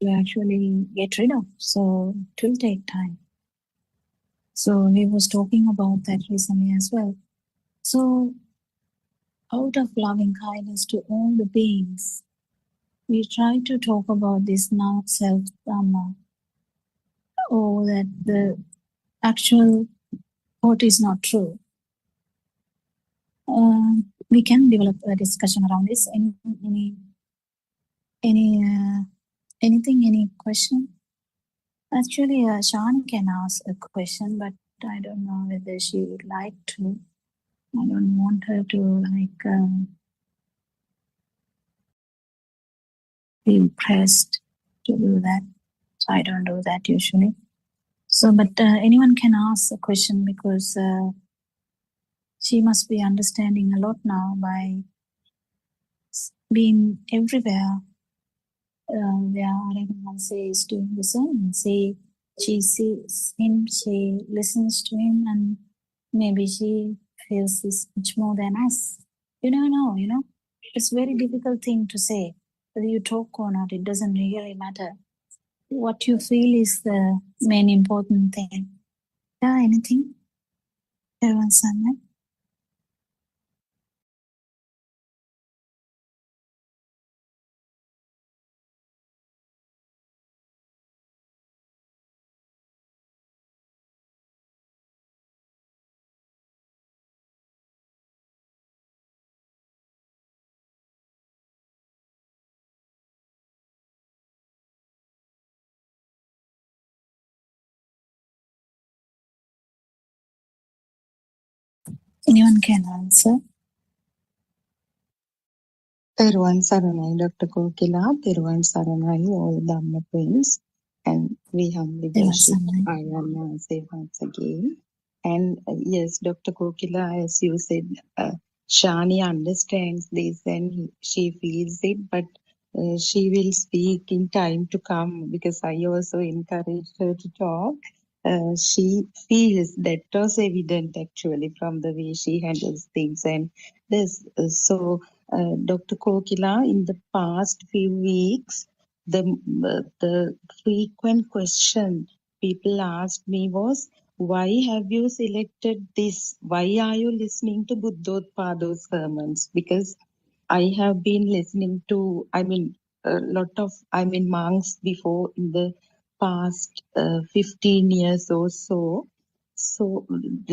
to actually get rid of. So it will take time. So he was talking about that recently as well. So out of loving kindness to all the beings, we try to talk about this not self dharma, or that the actual thought is not true. We can develop a discussion around this. Any question? Actually, Shan can ask a question, but I don't know whether she would like to. I don't want her to feel pressed to do that. So I don't do that usually. So, but anyone can ask a question, because she must be understanding a lot now by being everywhere. Where Arahant is doing the sermon. She sees him, she listens to him, and maybe she feels this much more than us. You never know, It's a very difficult thing to say. Whether you talk or not, it doesn't really matter. What you feel is the main important thing. Yeah, anything? Everyone, Sanna? Anyone can answer. Teruvan Saranai, Dr. Kokila, Teruvan Saranai, all Dhamma twins, and we humbly worship Ayana once again. And yes, Dr. Kokila, as you said, Shani understands this and she feels it, but she will speak in time to come, because I also encouraged her to talk. She feels that was evident actually from the way she handles things, and this Dr. Kokila, in the past few weeks, the frequent question people asked me was, why have you selected this? Why are you listening to Buddothpado's sermons? Because I have been listening to, a lot of, monks before in the past 15 years or so. So in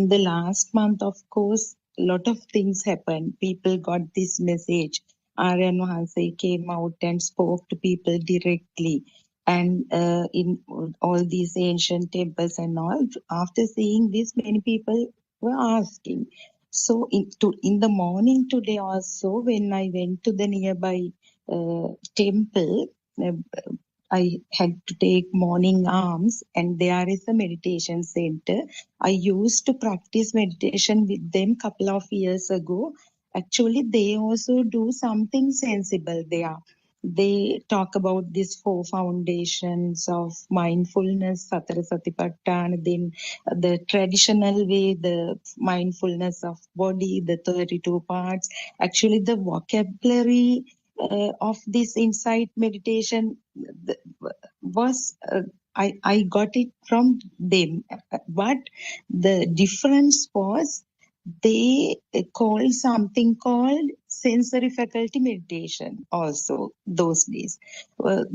the last month, of course, a lot of things happened. People got this message. Aryan Mahansa came out and spoke to people directly. And in all these ancient temples and all, after seeing this, many people were asking. So in the morning today also, when I went to the nearby temple, uh, I had to take morning alms, and there is a meditation center. I used to practice meditation with them couple of years ago. Actually, they also do something sensible there. They talk about these 4 foundations of mindfulness, Satara Satipatthana, then the traditional way, the mindfulness of body, the 32 parts. Actually, the vocabulary of this insight meditation was I got it from them, but the difference was they called something called sensory faculty meditation also those days.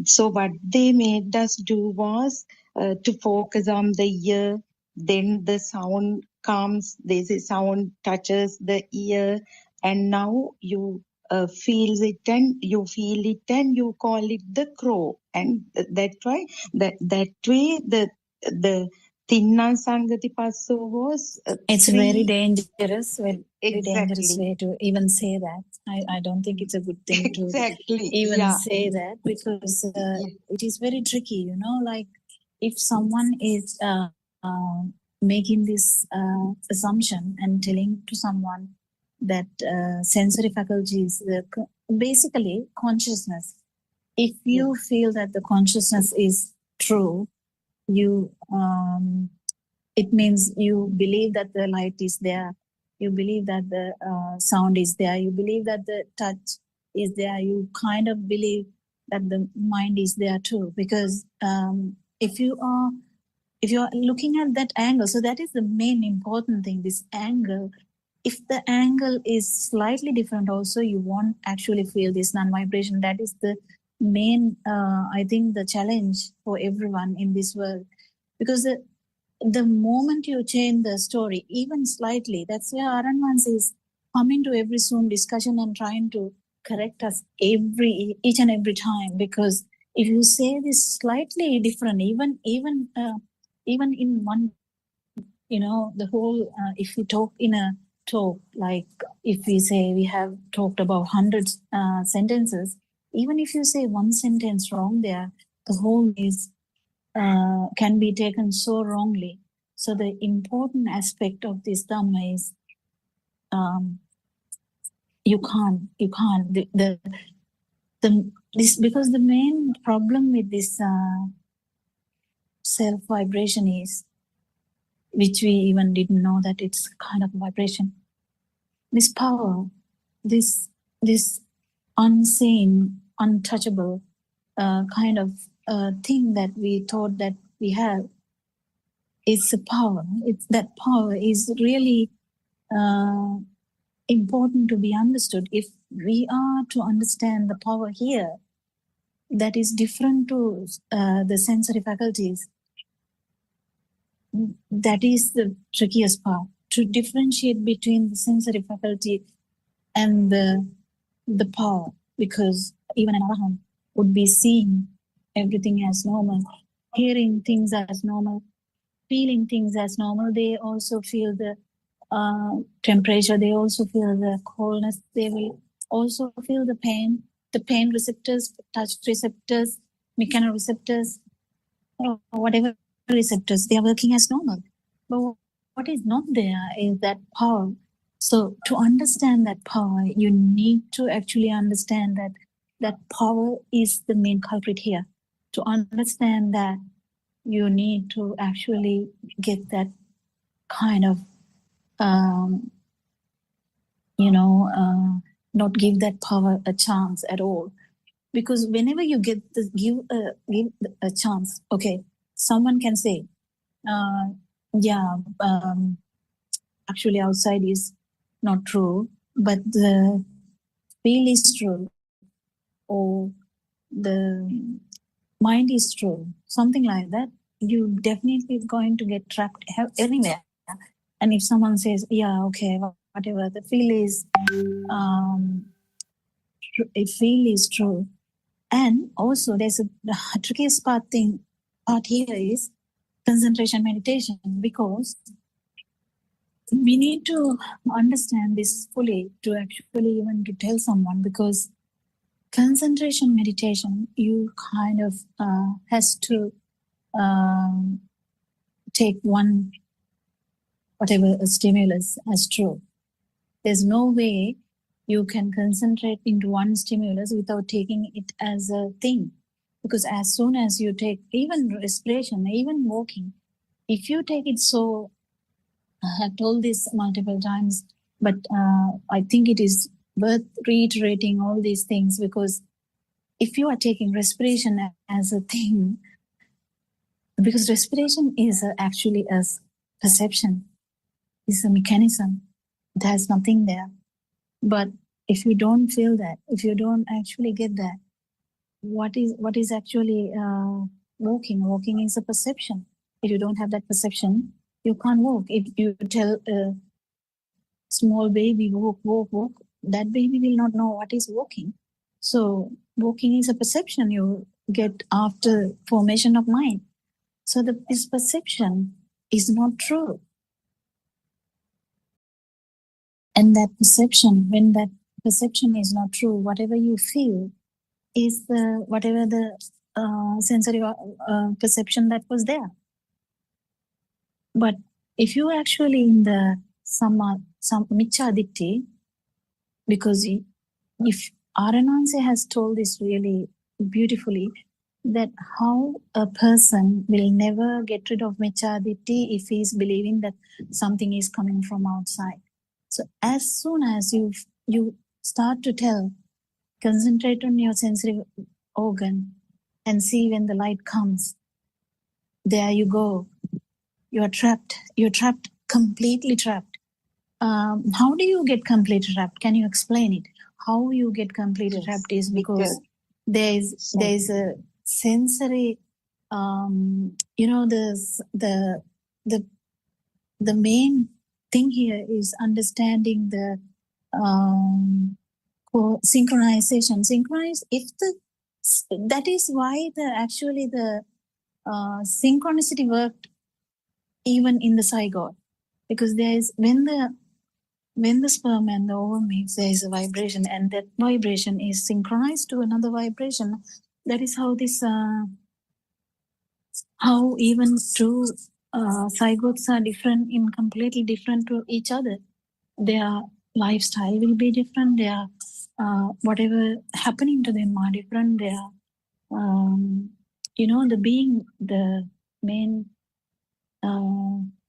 So what they made us do was to focus on the ear, then the sound comes, they say sound touches the ear, and now you feels it and you feel it and you call it the crow, and that way the Tinna Sangati Passo was it's very dangerous, very dangerous exactly way to even say that. I don't think it's a good thing to exactly even say that, because it is very tricky, like if someone is making this assumption and telling to someone that sensory faculties, basically consciousness. If you feel that the consciousness is true, you it means you believe that the light is there, you believe that the sound is there, you believe that the touch is there, you kind of believe that the mind is there too. Because if you are looking at that angle, so that is the main important thing, this angle. If the angle is slightly different also, you won't actually feel this non-vibration. That is the main, I think, the challenge for everyone in this world. Because the moment you change the story, even slightly, that's where Aranvans is coming to every Zoom discussion and trying to correct us each and every time. Because if you say this slightly different, even in one, the whole, if we talk in a talk, like if we say we have talked about 100 sentences, even if you say one sentence wrong there, the whole is can be taken so wrongly. So the important aspect of this Dhamma is you can't because the main problem with this self vibration is, which we even didn't know that it's kind of vibration, this power, this unseen, untouchable kind of thing that we thought that we have. It's a power. That power is really important to be understood. If we are to understand the power here, that is different to the sensory faculties. That is the trickiest part, to differentiate between the sensory faculty and the power, because even an arahant would be seeing everything as normal, hearing things as normal, feeling things as normal. They also feel the temperature, they also feel the coldness, they will also feel the pain receptors, touch receptors, mechanoreceptors, or whatever receptors, they are working as normal. But what is not there is that power. So to understand that power, you need to actually understand that power is the main culprit here. To understand that, you need to actually get that kind of not give that power a chance at all. Because whenever you give a chance, okay, someone can say, actually outside is not true, but the feel is true, or the mind is true, something like that. You definitely going to get trapped anywhere. And if someone says, yeah, okay, whatever, the feel is true. And also there's a trickiest part here is concentration meditation, because we need to understand this fully to actually even to tell someone. Because concentration meditation, you kind of has to take one whatever a stimulus as true. There's no way you can concentrate into one stimulus without taking it as a thing. Because as soon as you take even respiration, even walking, if you take it so, I have told this multiple times, but I think it is worth reiterating all these things, because if you are taking respiration as a thing, because respiration is actually a perception, is a mechanism. It has nothing there. But if you don't feel that, if you don't actually get that, what is actually walking is a perception. If you don't have that perception, you can't walk. If you tell a small baby, walk, that baby will not know what is walking. So walking is a perception you get after formation of mind. So this perception is not true. And that perception, when that perception is not true, whatever you feel is whatever the sensory perception that was there. But if you actually in the some Michya Ditti, because if Arananse has told this really beautifully, that how a person will never get rid of Michya Ditti if he is believing that something is coming from outside. So as soon as you start to concentrate on your sensory organ and see when the light comes. There you go. You're trapped. You're trapped, completely trapped. How do you get completely trapped? Can you explain it? How you get completely trapped is because there's a sensory, the main thing here is understanding the synchronization. That is why the synchronicity worked even in the zygote, because when the sperm and the ovum meets, there is a vibration, and that vibration is synchronized to another vibration. That is how how even two zygotes are different, completely different to each other. Their lifestyle will be different. Their whatever happening to them are different. Their the main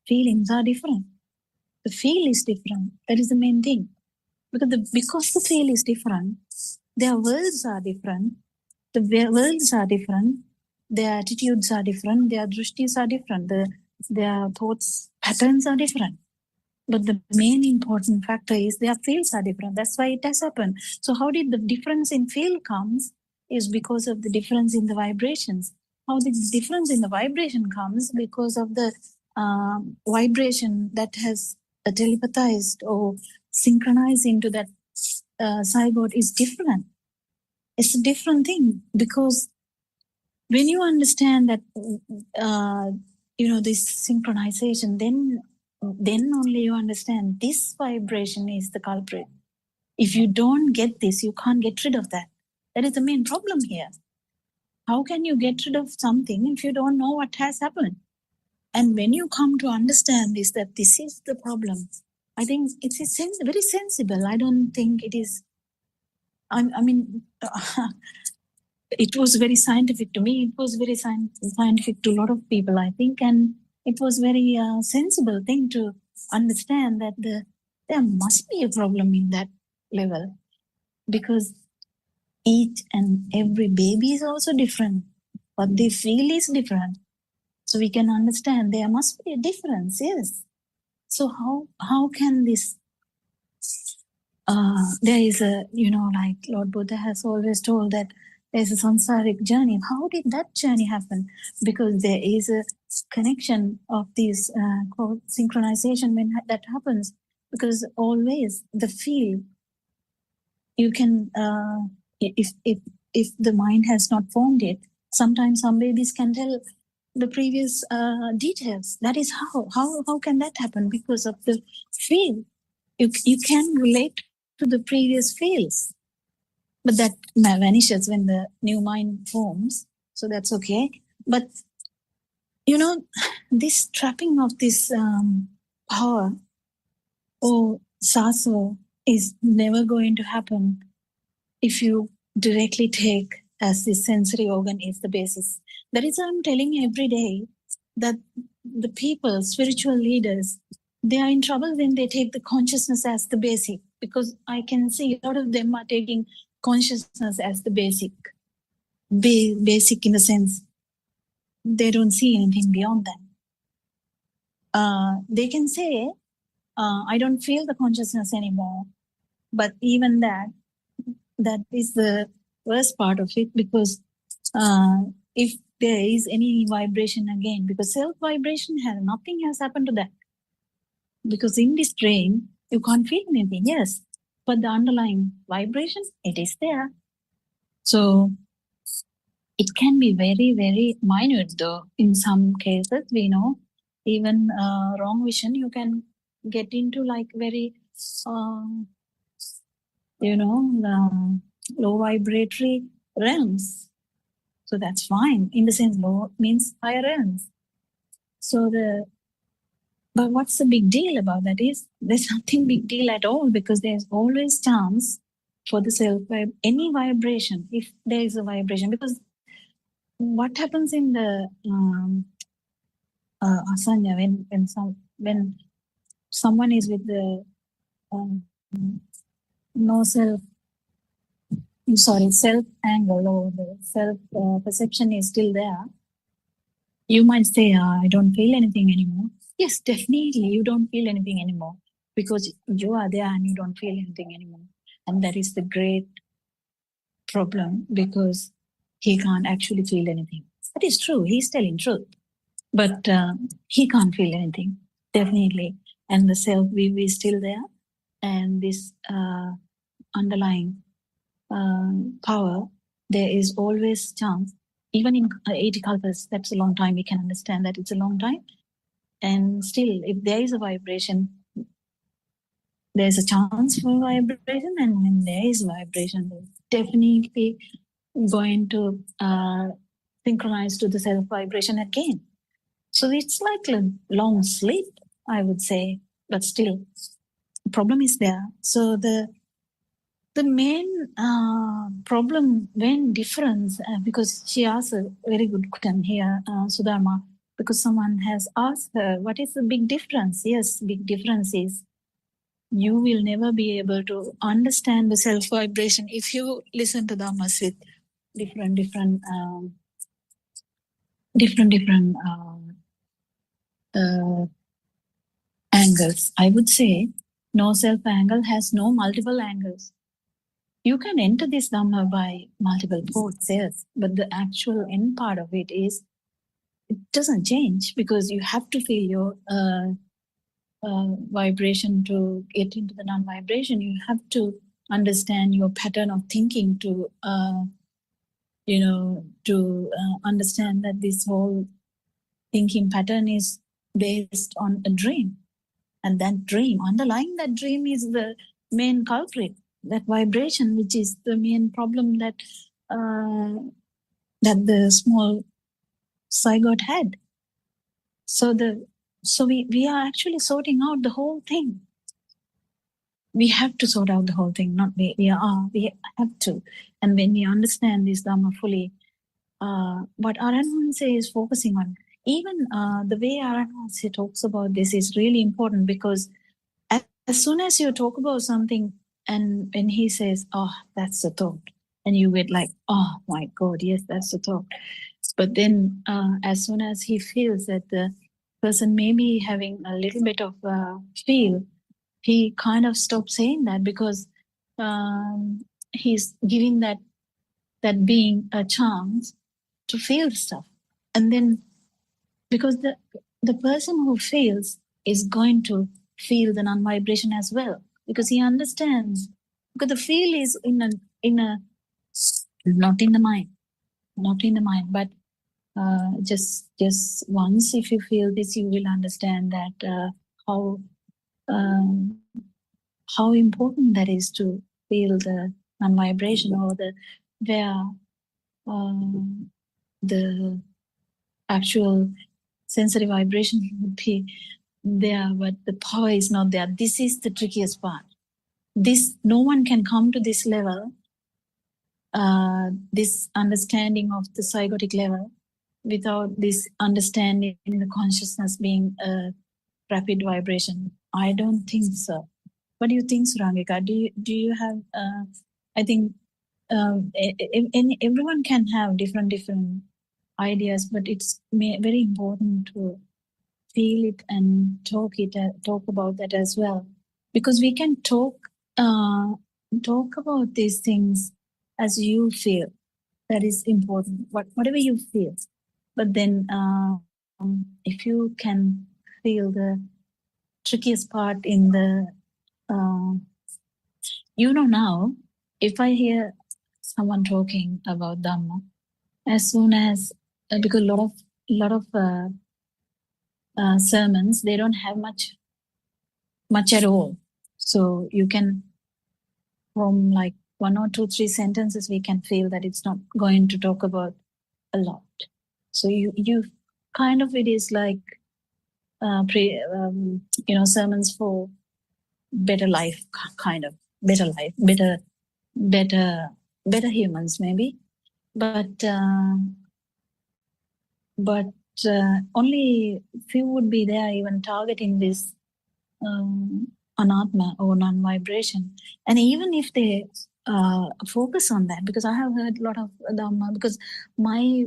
feelings are different. The feel is different. That is the main thing. Because the feel is different, their worlds are different. The worlds are different. Their attitudes are different. Their drishtis are different. Their thoughts patterns are different. But the main important factor is their fields are different. That's why it has happened. So how did the difference in field comes is because of the difference in the vibrations. How the difference in the vibration comes because of the vibration that has telepathized or synchronized into that zygote is different. It's a different thing, because when you understand that this synchronization, then only you understand this vibration is the culprit. If you don't get this, you can't get rid of that. That is the main problem here. How can you get rid of something if you don't know what has happened? And when you come to understand this, that this is the problem, I think it's very sensible. I don't think it is. It was very scientific to me. It was very scientific to a lot of people, I think, and it was very sensible thing to understand that there must be a problem in that level, because each and every baby is also different. What they feel is different. So we can understand there must be a difference, yes. So how can this, there is a, like Lord Buddha has always told that there's a samsaric journey. How did that journey happen? Because there is a connection of this synchronization when that happens. Because always the feel, you can, if the mind has not formed it, sometimes some babies can tell the previous details. That is how can that happen? Because of the feel. You can relate to the previous feels, but that vanishes when the new mind forms. So that's okay. But this trapping of this power or saso is never going to happen if you directly take as the sensory organ is the basis. That is why I'm telling every day that the people, spiritual leaders, they are in trouble when they take the consciousness as the basic, because I can see a lot of them are taking consciousness as the basic. Basic in the sense they don't see anything beyond that. They can say, I don't feel the consciousness anymore. But even that is the worst part of it, because if there is any vibration again, because self-vibration nothing has happened to that. Because in this brain, you can't feel anything, yes. But the underlying vibration, it is there. So it can be very, very minute though. In some cases, we know, even wrong vision, you can get into like very, low vibratory realms. So that's fine. In the sense, low means higher realms. So but what's the big deal about that is there's nothing big deal at all, because there's always chance for the any vibration, if there is a vibration. Because what happens in the asanya, when someone is with the no self self angle or the self perception is still there, you might say, I don't feel anything anymore. Yes, definitely, you don't feel anything anymore because you are there and you don't feel anything anymore. And that is the great problem because he can't actually feel anything. That is true. He's telling truth, but he can't feel anything, definitely. And the self we is still there, and this underlying power, there is always chance. Even in 80 kalpas, that's a long time. We can understand that it's a long time. And still, if there is a vibration, there's a chance for vibration. And when there is vibration, there's definitely going to synchronize to the self vibration again. So it's like a long sleep, I would say, but still, the problem is there. So the main problem when difference, because she asked a very good question here, Sudharma, because someone has asked her, what is the big difference? Yes, big difference is you will never be able to understand the self vibration if you listen to Dhammas with different angles. I would say no self angle has no multiple angles. You can enter this Dhamma by multiple ports, yes, but the actual end part of it is, it doesn't change because you have to feel your vibration to get into the non-vibration. You have to understand your pattern of thinking to, understand that this whole thinking pattern is based on a dream. And that dream, underlying that dream is the main culprit, that vibration, which is the main problem that the small zygote had. So we are actually sorting out the whole thing. We have to sort out the whole thing, not we have to. And when we understand this Dhamma fully, what Aranwanse is focusing on, even the way Aranwanse talks about this is really important, because as soon as you talk about something and when he says, oh, that's the thought, and you get like, oh my God, yes, that's the thought. But then as soon as he feels that the person may be having a little bit of feel, he kind of stops saying that, because he's giving that being a chance to feel stuff. And then because the person who feels is going to feel the non-vibration as well, because he understands, because the feel is in a not in the mind, but just once, if you feel this, you will understand that how important that is to feel the non-vibration, or where the actual sensory vibration would be there, but the power is not there. This is the trickiest part. No one can come to this level, this understanding of the zygotic level, without this understanding the consciousness being a rapid vibration. I don't think so. What do you think, Surangika? Do you have? I think everyone can have different ideas, but it's very important to feel it and talk about that as well, because we can talk about these things as you feel. That is important. Whatever you feel, but then if you can feel the trickiest part in the now, if I hear someone talking about Dhamma, as soon as because a lot of sermons, they don't have much at all, so you can, from like 1 or 2, 3 sentences, we can feel that it's not going to talk about a lot. So you kind of, it is like sermons for better life, kind of better life, better humans maybe, but only few would be there even targeting this anatma or non-vibration. And even if they focus on that, because I have heard a lot of Dhamma, because my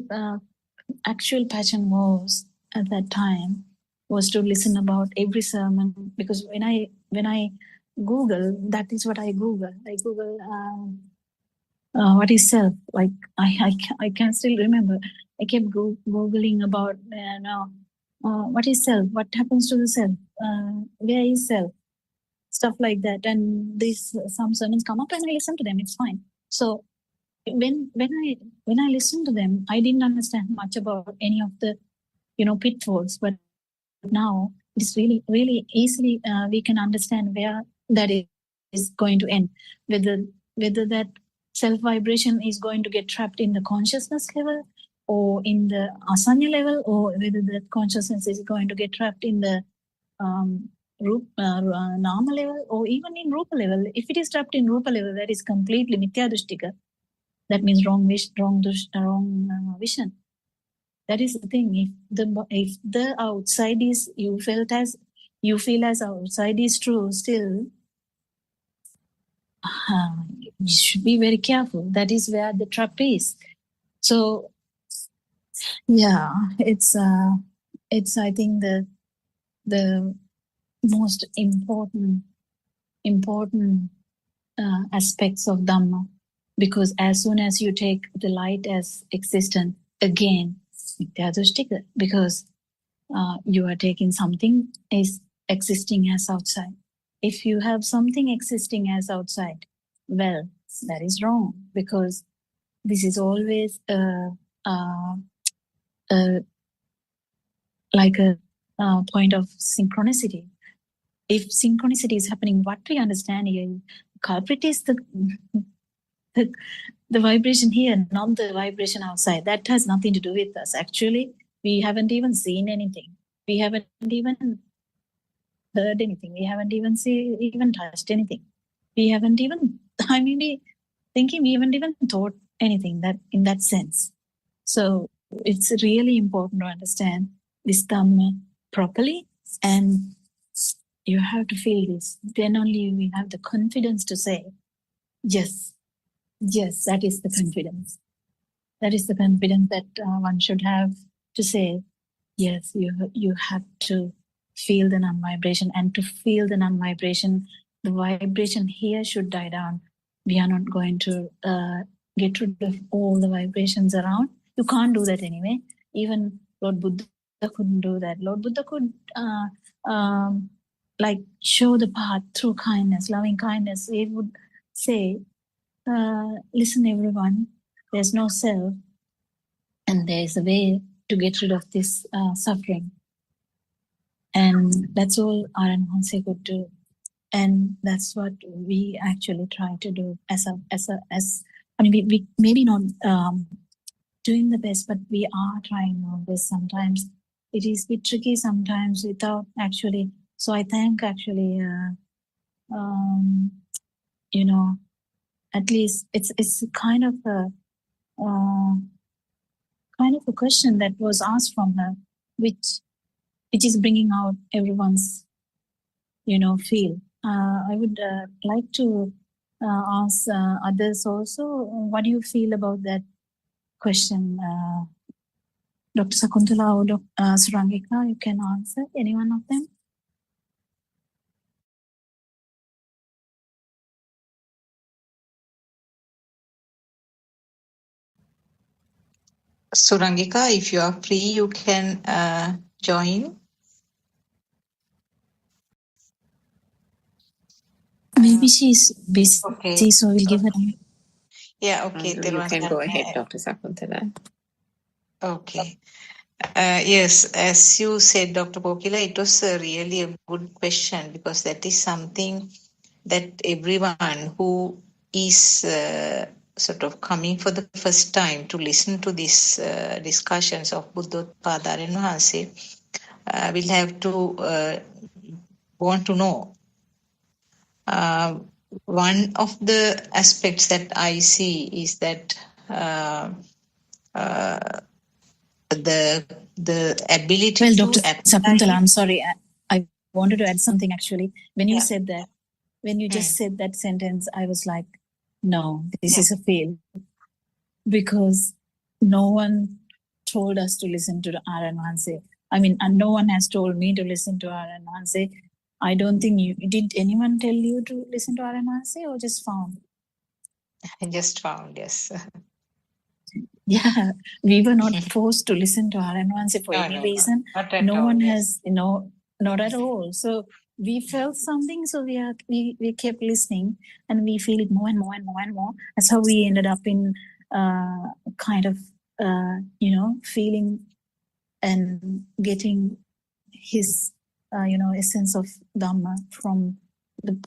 actual passion was at that time was to listen about every sermon, because when I Google, that is what I Google. I Google what is self. Like I can still remember. I kept Googling about what is self, what happens to the self, where is self, stuff like that. And these some sermons come up and I listen to them. It's fine. So when I listened to them, I didn't understand much about any of the pitfalls, but now it's really easily we can understand where that is going to end, whether that self vibration is going to get trapped in the consciousness level or in the asanya level, or whether that consciousness is going to get trapped in the nama level, or even in rupa level. If it is trapped in rupa level, that is completely mithya-drushtika. That means wrong vision. That is the thing. If the outside is you feel as outside is true, still you should be very careful. That is where the trap is. So yeah, it's I think the most important aspects of Dhamma, because as soon as you take the light as existent, again, because you are taking something is existing as outside. If you have something existing as outside, well, that is wrong, because this is always like a point of synchronicity. If synchronicity is happening, what we understand here, culprit is the vibration here, not the vibration outside. That has nothing to do with us. Actually, we haven't even seen anything. We haven't even heard anything. We haven't even touched anything. We haven't even, I may be thinking we haven't even thought anything that in that sense. So it's really important to understand this Dhamma properly, and you have to feel this. Then only we have the confidence to say, yes, that is the confidence. That is the confidence that one should have to say, yes, you have to feel the non-vibration, and to feel the non-vibration, the vibration here should die down. We are not going to get rid of all the vibrations around. You can't do that anyway. Even Lord Buddha couldn't do that. Lord Buddha could like show the path through kindness, loving kindness. He would say, listen everyone, there's no self, and there's a way to get rid of this suffering. And that's all Aran Hanse could do. And that's what we actually try to do as I mean, we maybe not doing the best, but we are trying our best. Sometimes it is a bit tricky, sometimes without actually. So I thank actually, at least it's kind of a question that was asked from her, which is bringing out everyone's, feel. I would like to ask others also, what do you feel about that question? Dr. Sakuntala or Dr. Surangika, you can answer, any one of them? Surangika, if you are free, you can join. Maybe she's busy, okay. So we'll give her. Yeah, okay. You can go ahead, Dr. Sakuntala. Okay. Yes, as you said, Dr. Kokila, it was really a good question, because that is something that everyone who is sort of coming for the first time to listen to these discussions of Buddothpado and Hanse will have to want to know. One of the aspects that I see is that the ability. Well, Dr. Sakuntala, I'm sorry, I wanted to add something actually. When you said that, when you just said that sentence, I was like, no, this is a fail, because no one told us to listen to the Aranwanse. I mean, and no one has told me to listen to Aranwanse. I don't think did anyone tell you to listen to Aranwanse, or just found? I just found, yes. Yeah, we were not forced to listen to Aranwanse for any reason. Not at No all, one yes. has, not at all. So we felt something, so we kept listening, and we feel it more and more and more and more. That's how we ended up in kind of feeling and getting his essence of Dhamma from the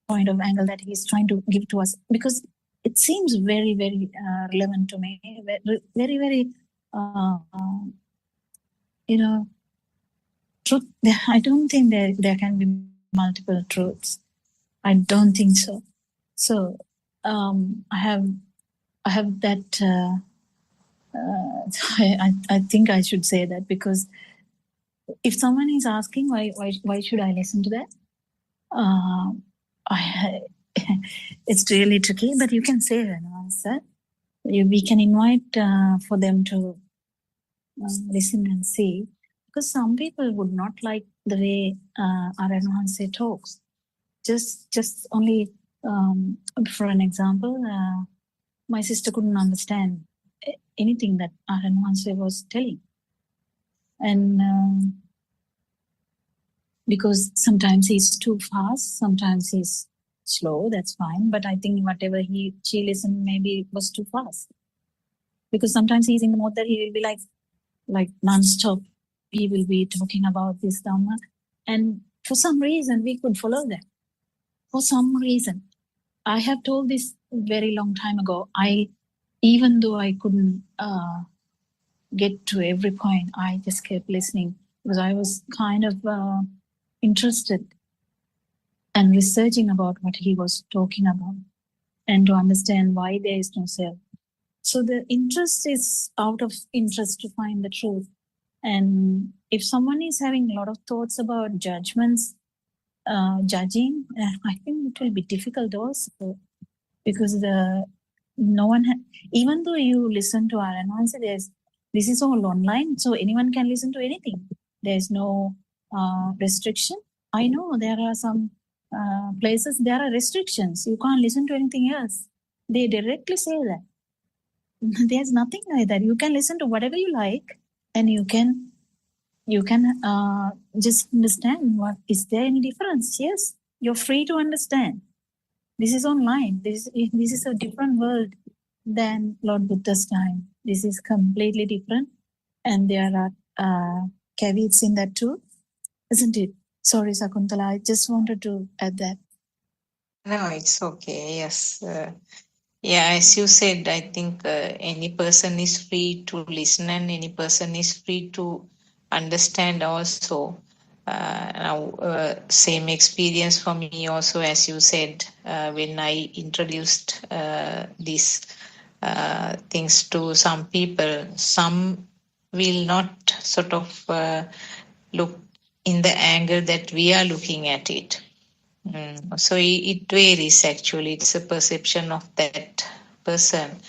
point of angle that he's trying to give to us, because it seems very, very relevant to me. Very, very, truth. I don't think there can be multiple truths. I don't think so. So I have that. I think I should say that, because if someone is asking why should I listen to that, it's really tricky. But you can say an answer. We can invite for them to listen and see, because some people would not like the way Aranwanse talks. Just only for an example, my sister couldn't understand anything that Aranwanse was telling, and because sometimes he's too fast, sometimes he's slow. That's fine, but I think whatever she listened maybe was too fast, because sometimes he's in the mode that he will be like non-stop. He will be talking about this Dhamma, and for some reason we could follow that. For some reason, I have told this very long time ago. Even though I couldn't get to every point, I just kept listening, because I was kind of interested and researching about what he was talking about, and to understand why there is no self. So the interest is out of interest to find the truth. And if someone is having a lot of thoughts about judgments, judging, I think it will be difficult also, because even though you listen to Aranwanse, this is all online, so anyone can listen to anything. There's no restriction. I know there are some places there are restrictions. You can't listen to anything else. They directly say that. There's nothing like that. You can listen to whatever you like, and you can just understand what is there any difference. Yes, you're free to understand. This is online. This is a different world than Lord Buddha's time. This is completely different, and there are caveats in that too, isn't it? Sorry, Sakuntala, I just wanted to add that. No, it's okay. Yes. Yeah, as you said, I think any person is free to listen, and any person is free to understand also. Now, same experience for me also, as you said, when I introduced these things to some people, some will not sort of look in the angle that we are looking at it. So it varies actually. It's a perception of that person.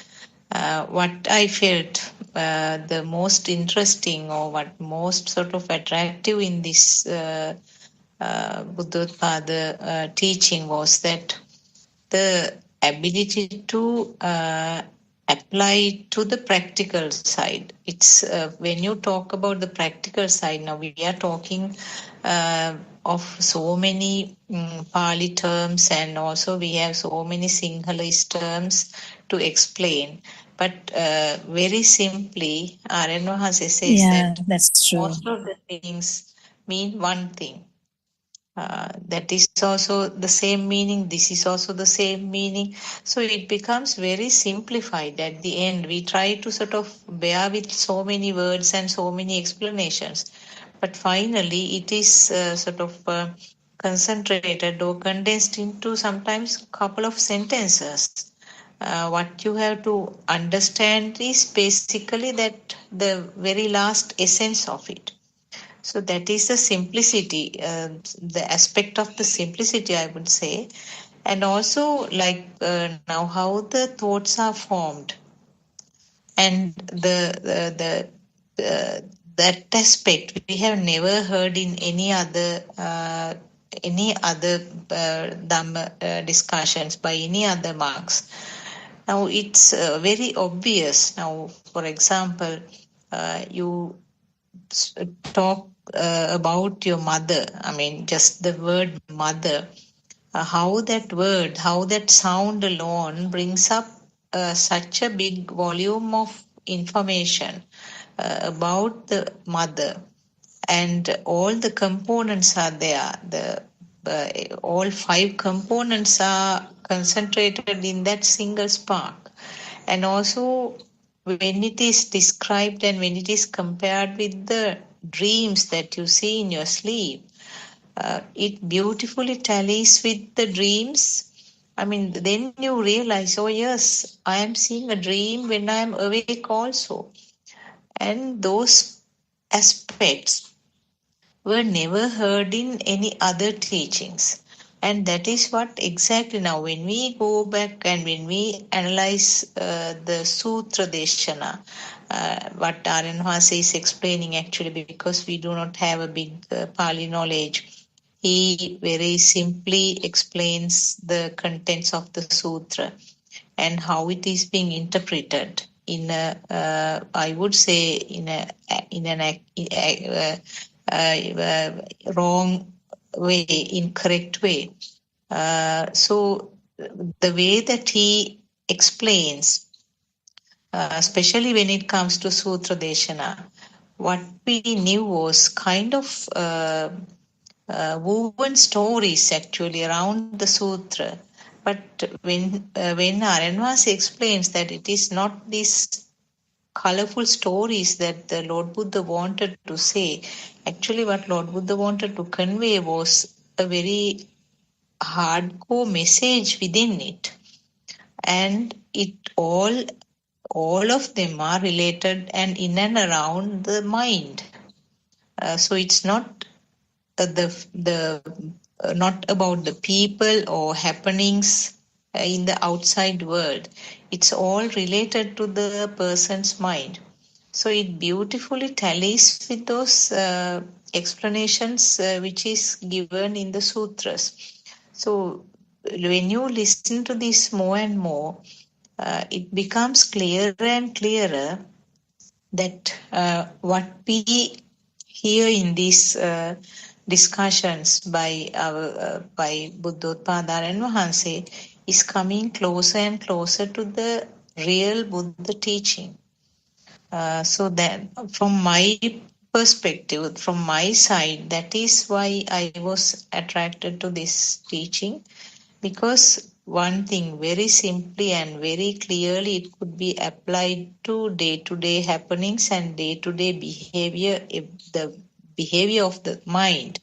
What I felt the most interesting, or what most sort of attractive in this Buddothpado teaching, was that the ability to apply to the practical side. It's when you talk about the practical side, now we are talking of so many Pali terms, and also we have so many Sinhalese terms to explain. But very simply, Aranwanse says that that's true. most of the things mean one thing. That is also the same meaning. This is also the same meaning. So it becomes very simplified at the end. We try to sort of bear with so many words and so many explanations. But finally, it is sort of concentrated or condensed into sometimes a couple of sentences. What you have to understand is basically that the very last essence of it. So that is the simplicity, the aspect of the simplicity, I would say. And also like now how the thoughts are formed, and that aspect we have never heard in any other Dhamma discussions by any other monks. Now it's very obvious. Now, for example, you talk about your mother. I mean, just the word mother. How that word, how that sound alone brings up such a big volume of information about the mother, and all the components are there. All 5 components are concentrated in that single spark. And also, when it is described and when it is compared with the dreams that you see in your sleep, it beautifully tallies with the dreams. I mean, then you realize, oh yes, I am seeing a dream when I am awake also. And those aspects were never heard in any other teachings. And that is what exactly now, when we go back and when we analyze the Sutra Deshana, what Aryanvasa is explaining actually, because we do not have a big Pali knowledge, he very simply explains the contents of the sutra and how it is being interpreted in a, I would say, in wrong way, incorrect way. So the way that he explains, especially when it comes to Sutra Deshana, what we knew was kind of woven stories actually around the sutra. But when Aranvasi explains that it is not these colorful stories that the Lord Buddha wanted to say, actually what Lord Buddha wanted to convey was a very hardcore message within it. And it all of them are related and in and around the mind. So it's not not about the people or happenings in the outside world. It's all related to the person's mind. So it beautifully tallies with those explanations which is given in the sutras. So when you listen to this more and more, it becomes clearer and clearer that what we hear in these discussions by by Buddothpado and Vahanse is coming closer and closer to the real Buddha teaching. So that from my perspective, from my side, that is why I was attracted to this teaching, because one thing very simply and very clearly it could be applied to day-to-day happenings and day-to-day behavior, the behavior of the mind.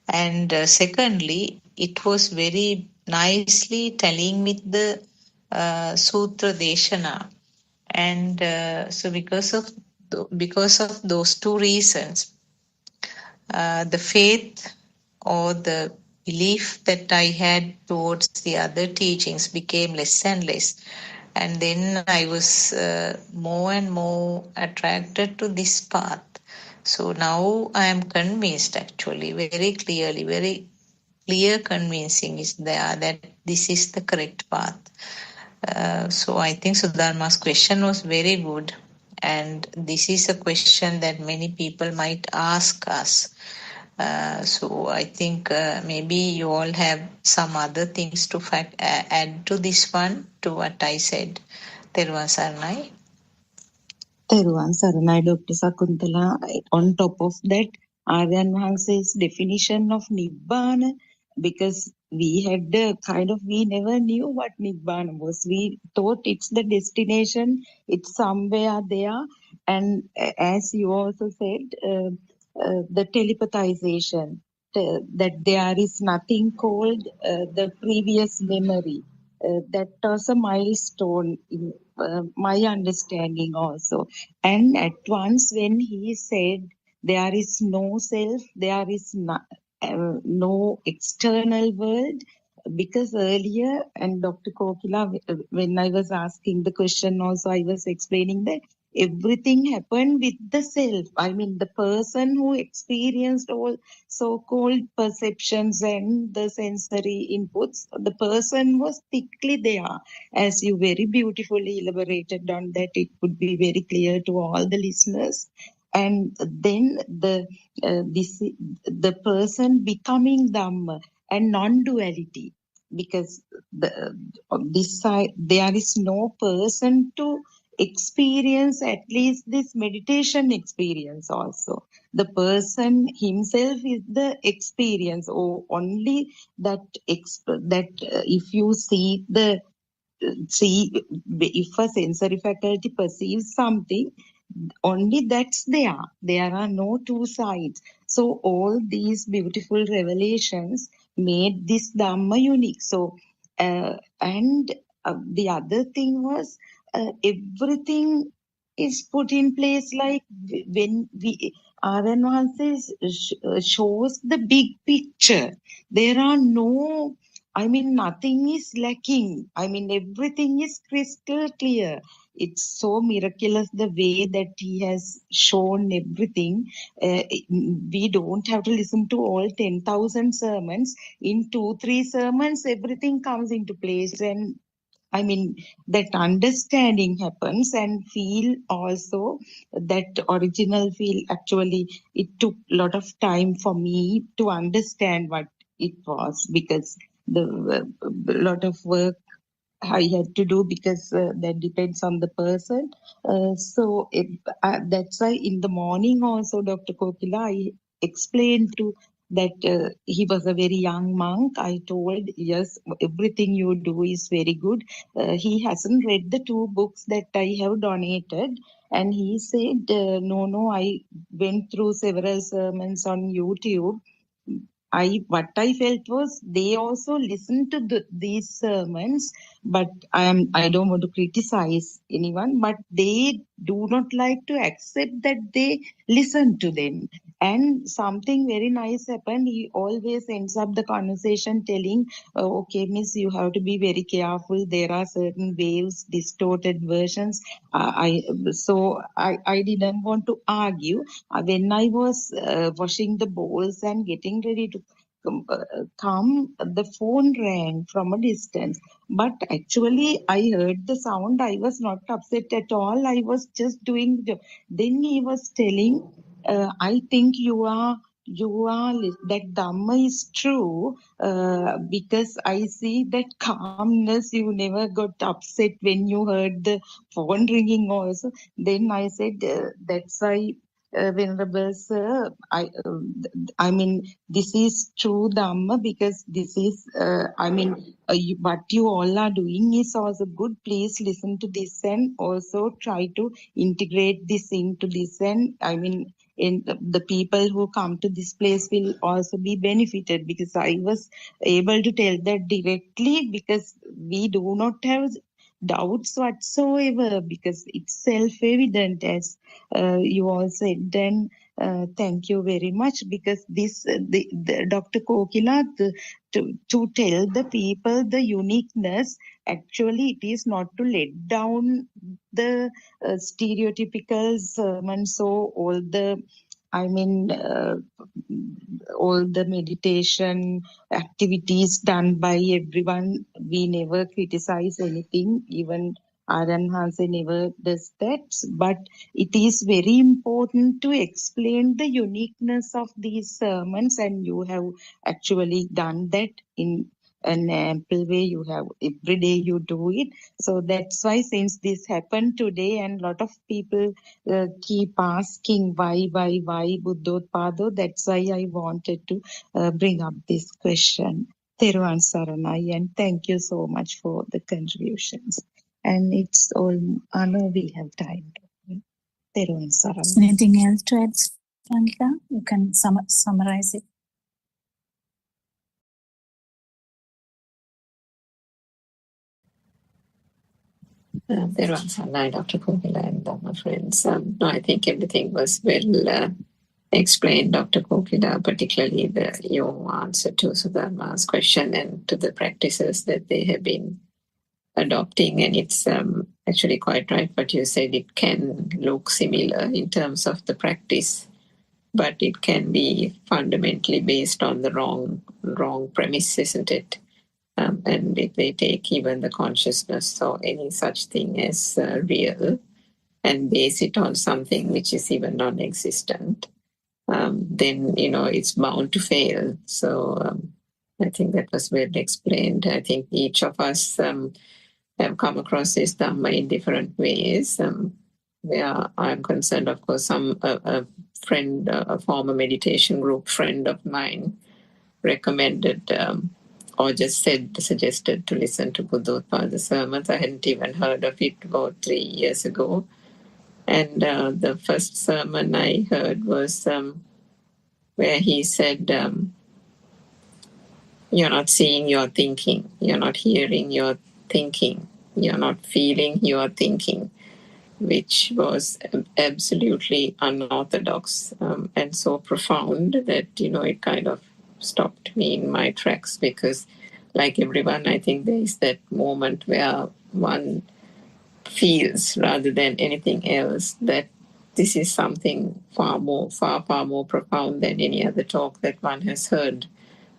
And secondly, it was very nicely telling with the Sutra Deshana. And so because of those 2 reasons, the faith or the belief that I had towards the other teachings became less and less. And then I was more and more attracted to this path. So now I am convinced, actually, very clearly, very clear convincing is there that this is the correct path. So I think Sudharma's question was very good. And this is a question that many people might ask us. So I think maybe you all have some other things to add to this one, to what I said. Teruvan Saranai. Teruvan Saranai, Dr. Sakuntala. On top of that, Aryan Hanse's definition of Nibbana, because we had we never knew what Nibbana was. We thought it's the destination, it's somewhere there. And as you also said, the telepathization, that there is nothing called the previous memory. That was a milestone in my understanding also. And at once when he said there is no self, there is no external world, because earlier, and Dr. Kokila, when I was asking the question also, I was explaining that everything happened with the self. I mean, the person who experienced all so-called perceptions and the sensory inputs, the person was thickly there. As you very beautifully elaborated on that, it would be very clear to all the listeners. And then the person becoming Dhamma and non-duality, because this side there is no person to experience at least this meditation experience also. The person himself is the experience, or only that if you see if a sensory faculty perceives something, only that's there. There are no two sides. So all these beautiful revelations made this Dhamma unique. So, and the other thing was everything is put in place, like when we shows the big picture. There are no, I mean, nothing is lacking. I mean, everything is crystal clear. It's so miraculous the way that he has shown everything. We don't have to listen to all 10,000 sermons. In 2-3 sermons, everything comes into place, and I mean, that understanding happens, and feel also, that original feel. Actually, it took a lot of time for me to understand what it was, because the lot of work I had to do, because that depends on the person. That's why in the morning also, Dr. Kokila, I explained to that he was a very young monk. I told, yes, everything you do is very good. He hasn't read the 2 books that I have donated. And he said, no, I went through several sermons on YouTube. What I felt was they also listened to these sermons, but I don't want to criticize anyone, but they do not like to accept that they listen to them. And something very nice happened. He always ends up the conversation telling, okay, miss, you have to be very careful. There are certain waves, distorted versions. I didn't want to argue. When I was washing the bowls and getting ready to come, the phone rang from a distance. But actually, I heard the sound. I was not upset at all. I was just doing the job. Then he was telling, I think that Dhamma is true, because I see that calmness. You never got upset when you heard the phone ringing also. Then I said, that's why, Venerable Sir, I mean, this is true Dhamma, because this is, what you all are doing is also good. Please listen to this and also try to integrate this into this. And I mean, in the people who come to this place will also be benefited, because I was able to tell that directly, because we do not have doubts whatsoever, because it's self-evident, as you all said. Then thank you very much, because this the Dr. Kokila, to tell the people the uniqueness, actually it is not to let down the stereotypical sermons. So all the meditation activities done by everyone, we never criticize anything. Even Aran Hanse never does that. But it is very important to explain the uniqueness of these sermons, and you have actually done that in an ample way. You have every day you do it. So that's why, since this happened today, and a lot of people keep asking why Buddothpado, that's why I wanted to bring up this question. Teruvan Saranai, and thank you so much for the contributions. And it's all, I know we have time. Teruvan Saranai. Anything else to add, Francika? You can summarize it. Teruvan Saranai, Dr. Kokila and my friends. No, I think everything was well explained, Dr. Kokila, particularly your answer to Sudharma's question and to the practices that they have been adopting. And it's actually quite right what you said. It can look similar in terms of the practice, but it can be fundamentally based on the wrong premise, isn't it? And if they take even the consciousness or any such thing as real and base it on something which is even non-existent, then, it's bound to fail. So I think that was well explained. I think each of us have come across this Dhamma in different ways. Where I'm concerned, of course, a friend, a former meditation group friend of mine recommended or just suggested to listen to Buddothpado sermons. I hadn't even heard of it about 3 years ago. And the first sermon I heard was where he said, you're not seeing your thinking, you're not hearing your thinking, you're not feeling your thinking, which was absolutely unorthodox and so profound that, it kind of stopped me in my tracks, because like everyone, I think there is that moment where one feels, rather than anything else, that this is something far more profound than any other talk that one has heard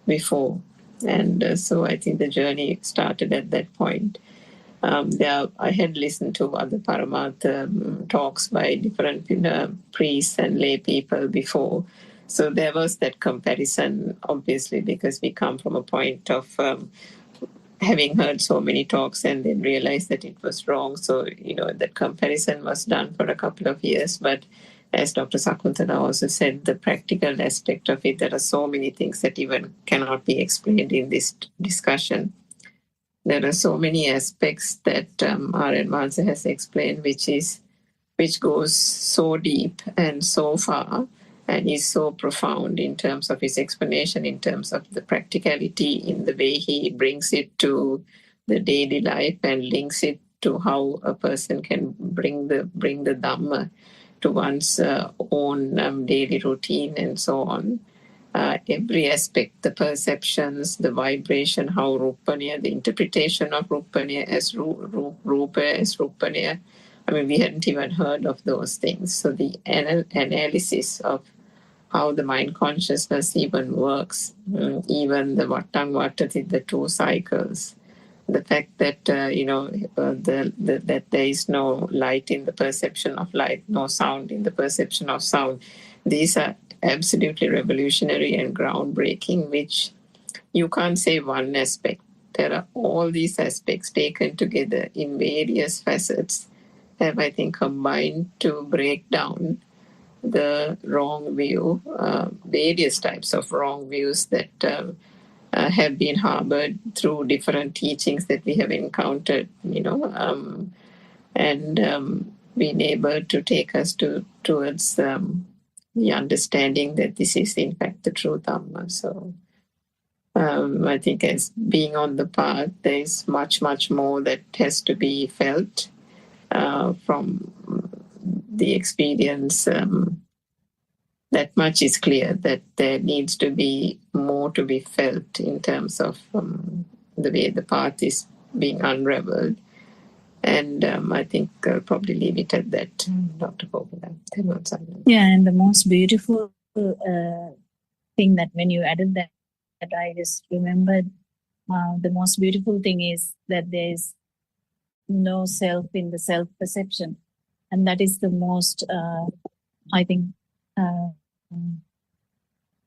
before. And so I think the journey started at that point. I had listened to other Paramartha talks by different priests and lay people before. So there was that comparison, obviously, because we come from a point of having heard so many talks and then realized that it was wrong. So, that comparison was done for a couple of years. But as Dr. Sakuntala also said, the practical aspect of it, there are so many things that even cannot be explained in this discussion. There are so many aspects that R.N. Mansa has explained, which goes so deep and so far and is so profound in terms of his explanation, in terms of the practicality, in the way he brings it to the daily life and links it to how a person can bring the Dhamma to one's own daily routine and so on. Every aspect, the perceptions, the vibration, how Rupaniya, the interpretation of Rupaniya as Rupa as Rupaniya. I mean, we hadn't even heard of those things. So the analysis of how the mind consciousness even works, even the Vatang Vatati, the 2 cycles, the fact that, that there is no light in the perception of light, no sound in the perception of sound. These are absolutely revolutionary and groundbreaking, which you can't say one aspect. There are all these aspects taken together in various facets have, I think, combined to break down the wrong view, various types of wrong views that have been harbored through different teachings that we have encountered, and been able to take us towards the understanding that this is in fact the true Dhamma. So I think as being on the path, there is much more that has to be felt from the experience. That much is clear, that there needs to be more to be felt in terms of the way the path is being unraveled. And I think I'll probably leave it at that, Dr. Kokila. Yeah, and the most beautiful thing that when you added that I just remembered, the most beautiful thing is that there is no self in the self-perception. And that is the most, I think,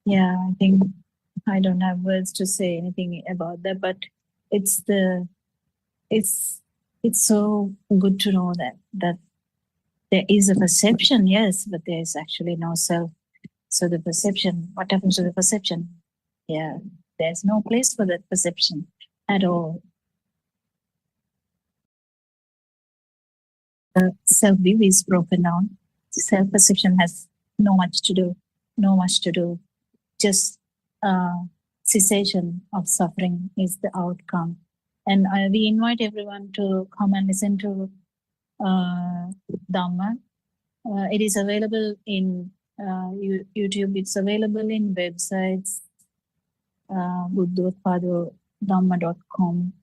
I think I don't have words to say anything about that, but it's so good to know that there is a perception, yes, but there is actually no self. So the perception, what happens to the perception? Yeah, there's no place for that perception at all. The self-view is broken down. Self-perception has no much to do. Just cessation of suffering is the outcome. And we invite everyone to come and listen to Dhamma. It is available in YouTube. It's available in websites, Buddothpado, Dhamma.com,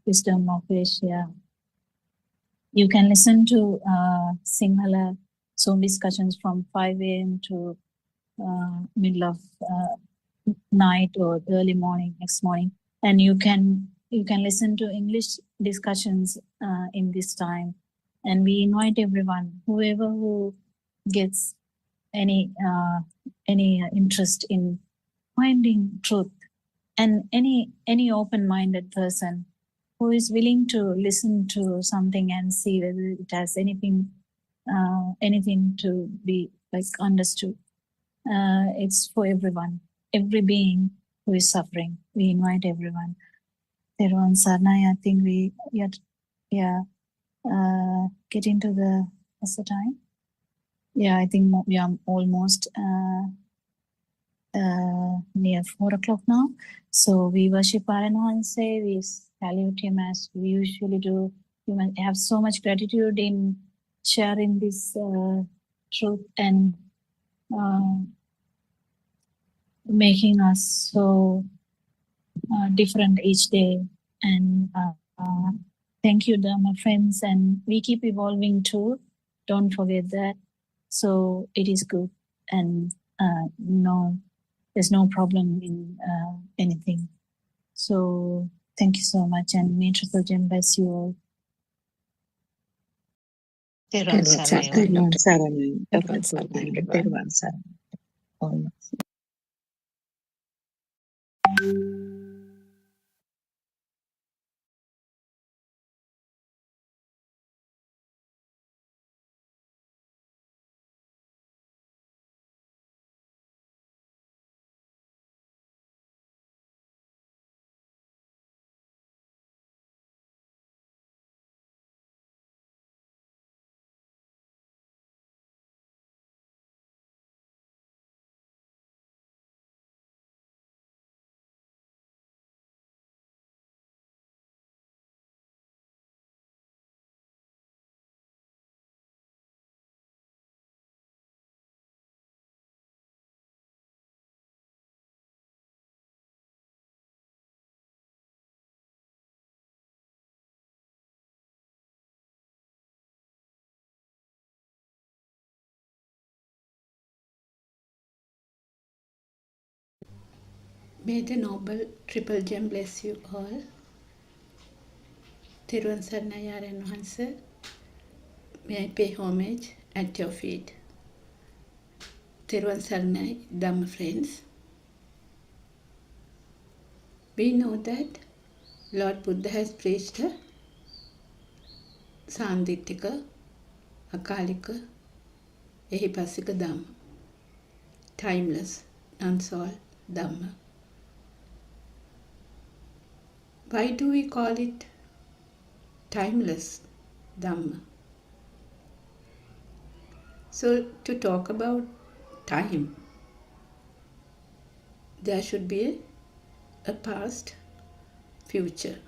Wisdom of Asia. You can listen to Sinhala Zoom discussions from 5 a.m. to middle of night or early morning, next morning. And you can listen to English discussions in this time. And we invite everyone, whoever who gets any interest in finding truth, and any open-minded person who is willing to listen to something and see whether it has anything to be like understood. It's for everyone, every being who is suffering. We invite everyone. Teruvan Saranai, I think we get into what's the time? Yeah, I think we are almost near 4 o'clock now. So we worship Aranahanse, we salute him as we usually do. We must have so much gratitude in sharing this truth and making us so different each day. And thank you, Dharma friends. And we keep evolving too. Don't forget that. So it is good. And there's no problem in anything. So thank you so much. And may Triple Gem bless you all. Teruvan Saranai. Teruvan Saranai. Teruvan Saranai. Teruvan Saranai. Almost. May the Noble Triple Gem bless you all. Teruvan Saranai Aranahanse, may I pay homage at your feet. Teruvan Saranai, Dhamma friends. We know that Lord Buddha has preached a Sandittika, Akalika, Ehipasika Dhamma, timeless, non-soul Dhamma. Why do we call it timeless Dhamma? So to talk about time, there should be a past, future,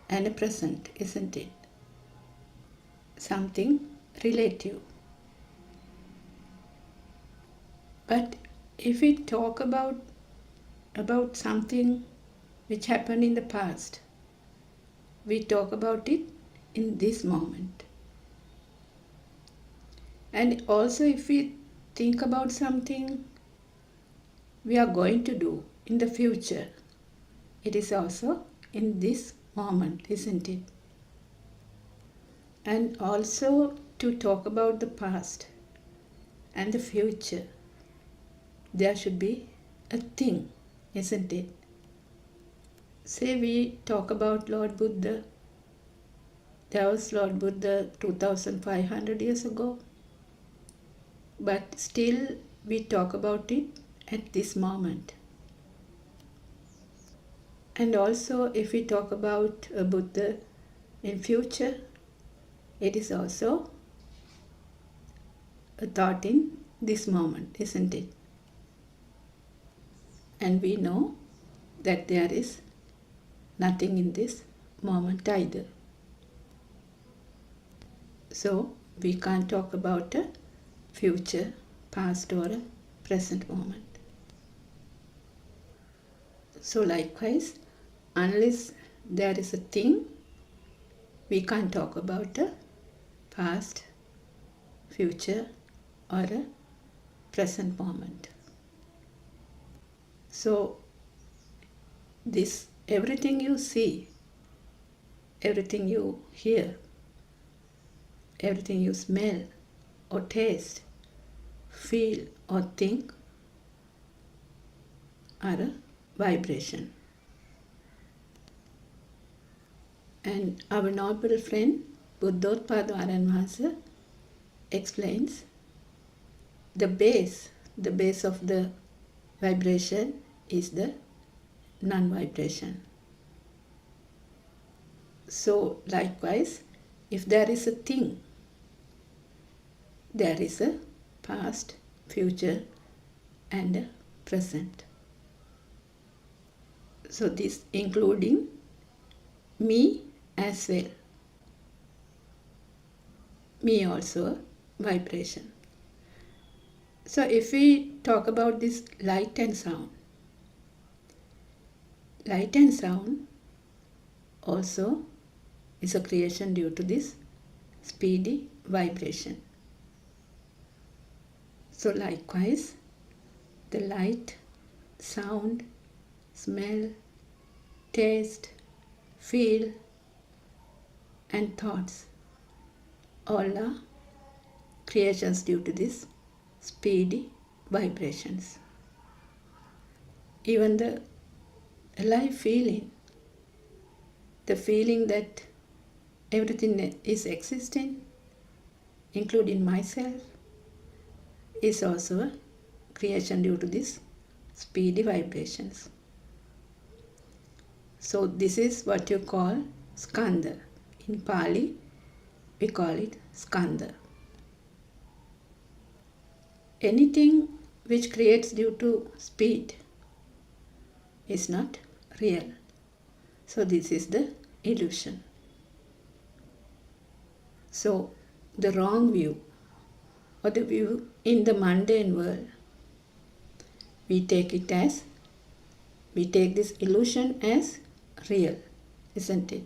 and a present, isn't it? Something relative. But if we talk about something which happened in the past, we talk about it in this moment. And also if we think about something we are going to do in the future, it is also in this moment, isn't it? And also to talk about the past and the future, there should be a thing, isn't it? Say we talk about Lord Buddha. There was Lord Buddha 2500 years ago. But still we talk about it at this moment. And also if we talk about a Buddha in future, it is also a thought in this moment, isn't it? And we know that there is nothing in this moment either. So we can't talk about a future past or a present moment. So likewise, unless there is a thing, we can't talk about a past, future or a present moment. So this, everything you see, everything you hear, everything you smell or taste, feel or think are a vibration. And our noble friend Buddothpado explains the base of the vibration is the non-vibration. So likewise, if there is a thing, there is a past, future and a present. So this including me as well. Me also a vibration. So if we talk about this light and sound also is a creation due to this speedy vibration. So likewise, the light, sound, smell, taste, feel and thoughts all are creations due to this speedy vibrations. Even the alive feeling, the feeling that everything is existing, including myself, is also a creation due to this speedy vibrations. So this is what you call skandha. In Pali, we call it skandha. Anything which creates due to speed is not real. So this is the illusion. So the wrong view or the view in the mundane world, we take this illusion as real, isn't it?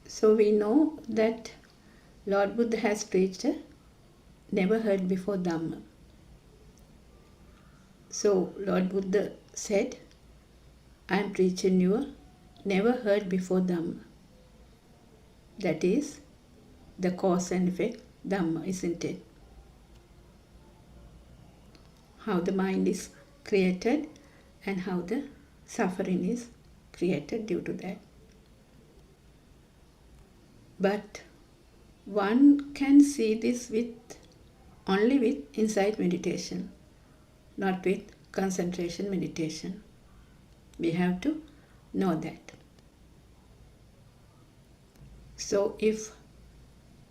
So we know that Lord Buddha has preached a never heard before Dhamma. So Lord Buddha said, I am preaching you a never heard before Dhamma. That is the cause and effect Dhamma, isn't it? How the mind is created and how the suffering is created due to that. But one can see this only with insight meditation, not with concentration meditation. We have to know that. So if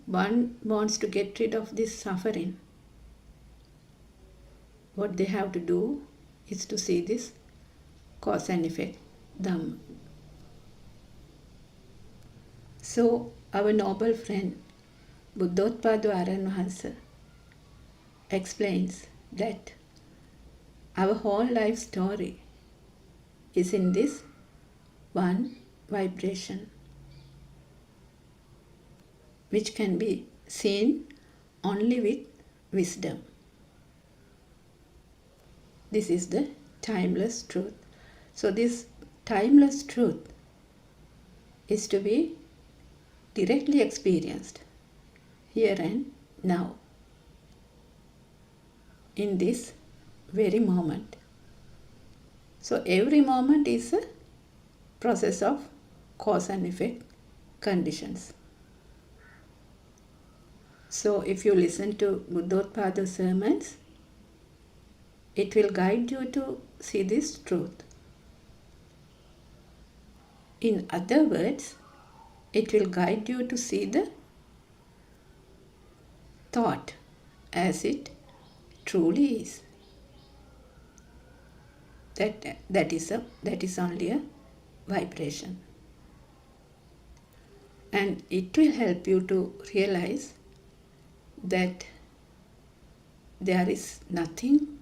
one wants to get rid of this suffering, what they have to do is to see this cause and effect Dhamma. So our noble friend Buddothpado explains that our whole life story is in this one vibration, which can be seen only with wisdom. This is the timeless truth. So this timeless truth is to be directly experienced here and now, in this very moment. So every moment is a process of cause and effect conditions. So if you listen to Buddothpado sermons, it will guide you to see this truth. In other words, it will guide you to see the thought as it truly is. That is only a vibration. And it will help you to realize that there is nothing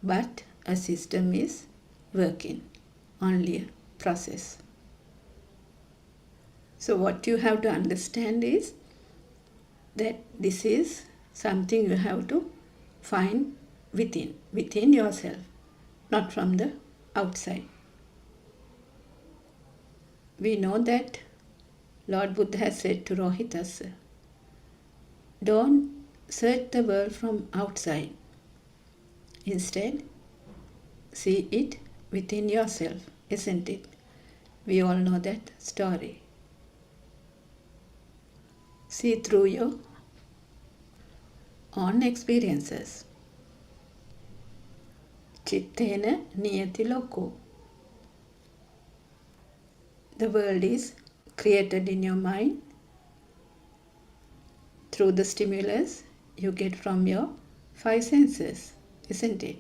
but a system is working, only a process. So what you have to understand is that this is something you have to find within yourself, not from the outside. We know that Lord Buddha has said to Rohitasa, don't search the world from outside. Instead, see it within yourself, isn't it? We all know that story. See through your own experiences. Chittena niyati loko. The world is created in your mind through the stimulus you get from your five senses, isn't it?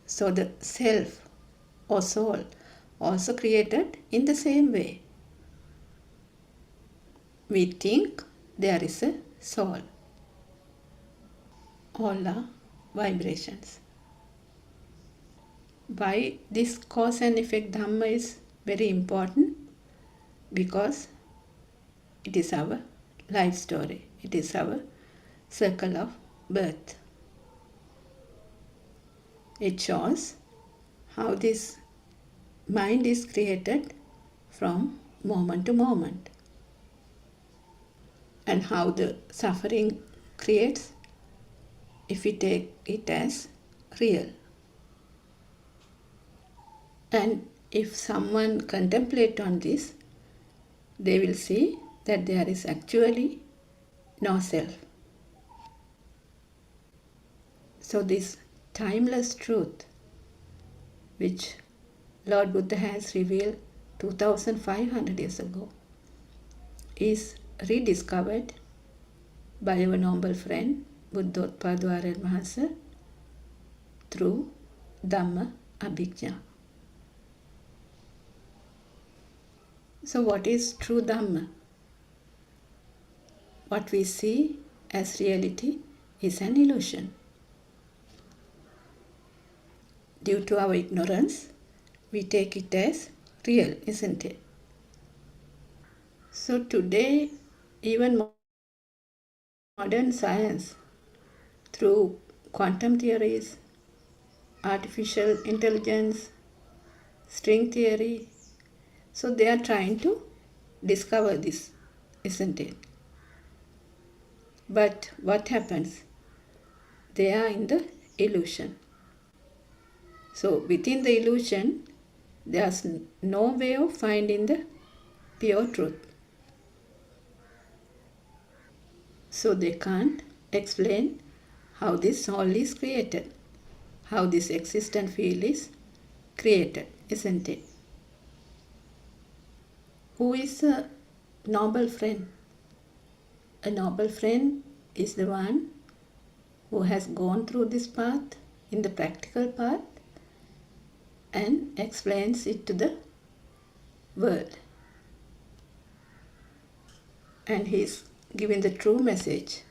So the self or soul also created in the same way. We think there is a soul. All are vibrations. Why this cause and effect Dhamma is very important? Because it is our life story. It is our circle of birth. It shows how this mind is created from moment to moment, and how the suffering creates if we take it as real. And if someone contemplates on this, they will see that there is actually no self. So this timeless truth, which Lord Buddha has revealed 2500 years ago, is rediscovered by our noble friend Buddothpado Mahasa through Dhamma Abhijna. So what is true Dhamma? What we see as reality is an illusion. Due to our ignorance, we take it as real, isn't it? So today, even modern science, through quantum theories, artificial intelligence, string theory, so they are trying to discover this, isn't it? But what happens? They are in the illusion. So within the illusion, there's no way of finding the pure truth. So they can't explain how this soul is created, how this existent field is created, isn't it? Who is a noble friend? A noble friend is the one who has gone through this path in the practical path and explains it to the world. And he is giving the true message,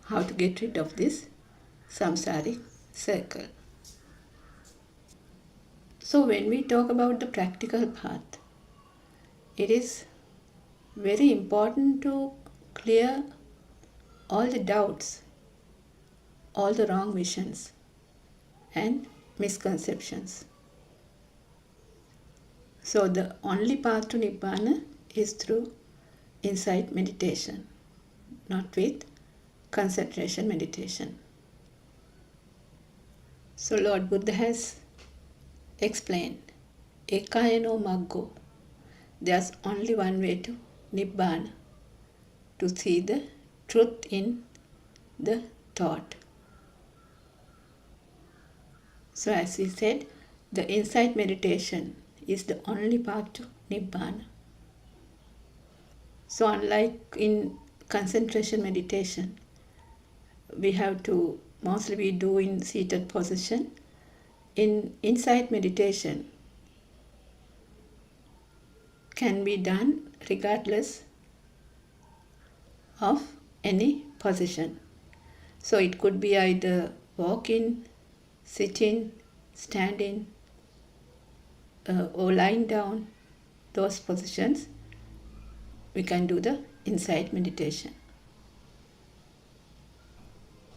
how to get rid of this samsaric circle. So when we talk about the practical path, it is very important to clear all the doubts, all the wrong visions and misconceptions. So the only path to Nibbana is through insight meditation, not with concentration meditation. So Lord Buddha has explained, Ekayano Maggo, there's only one way to Nibbana, to see the truth in the thought. So as we said, the insight meditation is the only path to Nibbana. So unlike in concentration meditation, we have to, mostly we do in seated position. In insight meditation can be done regardless of any position. So it could be either walking, sitting, standing, or lying down. Those positions, we can do the insight meditation.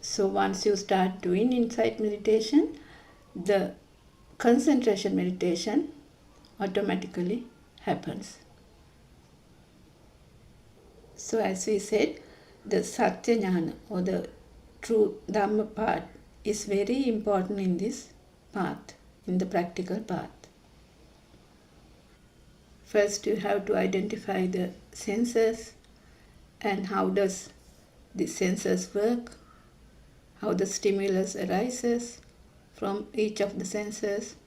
So once you start doing insight meditation, the concentration meditation automatically happens. So as we said, the Satya Jnana or the true Dhamma part is very important in this path, in the practical path. First you have to identify the senses and how does the senses work, how the stimulus arises from each of the senses,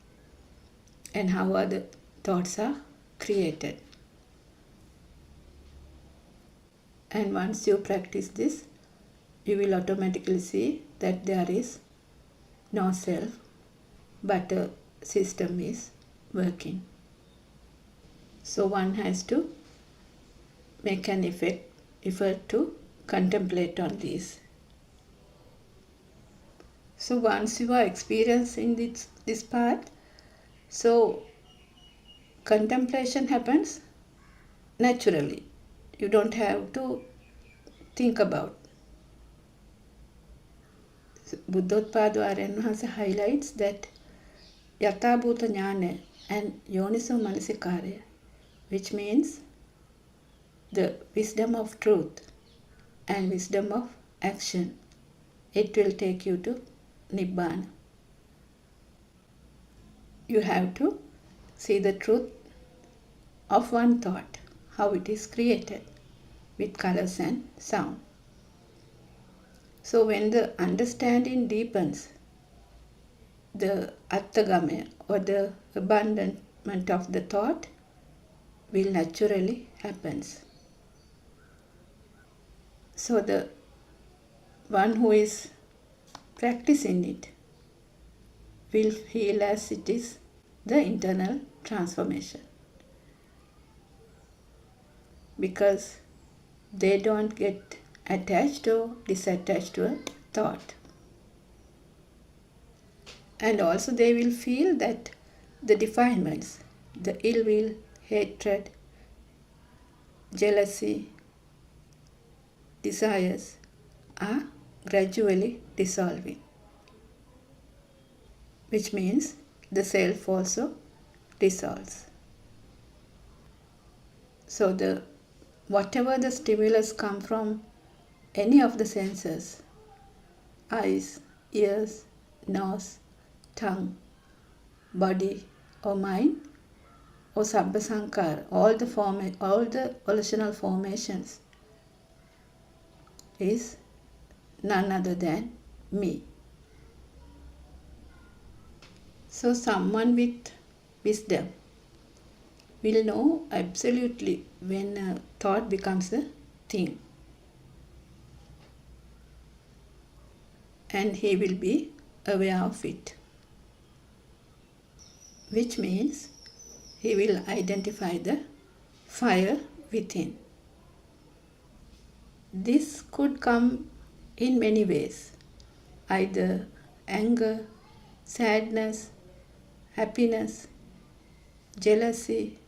and how other thoughts are created. And once you practice this, you will automatically see that there is no self, but a system is working. So one has to make an effort to contemplate on these. So once you are experiencing this path, so contemplation happens naturally. You don't have to think about. Buddothpado Aryan highlights that Yathabhuta Jnana and Yoniso Manasikara, which means the wisdom of truth and wisdom of action, it will take you to Nibbana. You have to see the truth of one thought, how it is created with colors and sound. So when the understanding deepens, the Attagama or the abandonment of the thought will naturally happen. So the one who is practicing it will feel as it is the internal transformation, because they don't get attached or disattached to a thought. And also they will feel that the defilements, the ill will, hatred, jealousy, desires are gradually dissolving, which means the self also dissolves. So whatever the stimulus come from any of the senses, eyes, ears, nose, tongue, body or mind, or Sabbha Sankara, all the volitional formations is none other than me. So someone with wisdom will know absolutely when a thought becomes a thing, and he will be aware of it, which means he will identify the fire within. This could come in many ways, either anger, sadness, happiness, jealousy,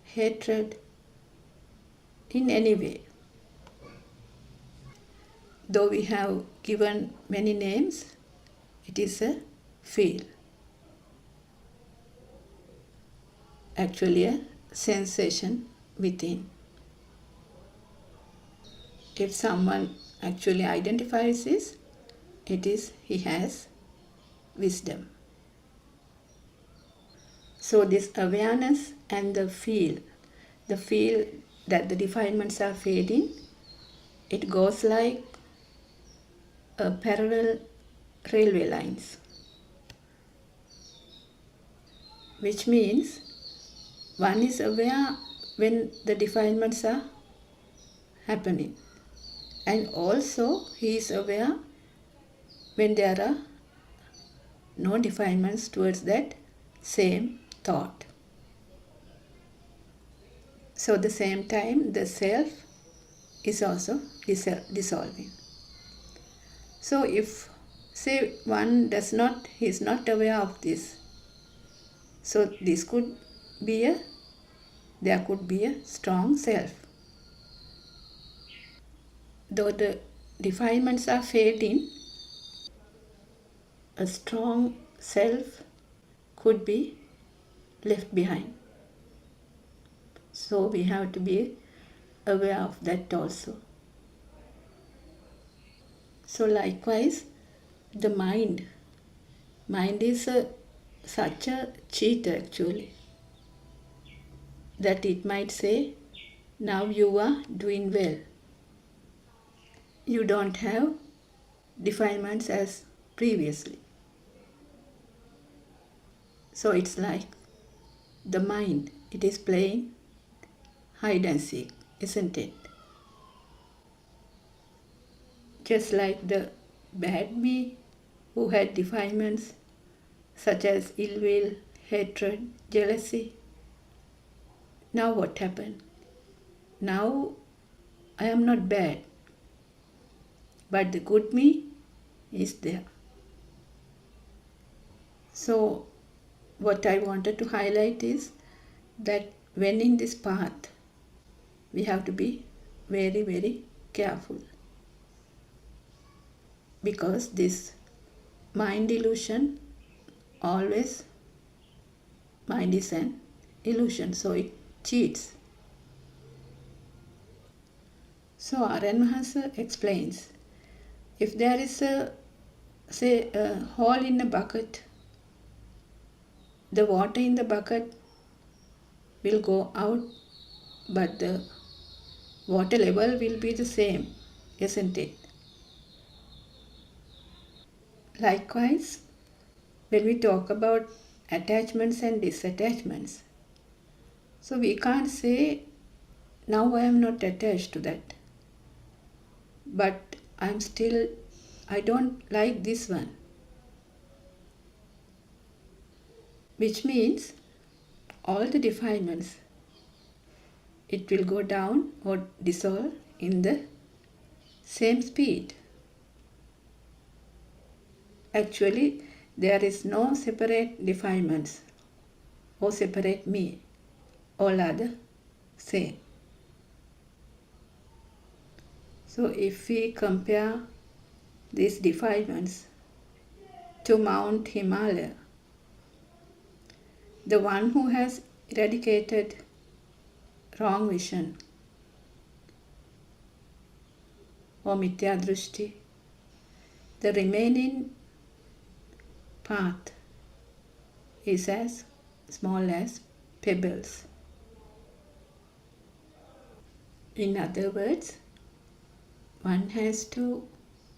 hatred, in any way. Though we have given many names, it is a feel. Actually a sensation within. If someone actually identifies this, it is he has wisdom. So this awareness and the feel that the defilements are fading, it goes like a parallel railway lines, which means one is aware when the defilements are happening, and also he is aware when there are no defilements towards that same thought. So at the same time the self is also dissolving. So if, say, one is not aware of this, so this could be there could be a strong self. Though the defilements are fading, a strong self could be left behind. So we have to be aware of that also. So likewise, the mind is such a cheat actually, that it might say, now you are doing well. You don't have defilements as previously. So it's like the mind, it is playing hide and seek, isn't it? Just like the bad me who had defilements such as ill will, hatred, jealousy. Now what happened? Now I am not bad, but the good me is there. So what I wanted to highlight is that when in this path, we have to be very, very careful, because this mind illusion, always mind is an illusion, so it cheats. So Aryan Mahansa explains, if there is a hole in a bucket, the water in the bucket will go out, but the water level will be the same, isn't it? Likewise, when we talk about attachments and disattachments, so we can't say, now I am not attached to that, but I don't like this one. Which means all the defilements, it will go down or dissolve in the same speed. Actually, there is no separate defilements or separate me. All are the same. So if we compare these defilements to Mount Himalaya, the one who has eradicated wrong vision or mithya drishti, the remaining path is as small as pebbles. In other words, one has to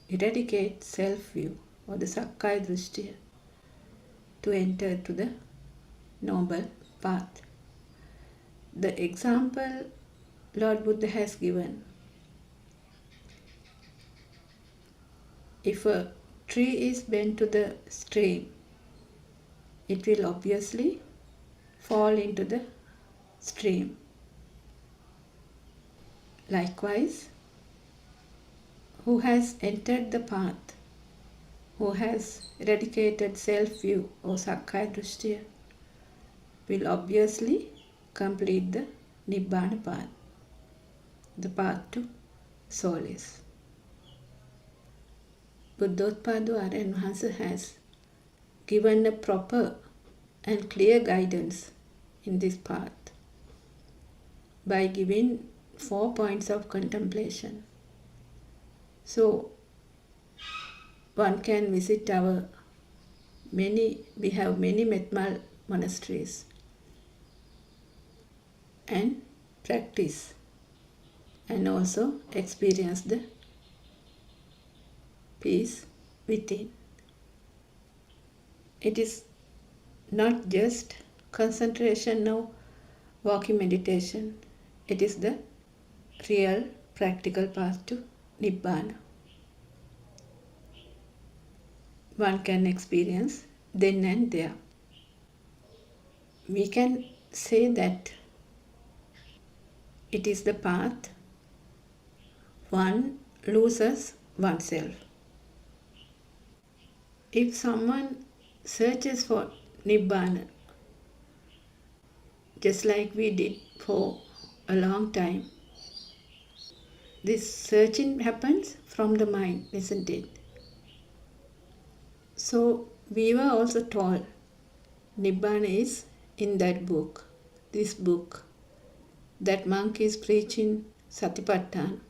eradicate self-view or the sakkaya drishti to enter to the noble path. The example Lord Buddha has given, if a tree is bent to the stream, it will obviously fall into the stream. Likewise, who has entered the path, who has eradicated self-view or sakkaya drishti, will obviously complete the Nibbana path, the path to solace. Buddothpado Aryan Mahansa has given a proper and clear guidance in this path by giving 4 points of contemplation. So one can visit we have many Metmal monasteries and practice and also experience the peace within. It is not just concentration or walking meditation. It is the real practical path to Nibbana. One can experience then and there. We can say that it is the path one loses oneself. if someone searches for Nibbana, just like we did for a long time, this searching happens from the mind, isn't it? So we were also told Nibbana is in that book, this book. That monk is preaching Satipatthana.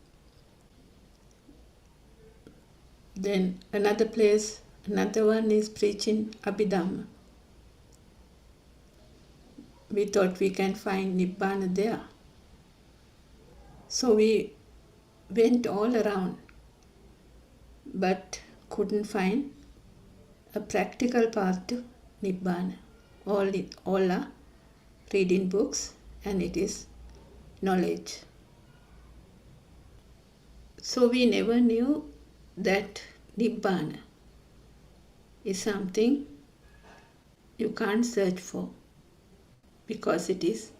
Then another place, another one is preaching Abhidhamma. We thought we can find Nibbana there. So we went all around but couldn't find a practical path to Nibbana. All are reading books and it is knowledge. So we never knew that Nibbana is something you can't search for because it is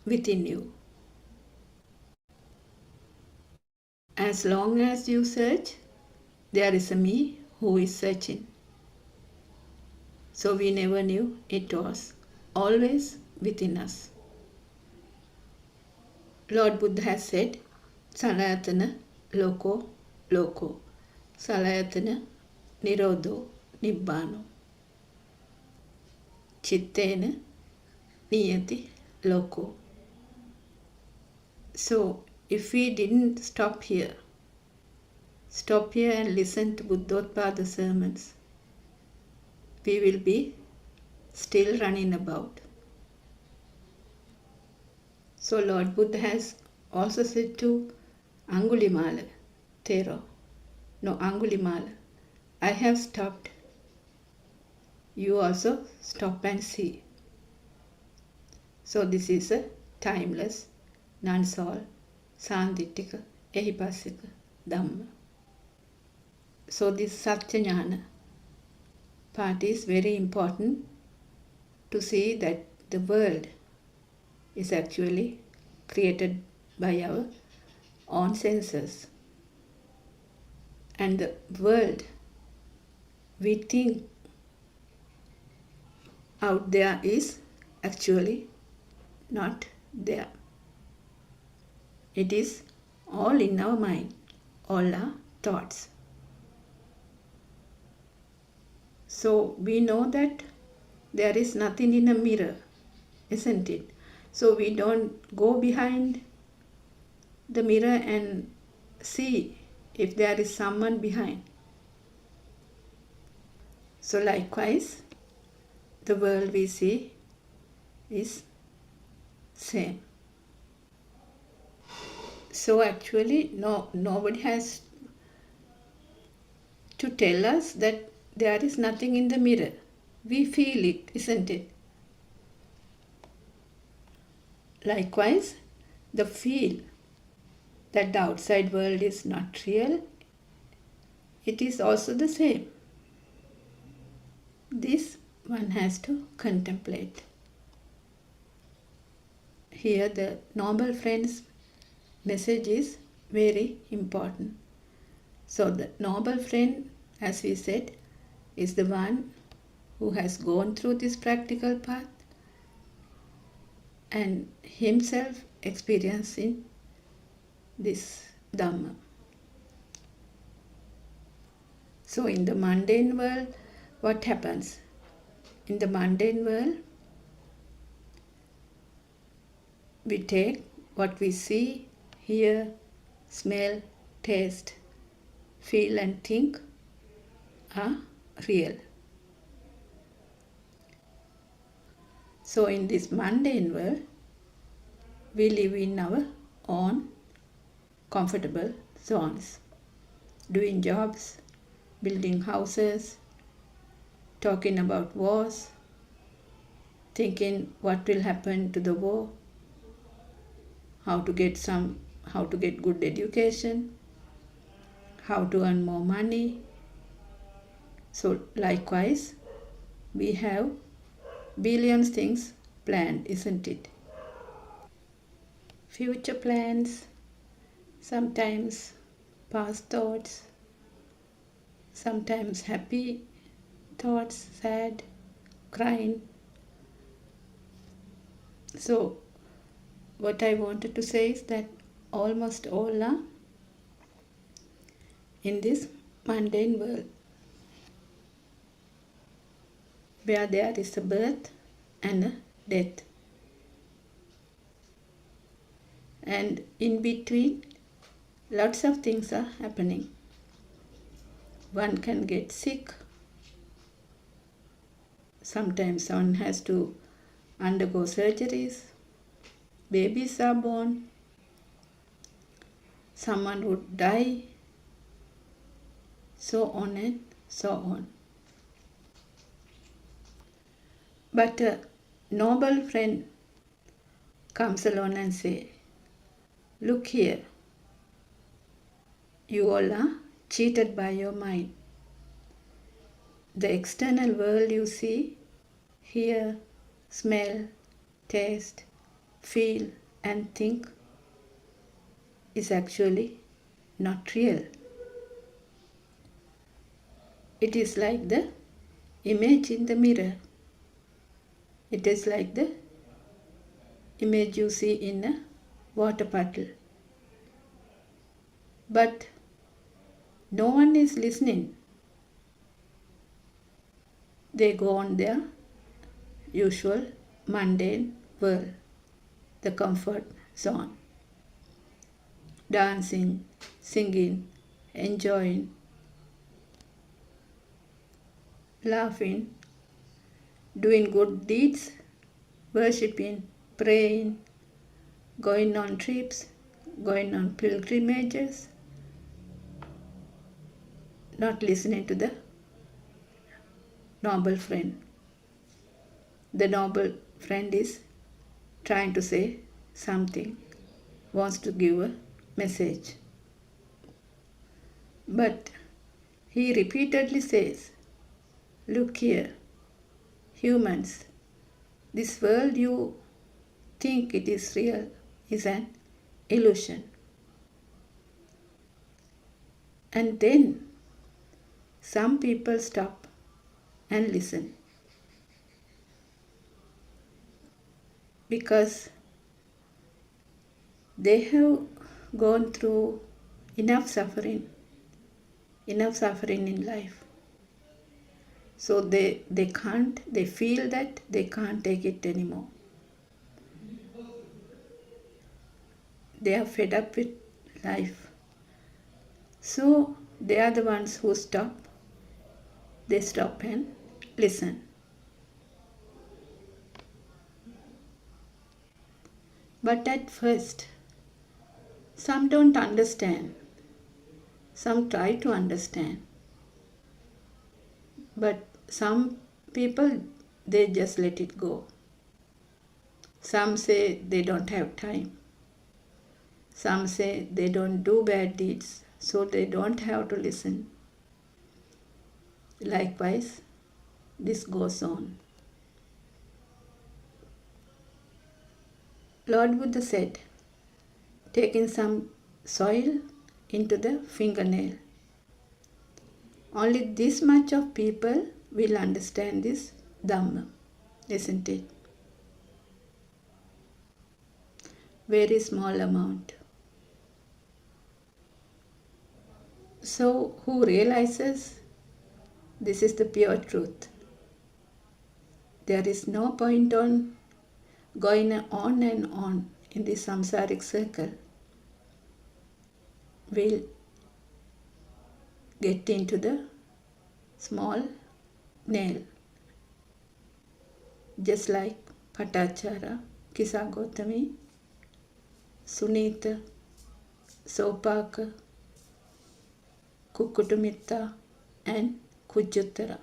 within you. As long as you search, there is a me who is searching. So we never knew it was always within us. Lord Buddha has said, Salayatana loko loko, Salayatana nirodho nibbano, Chittena niyati loko. So if we didn't stop here and listen to Buddothpado sermons, we will be still running about. So Lord Buddha has also said to Angulimala, Angulimala, I have stopped. You also stop and see. So this is a timeless, non-soul, sandittika, ehipassika, dhamma. So this Satya part is very important to see that the world is actually created by our own senses. And the world we think out there is actually not there. It is all in our mind, all our thoughts. So we know that there is nothing in a mirror, isn't it? So we don't go behind the mirror and see if there is someone behind. So likewise, the world we see is same. So actually nobody has to tell us that there is nothing in the mirror. We feel it, isn't it? Likewise, the feel that the outside world is not real, it is also the same. This one has to contemplate. Here the noble friend's message is very important. So the noble friend, as we said, is the one who has gone through this practical path and himself experiencing this Dhamma. So in the mundane world, what happens? In the mundane world, we take what we see, hear, smell, taste, feel and think are real. So in this mundane world, we live in our own comfortable zones, doing jobs, building houses, talking about wars, thinking what will happen to the war, how to get good education, how to earn more money. So likewise, we have billions things planned, isn't it? Future plans, sometimes past thoughts, sometimes happy thoughts, sad, crying. So what I wanted to say is that almost all are in this mundane world, where there is a birth and a death. And in between, lots of things are happening. One can get sick. Sometimes one has to undergo surgeries. Babies are born. Someone would die. So on and so on. But a noble friend comes along and says, look here, you all are cheated by your mind. The external world you see, hear, smell, taste, feel and think is actually not real. It is like the image in the mirror. It is like the image you see in a water puddle. But no one is listening. They go on their usual mundane world, the comfort zone. Dancing, singing, enjoying, laughing, doing good deeds, worshipping, praying, going on trips, going on pilgrimages, not listening to the noble friend. The noble friend is trying to say something, wants to give a message. But he repeatedly says, look here, humans, this world you think it is real is an illusion. And then some people stop and listen, because they have gone through enough suffering in life. So they feel that they can't take it anymore. They are fed up with life. So they are the ones who stop. They stop and listen. But at first, some don't understand. Some try to understand. But some people, they just let it go. Some say they don't have time. Some say they don't do bad deeds, so they don't have to listen. Likewise, this goes on. Lord Buddha said, taking some soil into the fingernail. Only this much of people will understand this Dhamma, isn't it? Very small amount. So who realizes this is the pure truth? There is no point on going on and on in this samsaric circle. We'll get into the small nail, just like Patachara, Kisagotami, Sunita, Sopaka, Kukutumitta and Kujuttara.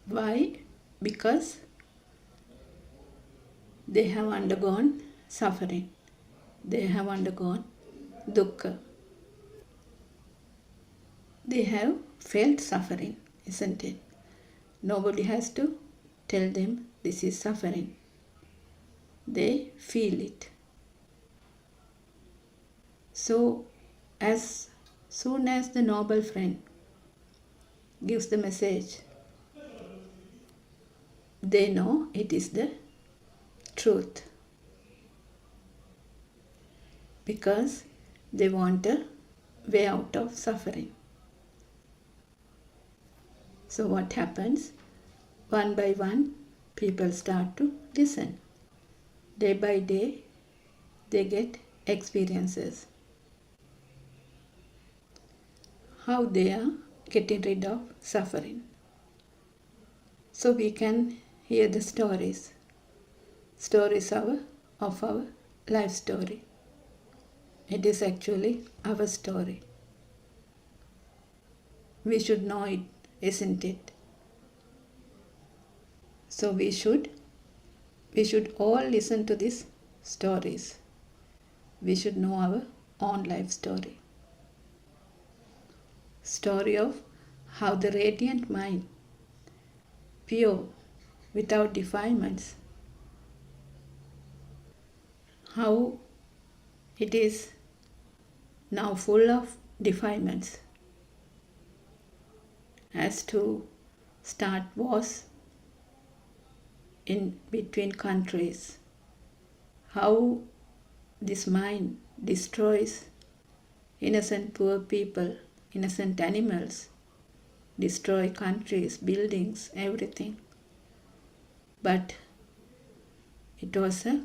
Why? Because they have undergone suffering. They have undergone dukkha. They have felt suffering, isn't it? Nobody has to tell them this is suffering. They feel it. So, as soon as the noble friend gives the message. They know it is the truth because they want a way out of suffering. So what happens? One by one, people start to listen. Day by day, they get experiences. How they are getting rid of suffering. So we can hear the stories of our life story. It is actually our story. We should know it, isn't it? So we should all listen to these stories. We should know our own life story. Story of how the radiant mind, pure, without defilements, how it is now full of defilements, has to start wars in between countries, how this mind destroys innocent poor people, innocent animals, destroy countries, buildings, everything. But it was a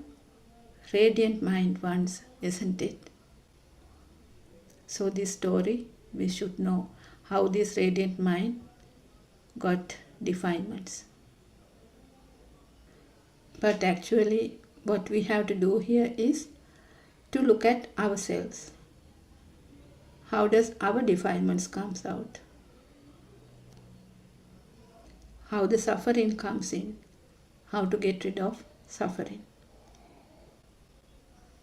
radiant mind once, isn't it? So this story, we should know how this radiant mind got defilements. But actually, what we have to do here is to look at ourselves. How does our defilements comes out? How the suffering comes in? How to get rid of suffering?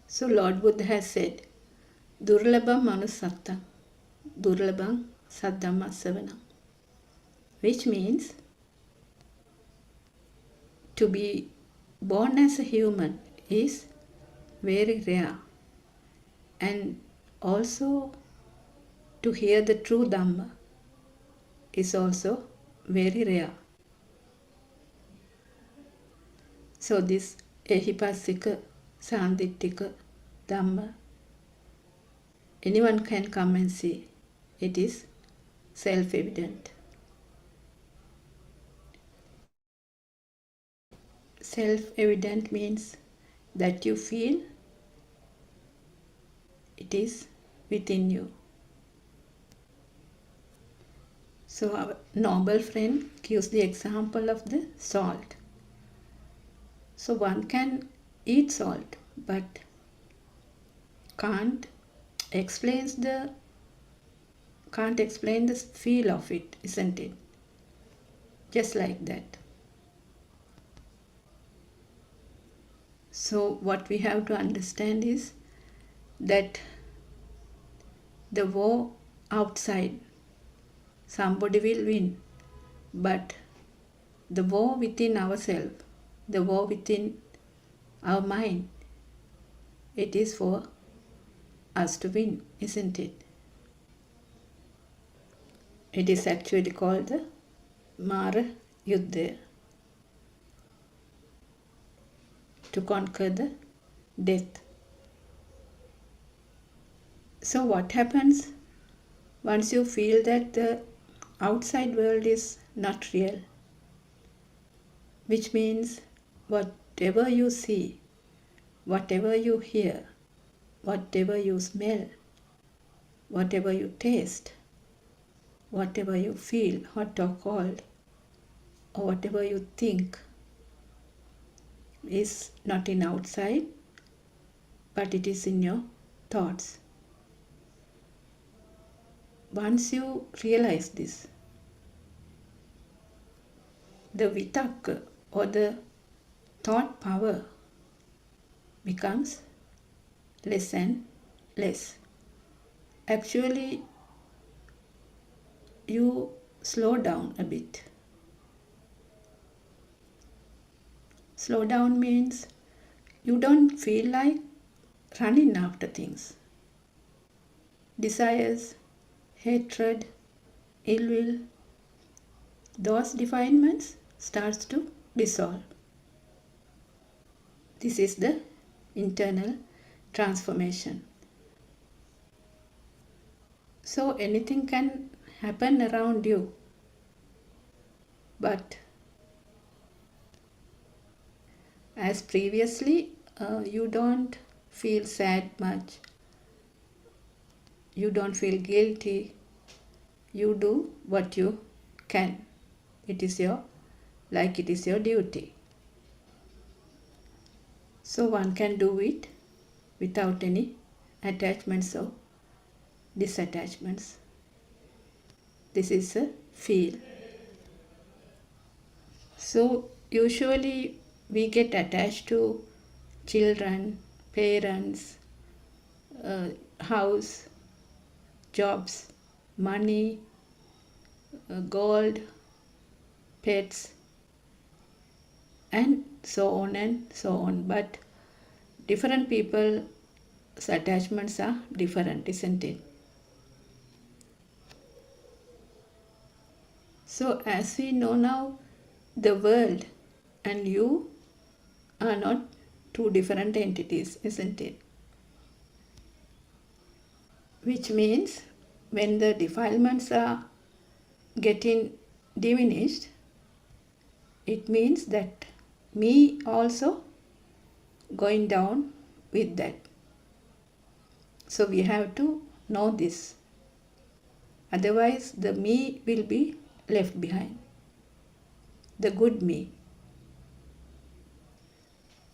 So Lord Buddha has said, Durlabham manusattam, Durlabham saddhamma savanam, which means to be born as a human is very rare, and also to hear the true Dhamma is also very rare. So this Ehipassika Sandittika Dhamma, anyone can come and see. It is self-evident. Self-evident means that you feel it is within you. So our noble friend gives the example of the salt. So one can eat salt but can't explain the feel of it, isn't it? Just like that. So what we have to understand is that the war outside, somebody will win, but the war within ourselves, the war within our mind, it is for us to win, isn't it? It is actually called the Mara Yuddha, to conquer the death. So what happens once you feel that the outside world is not real? Which means whatever you see, whatever you hear, whatever you smell, whatever you taste, whatever you feel, hot or cold, or whatever you think is not in outside, but it is in your thoughts. Once you realize this, the vitakka or the thought power becomes less and less. Actually, you slow down a bit. Slow down means you don't feel like running after things. Desires, hatred, ill will, those defilements starts to dissolve. This is the internal transformation. So anything can happen around you, but as previously, you don't feel sad much, you don't feel guilty, you do what you can. It is your duty. So one can do it without any attachments or disattachments. This is a feel. So usually we get attached to children, parents, house, jobs, money, gold, pets, and so on. But different people's attachments are different, isn't it? So as we know now, the world and you are not two different entities, isn't it? Which means when the defilements are getting diminished, it means that me also going down with that. So we have to know this. Otherwise the me will be left behind. The good me,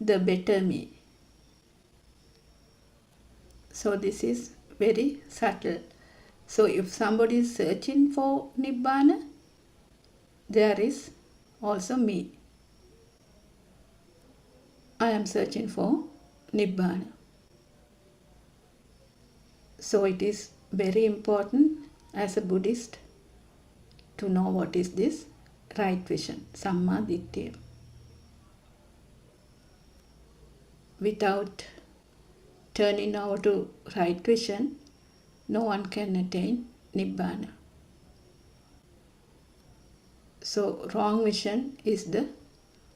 the better me. So this is very subtle. So if somebody is searching for Nibbana, there is also me. I am searching for Nibbana. So it is very important as a Buddhist to know what is this right vision, Samma Ditthiya. Without turning over to right vision, no one can attain Nibbana. So wrong vision is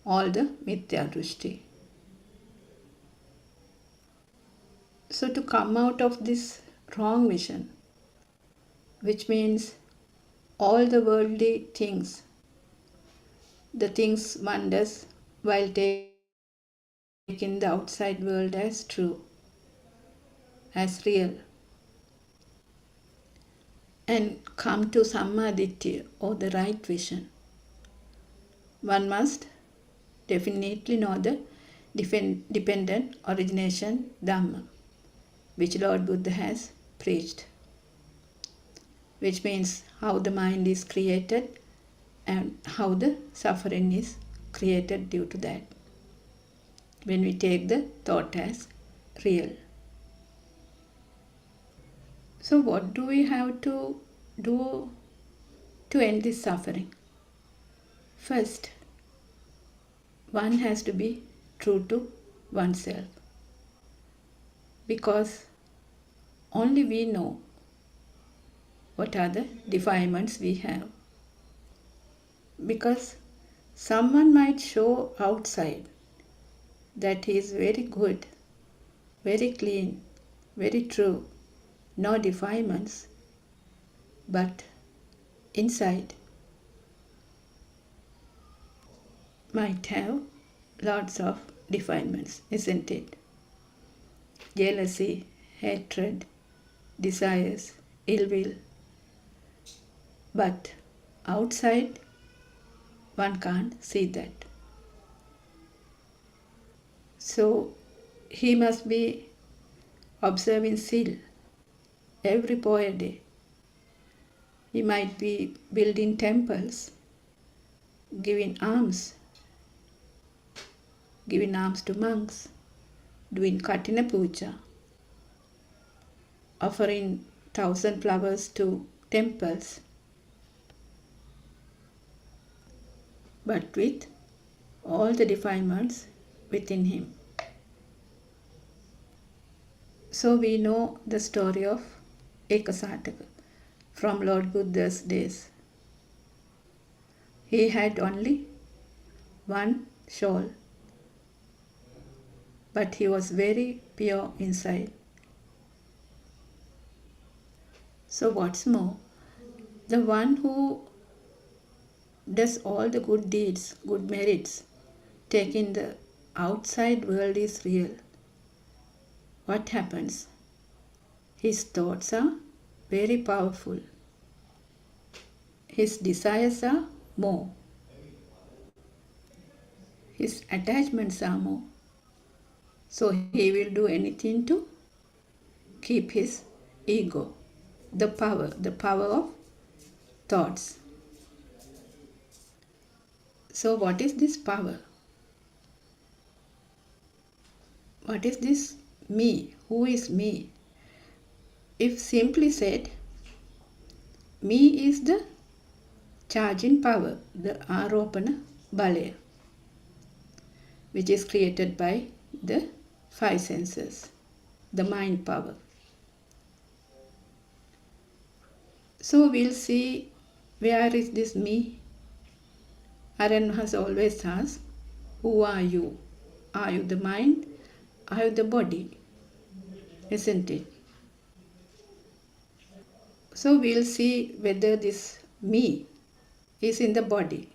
all the Mithya Drishti. So to come out of this wrong vision, which means all the worldly things, the things one does while taking the outside world as true, as real, and come to Samma Ditthiya or the right vision, one must definitely know the dependent origination Dhamma, which Lord Buddha has preached, which means how the mind is created and how the suffering is created due to that, when we take the thought as real. So what do we have to do to end this suffering? First, one has to be true to oneself, because only we know what are the defilements we have. Because someone might show outside that he is very good, very clean, very true, no defilements, but inside might have lots of defilements, isn't it? Jealousy, hatred, desires, ill will. But outside, one can't see that. So he must be observing Sil every poor day. He might be building temples, giving alms to monks, doing Katina Puja, offering 1,000 flowers to temples, but with all the defilements within him. So we know the story of Ekasataka from Lord Buddha's days. He had only one shawl, but he was very pure inside. So what's more, the one who does all the good deeds, good merits, taking the outside world is real. What happens? His thoughts are very powerful. His desires are more. His attachments are more. So he will do anything to keep his ego, the power of thoughts. So what is this power? What is this me? Who is me? If simply said, me is the charging power, the Aropana Balaya, which is created by the five senses, the mind power. So we'll see where is this me. Aran has always asked, who are you? Are you the mind? Are you the body? Isn't it? So we'll see whether this me is in the body.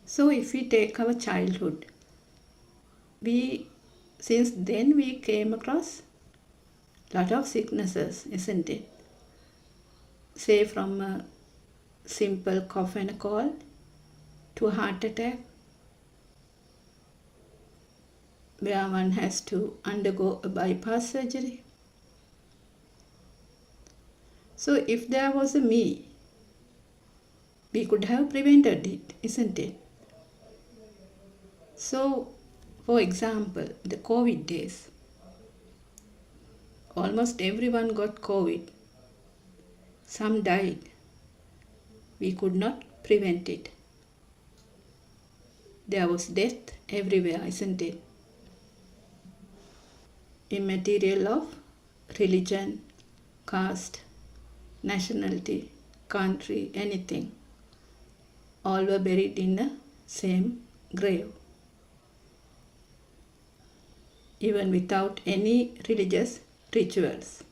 So if we take our childhood, since then we came across lot of sicknesses, isn't it? Say from a simple cough and a cold to a heart attack, where one has to undergo a bypass surgery. So if there was a me, we could have prevented it, isn't it? So, for example, the COVID days, almost everyone got COVID. Some died. We could not prevent it. There was death everywhere, isn't it? Immaterial of religion, caste, nationality, country, anything. All were buried in the same grave, even without any religious rituals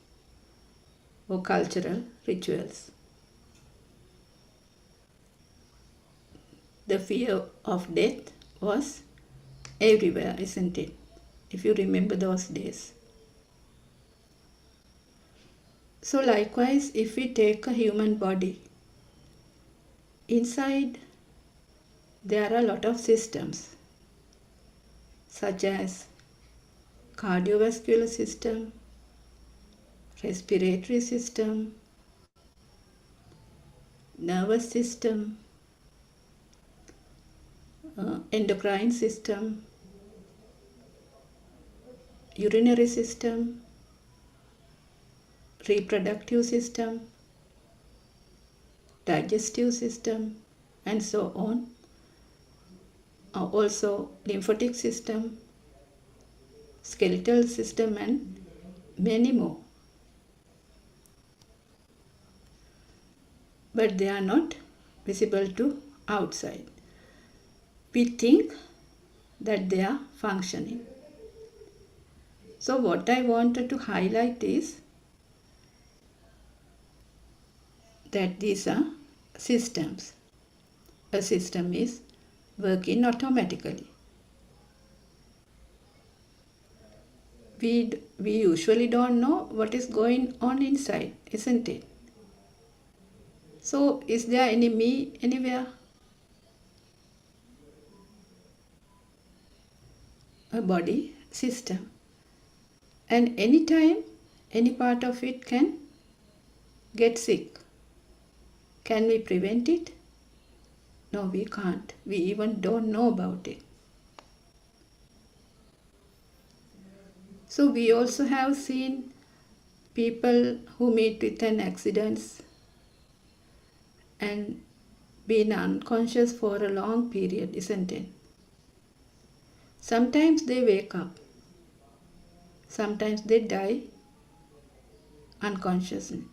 or cultural rituals. The fear of death was everywhere, isn't it? If you remember those days. So likewise, if we take a human body, inside there are a lot of systems, such as cardiovascular system, respiratory system, nervous system, endocrine system, urinary system, reproductive system, digestive system, and so on. Also lymphatic system, skeletal system, and many more. But they are not visible to outside. We think that they are functioning. So what I wanted to highlight is that these are systems. A system is working automatically. We usually don't know what is going on inside, isn't it? So is there any me anywhere? A body system. And anytime, any part of it can get sick. Can we prevent it? No, we can't. We even don't know about it. So we also have seen people who meet with an accident and been unconscious for a long period, isn't it? Sometimes they wake up. Sometimes they die unconsciously.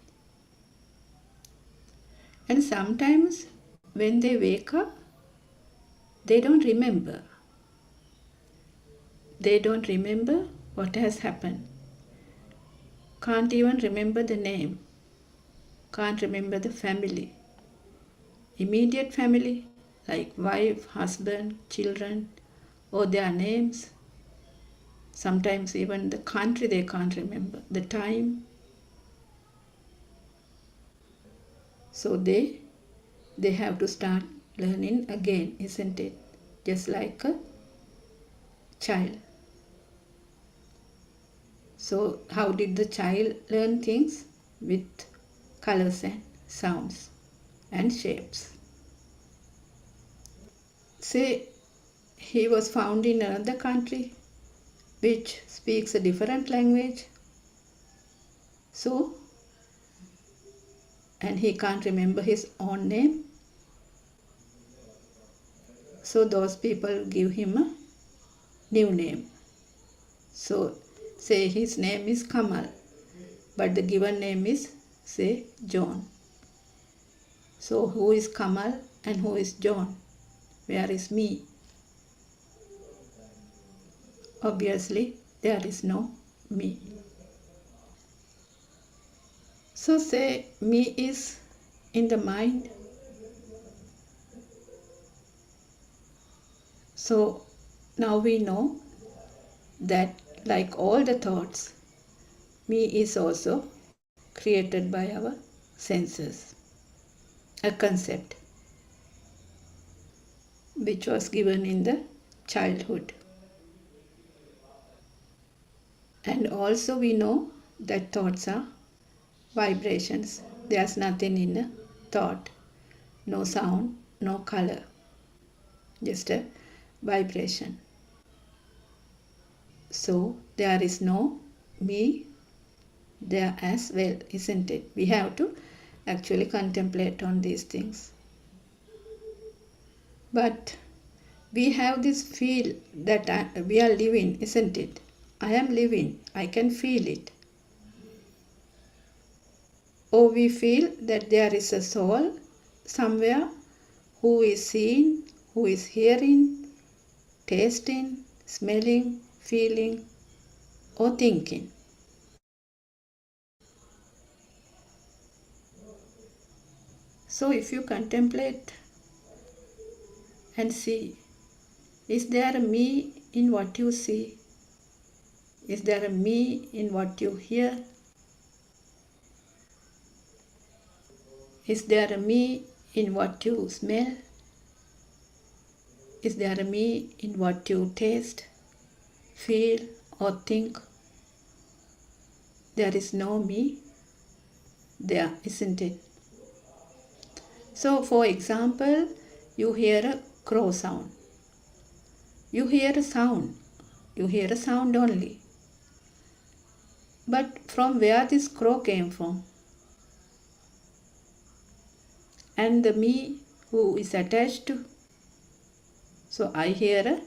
And sometimes when they wake up, they don't remember. They don't remember what has happened. Can't even remember the name. Can't remember the family. Immediate family, like wife, husband, children, or their names. Sometimes even the country they can't remember, the time. So they have to start learning again, isn't it? Just like a child. So how did the child learn things? With colors and sounds and shapes. Say he was found in another country which speaks a different language. So, and he can't remember his own name. So those people give him a new name. So say his name is Kamal, but the given name is, say, John. So who is Kamal and who is John? Where is me? Obviously, there is no me. So say me is in the mind. So now we know that like all the thoughts, me is also created by our senses. A concept which was given in the childhood. And also we know that thoughts are vibrations. There's nothing in a thought. No sound, no color. Just a vibration. So there is no me there as well, isn't it? We have to actually contemplate on these things. But we have this feel that we are living, isn't it? I am living. I can feel it. Or we feel that there is a soul somewhere who is seeing, who is hearing, tasting, smelling, feeling, or thinking. So if you contemplate and see, is there a me in what you see? Is there a me in what you hear? Is there a me in what you smell? Is there a me in what you taste, feel, or think? There is no me there, isn't it? So, for example, you hear a crow sound. You hear a sound. You hear a sound only. But from where this crow came from? And the me who is attached to. So I hear a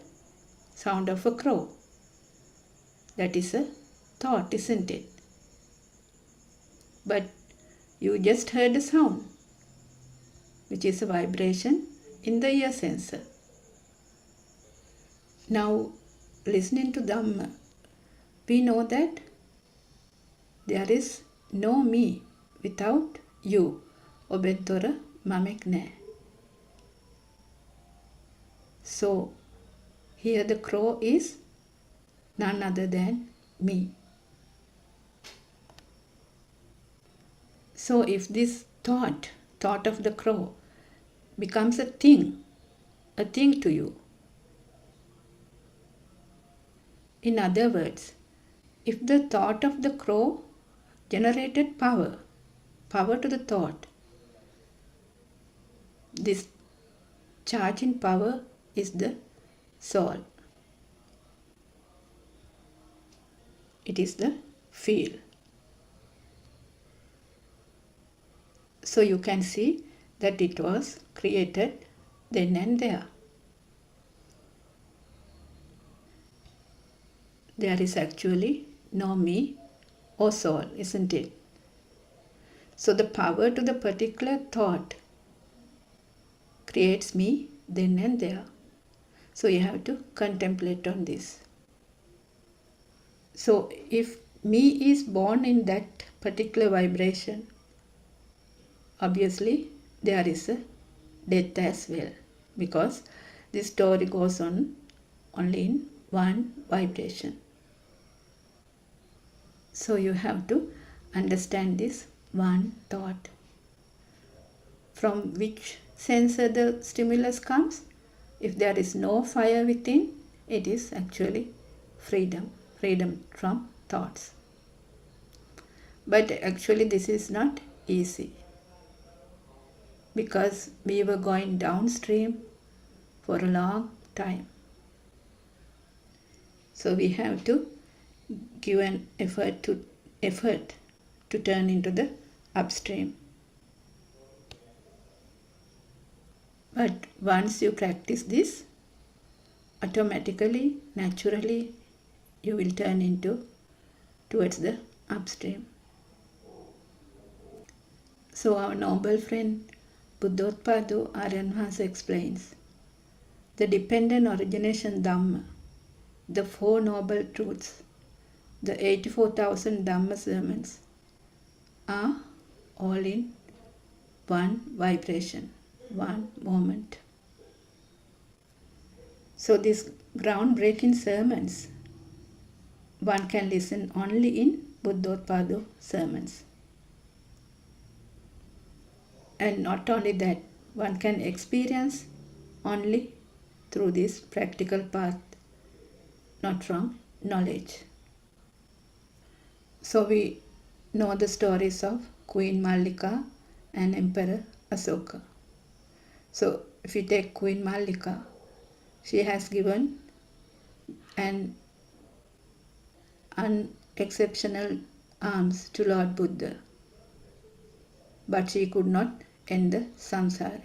sound of a crow. That is a thought, isn't it? But you just heard a sound, which is a vibration in the ear sensor. Now, listening to Dhamma, we know that there is no me without you. Oben tora mamek nae. So, here the crow is none other than me. So, if this thought of the crow, becomes a thing to you. In other words, if the thought of the crow generated power to the thought, this charge in power is the soul. It is the feel. So you can see that it was created then and there. There is actually no me or soul, isn't it? So the power to the particular thought creates me then and there. So you have to contemplate on this. So if me is born in that particular vibration, obviously there is a death as well, because this story goes on only in one vibration. So you have to understand this one thought. From which sensor the stimulus comes? If there is no fire within, it is actually freedom from thoughts. But actually this is not easy, because we were going downstream for a long time. So we have to give an effort to turn into the upstream. But once you practice this, automatically, naturally, you will turn towards the upstream. So our noble friend Buddothpado Aryanvasa explains, the dependent origination Dhamma, the Four Noble Truths, the 84,000 Dhamma sermons are all in one vibration, one moment. So these groundbreaking sermons, one can listen only in Buddothpado sermons. And not only that, one can experience only through this practical path, not from knowledge. So we know the stories of Queen Mallika and Emperor Asoka. So if we take Queen Mallika, she has given an unexceptional alms to Lord Buddha, but she could not end the samsara.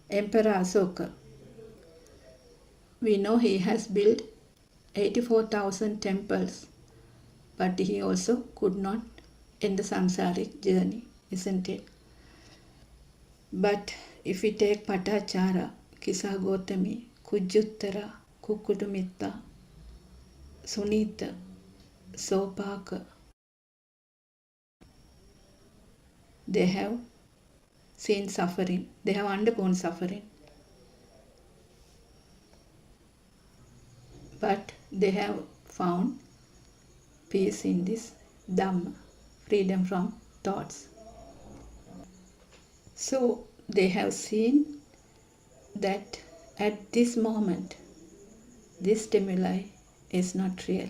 Emperor Asoka, we know he has built 84,000 temples, but he also could not end the samsaric journey, isn't it? But if we take Patachara, Kisagotami, Kujjuttara, Kukkutumitta, Sunita, Sopaka, they have seen suffering, they have undergone suffering, but they have found peace in this Dhamma, freedom from thoughts. So they have seen that at this moment, this stimuli is not real.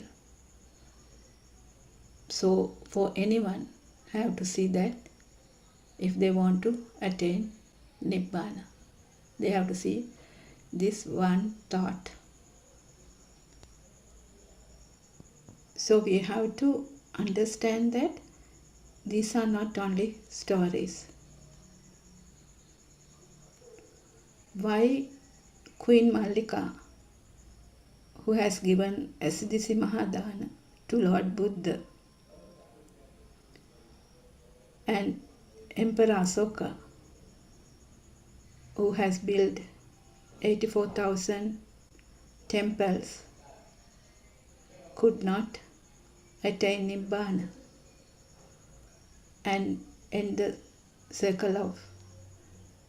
So for anyone have to see that if they want to attain Nibbana, they have to see this one thought. So we have to understand that these are not only stories. Why Queen Mallika, who has given Asiddhisi Mahadana to Lord Buddha, and Emperor Asoka, who has built 84,000 temples, could not attain Nibbana and end the circle of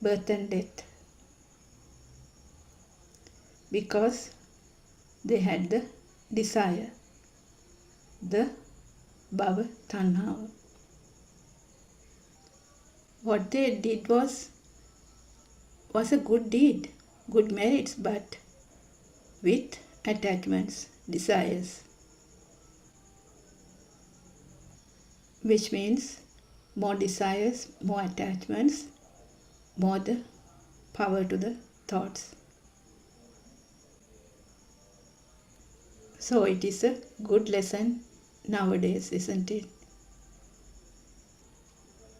birth and death, because they had the desire, the Bhava Tanhava. What they did was a good deed, good merits, but with attachments, desires, which means more desires, more attachments, more the power to the thoughts. So it is a good lesson nowadays, isn't it?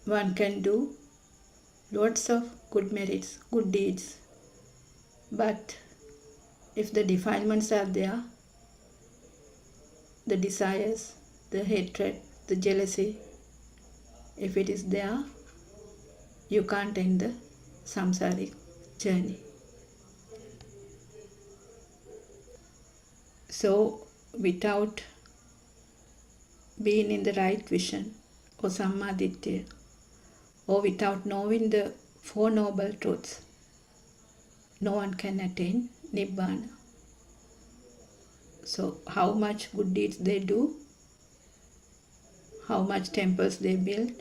One can do lots of good merits, good deeds, but if the defilements are there, the desires, the hatred, the jealousy, if it is there, you can't end the samsaric journey. So without being in the right vision or sammaditya, or without knowing the Four Noble Truths, no one can attain Nibbana. So how much good deeds they do, how much temples they build,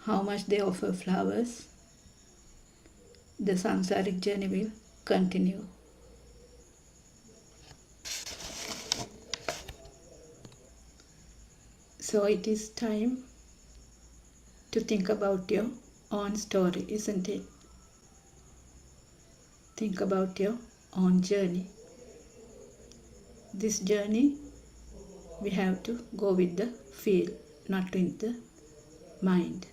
how much they offer flowers, the samsaric journey will continue. So it is time to think about your own story, isn't it? Think about your own journey. This journey, we have to go with the feel, not with the mind.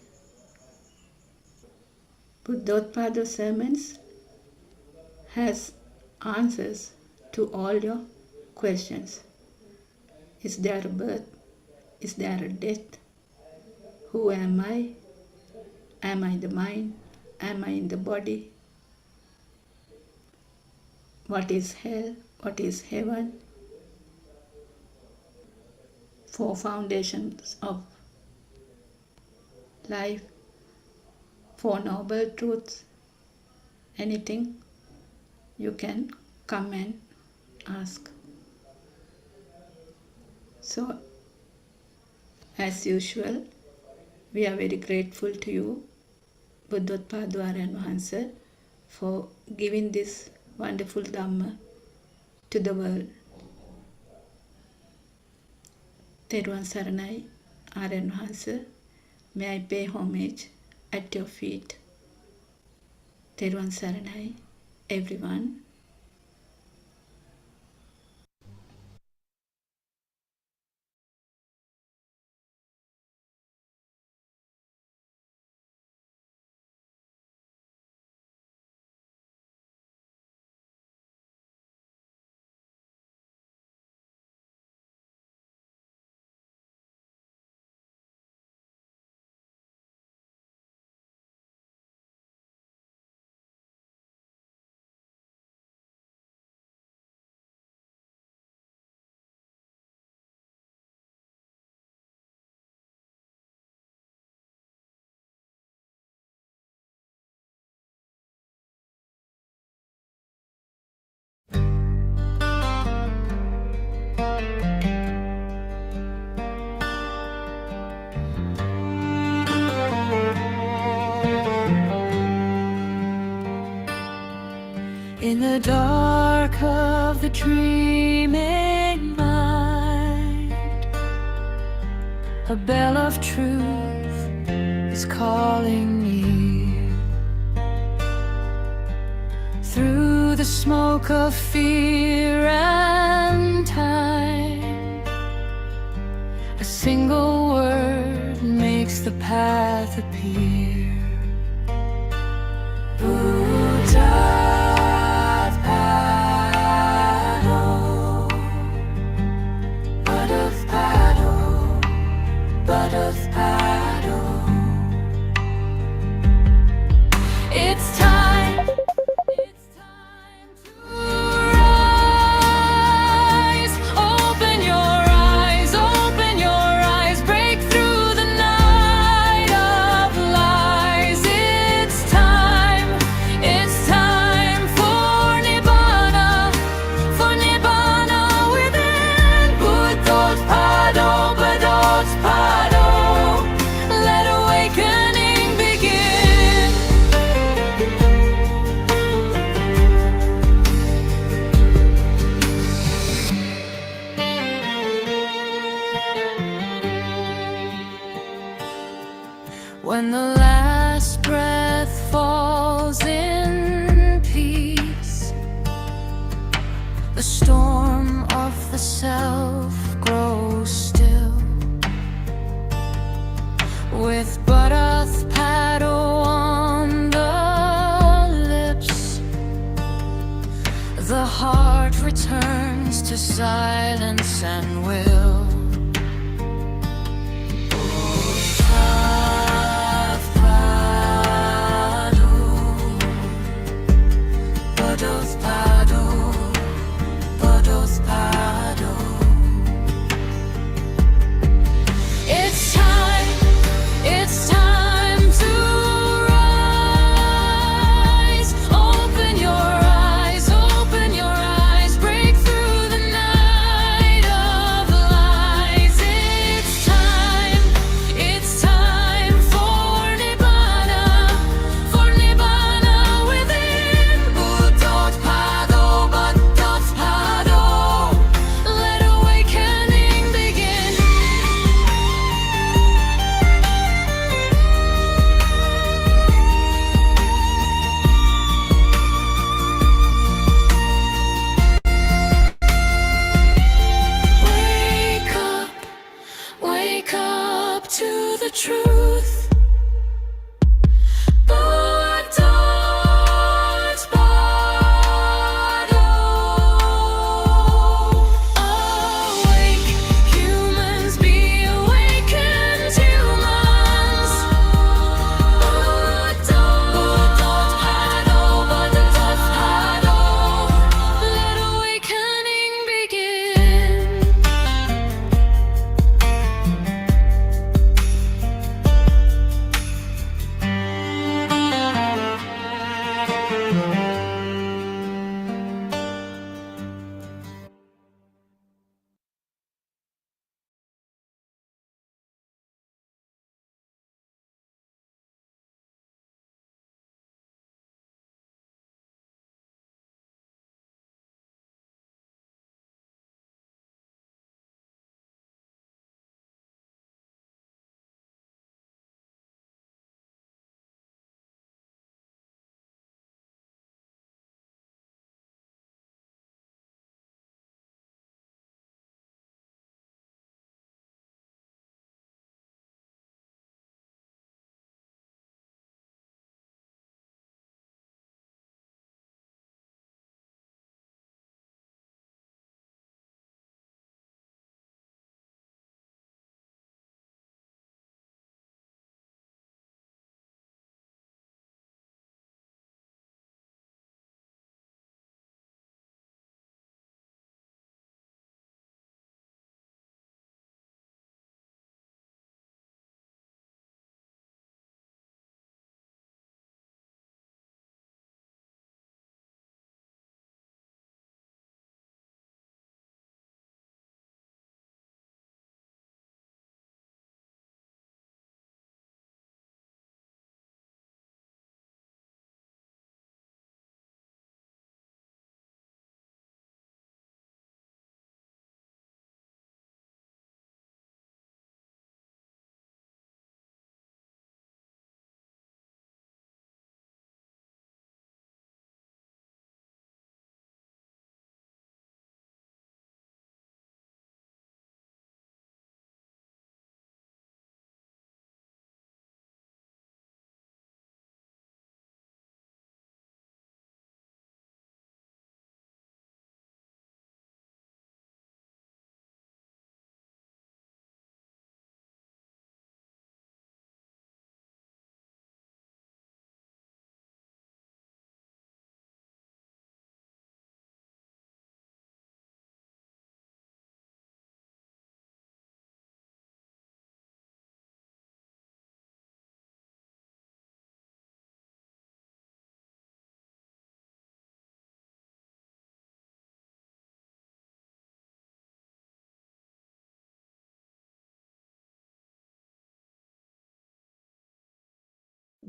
Buddothpado sermons has answers to all your questions. Is there a birth? Is there a death? Who am I? Am I the mind? Am I in the body? What is hell? What is heaven? Four foundations of life, Four Noble Truths. Anything you can come and ask. So, as usual, we are very grateful to you, Buddothpado Aryan Wahanse, for giving this wonderful Dhamma to the world. Therwan Saranai, Aryan Wahanse, may I pay homage at your feet. Therwan Saranai, everyone. In the dark of the dreaming mind, a bell of truth is calling near. Through the smoke of fear and time, a single word makes the path appear. Buddothpado. It's time to rise. Open your eyes, break through the night of lies. It's time for Nibbana within. Buddothpado, Buddothpado. When the last breath falls in peace, the storm of the self grows still. With Buddothpado on the lips, the heart returns to silence and will. wake up to the truth. Buddothpado. Awake, humans, be awakened humans. Buddothpado, Buddothpado. Let awakening begin.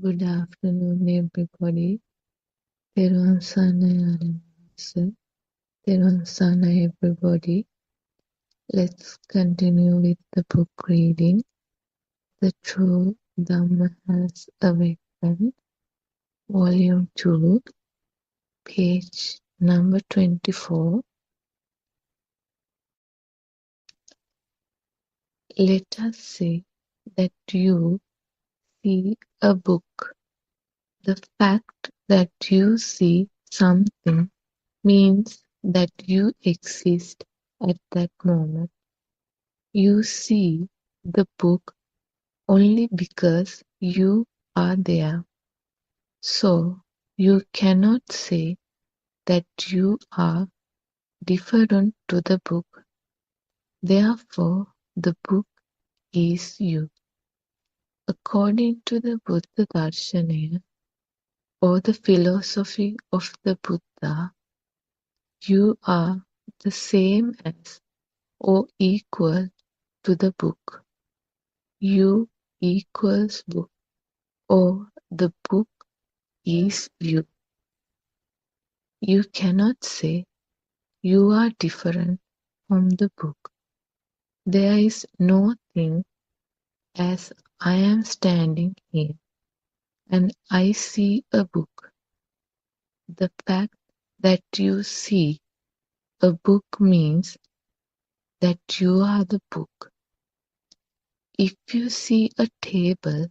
Good afternoon, everybody. Therwan Sarnai Aramasa. Therwan Sarnai, everybody. Let's continue with the book reading. The True Dhamma Has Awakened, Volume 2, page number 24. Let us say that you see a book. The fact that you see something means that you exist at that moment. You see the book only because you are there. So you cannot say that you are different to the book. Therefore, the book is you. According to the Buddha Darshana, or the philosophy of the Buddha, you are the same as or equal to the book. You equals book, or the book is you. You cannot say you are different from the book. There is no thing as I am standing here and I see a book. The fact that you see a book means that you are the book. If you see a table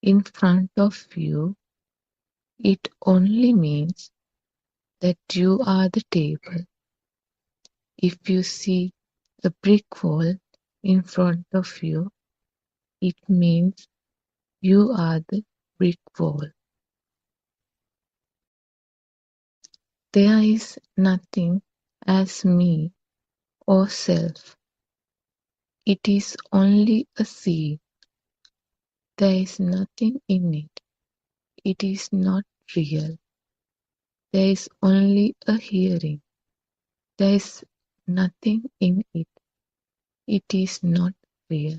in front of you, it only means that you are the table. If you see a brick wall in front of you, it means you are the brick wall. There is nothing as me or self. It is only a seed. There is nothing in it. It is not real. There is only a hearing. There is nothing in it. It is not real.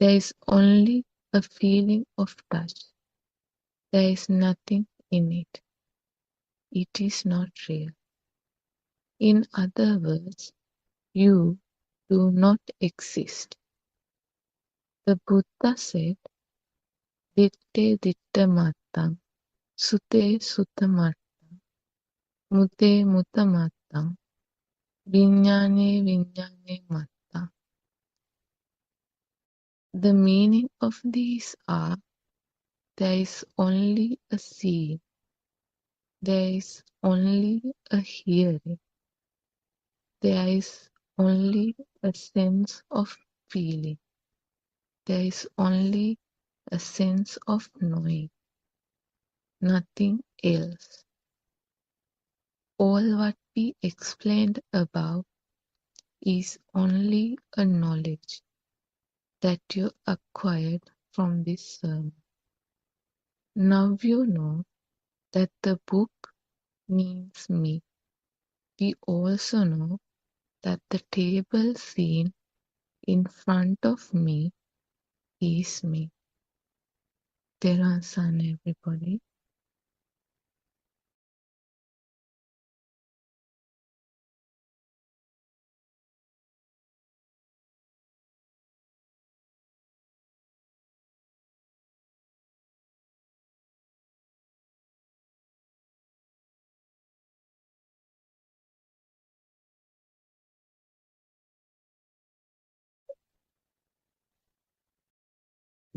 There is only a feeling of touch. There is nothing in it. It is not real. In other words, you do not exist. The Buddha said, Ditte ditta mattam, sute sutta mattam, mute mutta mattam, viññane viññane mattam. The meaning of these are, there is only a seeing, there is only a hearing, there is only a sense of feeling, there is only a sense of knowing, nothing else. All what we explained above is only a knowledge that you acquired from this sermon. Now you know that the book means me. We also know that the table seen in front of me is me. Tera san everybody.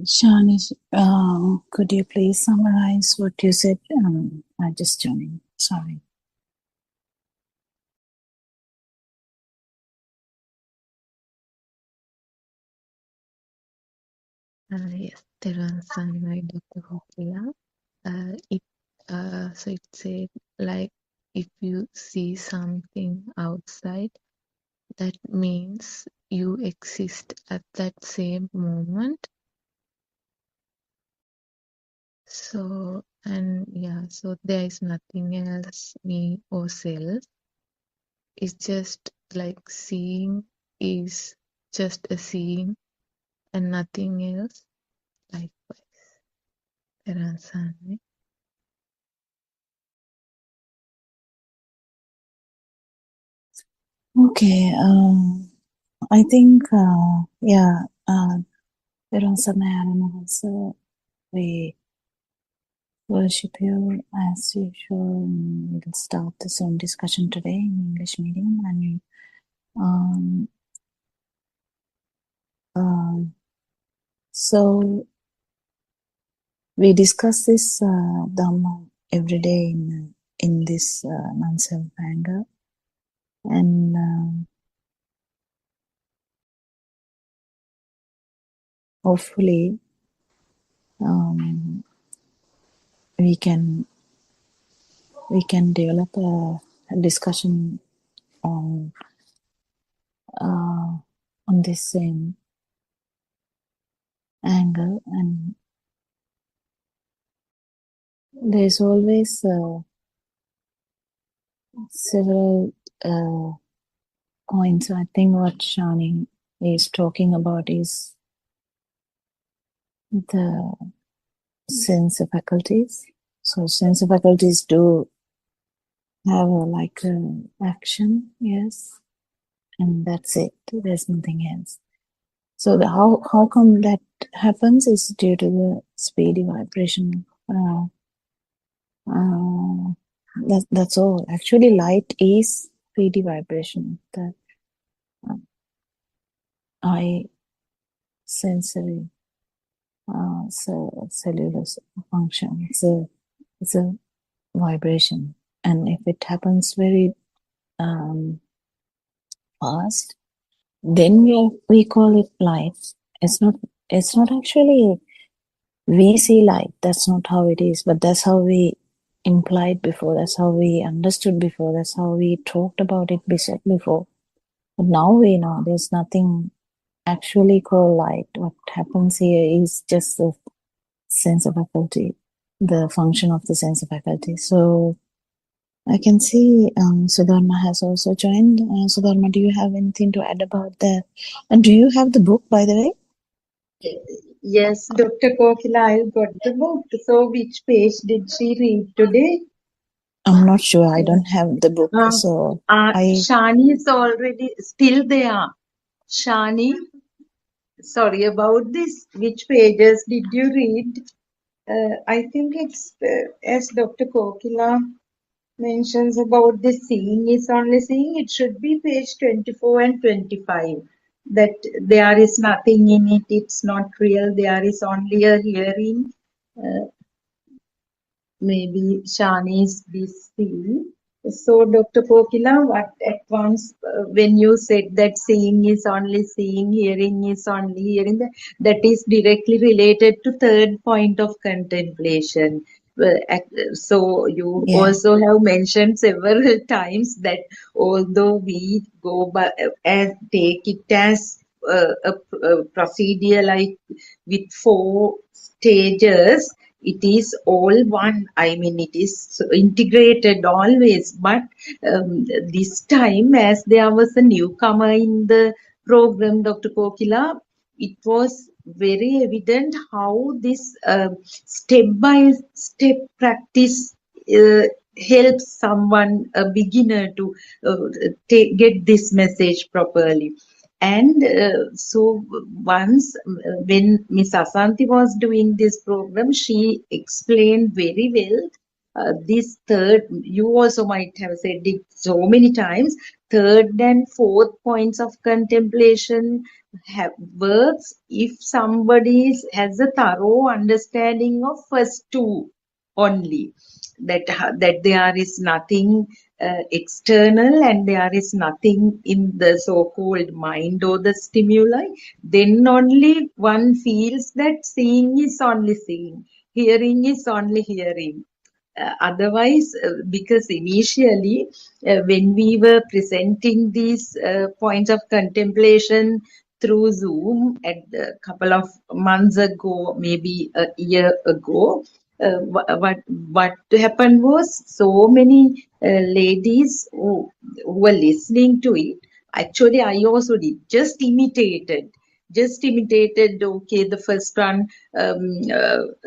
Shani, could you please summarize what you said? I just joined. Sorry. Yes, Tera san Dr. Hokila. So it said like if you see something outside, that means you exist at that same moment. So so there is nothing else, me or self. It's just like seeing is just a seeing and nothing else. Likewise. Terasan. Okay. I think, so we worship you as usual. We'll start the Zoom discussion today in English medium, and so we discuss this Dhamma every day in this non-self anger, and hopefully we can develop a discussion on this same angle, and there's always several points. I think what Shani is talking about is the sense faculties. So sense faculties do have action, yes, and that's it. There's nothing else. So how come that happens is due to the speedy vibration. That's all. Actually, light is speedy vibration. That I sensory cellular function. It's a vibration, and if it happens very fast, then we call it light. It's not actually we see light. That's not how it is, but that's how we implied before. That's how we understood before. That's how we talked about it before. But now we know there's nothing actually called light. What happens here is just the sense of faculty, the function of the sense of faculty. So I can see Sudharma has also joined. Sudharma, do you have anything to add about that? And do you have the book, by the way? Yes, Dr. Kokila, I got the book. So which page did she read today? I'm not sure. I don't have the book. So Shani is already still there. Shani, sorry about this. Which pages did you read? I think it's as Dr. Kokila mentions about the seeing is only seeing. It should be page 24 and 25. That there is nothing in it. It's not real. There is only a hearing. Maybe Shani is busy. So, Dr. Kokila, what at once when you said that seeing is only seeing, hearing is only hearing, that is directly related to third point of contemplation. So you also have mentioned several times that although we go by and take it as a procedure like with 4 stages, it is all one. I mean, it is integrated always. But this time, as there was a newcomer in the program, Dr. Kokila, it was very evident how this step-by-step practice helps someone, a beginner, to get this message properly. And so once when Miss Asanti was doing this program, she explained very well this third, you also might have said it so many times, third and fourth points of contemplation works if somebody has a thorough understanding of first 2 only. That there is nothing external and there is nothing in the so-called mind or the stimuli, then only one feels that seeing is only seeing, hearing is only hearing. Otherwise, because initially when we were presenting these points of contemplation through Zoom a couple of months ago, maybe a year ago, what happened was so many ladies who were listening to it. Actually, I also did, just imitated. Okay, the first one, the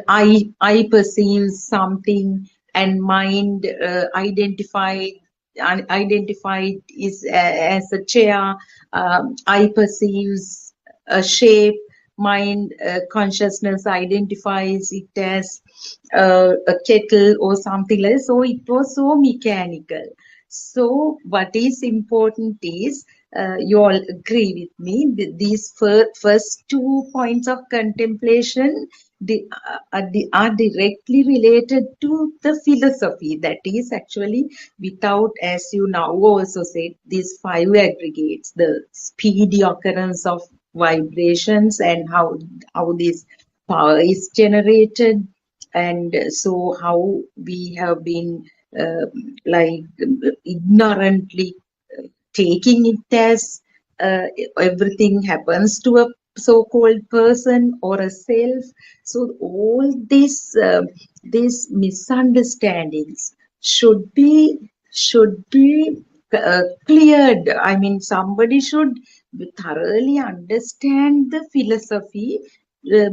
I perceives something, and mind identified is as a chair. I perceives a shape. Mind consciousness identifies it as a kettle or something like that. So it was so mechanical. So what is important is, you all agree with me, these first 2 points of contemplation are directly related to the philosophy. That is actually without, as you now also said, these 5 aggregates, the speedy occurrence of vibrations and how this power is generated, and so how we have been like ignorantly taking it as everything happens to a so-called person or a self. So all these misunderstandings should be cleared. I mean, somebody should thoroughly understand the philosophy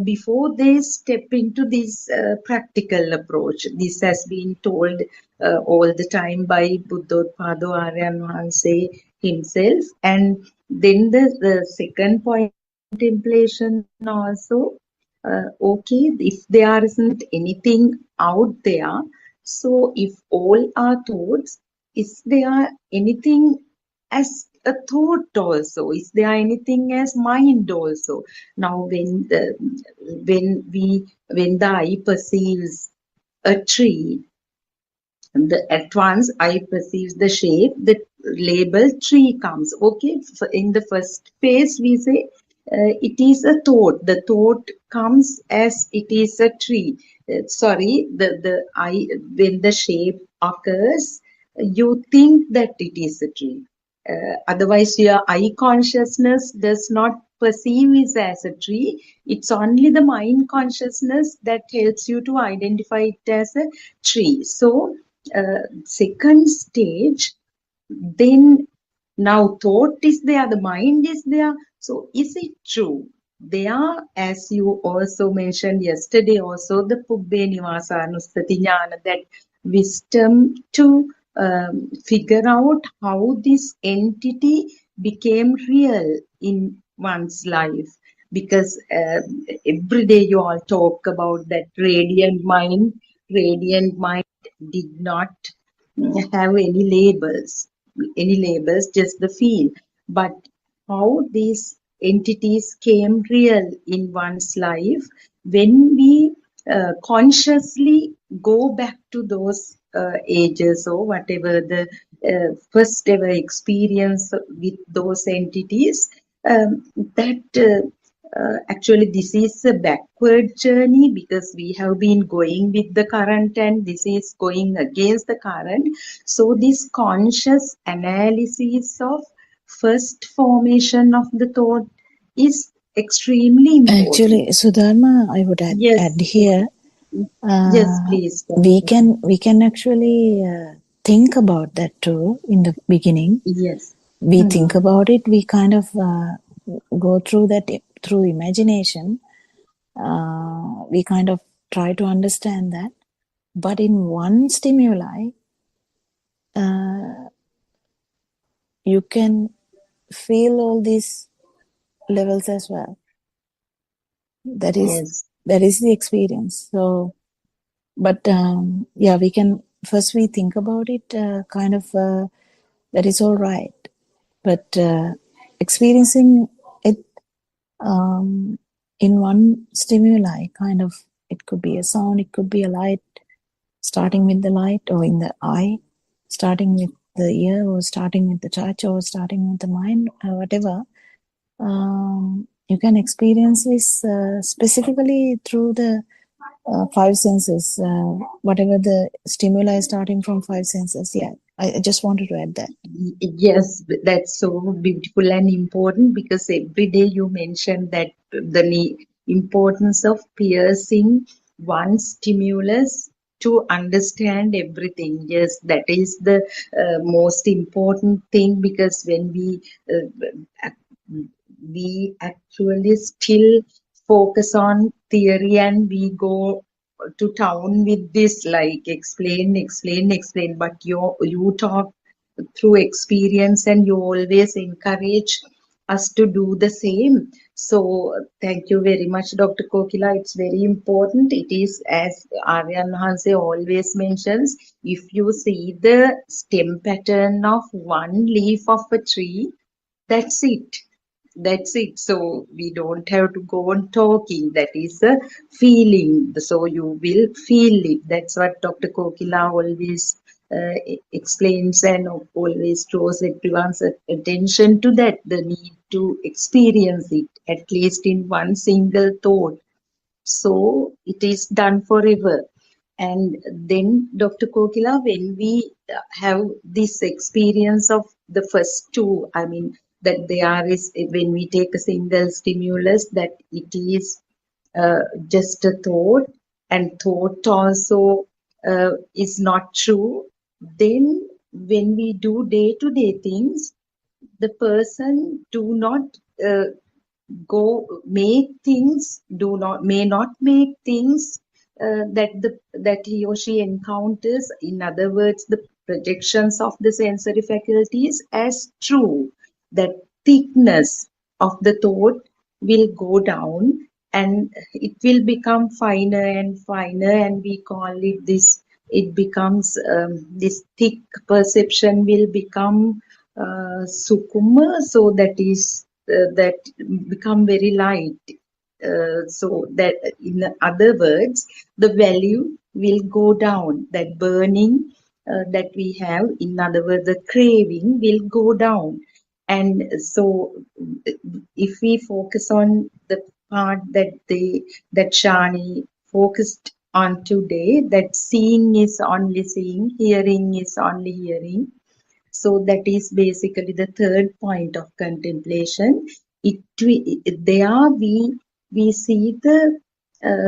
before they step into this practical approach. This has been told all the time by Buddothpado Aryan Wahanse himself. And then the second point, contemplation also, okay, if there isn't anything out there, so if all are thoughts, is there anything as a thought also? Is there anything as mind also? Now, when the eye perceives a tree, at once I perceive the shape, the label tree comes. Okay, in the first phase we say it is a thought. The thought comes as it is a tree. The I, when the shape occurs, you think that it is a tree. Otherwise, your eye consciousness does not perceive it as a tree. It's only the mind consciousness that helps you to identify it as a tree. So, second stage, then now thought is there, the mind is there. So is it true? There, as you also mentioned yesterday, also the Pubbe Nivasa Anustati Jnana, that wisdom to figure out how this entity became real in one's life. Because every day you all talk about that radiant mind. Radiant mind did not have any labels, just the feel. But how these entities came real in one's life when we consciously go back to those ages or whatever the first ever experience with those entities, actually this is a backward journey, because we have been going with the current and this is going against the current. So this conscious analysis of first formation of the thought is extremely important. Actually, Sudharma, I would add here. Yes, please. We can actually think about that too in the beginning. Yes. We think about it. We kind of go through that through imagination. We kind of try to understand that. But in one stimuli, you can feel all these levels as well. That is the experience. So, but we can first we think about it. That is all right. But experiencing it in one stimuli, kind of, it could be a sound, it could be a light, starting with the light, or in the eye, starting with the ear, or starting with the touch, or starting with the mind, whatever. You can experience this specifically through the five senses, whatever the stimuli starting from five senses. Yeah, I just wanted to add that. Yes, that's so beautiful and important, because every day you mention that the importance of piercing one stimulus to understand everything. Yes, that is the most important thing, because when we actually still focus on theory and we go to town with this, like explain, but you talk through experience and you always encourage us to do the same. So thank you very much, Dr. Kokila. It's very important. It is, as Aryan Hanse always mentions, if you see the stem pattern of one leaf of a tree, that's it. So we don't have to go on talking. That is a feeling. So you will feel it. That's what Dr. Kokila always explains and always draws everyone's attention to, that the need to experience it, at least in one single thought. So it is done forever. And then, Dr. Kokila, when we have this experience of the first two, I mean, that there is, when we take a single stimulus, that it is just a thought, and thought also is not true. Then when we do day-to-day things, the person do not may not make things that he or she encounters, in other words, the projections of the sensory faculties, as true. That thickness of the thought will go down and it will become finer and finer, and we call it this, it becomes this thick perception will become sukuma, so that is that become very light. So that in other words, the value will go down. That burning that we have, in other words, the craving will go down. And so, if we focus on the part that Shani focused on today, that seeing is only seeing, hearing is only hearing. So that is basically the third point of contemplation. There we see the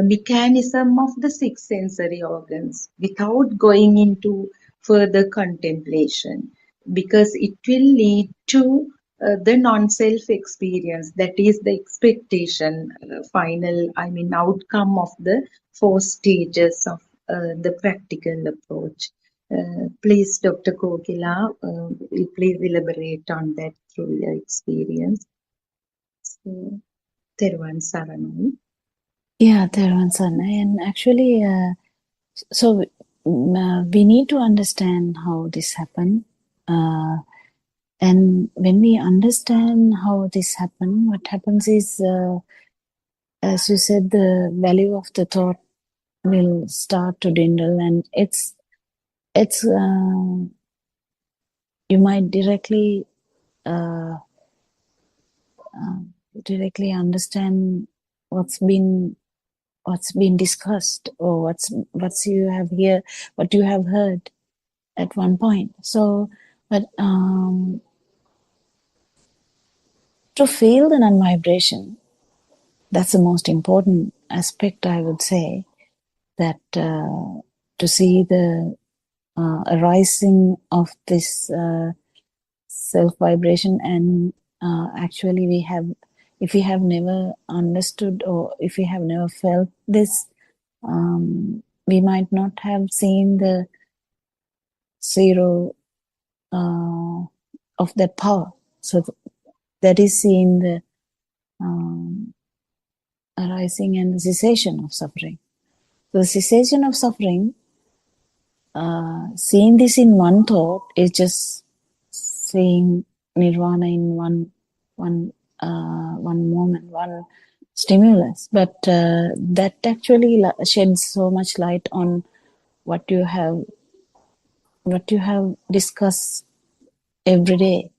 mechanism of the six sensory organs without going into further contemplation, because it will lead to the non-self experience. That is the expectation, final, outcome of the four stages of the practical approach. Please, Dr. Kokila, please elaborate on that through your experience. So, Teruvan Saranai. Yeah, Teruvan Saranai. And actually, so we need to understand how this happened. And when we understand how this happened, what happens is, as you said, the value of the thought will start to dwindle, and it's you might directly understand what's been discussed, or what you have heard at one point. So, but to feel the non-vibration, that's the most important aspect, I would say, that to see the arising of this self-vibration. And actually if we have never understood, or if we have never felt this, we might not have seen the zero of that power. So that is seeing the arising and the cessation of suffering. So the cessation of suffering, seeing this in one thought, is just seeing nirvana in one moment, one stimulus. But that actually sheds so much light on what you have discussed every day.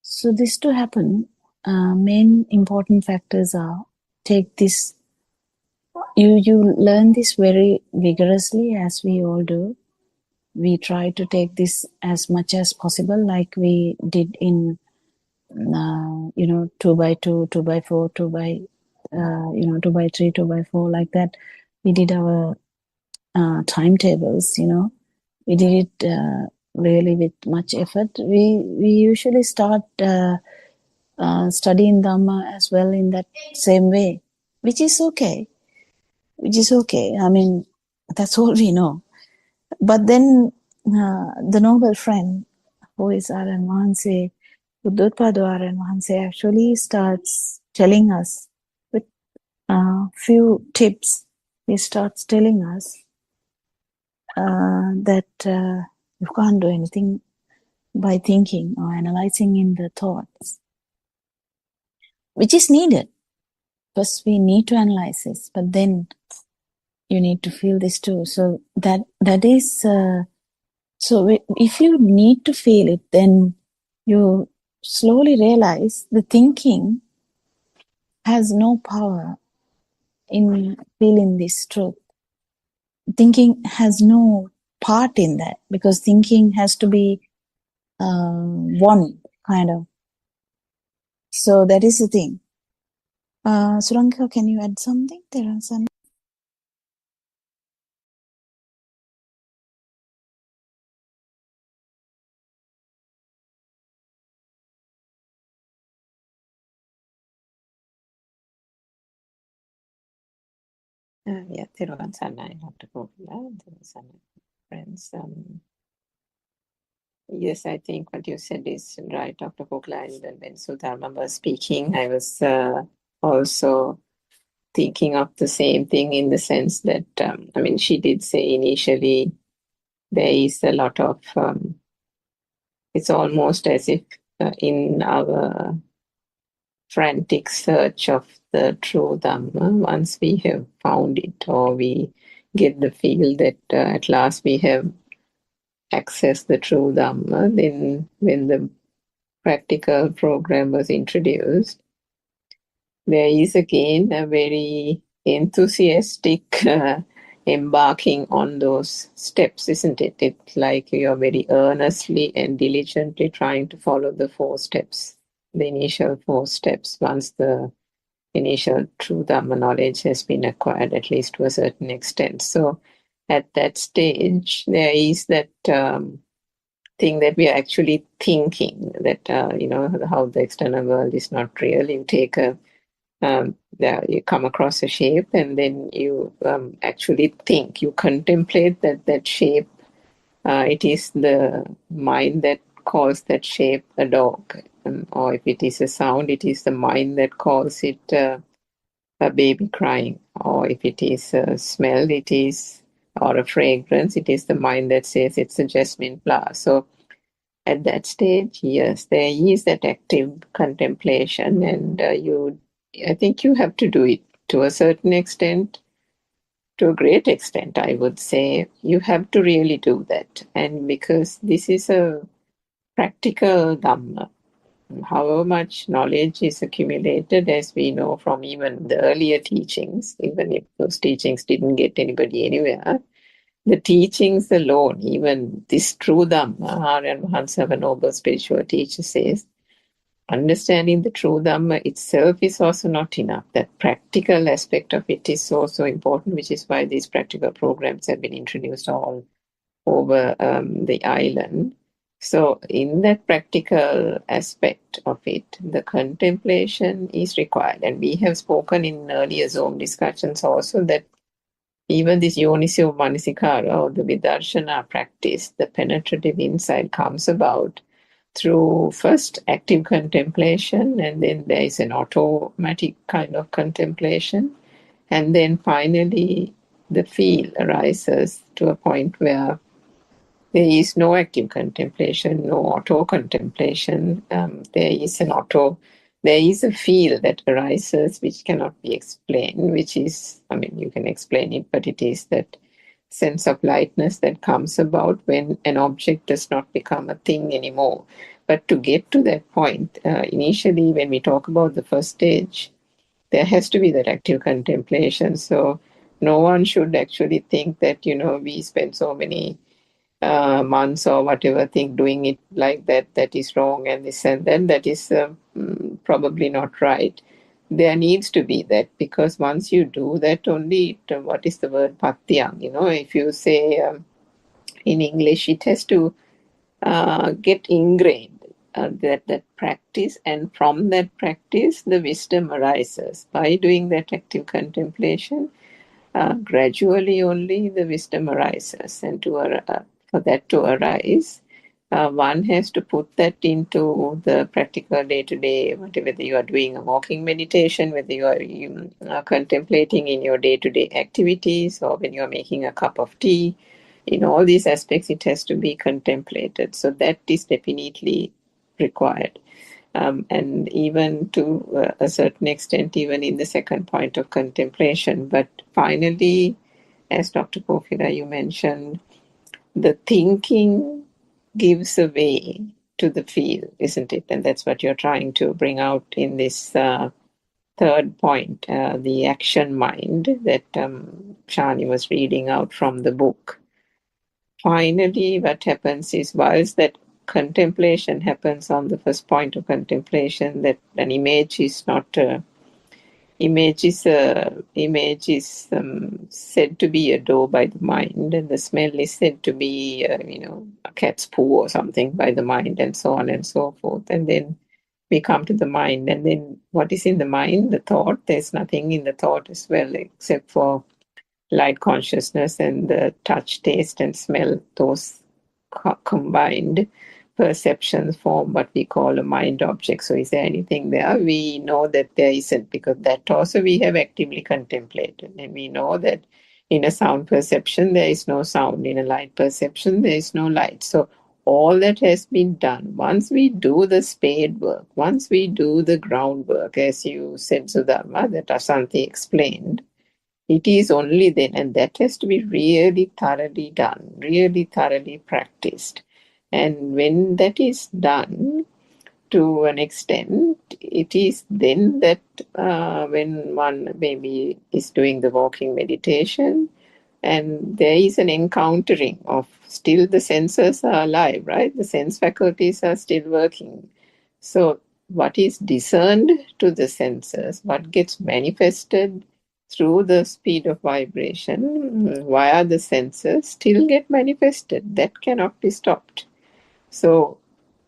So this to happen, main important factors are, take this, you learn this very vigorously, as we all do. We try to take this as much as possible, like we did in 2x2, 2x4, 2x3, 2x4, like that. We did our timetables. We did it really with much effort. We usually start studying Dhamma as well in that same way, which is okay. That's all we know. But then the noble friend, who is Aryan Mahanse, Buddothpado Aryan Mahanse, actually starts telling us with few tips. He starts telling us that you can't do anything by thinking or analyzing in the thoughts, which is needed. First, we need to analyze this, but then you need to feel this too. So that is, so if you need to feel it, then you slowly realize the thinking has no power in feeling this truth. Thinking has no part in that, because thinking has to be one, kind of. So that is the thing. Suranka, can you add something? Yeah, Teruvan Saranai, Dr. Kokila, Teruvan Saranai, friends. Yes, I think what you said is right, Dr. Kokila. And when Sudharma was speaking, I was also thinking of the same thing, in the sense that, she did say initially there is a lot of It's almost as if in our frantic search of the true Dhamma, once we have found it, or we get the feel that at last we have accessed the true Dhamma, then when the practical program was introduced, there is again a very enthusiastic embarking on those steps, isn't it? It's like you're very earnestly and diligently trying to follow the 4 steps, the initial 4 steps, once the initial true Dhamma knowledge has been acquired, at least to a certain extent. So at that stage, there is that thing that we are actually thinking, that, how the external world is not real. You take you come across a shape, and then you actually think, you contemplate that shape. It is the mind that calls that shape a dog, or if it is a sound, it is the mind that calls it a baby crying, or if it is a smell, it is, or a fragrance, it is the mind that says it's a jasmine flower. So at that stage, yes, there is that active contemplation, and I think you have to do it to a certain extent, to a great extent, I would say. You have to really do that. And because this is a practical Dhamma, however much knowledge is accumulated, as we know from even the earlier teachings, even if those teachings didn't get anybody anywhere, the teachings alone, even this true Dhamma, Aryan Mahansa, a noble spiritual teacher, says, understanding the true Dhamma itself is also not enough. That practical aspect of it is so important, which is why these practical programs have been introduced all over the island. So in that practical aspect of it, the contemplation is required. And we have spoken in earlier Zoom discussions also that even this Yoniso Manasikara, or the Vidarshana practice, the penetrative insight, comes about through first active contemplation, and then there is an automatic kind of contemplation, and then finally the feel arises to a point where there is no active contemplation, no auto contemplation. There is a feel that arises which cannot be explained, which is, you can explain it, but it is that sense of lightness that comes about when an object does not become a thing anymore. But to get to that point, initially when we talk about the first stage, there has to be that active contemplation. So no one should actually think that, we spend so many months or whatever thing doing it like that is wrong, and this and that is probably not right. There needs to be that, because once you do that, only what is the word, patyang, if you say in English, it has to get ingrained, that practice, and from that practice the wisdom arises. By doing that active contemplation, gradually only the wisdom arises, and for that to arise, one has to put that into the practical day-to-day, whether you are doing a walking meditation, whether you are contemplating in your day-to-day activities, or when you are making a cup of tea. In all these aspects, it has to be contemplated. So that is definitely required. And even to a certain extent, even in the second point of contemplation. But finally, as Dr. Pofira, you mentioned, the thinking gives a way to the feel, isn't it? And that's what you're trying to bring out in this third point, the action mind that Shani was reading out from the book. Finally, what happens is, whilst that contemplation happens on the first point of contemplation, that an image is not image is said to be a door by the mind, and the smell is said to be a cat's poo or something by the mind, and so on and so forth. And then we come to the mind, and then what is in the mind? The thought. There's nothing in the thought as well except for light consciousness and the touch, taste and smell. Those combined perceptions form what we call a mind object. So is there anything there? We know that there isn't, because that also we have actively contemplated, and we know that in a sound perception there is no sound, in a light perception there is no light. So all that has been done, once we do the spade work, once we do the groundwork, as you said, Sudharma, that Asanti explained, it is only then, and that has to be really thoroughly done, really thoroughly practiced. And when that is done to an extent, it is then that when one maybe is doing the walking meditation, and there is an encountering of still the senses are alive, right? The sense faculties are still working. So what is discerned to the senses, what gets manifested through the speed of vibration via the senses still get manifested. That cannot be stopped. So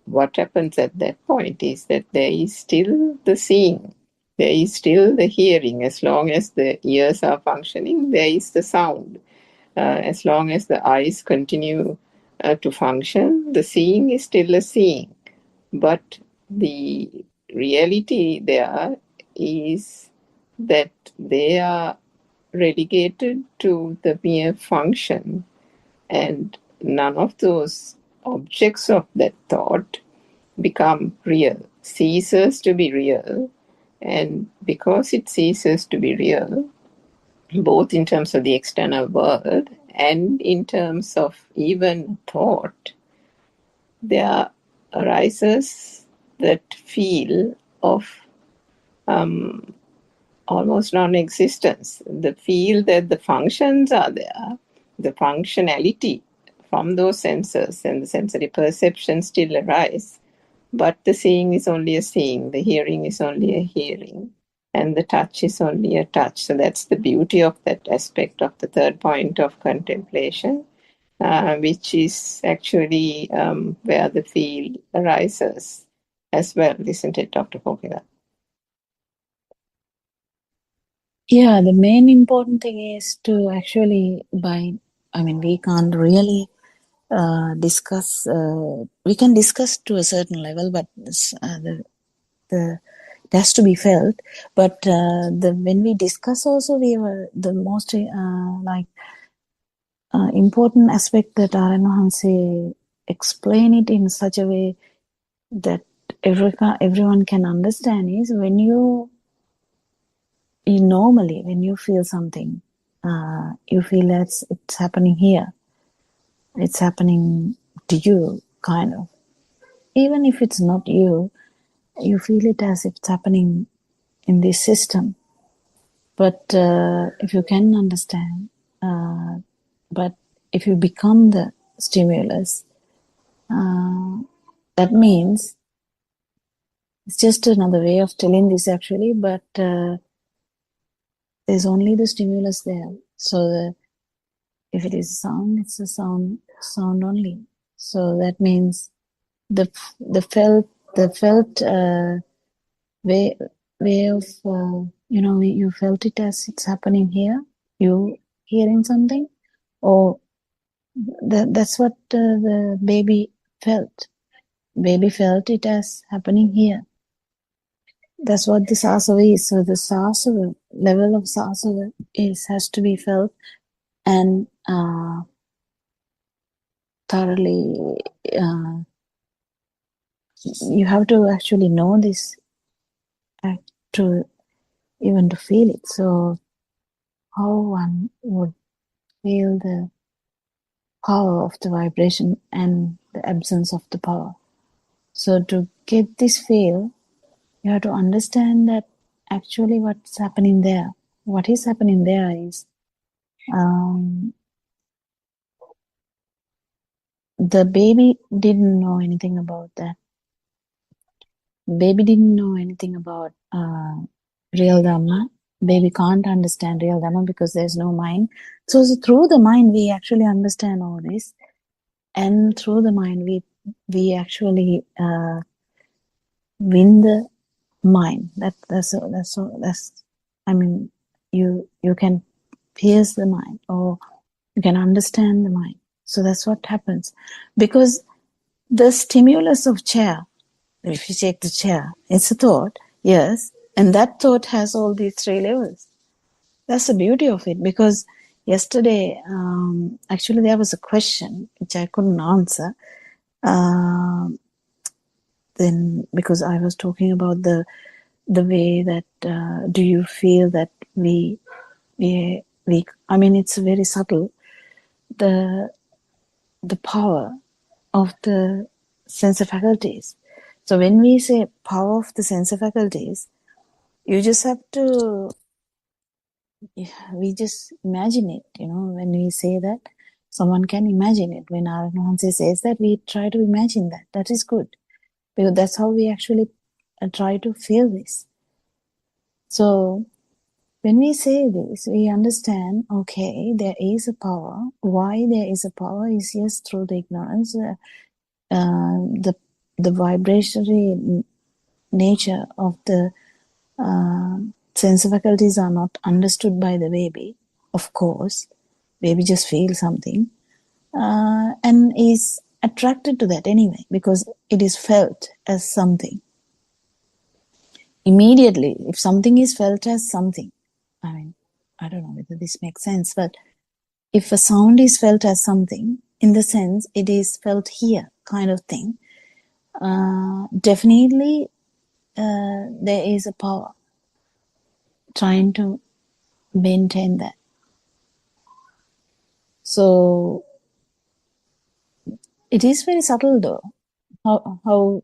what happens at that point is that there is still the seeing, there is still the hearing. As long as the ears are functioning, there is the sound. As long as the eyes continue to function, the seeing is still a seeing. But the reality there is that they are relegated to the mere function, and none of those objects of that thought become real, ceases to be real. And because it ceases to be real, both in terms of the external world and in terms of even thought, there arises that feel of almost non-existence. The feel that the functions are there, the functionality from those senses and the sensory perception still arise, but the seeing is only a seeing, the hearing is only a hearing, and the touch is only a touch. So that's the beauty of that aspect of the third point of contemplation, which is actually where the feel arises as well, isn't it, Dr. Kokila? Yeah, the main important thing is to actually we can't really discuss, we can discuss to a certain level, but it has to be felt. But when we discuss also, we were the most important aspect that Aranahanse explain it in such a way that everyone can understand is when you normally, when you feel something, you feel that it's happening here. It's happening to you, kind of. Even if it's not you, you feel it as if it's happening in this system. But if you can understand, but if you become the stimulus, that means it's just another way of telling this actually, but there's only the stimulus there. So if it is sound, it's a sound only. So that means the felt way of you felt it as it's happening here. You hearing something, or that's what the baby felt. Baby felt it as happening here. That's what the sasava is. So the sasava, level of sasava has to be felt and thoroughly. You have to actually know this to feel it. So how one would feel the power of the vibration and the absence of the power. So to get this feel, you have to understand that actually what's happening there. What is happening there is the baby didn't know anything about that. Baby didn't know anything about real Dhamma. Baby can't understand real Dhamma because there's no mind. So through the mind, we actually understand all this. And through the mind, we actually win the mind. You can pierce the mind or you can understand the mind. So that's what happens. Because the stimulus of chair, if you take the chair, it's a thought, yes, and that thought has all these three levels. That's the beauty of it, because yesterday, actually there was a question which I couldn't answer. Then, because I was talking about the way that do you feel that we I mean, it's very subtle, the power of the sense of faculties. So when we say power of the sense of faculties, you just have to, we just imagine it, when we say that, someone can imagine it. When our Hanse says that, we try to imagine that. That is good, because that's how we actually try to feel this. So when we say this, we understand, okay, there is a power. Why there is a power is, yes, through the ignorance, the vibratory nature of the sense faculties are not understood by the baby. Of course, baby just feels something and is attracted to that anyway, because it is felt as something. Immediately, if something is felt as something, I mean, I don't know whether this makes sense, but if a sound is felt as something, in the sense it is felt here kind of thing, definitely there is a power trying to maintain that. So it is very subtle though, how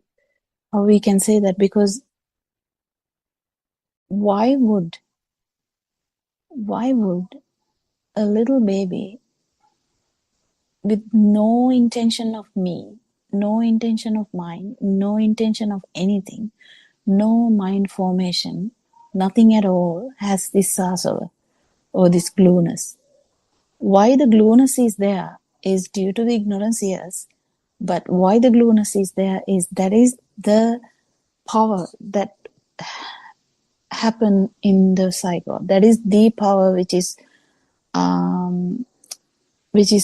we can say that, because why would a little baby with no intention of me, no intention of mind, no intention of anything, no mind formation, nothing at all, has this sasava or this glueness? Why the glueness is there is due to the ignorance, yes. But why the glueness is there is that is the power that happen in the cycle. That is the power which is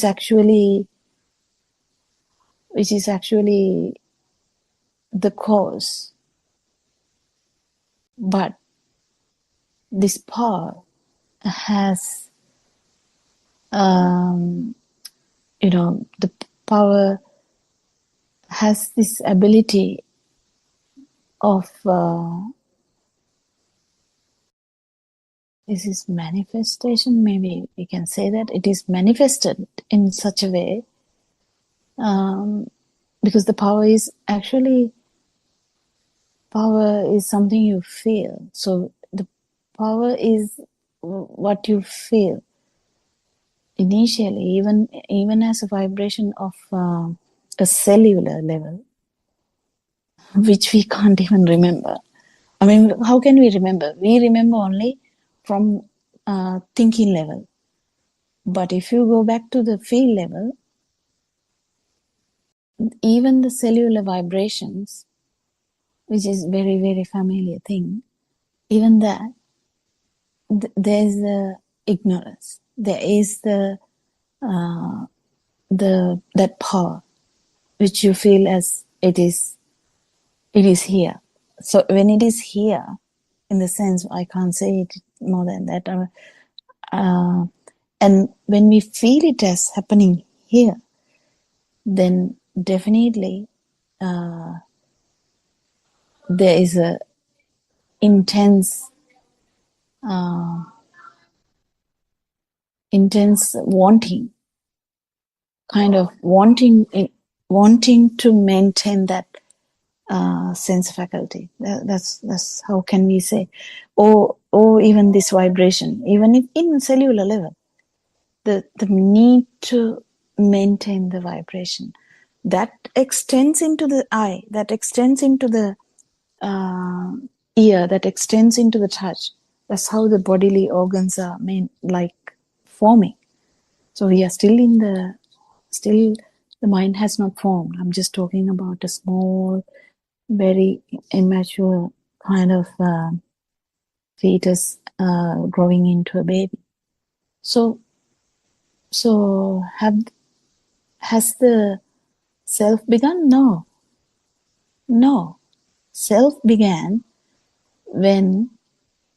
actually the cause. But this power has the power has this ability of this is manifestation, maybe we can say that it is manifested in such a way, because the power is something you feel. So the power is what you feel initially, even as a vibration of a cellular level, which we can't even remember. I mean, how can we remember? We remember only from thinking level. But if you go back to the feel level, even the cellular vibrations, which is very, very familiar thing, even that, there's the ignorance. There is that power, which you feel as it is here. So when it is here, in the sense, I can't say it more than that. And when we feel it as happening here, then definitely there is a intense wanting, kind of wanting to maintain that sense faculty. That's how can we say, or even this vibration, even if in cellular level, the need to maintain the vibration that extends into the eye, that extends into the ear, that extends into the touch. That's how the bodily organs are forming. So we are still the mind has not formed. I'm just talking about a small, very immature kind of fetus growing into a baby. So has the self begun? No. Self began when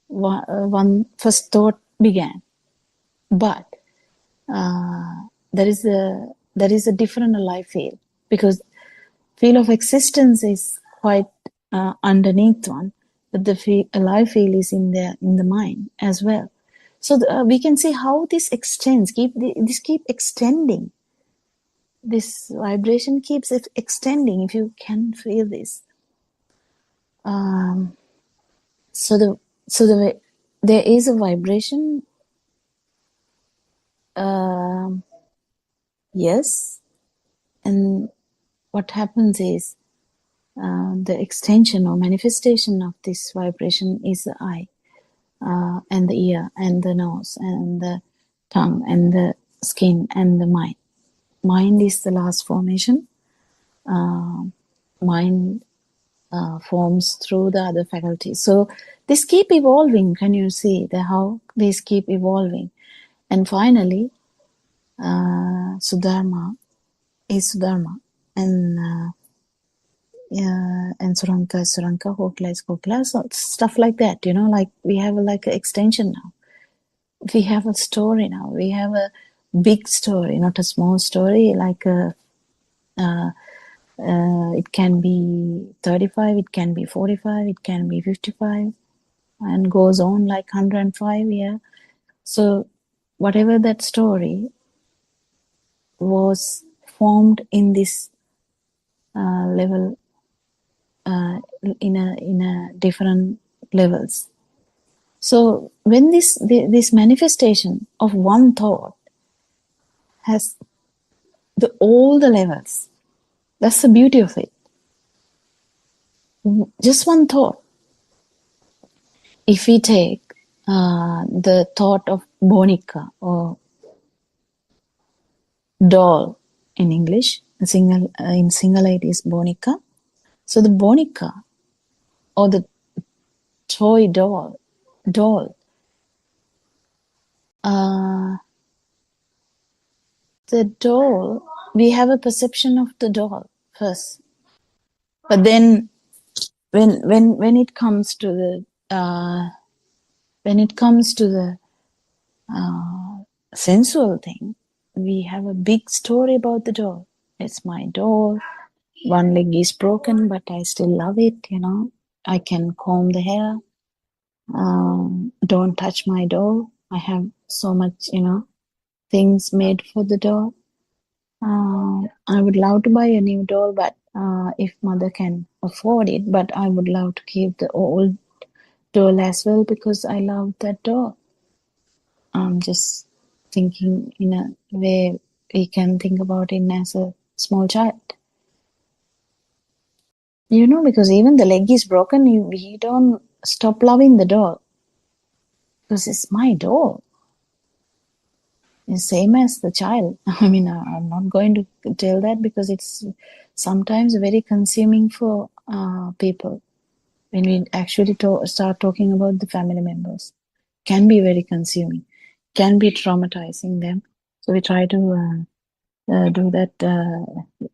one first thought began. But there is a different life field, because feel of existence is quite underneath one, but the alive feel is in the mind as well. So we can see how this extends. This keep extending. This vibration keeps extending. If you can feel this, so there is a vibration. Yes, and what happens is the extension or manifestation of this vibration is the eye, and the ear, and the nose, and the tongue, and the skin, and the mind. Mind is the last formation. Mind forms through the other faculties. So this keep evolving. Can you see how these keep evolving? And finally, Sudharma is Sudharma, and Suranka is Suranka, Kokla is Kokla, so stuff like that. Like we have like an extension now. We have a story now. We have a big story, not a small story. Like it can be 35, it can be 45, it can be 55, and goes on like 105. Yeah. So whatever that story was formed in this level, in a different levels. So when this manifestation of one thought has all the levels, that's the beauty of it. Just one thought. If we take the thought of Bonica or doll in English, in Sinhala it is Bonica. So the Bonica or the toy doll, the doll, we have a perception of the doll first, but then when it comes to the sensual thing, we have a big story about the doll. It's my doll. One leg is broken, but I still love it. I can comb the hair. Don't touch my doll. I have so much, things made for the doll. I would love to buy a new doll, but if mother can afford it, but I would love to keep the old doll as well because I love that doll. I'm just thinking in a way we can think about it as a small child. Because even the leg is broken, we don't stop loving the doll because it's my doll. It's same as the child. I mean, I'm not going to tell that because it's sometimes very consuming for people. When we actually start talking about the family members, can be very consuming, can be traumatizing them. So we try to do that.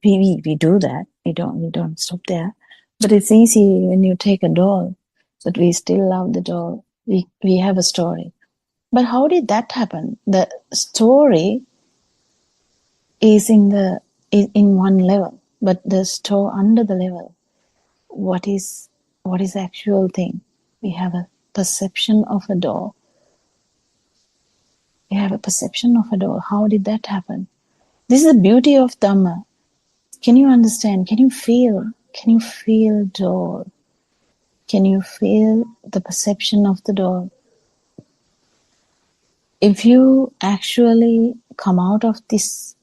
We do that. We don't stop there. But it's easy when you take a doll, that we still love the doll. We have a story. But how did that happen? The story is in one level, but the store under the level, what is the actual thing? We have a perception of a doll. We have a perception of a doll. How did that happen? This is the beauty of Dhamma. Can you understand? Can you feel? Can you feel doll? Can you feel the perception of the doll? If you actually come out of this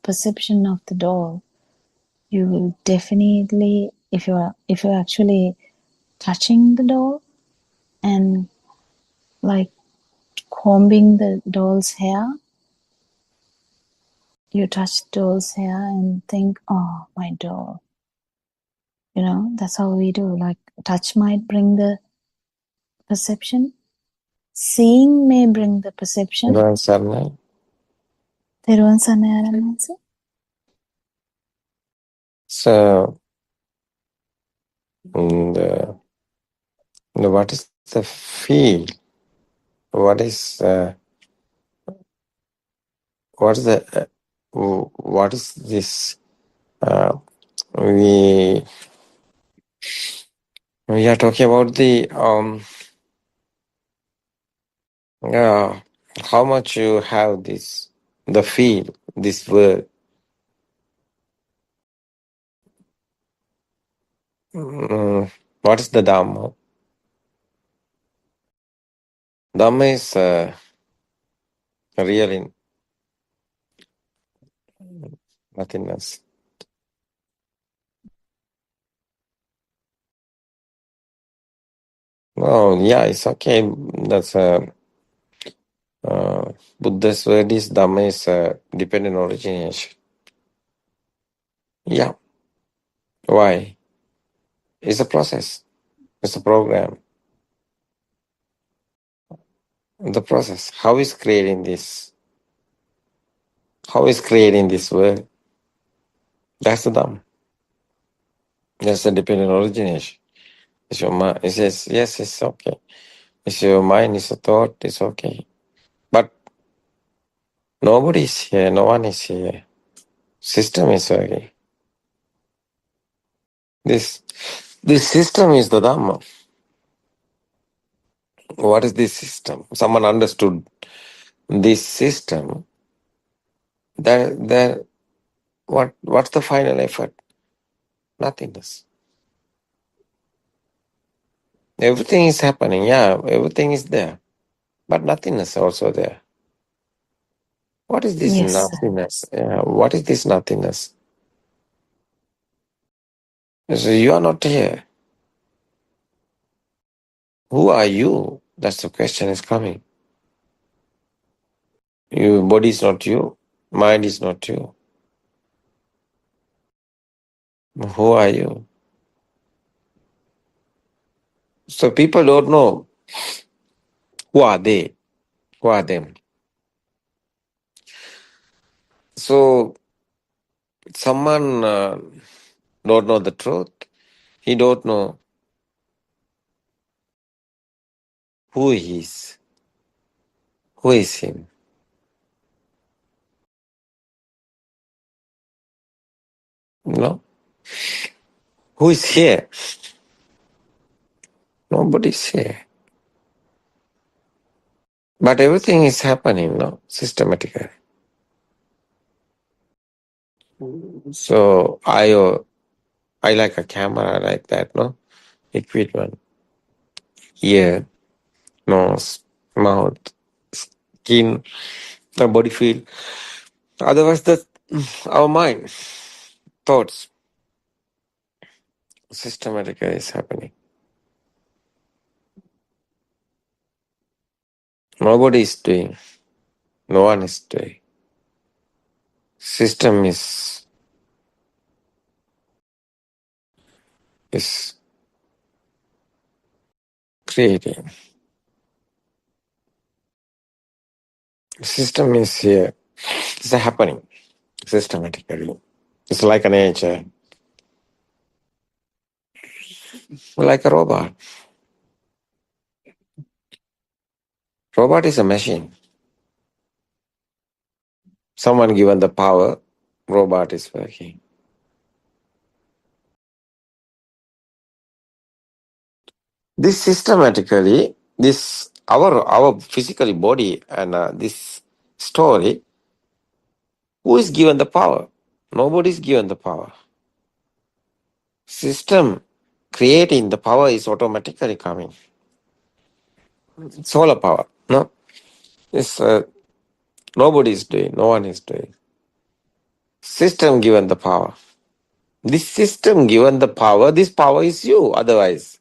perception of the doll, you will definitely, if you're actually touching the doll and like combing the doll's hair, you touch the doll's hair and think, oh, my doll. That's how we do. Like touch might bring the perception. Seeing may bring the perception. Therwan Saranai. Therwan Saranai. So, what is the feel? What is this we are talking about the how much you have this, the feel, this word. What is the Dhamma? Dhamma is really nothingness. Oh, yeah, it's okay. That's Buddha's word is Dhamma is dependent origination. Yeah. Why? It's a process. It's a program. The process. How is creating this? How is creating this word? That's the Dhamma. That's the dependent origination. It's your mind. It says, yes, it's okay. It's your mind, it's a thought, it's okay. But nobody is here, no one is here. System is okay. This system is the Dhamma. What is this system? Someone understood this system. What's the final effort? Nothingness. Everything is happening, yeah, everything is there. But nothingness also there. What is this Yes, sir. nothingness? Yeah, what is this nothingness? So you are not here. Who are you? That's the question is coming. Your body is not you. Mind is not you. Who are you? So people don't know who are they, who are them. So someone don't know the truth. He don't know who he is. Who is him? No. Who is here? Nobody is here. But everything is happening, no, systematically. So I like a camera like that, no? Equipment. Ear, nose, mouth, skin, the body feel. Otherwise, our mind, thoughts, systematically is happening. Nobody is doing. No one is doing. System is creating. System is here. It's happening systematically. It's like a nature, like a robot. Robot is a machine. Someone given the power, robot is working. This systematically, this our physical body and this story, who is given the power? Nobody is given the power. System creating the power is automatically coming. Solar power, no? It's nobody is doing, no one is doing. System given the power. This system given the power, this power is you, otherwise.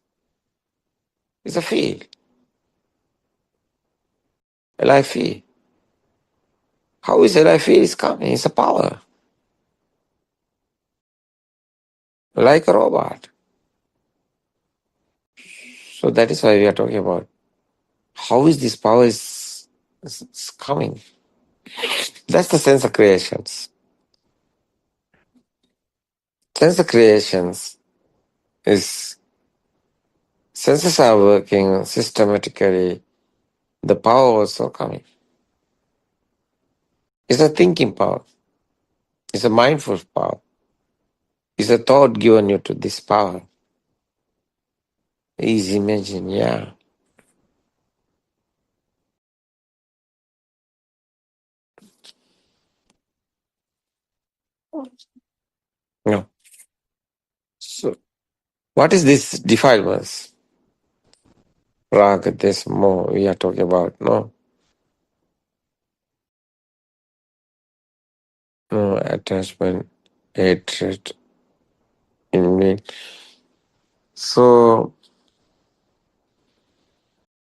It's a field. LIFE. How is LIFE is coming? It's a power. Like a robot. So that is why we are talking about how is this power is coming. That's the sense of creations. Sense of creations is senses are working systematically. The power also coming. It's a thinking power. It's a mindful power. Is a thought given you to this power. Easy imagine, yeah. No. So what is this defilements? Raga, this more we are talking about, no? No attachment, hatred, envy. So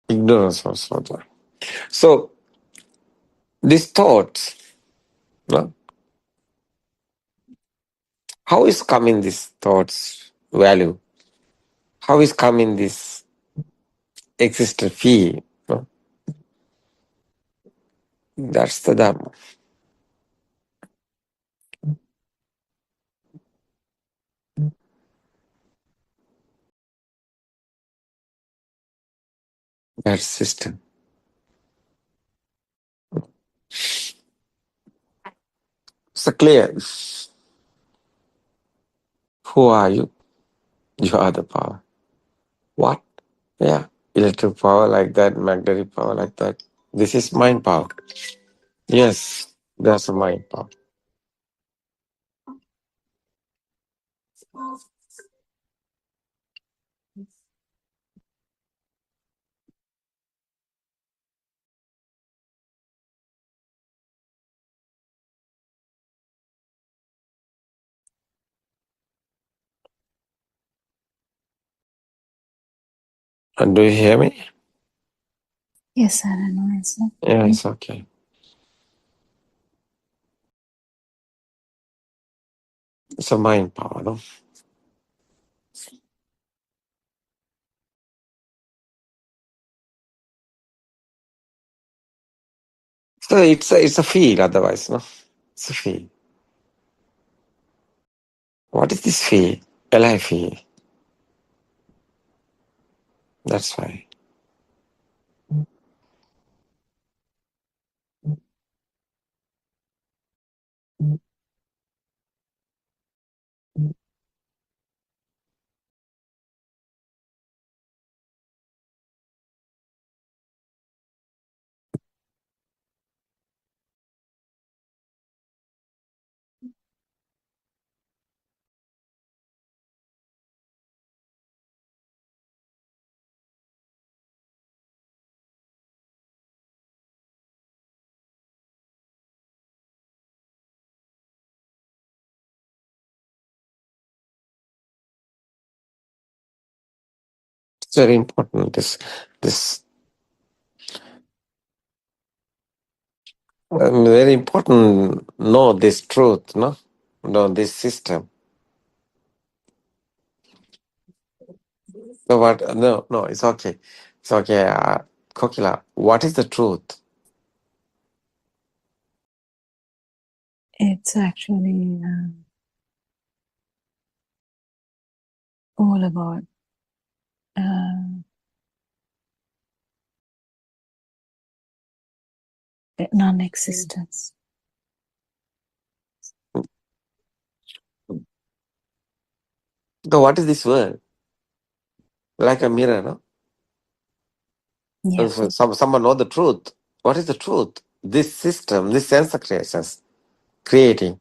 ignorance also there. So these thoughts, no? How is coming these thoughts value? How is coming this existent fee? No? That's the Dhamma. That system. So clear. Who are you? You are the power. What? Yeah. Electric power like that, magnetic power like that. This is mind power. Yes, that's a mind power. And do you hear me? Yes, sir. I know, sir. Yeah, it's okay. It's a mind power, no? So it's a feel otherwise, no? It's a feel. What is this feel? Alive feel. That's why. It's very important. This very important. Know this truth, no? Know this system. No, what? No. It's okay. It's okay. Kokila, what is the truth? It's actually all about non-existence. So what is this world? Like a mirror, no? Yeah. So someone know the truth. What is the truth? This system, this sense creations creating.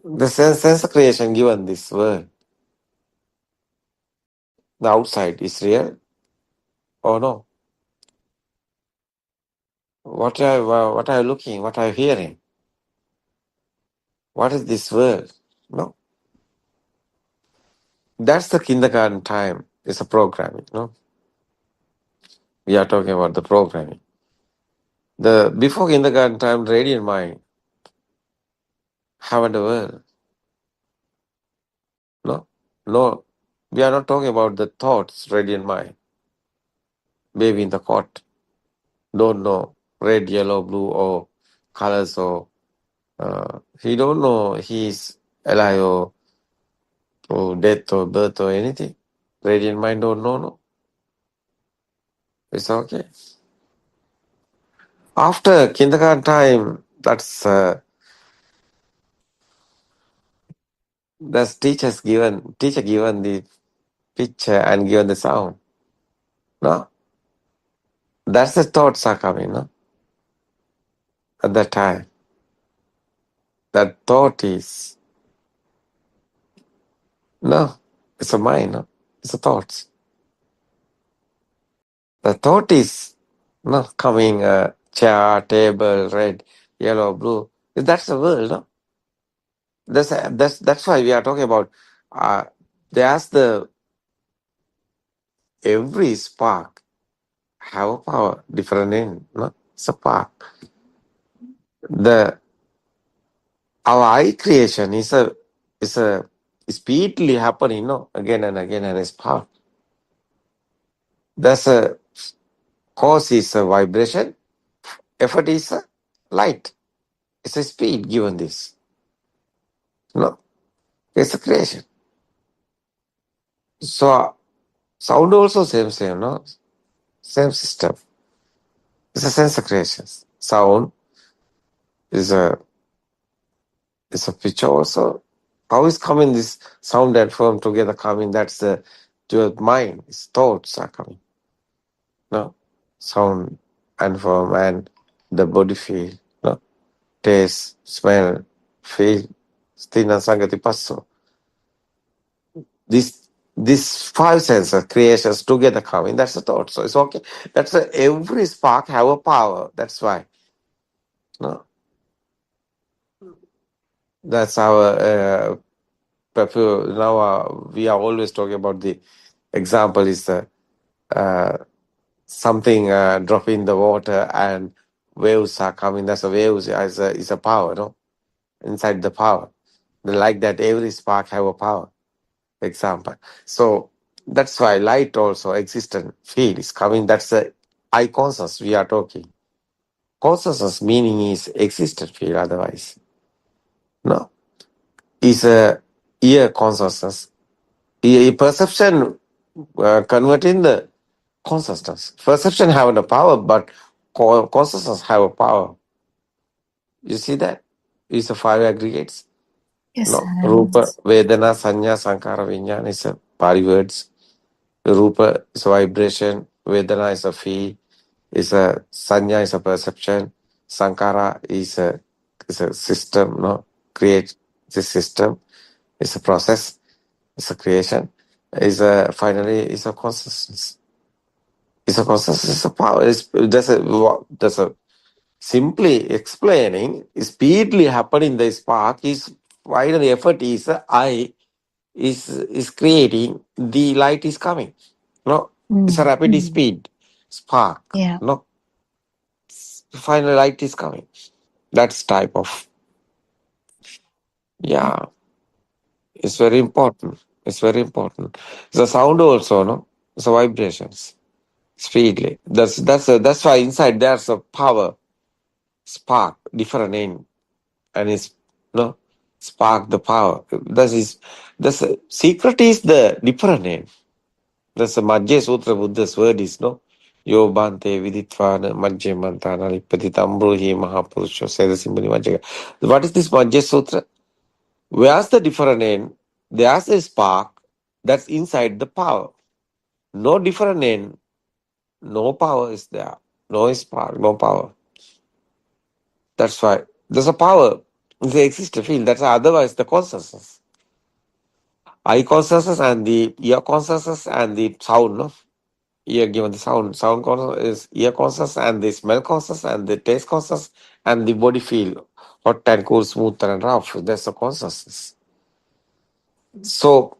The sense creation given this world. The outside is real or no? What are you looking? What are you hearing? What is this world? No. That's the kindergarten time. It's a programming, no? We are talking about the programming. The before kindergarten time, radiant mind haven't a world. No. No. We are not talking about the thoughts, radiant mind. Baby in the cot. Don't know red, yellow, blue or colors or he don't know he's alive or death or birth or anything. Radiant mind don't know, no. It's okay. After kindergarten time, that's That's teacher given the picture and given the sound. No? That's the thoughts are coming, no? At that time. That thought is, no, it's a mind, no? It's a thoughts. The thought is, no, coming, chair, table, red, yellow, blue. That's the world, no? That's why we are talking about, there's every spark have a power, different name, no? It's a spark. Our eye creation is speedily happening, no? Again and again, and it's power. That's a cause is a vibration, effort is a light. It's a speed given this. No, it's a creation. So sound also same, no? Same system. It's a sense of creation. Sound is a pitch also. How is coming this sound and form together coming? That's the to your mind. Its thoughts are coming. No, sound and form and the body feel. No, taste, smell, feel. Sthina sangati passo. These five senses creations together coming. That's the thought. So it's okay. That's every spark have a power. That's why. No, that's our now we are always talking about the example is the something drop in the water and waves are coming. That's a waves is a power, no? Inside the power. Like that every spark have a power. Example. So that's why light also existent field is coming. That's the eye consciousness we are talking. Consciousness meaning is existent field otherwise. No. Is a ear consciousness. Perception converting the consciousness. Perception have the power, but consciousness have a power. You see that? It's a five aggregates. Yes, No. sir. Rupa, Vedana, Sanya, Sankara, Vijnana is a Pali words. Rupa is a vibration. Vedana is a feel. Is a Sanya is a perception. Sankara is a system. No. Create the system. It's a process. It's a creation. Is a finally is a consciousness. It's a consciousness. It's a power. That's a simply explaining speedily happening the spark is final effort is I is creating the light is coming. No, it's a rapid speed spark. Yeah. No, final light is coming. That's type of It's very important. It's very important. The sound also, no, it's a vibrations speedily. That's why inside there's a power spark different name and it's no spark the power. That's a secret is the different name. That's a Majje Sutra Buddha's word is no Yo Bante Viditvana Majje Mantana Lipatitamruhi Mahapurusha say the Simbani Majja. What is this Majje Sutra? Where's the different name? There's a spark that's inside the power. No different name, no power is there. No spark, no power. That's why there's a power. They exist to feel. That's otherwise the consciousness. Eye consciousness and the ear consciousness and the sound, no? Ear given the sound. Sound consciousness is ear consciousness and the smell consciousness and the taste consciousness and the body feel. Hot and cool, smooth and rough. That's the consciousness. So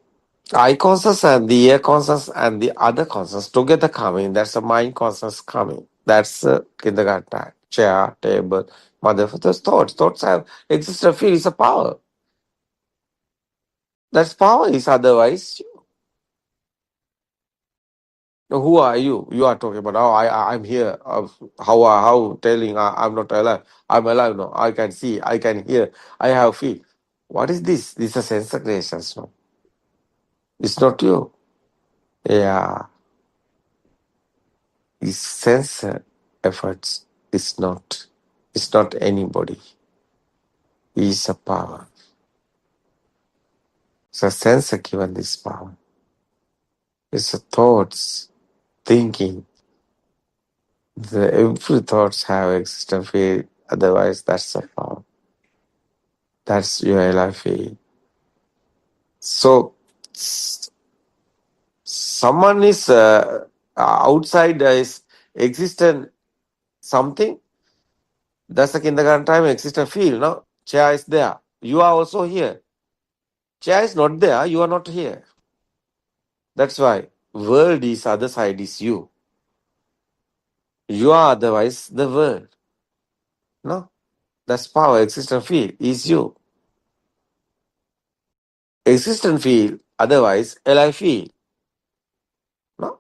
eye consciousness and the ear consciousness and the other consciousness together coming. That's a mind consciousness coming. That's kindergarten, chair, table, mother. Those thoughts. Thoughts have existed. Feel is a power. That's power is otherwise. Who are you? You are talking about. Oh, I'm here. How telling? I'm not alive. I'm alive. No, I can see. I can hear. I have feel. What is this? This is a sense of creations. No, it's not you. Yeah, it's sense efforts. It's not. It's not anybody. It's a power. So sense are given this power. It's the thoughts, thinking. Every thoughts have existence field. Otherwise, that's the power. That's your life field. So someone is outside is existent something. That's the kindergarten time existent field. No, chair is there. You are also here. Chair is not there. You are not here. That's why world is other side is you. You are otherwise the world. No, that's power. Existent field is you. Existent field otherwise alive field. No.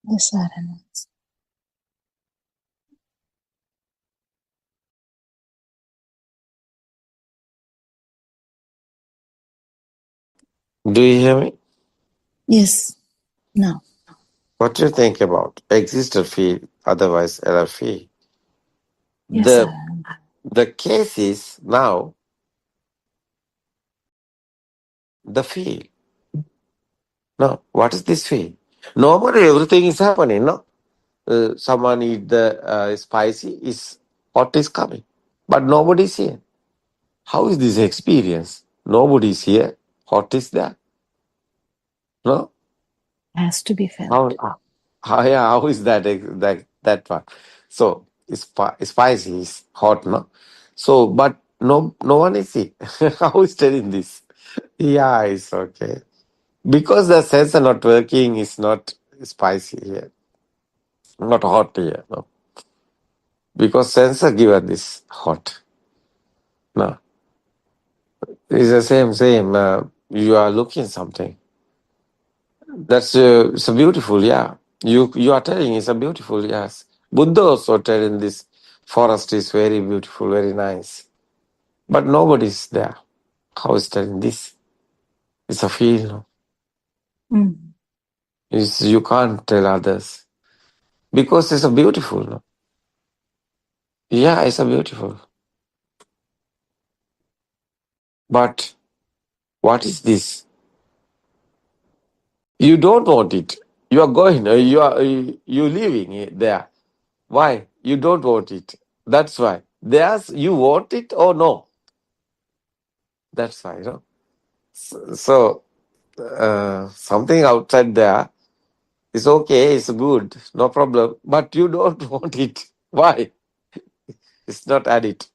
Yes, Sarana. Do you hear me? Yes. No. What do you think about existent field otherwise alive field? Yes, The Sarana. the case is now the field. No, what is this field? Normally everything is happening. No, someone eat the spicy is hot is coming, but nobody is here. How is this experience? Nobody is here. Hot is there. No, Has to be felt. how is that one? So spicy is hot, no? So but no one is here. How is telling this? Yeah, it's okay. Because the sensor not working is not spicy here, not hot here, no. Because sensor given this hot. No. It's the same. You are looking something. That's it's a beautiful, yeah. You are telling it's a beautiful, yes. Buddha also telling this forest is very beautiful, very nice. But nobody's there. How is telling this? It's a feel. No? Mm. You can't tell others. Because it's a beautiful. No? Yeah, it's a beautiful. But what is this? You don't want it. You are going. You leaving it there. Why? You don't want it. That's why. You want it or no? That's why. No? So something outside there is okay. It's good. No problem. But you don't want it. Why? It's not added.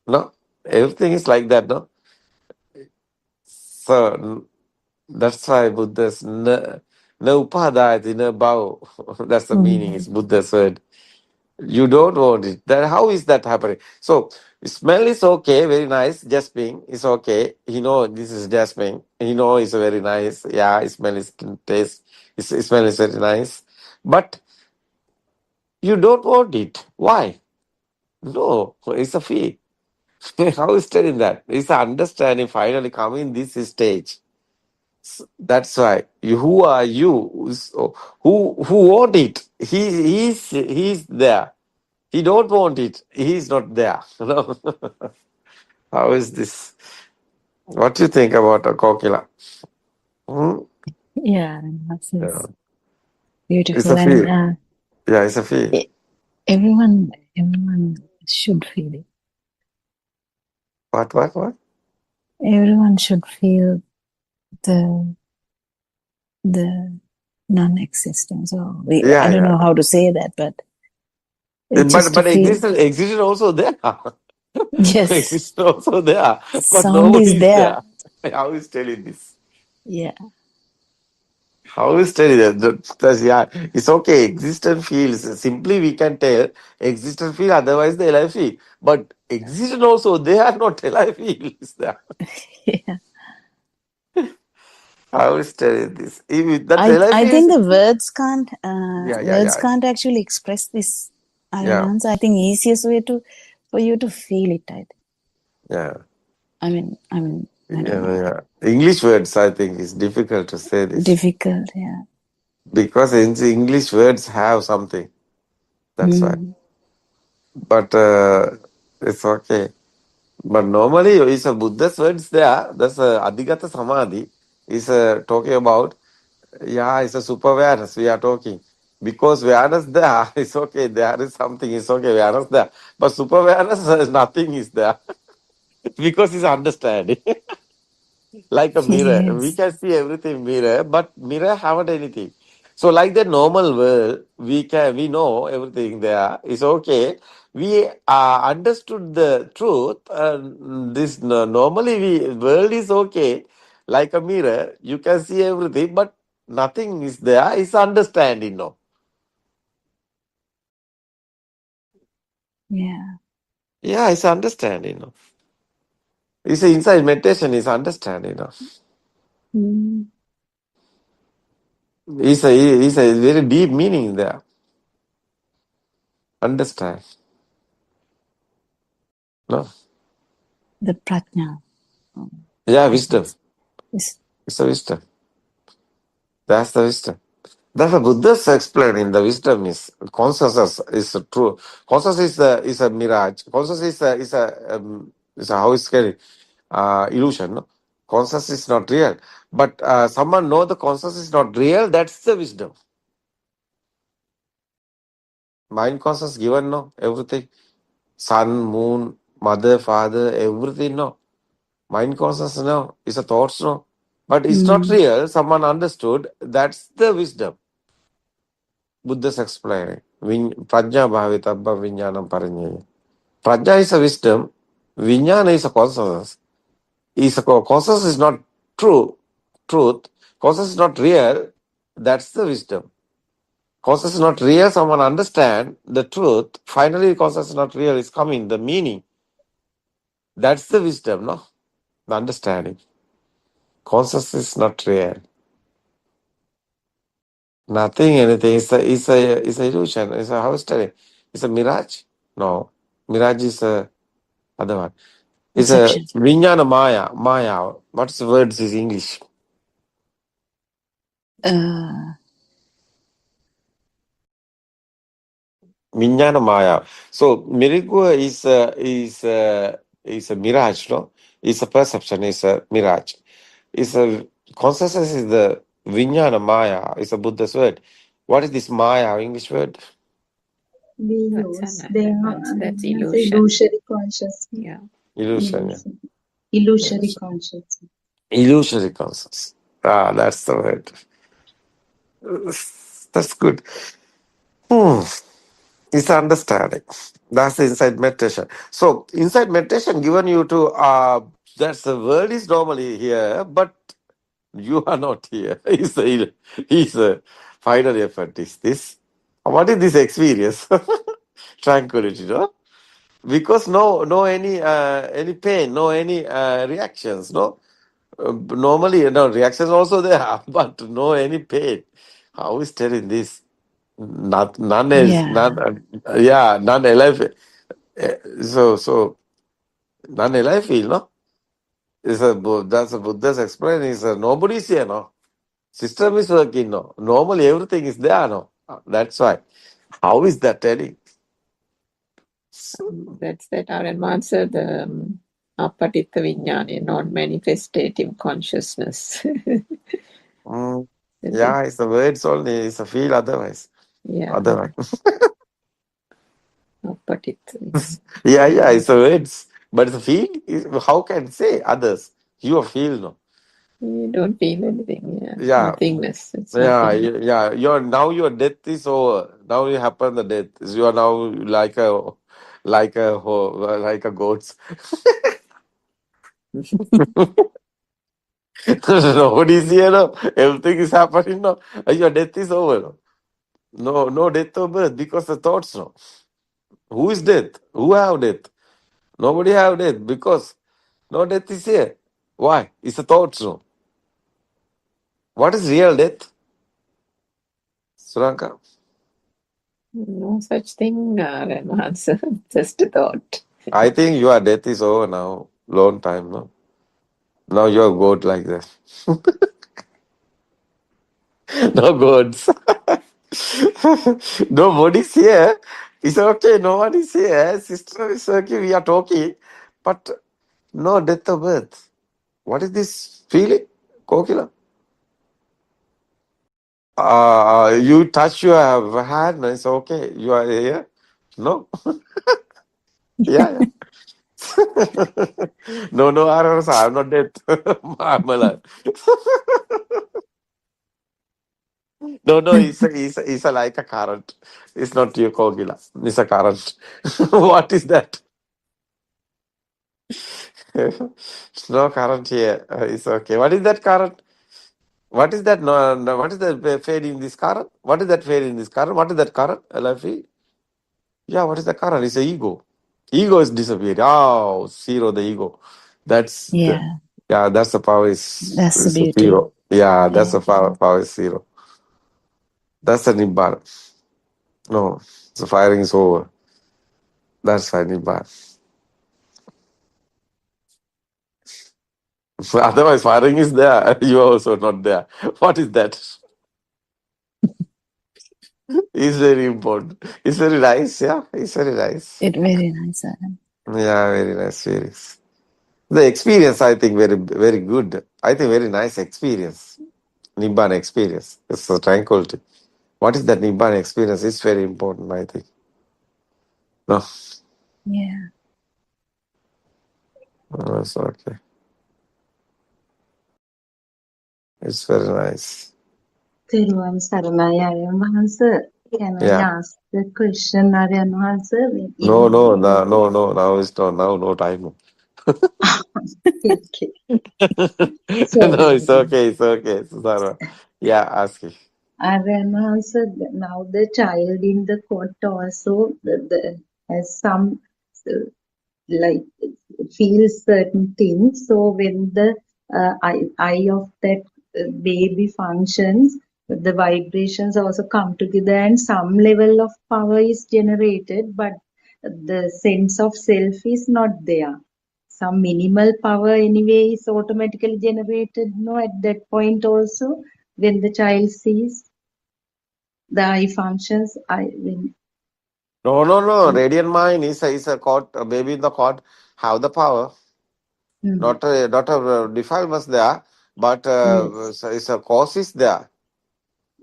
No. Everything is like that. No. So that's why Buddha's no upadayati no bhava. That's the meaning. It's Buddha's word. You don't want it. Then how is that happening? So smell is okay, very nice. Jasmine is okay. He know this is jasmine. He know it's very nice. Yeah, smell is taste. Smell is very nice. But you don't want it. Why? No, it's a fee. How is telling that? It's an understanding finally coming this stage. That's why. Who are you? Who want it? He's there. He don't want it. He's not there. No. How is this? What do you think about a kokila? Hmm? Yeah, that's Yeah. It's beautiful. a feel. And Yeah, it's a feel. everyone should feel it. What? Everyone should feel the non-existence. I don't know how to say that, but just to But feel. existed also there. Yes, Existed also there. But sound nobody is is there. there. How is telling this? Yeah, How is telling that? Yeah, it's okay. Existent feels. Simply we can tell existent feel, otherwise the alive feel. But existent also, they are not alive feel. Is there? yeah. How is telling this? That I alive think is. the words can't Yeah. can't actually express this. Yeah. I think easiest way for you to feel it. Yeah. I mean, Yeah. English words, I think, is difficult to say this Difficult, yeah. because English words have something. That's why. But it's okay. But normally, it's a Buddha's words there. That's a Adhigata Samadhi. Is talking about, yeah, it's a super awareness we are talking. Because awareness there, it's okay. There is something, it's okay. Awareness there. But super awareness, nothing is there. Because it's understanding. Like a mirror. We Yes. can see everything mirror, but mirror haven't anything. So like the normal world, we know everything there is okay. We understood the truth. Normally world is okay, like a mirror. You can see everything, but nothing is there. It's understanding, no. Yeah. Yeah, it's understanding, no. It's inside meditation. Is understanding, no. Mm. It's a very deep meaning there. Understand, no. The prajna. Yeah, I wisdom. guess. Is It's a wisdom. That's the wisdom. That's the Buddha's explaining. The wisdom is consciousness is true. Consciousness is a mirage. Consciousness is a how it's scary illusion. No? Consciousness is not real. But someone know the consciousness is not real. That's the wisdom. Mind consciousness given no everything. Sun, moon, mother, father, everything no. Mind consciousness no. It's a thoughts no. But it's not real. Someone understood. That's the wisdom. Buddha's explaining. Prajna bhavitabba vijnanam paranyeya. Prajna is a wisdom. Vijnana is a consciousness. Consciousness is not truth. Consciousness is not real. That's the wisdom. Consciousness is not real. Someone understand the truth. Finally, consciousness is not real. It's coming. The meaning. That's the wisdom, no? The understanding. Consciousness is not real. Nothing, anything. It's a illusion. It's a how is telling? It's a mirage. No, mirage is a other one. It's a perception. Vijnana Maya. Maya. What's the words is English? Vijnana Maya. So miracle is a mirage, no? It's a perception. It's a mirage. It's a consciousness is the Vijnana Maya. It's a Buddha's word. What is this Maya English word? We That's use an they advance. are That's illusion. illusory consciousness. Yeah. Illusion. Yeah. Illusory consciousness. Illusory consciousness. That's the word. That's good. It's understanding. That's the inside meditation. So inside meditation given you to that's the world is normally here, but you are not here. It's a final effort. Is this? What is this experience? Tranquility, no? Because no any pain, no any reactions, no. Normally, reactions also there, but no any pain. How is telling this? None is Yeah. none. None alive. So none alive feel no. That's a Buddha's explaining. Is nobody's here no. System is working no. Normally everything is there no. That's why. How is that telling? That's that our answer, the apatitta vijnana, non-manifestative consciousness. Yeah, it's the words only. It's a feel otherwise. Yeah. Otherwise. Apatitta. Yeah, it's the words. But the feel is how can say others? You feel no. You don't feel anything. Yeah. Yeah. Nothingness. It's Yeah, nothing. your death is over. Now you happen the death. You are now like a goats. Nobody's here now. Everything is happening now. Your death is over. No death or birth because the thoughts no. Who is death? Who have death? Nobody have death because no death is here. Why? It's the thoughts no. What is real death? Suranka? No such thing, answer. Just a thought. I think your death is over now. Long time, no? Now you're good like that. No gods. Nobody's here. It's okay. No one is here. Sister, it's okay. We are talking. But no death of birth. What is this feeling, Kokila? You touch your hand. It's okay. You are here. No. Yeah, yeah. No, no, I'm not dead. I'm alive. No, no, it's a like a current. It's not your Kogila. It's a current. What is that? No current here. It's okay. What is that current? What is that? No, no, what is that fade in this current? What is that fade in this current? What is that current? LFE? Yeah, what is the current? It's the ego. Ego is disappeared. Oh, zero the ego. That's the, Yeah, yeah, that's the power that's the is beauty. zero. Yeah, that's Yeah. the power is zero. That's the Nibbana. No, the firing is over. That's the Nibbana. Otherwise, firing is there. You are also not there. What is that? It's very important. It's very nice. Yeah, it's very nice. It very nice, Adam. Yeah, very nice. Very nice. The experience, I think, very good. I think very nice experience. Nibbana experience. It's a tranquility. What is that Nibbana experience? It's very important, I think. No, Yeah. no, it's okay. It's very nice. තෙරුවන් සරණයි අයන් වහන්ස. Can I Yeah. ask the question, Aryan වහන්ස? No, no, no, no, no. Now it's not. Now, no time. Okay. No, Sorry. it's okay. It's okay. Susana. Yeah, ask it. Aryan වහන්ස, now the child in the court also has some like feels certain things. So when the eye of that baby functions, the vibrations also come together and some level of power is generated, but the sense of self is not there. Some minimal power anyway is automatically generated, no, at that point also when the child sees the eye functions, No, no, no. Radiant mind is a court. A baby in the court have the power. Not a defilements there, but yes, it's a cause is there.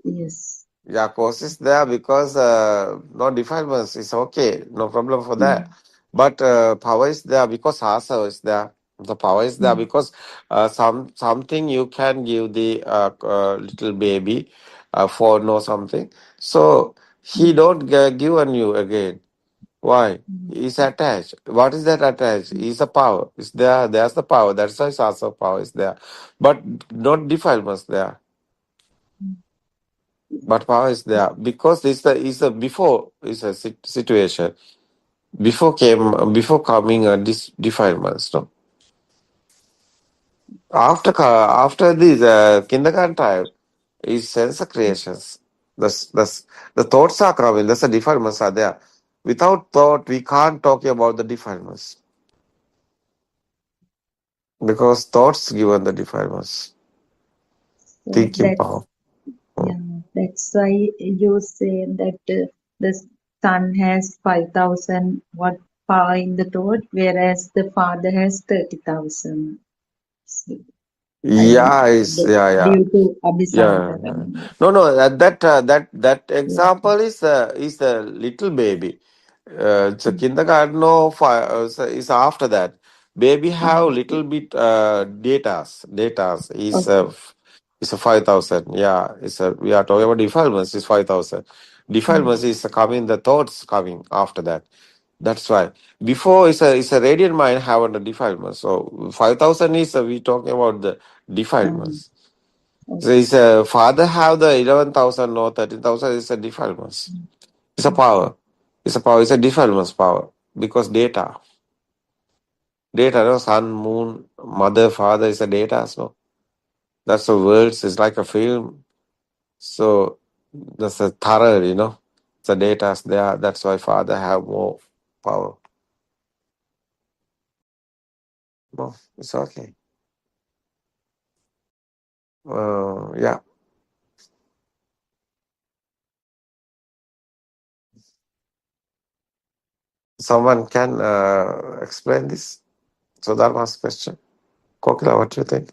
yes, Yeah, cause is there because no defilements is okay, no problem for that. But power is there because asa is there. The power is there because something you can give the little baby for no something. So he don't give on you again. Why? He's attached. What is that attached? Is a power. Is there? There's the power. That's why asa power is there. But not defilements there. But power is there because this is a before is a situation before coming this defilements. No, after this kindergarten time is sense creations. The thoughts are coming. That's the defilements are there. Without thought, we can't talk about the defilements because thoughts given the defilements. so Thinking that's power. yeah, that's why you say that the son has 5,000 watt power in the thought, whereas the father has 30,000. So, Yeah, is yeah. due to Yeah. Abhisambara. No. That example is the little baby. It's a kindergarten. No, is after that. Baby have little bit datas. Datas Okay. is a 5,000. Yeah, we are talking about defilements. Is 5,000. Defilements is coming. The thoughts coming after that. That's why before is a radiant mind have under defilements. So 5,000 is we talking about the defilements. So is a father have the 11,000 or 13,000 is a defilements. It's a power. It's a power. It's a defilements power because data. Data, no, sun, moon, mother, father is a data. So that's the words. It's like a film. So that's a thorough, The data there. That's why father have more power. No, it's okay. Yeah. Someone can explain this? So that was question. Kokila, what do you think?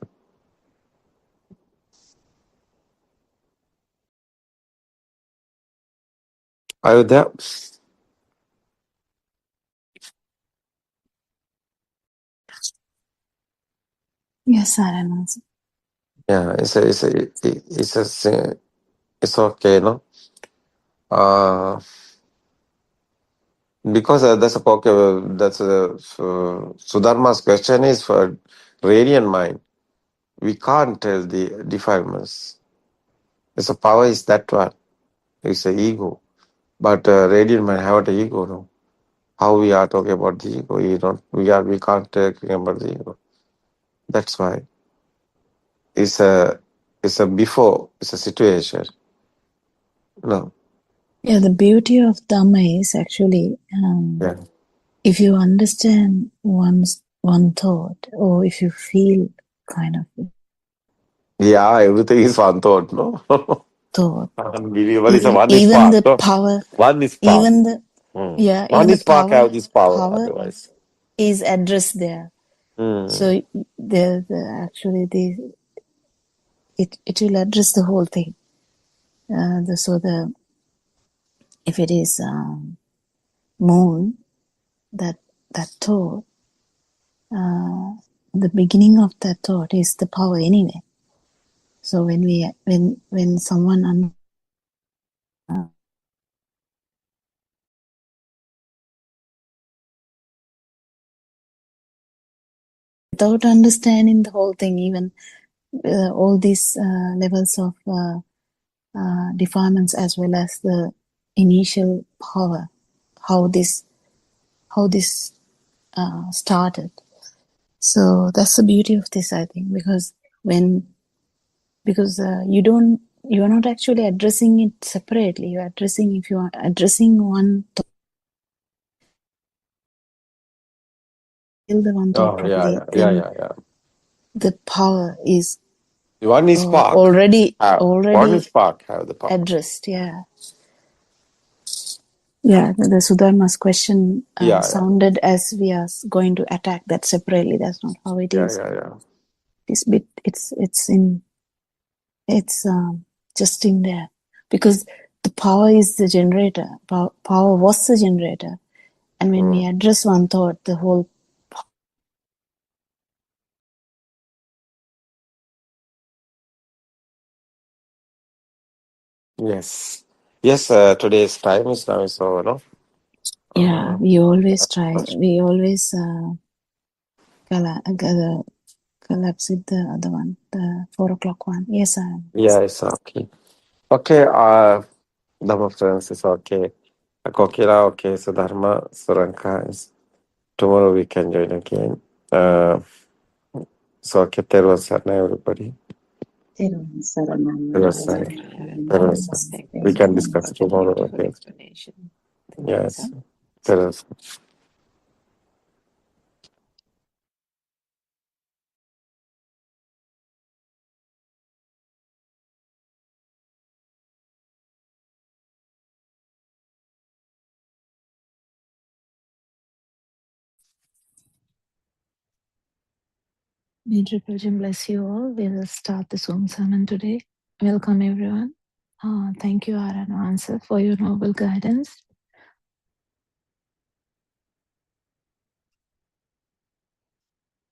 Are you there? Yes, Saran. Yeah, it's okay, no? Because that's a Sudharma's question is for radiant mind. We can't tell the defilements. It's a power is that one. It's a ego. But radiant mind have an ego, no? How we are talking about the ego? We can't talk about the ego. That's why it's a before. It's a situation. No. Yeah, the beauty of Dhamma is actually Yeah. if you understand one thought, or if you feel kind of Yeah. Everything is one thought, no. thought, Unbelievable. It's a one is even spark. the No? power, One is spark. even the One even the is spark have this power. power Otherwise. is addressed there. So actually it will address the whole thing. If it is moon, that thought, the beginning of that thought is the power anyway. So when someone without understanding the whole thing, even all these levels of defilements, as well as the initial power, how this started. So that's the beauty of this, I think, because you are not actually addressing it separately. You are addressing, if you are addressing one thought, the one thought Oh, properly, yeah. then the power is One is spark. already One is spark have the power. addressed. Yeah. Yeah, the Sudharma's question sounded as we are going to attack that separately. That's not how it is. Yeah. It's just in there, because the power is the generator. Power was the generator, and when we address one thought, the whole Yes. Today's time is now so no. we always try. We always collapse with the other one, the 4:00 one. Yes, Yeah, it's okay. Okay, Dhamma friends is okay. Kokila, okay, so Dharma, Suranka is tomorrow we can join again. So okay, Terwa Sarna, everybody. Everyone, Saranam, Terwa everyone. Sarna. We can discuss tomorrow, okay. Yes. Terwa Sarna. May Triple bless you all. We will start the Zoom sermon today. Welcome, everyone. Thank you, Aranwansa, for your noble guidance.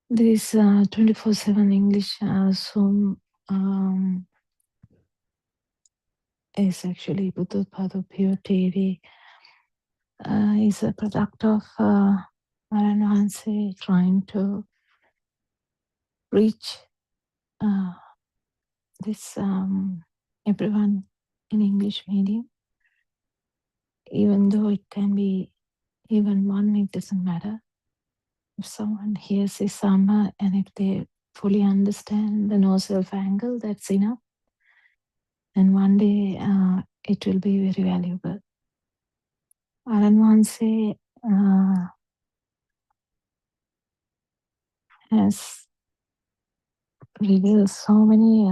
This 24/7 English Zoom is actually Buddothpado PeoTV. Is a product of Aranwansa trying to reach this everyone in English medium. Even though it can be even one, it doesn't matter. If someone hears this Sama and if they fully understand the no-self angle, that's enough. And one day it will be very valuable. Aranwanse has reveals so many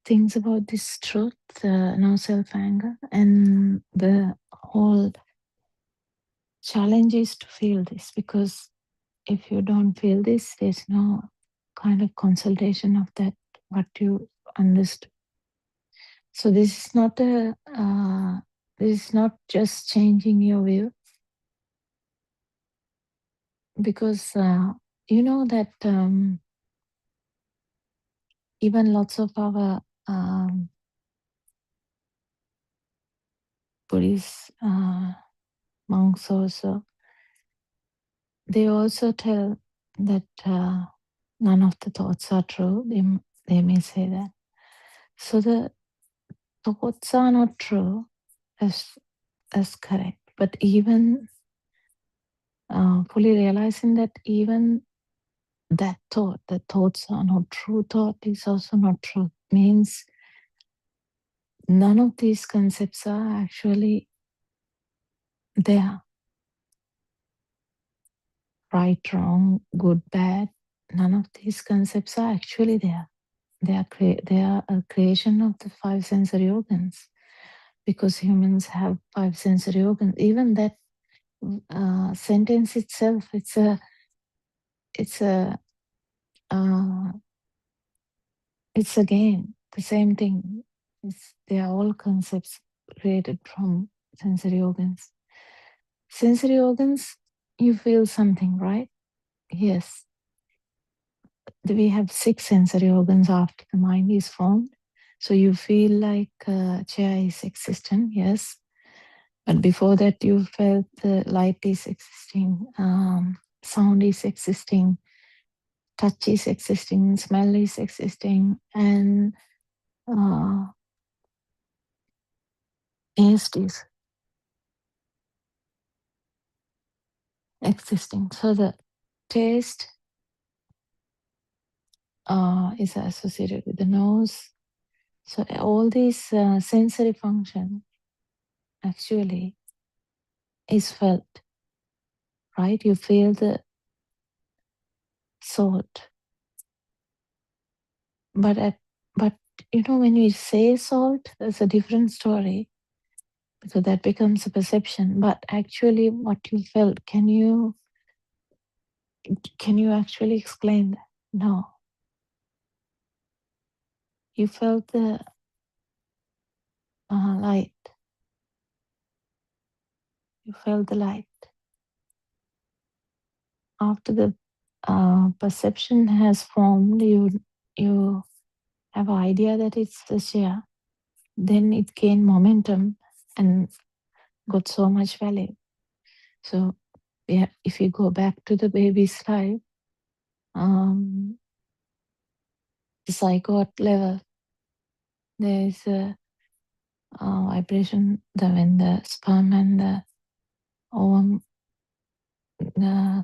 things about this truth, no self-anger, and the whole challenge is to feel this, because if you don't feel this, there's no kind of consultation of that, what you understood. So this is not just changing your view, because you know that even lots of our Buddhist monks also, they also tell that none of the thoughts are true. They may say that. So the thoughts are not true. That's correct. But even fully realizing that even that thought, the thoughts are not true, thought is also not true, means none of these concepts are actually there. Right, wrong, good, bad, none of these concepts are actually there. They are a creation of the five sensory organs, because humans have five sensory organs. Even that sentence itself, it's again the same thing. They are all concepts created from sensory organs. Sensory organs, you feel something, right? Yes. We have 6 sensory organs after the mind is formed. So you feel like a chair is existent, yes. But before that, you felt the light is existing, sound is existing, touch is existing, smell is existing, and taste is existing. So the taste is associated with the nose. So all these sensory function actually is felt, right? You feel the salt. But you know, when you say salt, there's a different story, because that becomes a perception. But actually what you felt, can you actually explain that? No. You felt the light. You felt the light. After the perception has formed, you have an idea that it's the chair. Then it gained momentum and got so much value. So if you go back to the baby's life, the zygote level, there is a vibration when the sperm and the ovum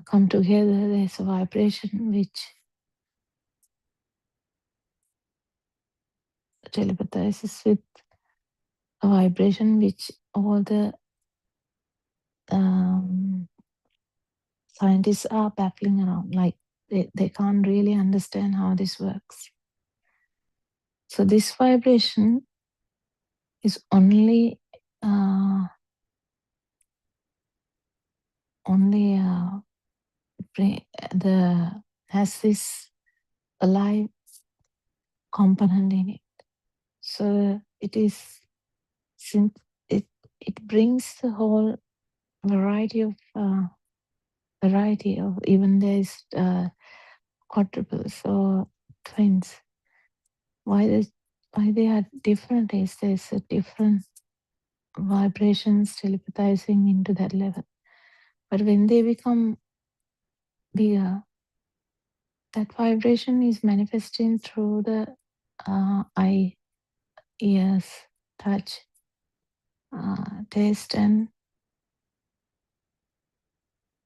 come together. There's a vibration which telepathizes with a vibration which all the scientists are battling around. Like they can't really understand how this works. So this vibration is only has this alive component in it. So it brings the whole variety of even there's quadruples or twins. Why they are different is there's a different vibrations telepathizing into that level. But when they become bigger, that vibration is manifesting through the eye, ears, touch, taste, and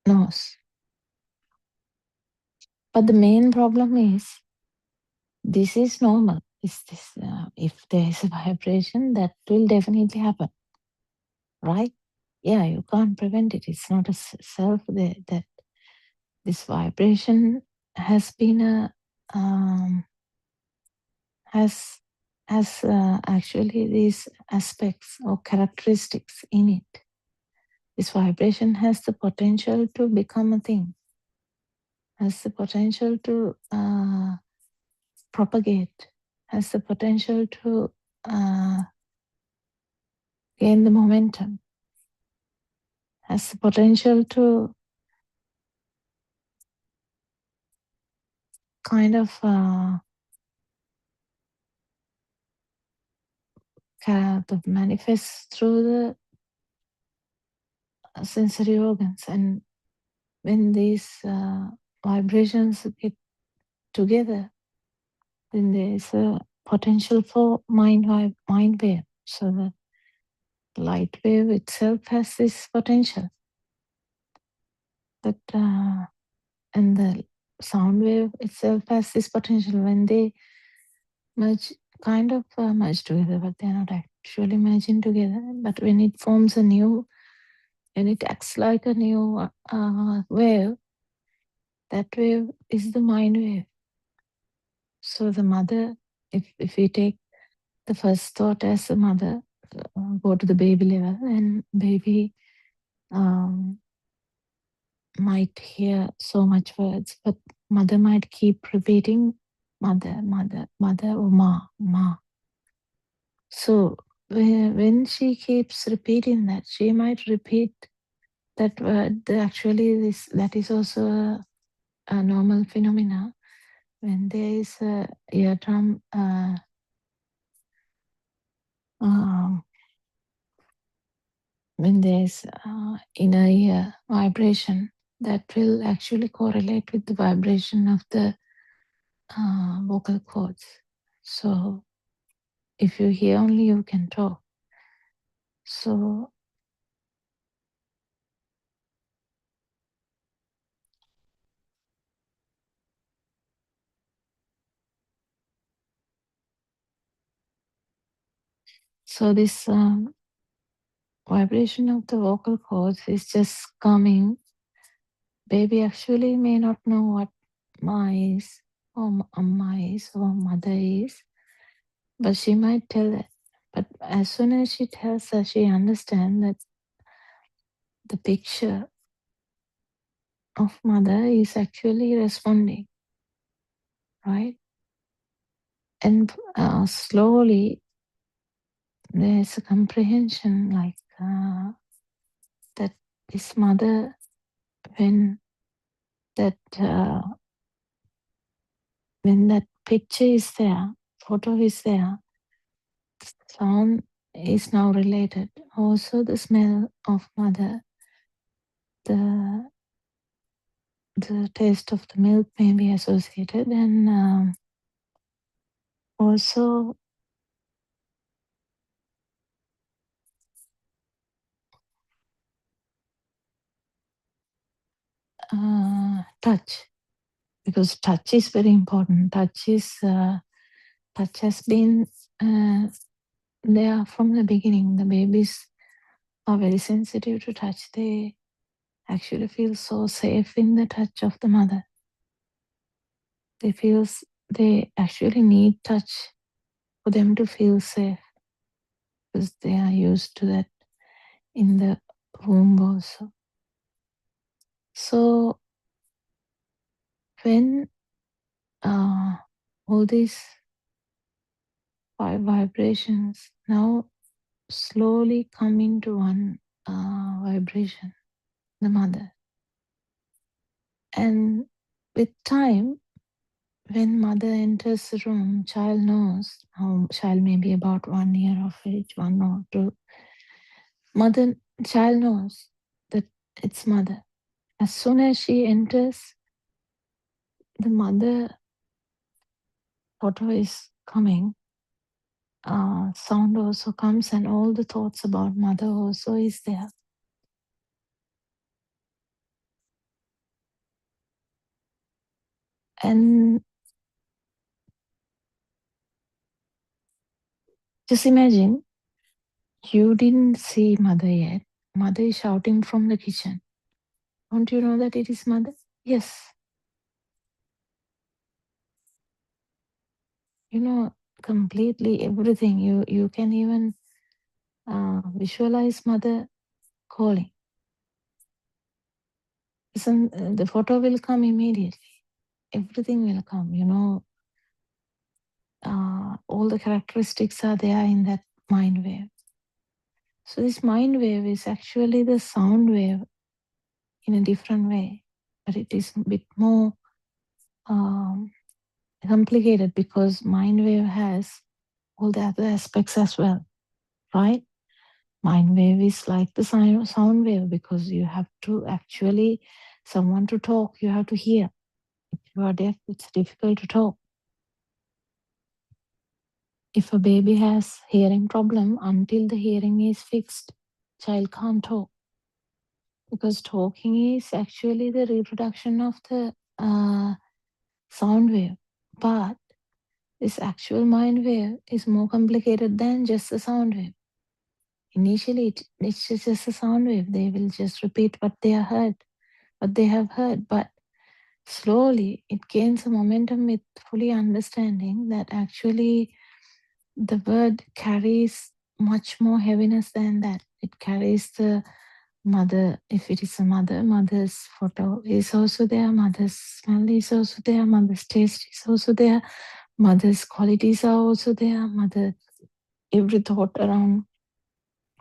nose. But the main problem is this is normal. If there is a vibration, that will definitely happen, right? Yeah, you can't prevent it. It's not a self that this vibration has been has actually these aspects or characteristics in it. This vibration has the potential to become a thing, has the potential to propagate, has the potential to gain the momentum, has the potential to kind of manifest through the sensory organs. And when these vibrations get together, then there is a potential for mind wave. So the light wave itself has this potential. But and the sound wave itself has this potential. When they merge, kind of merge together, but they're not actually merging together. But when it forms a new, and it acts like a new wave, that wave is the mind wave. So the mother, if we take the first thought as the mother, go to the baby level, and baby might hear so much words, but mother might keep repeating mother, mother, mother, or ma. So when she keeps repeating that, she might repeat that word. Actually, that is also a normal phenomena. When there is a eardrum when there's inner ear vibration, that will actually correlate with the vibration of the vocal cords. So if you hear only, you can talk. So this vibration of the vocal cords is just coming. Baby actually may not know what ma is, or amma is, or mother is, but she might tell that. But as soon as she tells her, she understands that the picture of mother is actually responding, right? And slowly there's a comprehension like that this mother, when that picture is there, photo is there, sound is now related. Also the smell of mother, the taste of the milk may be associated, and also touch, because touch is very important. Touch has been there from the beginning. The babies are very sensitive to touch. They actually feel so safe in the touch of the mother. They actually need touch for them to feel safe, because they are used to that in the womb also. So when all these 5 vibrations now slowly come into one vibration, the mother. And with time, when mother enters the room, child knows, child may be about 1 year of age, 1 or 2. Child knows that it's mother. As soon as she enters, the mother photo is coming. Sound also comes, and all the thoughts about mother also is there. And just imagine, you didn't see mother yet. Mother is shouting from the kitchen. Don't you know that it is mother? Yes. You know, completely everything. You can even visualize mother calling. The photo will come immediately. Everything will come, you know. All the characteristics are there in that mind wave. So this mind wave is actually the sound wave in a different way, but it is a bit more complicated because mind wave has all the other aspects as well, right? Mind wave is like the sound wave because you have to actually, someone to talk, you have to hear. If you are deaf, it's difficult to talk. If a baby has hearing problem, until the hearing is fixed, child can't talk. Because talking is actually the reproduction of the sound wave. But this actual mind wave is more complicated than just the sound wave. Initially, it's just a sound wave. They will just repeat what they have heard. But slowly, it gains a momentum with fully understanding that actually the word carries much more heaviness than that. It carries the mother, if it is a mother, mother's photo is also there, mother's smell is also there, mother's taste is also there, mother's qualities are also there, mother, every thought around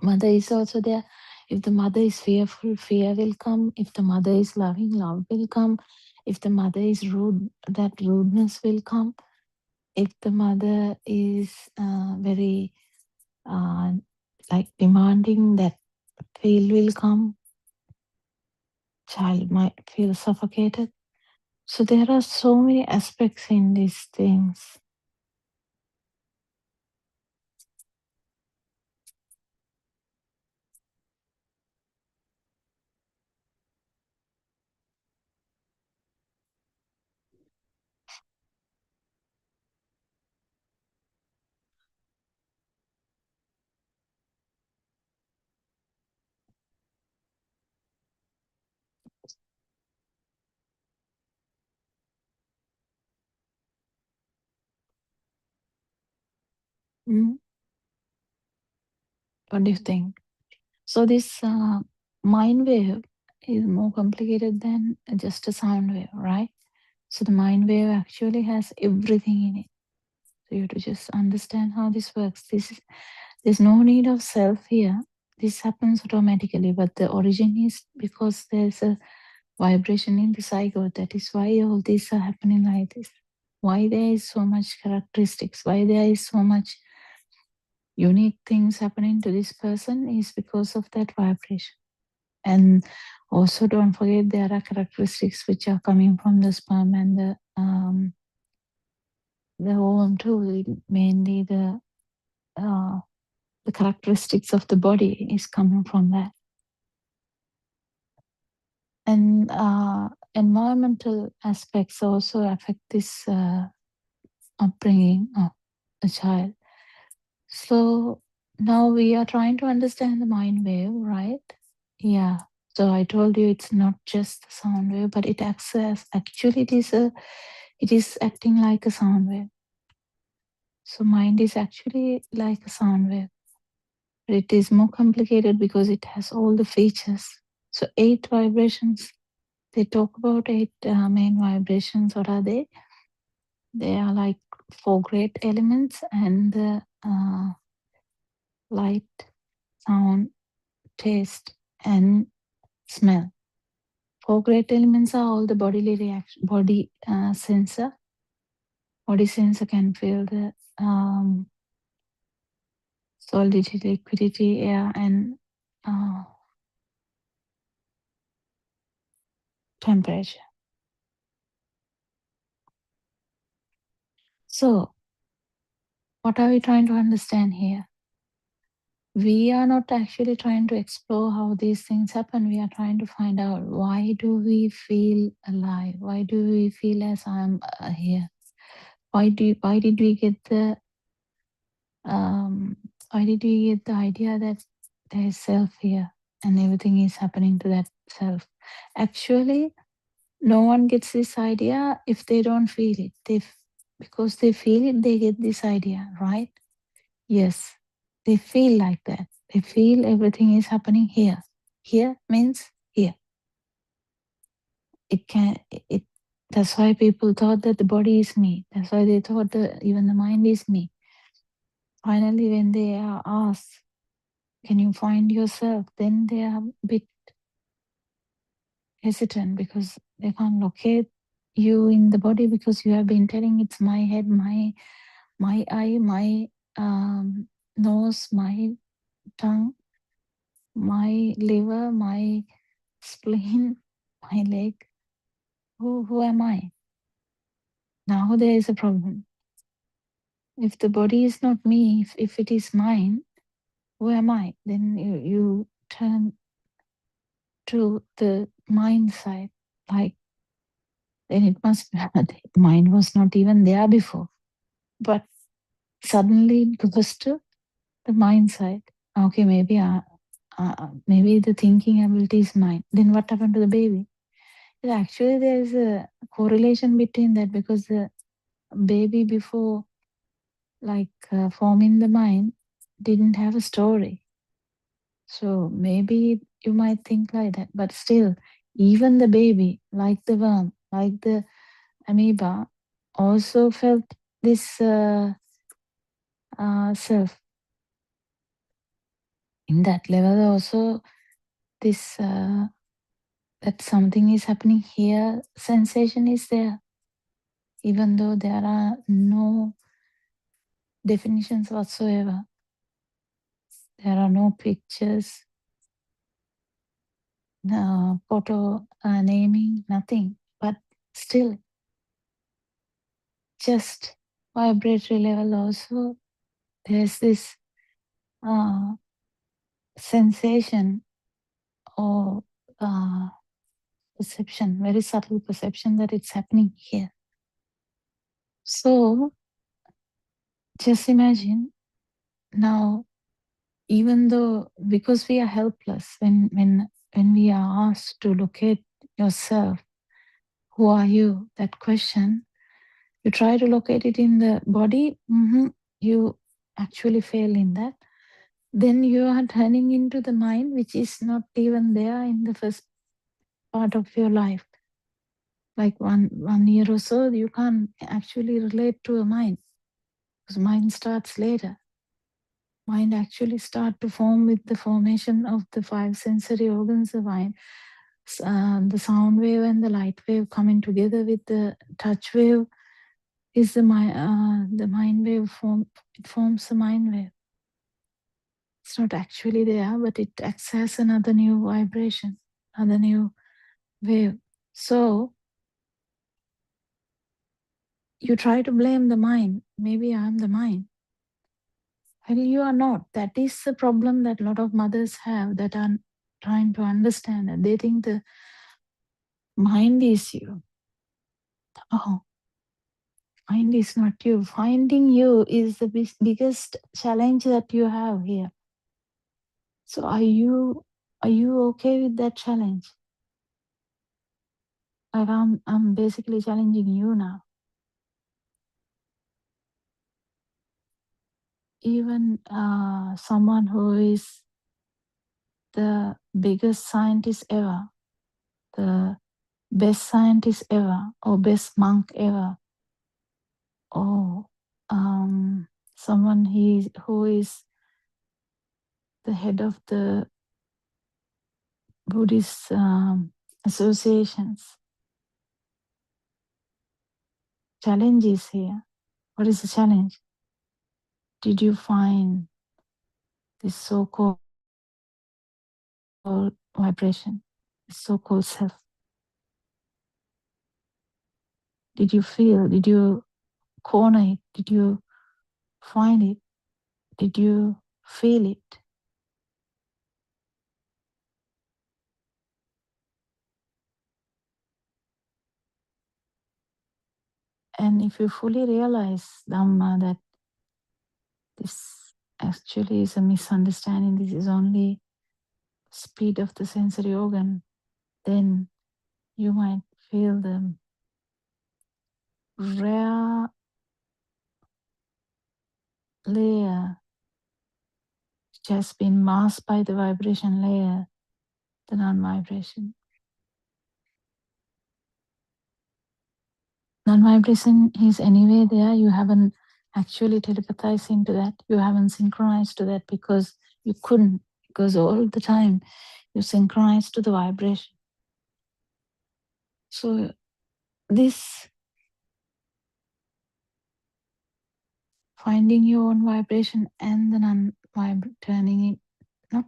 mother is also there. If the mother is fearful, fear will come. If the mother is loving, love will come. If the mother is rude, that rudeness will come. If the mother is very like demanding, that feel will come. Child might feel suffocated. So there are so many aspects in these things. Mm. What do you think? So this mind wave is more complicated than just a sound wave, right? So the mind wave actually has everything in it. So you have to just understand how this works. There's no need of self here. This happens automatically, but the origin is because there's a vibration in the zygote. That is why all these are happening like this. Why there is so much characteristics, why there is so much unique things happening to this person is because of that vibration. And also don't forget there are characteristics which are coming from the sperm and the ovum too. Mainly the characteristics of the body is coming from that. And environmental aspects also affect this upbringing of a child. So now we are trying to understand the mind wave, right? Yeah. So I told you it's not just the sound wave, but it acts as, actually it is acting like a sound wave. So mind is actually like a sound wave. But it is more complicated because it has all the features. So 8 vibrations. They talk about 8 main vibrations. What are they? They are like 4 great elements and the light, sound, taste, and smell. 4 great elements are all the bodily reaction, body sensor. Body sensor can feel the solidity, liquidity, air, and temperature. So, what are we trying to understand here? We are not actually trying to explore how these things happen. We are trying to find out, why do we feel alive? Why do we feel as I'm here? Why did we get the idea that there is self here and everything is happening to that self? Actually, no one gets this idea if they don't feel it. Because they feel it, they get this idea, right? Yes, they feel like that. They feel everything is happening here. Here means here. That's why people thought that the body is me. That's why they thought that even the mind is me. Finally, when they are asked, can you find yourself? Then they are a bit hesitant because they can't locate you in the body because you have been telling it's my head, my eye, my nose, my tongue, my liver, my spleen, my leg. Who am I? Now there is a problem. If the body is not me, if it is mine, who am I? Then you turn to the mind side. Like, then it must be the mind was not even there before. But suddenly it goes to the mind side. Okay, maybe the thinking ability is mine. Then what happened to the baby? Actually, there is a correlation between that because the baby before forming the mind didn't have a story. So maybe you might think like that, but still, even the baby, like the worm, like the amoeba, also felt this self. In that level, also this that something is happening here, sensation is there, even though there are no definitions whatsoever. There are no pictures, no photo naming, nothing. But still, just vibratory level also, there's this sensation or perception, very subtle perception that it's happening here. So just imagine now, even though because we are helpless, when we are asked to locate yourself, who are you? That question, you try to locate it in the body, you actually fail in that. Then you are turning into the mind, which is not even there in the first part of your life. Like one year or so, you can't actually relate to a mind because mind starts later. Mind actually start to form with the formation of the 5 sensory organs of mind. The sound wave and the light wave coming together with the touch wave is the mind wave form. It forms the mind wave. It's not actually there, but it acts as another new vibration, another new wave. So you try to blame the mind. Maybe I'm the mind. Well, you are not. That is the problem that a lot of mothers have that are trying to understand that they think the mind is you. Oh, mind is not you. Finding you is the biggest challenge that you have here. So are you okay with that challenge? Like I'm basically challenging you now. Even someone who is the biggest scientist ever, the best scientist ever, or best monk ever, or someone who is the head of the Buddhist associations. Challenge is here. What is the challenge? Did you find this so-called vibration, this so-called self? Did you feel? Did you corner it? Did you find it? Did you feel it? And if you fully realize, Dhamma, that this actually is a misunderstanding, this is only speed of the sensory organ, then you might Feel the rare layer which has been masked by the vibration layer, the non-vibration. Non-vibration is anyway there. You haven't actually telepathized into that. You haven't synchronized to that because you couldn't, because all the time you synchronized to the vibration. So this finding your own vibration and the not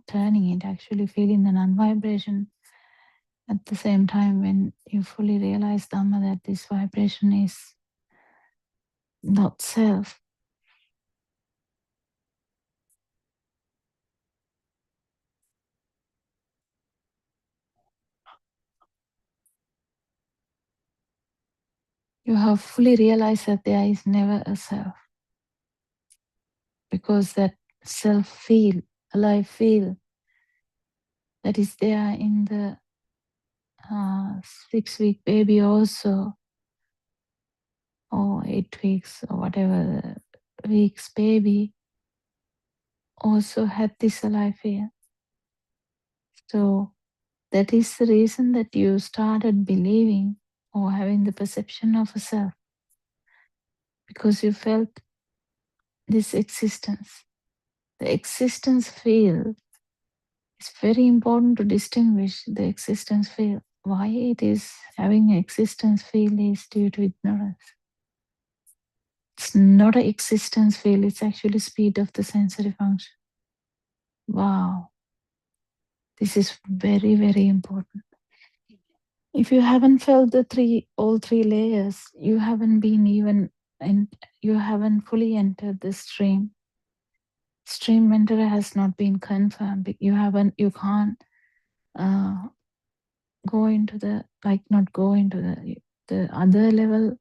turning it, actually feeling the non-vibration at the same time, when you fully realize, Dhamma, that this vibration is not self. You have fully realized that there is never a self, because that self feel, alive feel, that is there in the 6-week baby also, or 8 weeks, or whatever the weeks baby also had this alive feel. So that is the reason that you started believing or having the perception of a self, because you felt this existence. The existence feel is very important to distinguish the existence feel. Why it is having an existence feel is due to ignorance. It's not an existence feel, it's actually speed of the sensory function. Wow. This is very, very important. If you haven't felt all three layers, you haven't been even, and you haven't fully entered the stream. Stream enter has not been confirmed. You can't go into the, not go into the other level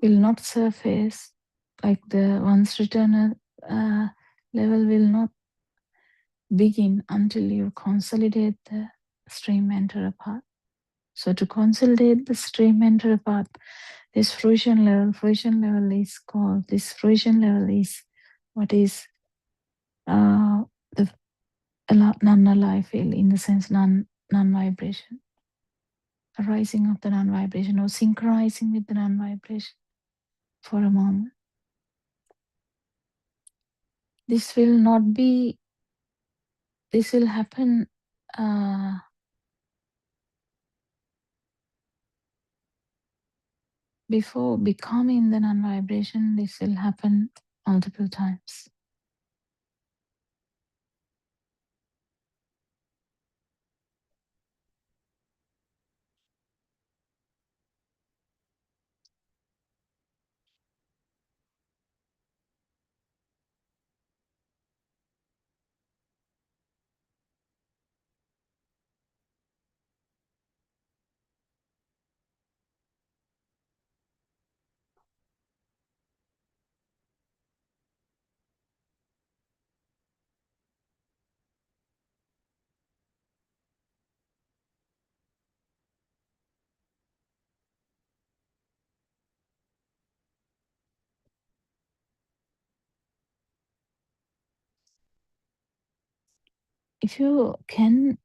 will not surface, like the once returner level will not begin until you consolidate the stream enter apart. So to consolidate the stream enter apart, this fruition level is called, this fruition level is what is the non-alive feel, in the sense non-vibration. Arising of the non-vibration or synchronizing with the non-vibration for a moment. This will happen before becoming the non-vibration. This will happen multiple times. If you can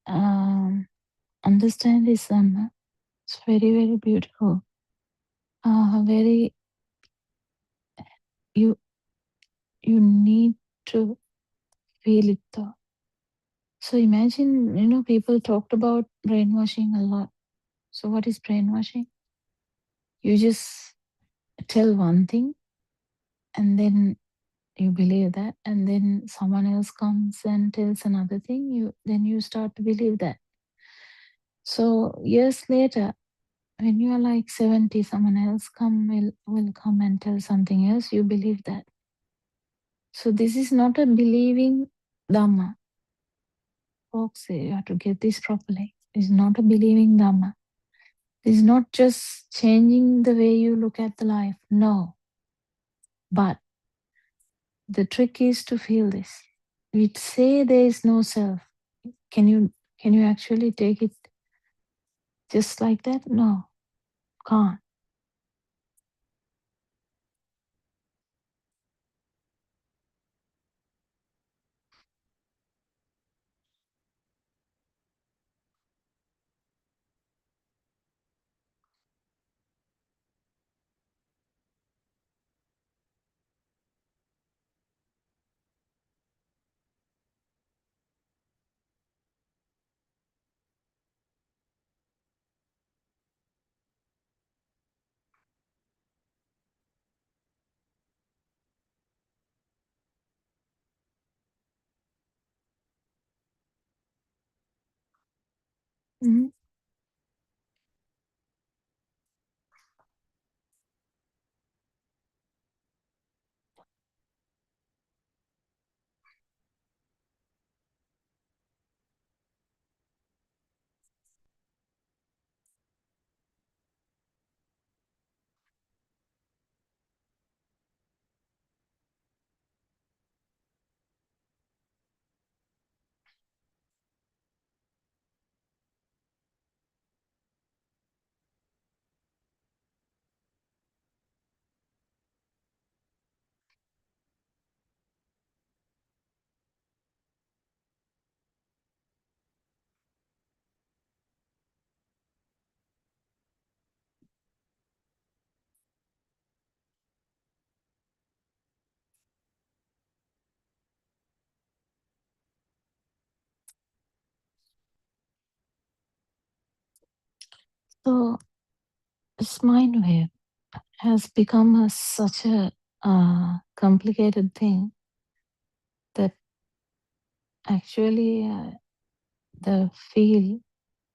understand this, it's very, very beautiful. You need to feel it though. So imagine, people talked about brainwashing a lot. So what is brainwashing? You just tell one thing and then you believe that, and then someone else comes and tells another thing, then you start to believe that. So years later, when you are like 70, someone else will come and tell something else, you believe that. So this is not a believing Dhamma. Folks, you have to get this properly. It's not a believing Dhamma. It's not just changing the way you look at the life. No. But the trick is to feel this. We say there is no self. Can you actually take it Just like that? No, can't. Mhm. So this mind wave has become such a complicated thing that actually the feel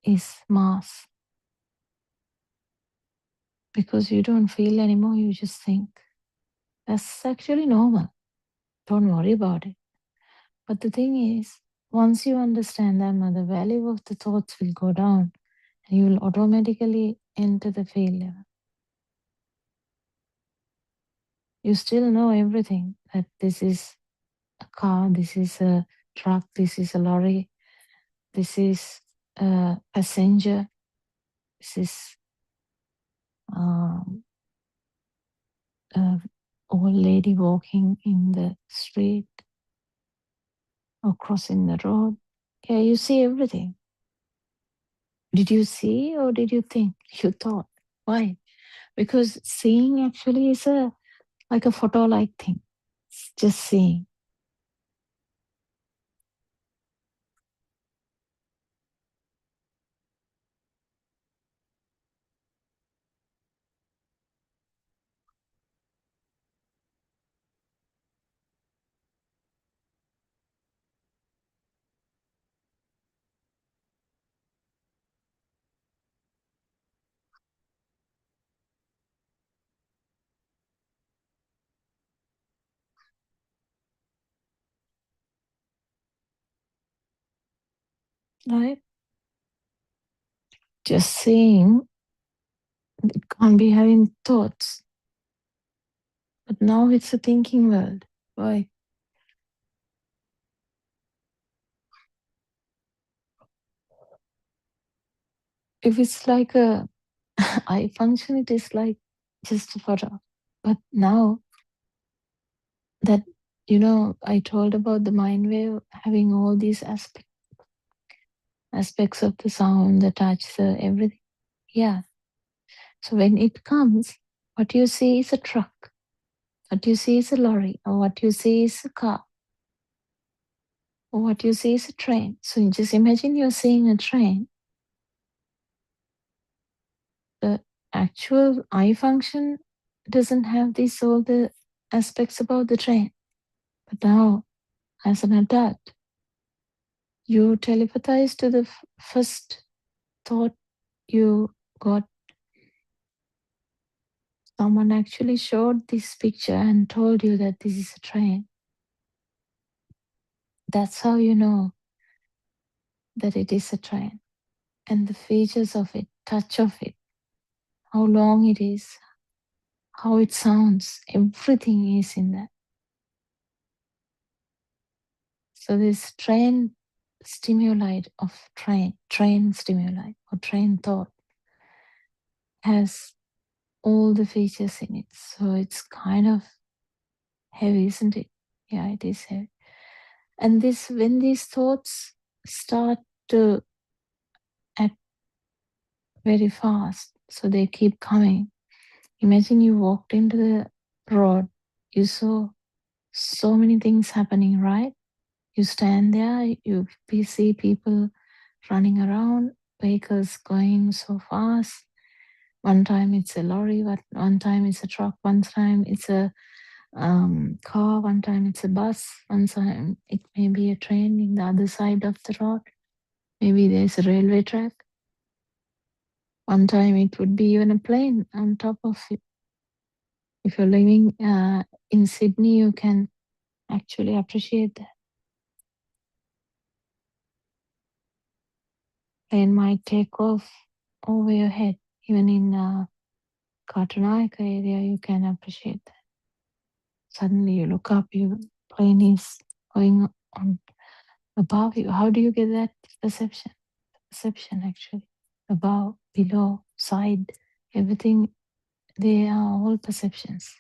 is mass, because you don't feel anymore, you just think. That's actually normal. Don't worry about it. But the thing is, once you understand them, the value of the thoughts will go down and you will automatically enter the feel level. You still know everything, that this is a car, this is a truck, this is a lorry, this is a passenger, this is a old lady walking in the street or crossing the road. Yeah, you see everything. Did you see or did you think? You thought. Why? Because seeing actually is like a photo-like thing. It's just seeing. Right? Just seeing, it can't be having thoughts. But now it's a thinking world. Why? If it's like a eye function, it is like just a photo. But now that, I told about the mind wave having all these aspects of the sound, the touch, the everything. Yeah. So when it comes, what you see is a truck, what you see is a lorry, or what you see is a car, or what you see is a train. So you just imagine you're seeing a train. The actual eye function doesn't have all the aspects about the train. But now, as an adult, you telepathize to the first thought you got. Someone actually showed this picture and told you that this is a train. That's how you know that it is a train. And the features of it, touch of it, how long it is, how it sounds, everything is in that. So this train stimuli of train stimuli or train thought has all the features in it. So it's kind of heavy, isn't it? Yeah, it is heavy. And when these thoughts start to act very fast, so they keep coming. Imagine you walked into the road, you saw so many things happening, right? You stand there, you see people running around, vehicles going so fast. One time it's a lorry, one time it's a truck, one time it's a car, one time it's a bus, one time it may be a train in the other side of the road. Maybe there's a railway track. One time it would be even a plane on top of it. If you're living in Sydney, you can actually appreciate that. Plane might take off over your head. Even in Katunayaka area, you can appreciate that. Suddenly you look up, your plane is going on above you. How do you get that perception? Perception actually. Above, below, side, everything, they are all perceptions.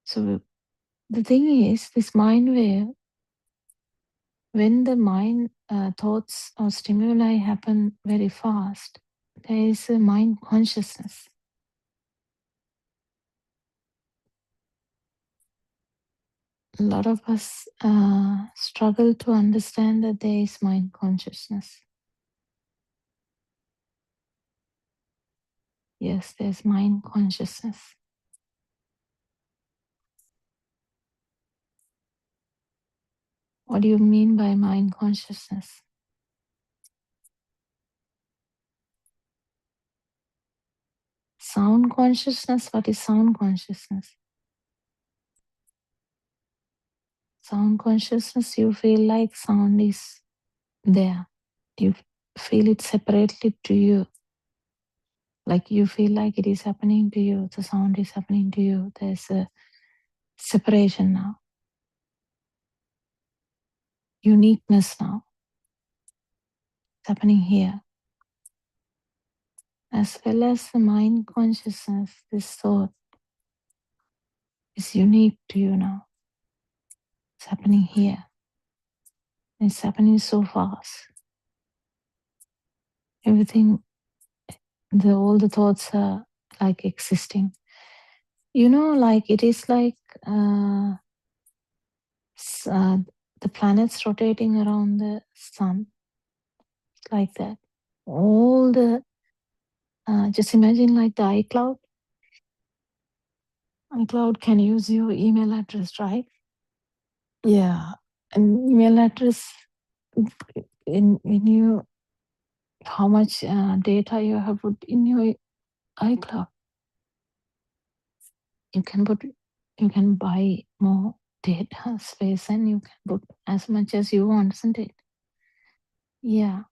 So the thing is, this mind wave, when the mind thoughts or stimuli happen very fast, there is a mind consciousness. A lot of us struggle to understand that there is mind consciousness. Yes, there's mind consciousness. What do you mean by mind consciousness? Sound consciousness? What is sound consciousness? Sound consciousness, you feel like sound is there. You feel it separately to you. Like you feel like it is happening to you. The sound is happening to you. There's a separation now. Uniqueness now. It's happening here. As well as the mind consciousness, this thought is unique to you now. It's happening here. It's happening so fast. Everything, all the thoughts are like existing. You know, like it is like the planets rotating around the sun. It's like that. All the, just imagine like the iCloud. iCloud can use your email address, right? Yeah. And email address, in you, how much data you have put in your iCloud. You can buy more data space and you can put as much as you want, isn't it? Yeah.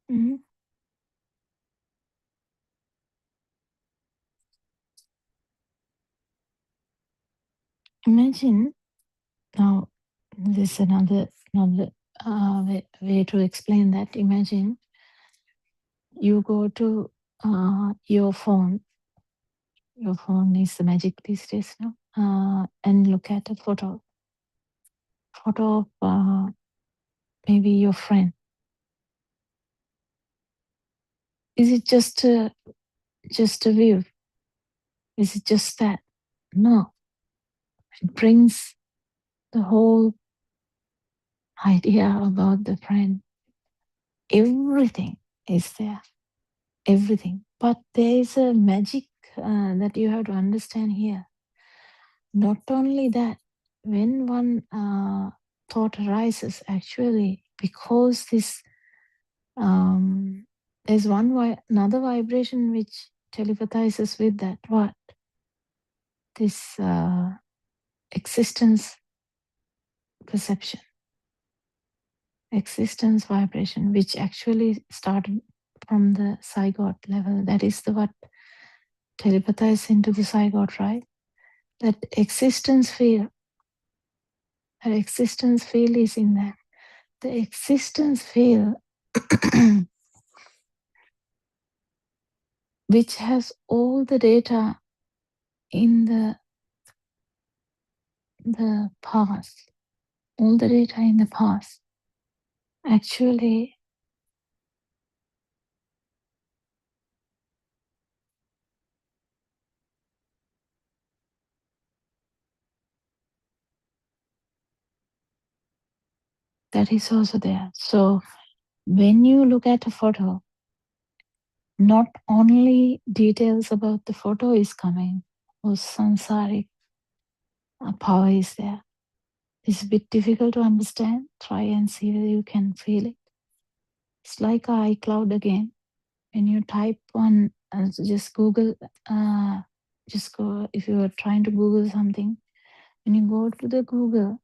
Mhm. Imagine now. This is another way to explain that. Imagine you go to your phone. Your phone is the magic these days now, and look at a photo of maybe your friend. Is it just a view? Is it just that? No. It brings the whole idea about the friend. Everything is there. Everything. But there is a magic that you have to understand here. Not only that, when one thought arises, actually, because this there's another vibration which telepathizes with that. What? This existence perception, existence vibration, which actually started from the zygote level. That is the what telepathizes into the zygote, right? That existence field. That existence field is in there. The existence field which has all the data in the past, all the data in the past, actually that is also there. So when you look at a photo, not only details about the photo is coming, or samsaric power is there. It's a bit difficult to understand. Try and see whether you can feel it. It's like iCloud again. When you type on, just Google, just go, if you are trying to Google something, when you go to the Google,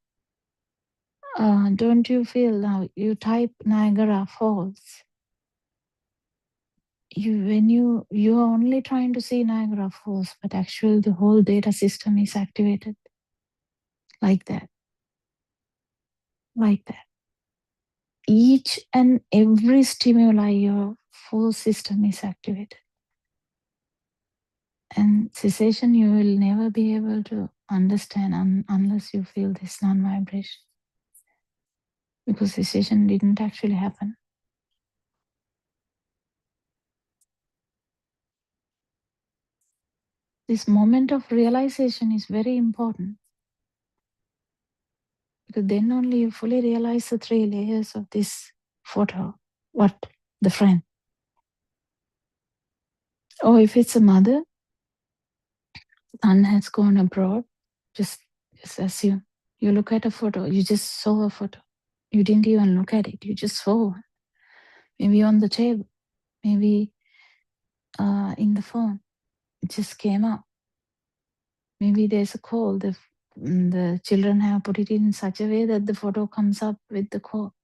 don't you feel now, you type Niagara Falls, you are only trying to see Niagara Falls, but actually the whole data system is activated like that. Like that. Each and every stimuli, your full system is activated. And cessation, you will never be able to understand unless you feel this non-vibration. Because cessation didn't actually happen. This moment of realization is very important. Because then only you fully realize the 3 layers of this photo. What? The friend. Or if it's a mother, son has gone abroad, just assume. You look at a photo, you just saw a photo. You didn't even look at it, you just saw one. Maybe on the table, maybe in the phone. It just came up. Maybe there's a call. The children have put it in such a way that the photo comes up with the call.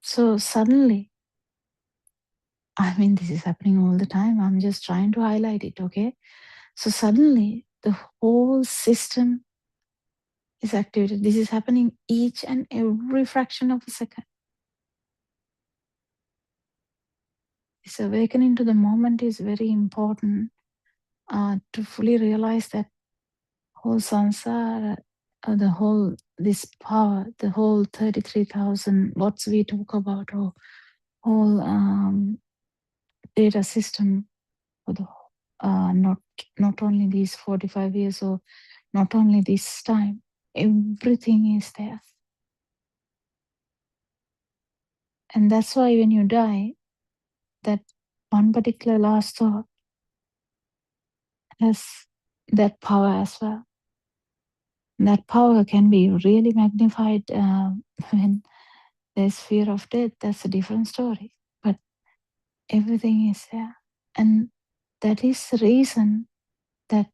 So suddenly, I mean, this is happening all the time. I'm just trying to highlight it, okay? So suddenly, the whole system is activated. This is happening each and every fraction of a second. This awakening to the moment is very important to fully realize that whole samsara, this power, the whole 33,000 watts we talk about, or whole data system for the not only these 45 years or not only this time, everything is there. And that's why when you die, that one particular last thought has that power as well. That power can be really magnified when there's fear of death. That's a different story. But everything is there. And that is the reason that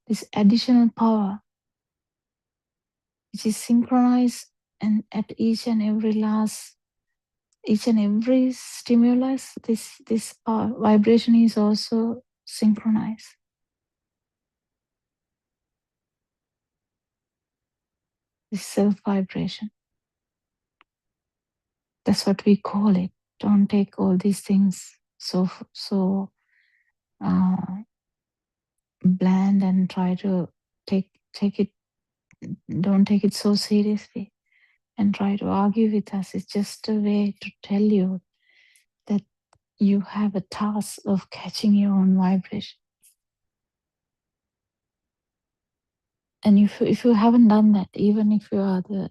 this additional power, which is synchronized and at each and every stimulus, this power, vibration is also synchronized. this self-vibration. That's what we call it. Don't take all these things so bland and try to take it. Don't take it so seriously and try to argue with us. It's just a way to tell you that you have a task of catching your own vibration. And if you haven't done that, even if you are the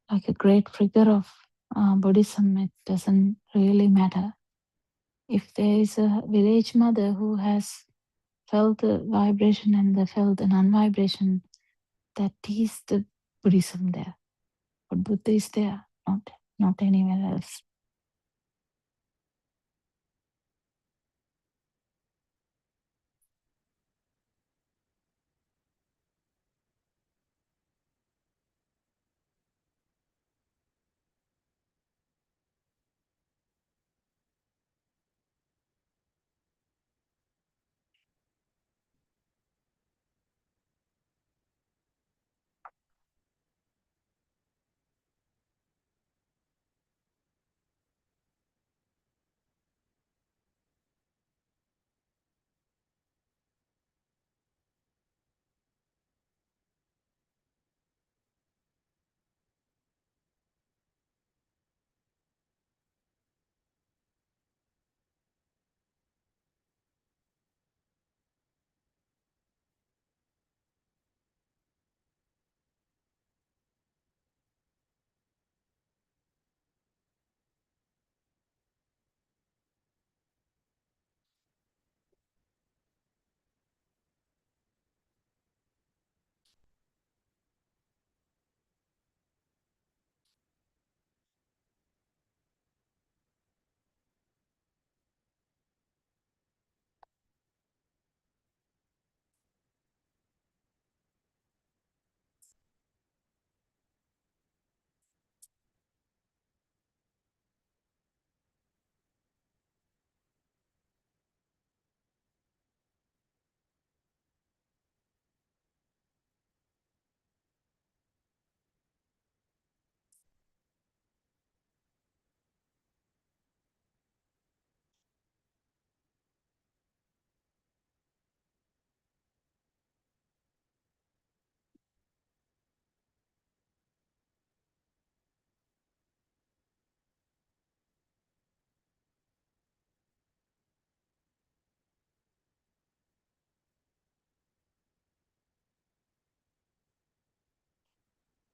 like a great figure of Buddhism, it doesn't really matter. If there is a village mother who has felt the vibration and felt the non-vibration, that is the Buddhism there. But Buddha is there, not anywhere else.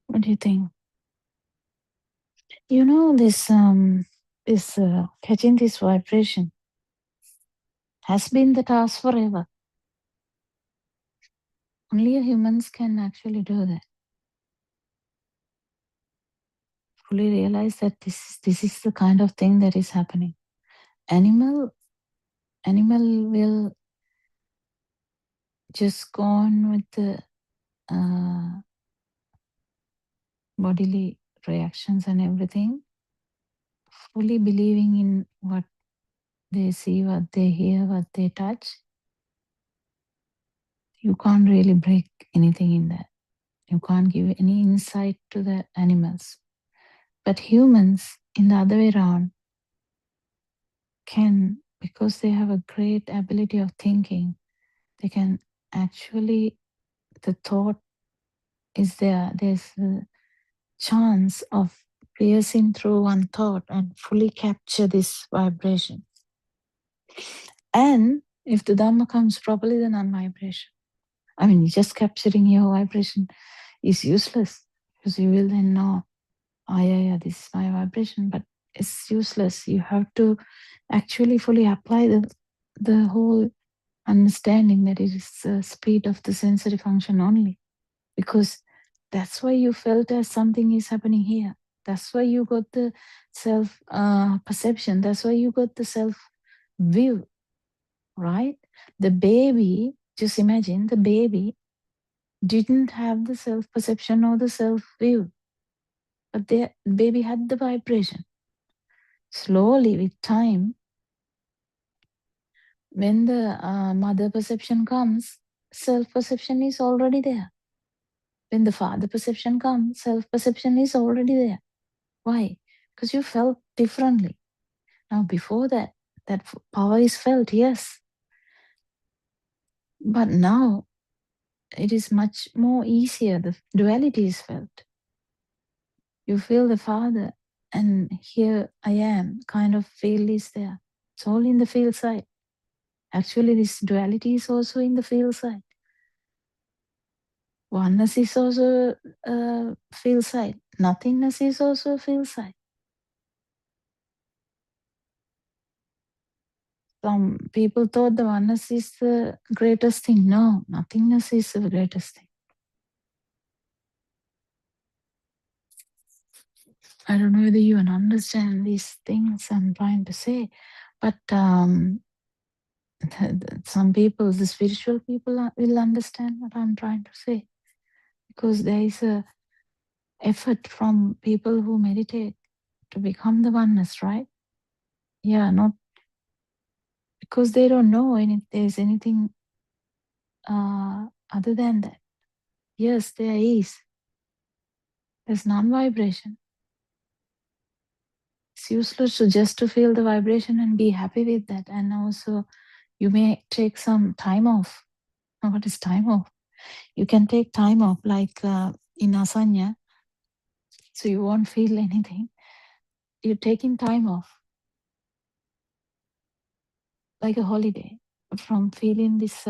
What do you think? You know, this catching this vibration has been the task forever. Only humans can actually do that. Fully realize that this is the kind of thing that is happening. Animal will just go on with the bodily reactions and everything, fully believing in what they see, what they hear, what they touch. You can't really break anything in that. You can't give any insight to the animals. But humans, in the other way around, can, because they have a great ability of thinking, they can actually, the thought is there. There's a chance of piercing through one thought and fully capture this vibration. And if the Dhamma comes properly, the non-vibration. I mean, just capturing your vibration is useless because you will then know, oh yeah, this is my vibration, but it's useless. You have to actually fully apply the whole understanding that it is the speed of the sensory function only, because that's why you felt as something is happening here. That's why you got the self perception. That's why you got the self view, right? The baby, just imagine the baby didn't have the self perception or the self view, but the baby had the vibration. Slowly with time, when the mother perception comes, self perception is already there. When the father perception comes, self-perception is already there. Why? Because you felt differently. Now, before that, that power is felt, yes. But now, it is much more easier. The duality is felt. You feel the father, and here I am, kind of field is there. It's all in the field side. Actually, this duality is also in the field side. Oneness is also a field side. Nothingness is also a field side. Some people thought the oneness is the greatest thing. No, nothingness is the greatest thing. I don't know whether you understand these things I'm trying to say, but some people, the spiritual people, will understand what I'm trying to say, because there is a effort from people who meditate to become the oneness, right? Yeah, not because they don't know there's anything other than that. Yes, there is. There's non-vibration. It's useless to feel the vibration and be happy with that. And also, you may take some time off. Now, what is time off? You can take time off, like in asanya, so you won't feel anything. You're taking time off, like a holiday, from feeling this.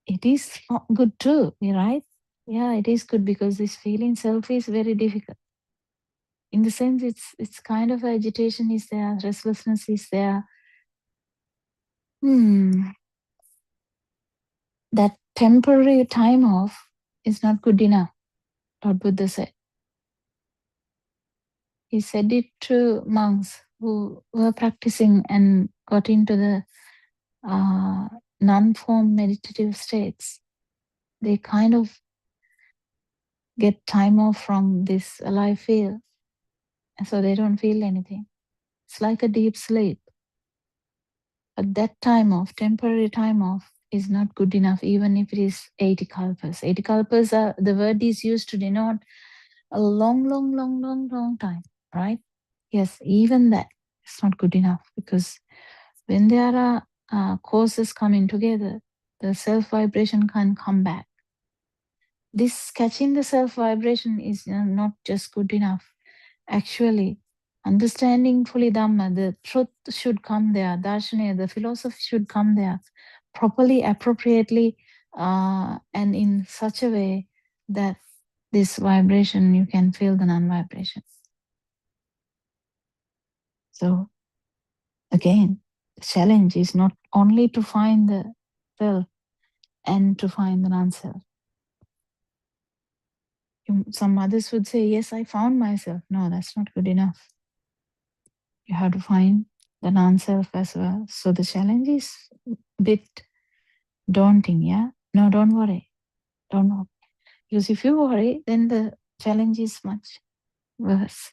It is good too, right? Yeah, it is good, because this feeling self is very difficult. In the sense, it's kind of agitation is there, restlessness is there. That temporary time off is not good enough, Lord Buddha said. He said it to monks who were practicing and got into the non-form meditative states. They kind of get time off from this alive feel, and so they don't feel anything. It's like a deep sleep. But that time off, temporary time off, is not good enough, even if it is 80 kalpas. 80 kalpas, the word is used to denote a long time, right? Yes, even that is not good enough, because when there are causes coming together, the self-vibration can come back. This catching the self-vibration is not just good enough. Actually, understanding fully Dhamma, the truth should come there, Darshana, the philosophy should come there, properly, appropriately, and in such a way that this vibration, you can feel the non-vibration. So, again, the challenge is not only to find the self and to find the non-self. Some others would say, yes, I found myself. No, that's not good enough. You have to find the non-self as well. So the challenge is a bit daunting, yeah? No, don't worry. Don't worry. Because if you worry, then the challenge is much worse.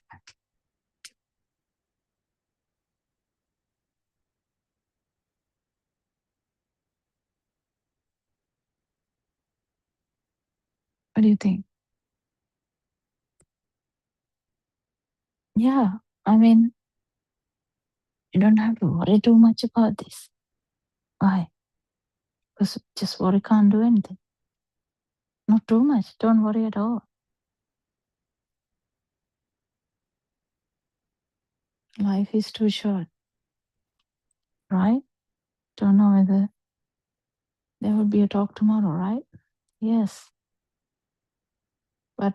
What do you think? Yeah, I mean, you don't have to worry too much about this. Why? Because just worry can't do anything. Not too much. Don't worry at all. Life is too short, right? Don't know whether there will be a talk tomorrow, right? Yes. But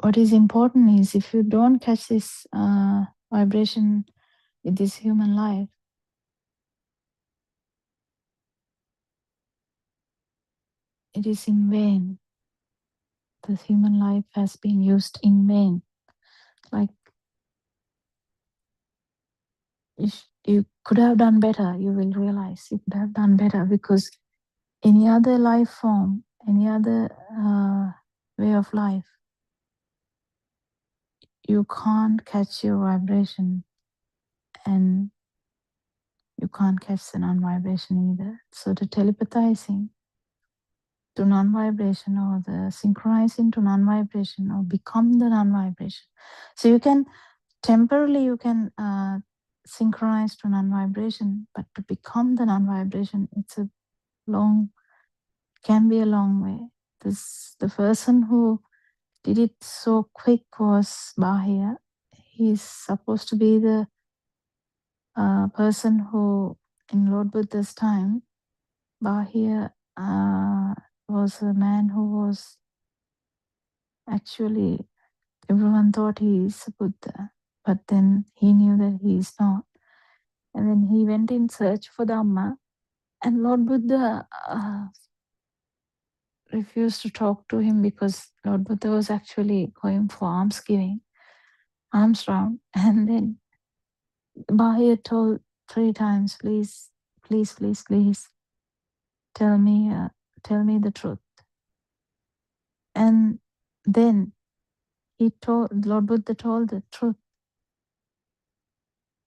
what is important is, if you don't catch this vibration with this human life, it is in vain. The human life has been used in vain. Like, you could have done better, you will realize you could have done better, because any other life form, any other way of life, you can't catch your vibration, and you can't catch the non-vibration either. So the telepathizing, to non-vibration, or the synchronize into non-vibration, or become the non-vibration. So you can temporarily synchronize to non-vibration, but to become the non-vibration, can be a long way. The person who did it so quick was Bahia. He's supposed to be the person who, in Lord Buddha's time, Bahia was a man who was actually, everyone thought he is a Buddha, but then he knew that he is not. And then he went in search for Dhamma, and Lord Buddha refused to talk to him because Lord Buddha was actually going for alms round. And then Bahia told 3 times, please, please, please, please, tell me the truth. And then Lord Buddha told the truth.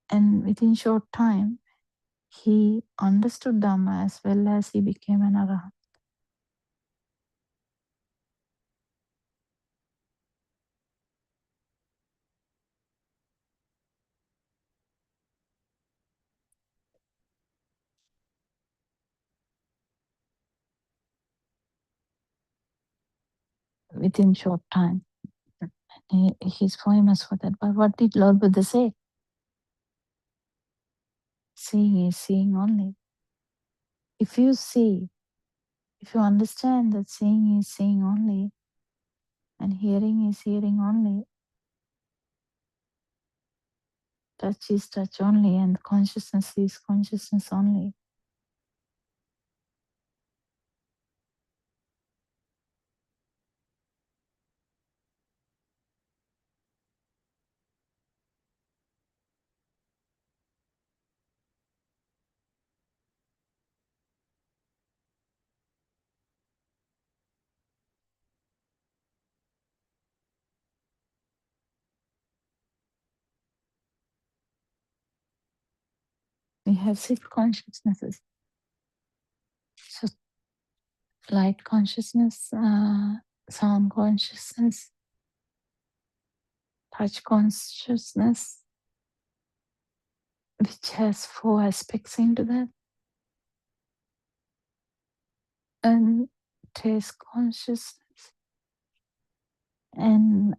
And within short time, he understood Dhamma as well as he became an Arahant. Within short time. He's famous for that. But what did Lord Buddha say? Seeing is seeing only. If you understand that seeing is seeing only, and hearing is hearing only, touch is touch only, and consciousness is consciousness only, we have 6 consciousnesses. So light consciousness, sound consciousness, touch consciousness, which has 4 aspects into that, and taste consciousness, and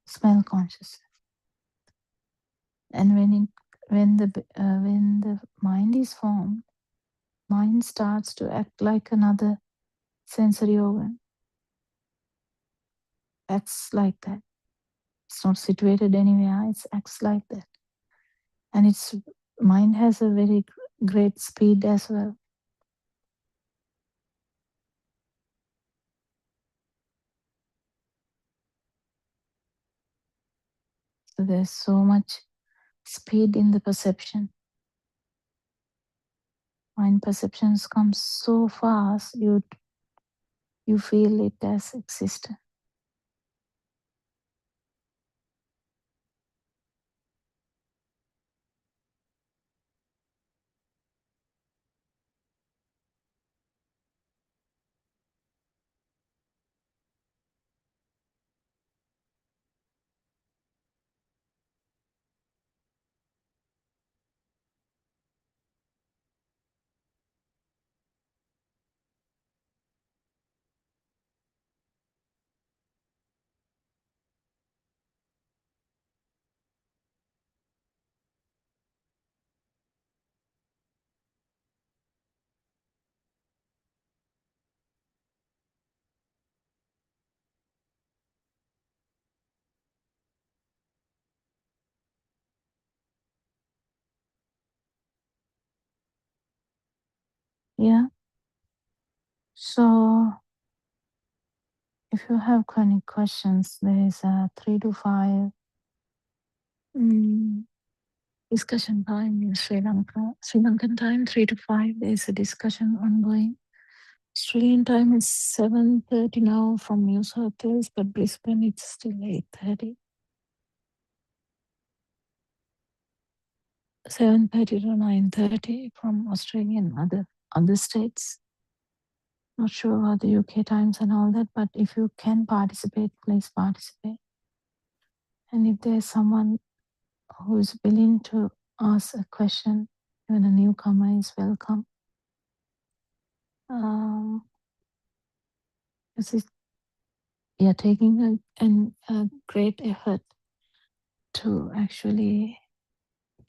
smell consciousness. And when the mind is formed, mind starts to act like another sensory organ. Acts like that. It's not situated anywhere. It acts like that, and its mind has a very great speed as well. So there's so much speed in the perception. Mind perceptions come so fast, you feel it as existent. Yeah. So if you have any questions, there is a 3 to 5 discussion time in Sri Lanka. Sri Lankan time, 3 to 5. There is a discussion ongoing. Australian time is 7:30 now from New South Wales, but Brisbane it's still 8:30. 7:30 to 9:30 from Australia and other states. Not sure about the UK times and all that, but if you can participate, please participate. And if there's someone who is willing to ask a question, even a newcomer is welcome. We are taking a great effort to actually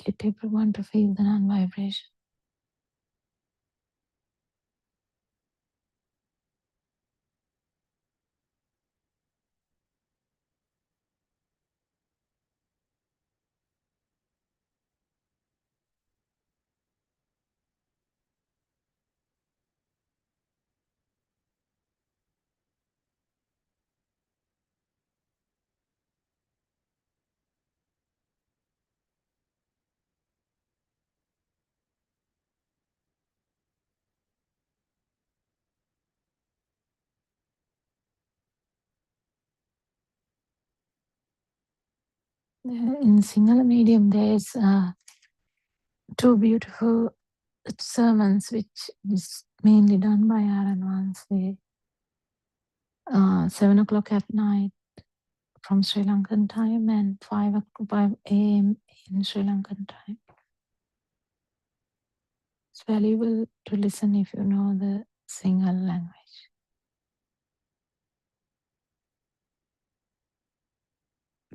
get everyone to feel the non-vibration. In Sinhala medium, there's two beautiful sermons, which is mainly done by Aaron once. 7 o'clock at night from Sri Lankan time and 5 a.m. in Sri Lankan time. It's valuable to listen if you know the Sinhala language.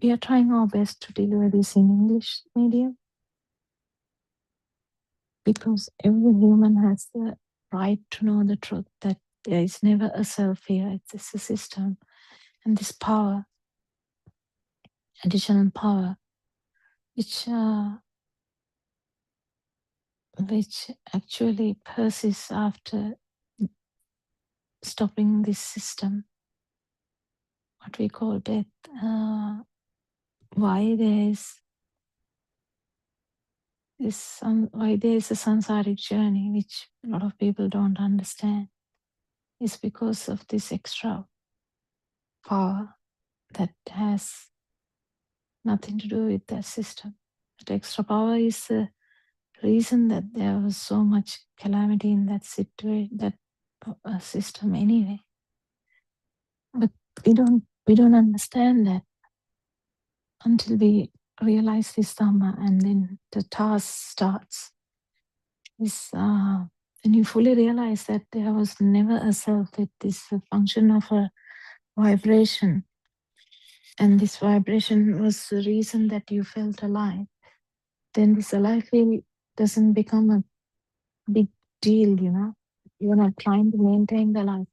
We are trying our best to deliver this in English medium because every human has the right to know the truth that there is never a self here, it's a system. And this power, additional power, which actually persists after stopping this system, what we call death. Why there is a samsaric journey, which a lot of people don't understand, is because of this extra power that has nothing to do with that system. That extra power is the reason that there was so much calamity in that situation, that system anyway. But we don't understand that until we realize this Dhamma, and then the task starts. When you fully realize that there was never a self, that this a function of a vibration, and this vibration was the reason that you felt alive, then this alive feel doesn't become a big deal, you know. You're not trying to maintain the life.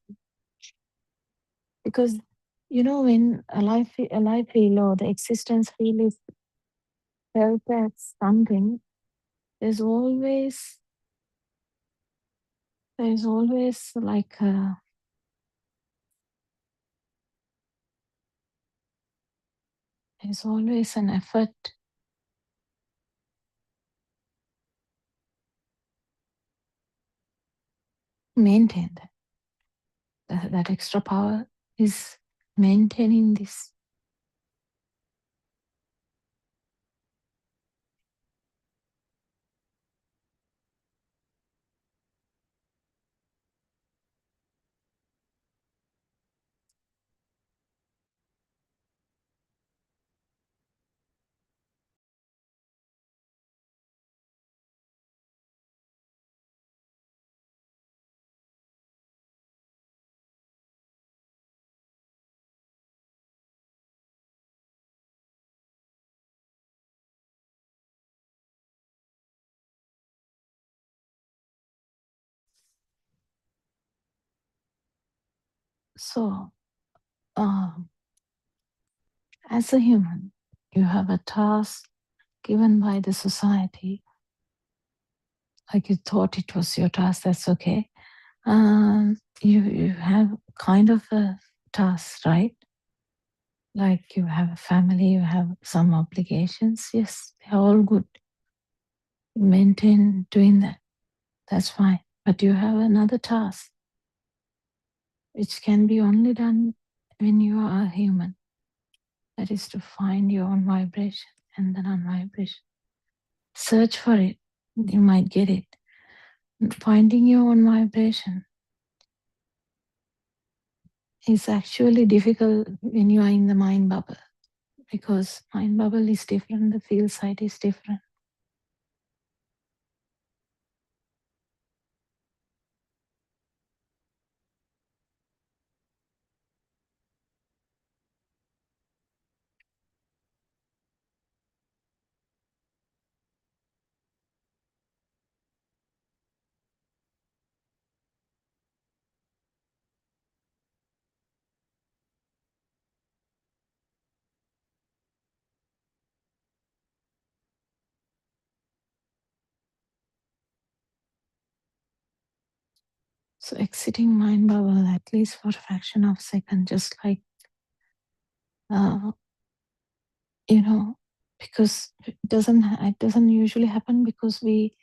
Because, you know, when a life feel or the existence feel is felt as something, there's always like there's always an effort to maintain that. That extra power is maintaining this. So, as a human, you have a task given by the society. Like you thought it was your task, that's okay. You have kind of a task, right? Like you have a family, you have some obligations. Yes, they're all good. Maintain doing that. That's fine. But you have another task, which can be only done when you are a human. That is to find your own vibration and the non-vibration. Search for it. You might get it. Finding your own vibration is actually difficult when you are in the mind bubble, because mind bubble is different, the field side is different. So exiting mind bubble, at least for a fraction of a second, just like, because it doesn't usually happen because we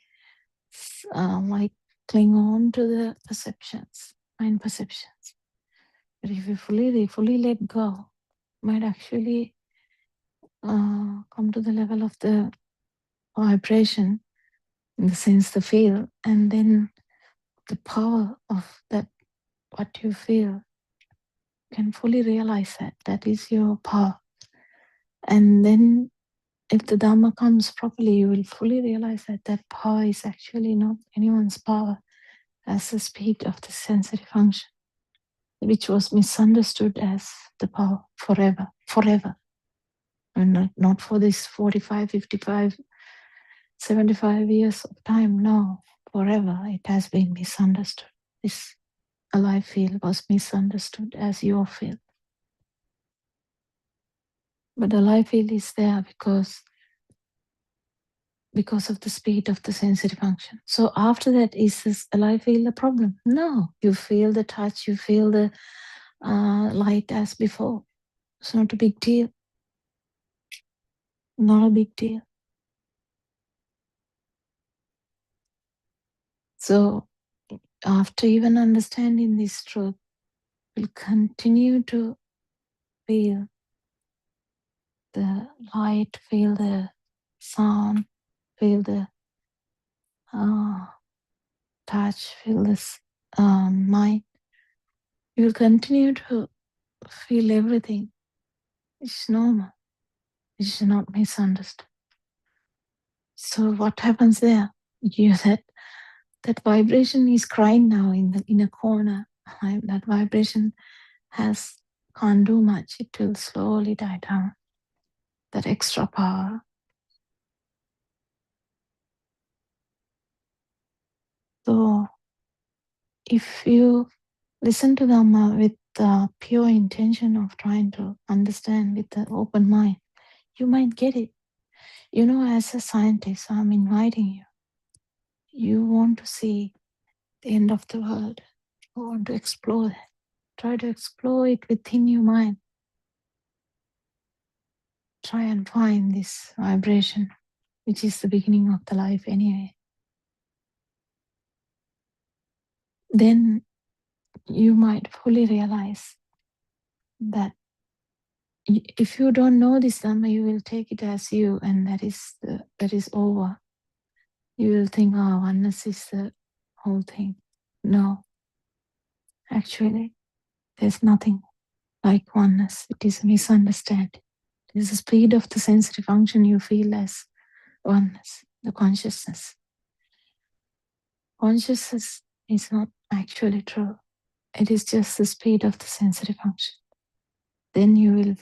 like cling on to the perceptions, mind perceptions. But if you fully let go, might actually come to the level of the vibration, in the sense the feel, and then the power of that, what you feel, can fully realize that is your power. And then if the Dhamma comes properly, you will fully realize that power is actually not anyone's power, as the speed of the sensory function, which was misunderstood as the power forever. And not for this 45, 55, 75 years of time, no, forever it has been misunderstood. This alive field was misunderstood as your field. But the alive field is there because of the speed of the sensory function. So after that, is this alive field a problem? No, you feel the touch, you feel the light as before. It's not a big deal. Not a big deal. So after even understanding this truth, we'll continue to feel the light, feel the sound, feel the touch, feel this mind. You'll continue to feel everything. It's normal. It's not misunderstood. So what happens there? That vibration is crying now in a corner. That vibration can't do much. It will slowly die down. That extra power. So if you listen to Dhamma with the pure intention of trying to understand with the open mind, you might get it. As a scientist, I'm inviting you. You want to see the end of the world. You want to explore that. Try to explore it within your mind. Try and find this vibration, which is the beginning of the life anyway. Then you might fully realize that if you don't know this Dhamma, you will take it as you, and that is over. You will think, oneness is the whole thing. No, actually, there's nothing like oneness. It is a misunderstanding. It is the speed of the sensory function you feel as oneness, the consciousness. Consciousness is not actually true. It is just the speed of the sensory function. Then you will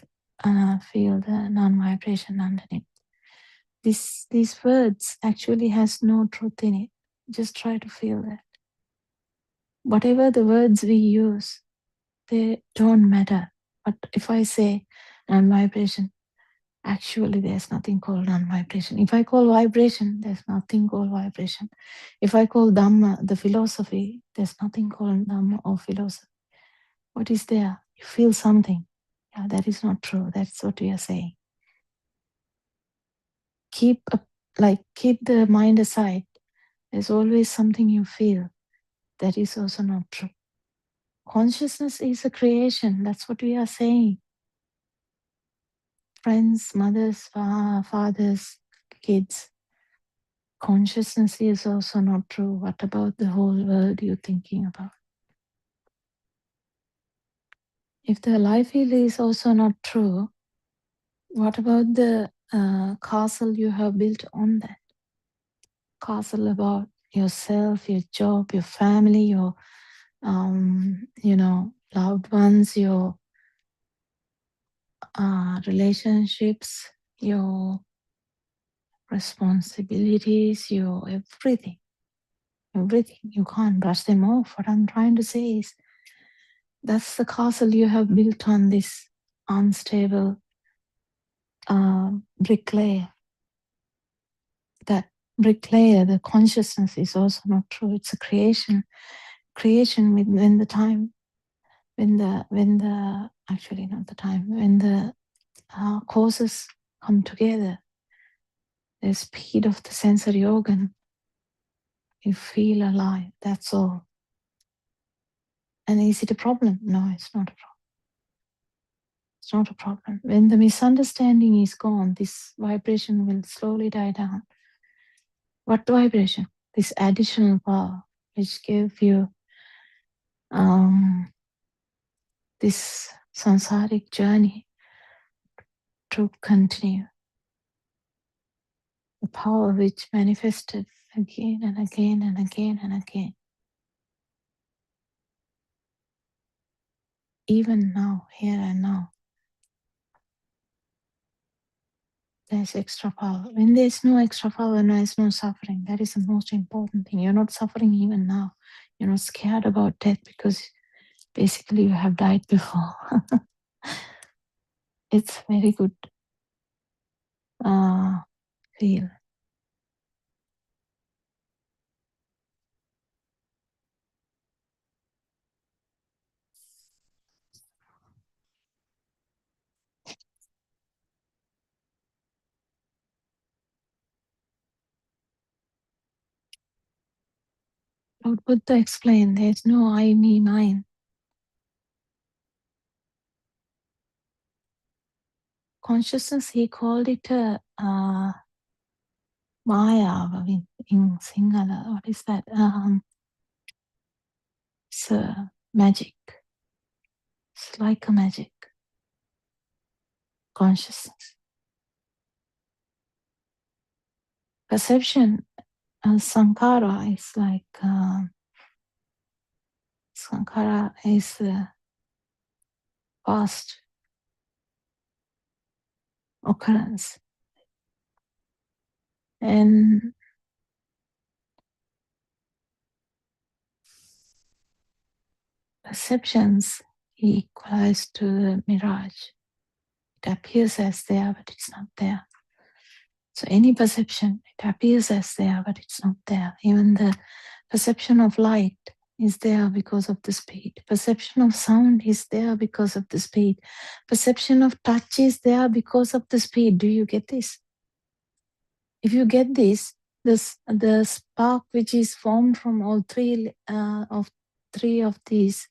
feel the non-vibration underneath. These words actually has no truth in it. Just try to feel that. Whatever the words we use, they don't matter. But if I say non-vibration, actually there's nothing called non-vibration. If I call vibration, there's nothing called vibration. If I call Dhamma, the philosophy, there's nothing called Dhamma or philosophy. What is there? You feel something. Yeah, that is not true. That's what we are saying. Keep the mind aside. There's always something you feel. That is also not true. Consciousness is a creation. That's what we are saying. Friends, mothers, fathers, kids. Consciousness is also not true. What about the whole world you're thinking about? If the life field is also not true, what about the castle you have built on that? Castle about yourself, your job, your family, your loved ones, your relationships, your responsibilities, your everything. You can't brush them off. What I'm trying to say is that's the castle you have built on this unstable bricklayer. That bricklayer, the consciousness is also not true. It's a creation when the causes come together, the speed of the sensory organ, you feel alive. That's all. And is it a problem? No, it's not a problem. It's not a problem. When the misunderstanding is gone, this vibration will slowly die down. What vibration? This additional power, which gave you this samsaric journey to continue. The power which manifested again and again and again and again. Even now, here and now. There's extra power. When there's no extra power, there's no suffering. That is the most important thing. You're not suffering even now. You're not scared about death because basically you have died before. It's very good feel. Lord Buddha explained there's no I, me, mine. Consciousness, he called it a Maya in Sinhala. What is that? It's a magic. It's like a magic. Consciousness. Perception, Sankara is like Sankara is past occurrence. And perceptions equalize to the mirage. It appears as there, but it's not there. So any perception, it appears as there, but it's not there. Even the perception of light is there because of the speed. Perception of sound is there because of the speed. Perception of touch is there because of the speed. Do you get this? If you get this, the spark which is formed from all three of these,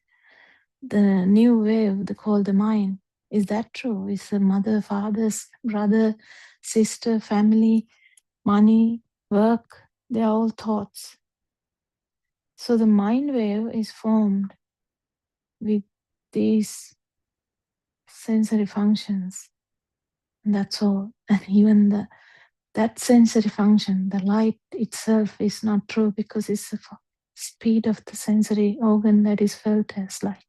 the new wave called the mind, is that true? Is the mother, father, brother, sister, family, money, work, they are all thoughts. So the mind wave is formed with these sensory functions. And that's all. And even that sensory function, the light itself is not true because it's the speed of the sensory organ that is felt as light.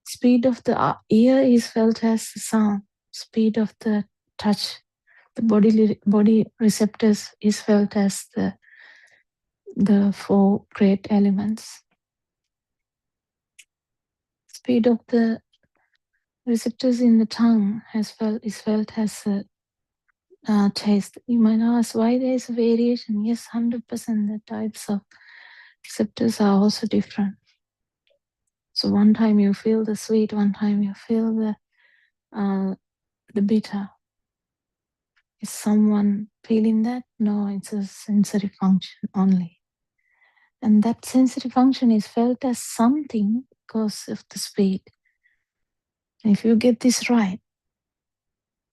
Speed of the ear is felt as the sound. Speed of the touch, the body receptors is felt as the four great elements. Speed of the receptors in the tongue is felt as a taste. You might ask why there is a variation. Yes, 100% the types of receptors are also different. So one time you feel the sweet, one time you feel the bitter. Is someone feeling that? No, it's a sensory function only. And that sensory function is felt as something because of the speed. And if you get this right,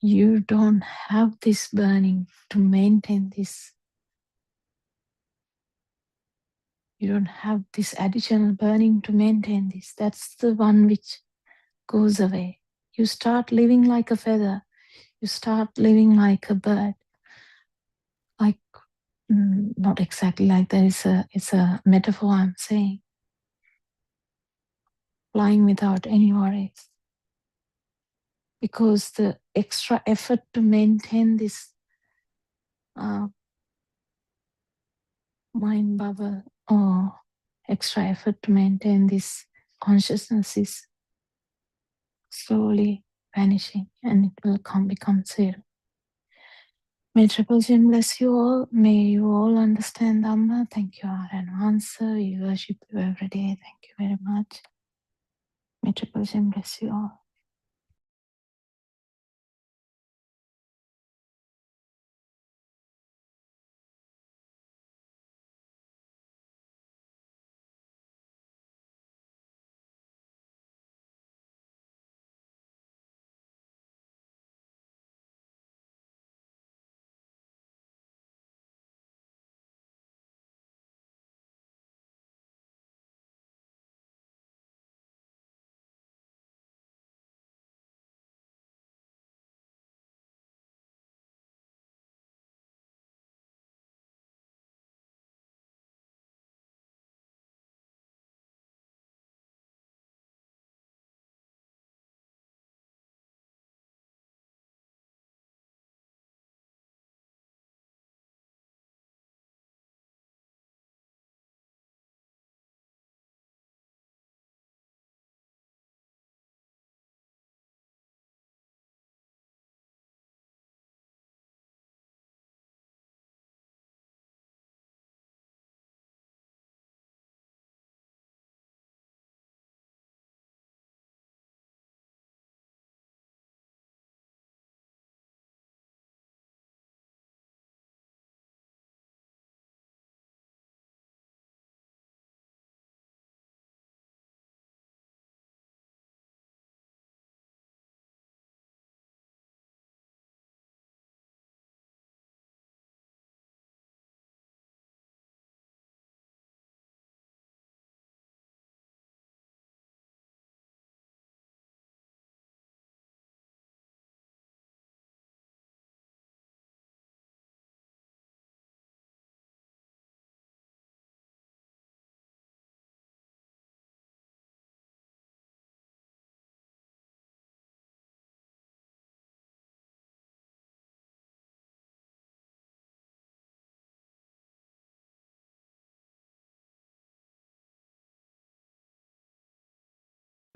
you don't have this burning to maintain this. You don't have this additional burning to maintain this. That's the one which goes away. You start living like a feather. You start living like a bird. Like, not exactly like that. It's a metaphor I'm saying. Flying without any worries. Because the extra effort to maintain this mind bubble or extra effort to maintain this consciousness is slowly vanishing and it will become zero. May Triple Gem bless you all. May you all understand Dhamma. Thank you, and answer. We worship you every day. Thank you very much. May Triple Gem bless you all.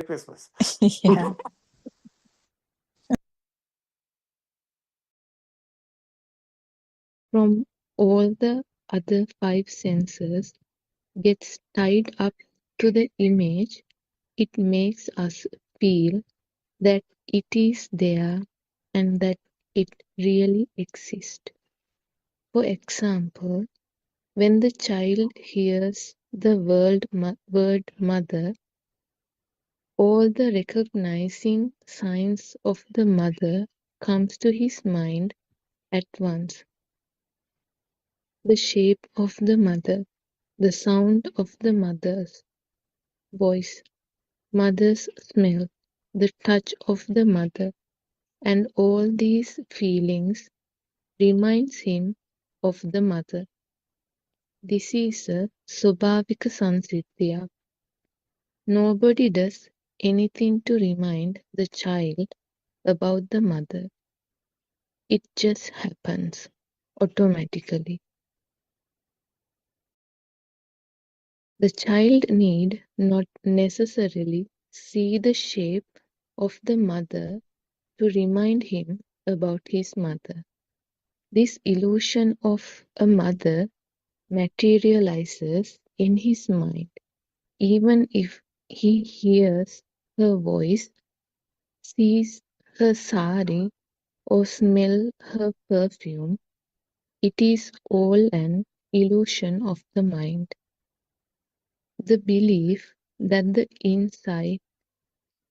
Christmas. Yeah. From all the other five senses gets tied up to the image, it makes us feel that it is there and that it really exists. For example, when the child hears the word mother, all the recognizing signs of the mother comes to his mind at once. The shape of the mother, the sound of the mother's voice, mother's smell, the touch of the mother, and all these feelings reminds him of the mother. This is a Swabhavika Sansiddhiya. Nobody does anything to remind the child about the mother. It just happens automatically. The child need not necessarily see the shape of the mother to remind him about his mother. This illusion of a mother materializes in his mind, even if he hears her voice, sees her sari, or smell her perfume. It is all an illusion of the mind. The belief that the inside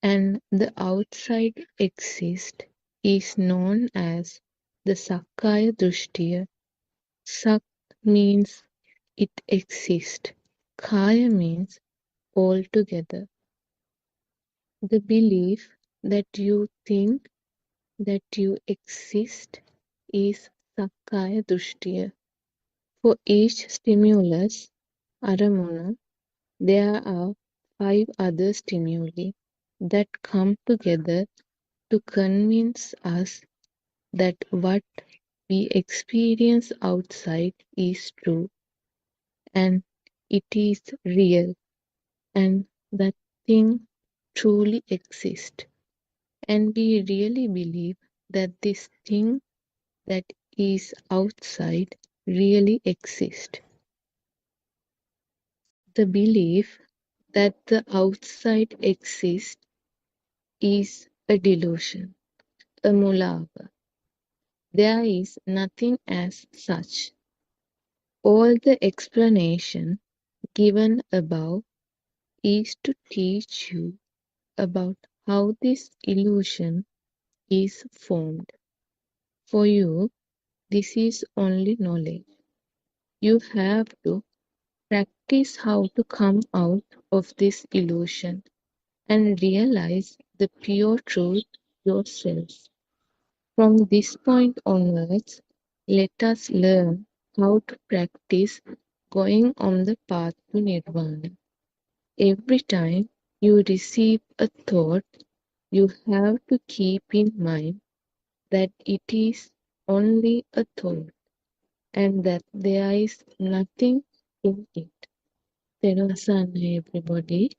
and the outside exist is known as the Sakkaya Drishtiya. Sak means it exists. Kaya means altogether. The belief that you think that you exist is Sakkaya Drishthiya. For each stimulus, aramuna, there are 5 other stimuli that come together to convince us that what we experience outside is true and it is real and that thing truly exists. And we really believe that this thing that is outside really exists. The belief that the outside exists is a delusion, a mulava. There is nothing as such. All the explanation given above is to teach you about how this illusion is formed. For you, this is only knowledge. You have to practice how to come out of this illusion and realize the pure truth yourselves. From this point onwards, let us learn how to practice going on the path to Nirvana. Every time you receive a thought, you have to keep in mind that it is only a thought and that there is nothing in it. Thank you, everybody.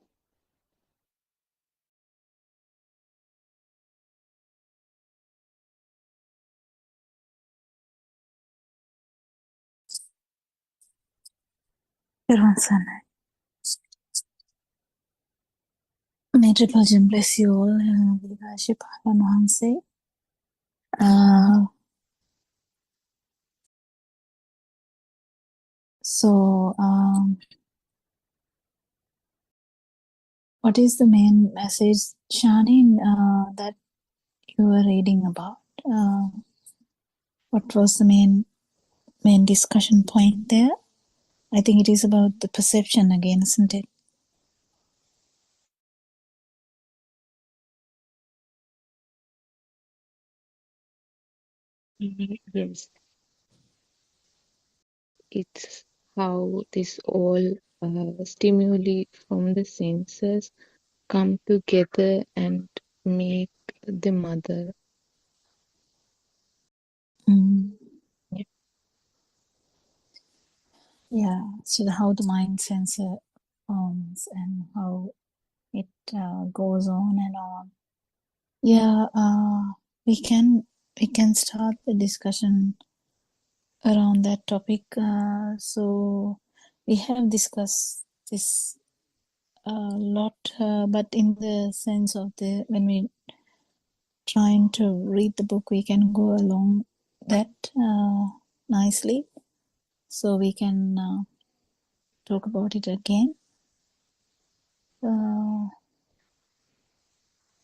May Triple Gem bless you all. So, what is the main message, Shani, that you were reading about? What was the main discussion point there? I think it is about the perception again, isn't it? Yes, it's how this all stimuli from the senses come together and make the mother. Yeah. Yeah, so how the mind sensor forms and how it goes on and on. Yeah, we can start the discussion around that topic. So we have discussed this a lot, but in the sense of when we trying to read the book, we can go along that nicely, so we can talk about it again.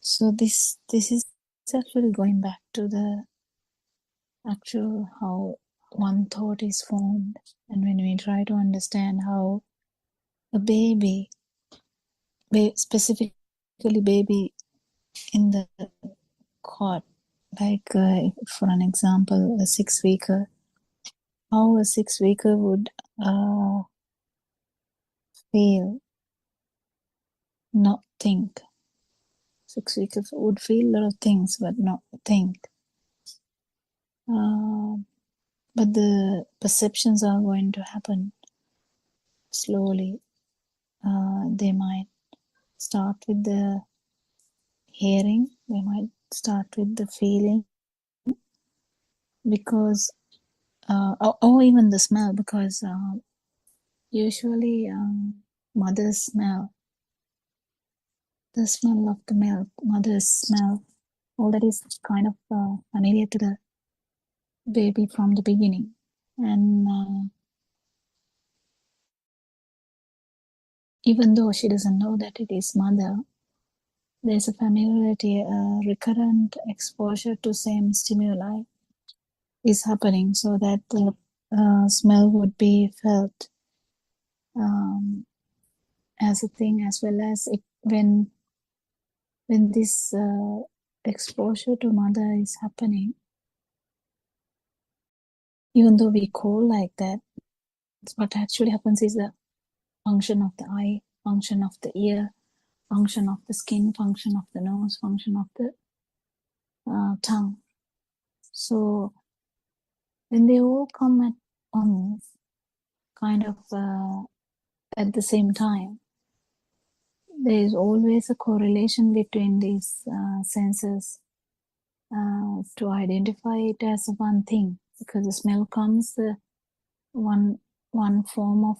So this is actually going back to the actual how one thought is formed, and when we try to understand how a baby, specifically baby in the cot, like for an example, a 6-weeker, how a 6-weeker would feel, not think. 6-weeker would feel a lot of things, but not think. But the perceptions are going to happen slowly. They might start with the hearing, they might start with the feeling, because or even the smell, because usually mothers smell, the smell of the milk, mother's smell, all that is kind of familiar to the baby from the beginning. And even though she doesn't know that it is mother, there's a familiarity, recurrent exposure to same stimuli is happening, so that the smell would be felt as a thing, as well as when when this exposure to mother is happening, even though we call like that, what actually happens is the function of the eye, function of the ear, function of the skin, function of the nose, function of the tongue. So when they all come at once, kind of at the same time, there is always a correlation between these senses to identify it as one thing, because the smell comes, one form of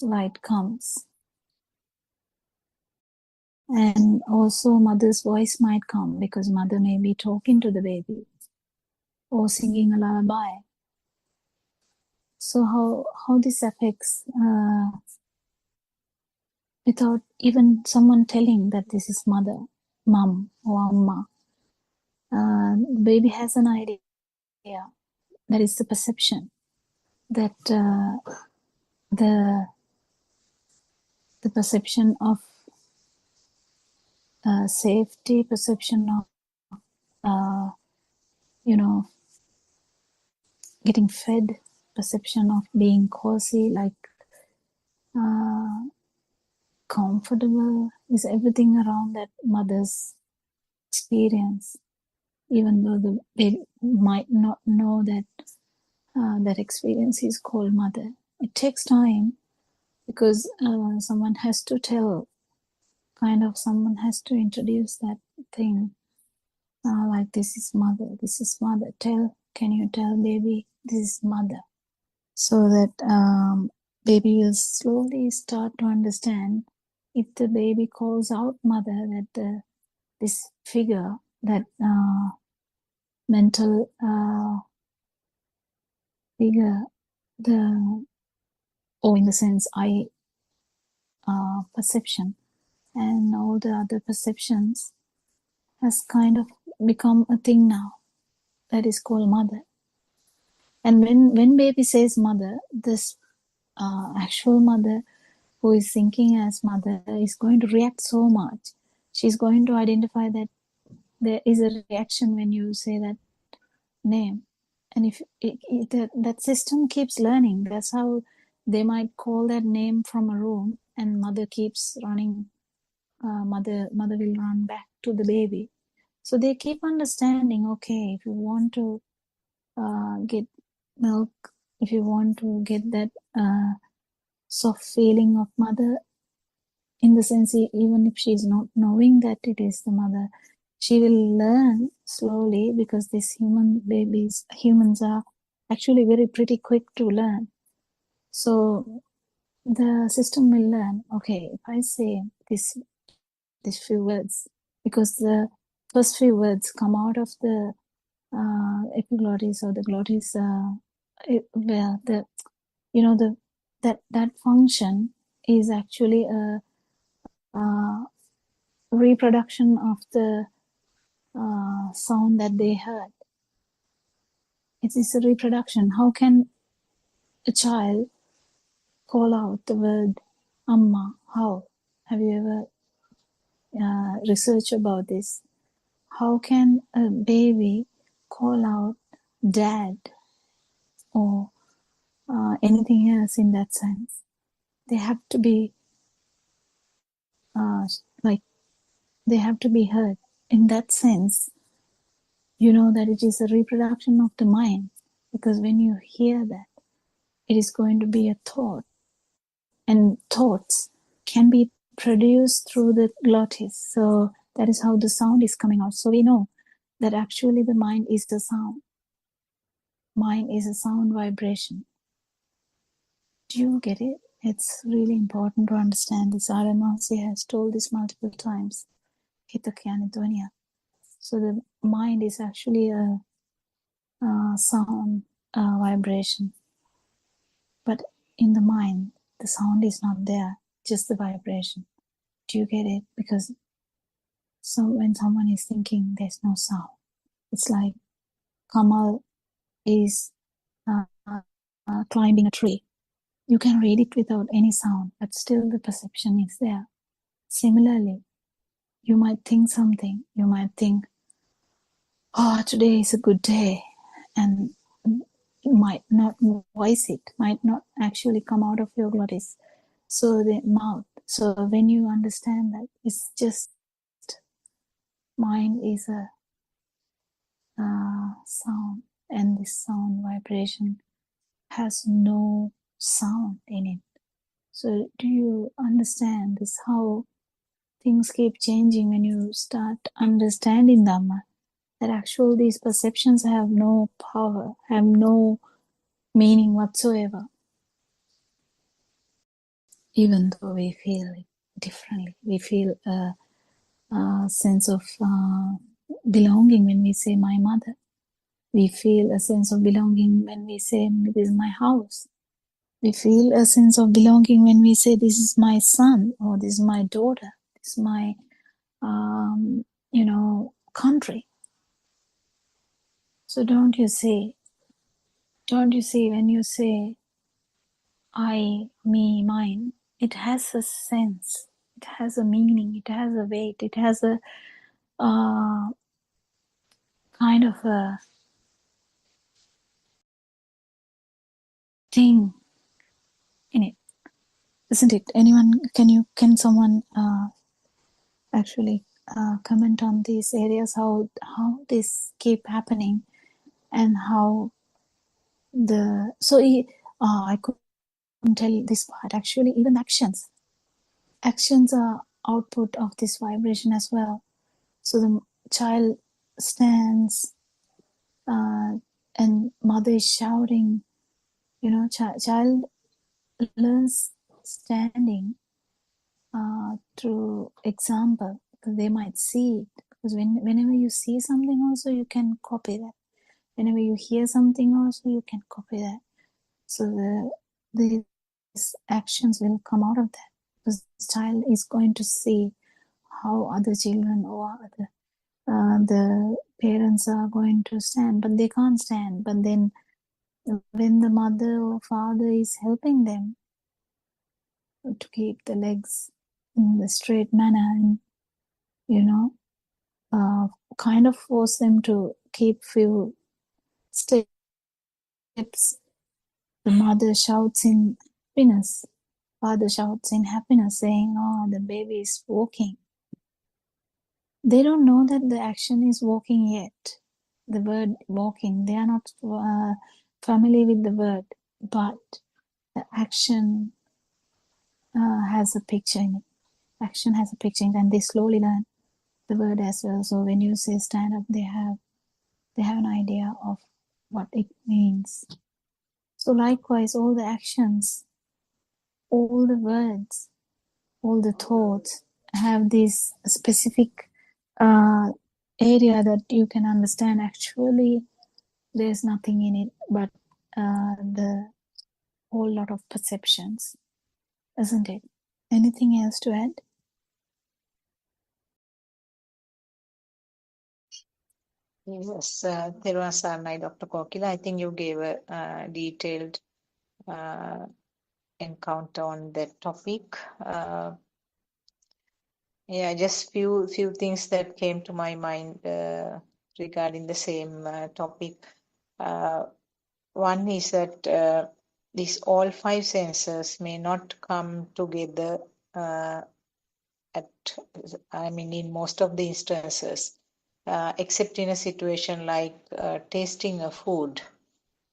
light comes, and also mother's voice might come because mother may be talking to the baby or singing a lullaby. So how this affects without even someone telling that this is mother, mom or amma. Baby has an idea. That is the perception that the perception of safety, perception of getting fed, perception of being cozy, like comfortable, is everything around that mother's experience, even though the baby might not know that that experience is called mother. It takes time because someone has to tell, someone has to introduce that thing, like this is mother, this is mother. Can you tell baby this is mother? So that baby will slowly start to understand. If the baby calls out mother, that this figure, that mental figure, or in the sense eye perception and all the other perceptions, has kind of become a thing now that is called mother. And when baby says mother, this actual mother who is thinking as mother is going to react so much. She's going to identify that there is a reaction when you say that name. And if that system keeps learning, that's how they might call that name from a room, and mother keeps running. Mother will run back to the baby. So they keep understanding, okay, if you want to get milk, if you want to get that soft feeling of mother, in the sense, even if she's not knowing that it is the mother, she will learn slowly, because these humans are actually very pretty quick to learn. So the system will learn, okay, if I say these few words, because the first few words come out of the epiglottis or the glottis, where that function is actually a reproduction of the sound that they heard. It is a reproduction. How can a child call out the word amma? How? Have you ever researched about this? How can a baby call out dad or anything else in that sense? They have to be they have to be heard. In that sense, you know that it is a reproduction of the mind, because when you hear that, it is going to be a thought, and thoughts can be produced through the glottis. So that is how the sound is coming out. So we know that actually the mind is the sound. Mind is a sound vibration. Do you get it? It's really important to understand this. Aranwansi has told this multiple times. So the mind is actually a sound vibration. But in the mind, the sound is not there, just the vibration. Do you get it? Because when someone is thinking, there's no sound. It's like Kamal is climbing a tree. You can read it without any sound, but still the perception is there. Similarly, you might think something. You might think, oh, today is a good day, and you might not voice it, might not actually come out of your glottis, so the mouth. So when you understand that it's just mind is a sound, and this sound vibration has no sound in it. So do you understand this, how things keep changing when you start understanding Dhamma? That actually these perceptions have no power, have no meaning whatsoever. Even though we feel it differently, we feel a sense of belonging when we say my mother. We feel a sense of belonging when we say this is my house. We feel a sense of belonging when we say this is my son, or this is my daughter, this is my country. So don't you see when you say I, me, mine, it has a sense, it has a meaning, it has a weight, it has a kind of a thing in it, isn't it? Can someone actually comment on these areas, how this keep happening, and how I couldn't tell this part. Actually, even actions are output of this vibration as well. So the child stands and mother is shouting, child learns standing through example, because they might see it, because whenever you see something also you can copy that, whenever you hear something also you can copy that. So these actions will come out of that, because the child is going to see how other children or the parents are going to stand, but they can't stand. But then when the mother or father is helping them to keep the legs in the straight manner, and kind of force them to keep few steps, the mother shouts in happiness, father shouts in happiness, saying, oh, the baby is walking. They don't know that the action is walking yet. The word walking, they are not familiar with the word, but the action has a picture in it. Action has a picture in it, and they slowly learn the word as well. So when you say stand up, they have an idea of what it means. So likewise, all the actions, all the words, all the thoughts have this specific area that you can understand. Actually, there's nothing in it but the whole lot of perceptions, isn't it? Anything else to add? Yes, Thiruvana Saranai, Dr. Kokila, I think you gave a detailed encounter on that topic. Yeah, just few things that came to my mind regarding the same topic. One is that these all five senses may not come together in most of the instances, except in a situation like tasting a food.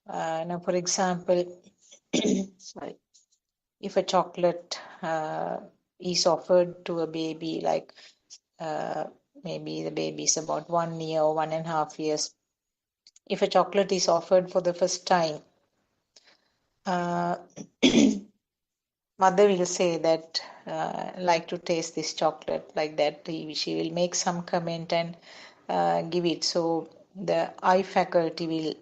Now, for example, sorry, if a chocolate is offered to a baby, like maybe the baby is about 1 year or 1.5 years, if a chocolate is offered for the first time, mother will say that like to taste this chocolate, like that she will make some comment and give it. So the eye faculty will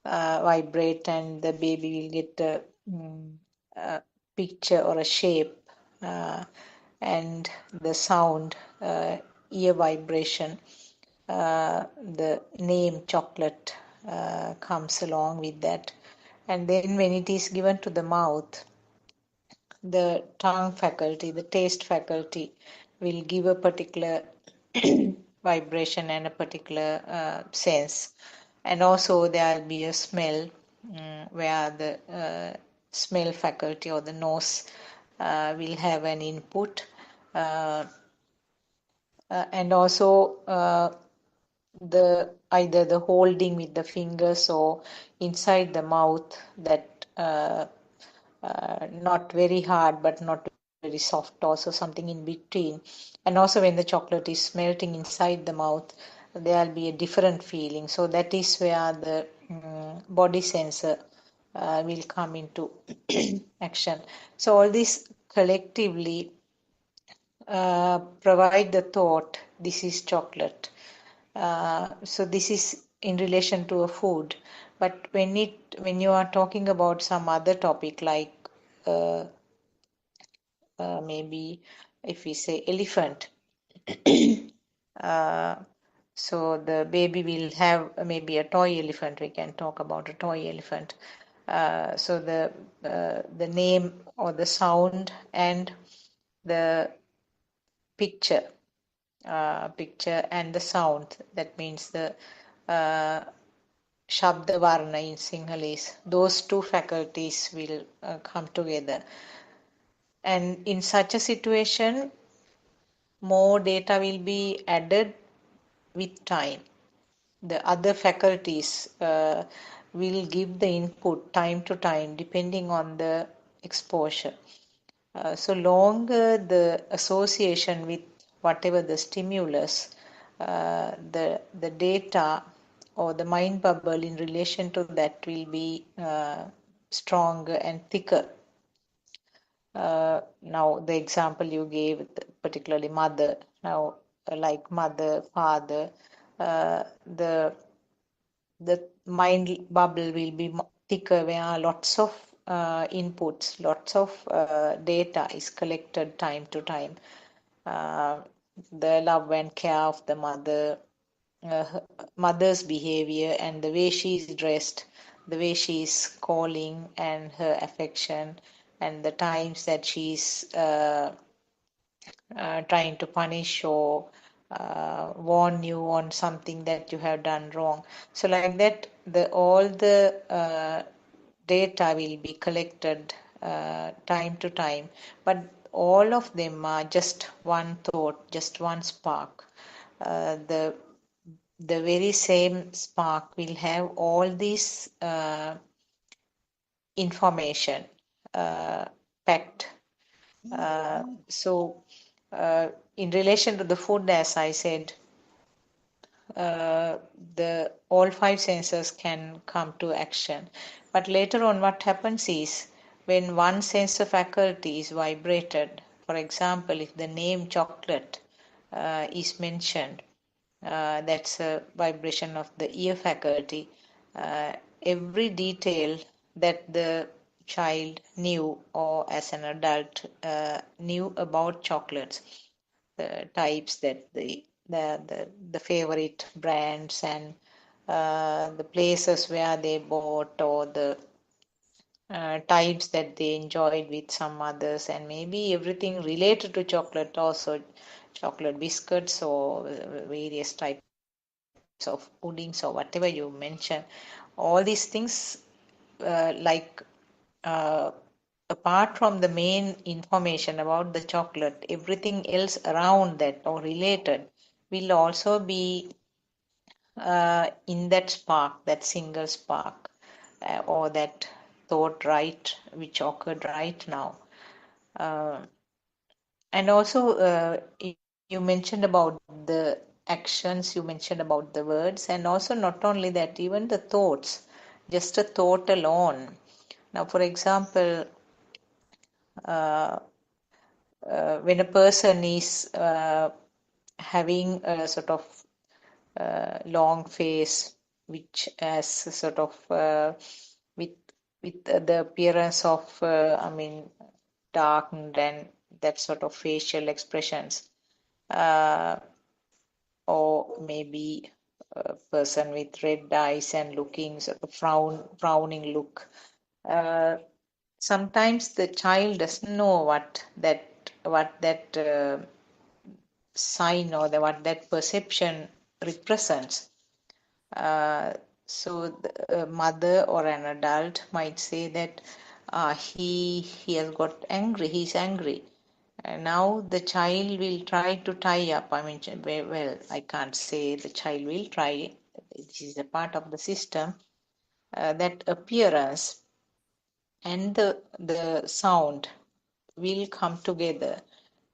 vibrate, and the baby will get a picture or a shape, and the sound, ear vibration, the name chocolate comes along with that. And then when it is given to the mouth, the tongue faculty, the taste faculty will give a particular vibration and a particular sense. And also there will be a smell where the smell faculty or the nose will have an input. And also either the holding with the fingers or inside the mouth, that not very hard but not very soft, also something in between. And also when the chocolate is melting inside the mouth, there will be a different feeling. So that is where the body sensor will come into action. So all this collectively provide the thought, this is chocolate. So this is in relation to a food. But when you are talking about some other topic like maybe if we say elephant, so the baby will have maybe a toy elephant. We can talk about a toy elephant. So the name or the sound and the picture and the sound, that means the Shabda Varna in Sinhalese, those two faculties will come together. And in such a situation, more data will be added with time. The other faculties will give the input time to time depending on the exposure. So longer the association with whatever the stimulus, the data or the mind bubble in relation to that will be stronger and thicker. Now the example you gave, particularly mother, now like mother, father, the mind bubble will be thicker where lots of inputs, lots of data is collected time to time. The love and care of the mother, mother's behavior and the way she is dressed, the way she is calling and her affection, and the times that she's trying to punish or warn you on something that you have done wrong. So like that, all the data will be collected time to time, but all of them are just one thought, just one spark. The very same spark will have all this information packed. So in relation to the food, as I said, the all five senses can come to action. But later on, what happens is when one sensor faculty is vibrated, for example, if the name chocolate is mentioned, that's a vibration of the ear faculty. Every detail that the child knew or as an adult knew about chocolates, the types that the favorite brands and the places where they bought, or the types that they enjoyed with some others, and maybe everything related to chocolate also, chocolate biscuits or various types of puddings or whatever you mention. All these things apart from the main information about the chocolate, everything else around that or related will also be in that spark, that single spark, or that thought right, which occurred right now. And also you mentioned about the actions, you mentioned about the words, and also not only that, even the thoughts, just a thought alone. Now, for example, when a person is having a sort of long face, which has sort of with the appearance of darkened and that sort of facial expressions, or maybe a person with red eyes and looking sort of frowning look. Sometimes the child doesn't know what that sign or what that perception represents. So the mother or an adult might say that he has got angry, he's angry. And now the child will try to tie up. I mean, well, I can't say the child will try. This is a part of the system. That appearance and the sound will come together,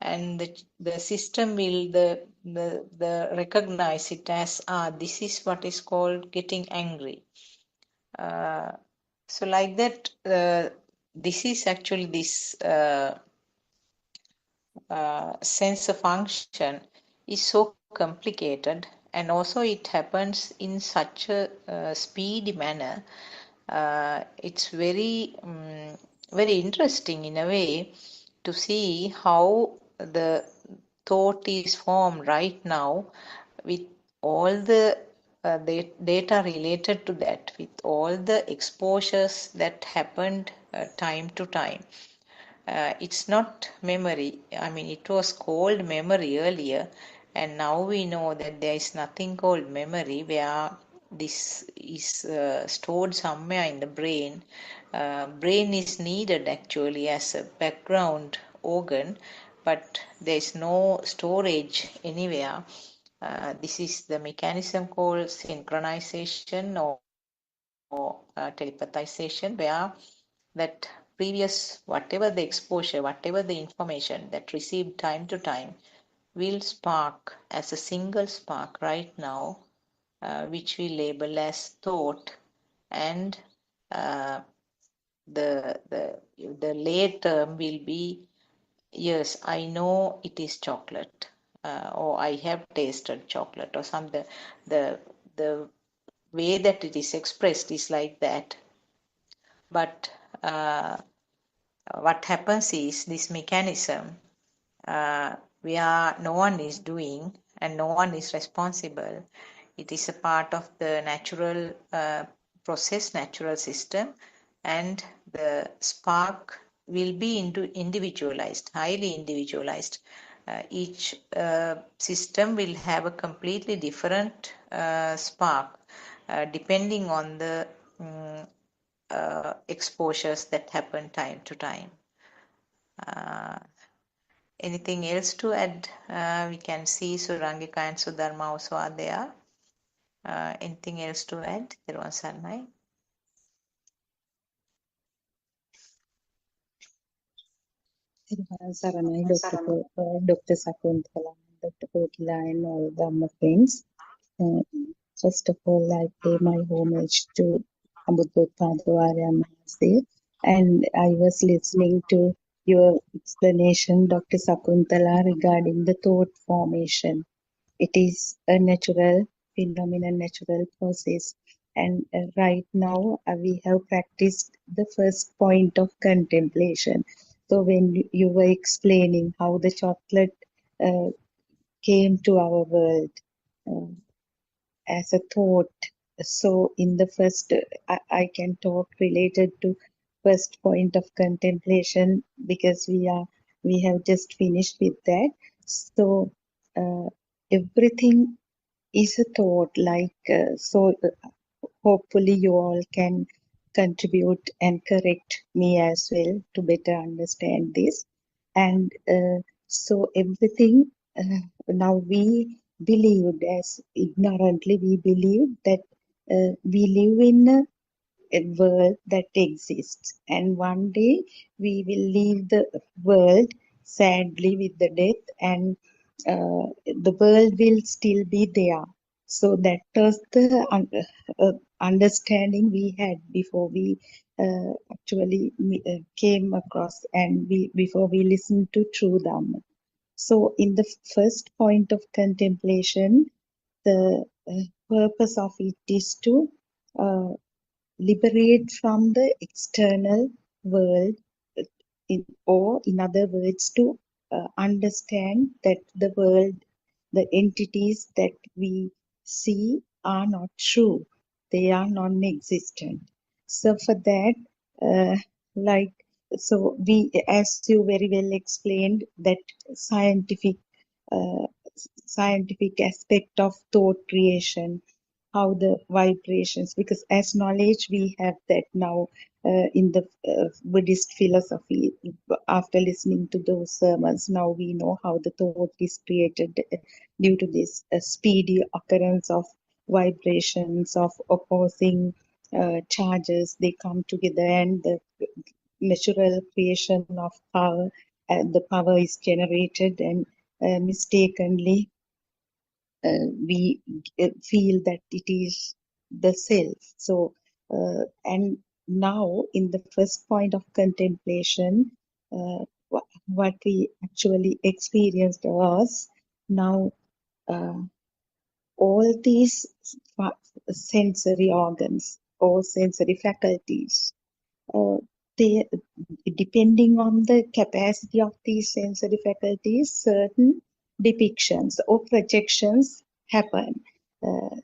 and the system will the recognize it as this is what is called getting angry. So like that, this is actually this sensor function is so complicated, and also it happens in such a speedy manner. It's very interesting in a way to see how the thought is formed right now with all the data related to that, with all the exposures that happened time to time. It's not memory. I mean, it was called memory earlier, and now we know that there is nothing called memory where this is stored somewhere in the brain. Brain is needed actually as a background organ, but there is no storage anywhere. This is the mechanism called synchronization or telepathization, where that previous, whatever the exposure, whatever the information that received time to time, will spark as a single spark right now, which we label as thought, and uh, the late term will be, yes, I know it is chocolate, or I have tasted chocolate, or something. The way that it is expressed is like that. But what happens is this mechanism where no one is doing and no one is responsible. It is a part of the natural process, natural system, and the spark will be individualized, highly individualized. Each system will have a completely different spark depending on the exposures that happen time to time. Anything else to add? We can see Surangika and Sudharma also are there. Anything else to add? Thiruvan Saranai. Saranai, Dr. Sakunthala, Dr. Kokila, and all the friends. First of all, I pay my homage to Buddothpado Arya Mahase, and I was listening to your explanation, Dr. Sakunthala, regarding the thought formation. It is a natural phenomenon, natural process. And right now, we have practiced the first point of contemplation. So when you were explaining how the chocolate uh, came to our world uh, as a thought, so in the first, I can talk related to first point of contemplation because we have just finished with that. So everything is a thought, like hopefully you all can contribute and correct me as well to better understand this. And so everything now we believed, as ignorantly we believe that we live in a world that exists, and one day we will leave the world sadly with the death, and the world will still be there. So that was the understanding we had before we actually came across, and before we listened to true Dhamma. So in the first point of contemplation, the purpose of it is to uh, liberate from the external world, or in other words, to understand that the world, the entities that we see are not true, they are non-existent. So for that, like, so we, as you very well explained, that scientific scientific aspect of thought creation, how the vibrations, because as knowledge we have that now in the Buddhist philosophy. After listening to those sermons, now we know how the thought is created due to this speedy occurrence of vibrations of opposing charges. They come together, and the natural creation of power, the power is generated, and mistakenly we feel that it is the self. So, and now in the first point of contemplation, what we actually experienced was now all these sensory organs or sensory faculties, they, depending on the capacity of these sensory faculties, certain depictions or projections happen.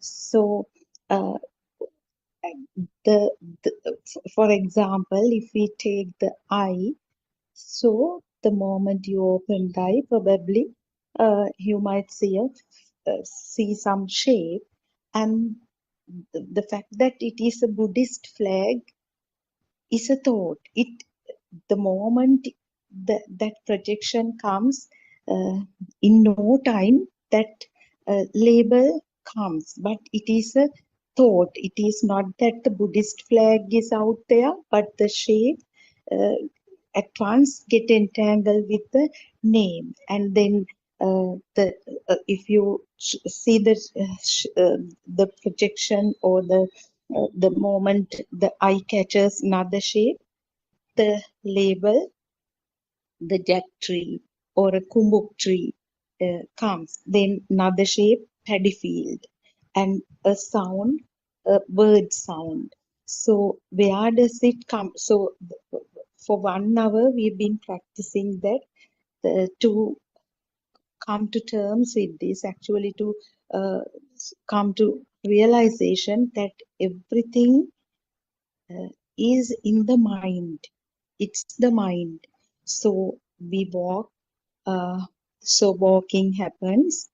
So, the, for example, if we take the eye, so the moment you open the eye, probably you might see some shape, and the fact that it is a Buddhist flag is a thought. The moment that projection comes, in no time that label comes, but it is a thought. It is not that the Buddhist flag is out there, but the shape at once get entangled with the name, and then if you see the projection or the moment the eye catches another shape, the label, the jack tree or a kumbuk tree comes, then another shape, paddy field, and a sound, a bird sound. So where does it come? So for 1 hour we've been practicing that to come to terms with this, actually to come to realization that everything is in the mind. It's the mind. So we walk, so walking happens.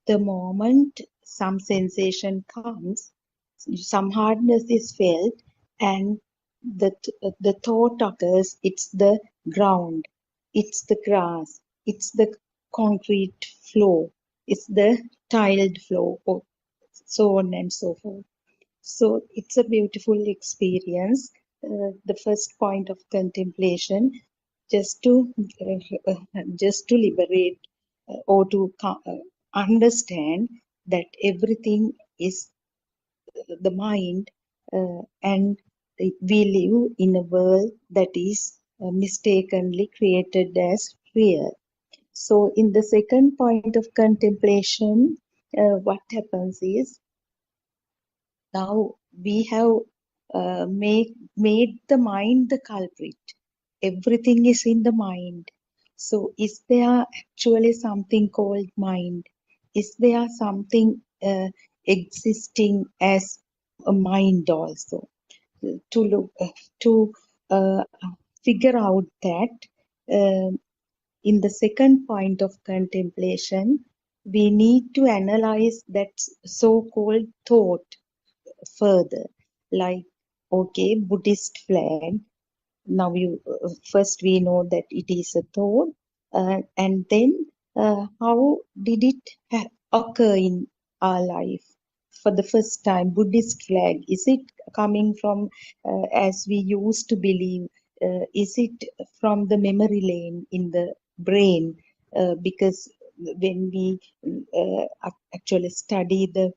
The moment some sensation comes, some hardness is felt, and the thought occurs, it's the ground, it's the grass, it's the concrete floor, it's the tiled floor, or so on and so forth. So it's a beautiful experience. The first point of contemplation, just to liberate or to understand that everything is the mind, and we live in a world that is mistakenly created as real. So in the second point of contemplation, what happens is, now we have made the mind the culprit. Everything is in the mind. So is there actually something called mind? Is there something existing as a mind also? To look to uh, figure out that in the second point of contemplation, we need to analyze that so-called thought further. Like, okay, Buddhist flag. Now first we know that it is a thought, and then how did it occur in our life for the first time? Buddhist flag, is it coming from as we used to believe? Is it from the memory lane in the brain? Because when we actually study the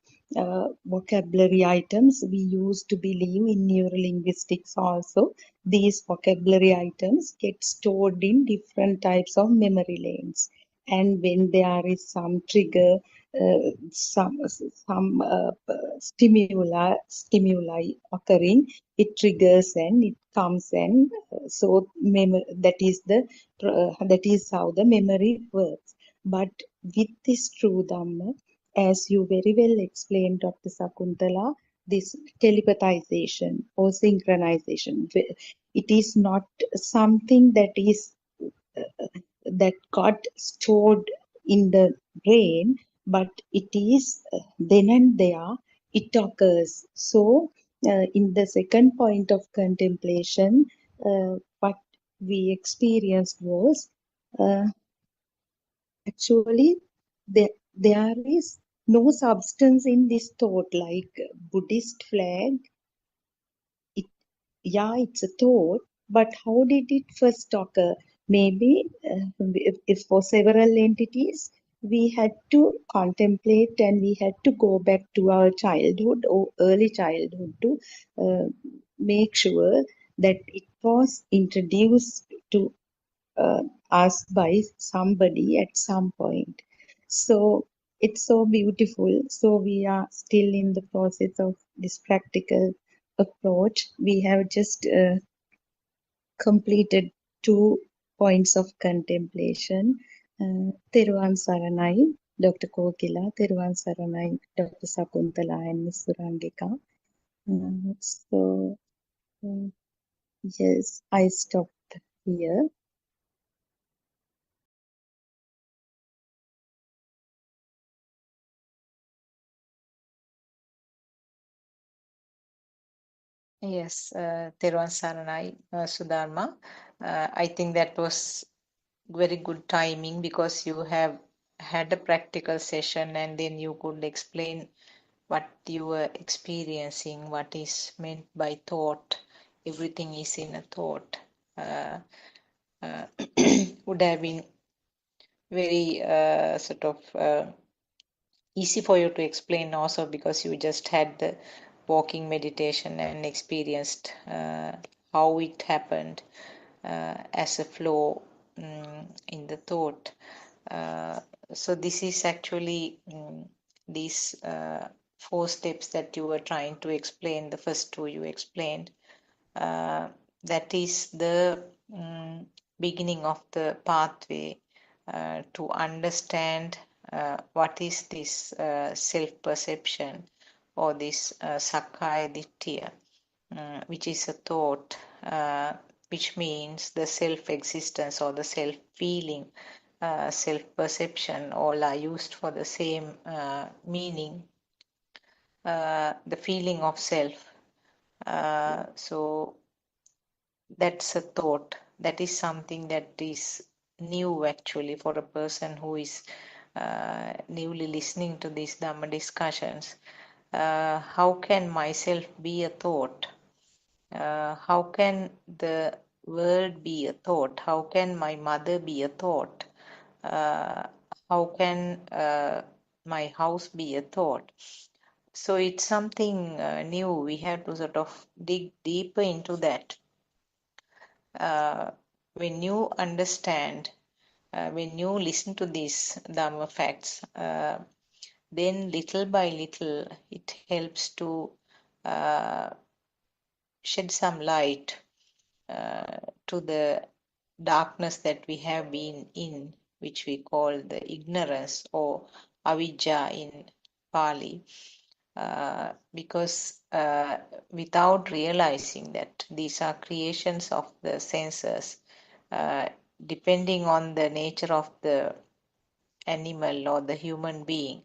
vocabulary items, we used to believe in neurolinguistics also, these vocabulary items get stored in different types of memory lanes, and when there is some trigger, some stimuli occurring, it triggers and it comes, and so that is how the memory works. But with this true Dhamma, as you very well explained, Dr. Sakuntala, this telepathization or synchronization, it is not something that is that got stored in the brain, but it is then and there it occurs. So, in the second point of contemplation, what we experienced was actually there is no substance in this thought, like Buddhist flag. Yeah, it's a thought, but how did it first occur? Maybe if for several entities, we had to contemplate and we had to go back to our childhood or early childhood to make sure that it was introduced to us by somebody at some point. So it's so beautiful. So we are still in the process of this practical approach. We have just completed 2 points of contemplation. Teruvan Saranai, Dr. Kokila, Teruvan Saranai, Dr. Sakuntala, and Ms. Surangika. Yes, I stopped here. Yes, Teruvan Saranai, Sudharma. I think that was very good timing because you have had a practical session and then you could explain what you were experiencing, what is meant by thought. Everything is in a thought. Would have been very sort of easy for you to explain also because you just had the walking meditation and experienced how it happened as a flow in the thought. So this is actually these 4 steps that you were trying to explain. The first 2 you explained. That is the beginning of the pathway to understand what is this self-perception or this Sakkaya Ditthhiya, which is a thought, which means the self-existence or the self-feeling, self-perception, all are used for the same meaning, the feeling of self. So that's a thought. That is something that is new actually for a person who is newly listening to these Dhamma discussions. How can myself be a thought? How can the world be a thought? How can my mother be a thought? How can my house be a thought? So it's something new. We have to sort of dig deeper into that. When you understand, when you listen to these Dhamma facts, then little by little it helps to shed some light to the darkness that we have been in, which we call the ignorance or avijja in Pali. Because without realizing that these are creations of the senses, depending on the nature of the animal or the human being,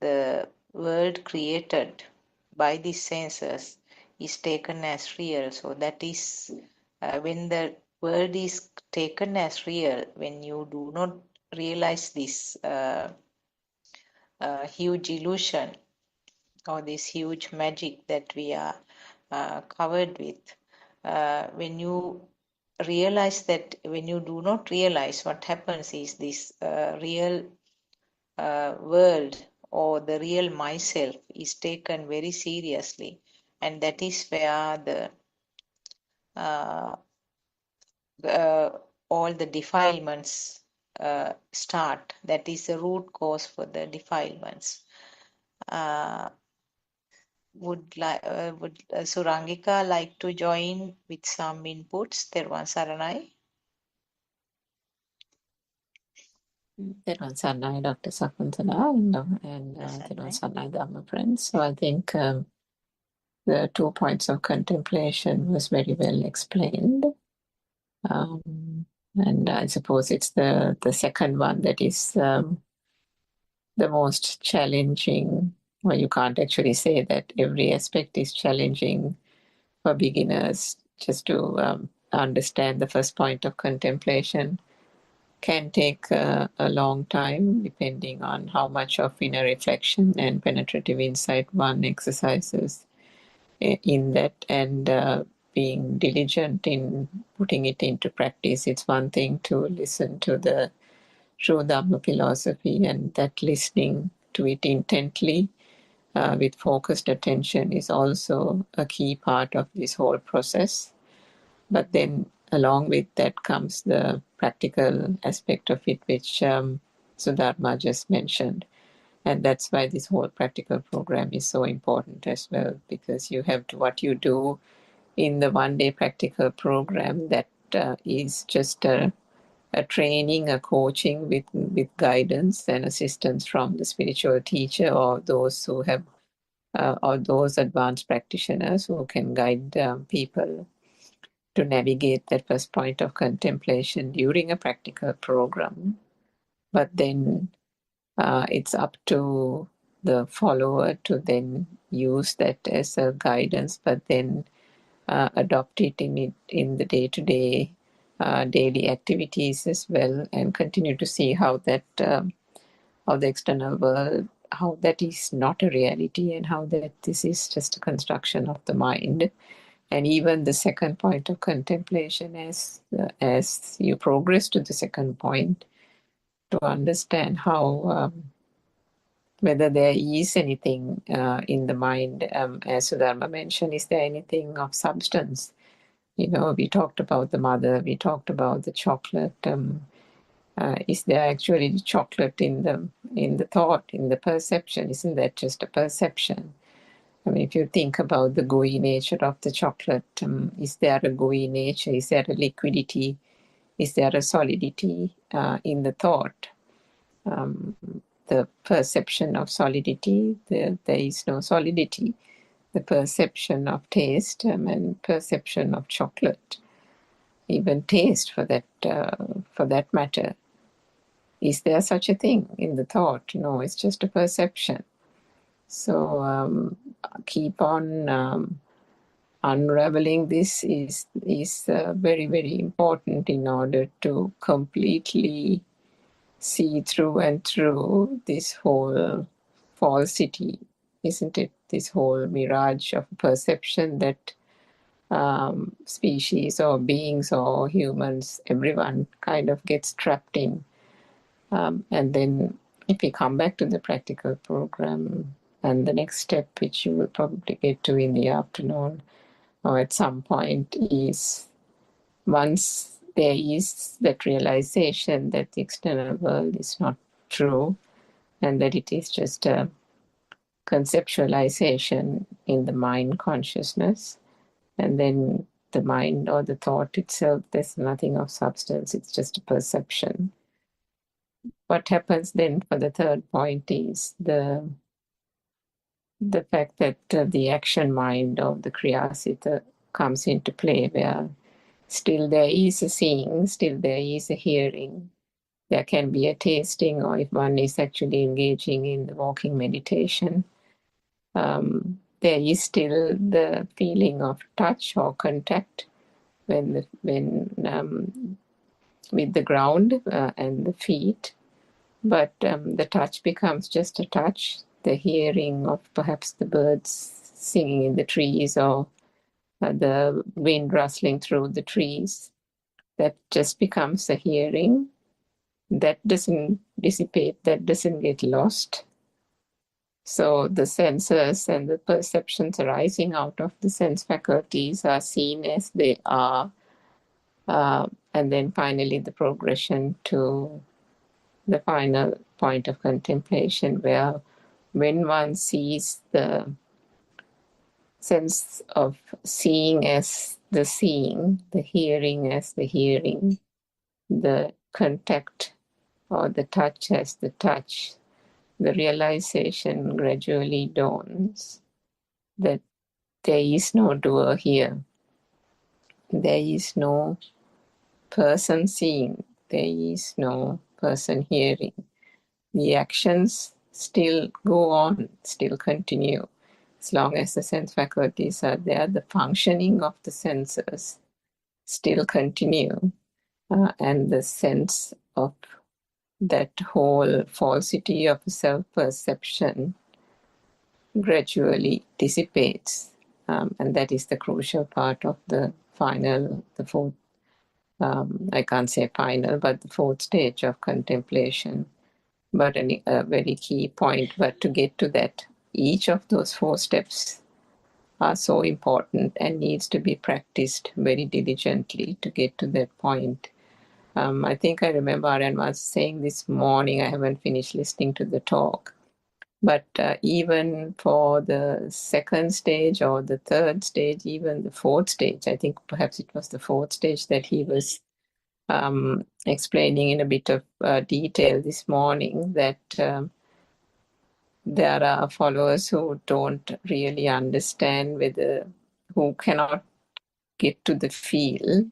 the world created by these senses is taken as real. So that is when the world is taken as real, when you do not realize this huge illusion or this huge magic that we are covered with, when you realize that, when you do not realize, what happens is this real world or the real myself is taken very seriously, and that is where the all the defilements start. That is the root cause for the defilements. Would Surangika like to join with some inputs? Teruvan Saranai. Teruvan Saranai, Dr. Sakuntala, and Teruvan Saranai, Dhamma friends. So I think the 2 points of contemplation was very well explained. And I suppose it's the second one that is the most challenging, well, you can't actually say that every aspect is challenging for beginners. Just to understand the first point of contemplation can take a long time, depending on how much of inner reflection and penetrative insight one exercises in that, and being diligent in putting it into practice. It's one thing to listen to the true Dhamma philosophy, and that listening to it intently with focused attention is also a key part of this whole process. But then along with that comes the practical aspect of it, which Sudharma just mentioned. And that's why this whole practical program is so important as well, because you have to, what you do in the one-day practical program, that is just a training, a coaching with guidance and assistance from the spiritual teacher, or those who have, or those advanced practitioners who can guide people to navigate that first point of contemplation during a practical program. But then it's up to the follower to then use that as a guidance, but then adopt it in the day-to-day daily activities as well, and continue to see how that how the external world, how that is not a reality, and how that this is just a construction of the mind. And even the second point of contemplation, as you progress to the second point, to understand how whether there is anything in the mind, as Sudharma mentioned, is there anything of substance? You know, we talked about the mother, we talked about the chocolate. Is there actually chocolate in the thought, in the perception? Isn't that just a perception? I mean, if you think about the gooey nature of the chocolate, is there a gooey nature? Is there a liquidity? Is there a solidity in the thought? The perception of solidity, there is no solidity. The perception of taste and perception of chocolate, even taste for that matter. Is there such a thing in the thought? No, it's just a perception. So keep on unraveling this is very, very important in order to completely see through and through this whole falsity, isn't it? This whole mirage of perception that species or beings or humans, everyone kind of gets trapped in. And then if we come back to the practical program, and the next step, which you will probably get to in the afternoon or at some point, is once there is that realization that the external world is not true and that it is just a conceptualization in the mind consciousness, and then the mind or the thought itself, there's nothing of substance, it's just a perception. What happens then for the third point is the fact that the action mind of the Kriyasita comes into play, where still there is a seeing, still there is a hearing, there can be a tasting, or if one is actually engaging in the walking meditation, there is still the feeling of touch or contact when with the ground and the feet, but the touch becomes just a touch. The hearing of perhaps the birds singing in the trees, or the wind rustling through the trees, that just becomes a hearing. That doesn't dissipate, that doesn't get lost. So the senses and the perceptions arising out of the sense faculties are seen as they are. And then finally the progression to the final point of contemplation, where when one sees the sense of seeing as the seeing, the hearing as the hearing, the contact or the touch as the touch, the realization gradually dawns that there is no doer here. There is no person seeing. There is no person hearing. The actions still go on, still continue. As long as the sense faculties are there, the functioning of the senses still continue, and the sense of that whole falsity of self-perception gradually dissipates. And that is the crucial part of the fourth, I can't say final, but the fourth stage of contemplation. But a very key point. But to get to that, each of those 4 steps are so important and needs to be practiced very diligently to get to that point. I think I remember Aryan was saying this morning, I haven't finished listening to the talk, but even for the second stage or the third stage, even the fourth stage, I think perhaps it was the fourth stage that he was explaining in a bit of detail this morning, that there are followers who don't really understand who cannot get to the feel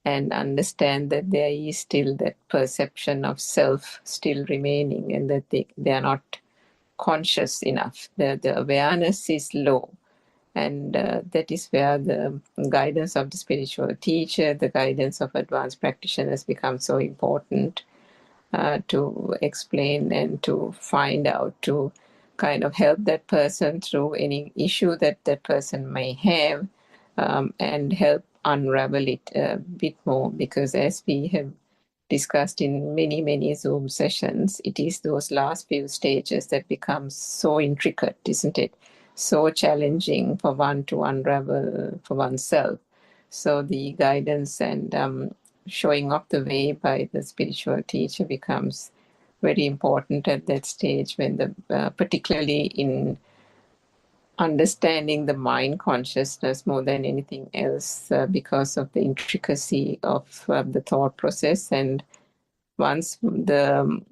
and understand that there is still that perception of self still remaining, and that they are not conscious enough. The awareness is low. And that is where the guidance of the spiritual teacher, the guidance of advanced practitioners becomes so important, to explain and to find out, to kind of help that person through any issue that that person may have, and help unravel it a bit more. Because as we have discussed in many, many Zoom sessions, it is those last few stages that become so intricate, isn't it? So challenging for one to unravel for oneself. So the guidance and showing of the way by the spiritual teacher becomes very important at that stage, when particularly in understanding the mind consciousness more than anything else, because of the intricacy of the thought process. And once the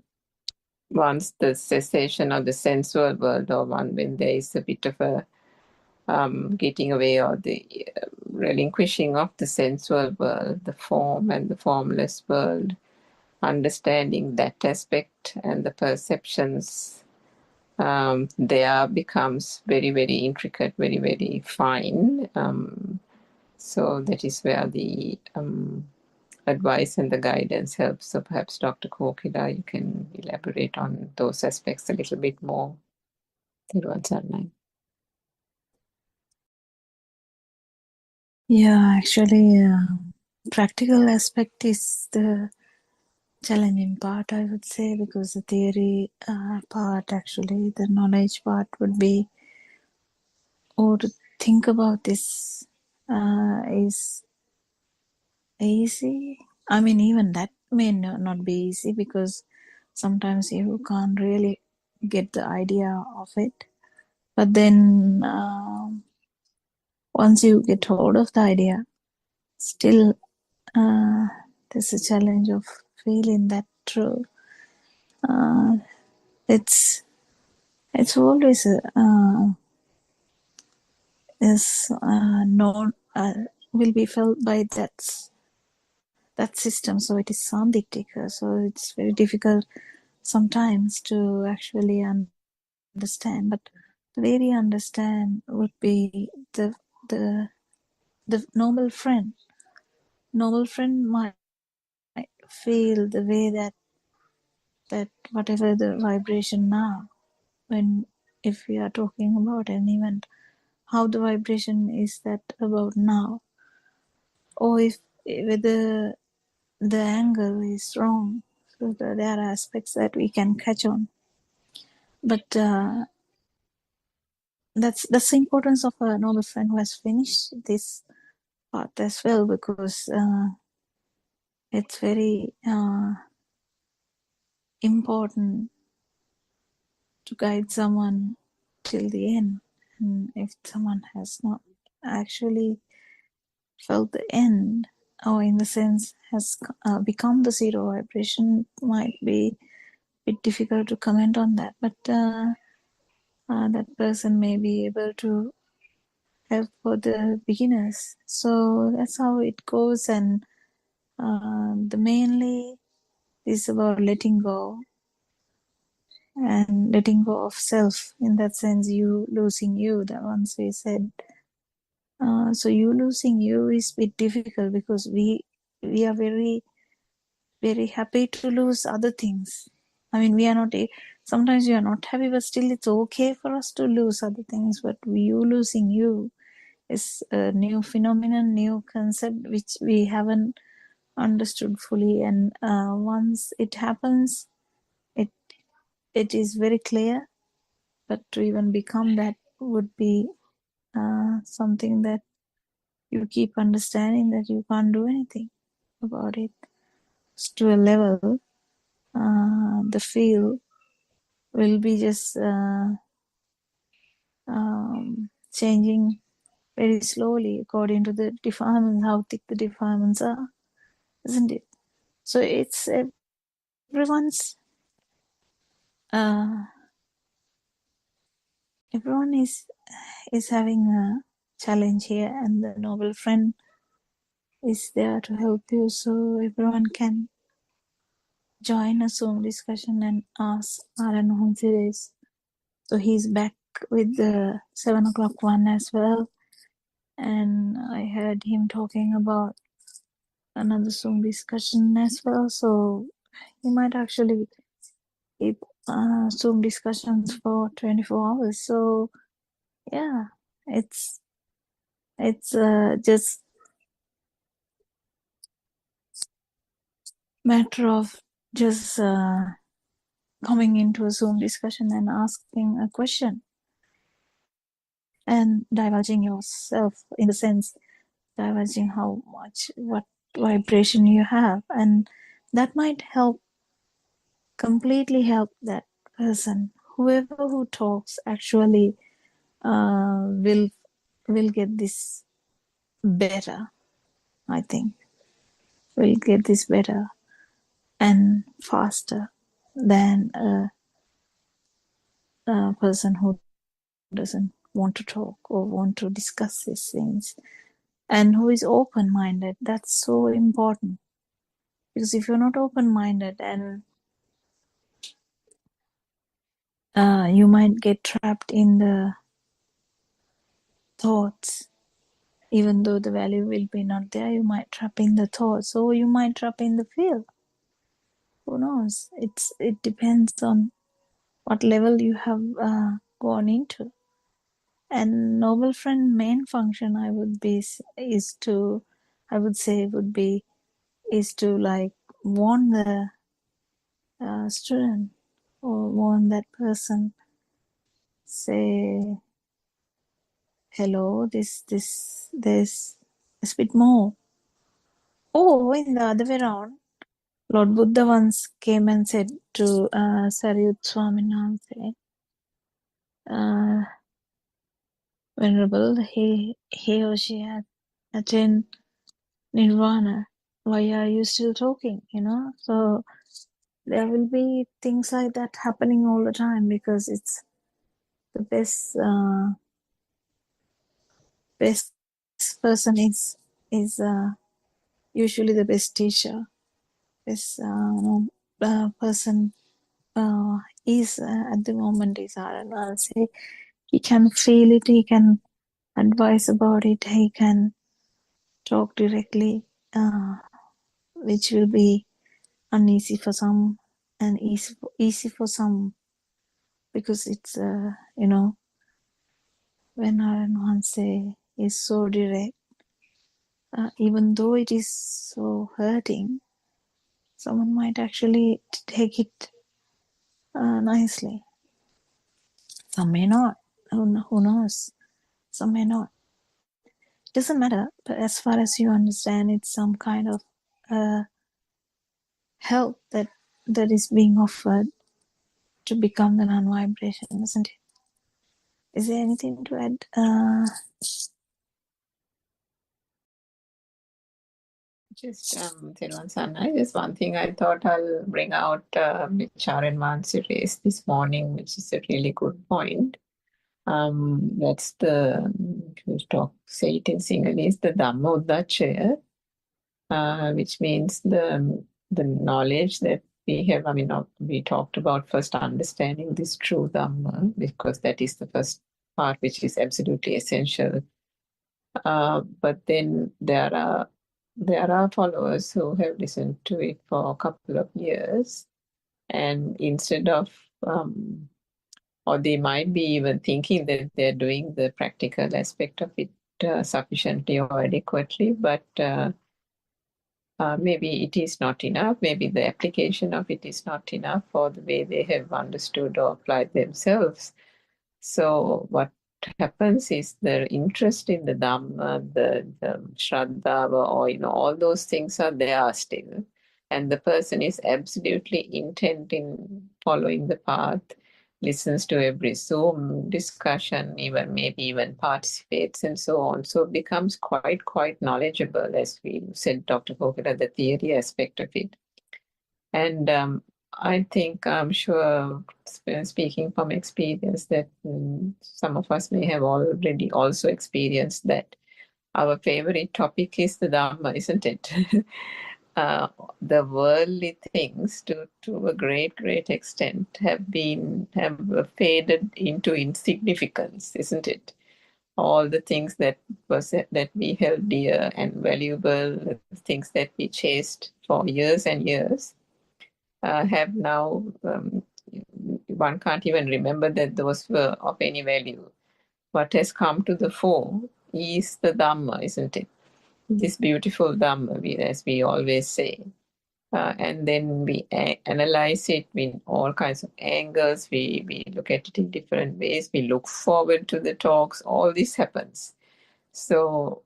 cessation of the sensual world, or when there is a bit of a getting away, or the relinquishing of the sensual world, the form and the formless world, understanding that aspect and the perceptions there becomes very, very intricate, very, very fine. So that is where the advice and the guidance helps. So perhaps Dr. Kokila, you can elaborate on those aspects a little bit more. Yeah, actually, practical aspect is the challenging part, I would say, because the theory part, actually, the knowledge part would be, or to think about this is easy. I mean, even that may not be easy, because sometimes you can't really get the idea of it. But then once you get hold of the idea, still there's a challenge of feeling that true. It's always known, will be felt by that system. So it is sandiktika. So it's very difficult sometimes to actually understand. But the way we understand would be the normal friend. Normal friend might feel the way that whatever the vibration now, when if we are talking about an event, how the vibration is that about now, or if whether the angle is wrong. So there are aspects that we can catch on. But that's the importance of a normal friend who has finished this part as well, because it's very important to guide someone till the end. And if someone has not actually felt the end, or in the sense has become the zero vibration, might be a bit difficult to comment on that. But that person may be able to help for the beginners. So that's how it goes. And the mainly is about letting go. and letting go of self. In that sense, you losing you, that once we said. So you losing you is a bit difficult because we are very, very happy to lose other things. I mean, we are not, sometimes we are not happy, but still it's okay for us to lose other things. But you losing you is a new phenomenon, new concept, which we haven't understood fully. And once it happens, it is very clear. But to even become that would be something that you keep understanding that you can't do anything about it. So to a level, the feel will be just changing very slowly according to the defilements, how thick the defilements are, isn't it? So it's everyone's, everyone is having a challenge here, and the noble friend is there to help you, so everyone can join a Zoom discussion and ask Aran Honsides. So he's back with the 7 o'clock one as well. And I heard him talking about another Zoom discussion as well. So he might actually keep Zoom discussions for 24 hours. So yeah, it's just matter of just coming into a Zoom discussion and asking a question and divulging yourself, in the sense divulging how much, what vibration you have, and that might help, completely help that person. Whoever who talks actually will get this better. I think will get this better and faster than a person who doesn't want to talk or want to discuss these things, and who is open-minded. That's so important, because if you're not open-minded, and you might get trapped in the thoughts, even though the value will be not there. You might trap in the thoughts, or you might trap in the feel. Who knows? It depends on what level you have gone into. And noble friend main function, I would say would be is to like warn the student, or warn that person, say, hello, there's a bit more. Or in the other way around, Lord Buddha once came and said to Sariyut Swaminathan, Venerable, he or she had attained nirvana. Why are you still talking? So there will be things like that happening all the time, because it's the best person is usually the best teacher. Best person is at the moment is Aran. I'll say he can feel it, he can advise about it, he can talk directly, which will be uneasy for some and easy for some, because it's when Aran say is so direct, even though it is so hurting, someone might actually take it nicely. Some may not. Who knows? Some may not. Doesn't matter. But as far as you understand, it's some kind of help that is being offered to become the non-vibration, isn't it? Is there anything to add? Just just one thing I thought I'll bring out, which Aaron Mansi raised this morning, which is a really good point. That's the, say it in Sinhalese, the Dhamma Udachaya, which means the knowledge that we talked about first understanding this true Dhamma, because that is the first part which is absolutely essential. But then there are followers who have listened to it for a couple of years, and instead of or they might be even thinking that they're doing the practical aspect of it sufficiently or adequately, but maybe it is not enough. Maybe the application of it is not enough for the way they have understood or applied themselves. So what happens is the interest in the Dhamma, the Shraddha, or all those things are there still. And the person is absolutely intent in following the path, listens to every Zoom discussion, maybe even participates and so on. So becomes quite knowledgeable, as we said, Dr. Kokila, the theory aspect of it. And I think, I'm sure, speaking from experience, that some of us may have already also experienced that our favorite topic is the Dhamma, isn't it? The worldly things, to a great extent, have faded into insignificance, isn't it? All the things that we held dear and valuable, things that we chased for years and years, have now, one can't even remember that those were of any value. What has come to the fore is the Dhamma, isn't it? This beautiful Dhamma, as we always say. And then we analyze it in all kinds of angles. We look at it in different ways. We look forward to the talks. All this happens. So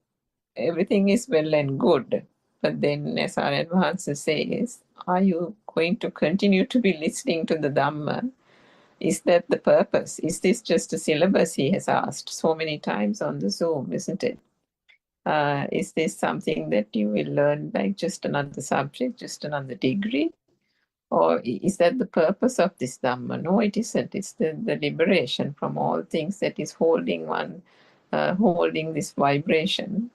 everything is well and good. But then, as our advancer says, are you going to continue to be listening to the Dhamma? Is that the purpose? Is this just a syllabus, he has asked so many times on the Zoom, isn't it? Is this something that you will learn like just another subject, just another degree? Or is that the purpose of this Dhamma? No, it isn't. It's the liberation from all things that is holding holding this vibration,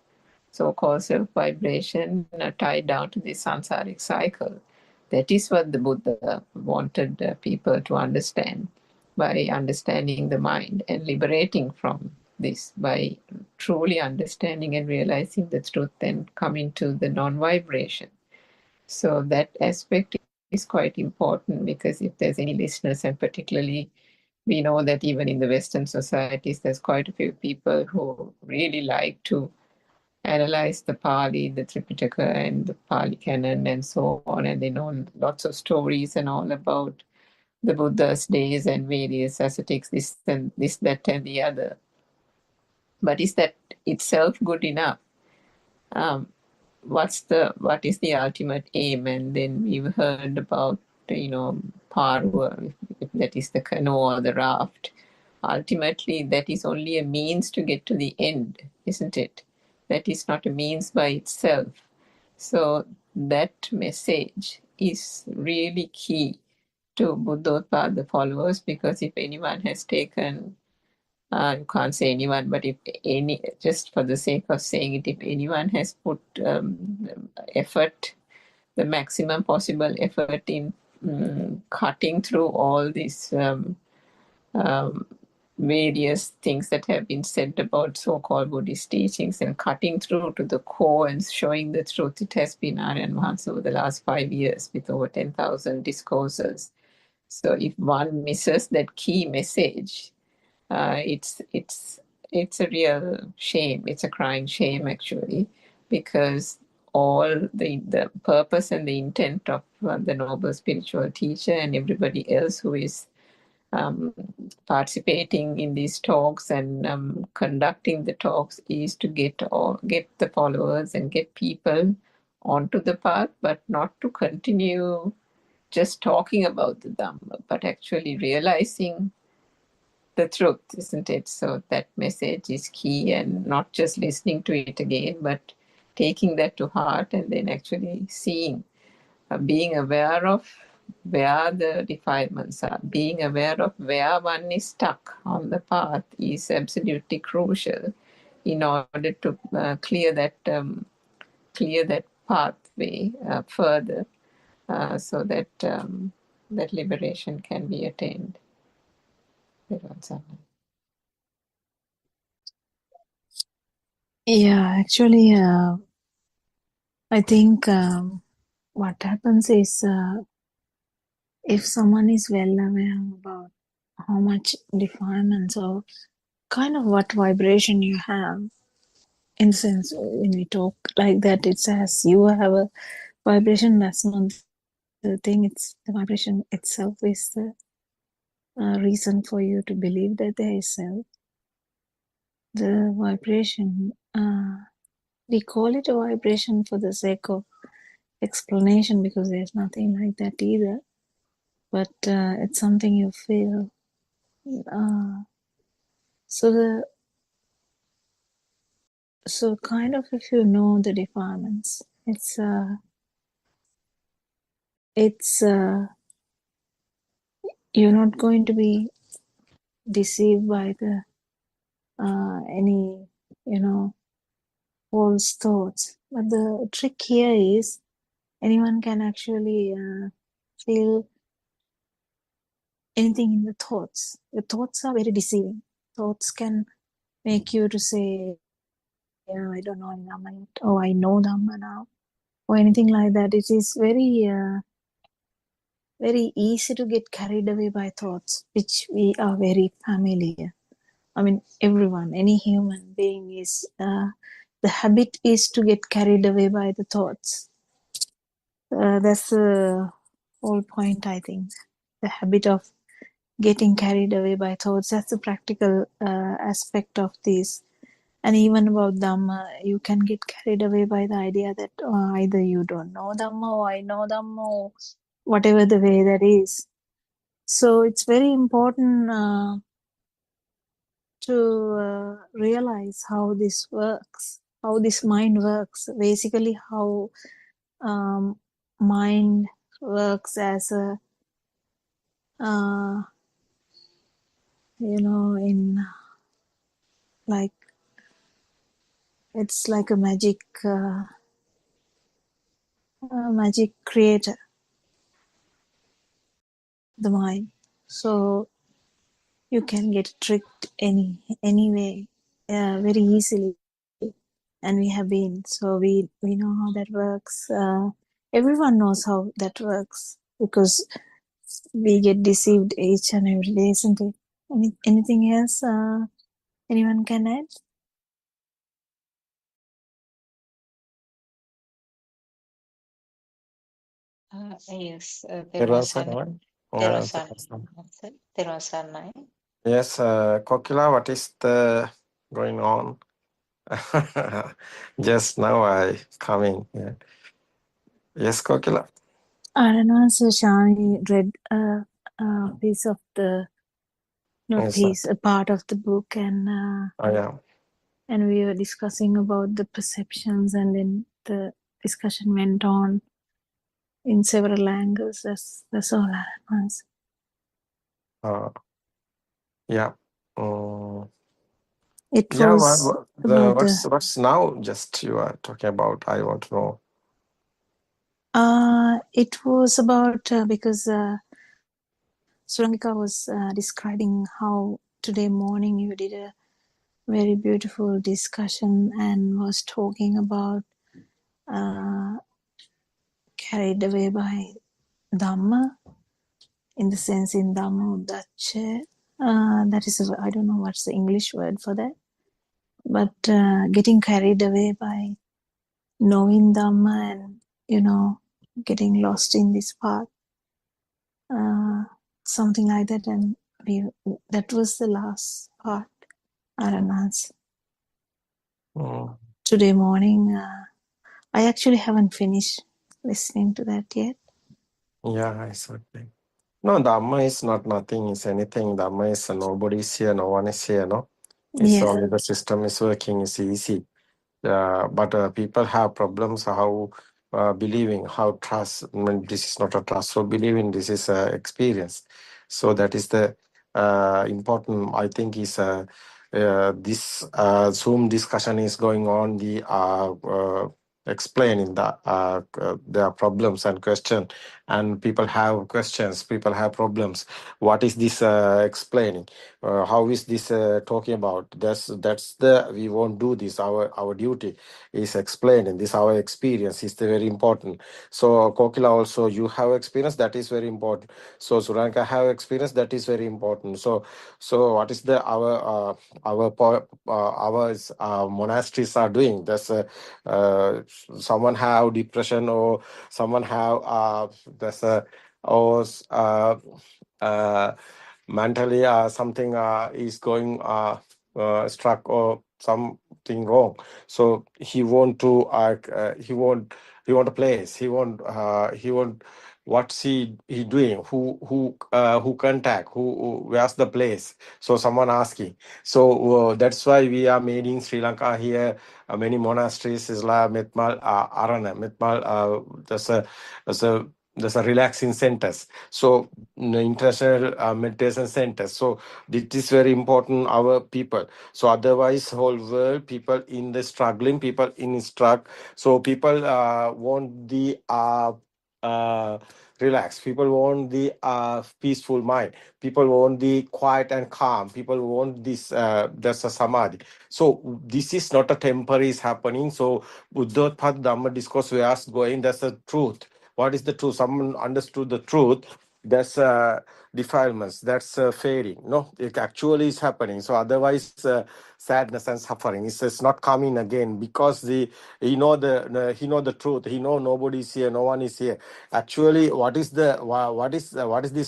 so-called self-vibration, tied down to this samsaric cycle. That is what the Buddha wanted people to understand, by understanding the mind and liberating from this, by truly understanding and realizing the truth and coming to the non-vibration. So that aspect is quite important, because if there's any listeners, and particularly we know that even in the Western societies, there's quite a few people who really like to analyze the Pali, the Tripitaka, and the Pali canon, and so on, and they know lots of stories and all about the Buddha's days and various ascetics, this, that, and the other. But is that itself good enough? What is the ultimate aim? And then we've heard about, Parva, if that is the canoe or the raft. Ultimately, that is only a means to get to the end, isn't it? That is not a means by itself. So that message is really key to Buddothpado followers, because if anyone has taken, you can't say anyone, but if any, just for the sake of saying it, if anyone has put effort, the maximum possible effort in cutting through all these various things that have been said about so-called Buddhist teachings, and cutting through to the core and showing the truth, it has been Aryan Mahansa over the last 5 years with over 10,000 discourses. So if one misses that key message, it's a real shame. It's a crying shame, actually, because all the purpose and the intent of the noble spiritual teacher and everybody else who is participating in these talks and conducting the talks is to get the followers and get people onto the path, but not to continue just talking about the Dhamma, but actually realizing the truth, isn't it? So that message is key, and not just listening to it again, but taking that to heart and then actually seeing, being aware of where the defilements are, being aware of where one is stuck on the path is absolutely crucial in order to clear that pathway further. so that that liberation can be attained. Yeah, actually, I think what happens is if someone is well aware about how much defilements or kind of what vibration you have, in the sense when we talk like that, it's as you have a vibration. That's not the thing. It's the vibration itself is the reason for you to believe that there is self. The vibration, we call it a vibration for the sake of explanation because there's nothing like that either. But it's something you feel. So kind of if you know the defilements, it's you're not going to be deceived by the any false thoughts. But the trick here is anyone can actually feel anything in the thoughts. The thoughts are very deceiving. Thoughts can make you to say, yeah, I don't know Dhamma yet, or I know Dhamma now, or anything like that. It is very very easy to get carried away by thoughts, which we are very familiar. I mean, everyone, any human being is, the habit is to get carried away by the thoughts. That's the whole point, I think. The habit of getting carried away by thoughts, that's the practical aspect of this. And even about Dhamma, you can get carried away by the idea that either you don't know Dhamma or I know Dhamma or whatever the way that is. So it's very important to realize how this works, how this mind works, basically how mind works as a, in like, it's like a magic creator, the mind. So you can get tricked any way very easily, and we have been. So we know how that works. Everyone knows how that works because we get deceived each and every day, isn't it? Anything else anyone can add? Yes, Yes, Kokila, what is the going on? Just now I coming. Yeah. Yes, Kokila. I don't know. So Shani read a piece of the, not Yes, piece, a part of the book, and yeah. and we were discussing about the perceptions, and then the discussion went on in several angles. That's all I was. Yeah. It Yeah. was about What's now? Just you are talking about. I want to know. It was about because Surangika was describing how today morning you did a very beautiful discussion and was talking about carried away by Dhamma, in the sense in Dhamma Udache. That is, I don't know what's the English word for that, but getting carried away by knowing Dhamma and, getting lost in this path, something like that. And that was the last part, Aranaz. Today morning, I actually haven't finished listening to that yet. Yeah, it's okay. No, Dhamma is not nothing, is anything. Dhamma is nobody is here, no one is here, no? It's only the system is working, it's easy. But people have problems how believing, how trust. I mean, this is not a trust, so believing this is experience. So that is the important, I think, is this Zoom discussion is going on. The explaining their problems and question, and people have questions, people have problems. What is this explaining? How is this talking about? That's the we won't do this. Our duty is explaining this. Our experience is very important. So Kokila, also you have experience, that is very important. So Suranka have experience, that is very important. So what is the our monasteries are doing? That's someone have depression, or someone have there's a or uh, mentally something is going struck or something wrong. So he want to he want a place, he want what's he doing, who contact, where's the place. So someone asking. So that's why we are made in Sri Lanka here. Many monasteries is like Mitmal Arana. Mitmal there's a relaxing centers. So international meditation centers. So it is very important our people. So otherwise whole world people in the struggling, people in struck. So people want the relax. People want the peaceful mind. People want the quiet and calm. People want this. That's a samadhi. So this is not a temporary is happening. So Buddothpado Dhamma discourse we are going. That's the truth. What is the truth? Someone understood the truth. That's defilements. That's fading. No, it actually is happening. So otherwise, sadness and suffering is not coming again, because he know the truth. He know nobody is here. No one is here. Actually, what is this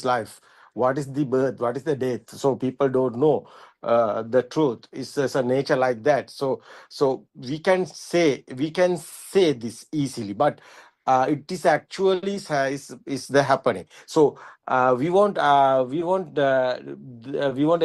life? What is the birth? What is the death? So people don't know the truth. It's just a nature like that. So we can say this easily, but it is actually is the happening. So we want to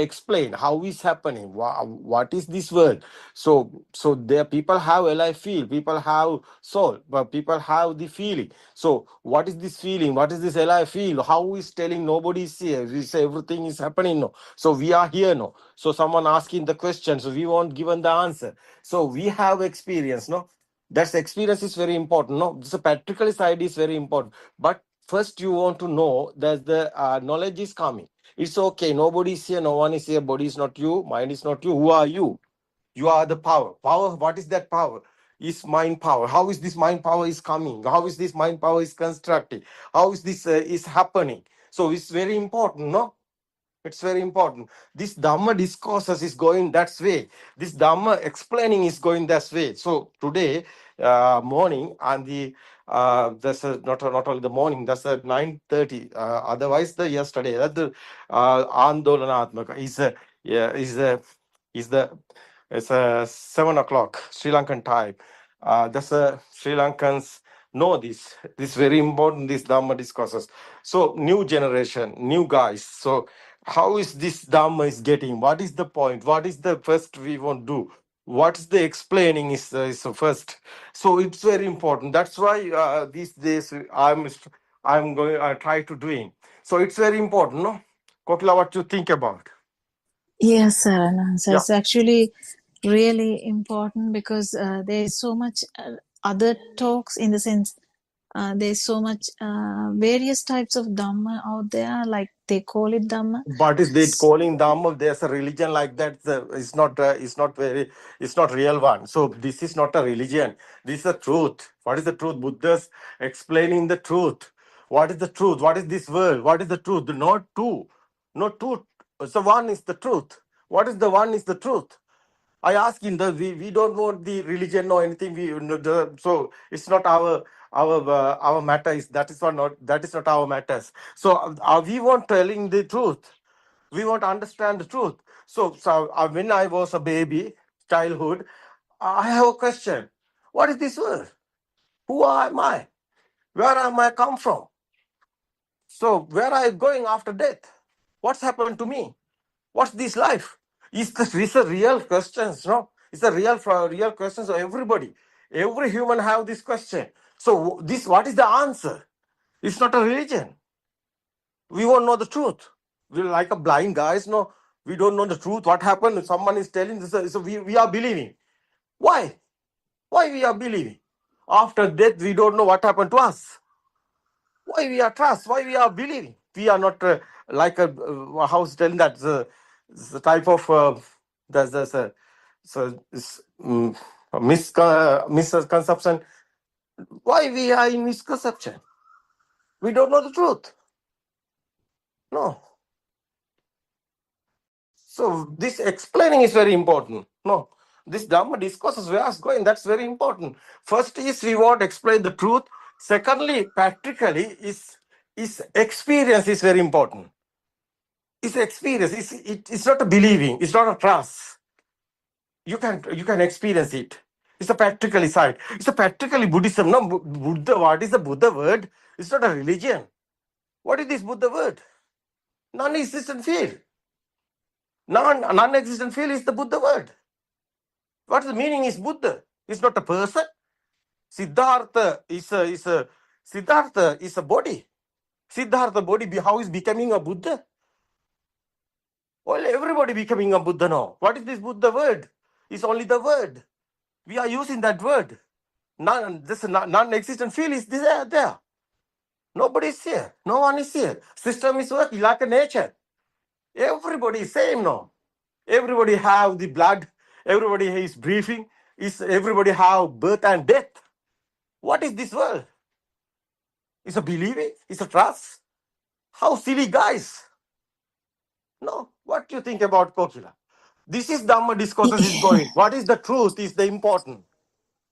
explain how is happening. What is this world? So there people have alive feel, people have soul, but people have the feeling. So what is this feeling? What is this alive feel? How is telling nobody is here? We say everything is happening. No. So we are here. No. So someone asking the question. So we won't given the answer. So we have experience. No. That's experience is very important. No. The practical side is very important. But first you want to know that the knowledge is coming. It's okay. Nobody is here. No one is here. Body is not you. Mind is not you. Who are you? You are the power. Power, what is that power? Is mind power. How is this mind power is coming? How is this mind power is constructed? How is this is happening? So it's very important, no? It's very important. This Dhamma discourses is going that way. This Dhamma explaining is going that way. So today morning and the that's not only the morning. That's at 9:30. Otherwise, the yesterday that the Andolanatmaka is the it's 7 o'clock Sri Lankan time. That's Sri Lankans know this. This very important. This Dhamma discourses. So new generation, new guys. So how is this Dhamma is getting? What is the point? What is the first we want to do? What's the explaining is first. So it's very important. That's why these days I'm going. I try to doing. So it's very important, no? Kokila, what you think about? Yes, Sarana. So Yeah. it's actually really important because there is so much other talks in the sense there's so much various types of Dhamma out there, like they call it Dhamma. What is they calling Dhamma? There's a religion like that. It's not real one. So this is not a religion. This is the truth. What is the truth? Buddha's explaining the truth. What is the truth? What is this world? What is the truth? Not two. Not two. So one is the truth. What is the one is the truth? I ask in we don't want the religion or anything. So it's not our matter. Is that is not our matters. So we want telling the truth. We want to understand the truth. So when I was a baby, childhood, I have a question. What is this world? Who am I? Where am I come from? So where are you going after death? What's happened to me? What's this life? It's a real question, no? It's a real question. So every human have this question. So this, what is the answer? It's not a religion. We won't know the truth. We're like a blind guys. No, we don't know the truth. What happened? Someone is telling this. So we are believing. Why? Why we are believing? After death, we don't know what happened to us. Why we are trust? Why we are believing? We are not like a house telling that the type of there's a so misconception. Why we are in misconception? We don't know the truth. No. So this explaining is very important. No. This Dhamma discourses where it's going. That's very important. First is we want to explain the truth. Secondly, practically is experience is very important. It's experience. It's not a believing. It's not a trust. You can experience it. It's a practically side. It's a practically Buddhism. No, Buddha. What is the Buddha word? It's not a religion. What is this Buddha word? Non-existent field. Non-existent field is the Buddha word. What the meaning is Buddha? It's not a person. Siddhartha is a body. Siddhartha body. How is becoming a Buddha? Well, everybody becoming a Buddha now. What is this Buddha word? It's only the word. We are using that word. This non-existent field is there. Nobody is here. No one is here. System is working like a nature. Everybody is same now. Everybody have the blood. Everybody is breathing. Everybody have birth and death. What is this world? It's a believing. It's a trust. How silly guys. No. What do you think about Kokila? This is Dhamma discourses is going. What is the truth is the important.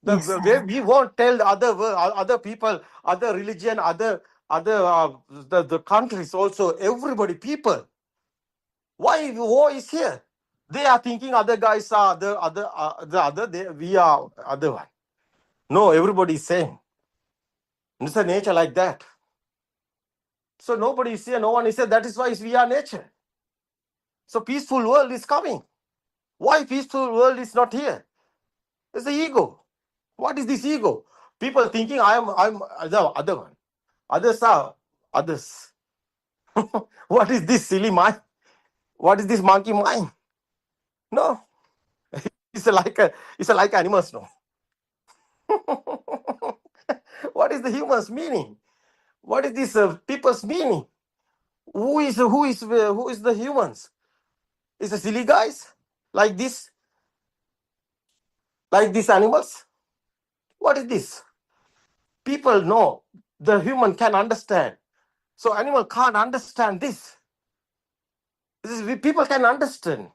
We won't tell other people, other religion, other the countries also, everybody, people. Why war is here? They are thinking other guys are we are other one. No, everybody is same. It's a nature like that. So nobody is here, no one is here. That is why we are nature. So peaceful world is coming. Why peaceful world is not here? It's the ego. What is this ego? People thinking I'm the other one. Others are others. What is this silly mind? What is this monkey mind? No. It's like animals, no. What is the humans meaning? What is this people's meaning? Who is the humans? Is the silly guys like this? Like these animals? What is this? People know the human can understand. So animal can't understand this. People can understand.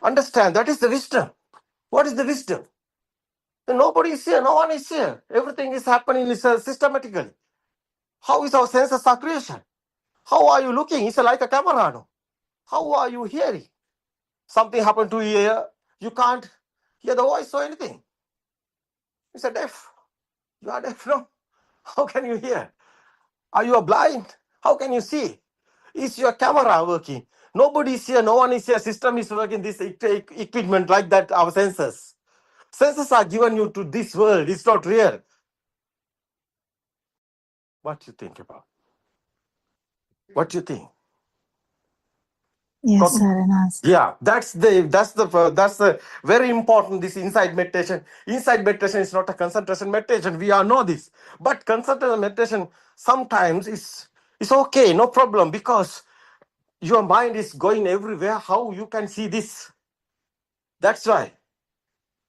That is the wisdom. What is the wisdom? Nobody is here. No one is here. Everything is happening systematically. How is our senses of creation? How are you looking? It's like a camera. No? How are you hearing? Something happened to your ear. You can't hear the voice or anything. It's a deaf. You are deaf, no? How can you hear? Are you blind? How can you see? Is your camera working? Nobody is here. No one is here. System is working. This equipment like that. Our senses. Senses are given you to this world. It's not real. What do you think about? What do you think? Yes, Saranas. Yeah, that's the very important. This inside meditation. Inside meditation is not a concentration meditation. We all know this, but concentration meditation sometimes is okay, no problem, because your mind is going everywhere. How you can see this? That's why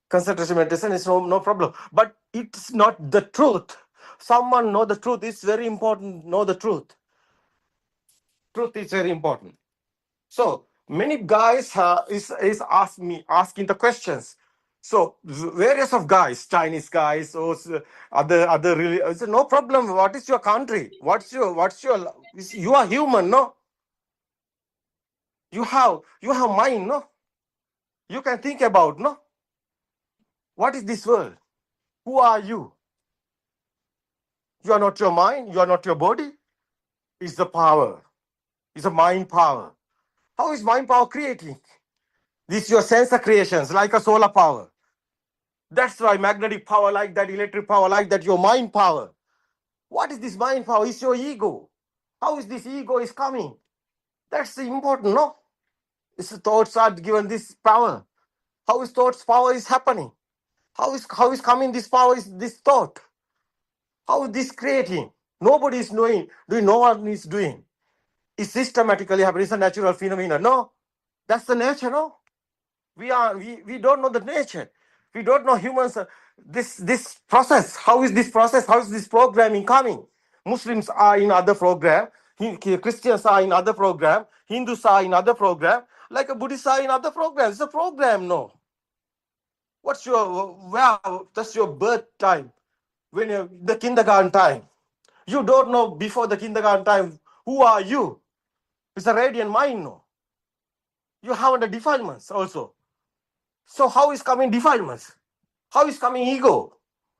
concentration meditation is no problem. But it's not the truth. Someone know the truth. It's very important. Know the truth. Truth is very important. So many guys is asking the questions. So various of guys, Chinese guys or other really. I said, no problem. What is your country? What's your? You are human, no? You have mind, no? You can think about, no? What is this world? Who are you? You are not your mind. You are not your body. It's the power. It's a mind power. How is mind power creating? This is your sensor creations, like a solar power. That's why magnetic power like that, electric power like that, your mind power. What is this mind power? It's your ego. How is this ego is coming? That's important, no? It's the thoughts are given this power. How is thoughts power is happening? How is coming this power is this thought? How is this creating? Nobody is knowing. No one is doing. It's systematically happening. It's a natural phenomenon. No, that's the nature. No, we don't know the nature. We don't know humans. This process. How is this process? How is this programming coming? Muslims are in other program. Christians are in other program. Hindus are in other program. Like a Buddhists are in other programs. It's a program. No. What's your that's your birth time? When you're the kindergarten time. You don't know before the kindergarten time who are you. It's a radiant mind. No. You haven't a defilements also. So how is coming defilements? How is coming ego?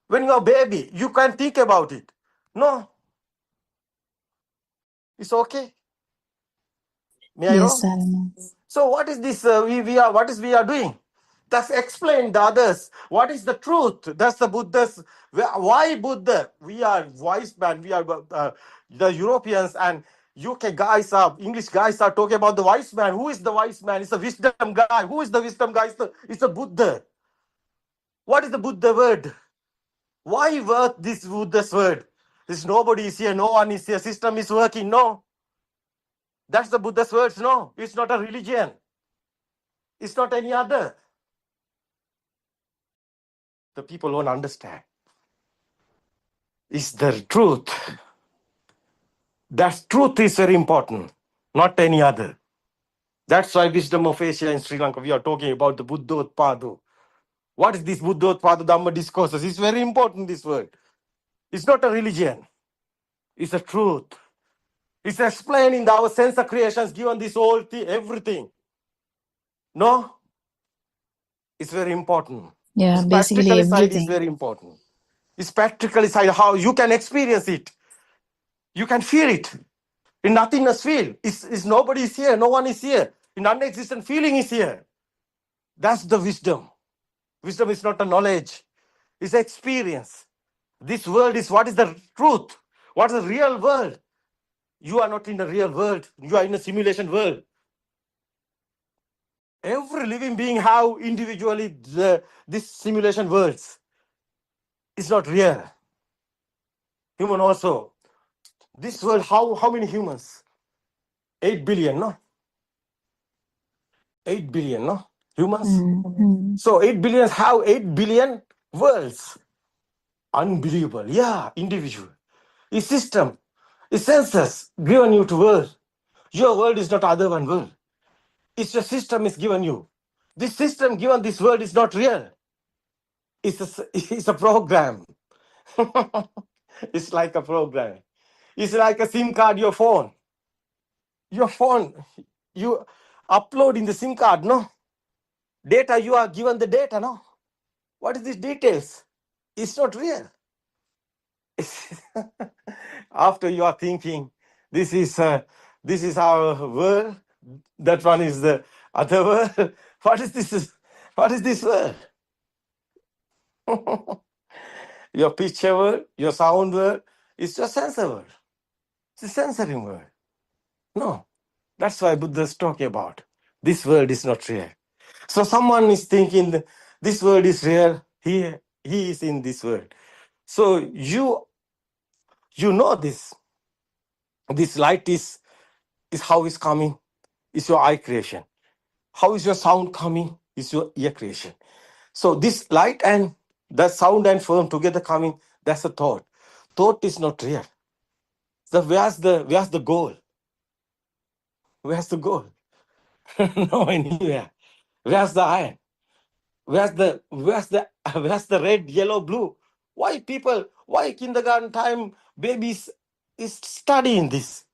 When you're a baby, you can think about it. No, it's okay. May I Yes, know? Sarana. So what is this? We are doing? That's explain the others. What is the truth? That's the Buddha's. Why Buddha? We are wise man. We are the Europeans and UK guys are English guys are talking about the wise man. Who is the wise man? It's a wisdom guy. Who is the wisdom guy? It's the Buddha. What is the Buddha word? Why work this Buddha's word? There's nobody is here. No one is here. System is working. No. That's the Buddha's words. No. It's not a religion. It's not any other. The people won't understand. It's the truth. That truth is very important, not any other. That's why Wisdom of Asia in Sri Lanka, we are talking about the Buddothpado. What is this Buddothpado Dhamma discourses? It's very important, this word. It's not a religion. It's a truth. It's explaining our sense of creations given this whole thing, everything. No? It's very important. Yeah, Its basically practical side is everything. very important. Its practical side, how you can experience it. You can feel it. In nothingness feel. Is nobody is here, no one is here. In non-existent feeling is here. That's the wisdom. Wisdom is not a knowledge. It's experience. This world is what is the truth? What is the real world? You are not in the real world. You are in a simulation world. Every living being have individually this simulation worlds. It's not real. Human also. This world, how many humans? 8 billion, no? 8 billion, no? Humans. Mm-hmm. So 8 billion have 8 billion worlds. Unbelievable. Yeah, individual. It's system. It's senses given you to world. Your world is not other one world. It's a system is given you. This system given this world is not real. It's a program. It's like a program. It's like a SIM card, your phone. Your phone, you upload in the SIM card, no? Data, you are given the data, no? What is these details? It's not real. After you are thinking, this is our world, that one is the other world. What is this? What is this world? Your picture world, your sound world, it's your sensor world. It's a sensory world. No, that's why Buddha is talking about. This world is not real. So someone is thinking that this world is real. He is in this world. So you know this. This light is how it's coming. It's your eye creation. How is your sound coming? It's your ear creation. So this light and the sound and form together coming, that's a thought. Thought is not real. So where's the goal? Where's the goal? No, anywhere. Where's the iron? Where's the red, yellow, blue? Why kindergarten time babies is studying this?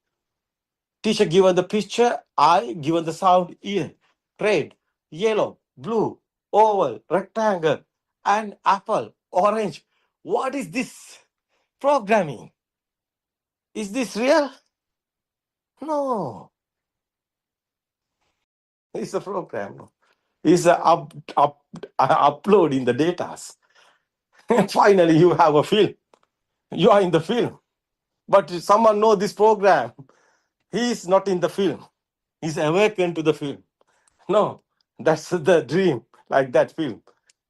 Teacher given the picture, eye given the sound, ear, red, yellow, blue, oval, rectangle, and apple, orange. What is this programming? Is this real? No. It's a program. It's a upload in the data. And finally, you have a film. You are in the film. But someone know this program. He is not in the film. He's awakened to the film. No, that's the dream, like that film.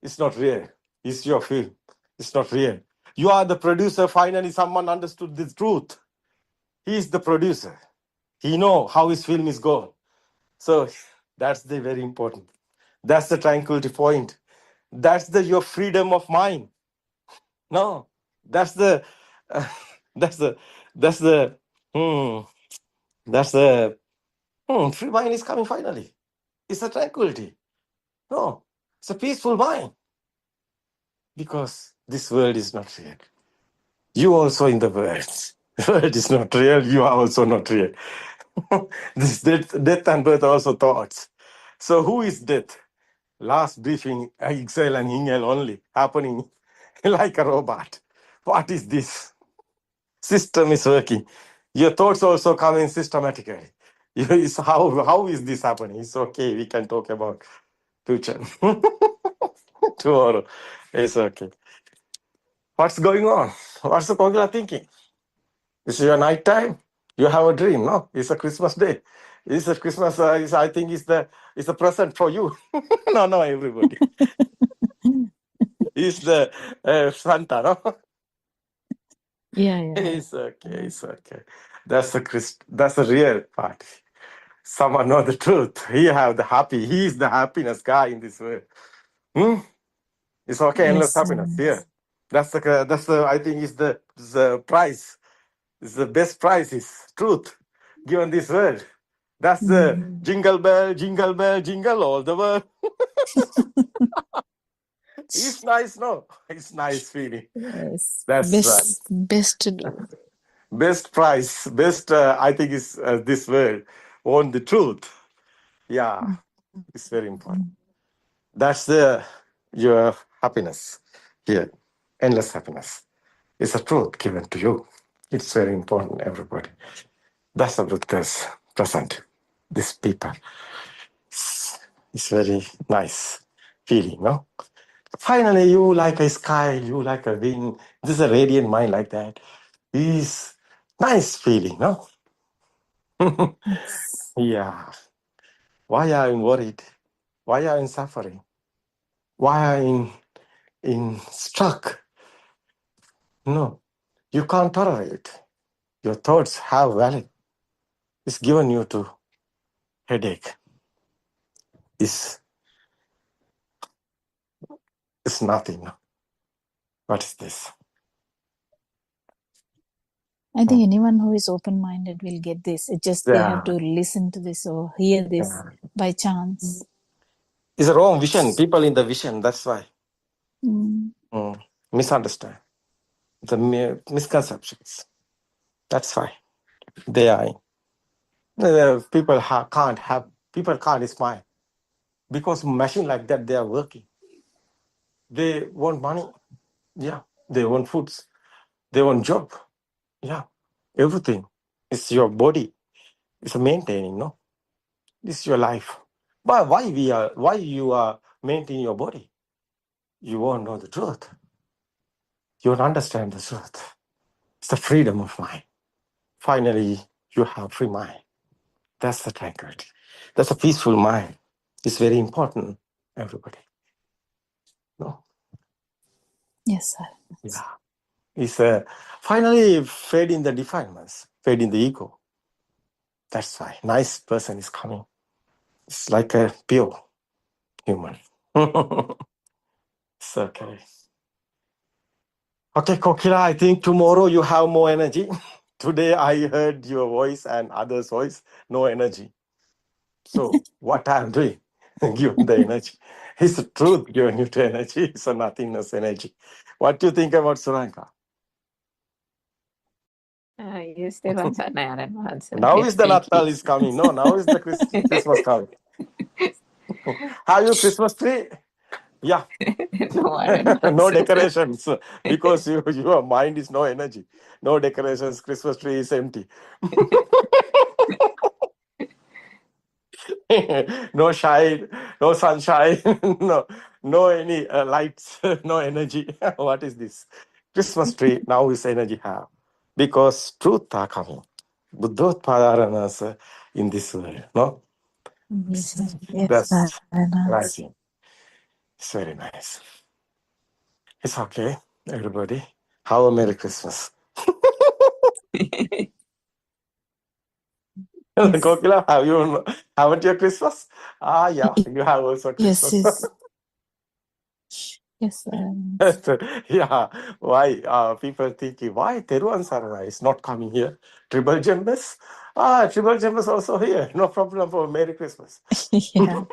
It's not real. It's your film. It's not real. You are the producer. Finally, someone understood this truth. He is the producer. He know how his film is going. So that's the very important. That's the tranquility point. That's the your freedom of mind. No, that's the that's the that's the that's the free mind is coming finally. It's a tranquility. No, it's a peaceful mind. Because this world is not real. You also in the world. The world is not real. You are also not real. This death and birth are also thoughts. So who is death? Last briefing, exhale and inhale only, happening like a robot. What is this? System is working. Your thoughts also come in systematically. How is this happening? It's okay. We can talk about future tomorrow. It's okay. What's going on? What's the Kogila thinking? It's your night time. You have a dream, no? It's a Christmas day. It's a Christmas. I think it's a present for you. No, everybody. It's the Santa, no? Yeah. It's okay. It's okay. That's the real part. Someone know the truth. He is the happiness guy in this world. It's okay. Endless happiness. Yeah. That's the. I think is the prize. It's the best prize is truth given this world. That's the jingle bell, jingle all the world. It's nice, no? It's nice feeling. Yes. That's Best to do. best prize. Best, I think, is this world on the truth. Yeah, it's very important. That's your happiness here, endless happiness. It's a truth given to you. It's very important, everybody. That's the Buddha's present. These people. It's very nice feeling, no? Finally, you like a sky, you like a wind. This is a radiant mind like that. It's nice feeling, no? Yeah. Why are you worried? Why are you suffering? Why are you in struck? No, you can't tolerate. Your thoughts have value. It's given you to headache. It's nothing. No? What is this? I think anyone who is open-minded will get this. It just they have to listen to this or hear this by chance. It's a wrong vision. People in the vision, that's why. Misunderstand. The misconceptions. That's why. They are. People can't smile. Because machine like that, they are working. They want money. Yeah. They want foods. They want job. Yeah. Everything. It's your body. It's maintaining, no? This is your life. But why you are maintaining your body? You won't know the truth. You won't understand the truth. It's the freedom of mind. Finally, you have free mind. That's the tranquility. That's a peaceful mind. It's very important, everybody. No? Yes, sir. Yeah. It's finally fade in the defilements, fade in the ego. That's why nice person is coming. It's like a pure human. It's okay. Okay, Kokila, I think tomorrow you have more energy. Today I heard your voice and others' voice, no energy. So what I'm doing, given the energy, it's the truth given you the energy. It's a nothingness energy. What do you think about Suranka? You still want to answer. Now is the Natal is coming. No, now is the Christmas coming. Have you Christmas tree? Yeah. No, I don't know. No decorations because your mind is no energy. No decorations. Christmas tree is empty. No shine, no sunshine, no any lights, no energy. What is this? Christmas tree now is energy have because truth are coming. Buddothpado in this world, no? Yes, sir. That's rising. It's very nice. It's okay, everybody. Have a Merry Christmas. Yes. Kokila, haven't your Christmas? Yeah, you have also Christmas. Yes, yes. Yes. Yeah, why people thinking why Teruan Sarana is not coming here? Triple Jembes? Triple Jembes also here. No problem for Merry Christmas. Yeah.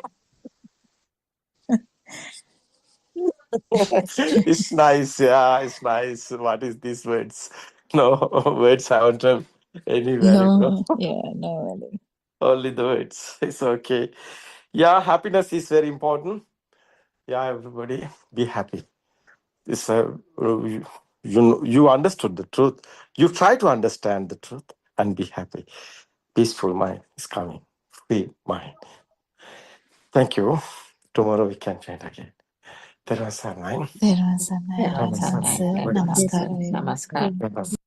It's nice, yeah, it's nice. What is these words? No words haven't have any value. No? No. Yeah. No. Really. Only the words. It's okay. Yeah, happiness is very important. Yeah, everybody, be happy. It's you understood the truth. You try to understand the truth and be happy. Peaceful mind is coming. Free mind. Thank you. Tomorrow we can chant again. Teruwan Saranai. Teruwan Saranai. Teruwan Arahant Saranai. Sir. Namaskar. Namaskar. Namaskar.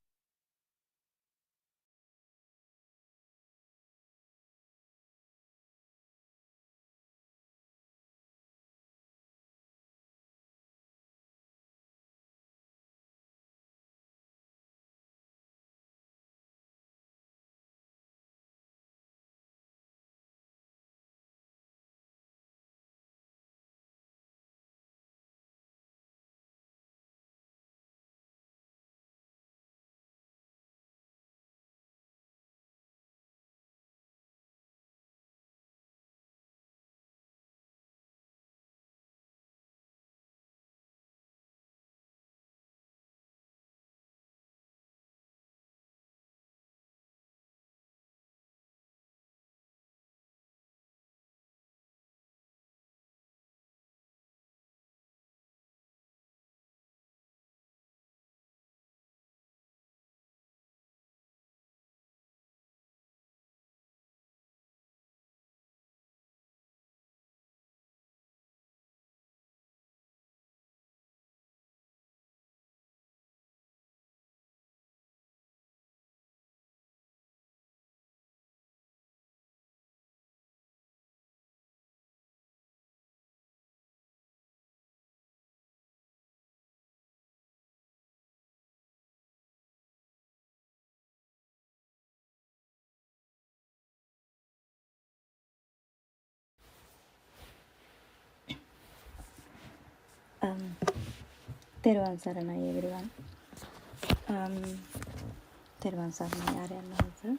Teruwan Saranai, everyone. Teruwan Saranai, Aryan Mahatsa.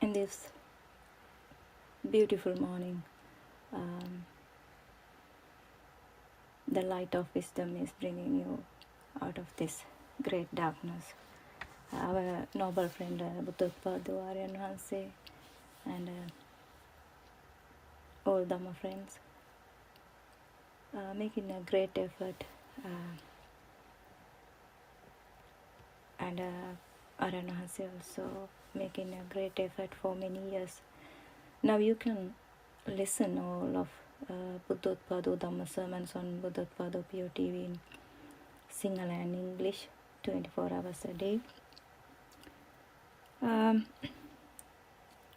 In this beautiful morning, the light of wisdom is bringing you out of this great darkness. Our noble friend Buddothpado, Aryan Mahatsa, and all Dhamma friends making a great effort, and Aryan Mahatsa also making a great effort for many years. Now you can listen all of Buddothpado Dhamma sermons on Buddothpado PeoTV in Sinhala and English 24 hours a day.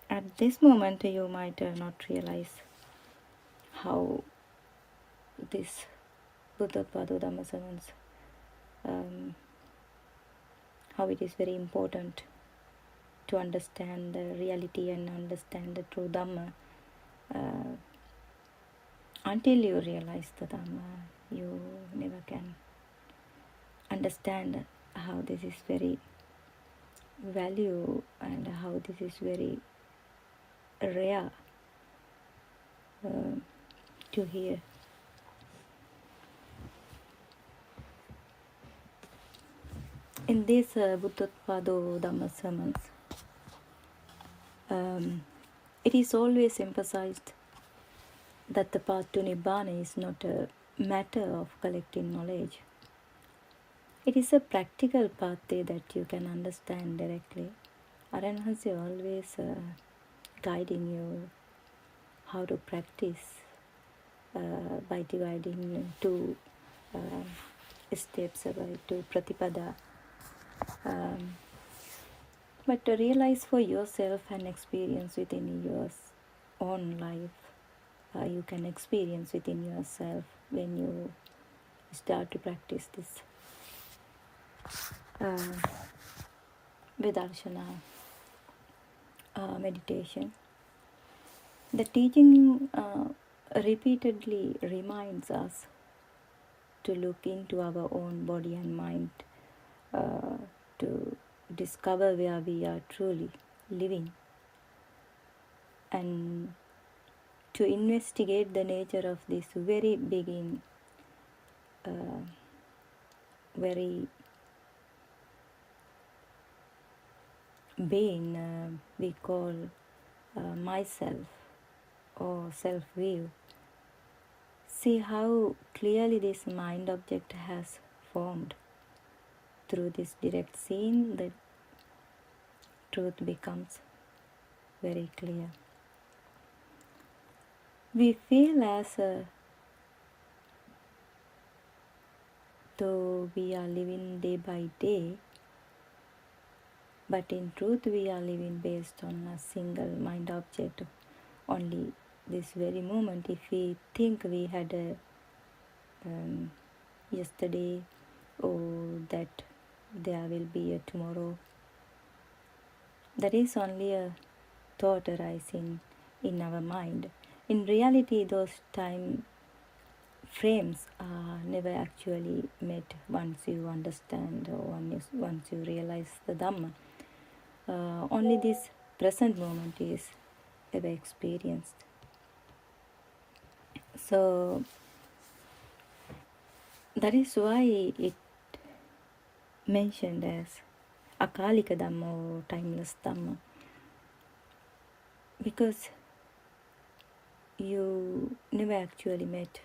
At this moment you might not realize how this Buddothpado Dhamma sermons, how it is very important to understand the reality and understand the true Dhamma. Until you realize the Dhamma, you never can understand how this is very value and how this is very rare to hear. In these Buddothpado Dhamma sermons, it is always emphasized that the path to Nibbana is not a matter of collecting knowledge. It is a practical pathway that you can understand directly. Aryan Mahatsa always guiding you how to practice by dividing two steps, by two pratipada. But to realize for yourself and experience within your own life you can experience within yourself when you start to practice this Vidarshana meditation. The teaching repeatedly reminds us to look into our own body and mind to discover where we are truly living and to investigate the nature of this very being, very being we call myself or self-view. See how clearly this mind object has formed. Through this direct seeing, the truth becomes very clear. We feel as though we are living day by day, but in truth we are living based on a single mind object. Only this very moment, if we think we had a yesterday or that there will be a tomorrow, that is only a thought arising in our mind. In reality, those time frames are never actually met once you understand or once you realize the Dhamma. Only this present moment is ever experienced. So that is why it mentioned as Akalika Dhamma or timeless Dhamma, because you never actually met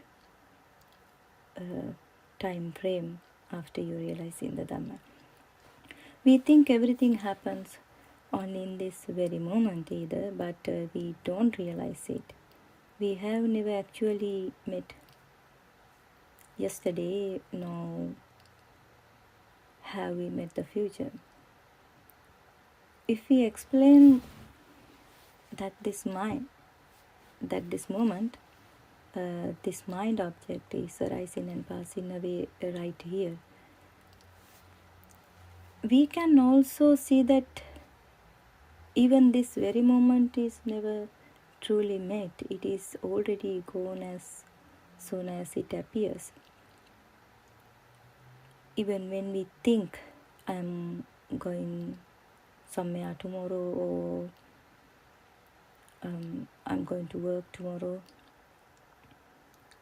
a time frame after you realizing the Dhamma. We think everything happens only in this very moment either, but we don't realize it. We have never actually met yesterday, nor have we met the future. If we explain that this moment, this mind object is arising and passing away right here, we can also see that even this very moment is never truly met. It is already gone as soon as it appears. Even when we think I'm going somewhere tomorrow or I'm going to work tomorrow,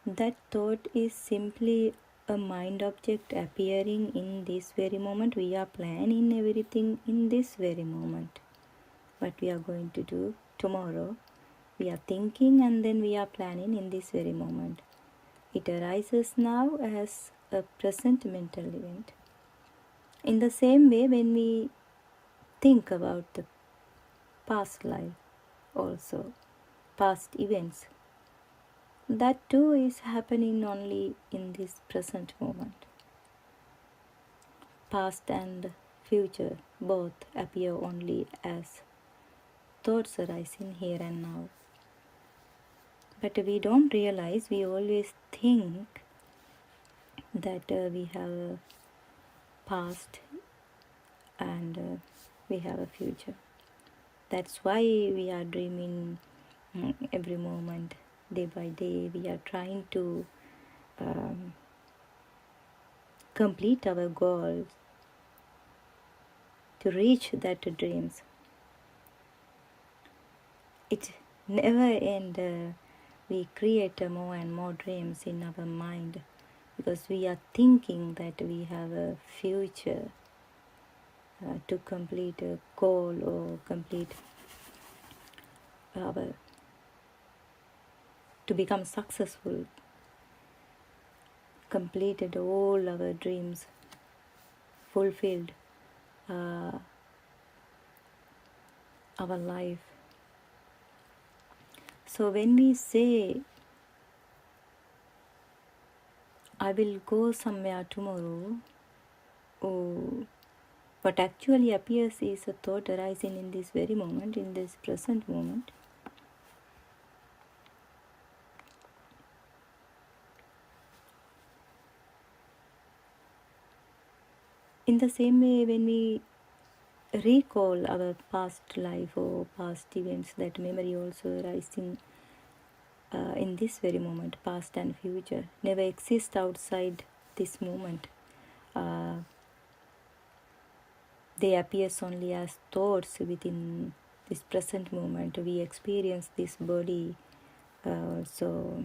that thought is simply a mind object appearing in this very moment. We are planning everything in this very moment. What we are going to do tomorrow, we are thinking and then we are planning in this very moment. It arises now as a present mental event. In the same way, when we think about the past life, also past events, that too is happening only in this present moment. Past and future both appear only as thoughts arising here and now. But we don't realize, we always think that we have a past and we have a future. That's why we are dreaming every moment, day by day. We are trying to complete our goals, to reach that dreams. It never ends. We create more and more dreams in our mind because we are thinking that we have a future to complete a goal or complete to become successful, completed all our dreams, fulfilled our life. So when we say, I will go somewhere tomorrow, what actually appears is a thought arising in this very moment, in this present moment. In the same way, when we recall our past life or past events, that memory also arises in this very moment. Past and future never exist outside this moment. They appear only as thoughts within this present moment. We experience this body also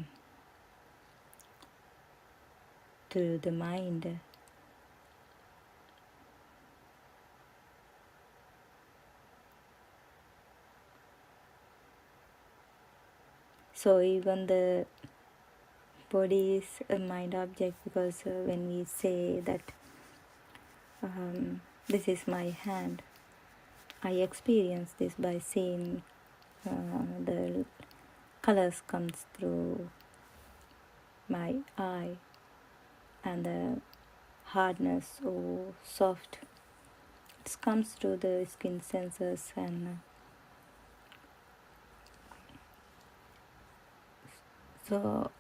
through the mind. So even the body is a mind object, because when we say that this is my hand, I experience this by seeing the colors comes through my eye, and the hardness or soft, it comes through the skin sensors. And so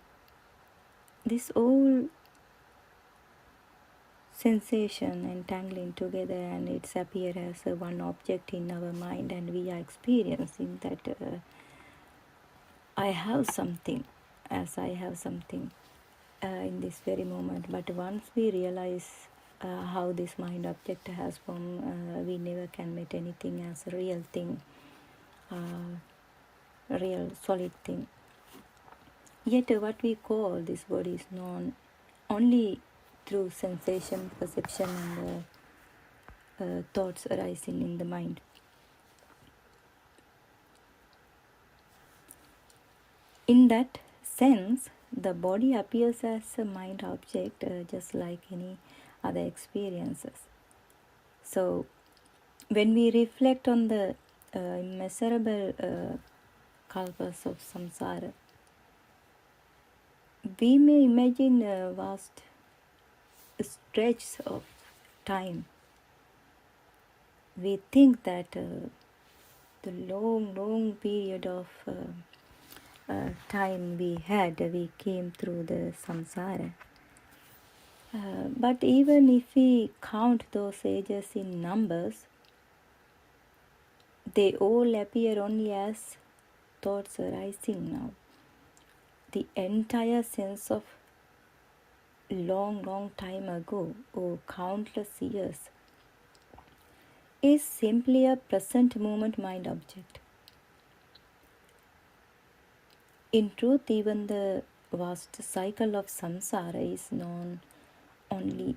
this all sensation entangling together, and it's appear as one object in our mind, and we are experiencing that I have something, as I have something in this very moment. But once we realize how this mind object has formed, we never can meet anything as a real thing, real solid thing. Yet what we call this body is known only through sensation, perception, and thoughts arising in the mind. In that sense, the body appears as a mind object, just like any other experiences. So when we reflect on the immeasurable kalpas of samsara, we may imagine a vast stretch of time. We think that the long period of time we came through the samsara. But even if we count those ages in numbers, they all appear only as thoughts arising now. The entire sense of long time ago, or countless years, is simply a present moment mind object. In truth, even the vast cycle of samsara is known only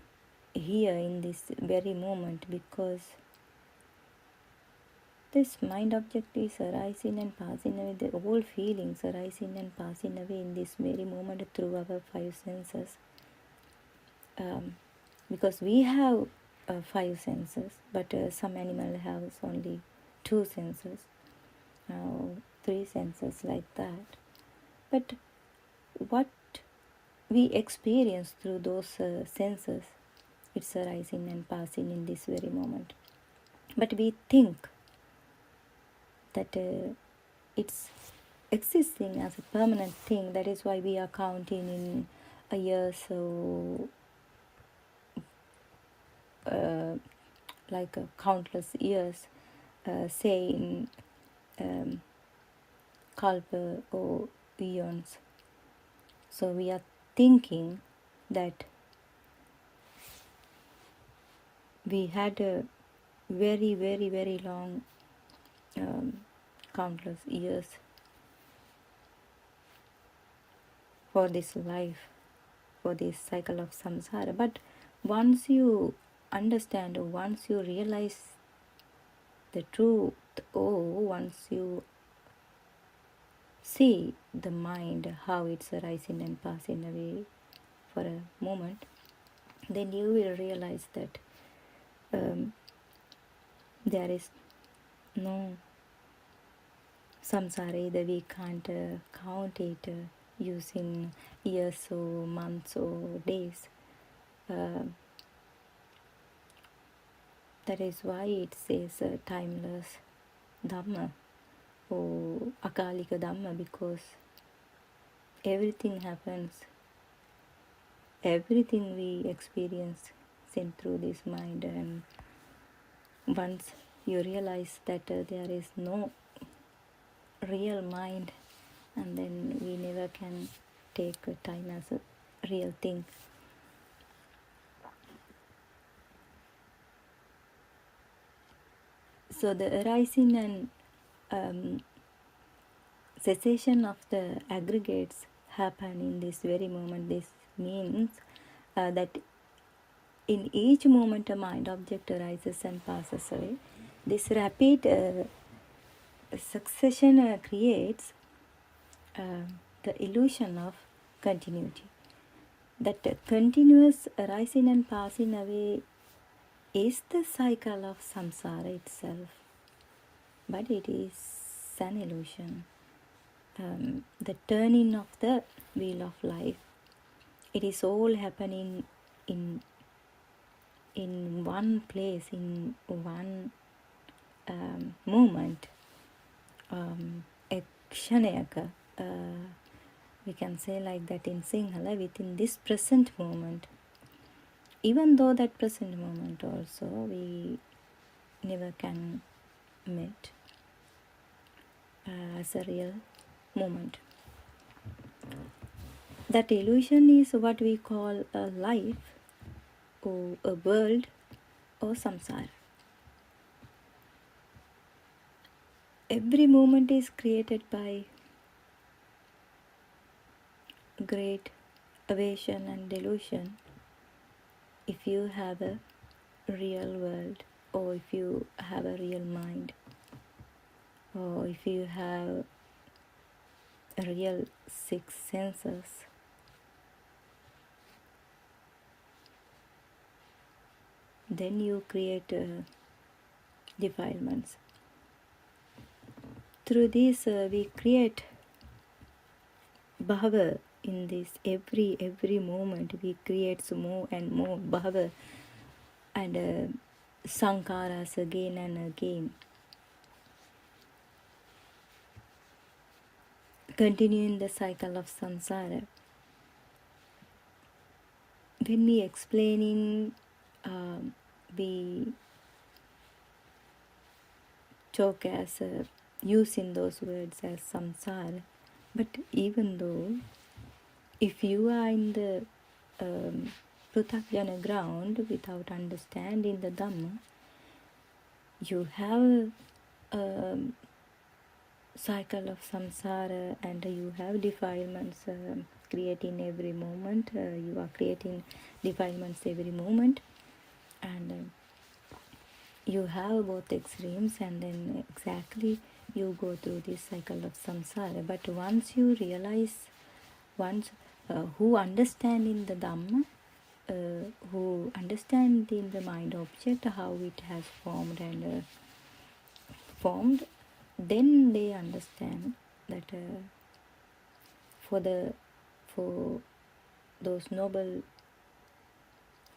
here in this very moment, because this mind object is arising and passing away. The all feelings arising and passing away in this very moment through our five senses. Because we have five senses, but some animal has only two senses, 3 senses, like that. But what we experience through those senses, it's arising and passing in this very moment. But we think that it's existing as a permanent thing. That is why we are counting in a year, so like countless years, say in kalpa or eons. So we are thinking that we had a very long countless years for this life, for this cycle of samsara. But once you understand, or once you realize the truth, or once you see the mind, how it's arising and passing away for a moment, then you will realize that there is no samsara. Either we can't count it using years or months or days. That is why it says timeless Dhamma or Akalika Dhamma, because everything happens, everything we experience arising through this mind. And once you realize that there is no real mind, and then we never can take time as a real thing. So the arising and cessation of the aggregates happen in this very moment. This means that in each moment a mind object arises and passes away. This rapid succession creates the illusion of continuity. That continuous arising and passing away is the cycle of samsara itself, but it is an illusion. The turning of the wheel of life, it is all happening in one place, in one moment, ekshanayaka, we can say like that in Sinhala, within this present moment. Even though that present moment also we never can meet as a real moment. That illusion is what we call a life, or a world, or samsara. Every moment is created by great aversion and delusion. If you have a real world, or if you have a real mind, or if you have a real six senses, then you create defilements. Through this we create bhava. In this every moment we create more and more bhava and sankharas again and again, continuing the cycle of samsara. When we explaining, we talk as using those words as samsara, but even though if you are in the pruthakjana ground without understanding the Dhamma, you have a cycle of samsara and you have defilements creating every moment. You are creating defilements every moment, and you have both extremes, and then exactly you go through this cycle of samsara. But once you realize, who understand in the Dhamma, who understand in the mind object how it has formed and formed, then they understand that for those noble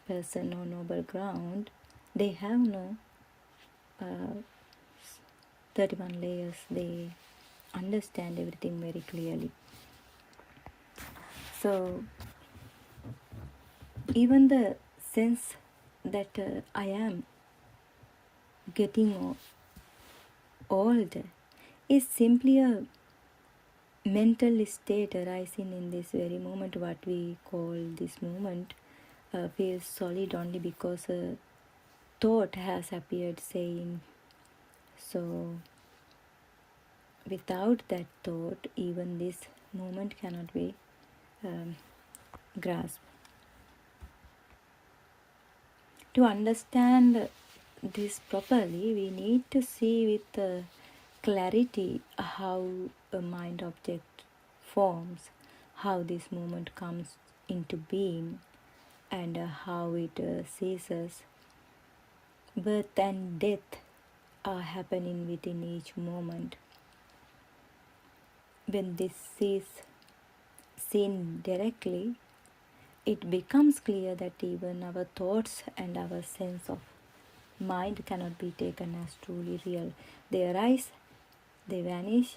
person or noble ground, they have no 31 layers. They understand everything very clearly. So even the sense that I am getting old is simply a mental state arising in this very moment. What we call this moment feels solid only because a thought has appeared saying so. Without that thought, even this moment cannot be grasped. To understand this properly, we need to see with clarity how a mind object forms, how this moment comes into being, and how it ceases. Birth and death are happening within each moment. When this is seen directly, it becomes clear that even our thoughts and our sense of mind cannot be taken as truly real. They arise, they vanish,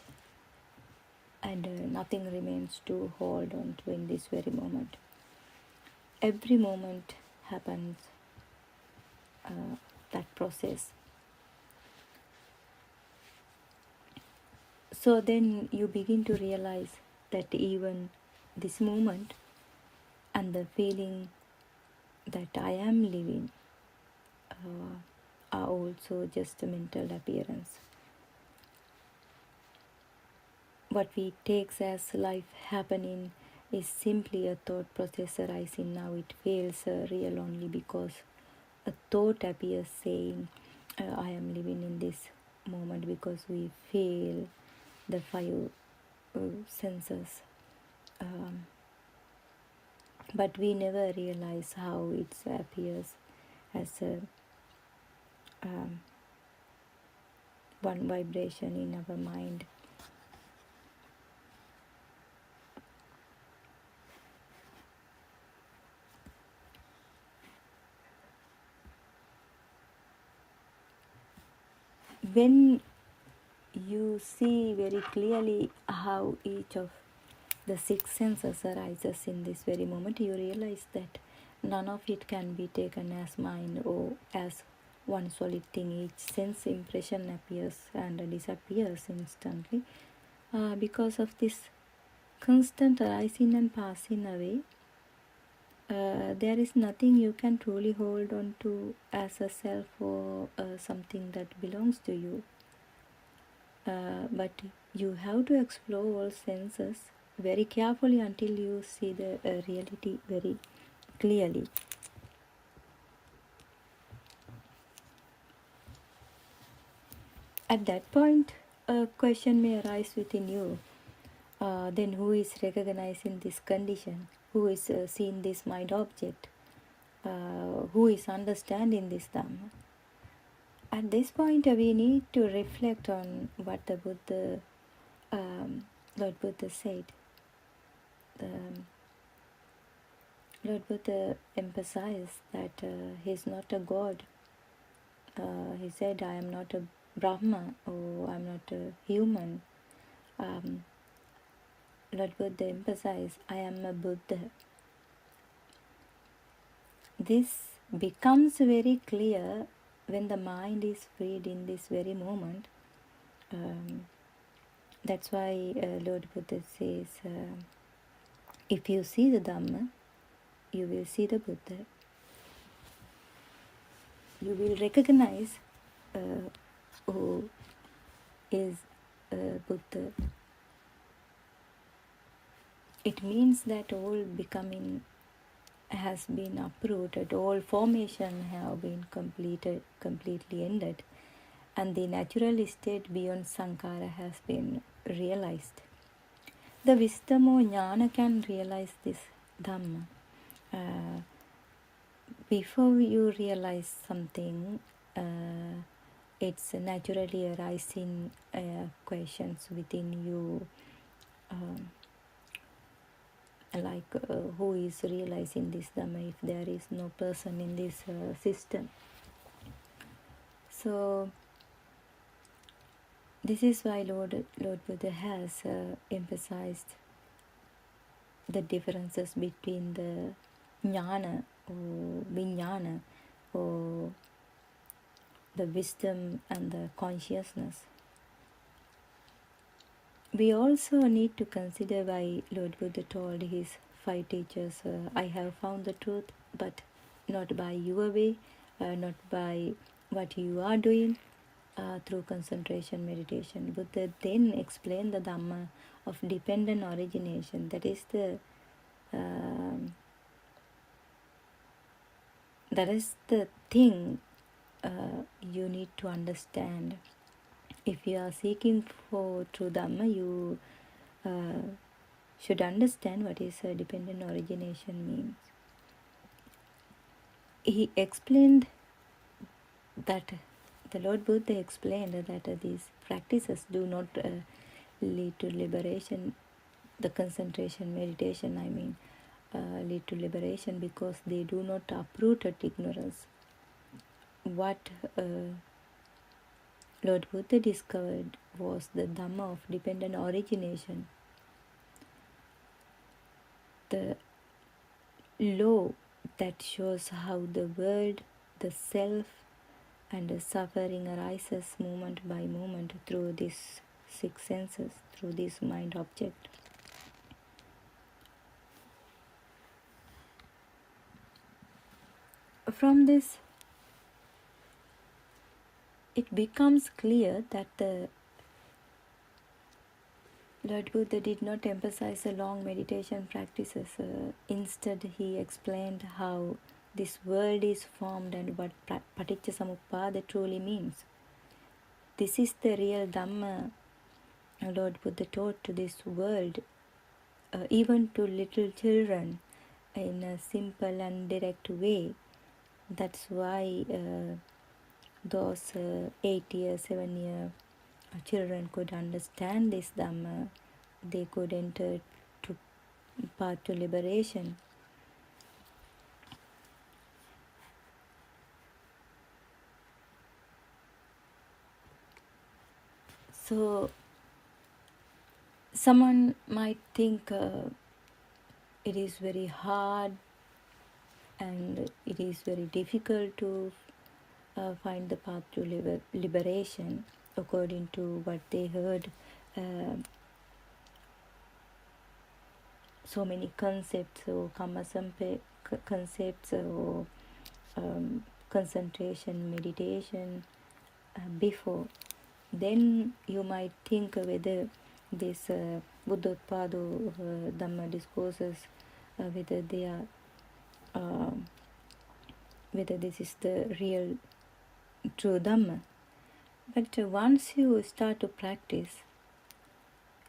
and nothing remains to hold on to in this very moment. Every moment happens that process. So then you begin to realize that even this moment and the feeling that I am living are also just a mental appearance. What we take as life happening is simply a thought process arising now. It feels real only because a thought appears saying, I am living in this moment, because we feel the five senses. But we never realize how it appears as a one vibration in our mind. When you see very clearly how each of the six senses arises in this very moment, you realize that none of it can be taken as mind or as one solid thing. Each sense impression appears and disappears instantly. Because of this constant arising and passing away, there is nothing you can truly hold on to as a self or something that belongs to you. But you have to explore all senses very carefully until you see the reality very clearly. At that point, a question may arise within you. Then who is recognizing this condition? Who is seeing this mind object? Who is understanding this Dhamma? At this point, we need to reflect on what the Buddha, Lord Buddha said. Lord Buddha emphasized that he is not a god. He said, I am not a Brahma, or I am not a human. Lord Buddha emphasized, I am a Buddha. This becomes very clear when the mind is freed in this very moment. That's why Lord Buddha says, if you see the Dhamma, you will see the Buddha. You will recognize who is Buddha. It means that all becoming has been uprooted, all formation have been completely ended, and the natural state beyond sankhara has been realized. The wisdom or jnana can realize this Dhamma. Before you realize something, it's naturally arising questions within you, like who is realizing this Dhamma if there is no person in this system. So this is why Lord Buddha has emphasized the differences between the jnana or vijnana, or the wisdom and the consciousness. We also need to consider why Lord Buddha told his 5 teachers, I have found the truth, but not by your way, not by what you are doing, through concentration meditation. Buddha then explained the Dhamma of dependent origination. That is the thing you need to understand. If you are seeking for true Dhamma, you should understand what is dependent origination means. He explained that, the Lord Buddha explained that these practices do not lead to liberation. The concentration meditation, lead to liberation because they do not uproot at ignorance. What Lord Buddha discovered was the Dhamma of dependent origination, the law that shows how the world the self, and the suffering arises moment by moment through these six senses, through this mind object. From this, it becomes clear that the Lord Buddha did not emphasize the long meditation practices. Instead, he explained how this world is formed and what Paticca Samuppada truly means. This is the real Dhamma Lord Buddha taught to this world, even to little children, in a simple and direct way. That's why those 8-year, 7-year children could understand this Dhamma. They could enter to path to liberation. So someone might think it is very hard and it is very difficult to find the path to liberation according to what they heard. So many concepts or concepts or concentration, meditation before. Then you might think whether this Buddothpado Dhamma discourses, whether they are, whether this is the real true Dhamma. But once you start to practice,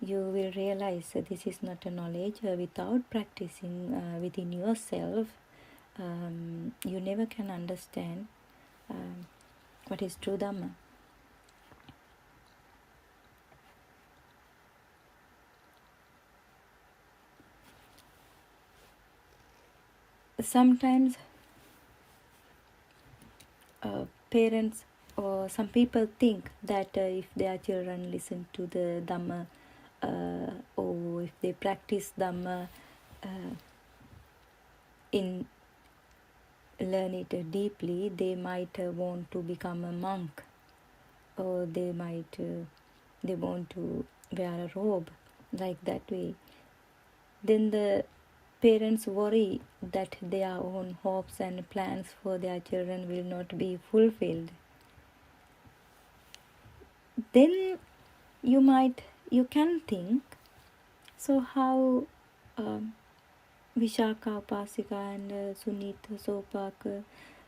you will realize that this is not a knowledge. Without practicing within yourself, you never can understand what is true Dhamma. Sometimes parents or some people think that if their children listen to the Dhamma or if they practice Dhamma learn it deeply, they might want to become a monk, or they want to wear a robe like that way. Then the parents worry that their own hopes and plans for their children will not be fulfilled. Then you can think, so how Vishaka Upasika and Sunita Sopaka,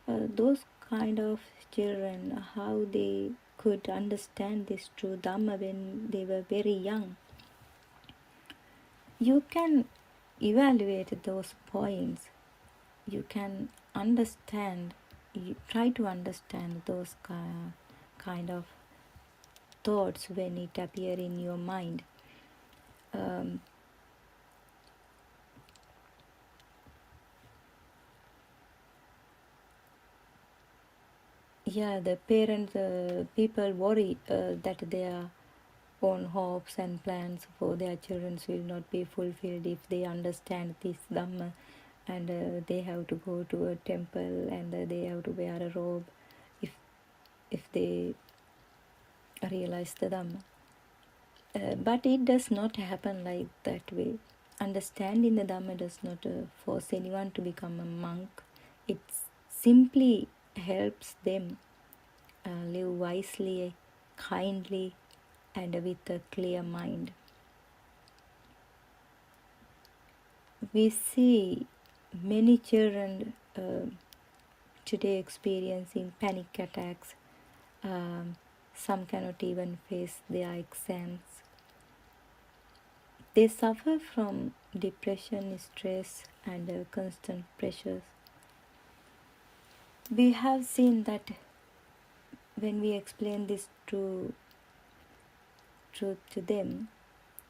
those kind of children, how they could understand this true Dhamma when they were very young. You can evaluate those points. You can understand, you try to understand those kind of thoughts when it appear in your mind. The parents, people worry that their own hopes and plans for their children will not be fulfilled if they understand this Dhamma, and they have to go to a temple and they have to wear a robe if they realize the Dhamma. But it does not happen like that way. Understanding the Dhamma does not force anyone to become a monk. It simply helps them live wisely, kindly, and with a clear mind. We see many children today experiencing panic attacks. Some cannot even face their exams. They suffer from depression, stress, and constant pressures. We have seen that when we explain this truth to them,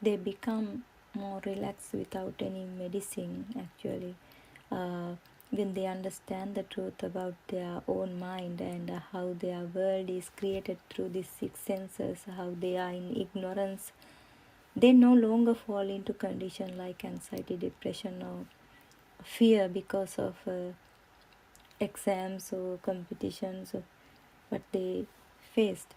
they become more relaxed without any medicine, actually. When they understand the truth about their own mind and how their world is created through these six senses, how they are in ignorance, they no longer fall into conditions like anxiety, depression, or fear because of exams or competitions or what they faced.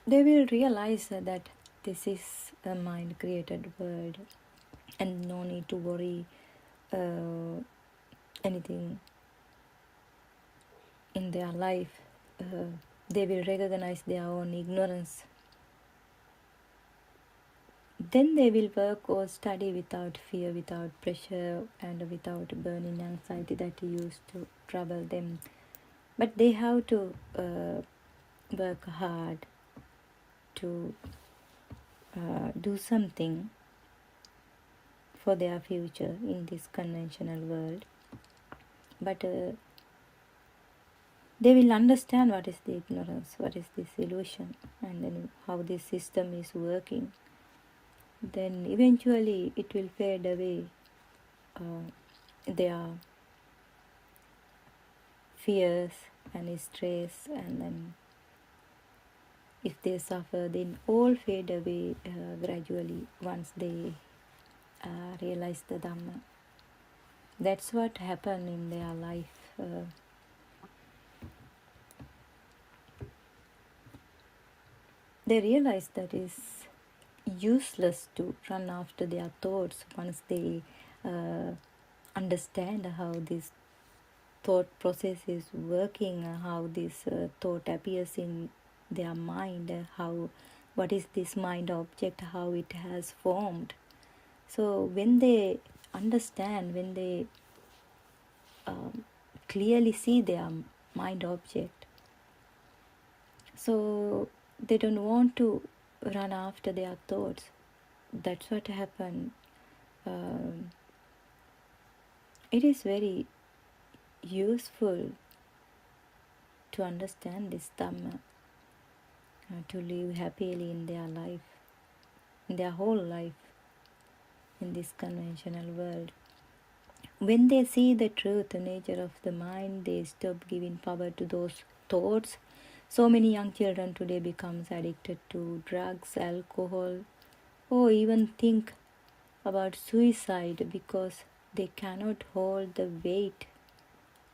They will realize that this is a mind created world and no need to worry anything in their life. They will recognize their own ignorance. Then they will work or study without fear, without pressure, and without burning anxiety that used to trouble them. But they have to work hard to do something for their future in this conventional world. But they will understand what is the ignorance, what is this illusion, and then how this system is working. Then eventually it will fade away their fears and stress, and then if they suffer, then all fade away gradually once they realize the Dhamma. That's what happened in their life. They realize that it's useless to run after their thoughts once they understand how this thought process is working, how this thought appears in their mind, what is this mind object, how it has formed. So when they understand, when they clearly see their mind object, so they don't want to run after their thoughts. That's what happened. It is very useful to understand this Dhamma, to live happily in their life, in their whole life, in this conventional world. When they see the truth, the nature of the mind, they stop giving power to those thoughts. So many young children today becomes addicted to drugs, alcohol, or even think about suicide because they cannot hold the weight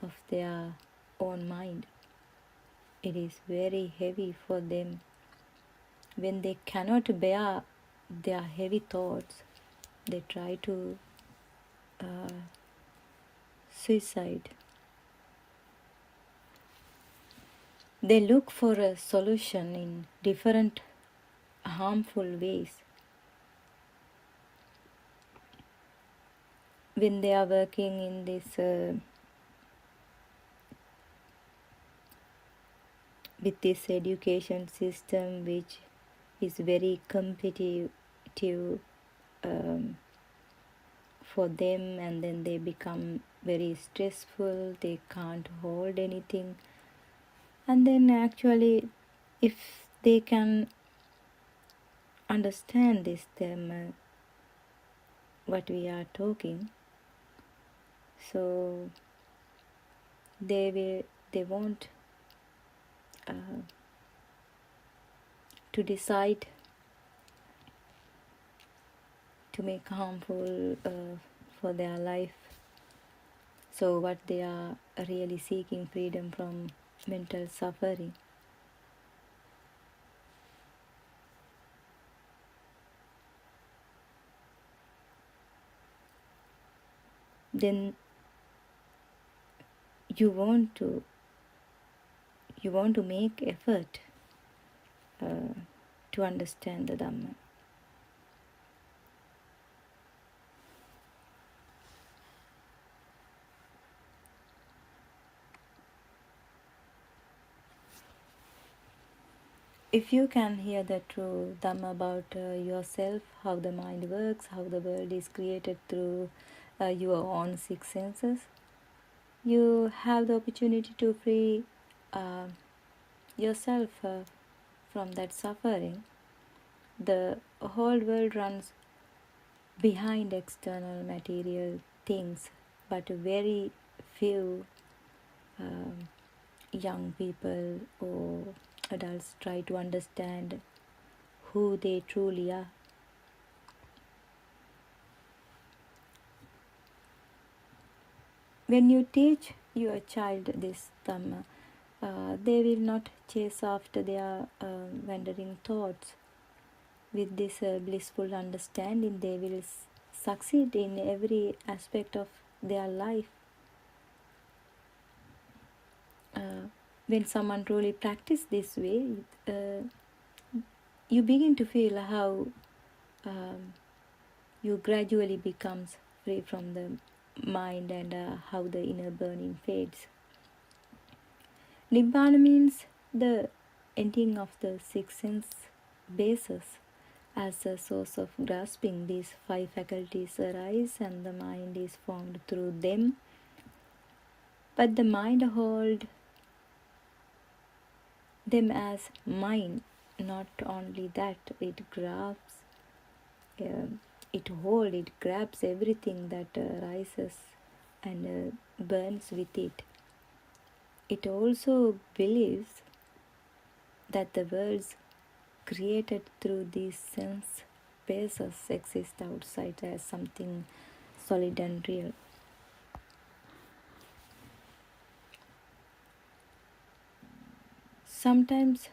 of their own mind. It is very heavy for them. When they cannot bear their heavy thoughts, they try to suicide. They look for a solution in different harmful ways. When they are working in this with this education system, which is very competitive for them, and then they become very stressful, they can't hold anything. And then actually, if they can understand this, them what we are talking, so they won't to decide to make harmful for their life. So what they are really seeking, freedom from mental suffering. Then you want to make effort to understand the Dhamma. If you can hear the true Dhamma about yourself, how the mind works, how the world is created through your own six senses, you have the opportunity to free yourself from that suffering. The whole world runs behind external material things, but very few young people or adults try to understand who they truly are. When you teach your child this Dhamma, they will not chase after their wandering thoughts. With this blissful understanding, they will succeed in every aspect of their life. When someone truly practices this way, you begin to feel how you gradually becomes free from the mind and how the inner burning fades. Nibbana means the ending of the six sense bases. As a source of grasping, these five faculties arise and the mind is formed through them. But the mind holds them as mine. Not only that, it grabs, it grabs everything that rises and burns with it. It also believes that the worlds created through these sense bases exist outside as something solid and real. Sometimes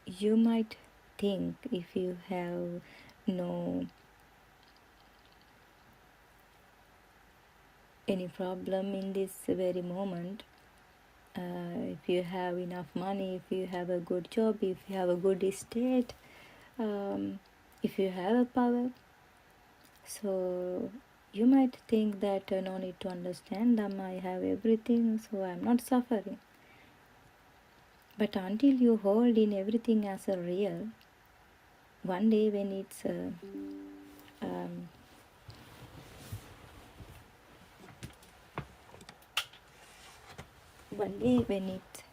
you might think, if you have no any problem in this very moment, if you have enough money, if you have a good job, if you have a good estate, if you have a power, so you might think that no need to understand Dhamma, I have everything, so I'm not suffering. But until you hold in everything as a real, one day when it's one day when it's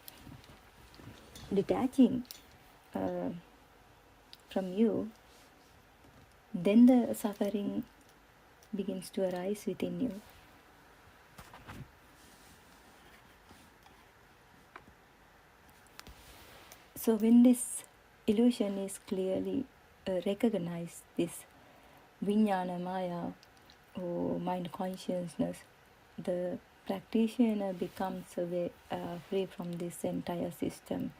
detaching from you, then the suffering begins to arise within you. So when this illusion is clearly recognized, this vijnana maya or mind consciousness, the practitioner becomes free from this entire system.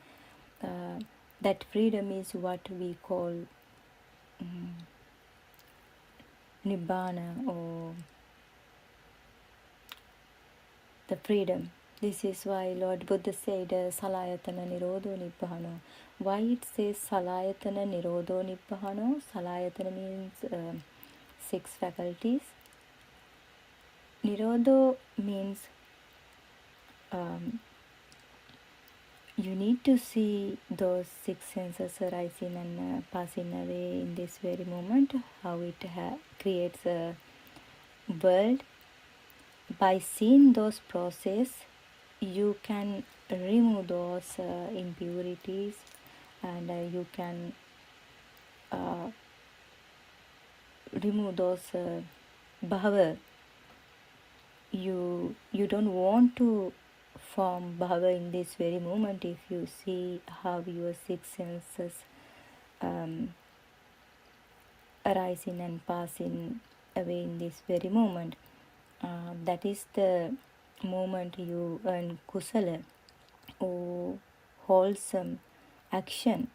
That freedom is what we call nibbana, or the freedom. This is why Lord Buddha said salayatana nirodho nibbano. Why it says salayatana nirodho nibbano? Salayatana means six faculties. Nirodho means you need to see those six senses arising and passing away in this very moment, how it creates a world. By seeing those processes, you can remove those impurities, and you can remove those bhava. You don't want to form bhava in this very moment if you see how your six senses arising and passing away in this very moment. That is the moment you earn kusala, or wholesome action.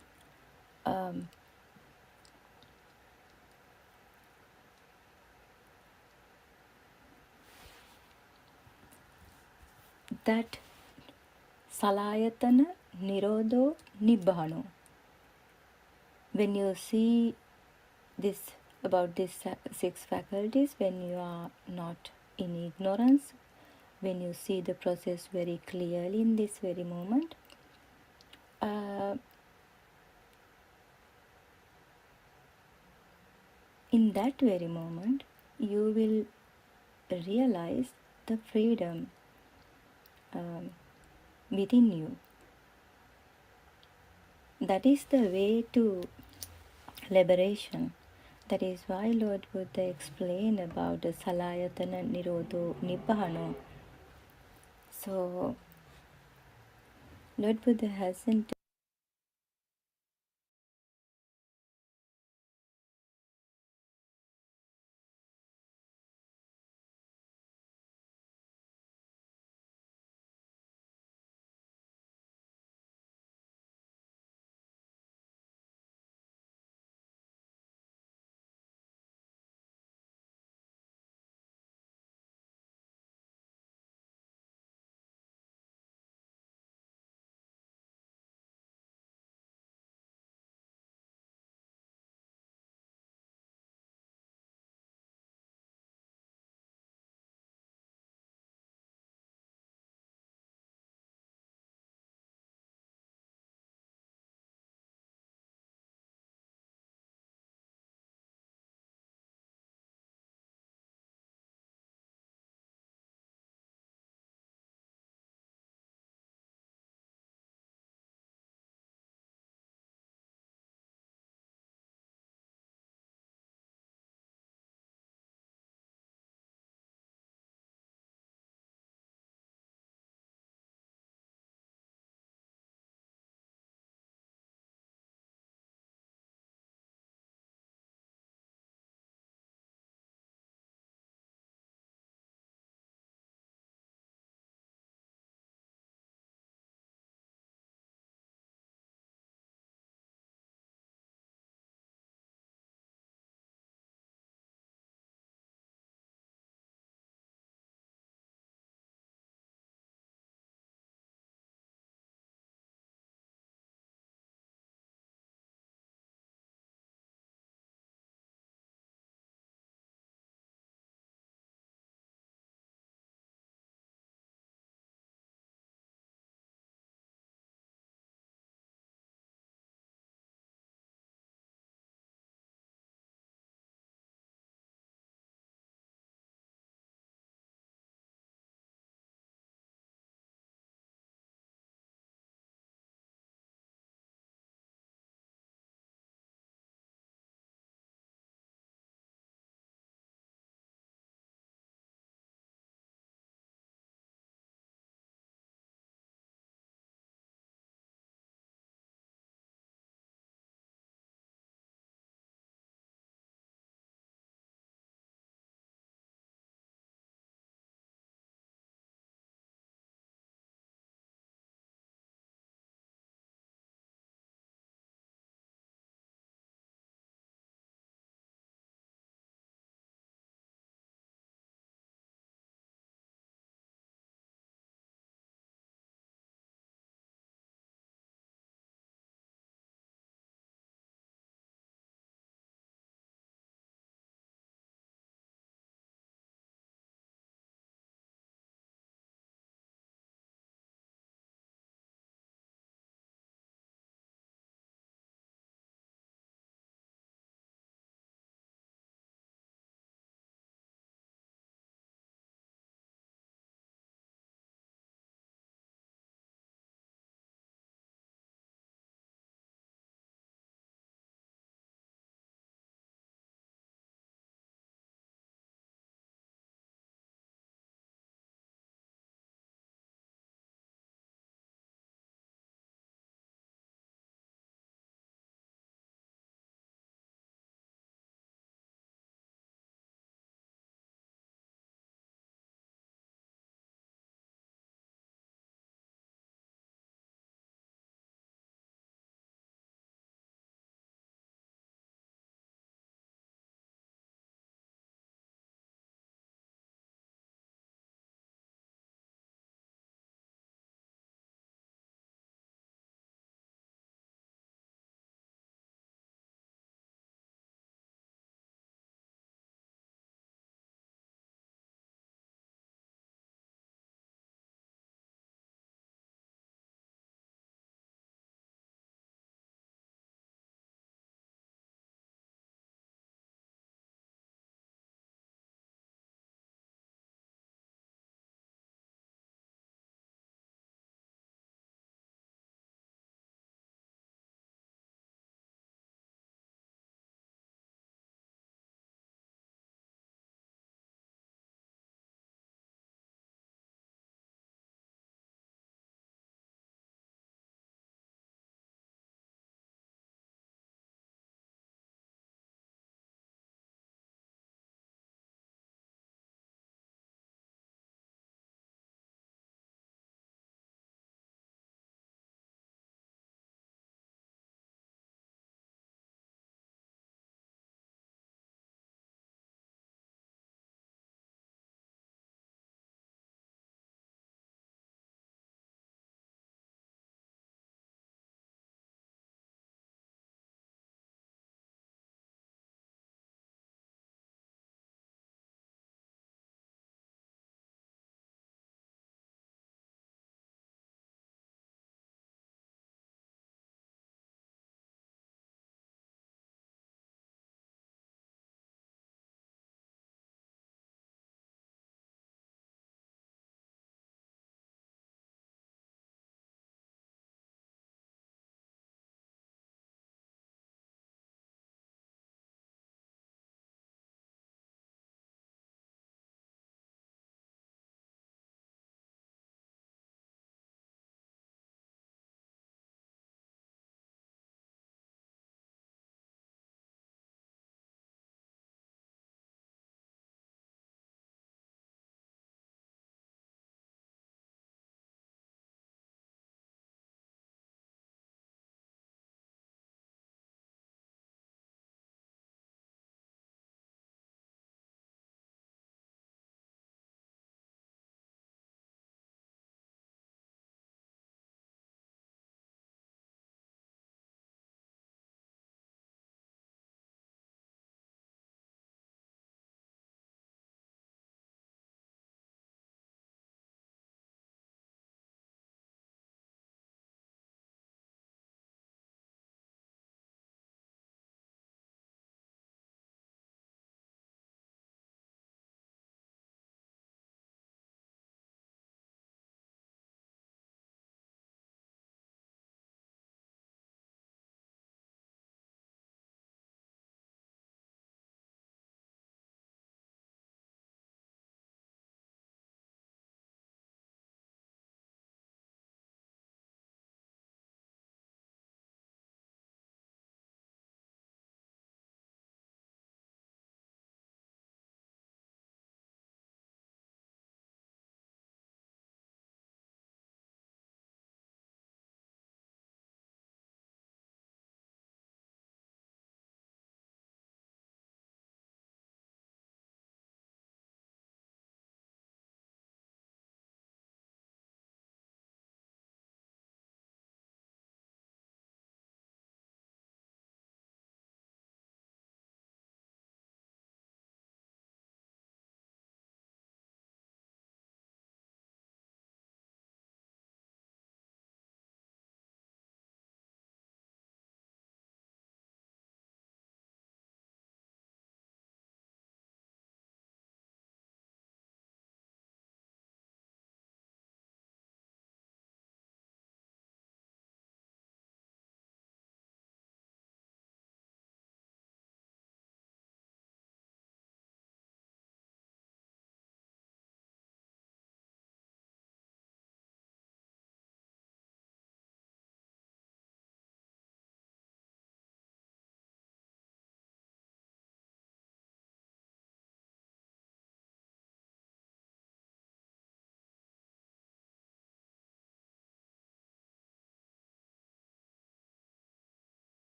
That salayatana nirodho nibbano. When you see this about these six faculties, when you are not in ignorance, when you see the process very clearly in this very moment, in that very moment, you will realize the freedom within you. That is the way to liberation. That is why Lord Buddha explained about the salayatana nirodho nibbano. So Lord Buddha hasn't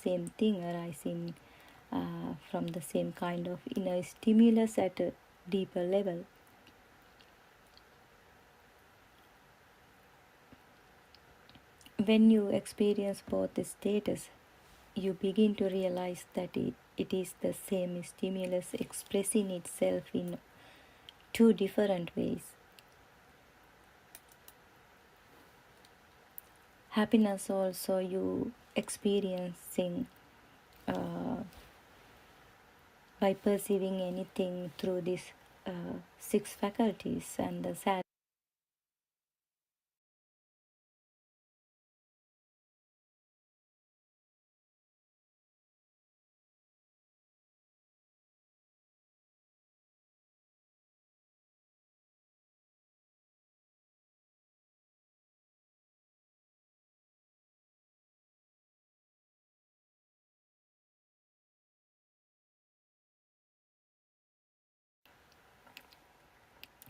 same thing arising from the same kind of inner stimulus at a deeper level. When you experience both the status, you begin to realize that it is the same stimulus expressing itself in two different ways. Happiness also you experiencing by perceiving anything through these 6 faculties, and the sad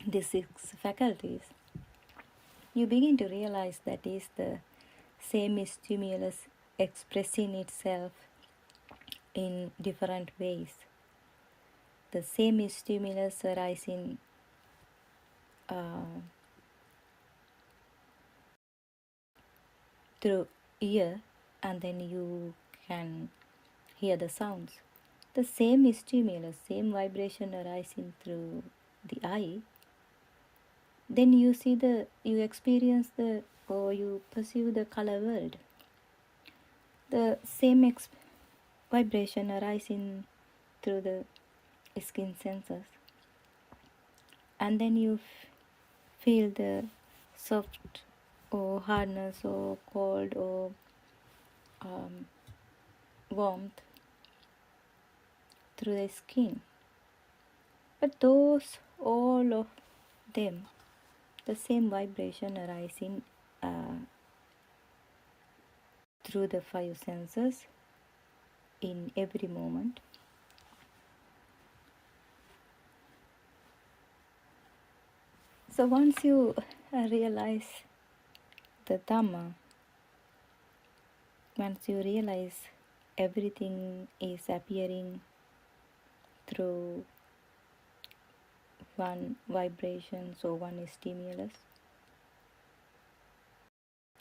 the 6 faculties, you begin to realize that is the same stimulus expressing itself in different ways. The same stimulus arising through ear, and then you can hear the sounds. The same stimulus, same vibration arising through the eye, then you experience or you perceive the color world. The same vibration arising through the skin senses, and then you feel the soft or hardness or cold or warmth through the skin. But those, all of them, the same vibration arising through the 5 senses in every moment. So once you realize the Dhamma, once you realize everything is appearing through one vibration, so one stimulus,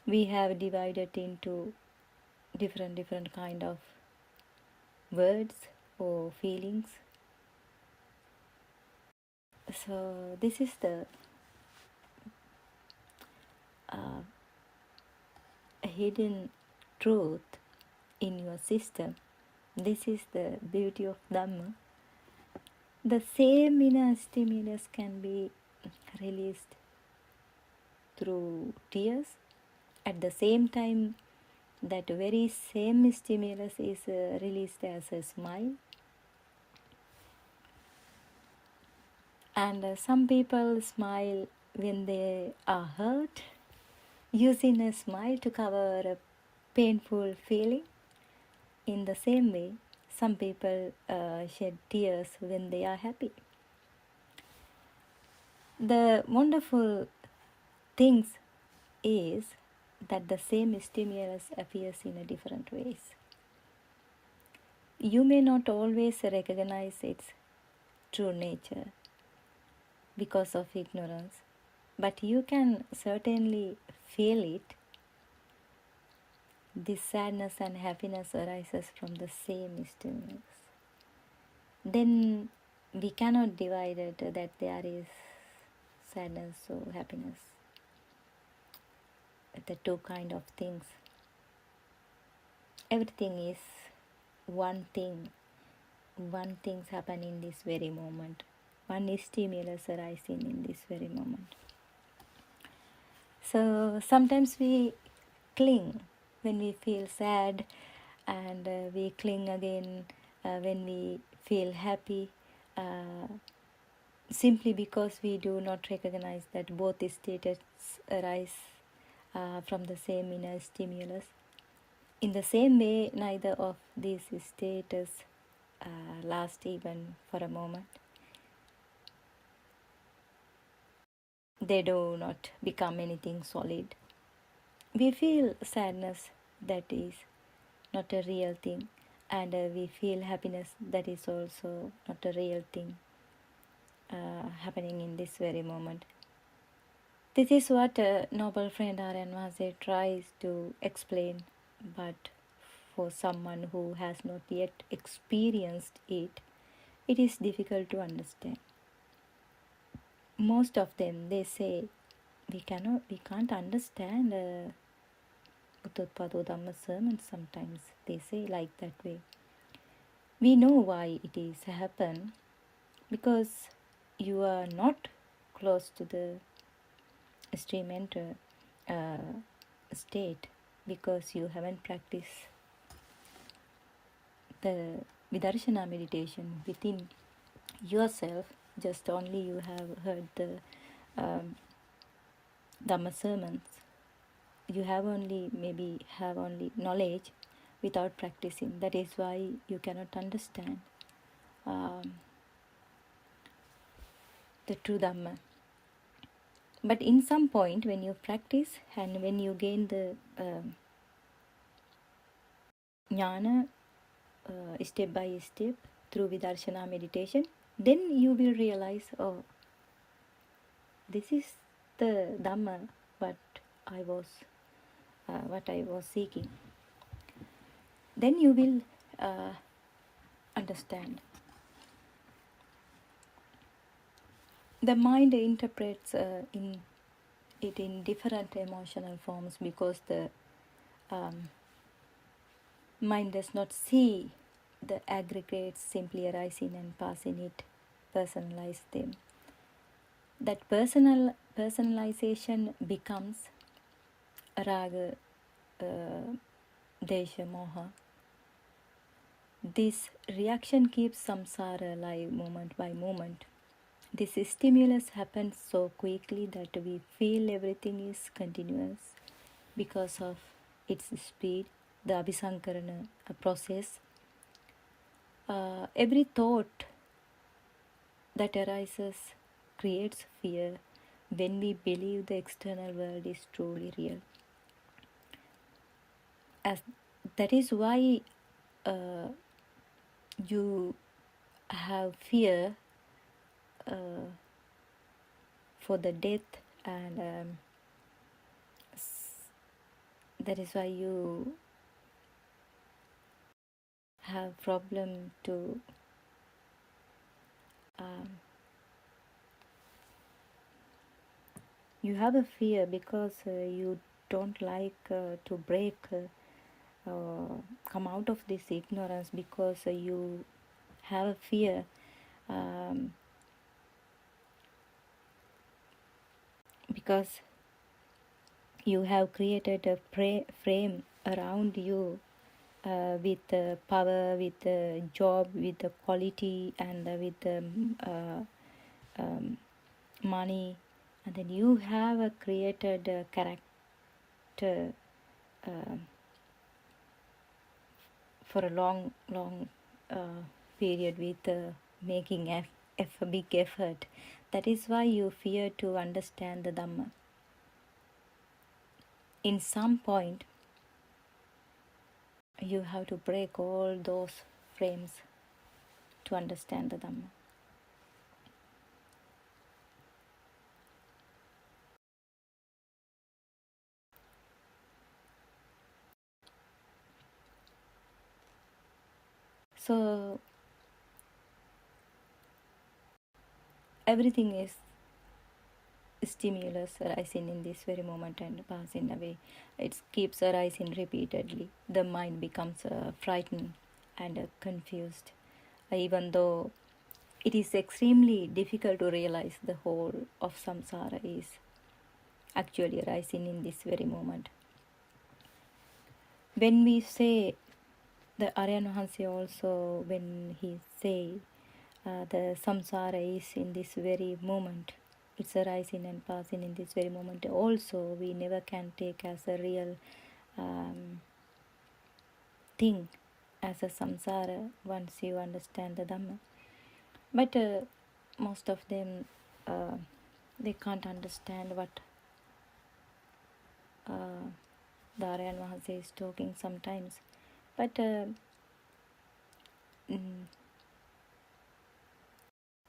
we have divided into different kind of words or feelings. So this is the hidden truth in your system. This is the beauty of Dhamma. The same inner stimulus can be released through tears. At the same time, that very same stimulus is released as a smile. And some people smile when they are hurt, using a smile to cover a painful feeling. In the same way, some people shed tears when they are happy. The wonderful things is that the same stimulus appears in a different ways. You may not always recognize its true nature because of ignorance, but you can certainly feel it. This sadness and happiness arises from the same stimulus. Then we cannot divide it that there is sadness or happiness. The two kind of things. Everything is one thing. One thing's happen in this very moment. One stimulus arising in this very moment. So sometimes we cling when we feel sad, and we cling again when we feel happy, simply because we do not recognize that both states arise from the same inner stimulus. In the same way, neither of these states last even for a moment. They do not become anything solid. We feel sadness that is not a real thing, and we feel happiness, that is also not a real thing happening in this very moment. This is what noble friend Aryan Vase tries to explain, but for someone who has not yet experienced it, it is difficult to understand. Most of them, they say, we can't understand Buddothpado Dhamma sermons sometimes. They say like that way. We know why it is happen, because you are not close to the stream enter state, because you haven't practiced the vidarshana meditation within yourself. Just only you have heard the Dhamma sermons. You have only knowledge without practicing. That is why you cannot understand the true Dhamma. But in some point, when you practice and when you gain the jnana step by step through vidarshana meditation, then you will realize, oh, this is the Dhamma what I was seeking. Then you will understand. The mind interprets it in different emotional forms, because the mind does not see the aggregates simply arising and passing it, personalize them. That personalization becomes raga, desha, moha. This reaction keeps samsara alive moment by moment. This stimulus happens so quickly that we feel everything is continuous because of its speed, the abhisankarana process. Every thought that arises creates fear when we believe the external world is truly real. That is why you have fear for the death, and that is why you have problem to you have a fear because you don't like to break come out of this ignorance, because you have a fear because you have created a frame around you with power, with job, with the quality, and with money, and then you have created a character for a long period with making a big effort. That is why you fear to understand the Dhamma. In some point, you have to break all those frames to understand the Dhamma. So everything is stimulus arising in this very moment and passing away. It keeps arising repeatedly. The mind becomes frightened and confused, even though it is extremely difficult to realize the whole of samsara is actually arising in this very moment. When we say, the Aryan Vahanse also, when he say the samsara is in this very moment, it's arising and passing in this very moment, also we never can take as a real thing, as a samsara, once you understand the Dhamma. But most of them, they can't understand what the Aryan Vahanse is talking sometimes. But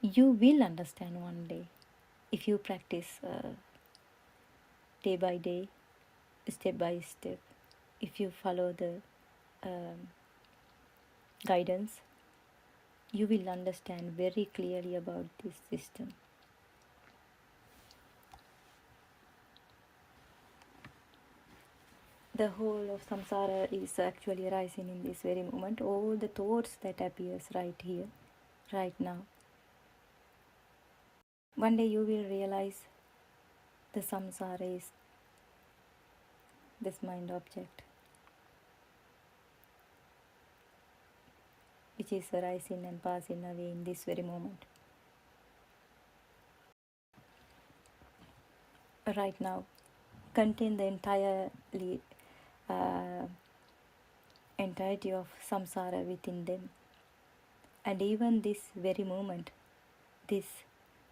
you will understand one day if you practice day by day, step by step. If you follow the guidance, you will understand very clearly about this system. The whole of samsara is actually arising in this very moment. All the thoughts that appears right here, right now. One day you will realize the samsara is this mind object, which is arising and passing away in this very moment. Right now, contain the entirety of samsara within them. And even this very moment, this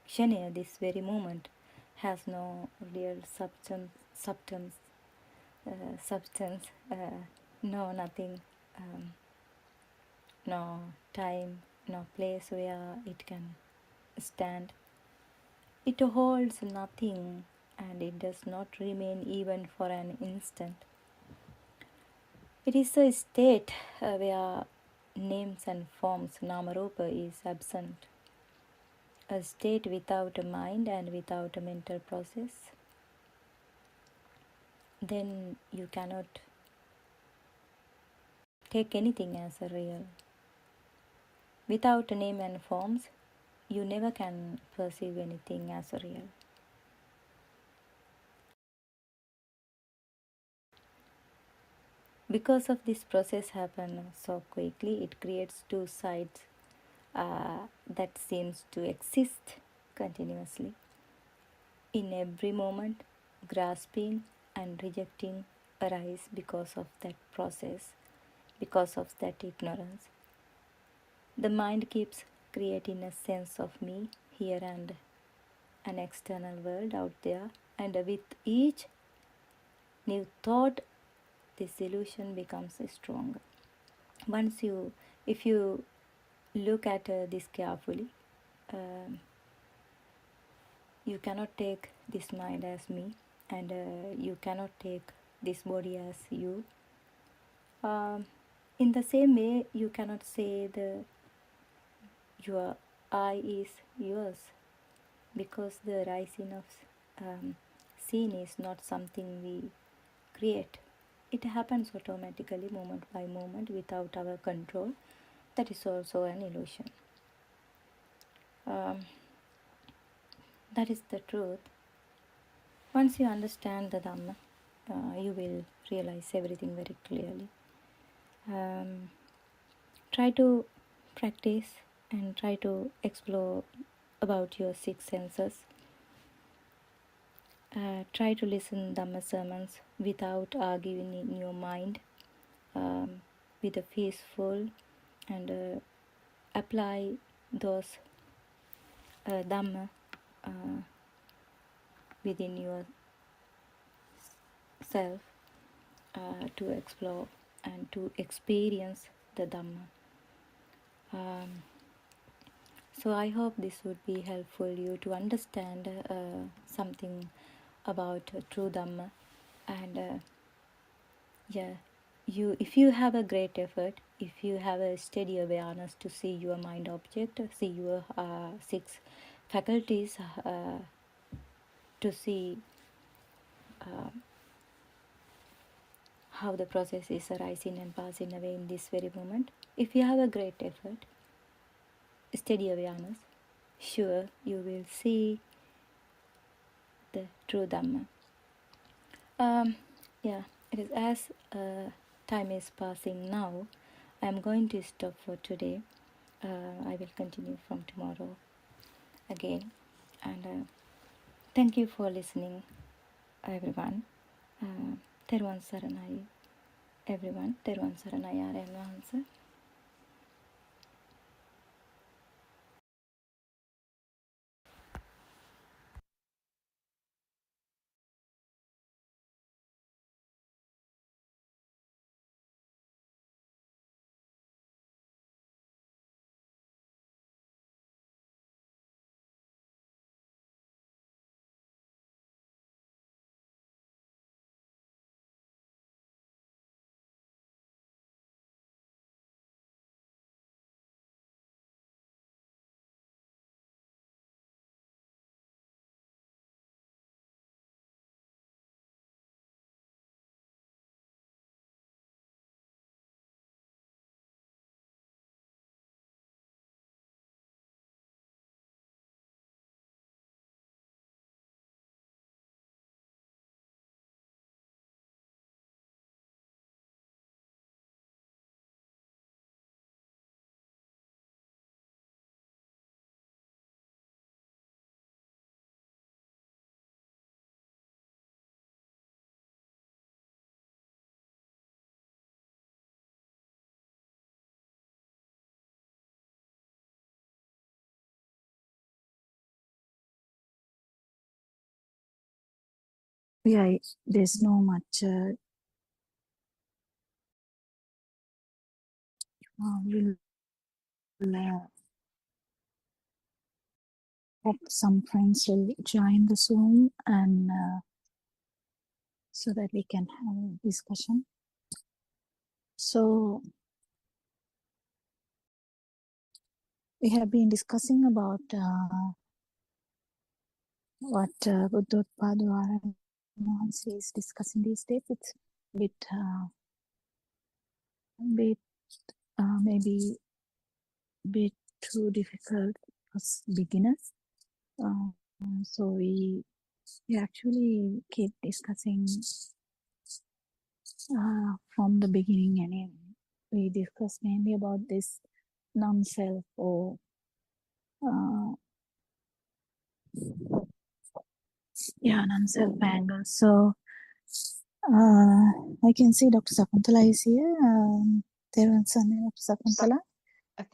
kshana, this very moment, has no real substance, no nothing, no time, no place where it can stand. It holds nothing, and it does not remain even for an instant. It is a state where names and forms, namarupa, is absent. A state without a mind and without a mental process. Then you cannot take anything as a real. Without a name and forms, you never can perceive anything as a real. Because of this process happen so quickly, it creates two sides that seems to exist continuously. In every moment, grasping and rejecting arise because of that process, because of that ignorance. The mind keeps creating a sense of me here and an external world out there, and with each new thought, this illusion becomes stronger. If you look at this carefully, you cannot take this mind as me, and you cannot take this body as you. In the same way, you cannot say your I is yours, because the rising of scene is not something we create. It happens automatically, moment by moment, without our control. That is also an illusion. That is the truth. Once you understand the Dhamma, you will realize everything very clearly. Try to practice and try to explore about your six senses. Try to listen Dhamma sermons without arguing in your mind, with a peaceful, and apply those Dhamma within yourself to explore and to experience the Dhamma. So I hope this would be helpful you to understand something about true Dhamma. And if you have a great effort, if you have a steady awareness to see your mind object, see your six faculties, to see how the process is arising and passing away in this very moment. If you have a great effort, steady awareness, sure you will see the true Dhamma. It is as time is passing now. I am going to stop for today. I will continue from tomorrow again. And thank you for listening, everyone. Therwan Saranai, everyone. Therwan Saranai Aryan Wahanse. yeah, there's no much we'll hope some friends will join the Zoom and so that we can have a discussion. So we have been discussing about what Buddothpado is discussing these days. It's a bit maybe a bit too difficult for beginners. So we actually keep discussing from the beginning, and we discuss mainly about this non-self or non-self angle. So I can see Dr. Sakuntala is here. Dr. Sakuntala.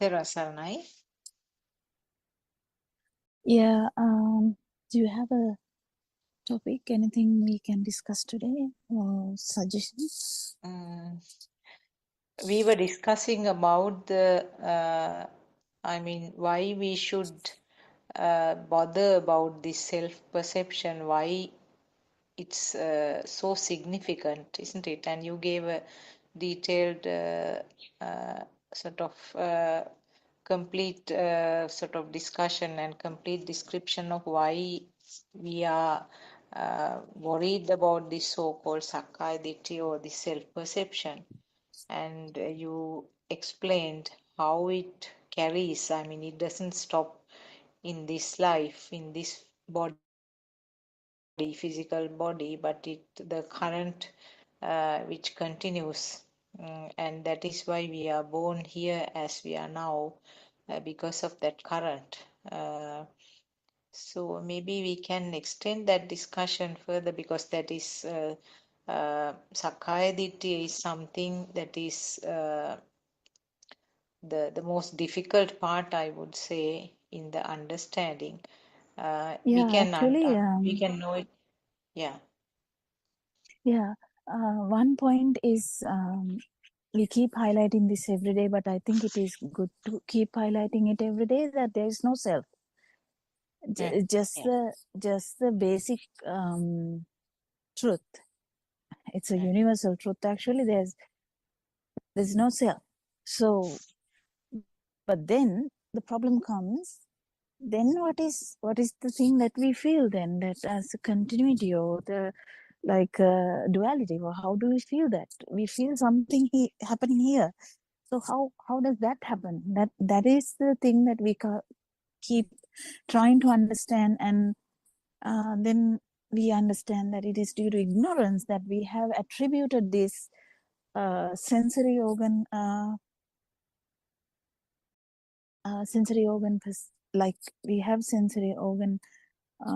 Terasanai. Yeah. Do you have a topic? Anything we can discuss today or suggestions? We were discussing about the, why we should bother about this self-perception, why it's so significant, isn't it? And you gave a detailed sort of complete sort of discussion and complete description of why we are worried about this so-called Sakkaya Ditthi or this self-perception. And you explained how it carries. It doesn't stop in this life, in this body, physical body, but the current which continues. And that is why we are born here as we are now, because of that current. So maybe we can extend that discussion further, because that is Sakkaya Ditthi is something that is the most difficult part, I would say, in the understanding. We can know it. Yeah. Yeah. One point is we keep highlighting this every day, but I think it is good to keep highlighting it every day, that there is no self. Just the basic truth. It's a universal truth. Actually, there's no self. So, but then the problem comes. Then what is the thing that we feel then, that as a continuity or the duality? Or how do we feel that? We feel something happening here. So how does that happen? That is the thing that we keep trying to understand, and then we understand that it is due to ignorance that we have attributed this sensory organ like we have sensory organ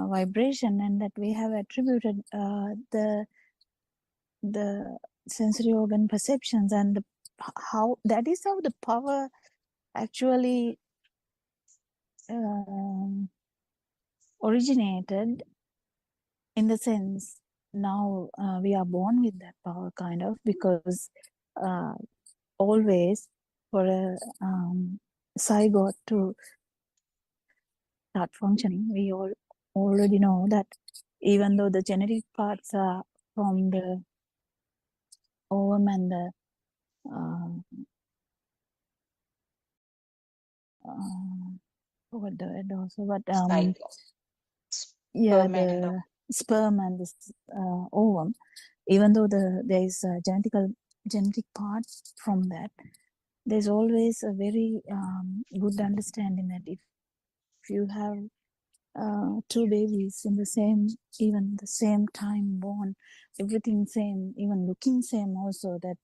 vibration, and that we have attributed the sensory organ perceptions, and how the power actually originated, in the sense now we are born with that power, kind of, because always for a zygote to start functioning, we all already know that even though the genetic parts are from the ovum and the what the word also, but the sperm and the ovum, even though there is a genetic part from that, there's always a very good understanding that if you have two babies in the same time born, everything same, even looking same also, that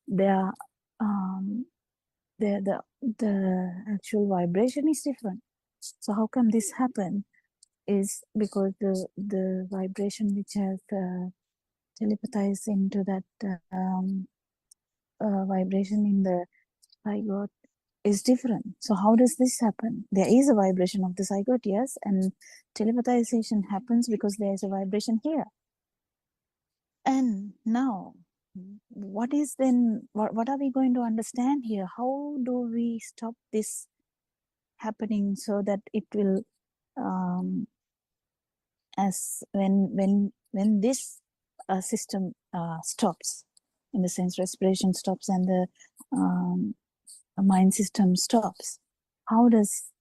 they are the actual vibration is different. So how come this happen? Is because the vibration which has telepathized into that vibration in the zygote is different. So how does this happen? There is a vibration of the zygote, yes, and telepathization happens because there is a vibration here. And now, what is then, what are we going to understand here? How do we stop this happening so that it will, as when this system stops, in the sense respiration stops and the mind system stops, how does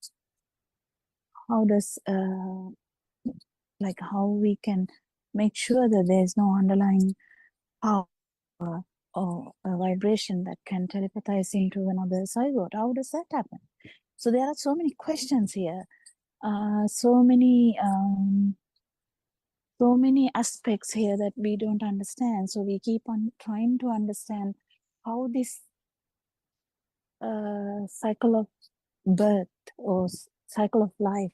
like how we can make sure that there's no underlying power or a vibration that can telepathize into another zygote? How does that happen? So there are so many questions here, so many aspects here that we don't understand. So we keep on trying to understand how this cycle of birth or cycle of life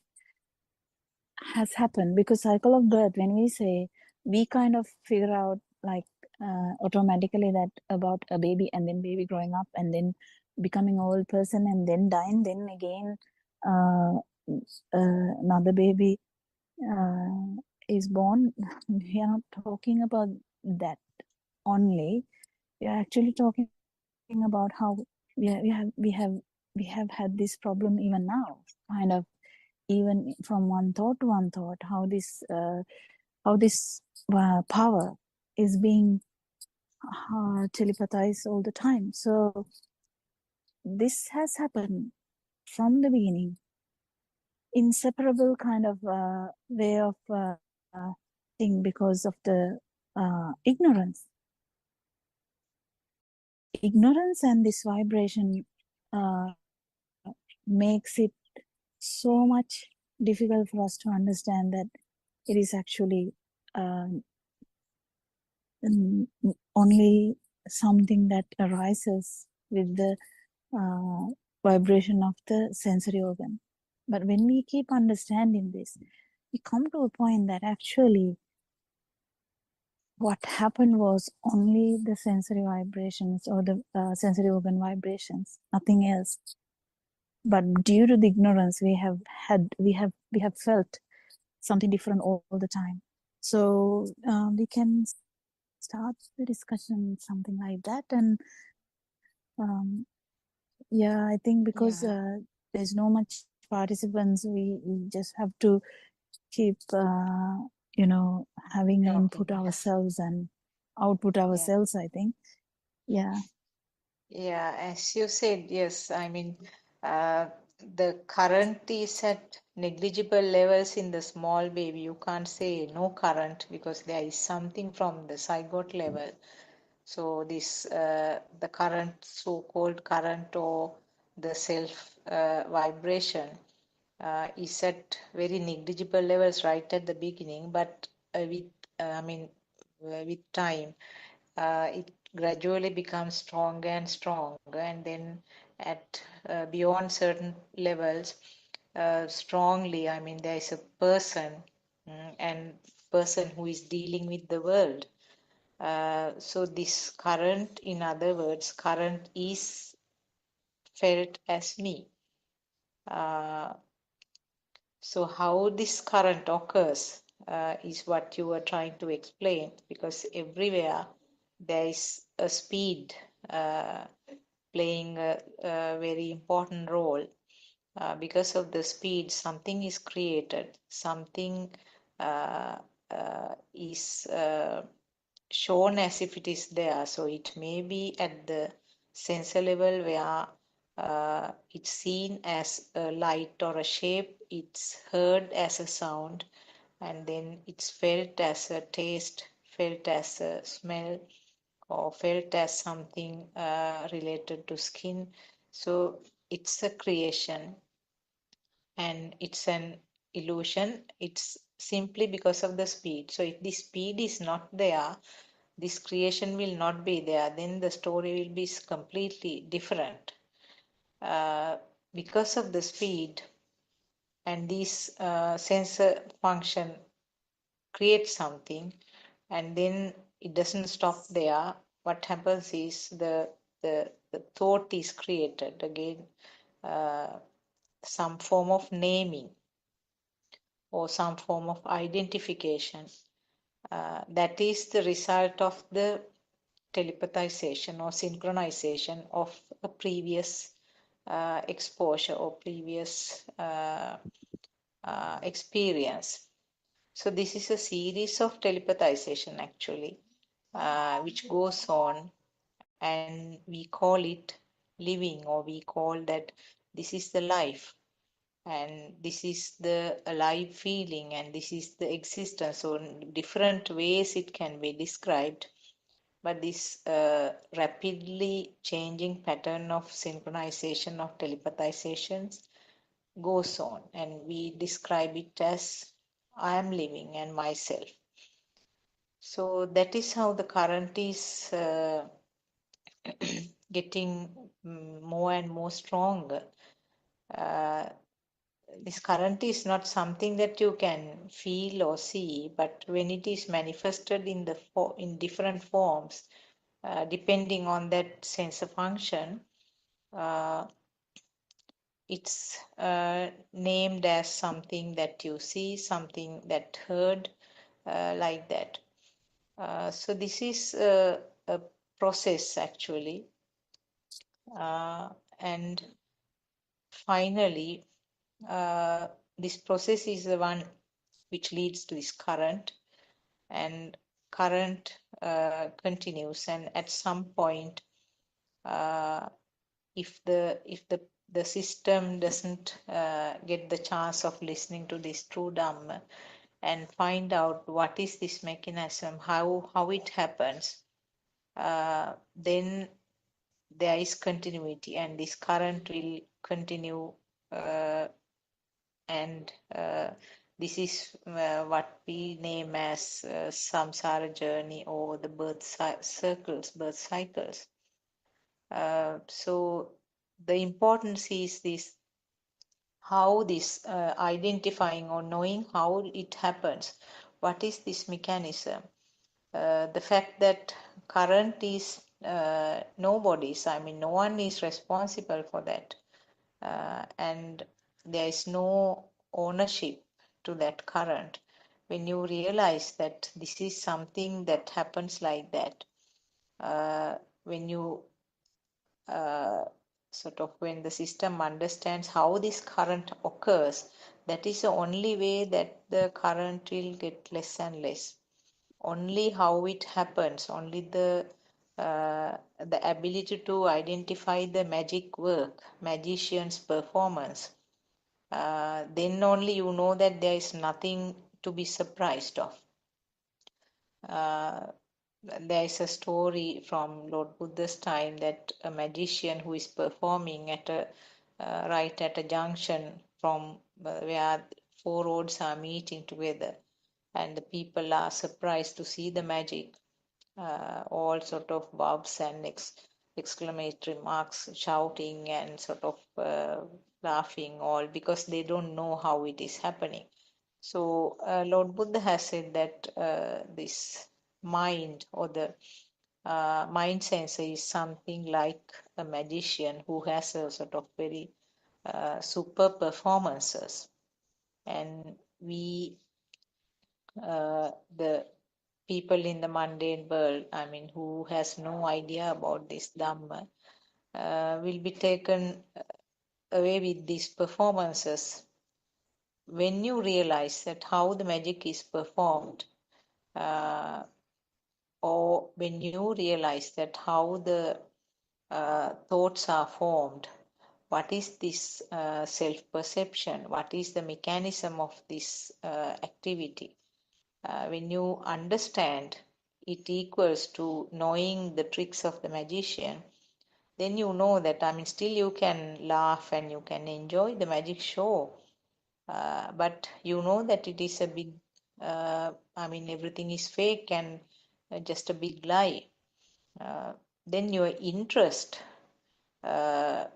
has happened. Because cycle of birth, when we say, we kind of figure out like automatically that about a baby, and then baby growing up, and then becoming an old person, and then dying, then again another baby is born. We are not talking about that only. We are actually talking about how we have had this problem even now, kind of, even from one thought to one thought, how this power is being telepathized all the time. So this has happened from the beginning, inseparable kind of way of thing, because of the ignorance and this vibration makes it so much difficult for us to understand that it is actually only something that arises with the vibration of the sensory organ. But when we keep understanding this, we come to a point that actually what happened was only the sensory vibrations or the sensory organ vibrations, nothing else. But due to the ignorance, we have felt something different all the time. So we can start the discussion something like that. And yeah, I think because there's no much participants, we just have to keep having an input ourselves and output ourselves, I think. Yeah. Yeah, as you said, yes, I mean, the current is at negligible levels in the small baby. You can't say no current because there is something from the zygote level. So this, the current, so-called current, or the self vibration is at very negligible levels right at the beginning, but with time, it gradually becomes stronger and stronger, and then at beyond certain levels, strongly, I mean, there is a person, and person who is dealing with the world. So this current, in other words, current is felt as me. So how this current occurs is what you were trying to explain, because everywhere there is a speed playing a very important role. Because of the speed, something is created, something is shown as if it is there. So it may be at the sensor level where it's seen as a light or a shape, it's heard as a sound, and then it's felt as a taste, felt as a smell, or felt as something related to skin. So it's a creation and it's an illusion. It's simply because of the speed. So if the speed is not there, this creation will not be there, then the story will be completely different. Because of the speed, and this sensor function creates something, and then it doesn't stop there. What happens is the thought is created again, some form of naming or some form of identification. That is the result of the telepathization or synchronization of a previous exposure or previous experience. So this is a series of telepathization actually, which goes on, and we call it living, or we call that this is the life, and this is the alive feeling, and this is the existence. So in different ways it can be described, but this rapidly changing pattern of synchronization of telepathizations goes on, and we describe it as I am living and myself. So that is how the current is getting more and more stronger. This current is not something that you can feel or see, but when it is manifested in in different forms, depending on that sensor function, it's named as something that you see, something that heard, like that. So this is a process actually, and finally, this process is the one which leads to this current, and current continues, and at some point, if the system doesn't get the chance of listening to this true Dhamma and find out what is this mechanism, how it happens, then there is continuity, and this current will continue, and this is what we name as samsara journey, or the birth cycles. So the importance is this, how this identifying or knowing how it happens, what is this mechanism. The fact that current is nobody's, I mean no one is responsible for that, and there is no ownership to that current. When you realize that this is something that happens like that, when you when the system understands how this current occurs, that is the only way that the current will get less and less. Only how it happens, only the ability to identify the magic work, magician's performance, then only you know that there is nothing to be surprised of. There is a story from Lord Buddha's time that a magician who is performing at a right at a junction from where four roads are meeting together, and the people are surprised to see the magic. All sort of bobs and exclamatory marks, shouting and laughing, all because they don't know how it is happening. So Lord Buddha has said that this mind, or the mind sensor, is something like a magician who has a sort of very super performances, and we the people in the mundane world, I mean, who has no idea about this Dhamma, will be taken away with these performances. When you realize that how the magic is performed, or when you realize that how the thoughts are formed, what is this self-perception, what is the mechanism of this activity, when you understand it equals to knowing the tricks of the magician, then you know that, I mean, still you can laugh and you can enjoy the magic show, but you know that it is a big, I mean, everything is fake and just a big lie. Then your interest to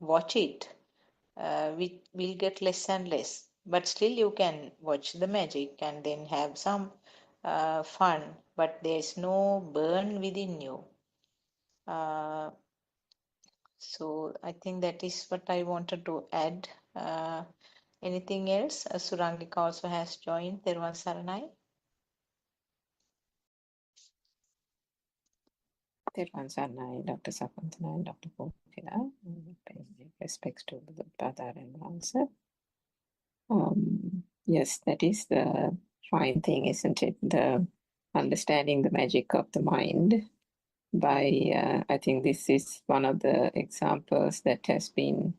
watch it will get less and less. But still you can watch the magic and then have some fun, but there is no burn within you. So I think that is what I wanted to add. Anything else? Surangika also has joined. Teruvan Saranai. Teruvan Saranai, Dr. Sakuntala and Dr. Kokila. Pay respects to the Buddothpado and answer. Yes, that is the fine thing, isn't it? The understanding the magic of the mind by, I think this is one of the examples that has been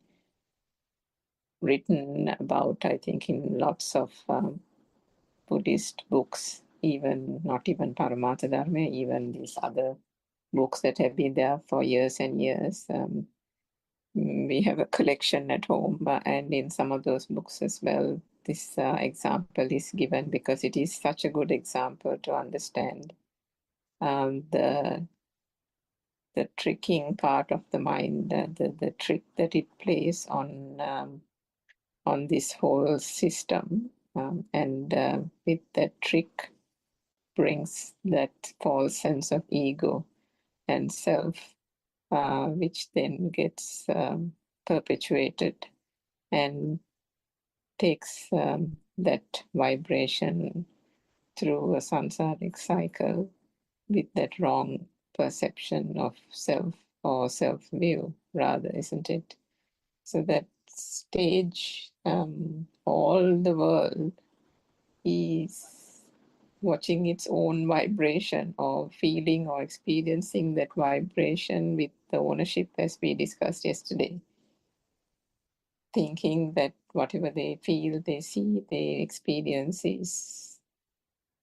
written about, I think, in lots of Buddhist books, even not even Paramatha Dharma, even these other books that have been there for years and years. We have a collection at home, and in some of those books as well, this example is given because it is such a good example to understand the tricking part of the mind, the trick that it plays on this whole system, and with that trick brings that false sense of ego and self, which then gets perpetuated and takes that vibration through a samsaric cycle with that wrong perception of self or self-view, rather, isn't it? So that stage, all the world is watching its own vibration or feeling or experiencing that vibration with the ownership, as we discussed yesterday, thinking that whatever they feel, they see, they experience is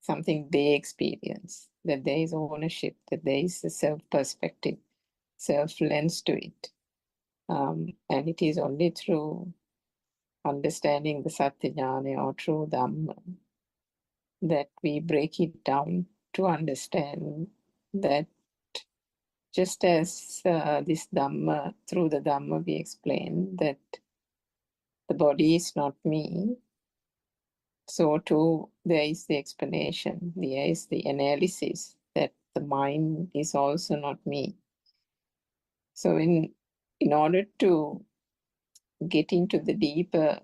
something they experience, that there is ownership, that there is a self-perspective, self-lens to it. And it is only through understanding the Satya Jnana or true Dhamma that we break it down to understand that just as this Dhamma, through the Dhamma we explain that the body is not me, so too there is the explanation, there is the analysis that the mind is also not me. So in order to get into the deeper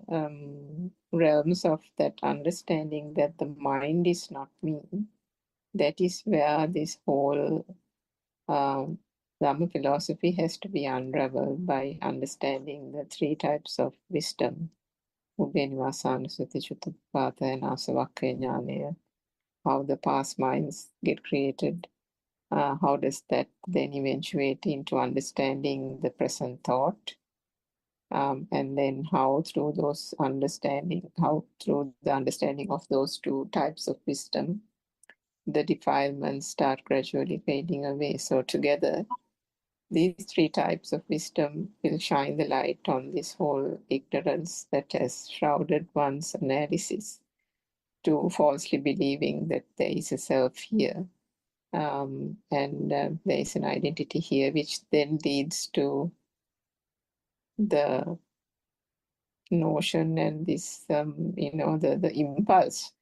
realms of that understanding that the mind is not me, that is where this whole Dhamma philosophy has to be unraveled by understanding the three types of wisdom, Ubbenivasana-sati, Chuttapata, and Asavakkhaya Jnana, how the past minds get created. How does that then eventuate into understanding the present thought? And then how through those understanding, how through the understanding of those two types of wisdom, the defilements start gradually fading away. So together, these three types of wisdom will shine the light on this whole ignorance that has shrouded one's analysis to falsely believing that there is a self here. And there is an identity here, which then leads to the notion and this, the impulse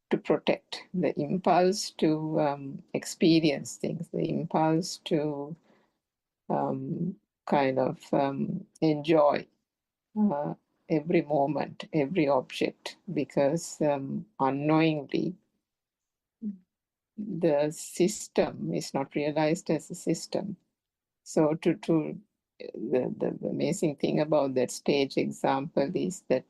to protect, the impulse to experience things, the impulse to kind of enjoy every moment, every object, because unknowingly the system is not realized as a system. So the amazing thing about that stage example is that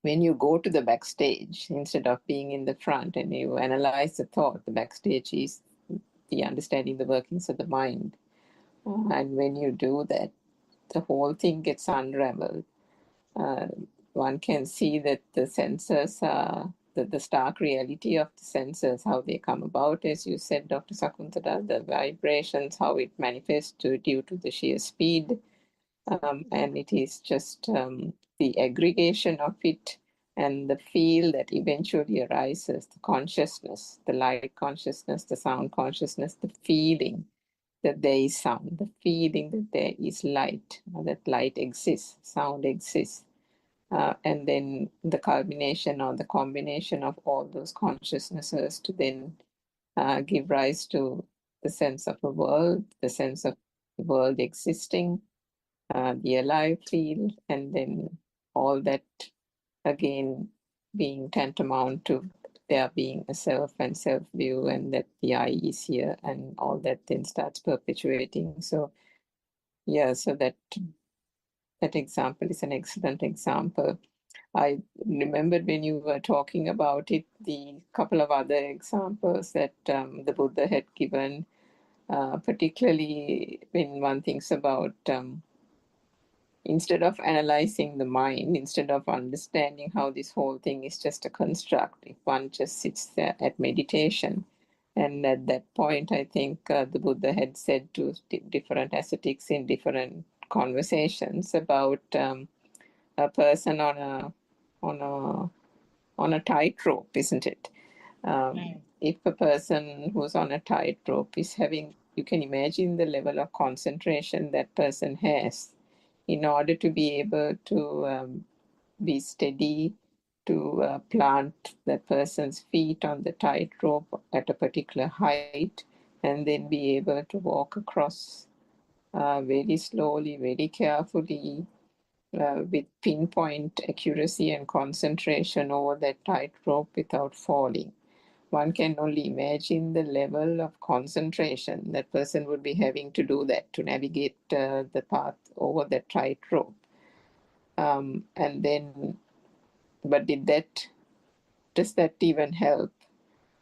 when you go to the backstage, instead of being in the front and you analyze the thought, the backstage is the understanding the workings of the mind. And when you do that, the whole thing gets unraveled. One can see that the senses are the stark reality of the senses, how they come about, as you said, Dr. Sakuntala, the vibrations, how it manifests due to the sheer speed. And it is just the aggregation of it and the feel that eventually arises, the consciousness, the light consciousness, the sound consciousness, the feeling that there is sound, the feeling that there is light, that light exists, sound exists. And then the culmination or the combination of all those consciousnesses to then give rise to the sense of a world, the sense of the world existing, the alive feel, and then all that again being tantamount to there being a self and self-view, and that the I is here, and all that then starts perpetuating. So yeah, so that example is an excellent example. I remembered when you were talking about it, the couple of other examples that the Buddha had given, particularly when one thinks about instead of analyzing the mind, instead of understanding how this whole thing is just a construct, if one just sits there at meditation. And at that point, I think the Buddha had said to different ascetics in different conversations about a person on a tightrope, isn't it? If a person who's on a tightrope is having, you can imagine the level of concentration that person has in order to be able to be steady, to plant that person's feet on the tightrope at a particular height, and then be able to walk across very slowly, very carefully, with pinpoint accuracy and concentration over that tightrope without falling. One can only imagine the level of concentration that person would be having to do that, to navigate the path over that tightrope. And then, but does that even help?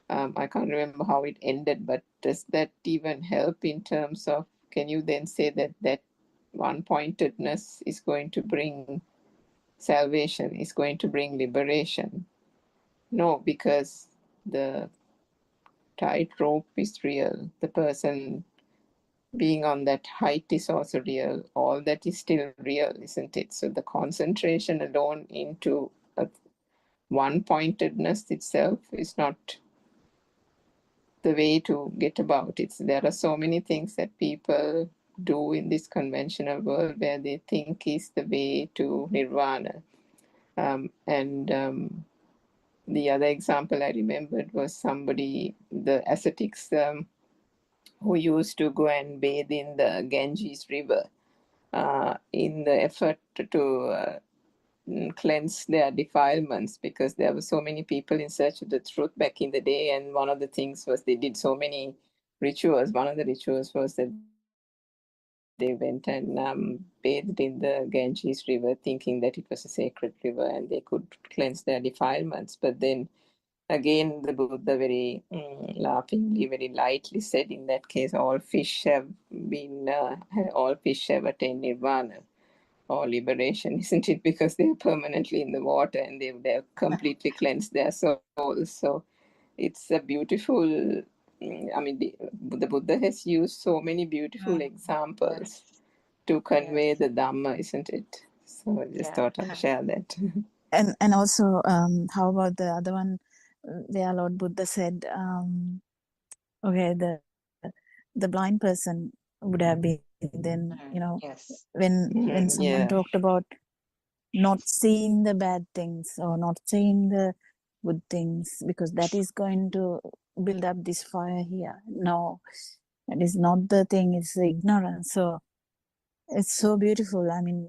I can't remember how it ended, but does that even help in terms of, can you then say that one-pointedness is going to bring salvation, is going to bring liberation? No, because the tightrope is real. The person being on that height is also real. All that is still real, isn't it? So the concentration alone into one-pointedness itself is not the way to get about it. There are so many things that people do in this conventional world where they think is the way to nirvana. The other example I remembered was somebody, the ascetics who used to go and bathe in the Ganges River in the effort to cleanse their defilements, because there were so many people in search of the truth back in the day, and one of the things was they did so many rituals. One of the rituals was that they went and bathed in the Ganges River, thinking that it was a sacred river and they could cleanse their defilements. But then again, the Buddha very laughingly, very lightly said, in that case, all fish have attained nirvana or liberation, isn't it? Because they're permanently in the water and they've completely cleansed their souls. So it's a beautiful, I mean, the Buddha has used so many beautiful examples to convey the Dhamma, isn't it? So I just thought I'd share that. And also, how about the other one where Lord Buddha said, okay, the blind person would have been then, when someone talked about not seeing the bad things or not seeing the good things, because that is going to build up this fire here. No, that is not the thing, it's the ignorance. So it's so beautiful. I mean,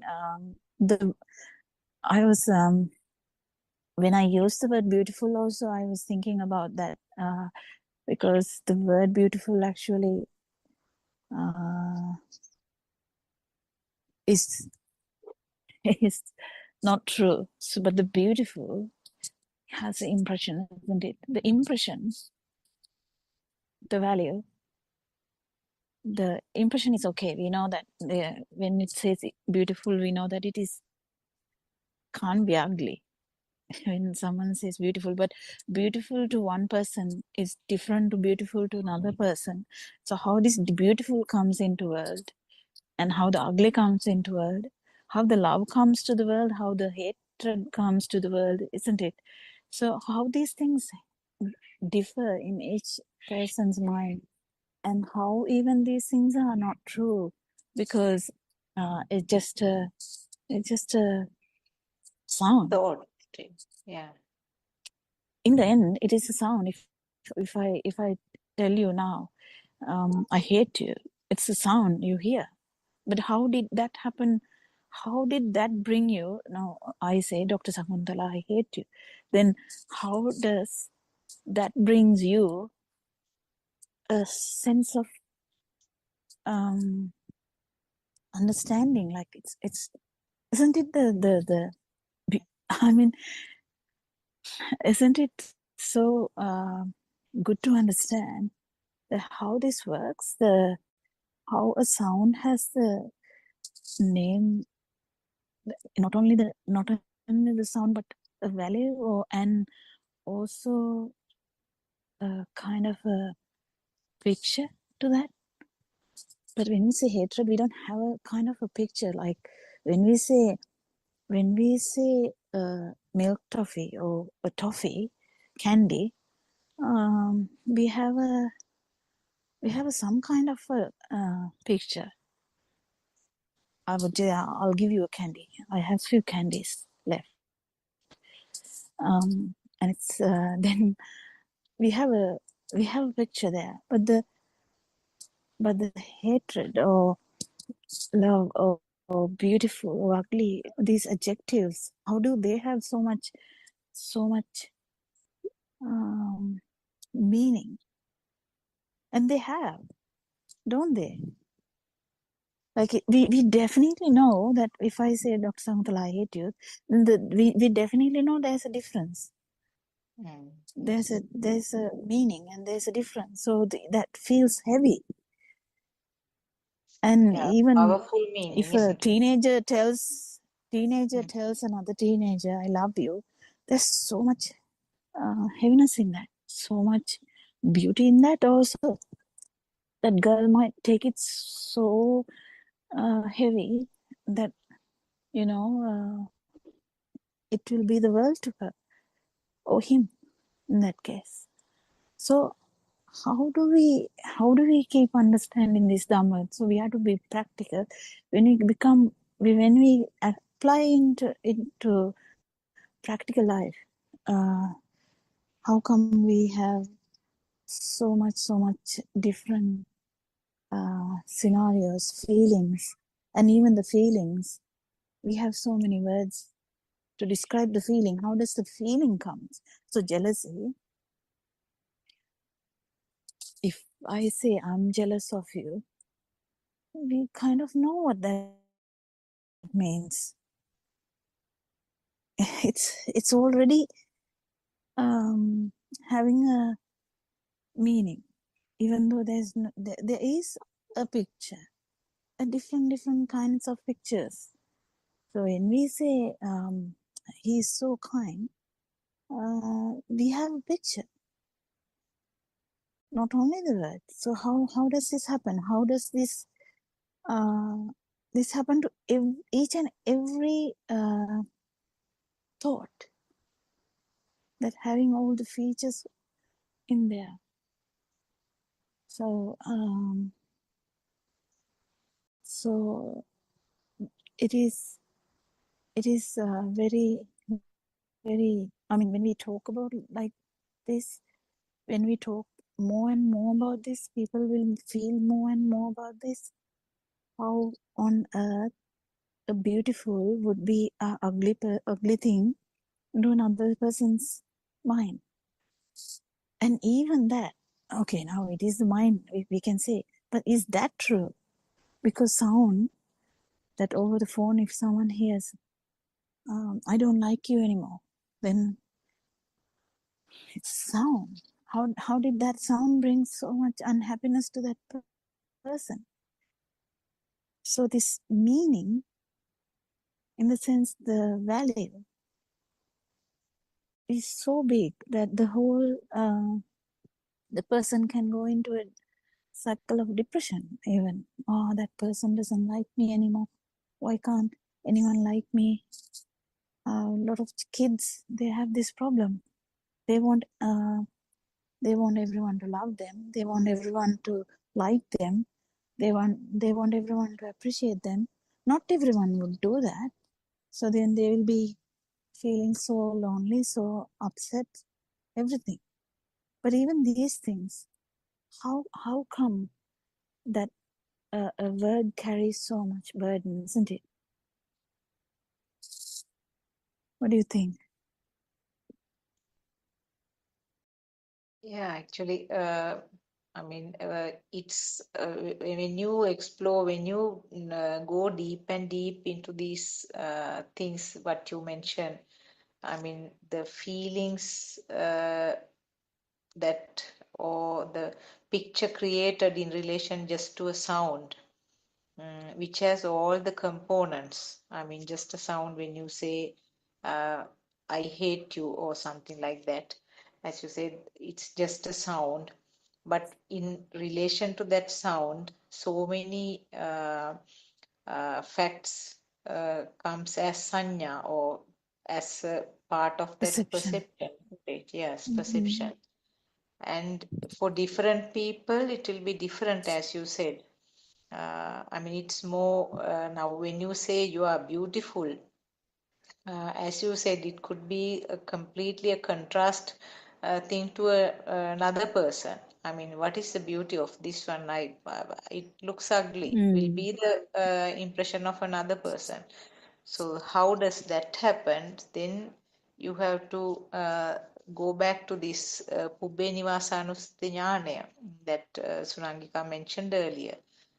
when I used the word beautiful also, I was thinking about that, because the word beautiful actually is not true. So, but the beautiful has the impression, isn't it? The impression, the value, the impression is okay. We know that when it says beautiful, we know that it can't be ugly. When someone says beautiful, but beautiful to one person is different to beautiful to another person. So how this beautiful comes into world, and how the ugly comes into world, how the love comes to the world, how the hatred comes to the world, isn't it? So how these things differ in each person's mind, and how even these things are not true, because it's just a sound. Thought. Yeah. In the end, it is a sound. If I tell you now, I hate you, it's a sound you hear. But how did that happen how did that bring you? Now I say, Dr. Sakuntala, I hate you. Then how does that brings you a sense of understanding? Like it's isn't it I mean, isn't it so good to understand that how this works, how a sound has the name, not only the sound, but a value, and also a kind of a picture to that. But when we say hatred, we don't have a kind of a picture. Like when we say milk toffee or a toffee candy, we have some kind of a picture. I'll give you a candy. I have few candies left, and it's then we have a picture there. But the hatred or love or beautiful or ugly, these adjectives, how do they have so much meaning? And they have, don't they? Like we definitely know that if I say, Dr. Sakuntala, I hate you, then we definitely know there's a difference. There's a meaning and there's a difference. So that feels heavy. And even Powerful meaning, if a isn't it? teenager tells another teenager, I love you, there's so much heaviness in that, so much beauty in that also. That girl might take it so heavy that, it will be the world to her or him in that case. So how do we keep understanding this Dhamma? So we have to be practical. When we apply into practical life, how come we have so much different scenarios, feelings, and even the feelings, we have so many words to describe the feeling. How does the feeling come? So jealousy, if I say I'm jealous of you, we kind of know what that means. It's already having a meaning, even though there is a picture, a different kinds of pictures. So when we say he's so kind, we have a picture, not only the word. So how does this happen? How does this happen to each and every thought, that having all the features in there? So it is very, very, I mean, when we talk about like this, when we talk more and more about this, people will feel more and more about this. How on earth a beautiful would be a ugly thing into another person's mind. And even that, okay, now it is the mind, we can say, but is that true? Because sound, that over the phone, if someone hears, I don't like you anymore, then it's sound. How did that sound bring so much unhappiness to that person? So this meaning, in the sense the value, is so big that the whole the person can go into a cycle of depression even. Oh, that person doesn't like me anymore. Why can't anyone like me? A lot of kids, they have this problem. They want everyone to love them. They want everyone to like them. They want everyone to appreciate them. Not everyone would do that. So then they will be feeling so lonely, so upset, everything. But even these things, how come that a word carries so much burden, isn't it? What do you think? Yeah, actually, I mean, it's when you explore, when you go deep and deep into these things, what you mentioned, I mean, the feelings that or the picture created in relation just to a sound, which has all the components. I mean, just a sound when you say, I hate you or something like that. As you said, it's just a sound. But in relation to that sound, so many facts comes as sanya or as a part of that Perception. perception. Right? Yes, Mhm. perception. And for different people, it will be different, as you said. I mean, it's more now when you say you are beautiful, as you said, it could be completely a contrast thing to another person. I mean, what is the beauty of this one? It looks ugly, will be the impression of another person. So how does that happen? Then you have to go back to this Pubbe Nivasanussati Jnana that Sunangika mentioned earlier.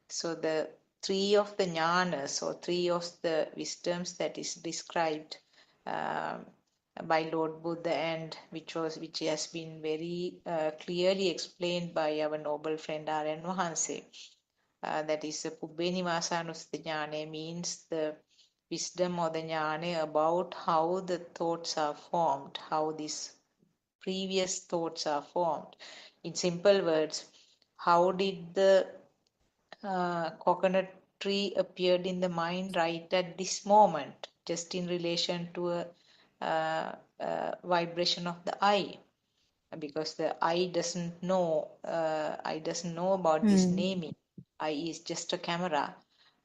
So the three of the jnanas or three of the wisdoms that is described by Lord Buddha and which has been very clearly explained by our noble friend R.N. Wahanse. That is Pubbe Nivasanussati Jnana means the wisdom or the jnana about how the thoughts are formed, how these previous thoughts are formed. In simple words, how did the coconut tree appeared in the mind right at this moment, just in relation to a vibration of the eye, because the eye doesn't know about this naming. Eye is just a camera,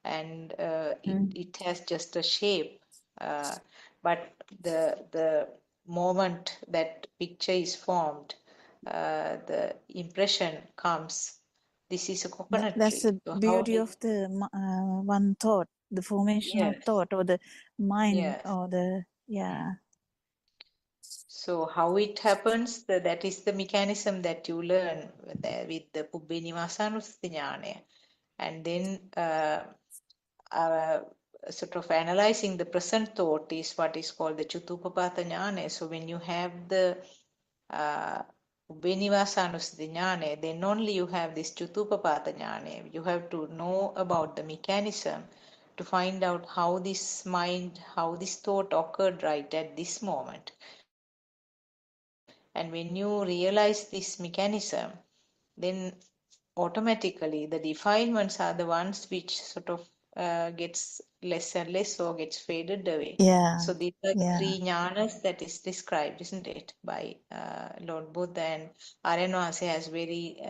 and it has just a shape. But the moment that picture is formed, the impression comes. This is a coconut That's tree. the So how beauty did of the one thought, the formation of yes, thought or the mind yes. or the, yeah. So how it happens, that is the mechanism that you learn with the Pubbe Nivasanussati Jnana. And then sort of analyzing the present thought is what is called the Chutupapata Jnana. So when you have the Pubbe Nivasanussati Jnana, then only you have this Chutupapata Jnana. You have to know about the mechanism to find out how this mind, how this thought occurred right at this moment. And when you realize this mechanism, then automatically the defilements are the ones which sort of gets less and less or gets faded away. Yeah, So these are the yeah. three jnanas that is described, isn't it, by Lord Buddha, and Aryan Vahase has very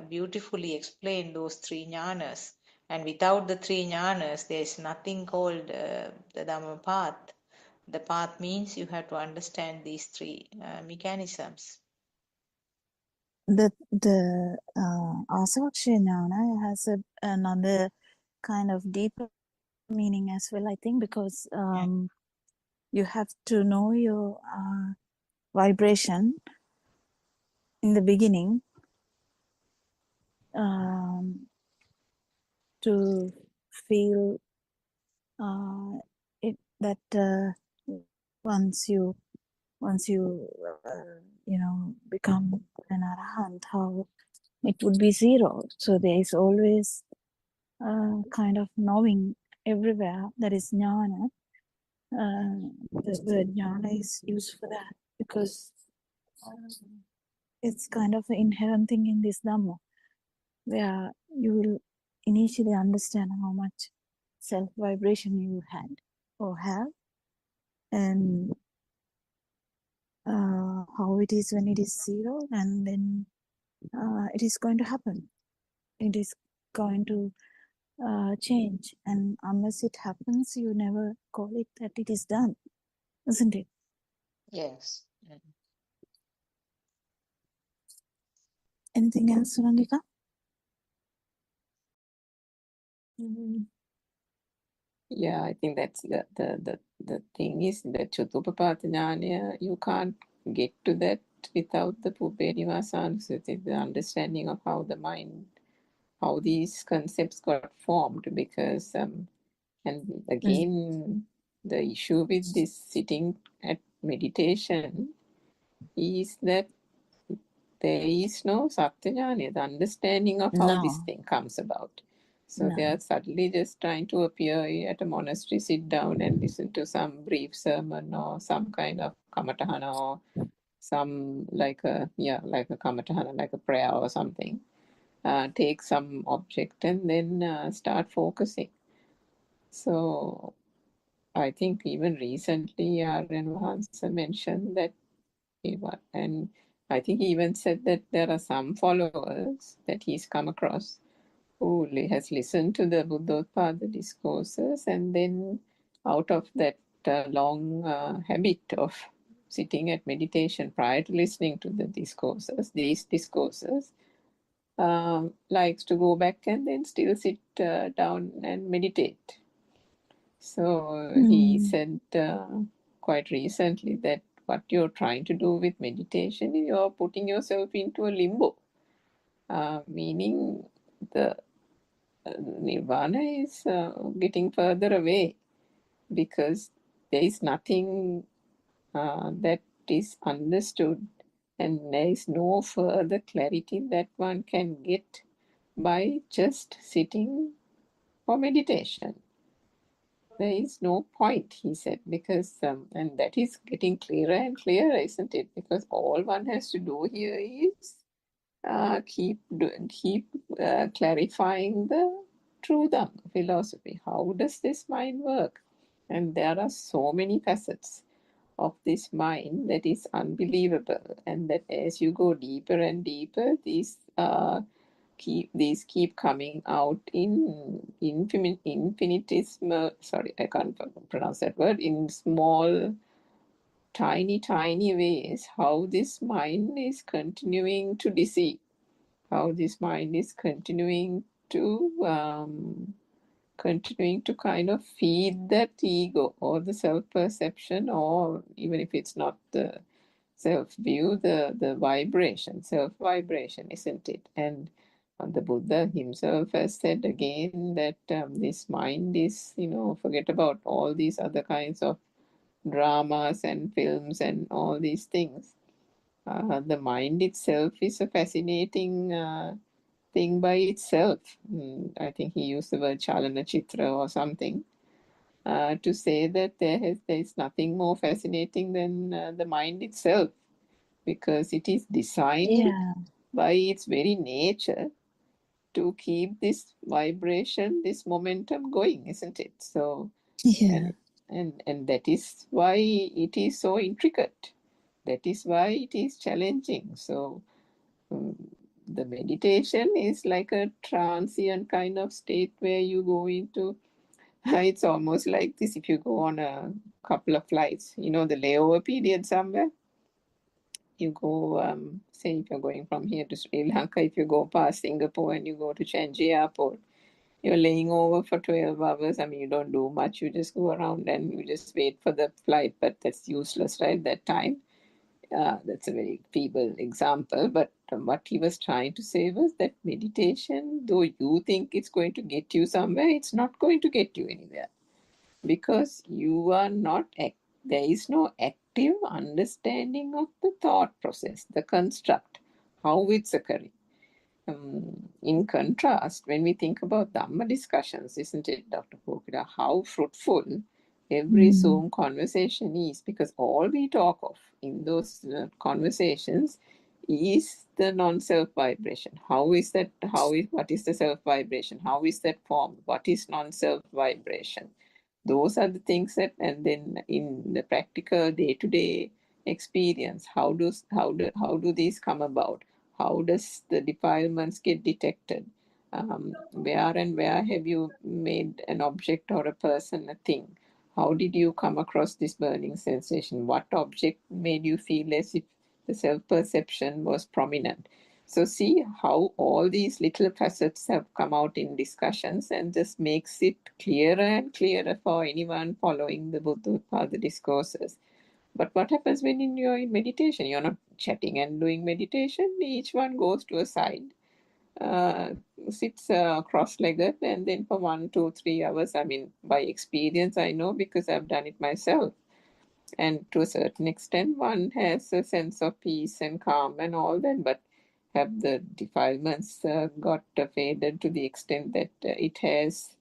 beautifully explained those three jnanas. And without the three jnanas, there is nothing called the Dhamma path. The path means you have to understand these three mechanisms. The Asavaksha Jnana has another kind of deeper meaning as well, I think, because you have to know your vibration in the beginning to feel it that once you become an arahant, how it would be zero. So there is always kind of knowing everywhere. That is jnana. The word jnana is used for that because it's kind of an inherent thing in this dhamma, where you will initially understand how much self vibration you had or have, and how it is when it is zero, and then it is going to happen. It is going to change, and unless it happens, you never call it that it is done, isn't it? Yes. Anything else, Sunandika? Yeah, I think that's the thing is that Chatupapata Jnana, you can't get to that without the Pubbedivasānussati, the understanding of how the mind, how these concepts got formed. Because, and again, the issue with this sitting at meditation is that there is no Satyajnana, the understanding of how this thing comes about. So they are suddenly just trying to appear at a monastery, sit down and listen to some brief sermon or some kind of kamatahana or some like a kamatahana, like a prayer or something. Take some object and then start focusing. So I think even recently Aryan Vahansa mentioned that, and I think he even said that there are some followers that he's come across who has listened to the Buddothpado discourses, and then out of that long habit of sitting at meditation prior to listening to the discourses, likes to go back and then still sit down and meditate. So he said quite recently that what you're trying to do with meditation is you're putting yourself into a limbo, meaning the nirvana is getting further away, because there is nothing that is understood, and there is no further clarity that one can get by just sitting for meditation. There is no point, he said, because, and that is getting clearer and clearer, isn't it? Because all one has to do here is keep clarifying the true Dhamma philosophy. How does this mind work? And there are so many facets of this mind that is unbelievable, and that as you go deeper and deeper, these keep coming out in infinitesimal, sorry, I can't pronounce that word, in small, tiny ways, how this mind is continuing to deceive, how this mind is continuing to kind of feed that ego or the self-perception, or even if it's not the self-view, the vibration, self-vibration, isn't it? And the Buddha himself has said again that this mind is, forget about all these other kinds of dramas and films and all these things. The mind itself is a fascinating thing by itself. I think he used the word Chalana Chitra or something to say that there is nothing more fascinating than the mind itself, because it is designed by its very nature to keep this vibration, this momentum going, isn't it? So, and that is why it is so intricate. That is why it is challenging. So, the meditation is like a transient kind of state where you go into, it's almost like this. If you go on a couple of flights, the layover period somewhere, you go, say if you're going from here to Sri Lanka, if you go past Singapore and you go to Changi Airport, you're laying over for 12 hours. I mean, you don't do much. You just go around and you just wait for the flight, but that's useless, right? That time. That's a very feeble example, but what he was trying to say was that meditation, though you think it's going to get you somewhere, it's not going to get you anywhere, because you are not, there is no active understanding of the thought process, the construct, how it's occurring. In contrast, when we think about Dhamma discussions, isn't it, Dr. Kokila, how fruitful every Zoom conversation is, because all we talk of in those conversations is the non-self vibration. What is the self vibration? How is that formed? What is non-self vibration? Those are the things that, and then in the practical day-to-day experience, how do these come about? How does the defilements get detected? Where have you made an object or a person a thing? How did you come across this burning sensation? What object made you feel as if the self-perception was prominent? So see how all these little facets have come out in discussions, and just makes it clearer and clearer for anyone following the Buddothpado discourses. But what happens when you're in meditation? You're not chatting and doing meditation. Each one goes to a side, sits cross-legged, and then for 1, 2, 3 hours, I mean, by experience, I know because I've done it myself. And to a certain extent, one has a sense of peace and calm and all that, but have the defilements got faded to the extent that it has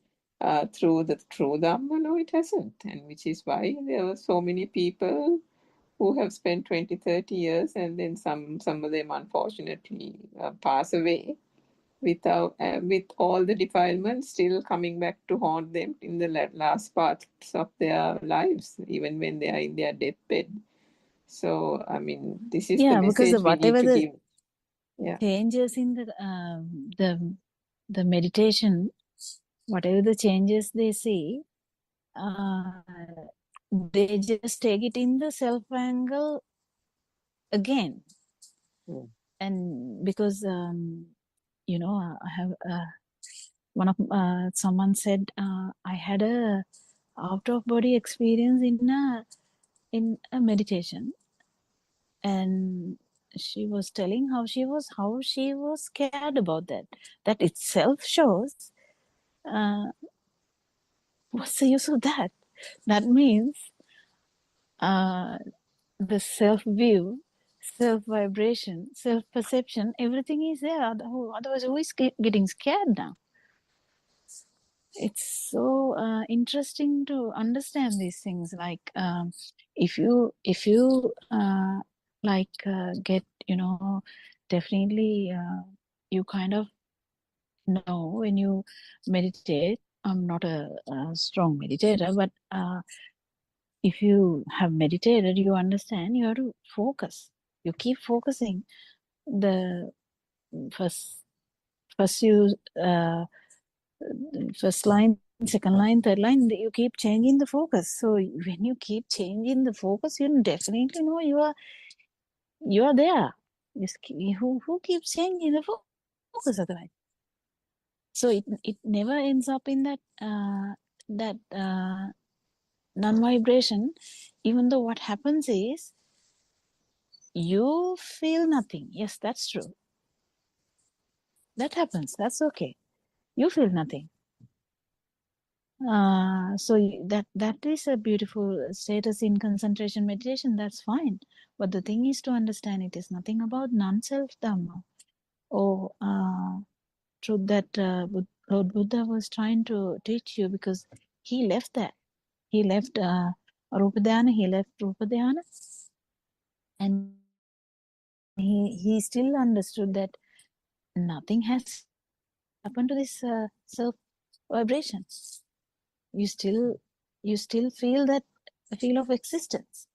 through the true Dhamma? No, it hasn't. And which is why there are so many people who have spent 20, 30 years, and then some of them unfortunately pass away without with all the defilements still coming back to haunt them in the last parts of their lives, even when they are in their deathbed. So, I mean, this is the Yeah, because message we need whatever to the give. Yeah. changes in the meditation, whatever the changes they see, they just take it in the self angle again. Mm. And because you know, I have one of someone said I had a out of body experience in a meditation, and she was telling how she was scared about that. That itself shows what's the use of that? That means the self view, self vibration, self perception, everything is there. Otherwise, who is getting scared now? It's so interesting to understand these things. Like if you get, you know, definitely you kind of know when you meditate. I'm not a strong meditator, but if you have meditated, you understand you have to focus. You keep focusing. The first you first line, second line, third line, you keep changing the focus. So when you keep changing the focus, you definitely know you are there. Who keeps changing the focus otherwise? So it never ends up in that non-vibration, even though what happens is you feel nothing. Yes, that's true. That happens. That's okay. You feel nothing. So that is a beautiful status in concentration meditation. That's fine. But the thing is to understand it is nothing about non-self Dhamma or truth that Lord Buddha was trying to teach you, because he left that. He left Rupa Dhyana, he left Rupa Dhyana, and he still understood that nothing has happened to this self vibration. You still feel that feel of existence.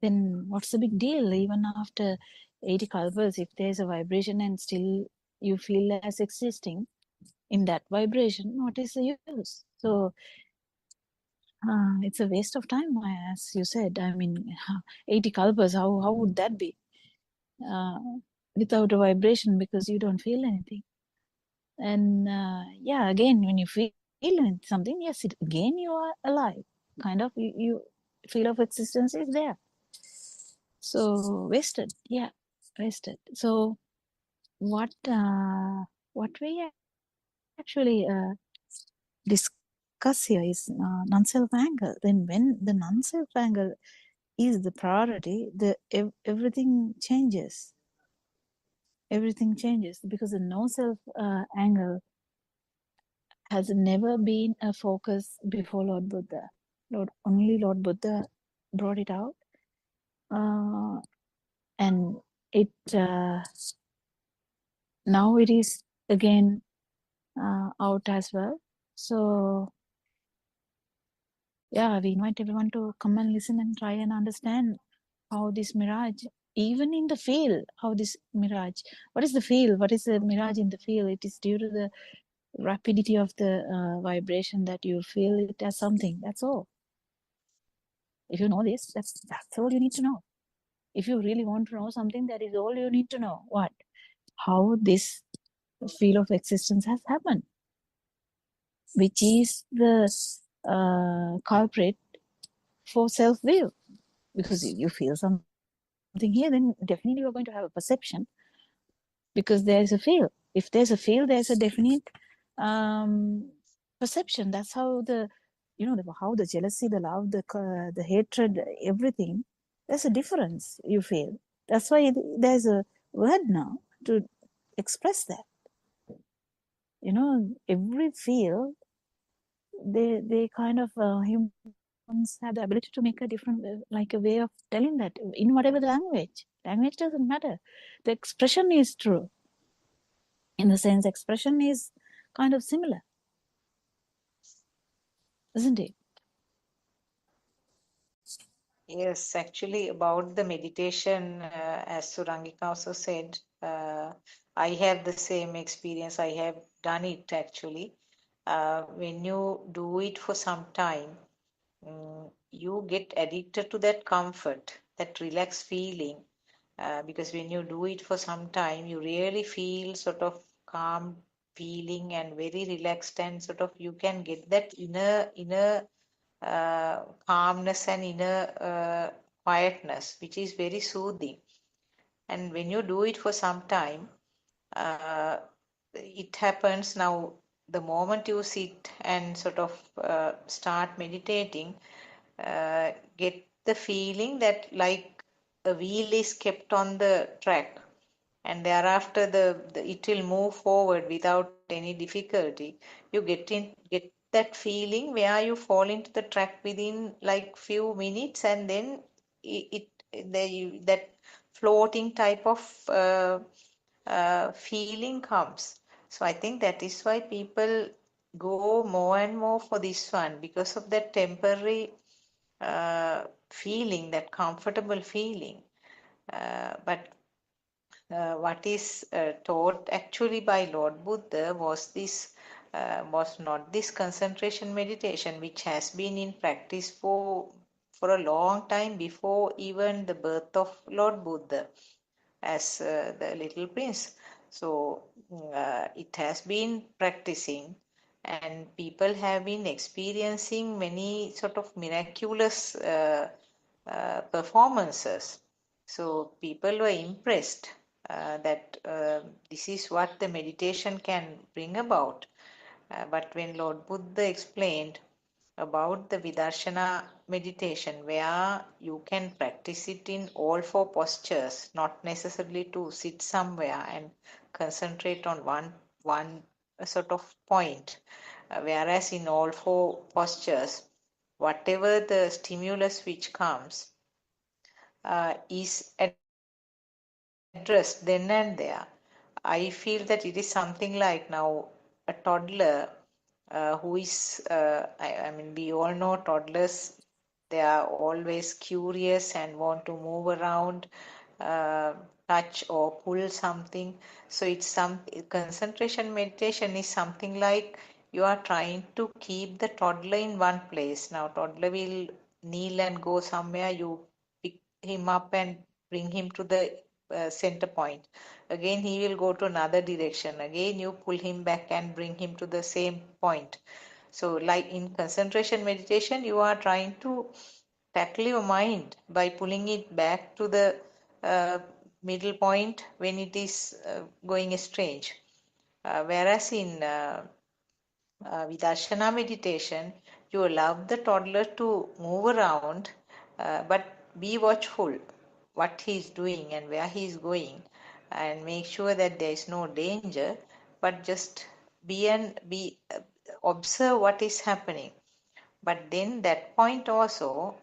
Then what's the big deal? Even after 80 kalpas, if there's a vibration and still you feel as existing in that vibration, what is the use? So it's a waste of time, as you said. I mean, 80 kalpas, how would that be without a vibration, because you don't feel anything? And yeah, again, when you feel something, yes, again you are alive. Kind of, you feel of existence is there. So wasted, yeah, wasted. So what we actually discuss here is non-self angle. Then when the non-self angle is the priority, everything changes. Everything changes, because the no-self angle has never been a focus before Lord Buddha. Only Lord Buddha brought it out. And it now it is again out as well. So yeah, we invite everyone to come and listen and try and understand how this mirage, even in the field, how this mirage, what is the field? What is the mirage in the field? It is due to the rapidity of the vibration that you feel it as something. That's all. If you know this, that's all you need to know. If you really want to know something, that is all you need to know. What? how this field of existence has happened, which is the culprit for self-will. Because if you feel something here, then definitely you're going to have a perception, because there's a feel. If there's a feel, there's a definite perception. That's how how the jealousy, the love, the hatred, everything, there's a difference you feel. That's why there's a word now to express that. Every feel, they kind of humans have the ability to make a different, like a way of telling that in whatever the language. Language doesn't matter. The expression is true. In the sense, expression is kind of similar, isn't it? Yes, actually, about the meditation, as Surangika also said, I have the same experience. I have done it actually. When you do it for some time, you get addicted to that comfort, that relaxed feeling. Because when you do it for some time, you really feel sort of calm feeling and very relaxed, and sort of you can get that inner calmness and inner quietness, which is very soothing. And when you do it for some time, it happens now. The moment you sit and sort of start meditating, get the feeling that like a wheel is kept on the track, and thereafter it will move forward without any difficulty. You get that feeling where you fall into the track within like few minutes, and then that floating type of feeling comes. So I think that is why people go more and more for this one, because of that temporary feeling, that comfortable feeling. But what is taught actually by Lord Buddha was not this concentration meditation, which has been in practice for a long time before even the birth of Lord Buddha as the little prince. So it has been practicing, and people have been experiencing many sort of miraculous performances. So people were impressed that this is what the meditation can bring about. But when Lord Buddha explained about the Vidarshana meditation, where you can practice it in all four postures, not necessarily to sit somewhere and concentrate on one sort of point, whereas in all four postures, whatever the stimulus which comes is addressed then and there. I feel that it is something like now a toddler who is, I mean, we all know toddlers, they are always curious and want to move around, uh, touch or pull something. So it's some concentration meditation is something like you are trying to keep the toddler in one place. Now, toddler will kneel and go somewhere, you pick him up and bring him to the center point. Again, he will go to another direction. Again, you pull him back and bring him to the same point. So, like in concentration meditation, you are trying to tackle your mind by pulling it back to the middle point when it is going strange. Whereas in Vidarshana meditation, you allow the toddler to move around, but be watchful what he is doing and where he is going, and make sure that there is no danger, but just observe what is happening. But then that point also,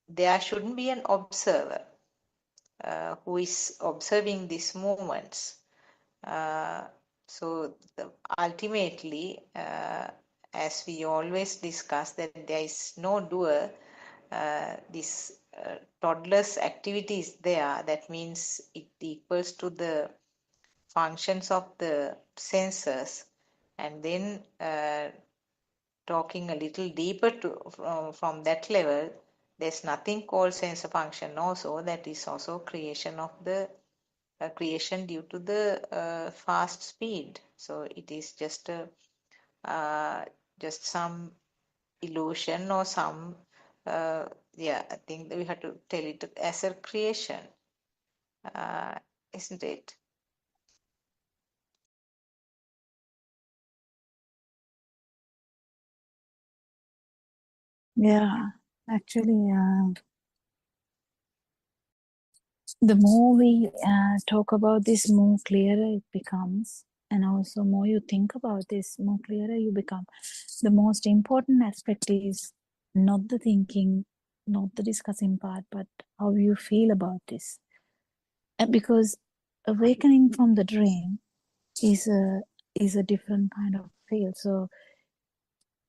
there shouldn't be an observer who is observing these movements. So ultimately, as we always discuss, that there is no doer. This toddler's activity is there. That means it equals to the functions of the senses. And then talking a little deeper from that level, there's nothing called sense function also. That is also creation of the creation due to the fast speed. So it is just some illusion or some I think that we have to tell it as a creation, isn't it? Yeah, actually, the more we talk about this, more clearer it becomes. And also, more you think about this, more clearer you become. The most important aspect is not the thinking, not the discussing part, but how you feel about this. Because awakening from the dream is a different kind of feel. So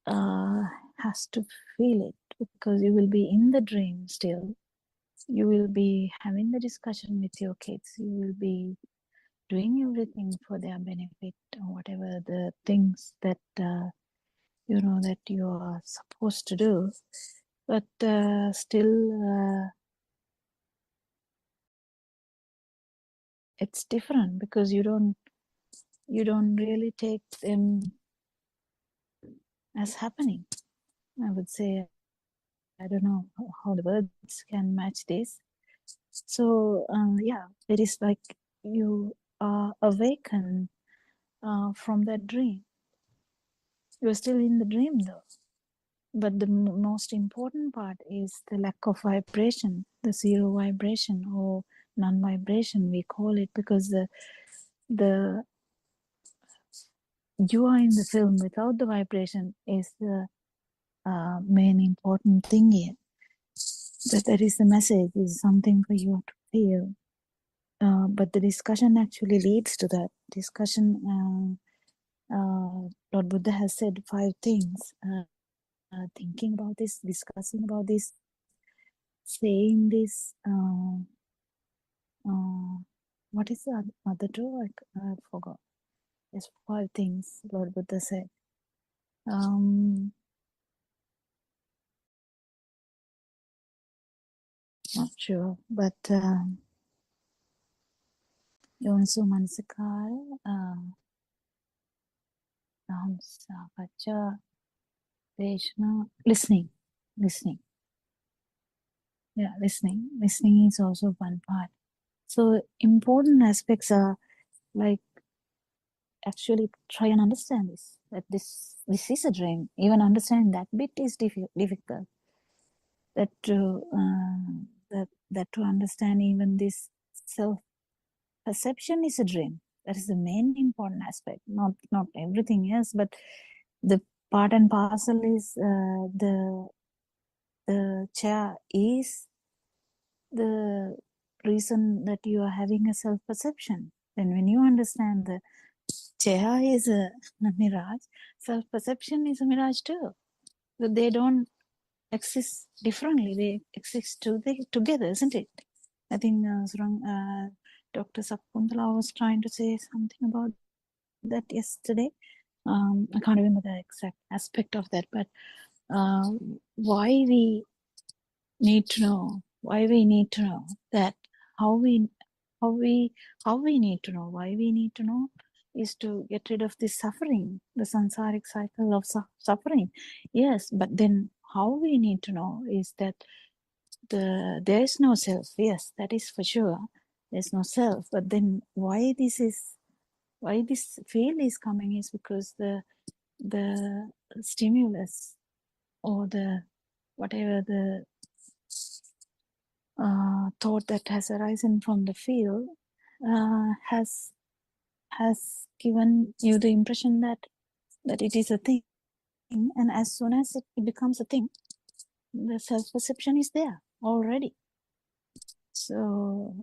has to feel it, because you will be in the dream still. You will be having the discussion with your kids. You will be doing everything for their benefit, or whatever the things that that you are supposed to do. But still, it's different, because you don't really take them as happening. I would say, I don't know how the words can match this. So it is like you are awakened from that dream. You're still in the dream though, but the most important part is the lack of vibration, the zero vibration or non-vibration we call it, because the you are in the film without the vibration is the main important thing here. That is the message, is something for you to feel. But the discussion actually leads to that discussion. Lord Buddha has said 5 things: thinking about this, discussing about this, saying this. What is the other 2? I forgot. There's 5 things Lord Buddha said. Not sure, but Yonsu Mansikara, Savacha, Veshna, listening. Yeah, listening. Listening is also one part. So important aspects are like, actually try and understand this, that this is a dream. Even understanding that bit is difficult. That to understand even this self perception is a dream. That is the main important aspect. Not everything else, but the part and parcel is the chair is the reason that you are having a self perception. And when you understand the chair is a mirage, self perception is a mirage too. But they don't exist differently, they exist together, isn't it? I think Dr. Sakuntala was trying to say something about that yesterday. I can't remember the exact aspect of that, but why we need to know that, how we need to know why we need to know is to get rid of this suffering, the sansaric cycle of suffering. Yes, but then how we need to know is that there is no self. Yes, that is for sure. There's no self. But then why this feel is coming is because the stimulus, or the whatever the thought that has arisen from the field has given you the impression that it is a thing, and as soon as it becomes a thing, the self-perception is there already. So,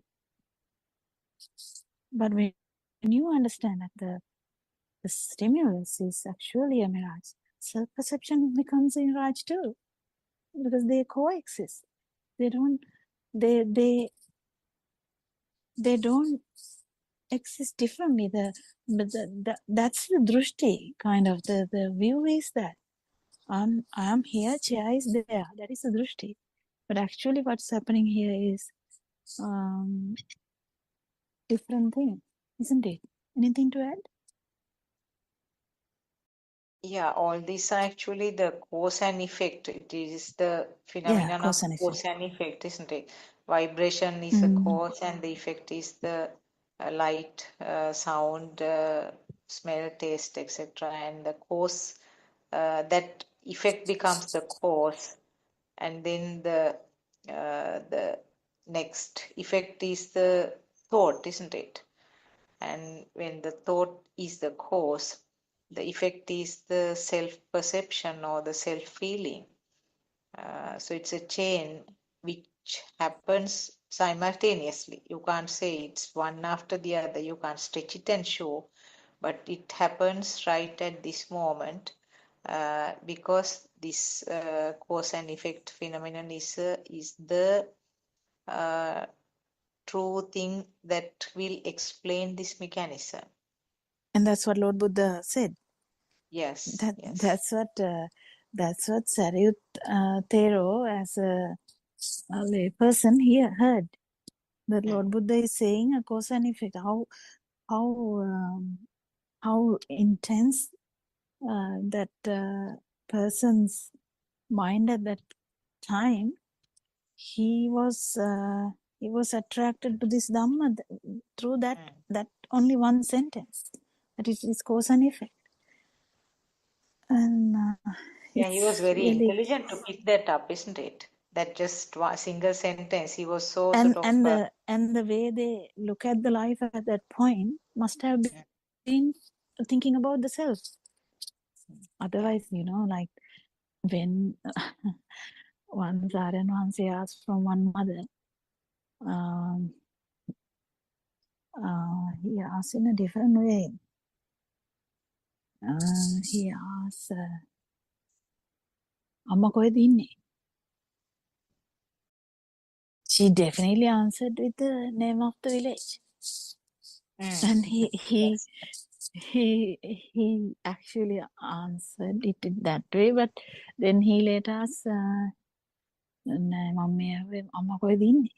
but when you understand that the stimulus is actually a mirage, self-perception becomes a mirage too, because they coexist. They don't exist differently. That's the drushti, kind of the view is that I'm here, chair is there. That is the drushti. But actually, what's happening here is different thing, isn't it? Anything to add? Yeah, all these are actually the cause and effect. It is the Yeah, phenomenon of cause and cause effect. and effect, isn't it? Vibration is a Mm. cause, and the effect is the light, sound, smell, taste, etc. And the cause, that effect becomes the cause, and then the next effect is the thought, isn't it? And when the thought is the cause, the effect is the self perception or the self feeling. So it's a chain which happens simultaneously. You can't say it's one after the other, you can't stretch it and show, but it happens right at this moment, because this cause and effect phenomenon is the uh, true thing that will explain this mechanism. And that's what Lord Buddha said. Yes, That yes. that's what Sarayut Thero, as a lay person, he heard that Lord Buddha is saying a cause and effect. How intense that person's mind at that time. He was attracted to this Dhamma through that only one sentence. That is cause and effect. And Yeah, he was it's very really, intelligent to pick that up, isn't it? That just one single sentence. He was so and sort of. the way they look at the life at that point must have been thinking about the self. Otherwise, like when one Saran Hansi asked from one mother, he asked in a different way. He asked, Amma koyed inne? She definitely answered with the name of the village. And he actually answered it that way, but then he let us Amma koyed inne?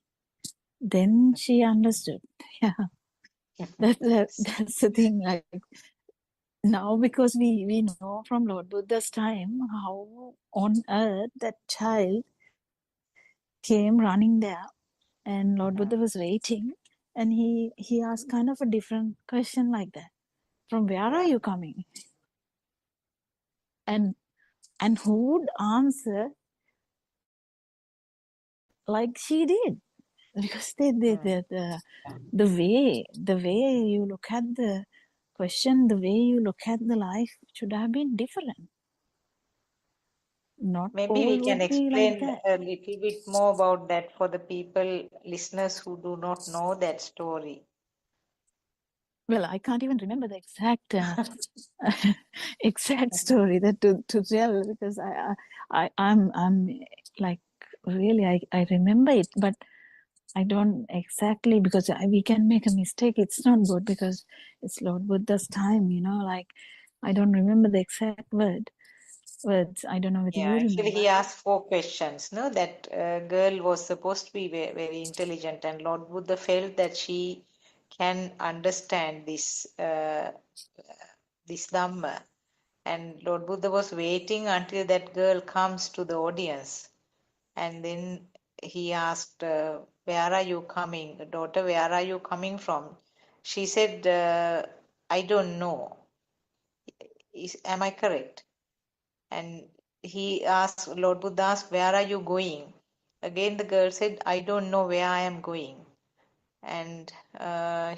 Then she understood. Yeah, that's the thing. Like now, because we know from Lord Buddha's time how on earth that child came running there, and Lord Buddha was waiting, and he asked kind of a different question like that. From where are you coming? And who would answer like she did? Because the way you look at the question, the way you look at the life should have been different. Not Maybe all we can would be like explain that. a little bit more about that for the people, listeners who do not know that story. Well, I can't even remember the exact exact story that to tell, because I'm like really I remember it, but I don't exactly, because we can make a mistake. It's not good because it's Lord Buddha's time, like I don't remember the exact words. I don't know whether Yeah, you actually, remember. he asked 4 questions. No, that girl was supposed to be very intelligent, and Lord Buddha felt that she can understand this Dhamma. And Lord Buddha was waiting until that girl comes to the audience. And then he asked, where are you coming? Daughter, where are you coming from? She said, I don't know. Am I correct? And he asked, Lord Buddha asked, where are you going? Again, the girl said, I don't know where I am going. And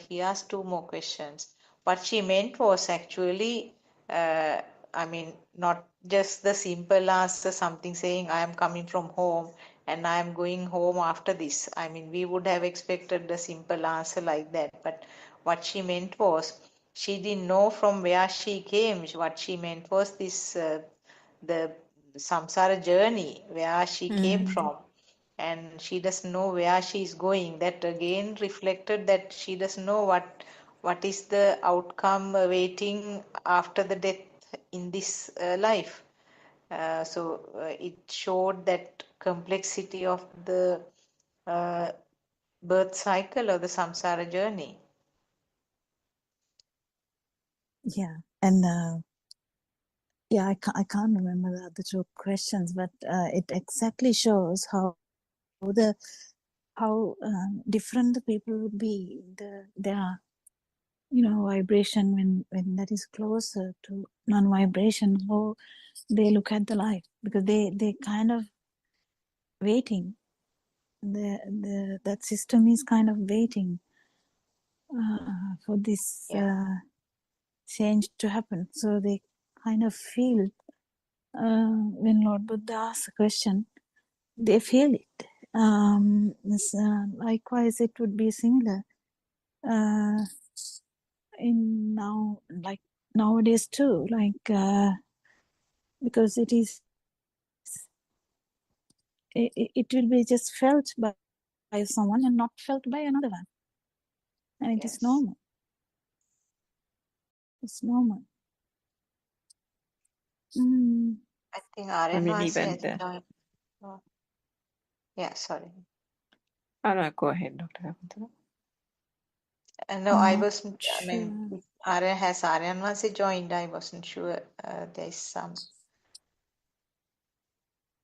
he asked 2 more questions. What she meant was actually, not just the simple answer, something saying, I am coming from home and I am going home after this. I mean, we would have expected a simple answer like that. But what she meant was, she didn't know from where she came. What she meant was the samsara journey, where she came from, and she doesn't know where she is going. That again reflected that she doesn't know what is the outcome awaiting after the death in this life. It showed that complexity of the uh, birth cycle or the samsara journey. Yeah, and yeah, I can't remember the other two questions, but it exactly shows how different the people would be, their vibration when that is closer to non-vibration, how they look at the life, because they kind of waiting. That system is kind of waiting for this change to happen. So they kind of feel when Lord Buddha asks a question, they feel it. Likewise, it would be similar in nowadays too, because it will be just felt by someone and not felt by another one, and it is normal. It's normal. I think Aryan mean, Vasi even has the... joined. Oh, yeah, sorry. No, go ahead, Dr. Kapantala. No, I Not wasn't. I mean, sure. Has Aryan Vasi joined? I wasn't sure. There's some.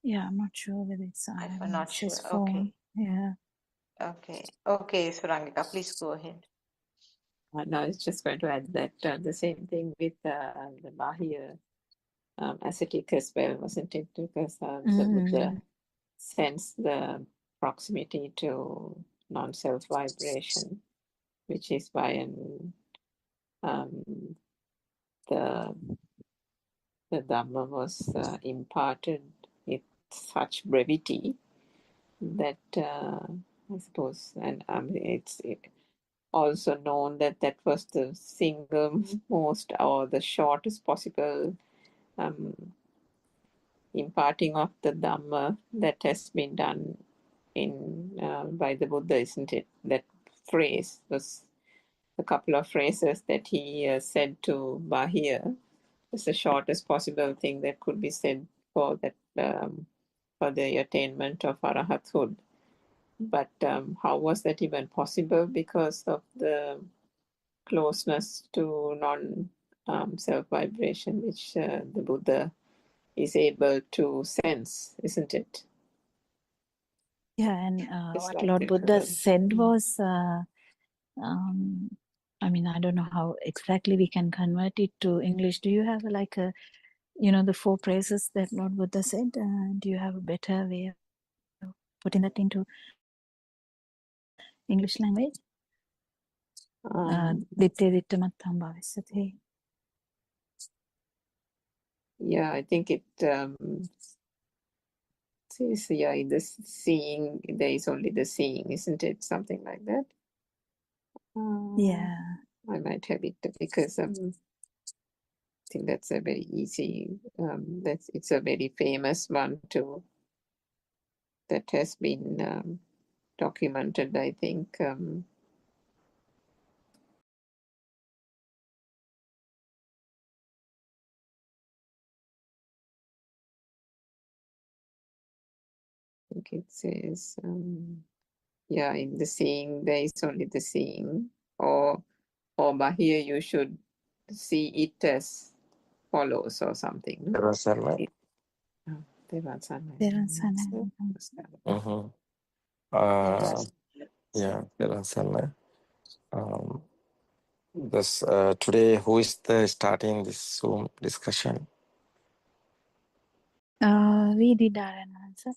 Yeah, I'm not sure whether it's I'm not sure. his Okay. phone. Yeah. Okay, Surangika, please go ahead. No, I was just going to add that the same thing with the Bahia ascetic as well, wasn't it? Because the Buddha sensed the proximity to non-self vibration, which is why the Dhamma was imparted with such brevity that I suppose, and it's also known that that was the single most or the shortest possible imparting of the Dhamma that has been done in by the Buddha, isn't it? That phrase was a couple of phrases that he said to Bahia. It's the shortest possible thing that could be said for that for the attainment of arahathood. But how was that even possible? Because of the closeness to non-self vibration, which the Buddha is able to sense, isn't it? Yeah, and It's what like Lord Buddha literally. said was, I mean, I don't know how exactly we can convert it to English. Do you have like the 4 phrases that Lord Buddha said? Do you have a better way of putting that into English language? Ditte ditte mattam bhavisate. Yeah, I think it says, yeah, in the seeing, there is only the seeing, isn't it? Something like that. Yeah. I might have it because I think that's a very easy, it's a very famous one too, that has been documented, I think. I think it says, yeah, in the seeing, there is only the seeing, or by here you should see it as follows or something. Yeah, this today, who is starting this Zoom discussion? We did our answer.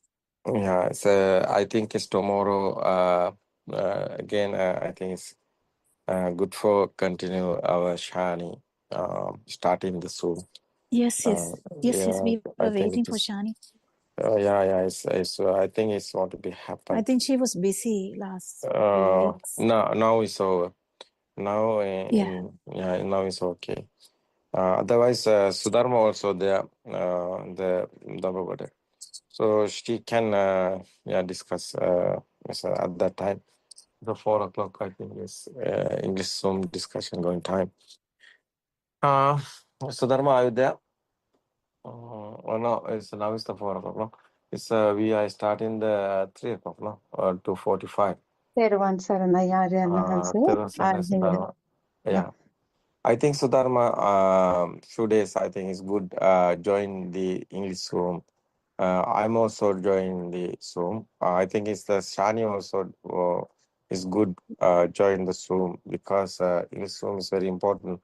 Yeah, so I think it's tomorrow. Again, I think it's good for continue our Shani starting the Zoom. Yes. We I were think waiting it for is. Shani. It's I think it's want to be happen. I think she was busy last few weeks. Now it's over. Now now it's okay. Otherwise, Sudharma also there. The Dhamma. So she can discuss at that time. The 4 o'clock, I think, is English Zoom discussion going time. Sudharma, are you there? Oh no, now it's the 4 o'clock. No? It's we are starting the 3 o'clock, no? Or 2:45. Teruvan Saranai Aryan Wahanse. I'm here. Yeah. I think Sudharma, few days, I think it's good. Join the English room. I'm also joining the Zoom. I think it's the Shani also is good. Join the Zoom because English Zoom is very important.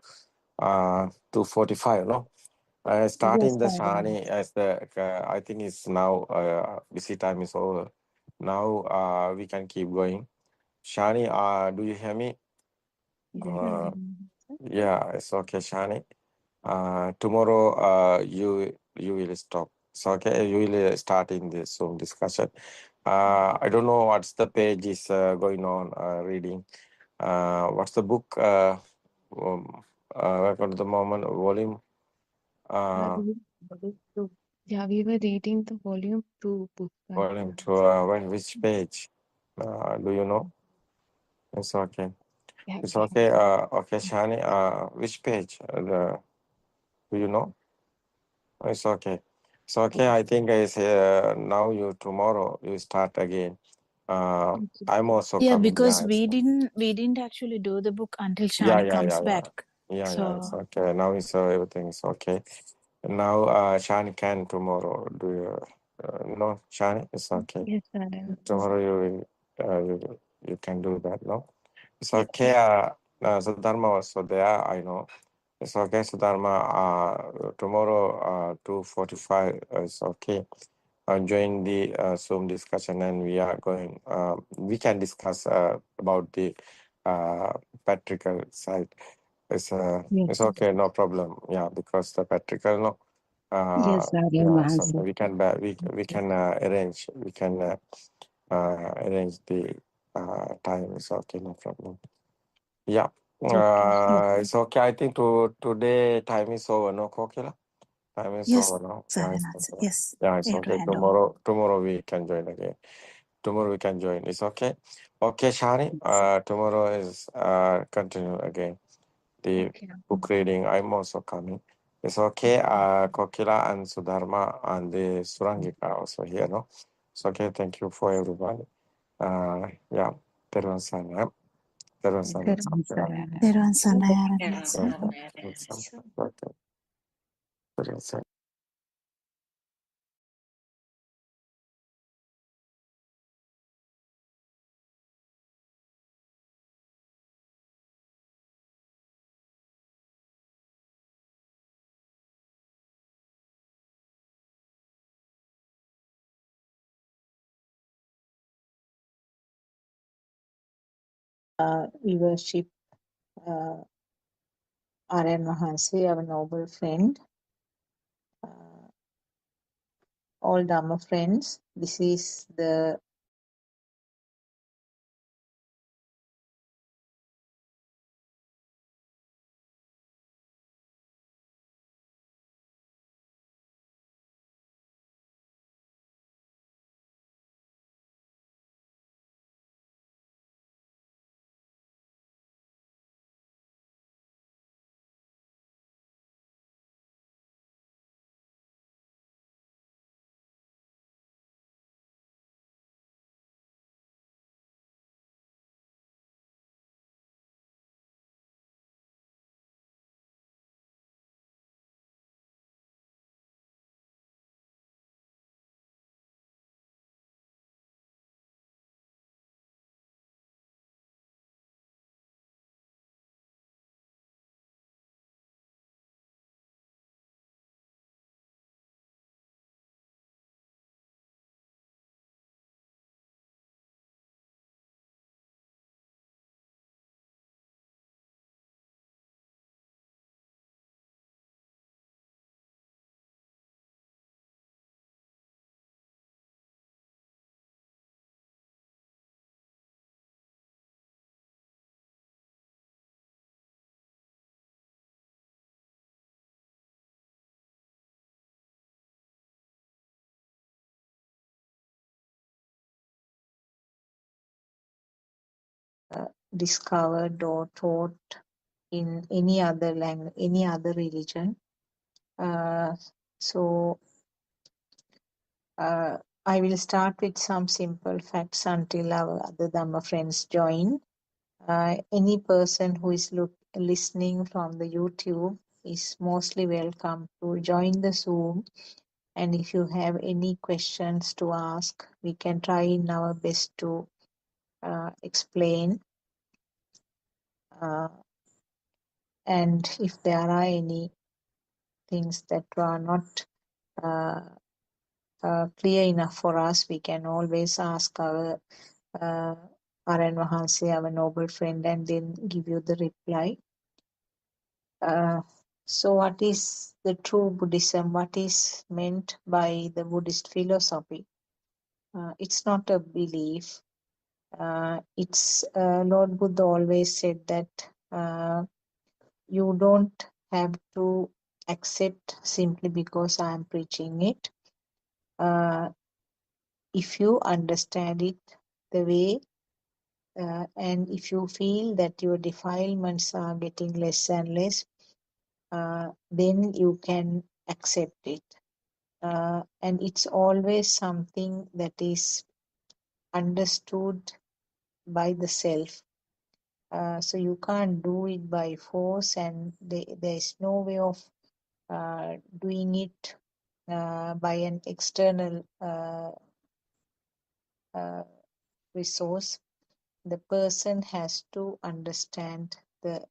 2:45, no? Starting Yes, the I am. Shani as the I think it's now busy time is over. Now we can keep going. Shani, do you hear me? Uh, yeah, it's okay, Shani. Tomorrow you will stop. So okay, you will start in this Zoom discussion. I don't know what's the page is going on reading. What's the book? At the moment, volume. We were reading the volume 2 book. Volume 2. Which page? Do you know? It's okay. Yeah, It's okay. Okay, Shani. Which page? Do you know? It's okay. It's okay. I think it's now you tomorrow you start again. I'm also Yeah, coming. because Yeah, we didn't actually do the book until yeah, Shani comes back. yeah. It's So okay. Now it's everything is okay. Now Shani can tomorrow do you no Shani? It's okay. Yes, Madam. Tomorrow you can do that, no? It's yeah. okay. Sudharma also there, I know. It's okay, Sudharma. Tomorrow 2:45 is okay. Join the Zoom discussion and we are going. We can discuss about the patriarchal side. It's Yes, okay, no problem. Yeah, because the patriarchal, no. yes, I am. Yeah, so we can arrange. We can arrange the time. It's okay, no problem. Yeah. It's okay. I think today time is over, no, Kokila? Time is Yes, over now. Yeah, it's Saranatha. okay. Yes. Yeah, it's I have to okay. hand over. Tomorrow we can join again. Tomorrow we can join. It's okay. Okay, Shani. Tomorrow is continue again. The Okay. book reading. I'm also coming. It's okay. Kokila and Sudharma and the Surangika also here, no? It's okay. Thank you for everybody. Yeah. Terus sana. Terus sana. Teruan Sanaya Yeah, Aratnatsa. Terus sana. We worship Aryan Mahansi, our noble friend, all Dhamma friends. This is the discovered or taught in any other language, any other religion. So I will start with some simple facts until our other Dhamma friends join. Any person who is listening from the YouTube is mostly welcome to join the Zoom. And if you have any questions to ask, we can try in our best to explain. Uh, and if there are any things that are not uh, clear enough for us, we can always ask our Aran Vahanse, our noble friend, and then give you the reply. So what is the true Buddhism? What is meant by the Buddhist philosophy? It's not a belief. It's Lord Buddha always said that you don't have to accept simply because I am preaching it. If you understand it the way, and if you feel that your defilements are getting less and less, then you can accept it. And it's always something that is understood by the self. So you can't do it by force, and there is no way of doing it by an external resource. The person has to understand the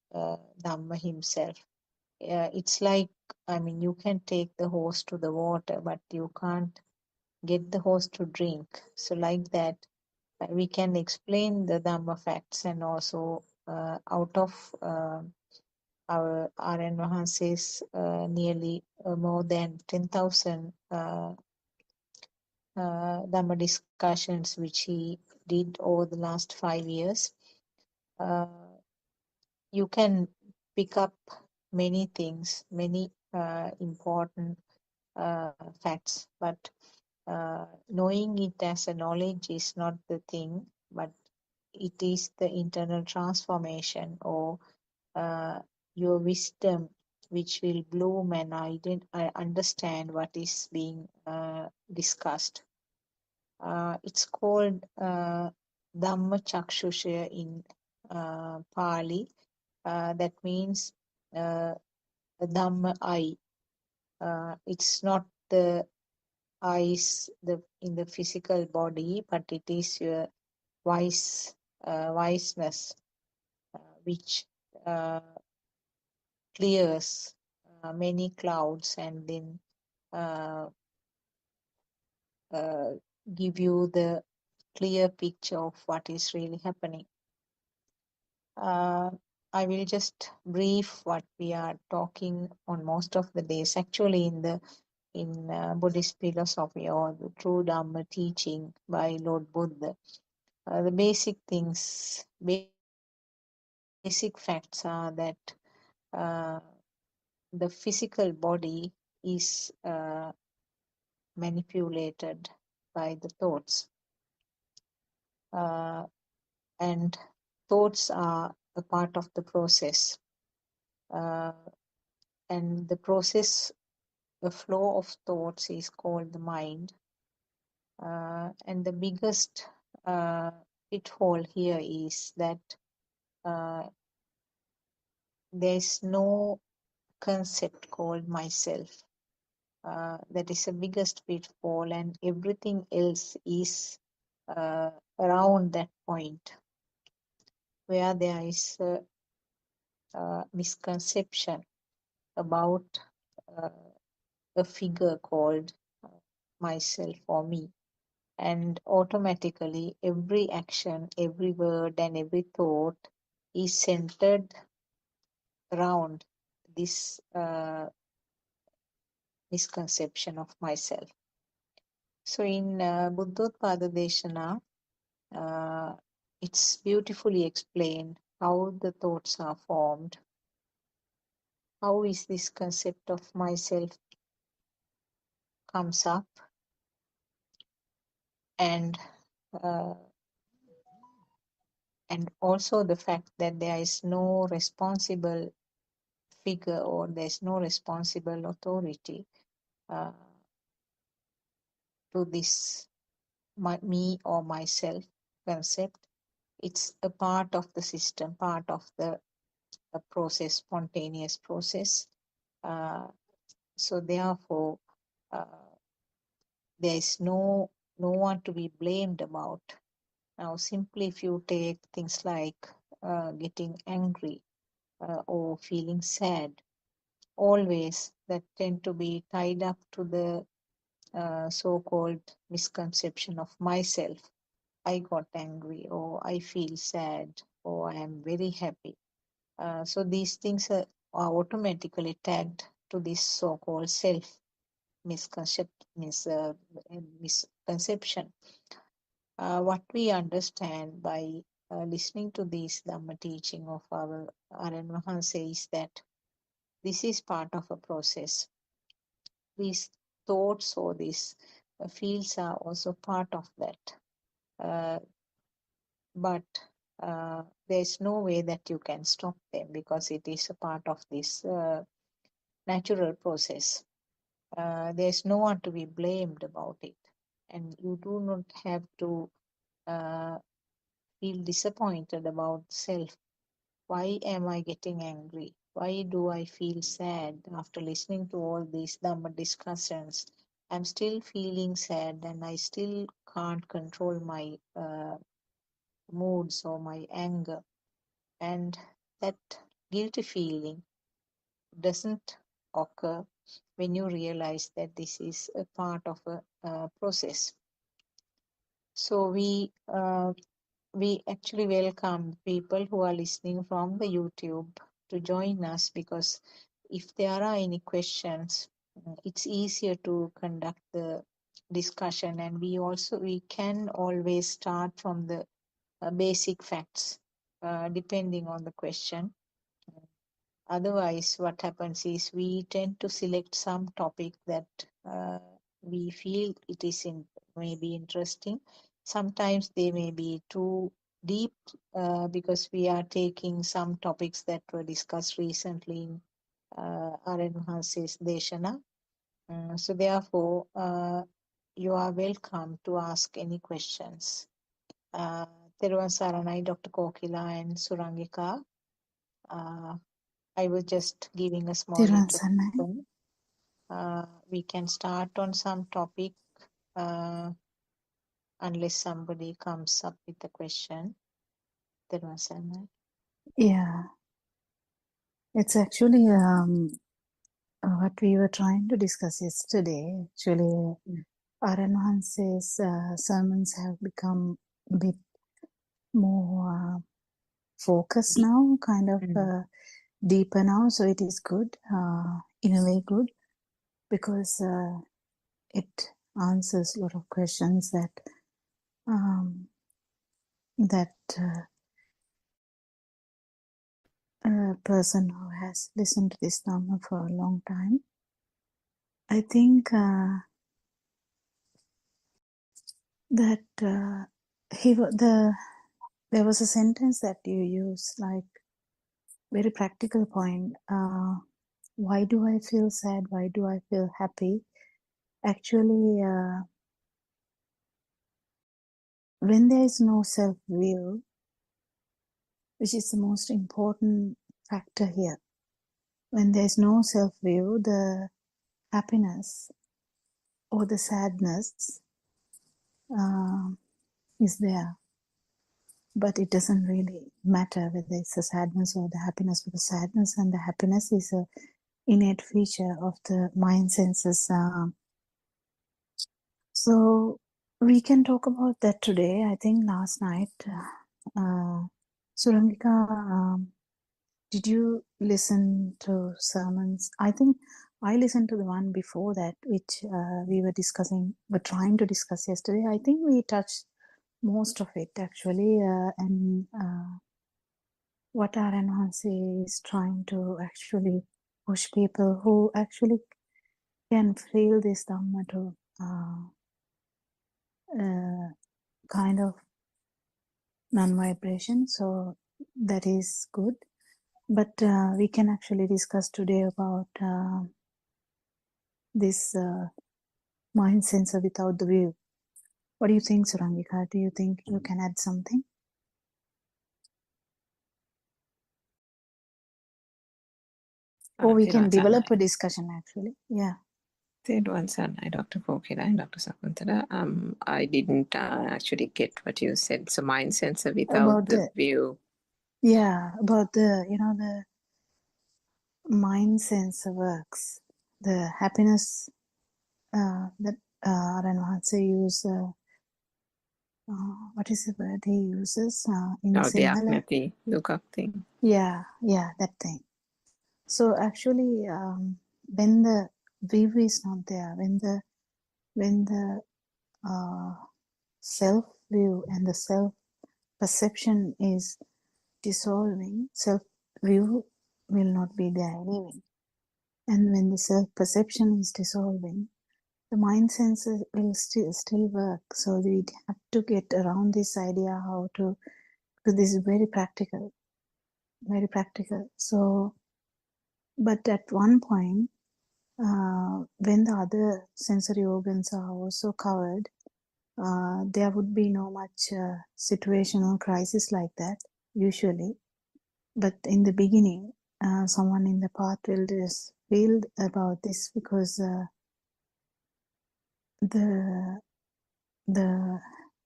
Dhamma himself. It's like, I mean, you can take the horse to the water, but you can't get the horse to drink. So, like that, we can explain the Dhamma facts, and also out of our RN Vahanse's nearly more than 10,000 Dhamma discussions which he did over the last 5 years. You can pick up many things, many important facts, but knowing it as a knowledge is not the thing, but it is the internal transformation, or your wisdom which will bloom and understand what is being discussed. It's called Dhamma Chakshusha in Pali. That means the Dhamma eye. It's not the eyes in the physical body, but it is your wiseness which clears many clouds, and then give you the clear picture of what is really happening. I will just brief what we are talking on most of the days. Actually, in Buddhist philosophy, or the true Dhamma teaching by Lord Buddha, the basic things, basic facts are that the physical body is manipulated by the thoughts, and thoughts are a part of the process, and the process, the flow of thoughts is called the mind, and the biggest pitfall here is that there is no concept called myself. That is the biggest pitfall, and everything else is around that point where there is a misconception about a figure called myself or me. And automatically, every action, every word, and every thought is centered around this misconception of myself. So in Buddothpado Deshana, it's beautifully explained how the thoughts are formed. How is this concept of myself comes up, and also the fact that there is no responsible figure, or there is no responsible authority to this me or myself concept. It's a part of the system, part of the a process, spontaneous process. So therefore, there is no one to be blamed about. Now, simply if you take things like getting angry or feeling sad, always that tend to be tied up to the so-called misconception of myself. I got angry, or I feel sad, or I am very happy. So these things are automatically tagged to this so-called self misconception. What we understand by listening to this Dhamma teaching of our Aryan Mahansa is that this is part of a process. These thoughts or these feels are also part of that. But there's no way that you can stop them because it is a part of this natural process. There's no one to be blamed about it, and you do not have to feel disappointed about self. Why am I getting angry? Why do I feel sad after listening to all these Dhamma discussions? I'm still feeling sad and I still can't control my moods or my anger. And that guilty feeling doesn't occur when you realize that this is a part of a process. So we actually welcome people who are listening from the YouTube to join us, because if there are any questions, it's easier to conduct the discussion, and we can always start from the basic facts depending on the question. Otherwise, what happens is we tend to select some topic that we feel it is maybe interesting. Sometimes they may be too deep because we are taking some topics that were discussed recently in Aryan Mahansa's Deshana. So therefore, you are welcome to ask any questions. Teruvan Saranai, Dr. Kokila and Surangika. I was just giving a small introduction. We can start on some topic unless somebody comes up with a question. Yeah, it's actually what we were trying to discuss yesterday. Actually, Aryan Mahansa's sermons have become a bit more focused now, kind of deeper now. So it is good, in a way good, because it answers a lot of questions that a person who has listened to this Dhamma for a long time. I think that there was a sentence that you used, like very practical point. Why do I feel sad? Why do I feel happy? Actually, when there is no self-view, which is the most important factor here, when there is no self-view, the happiness or the sadness is there. But it doesn't really matter whether it's the sadness or the happiness, because sadness and the happiness is an innate feature of the mind senses. So we can talk about that today. I think last night, Surangika, did you listen to sermons? I think I listened to the one before that, which we were trying to discuss yesterday. I think we touched most of it actually, and what Aryan Mahansa is trying to actually push people who actually can feel this Dhamma to kind of non-vibration. So that is good. But we can actually discuss today about this mind sensor without the view. What do you think, Surangika? Do you think you can add something? Or we can තෙරුවන් develop සරණයි. a discussion actually. Yeah. තෙරුවන් සරණයි, Dr. Kokila and Dr. Sakuntala. I didn't actually get what you said. So mind sensor without About the the, view. yeah, about the, the mind sensor works. The happiness that Ranvatse use, what is the word he uses in Oh, the Sinhala? Aknati look-up thing. Yeah, that thing. So actually, when the view is not there, when the self view and the self perception is dissolving, self view will not be there anyway. And when the self perception is dissolving, the mind senses will still work. So we have to get around this idea how to, because this is very practical. So, but at one point, when the other sensory organs are also covered, there would be no much situational crisis like that usually. But in the beginning, someone in the path will just feel about this because the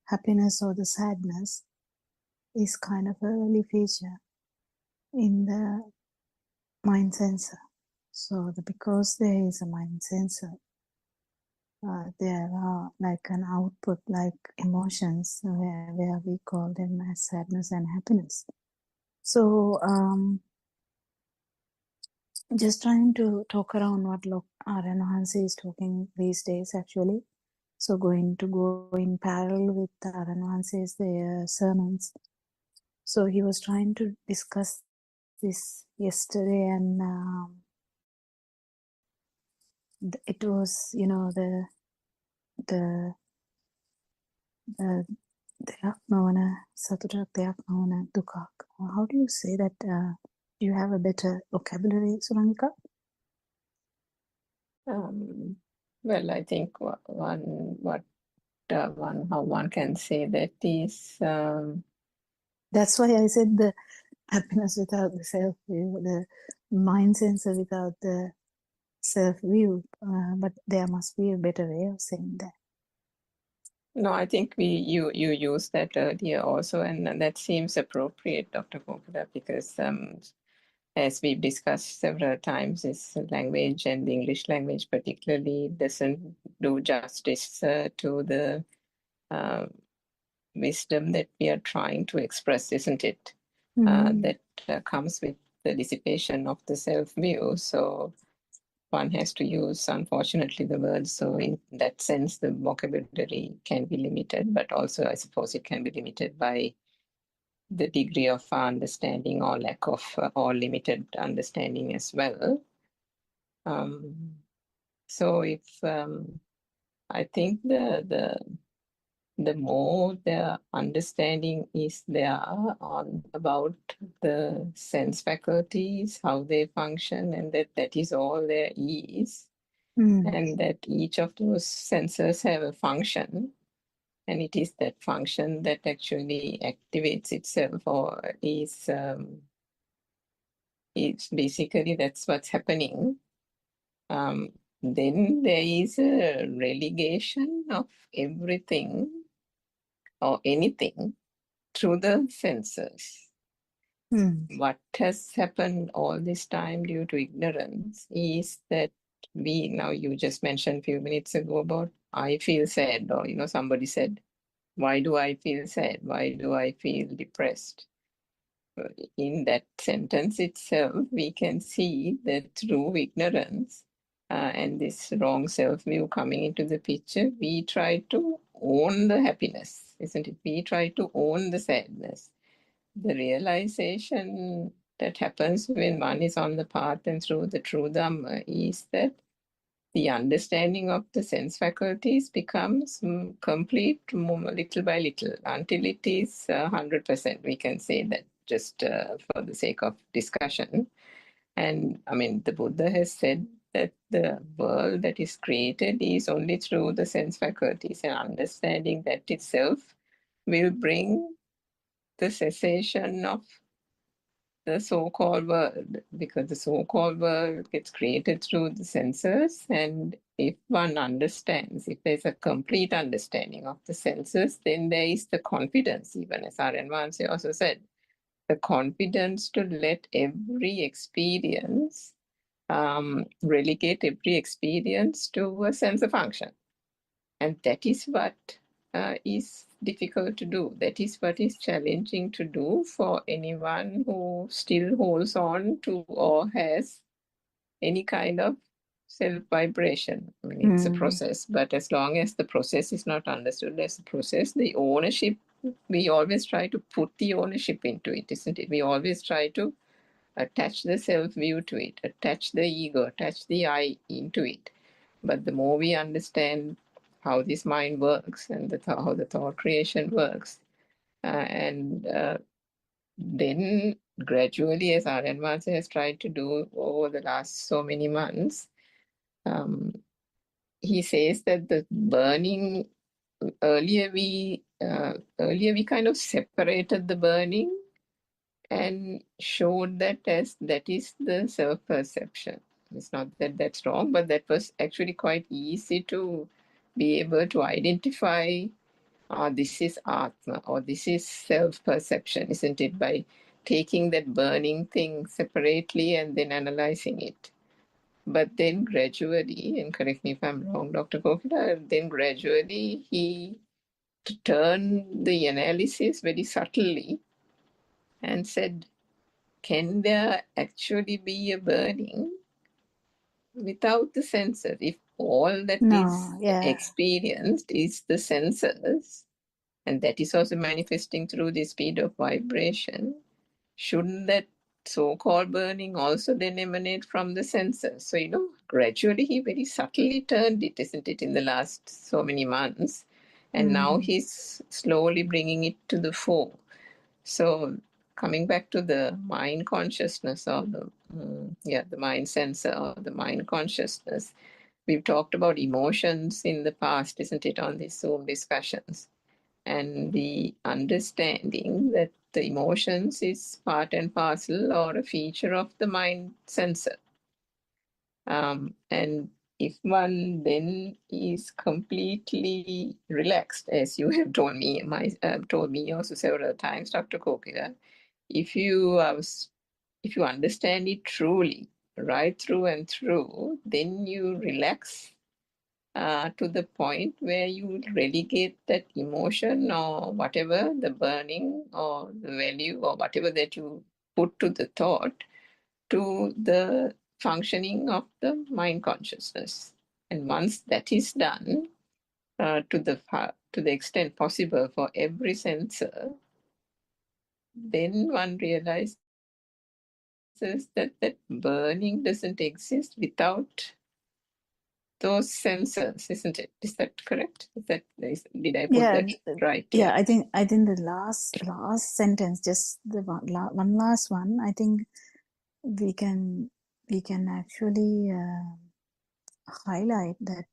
happiness or the sadness is kind of an early feature in the mind sensor. So because there is a mind sensor, there are like an output, like emotions, where we call them as sadness and happiness. So just trying to talk around what R.N. Hansi is talking these days actually. So going to go in parallel with R.N. Hansi's sermons. So he was trying to discuss this yesterday, and it was, the දෙයක් නොවන සතුටක් දෙයක් නොවන දුකක්. How do you say that? Do you have a better vocabulary, Suranka? Well, I think how one can say that is. That's why I said the happiness without the self view, the mind sensor without the self view. But there must be a better way of saying that. No, I think you used that earlier also, and that seems appropriate, Dr. Kokila, because as we've discussed several times, this language and the English language particularly doesn't do justice to the wisdom that we are trying to express, isn't it? That comes with the dissipation of the self-view. So one has to use, unfortunately, the words. So in that sense, the vocabulary can be limited, but also I suppose it can be limited by the degree of understanding or lack of or limited understanding as well. So if I think the more the understanding is there on about the sense faculties, how they function, and that is all there is, and that each of those sensors have a function, and it is that function that actually activates itself or is basically that's what's happening. Then there is a relegation of everything or anything through the senses. What has happened all this time due to ignorance is that now you just mentioned a few minutes ago about I feel sad, or somebody said, why do I feel sad? Why do I feel depressed? In that sentence itself, we can see that through ignorance and this wrong self-view coming into the picture, we try to own the happiness, isn't it? We try to own the sadness. The realization that happens when one is on the path and through the true Dhamma is that the understanding of the sense faculties becomes complete little by little until it is 100%. We can say that just for the sake of discussion. And I mean, the Buddha has said that the world that is created is only through the sense faculties, and understanding that itself will bring the cessation of the so-called world, because the so-called world gets created through the senses, and if one understands, if there's a complete understanding of the senses, then there is the confidence, even as Aryan Mansi also said, the confidence to let every experience relegate every experience to a sense of function. And that is what is difficult to do. That is what is challenging to do for anyone who still holds on to or has any kind of self-vibration. I mean, it's a process, but as long as the process is not understood as a process, the ownership, we always try to put the ownership into it, isn't it? We always try to attach the self-view to it, attach the ego, attach the I into it. But the more we understand how this mind works and how the thought creation works, and then gradually, as Aryan Mansa has tried to do over the last so many months, he says that the burning, earlier we kind of separated the burning and showed that as that is the self-perception. It's not that that's wrong, but that was actually quite easy to be able to identify this is Atma or this is self-perception, isn't it? By taking that burning thing separately and then analyzing it. But then gradually, and correct me if I'm wrong, Dr. Kokila, then gradually he turned the analysis very subtly and said, can there actually be a burning without the senses? If all that is experienced is the senses, and that is also manifesting through the speed of vibration, shouldn't that so-called burning also then emanate from the senses? So, gradually he very subtly turned it, isn't it, in the last so many months. And now he's slowly bringing it to the fore. So coming back to the mind consciousness or the mind sensor or the mind consciousness, we've talked about emotions in the past, isn't it, on these Zoom discussions, and the understanding that the emotions is part and parcel or a feature of the mind sensor. And if one then is completely relaxed, as you have told me, told me also several times, Dr. Kokila, if you understand it truly, right through and through, then you relax to the point where you relegate that emotion or whatever, the burning or the value or whatever that you put to the thought, to the functioning of the mind consciousness. And once that is done, to the extent possible for every sensor, then one realizes that burning doesn't exist without those sensors, isn't it? Is that correct? Did I put that right? Yeah, I think the last sentence, just the one last one, I think we can actually highlight that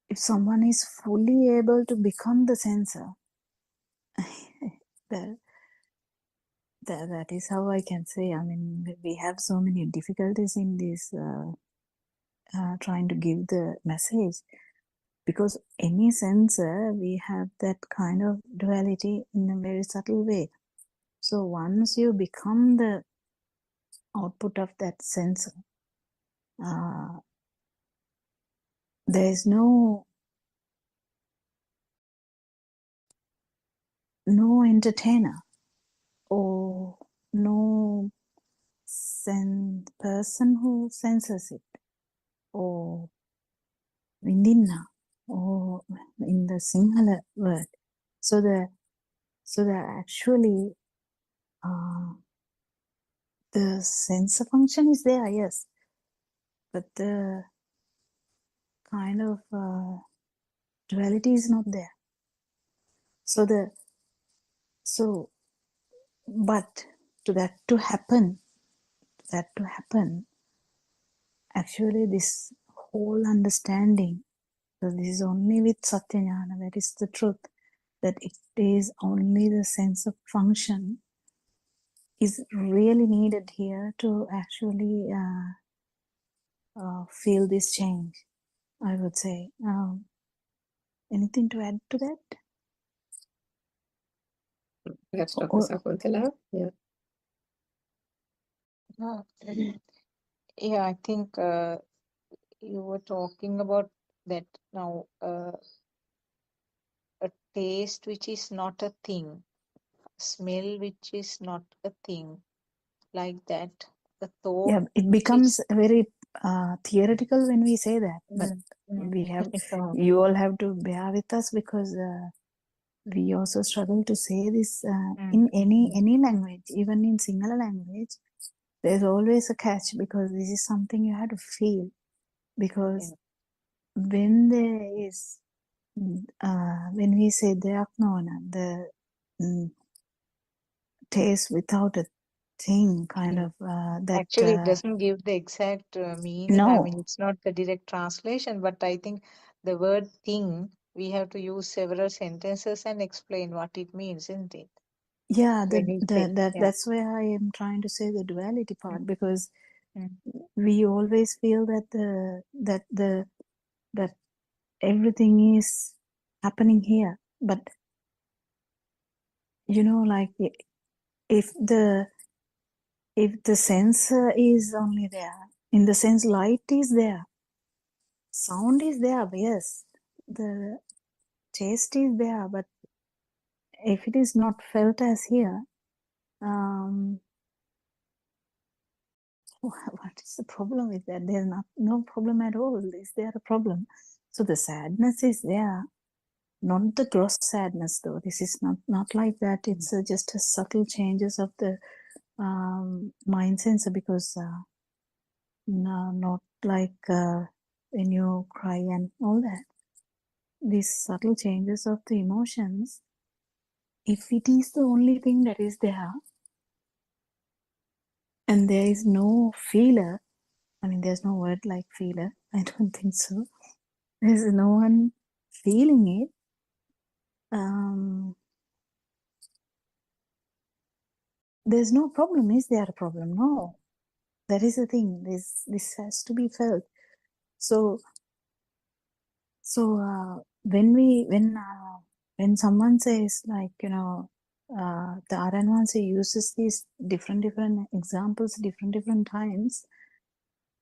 if someone is fully able to become the sensor, that is how I can say. I mean, we have so many difficulties in this trying to give the message, because any sensor, we have that kind of duality in a very subtle way. So once you become the output of that sensor, there is no entertainer or no person who senses it, or Vindinna, or in the Sinhala word. So the actually the sensor function is there, yes, but the kind of duality is not there. But to that to happen, actually this whole understanding, so this is only with Satya Jnana, that is the truth, that it is only the sense of function is really needed here to actually feel this change, I would say. Anything to add to that? Perhaps Dr. Or, Sakuntala? Yeah. Yeah, I think you were talking about that now, a taste which is not a thing, smell which is not a thing, like that, a thought yeah, it which becomes is. very theoretical when we say that, but we have, So, you all have to bear with us because we also struggle to say this in any language, even in Sinhala language. There's always a catch because this is something you have to feel. Because when there is, when we say deyak nona, the taste without a thing, kind of that. actually, it doesn't give the exact meaning. I mean, No, it's not the direct translation, but I think the word thing, we have to use several sentences and explain what it means, isn't it? yeah, When we say, that's where I am trying to say the duality part, because Mm. we always feel that that everything is happening here, but you know, like if the sensor is only there, in the sense light is there, sound is there, yes, the taste is there, but if it is not felt as here, what is the problem with that? There's no problem at all. Is there a problem? So the sadness is there, not the gross sadness though. This is not like that. It's just a subtle changes of the mind sensor, because no, not like when you cry and all that. These subtle changes of the emotions, if it is the only thing that is there, and there is no feeler, I mean, there's no word like feeler, I don't think so. There's no one feeling it. There's no problem. Is there a problem? No. That is the thing. This has to be felt. So when someone says, like, you know, the Aranwansi uses these different examples, different times,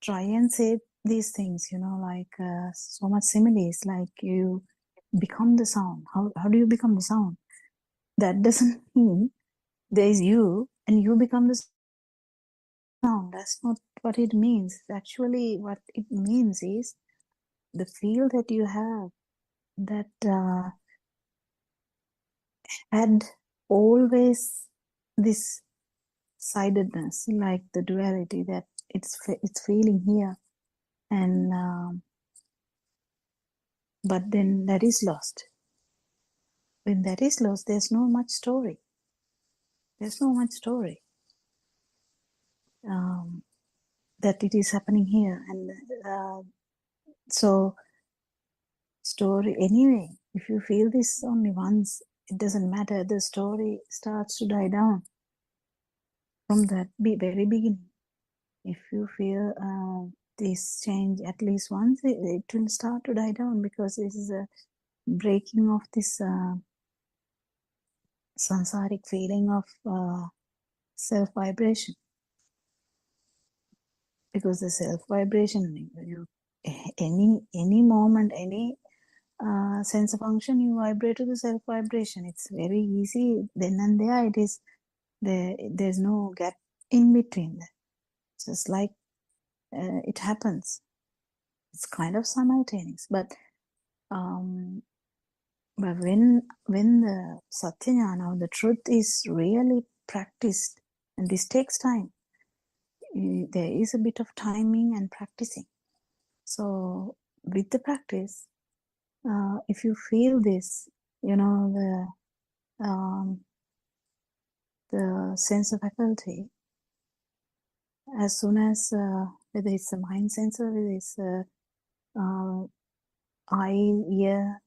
try and say these things, you know, like so much similes, like you become the sound. How do you become the sound? That doesn't mean there is you and you become the sound. That's not what it means. Actually, what it means is the feel that you have, that had always this sidedness, like the duality, that it's feeling here, and but then that is lost. When that is lost, there's no much story. There's no much story that it is happening here, and so story anyway. If you feel this only once, it doesn't matter. The story starts to die down from that very beginning. If you feel this change at least once, it will start to die down, because this is a breaking of this samsaric feeling of self vibration. Because the self vibration, any moment, any sensor function, you vibrate to the self vibration. It's very easy. Then and there, it is there's no gap in between that. Just like it happens. It's kind of simultaneous, but when the satyajnana, or the truth, is really practiced, and this takes time, there is a bit of timing and practicing. So with the practice, if you feel this, you know, the sense of faculty, as soon as whether it's a mind sensor, whether it's eye, ear,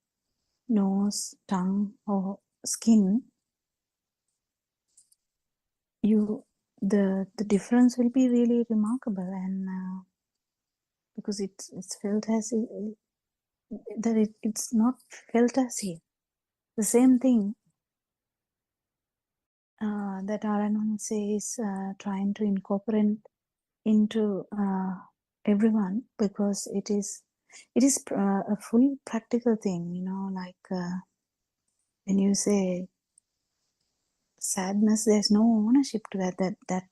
nose, tongue, or skin, you the difference will be really remarkable, and because it's felt as it's not felt as here. The same thing that Aranon says, trying to incorporate into everyone, because it is a full practical thing, you know, like when you say sadness, there's no ownership to that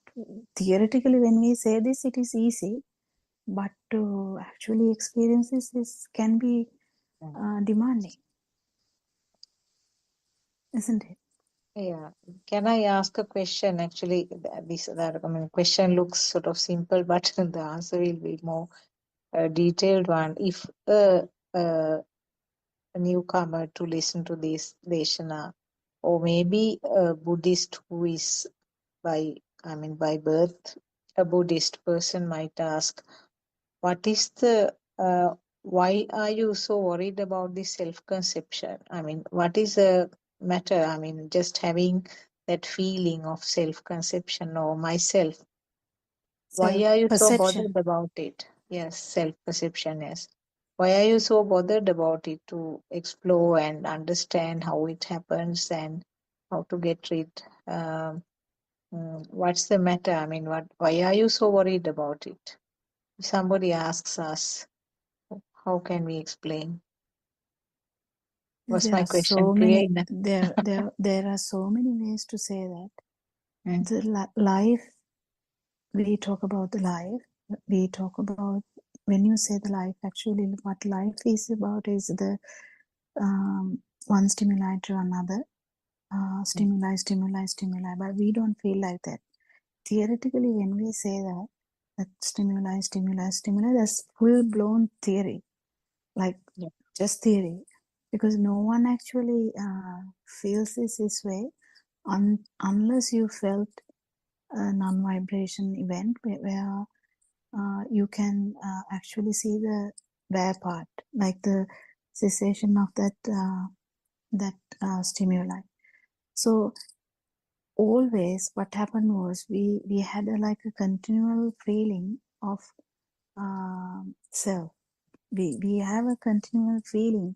theoretically when we say this it is easy, but to actually experience this can be demanding, isn't it? Yeah. Can I ask a question? Actually, question looks sort of simple, but the answer will be more detailed one. If a newcomer to listen to this Deshana, or maybe a Buddhist who is by birth a Buddhist person might ask, what is the why are you so worried about this self-conception? I mean, what is the matter? I mean, just having that feeling of self-conception or myself. Why are you so bothered about it? Yes, self-perception, yes. Why are you so bothered about it? To explore and understand how it happens and how to get rid. What's the matter? I mean, why are you so worried about it? If somebody asks us, how can we explain? Was There my are question so clear many enough? there are so many ways to say that. The life, we talk about the life, we talk about, when you say the life, actually what life is about is the one stimuli to another, stimuli, but we don't feel like that. Theoretically, when we say that stimuli, that's full-blown theory, like just theory, because no one actually feels this way unless you felt a non-vibration event where you can actually see the where part, like the cessation of that stimuli. So always what happened was we had like a continual feeling of self. We have a continual feeling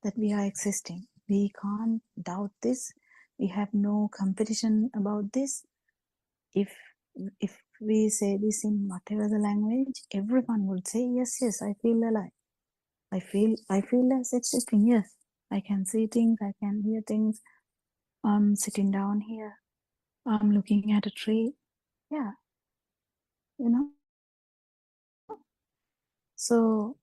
that we are existing. We can't doubt this. We have no competition about this. If we say this in whatever the language, everyone would say, yes, I feel alive. I feel as existing. Yes, I can see things, I can hear things. I'm sitting down here. I'm looking at a tree. Yeah, you know. So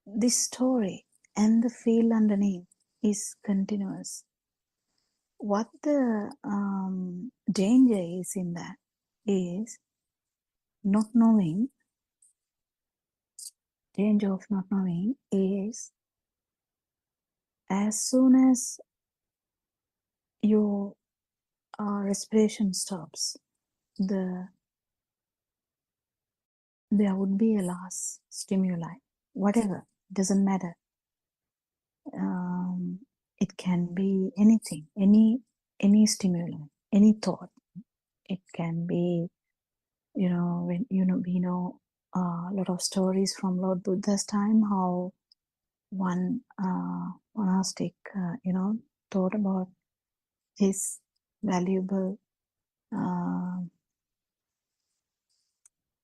this story and the feel underneath is continuous. What the danger is in that is not knowing. Danger of not knowing is as soon as your respiration stops, there would be a last stimuli, whatever, doesn't matter. It can be anything, any stimuli, any thought. It can be, when we know a lot of stories from Lord Buddha's time, how one monastic, thought about his valuable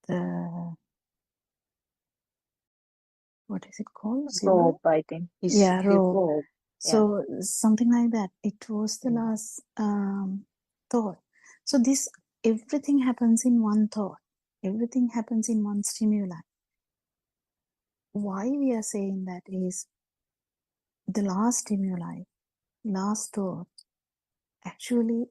the what is it called? Robe, I think. His robe. robe. So something like that. It was the last thought. So this, everything happens in one thought. Everything happens in one stimuli. Why we are saying that is the last stimuli, last thought. Actually,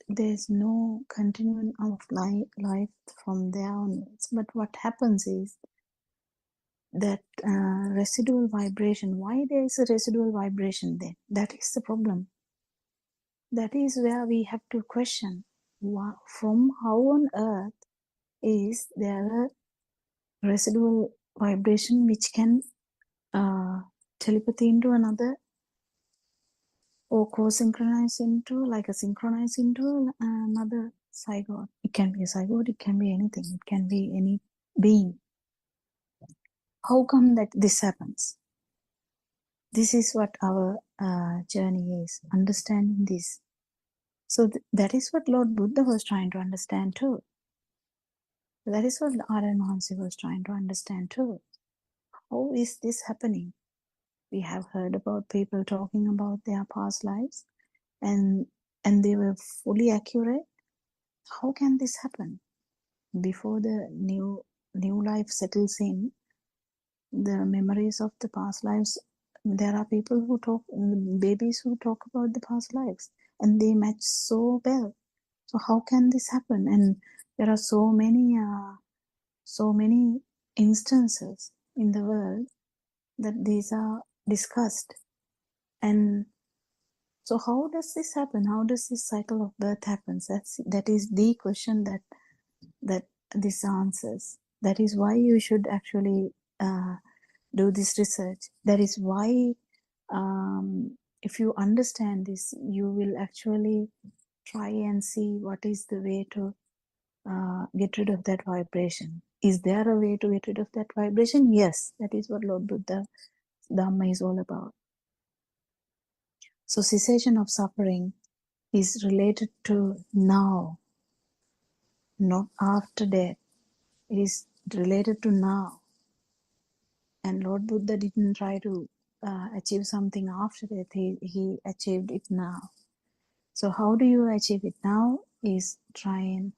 there's no continuing of life from there onwards. But what happens is that residual vibration. Why there is a residual vibration then? That is the problem. That is where we have to question, from how on earth is there a residual vibration which can telepathy into another or co-synchronize into, like a synchronize into another zygote. It can be a zygote, it can be anything, it can be any being. How come that this happens? This is what our journey is, understanding this. So that is what Lord Buddha was trying to understand too. That is what Aryan Mahansi was trying to understand too. How is this happening? We have heard about people talking about their past lives, and they were fully accurate. How can this happen? Before the new life settles in, the memories of the past lives, there are people who talk, babies who talk about the past lives, and they match so well. So how can this happen? And there are so many instances in the world that these are discussed. And so how does this happen? How does this cycle of birth happen? That is the question that this answers. That is why you should actually do this research. That is why if you understand this, you will actually try and see what is the way to get rid of that vibration. Is there a way to get rid of that vibration? Yes, that is what Lord Buddha Dhamma is all about. So cessation of suffering is related to now, not after death. It is related to now. And Lord Buddha didn't try to achieve something after death. He achieved it now. So how do you achieve it now? Is trying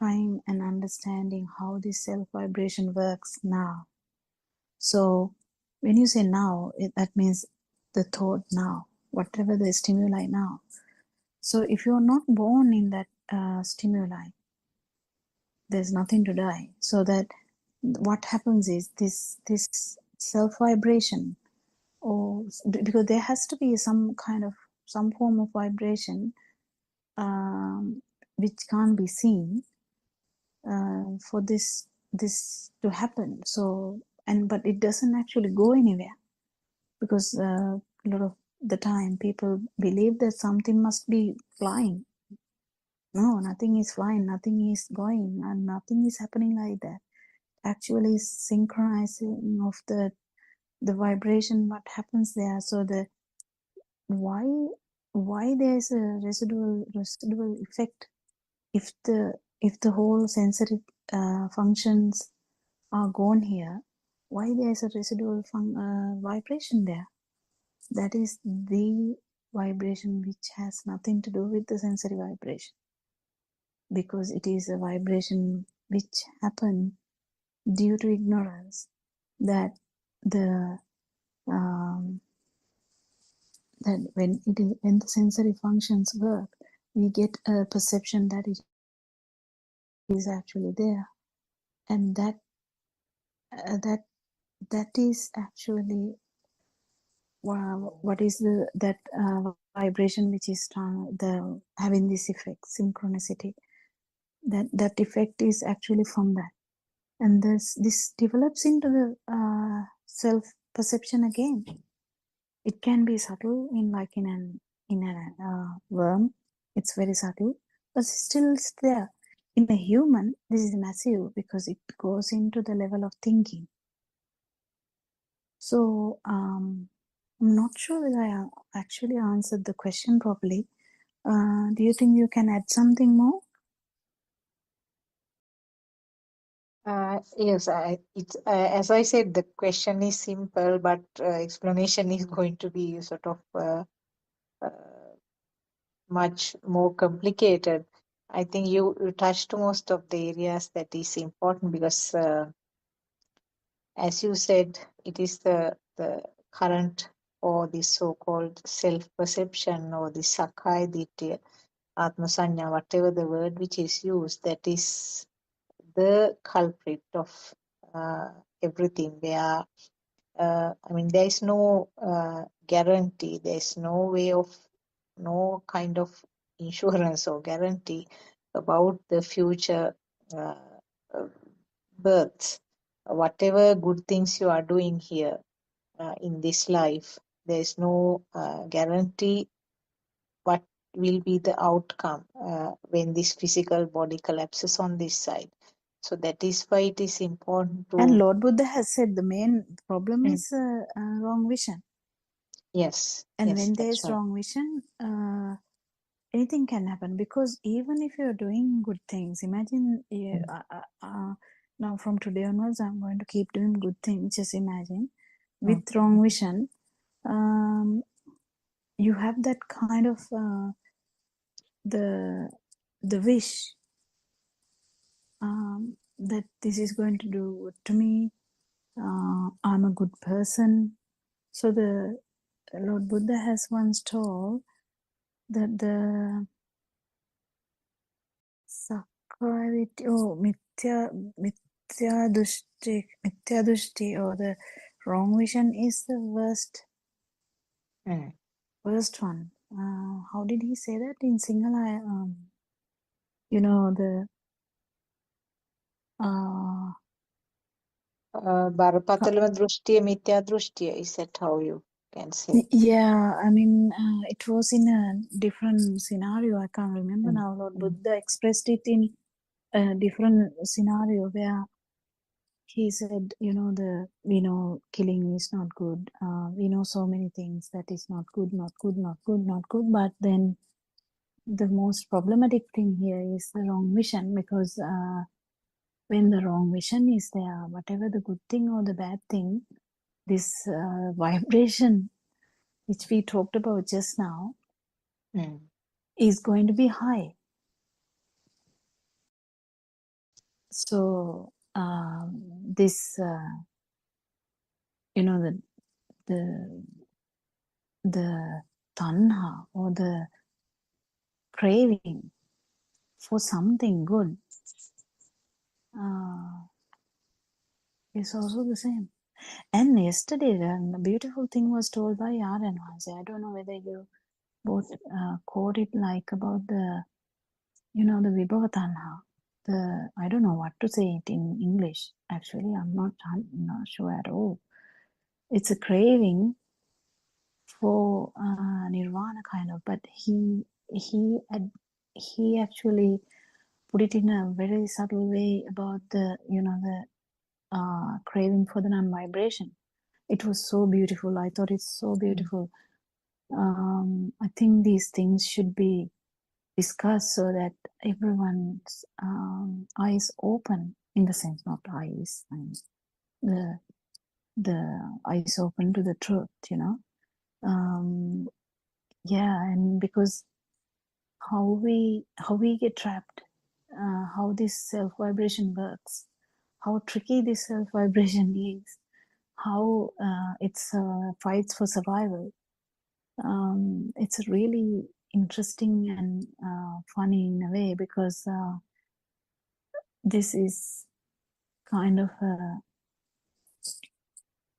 and understanding how this self-vibration works now. So when you say now, that means the thought now, whatever the stimuli now. So if you're not born in that stimuli, there's nothing to die. So that what happens is this self-vibration, or because there has to be some form of vibration which can't be seen for this to happen. So but it doesn't actually go anywhere, because a lot of the time people believe that something must be flying. No, nothing is flying, nothing is going, and nothing is happening like that. Actually synchronizing of the vibration, what happens there. So the why there's a residual effect if the whole sensory functions are gone here. Why there's a residual vibration there? That is the vibration which has nothing to do with the sensory vibration, because it is a vibration which happened due to ignorance, that the that when the sensory functions work, we get a perception that it is actually there, and that is actually what is that vibration which is having this effect, synchronicity. That effect is actually from that, and this develops into the self perception again. It can be subtle in a worm. It's very subtle, but still it's there. In a human, this is massive because it goes into the level of thinking. So I'm not sure whether I actually answered the question properly. Do you think you can add something more? Yes, as I said, the question is simple, but explanation is going to be sort of uh, much more complicated. I think you touched most of the areas that is important, because as you said, it is the current, or the so-called self-perception, or the Sakkaya Ditthhiya, Atma Sanya, whatever the word which is used, that is the culprit of everything. Where there is no guarantee, there is no kind of insurance or guarantee about the future uh, uh, births. Whatever good things you are doing here in this life, there is no guarantee what will be the outcome when this physical body collapses on this side. So that is why it is important to. And Lord Buddha has said the main problem is wrong vision. Yes. And yes, when there that's is right. wrong vision, anything can happen. Because even if you're doing good things, imagine now from today onwards, I'm going to keep doing good things. Just imagine with wrong vision, you have that kind of the wish that this is going to do good to me. I'm a good person. So the Lord Buddha has once told that the mithya dushti, or the wrong vision is the worst one. How did he say that in Sinhala? The බරපතලම දෘෂ්ටිය මිත්‍යා දෘෂ්ටිය, is that how you can say? Yeah, I mean, it was in a different scenario. I can't remember now. Lord Buddha expressed it in a different scenario where he said, we know killing is not good. We know so many things that is not good, not good, not good, not good. But then the most problematic thing here is the wrong vision, because when the wrong vision is there, whatever the good thing or the bad thing, this vibration which we talked about just now is going to be high. So this the tanha, or the craving for something good is also the same. And yesterday, a beautiful thing was told by Yaran. I don't know whether you both caught it, like about the Vibhava Tanha. I don't know what to say it in English. Actually, I'm not sure at all. It's a craving for nirvana kind of, but he actually put it in a very subtle way about the craving for the non-vibration. It was so beautiful. I thought it's so beautiful. I think these things should be discussed so that everyone's eyes open, in the sense, not eyes, the eyes open to the truth, and because how we get trapped, how this self vibration works, how tricky this self vibration is, how it's fights for survival. It's really interesting and funny in a way, because this is kind of a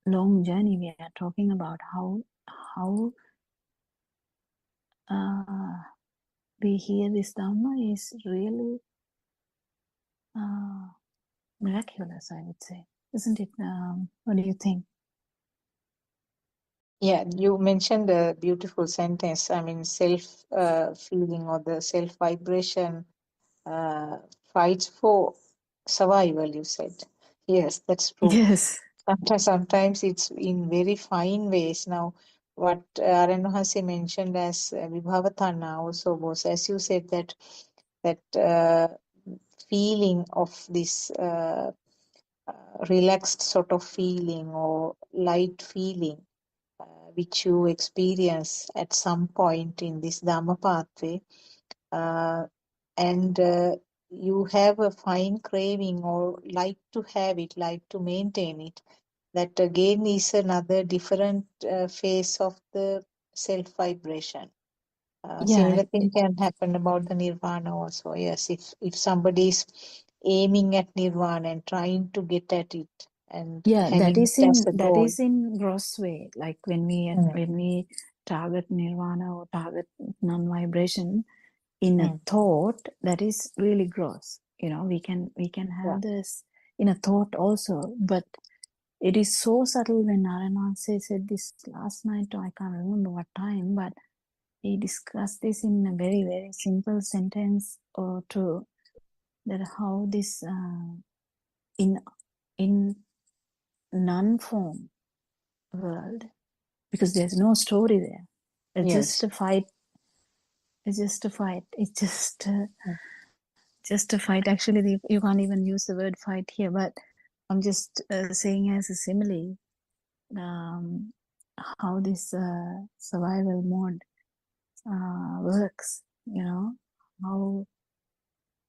long journey we are talking about, how we hear this Dhamma is really miraculous, I would say. Isn't it? What do you think? Yeah, you mentioned a beautiful sentence. I mean, self feeling or the self vibration fights for survival, you said. Yes, that's true. Yes. Sometimes it's in very fine ways. Now, what Aranahasi mentioned as Vibhavatana also was, as you said, that feeling of this relaxed sort of feeling or light feeling, which you experience at some point in this Dhamma pathway, and you have a fine craving or like to have it, like to maintain it. That again is another different phase of the self vibration. Similar thing can happen about the nirvana also. Yes, if somebody is aiming at nirvana and trying to get at it and having it as a that goal. is in gross way. Like when we target nirvana or target non-vibration in a thought, that is really gross. We can have this in a thought also, but it is so subtle. When Narayana said this last night, I can't remember what time, but he discussed this in a very, very simple sentence or two, that how this in non-form world, because there's no story there. It's Yes. just a fight. It's just a fight. It's just a fight. Actually, you can't even use the word fight here, but I'm just saying as a simile how this survival mode works. You know how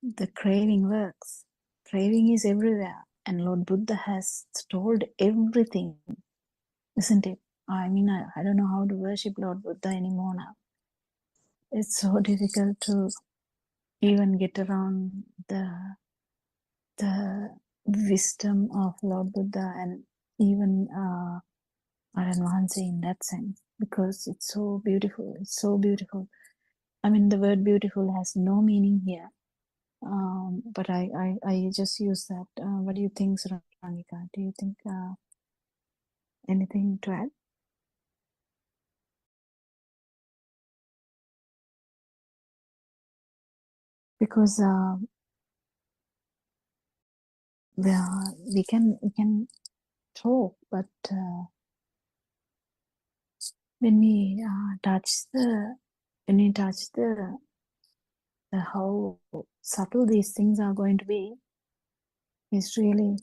the craving works. Craving is everywhere, and Lord Buddha has told everything, isn't it? I mean, I don't know how to worship Lord Buddha anymore now. It's so difficult to even get around the wisdom of Lord Buddha and even Aranvansi in that sense, because it's so beautiful. It's so beautiful. I mean, the word beautiful has no meaning here, but I just use that. What do you think, Saranika? Do you think anything to add? Because we can talk, but when we touch the how subtle these things are going to be, is really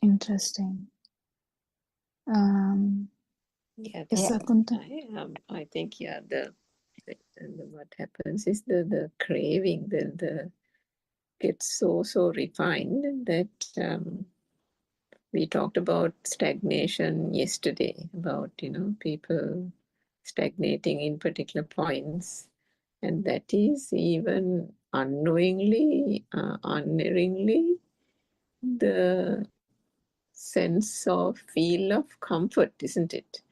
interesting. Yeah, Yes, Yeah. Kunta. I think what happens is the craving, the gets so refined that we talked about stagnation yesterday, about people stagnating in particular points, and that is even unknowingly, unerringly, the sense of feel of comfort, isn't it,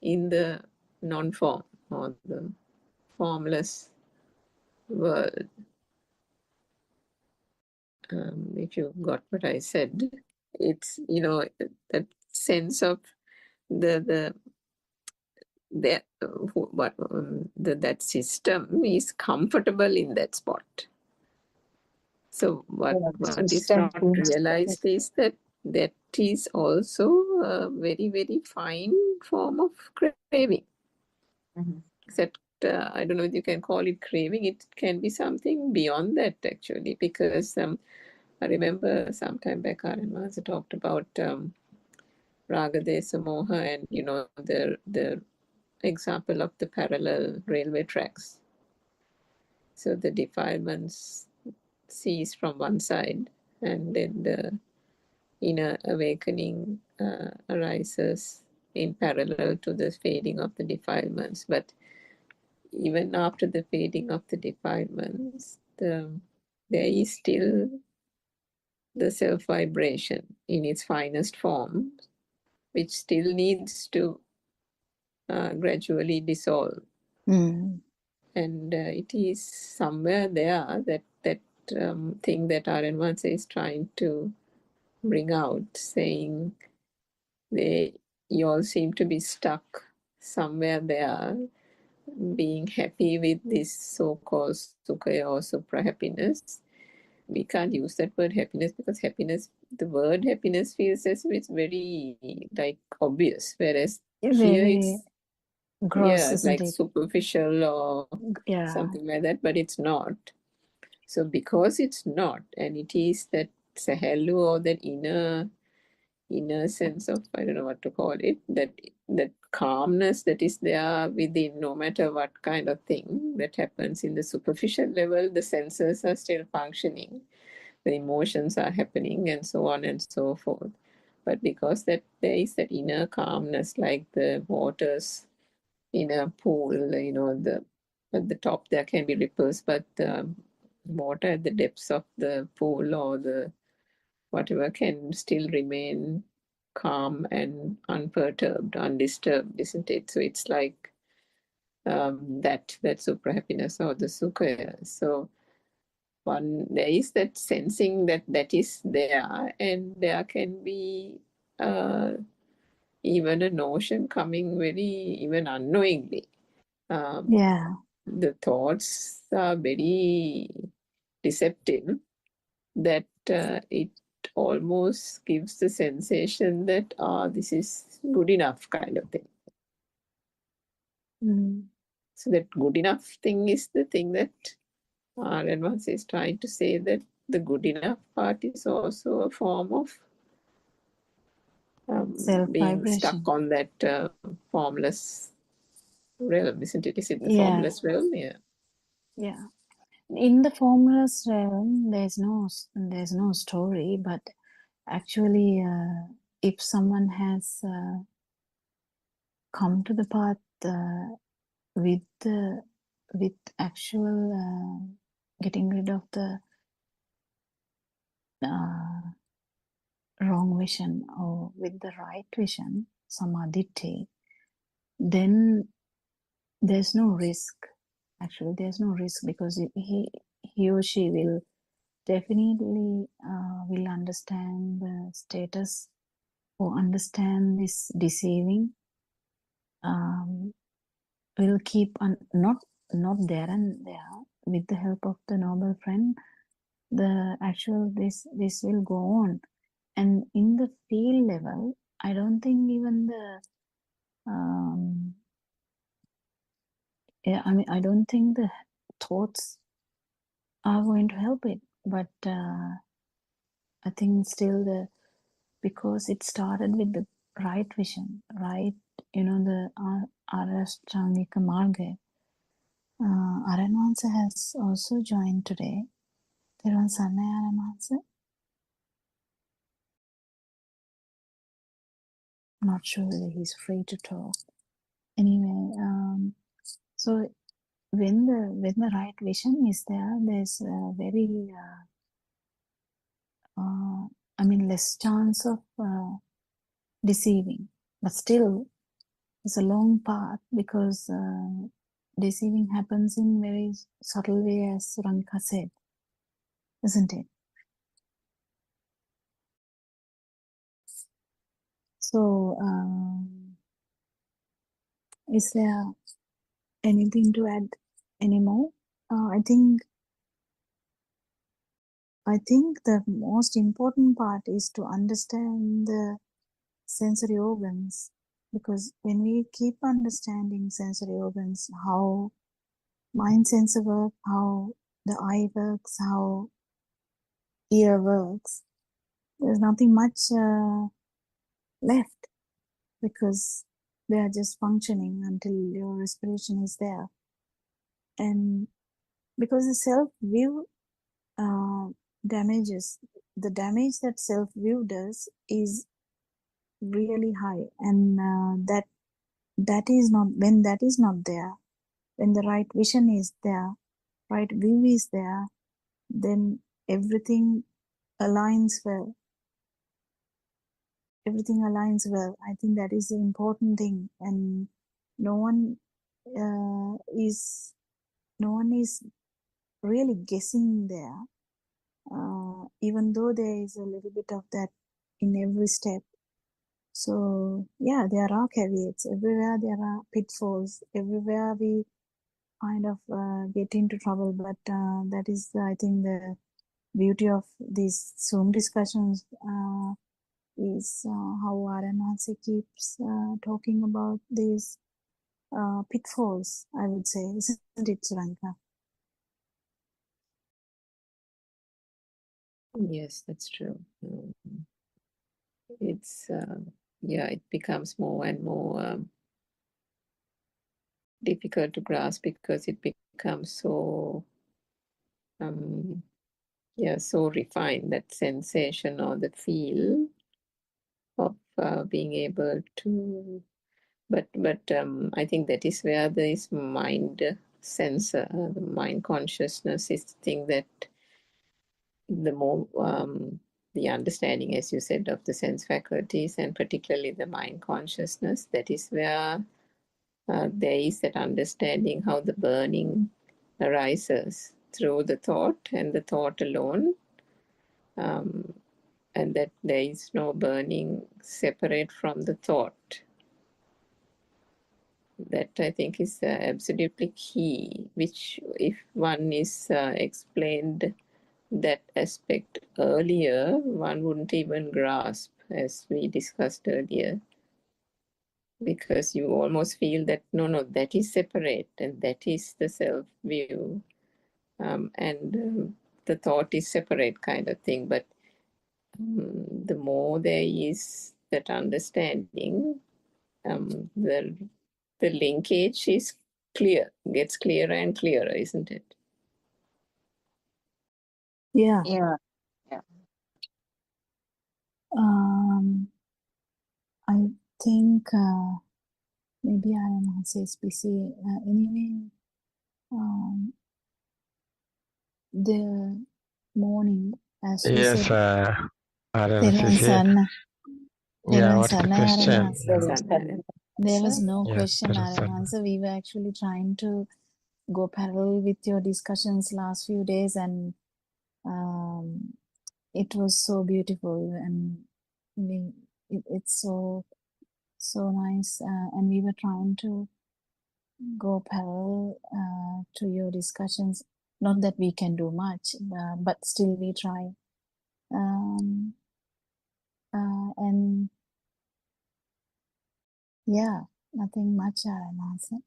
in the non-form or the formless world. If you got what I said, it's that sense of that system is comfortable in that spot. So what is not realized is that is also a very, very fine form of craving. Except I don't know if you can call it craving. It can be something beyond that, actually, because I remember some time back Aranvansi talked about Raga Desa Moha and the example of the parallel railway tracks. So the defilements cease from one side, and then the inner awakening arises in parallel to the fading of the defilements. But even after the fading of the defilements, there is still the self-vibration in its finest form, which still needs to gradually dissolve. And it is somewhere there that thing that Aranvansi is trying to bring out, saying you all seem to be stuck somewhere there, being happy with this so-called sukha or supra happiness. We can't use that word happiness because the word happiness feels as if it's very obvious, whereas here it's gross, isn't like it? superficial or something like that, but it's not. So because it's not, and it is that sahalu or that inner sense of, I don't know what to call it, that calmness that is there within, no matter what kind of thing that happens in the superficial level, the senses are still functioning, the emotions are happening, and so on and so forth. But because that there is that inner calmness, like the waters in a pool, at the top there can be ripples, but the water at the depths of the pool or the whatever can still remain calm and unperturbed, undisturbed, isn't it? So it's like that super happiness or the sukha. So there is that sensing that is there, and there can be even a notion coming very even unknowingly. Yeah. The thoughts are very deceptive, that it almost gives the sensation that this is good enough kind of thing. So that good enough thing is the thing that Aryan is trying to say, that the good enough part is also a form of being stuck on that formless realm, isn't it? Is it the formless realm? Yeah. Yeah. In the formless realm, there's no story, but actually, if someone has come to the path with actual getting rid of the wrong vision, or with the right vision, samadhi, then there's no risk. Actually, there's no risk, because he or she will definitely will understand the status, or understand this deceiving, will keep on not there and there, with the help of the noble friend, the actual this will go on. And in the field level, I don't think even the I don't think the thoughts are going to help it, but I think still because it started with the right vision, right, the Arashtangika Marga. Aranwansa has also joined today. Theruwan Saranai Aranwansa. Not sure whether he's free to talk. Anyway, so when the right vision is there, there's a very less chance of deceiving. But still, it's a long path, because deceiving happens in very subtle way, as Ranka said, isn't it? So, is there anything to add anymore? I think the most important part is to understand the sensory organs, because when we keep understanding sensory organs, how mind sensor work, how the eye works, how ear works, there's nothing much left, because they are just functioning until your respiration is there. And because the self-view damages, the damage that self-view does is really high, and that is not, when that is not there, when the right vision is there, right view is there, then everything aligns well. Everything aligns well. I think that is the important thing, and no one is really guessing there, even though there is a little bit of that in every step. So yeah, there are caveats everywhere, there are pitfalls everywhere, we kind of get into trouble, but that is, I think, the beauty of these Zoom discussions, is how Varanasi keeps talking about these pitfalls, I would say, isn't it, Suranka? Yes, that's true. It's it becomes more and more difficult to grasp, because it becomes so so refined, that sensation or the feel of being able to, but I think that is where this mind sensor, the mind consciousness, is the thing that the more the understanding, as you said, of the sense faculties, and particularly the mind consciousness, that is where there is that understanding how the burning arises through the thought, and the thought alone, and that there is no burning separate from the thought. That I think is absolutely key, which if one is explained that aspect earlier, one wouldn't even grasp, as we discussed earlier, because you almost feel that no, that is separate and that is the self view, and the thought is separate kind of thing. But the more there is that understanding, the linkage is clear, gets clearer and clearer, isn't it? Yeah. Yeah. I think maybe I am also busy. Anyway, the morning, as you Yes, said, Aranasi. Yeah, what's the question? There was no Yes, question, Aramansa. We were actually trying to go parallel with your discussions last few days, and it was so beautiful, and it's so nice. And we were trying to go parallel to your discussions. Not that we can do much, but still we try. And yeah, nothing much, Aramansa.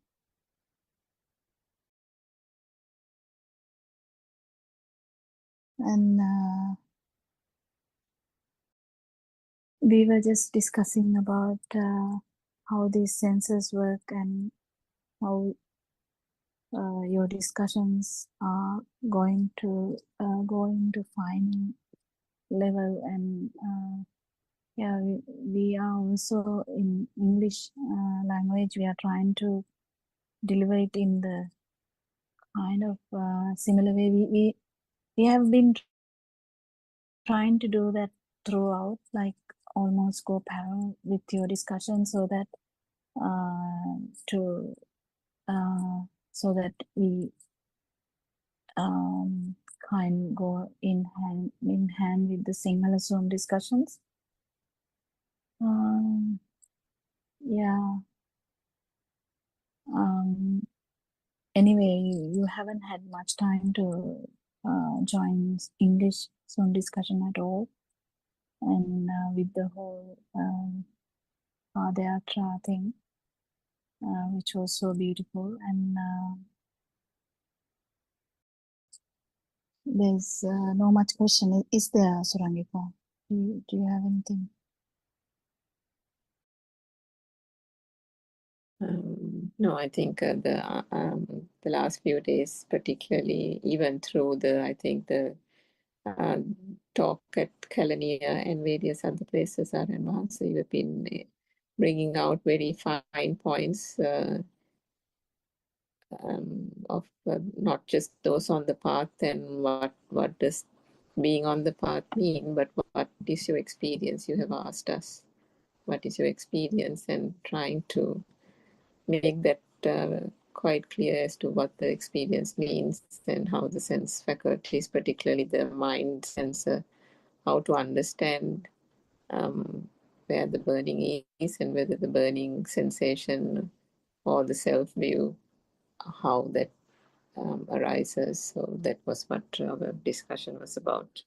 And we were just discussing about how these senses work and how your discussions are going to final level. And yeah, we are also in English language. We are trying to deliver it in the kind of similar way. We have been trying to do that throughout, like almost go parallel with your discussion, so that so that we kind go in hand with the Sinhala Zoom discussions. Yeah. Anyway, you haven't had much time to join English Zoom discussion at all, and with the whole Padayatra thing, which was so beautiful. And there's no much question. Is there, Surangika? Do you have anything? No, I think the last few days, particularly, even through the talk at Kalania and various other places, are advanced. So you've been bringing out very fine points of not just those on the path and what does being on the path mean, but what is your experience? You have asked us, what is your experience, and trying to make that quite clear as to what the experience means and how the sense faculties, particularly the mind sensor, how to understand where the burning is and whether the burning sensation or the self view, how that arises. So that was what our discussion was about.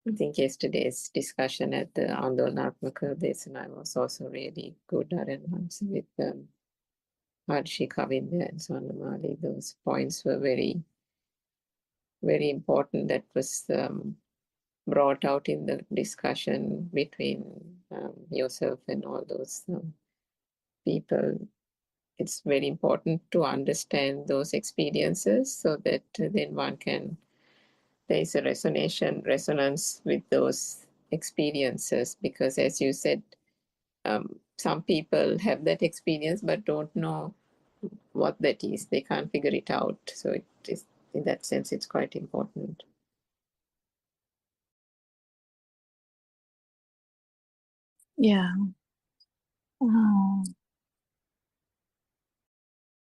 I think yesterday's discussion at the Andolnatmaka Desana was also really good, Aranhamsa, with Harshi Kavinda and Swarnamali. Those points were very, very important. That was brought out in the discussion between yourself and all those people. It's very important to understand those experiences so that then one can, there is a resonance with those experiences, because as you said, some people have that experience but don't know what that is. They can't figure it out. So it is, in that sense, it's quite important. Yeah.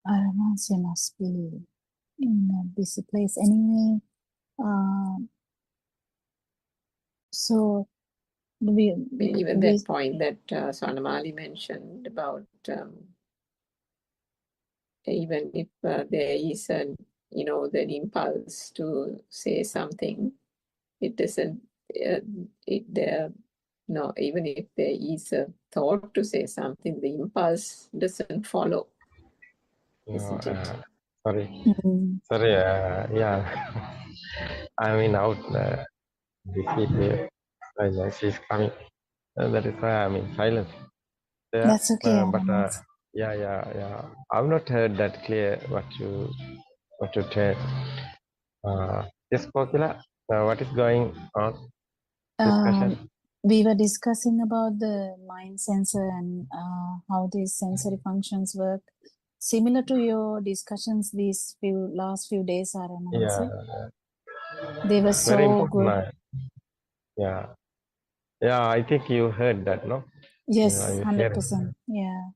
Aramansa must be in a busy place anyway. So Even that point that Swanamali mentioned about even if there is an impulse to say something, it doesn't no, even if there is a thought to say something, the impulse doesn't follow, isn't it? Sorry. Sorry, yeah. I'm in out. Busy. She's coming. That is why I'm in silence. Yeah, That's okay. but yeah. I've not heard that clear what you said. Yes, Kokila, what is going on? Discussion. We were discussing about the mind sensor and how these sensory functions work. Similar to your discussions these last few days, Yeah, they were very so important. good. Yeah. I think you heard that, no? Yes, You 100%. Yeah.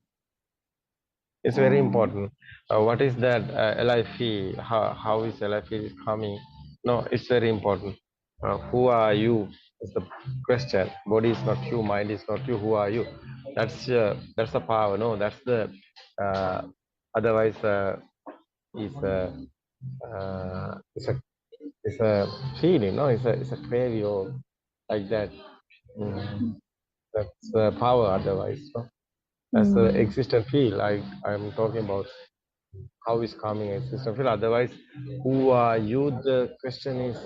It's very important. What is that LIF? How is LIF coming? No, it's very important. Who are you? Is the question. Body is not you. Mind is not you. Who are you? That's the power. No, that's the. Otherwise, it's a feeling. No, it's a craving or like that. That's the power. Otherwise, no? That's the existent feel. I'm talking about. How is calming existent feel? Otherwise, who are you? The question is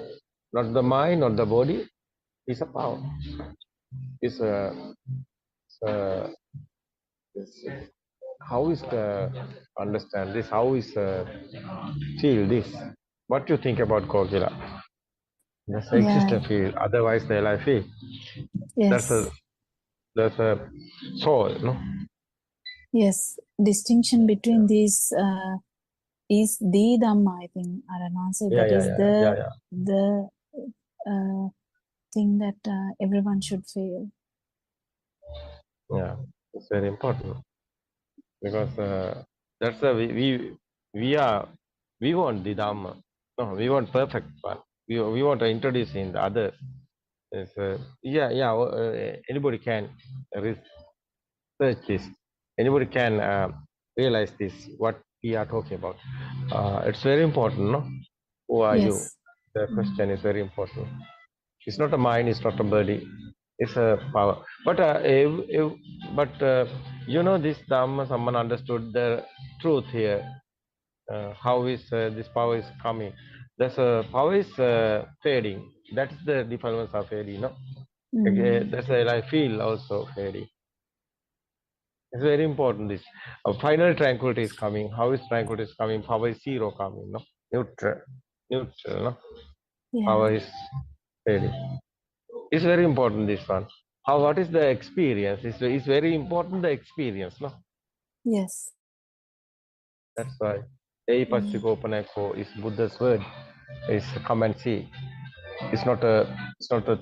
not the mind, not the body. It's a power. It's how is the understand this? How is feel this? What do you think about Kogila? That's the existent feel. Otherwise, the life feel. Yes. That's a soul, no? Yes. Distinction between these is the Dhamma, I think, Arana said. That is the thing that everyone should feel. Yeah, it's very important because that's the we want the Dhamma. No, we want perfect one. We want to introduce in the others. Anybody can research this. Anybody can realize this. What we are talking about. It's very important, no? Who are you? The question is very important. It's not a mind. It's not a body. It's a power. But this Dhamma. Someone understood the truth here. How is this power is coming? There's a power is fading. That's the defilements are fading. No, that's a I feel also fading. It's very important. This final tranquility is coming. How is tranquility is coming? Power is zero coming. No, neutral. No, power is fading. It's very important. This one. How? What is the experience? It's very important. The experience. No. Yes. That's why. Eipasthikopaneko is Buddha's word. Is come and see. It's not a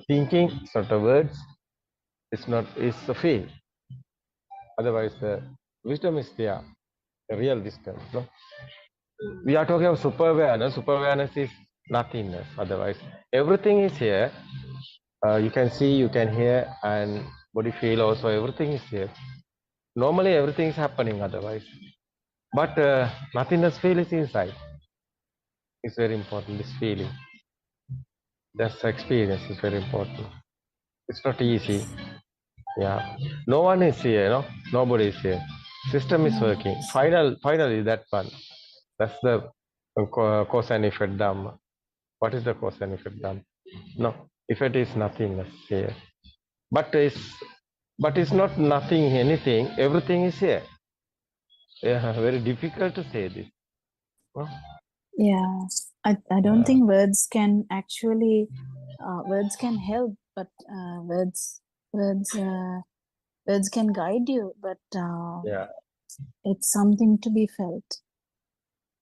thinking. It's not a words. It's a feel. Otherwise, the wisdom is there. The real wisdom. No? We are talking about super awareness. Super awareness is nothingness. Otherwise, everything is here. You can see, you can hear, and body feel also. Everything is here. Normally, everything is happening. Otherwise, but nothingness feel is inside. It's very important. This feeling. That's the experience is very important. It's not easy. Yeah. No one is here, no? Nobody is here. System is working. Finally, that one. That's the cause and effect Dhamma. What is the cause and effect Dhamma? No. Effect is nothingness here. But it's not nothing, anything. Everything is here. Yeah, very difficult to say this. No? Yeah. I don't think words can actually words can help, but words can guide you, but it's something to be felt.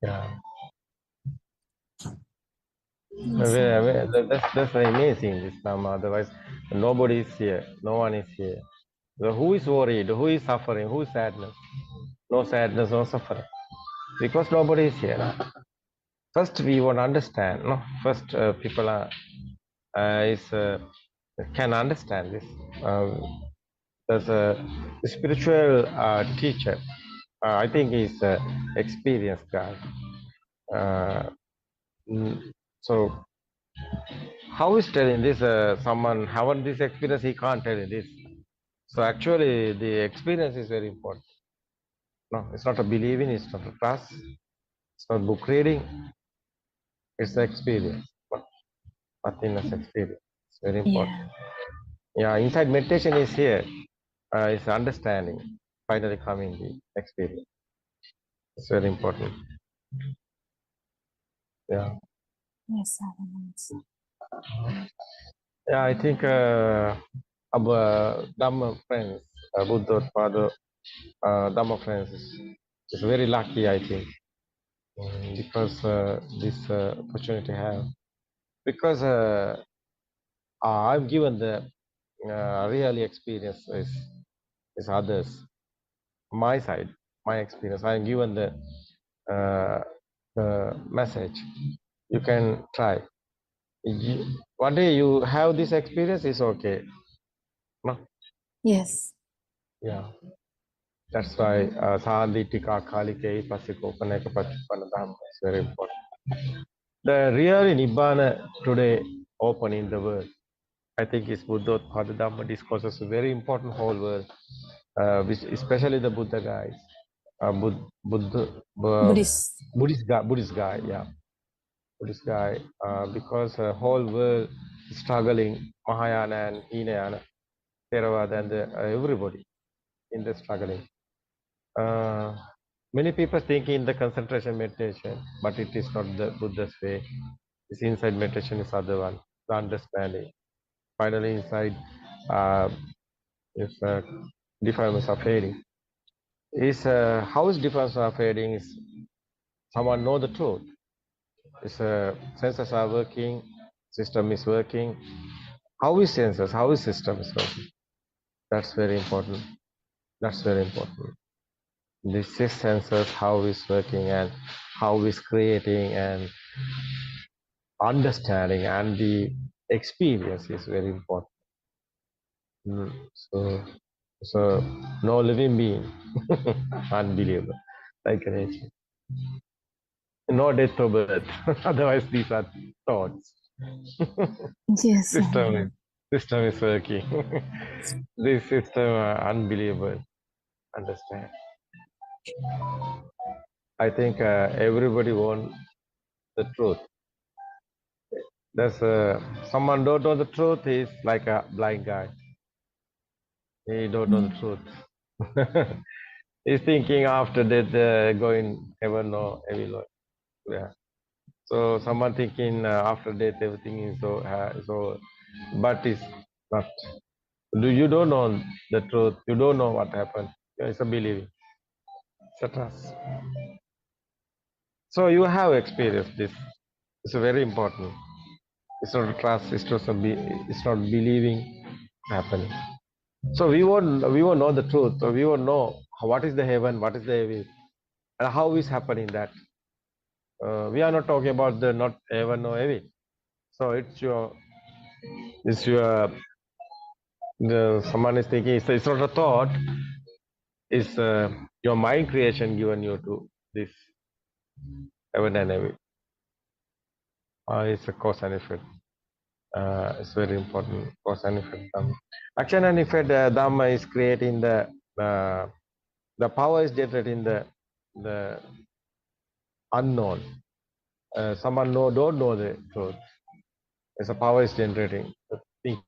Yeah. That's amazing, this Dhamma. Otherwise, nobody is here. No one is here. So who is worried? Who is suffering? Who is sadness? No sadness, no suffering. Because nobody is here. first we want to understand. No, first people are can understand this. There's a spiritual teacher. I think he's an experienced guy. Uh, so how is telling this? Someone haven't this experience, he can't tell you this. So actually, the experience is very important. No, it's not a believing, it's not a trust, it's not book reading, it's the experience. Nothing as experience. It's very important. Yeah. Yeah, inside meditation is here. It's understanding, finally coming the experience. It's very important. Yeah. Yes, Adamants. Yeah, I think our Dhamma friends, Buddothpado Dhamma friends is very lucky, I think, because this opportunity have. Because I'm given the really experience is others. My side, my experience. I'm given the message. You can try. One day you have this experience is okay. No? Yes. Yeah. That's why Sahandi Tika Kalike Pasiko Paneka Pachipanadam is very important. The real Nibbana today open in the world. I think is Buddhothpada Dhamma discourses a very important whole world, especially the Buddha guys, Buddhist. Buddhist guy, yeah, Buddhist guy, because whole world is struggling, Mahayana and Hinayana, Theravada and everybody in the struggling. Many people think in the concentration meditation, but it is not the Buddha's way. This inside meditation is other one, the understanding. Finally, inside, if defilements are fading, is how is defilements are fading? Is someone know the truth? Is senses are working, system is working. How is senses? How is system is working? That's very important. That's very important. This is senses, how is working and how is creating and understanding and the experience is very important. So no living being, unbelievable, like nature. No death or birth. Otherwise, these are thoughts. Yes. system is working. This system unbelievable. Understand? I think everybody wants the truth. There's someone don't know the truth. He's like a blind guy. He don't know the truth. He's thinking after that going heaven or hell. Yeah. So someone thinking after death everything is so, but it's not. You don't know the truth. You don't know what happened. It's a believing. It's a trust. So you have experienced this. It's very important. It's not a trust. It's not believing happening. So we won't know the truth. So we won't know what is the heaven, what is the hell, and how is happening that. We are not talking about the not heaven or hell. So it's your someone is thinking it's not a thought. It's your mind creation given you to this heaven and hell. It's a cause and effect. It's very important. Cause and effect. Action and effect. Dhamma is creating the power is generating the unknown. Someone don't know the truth. It's a power is generating the thing.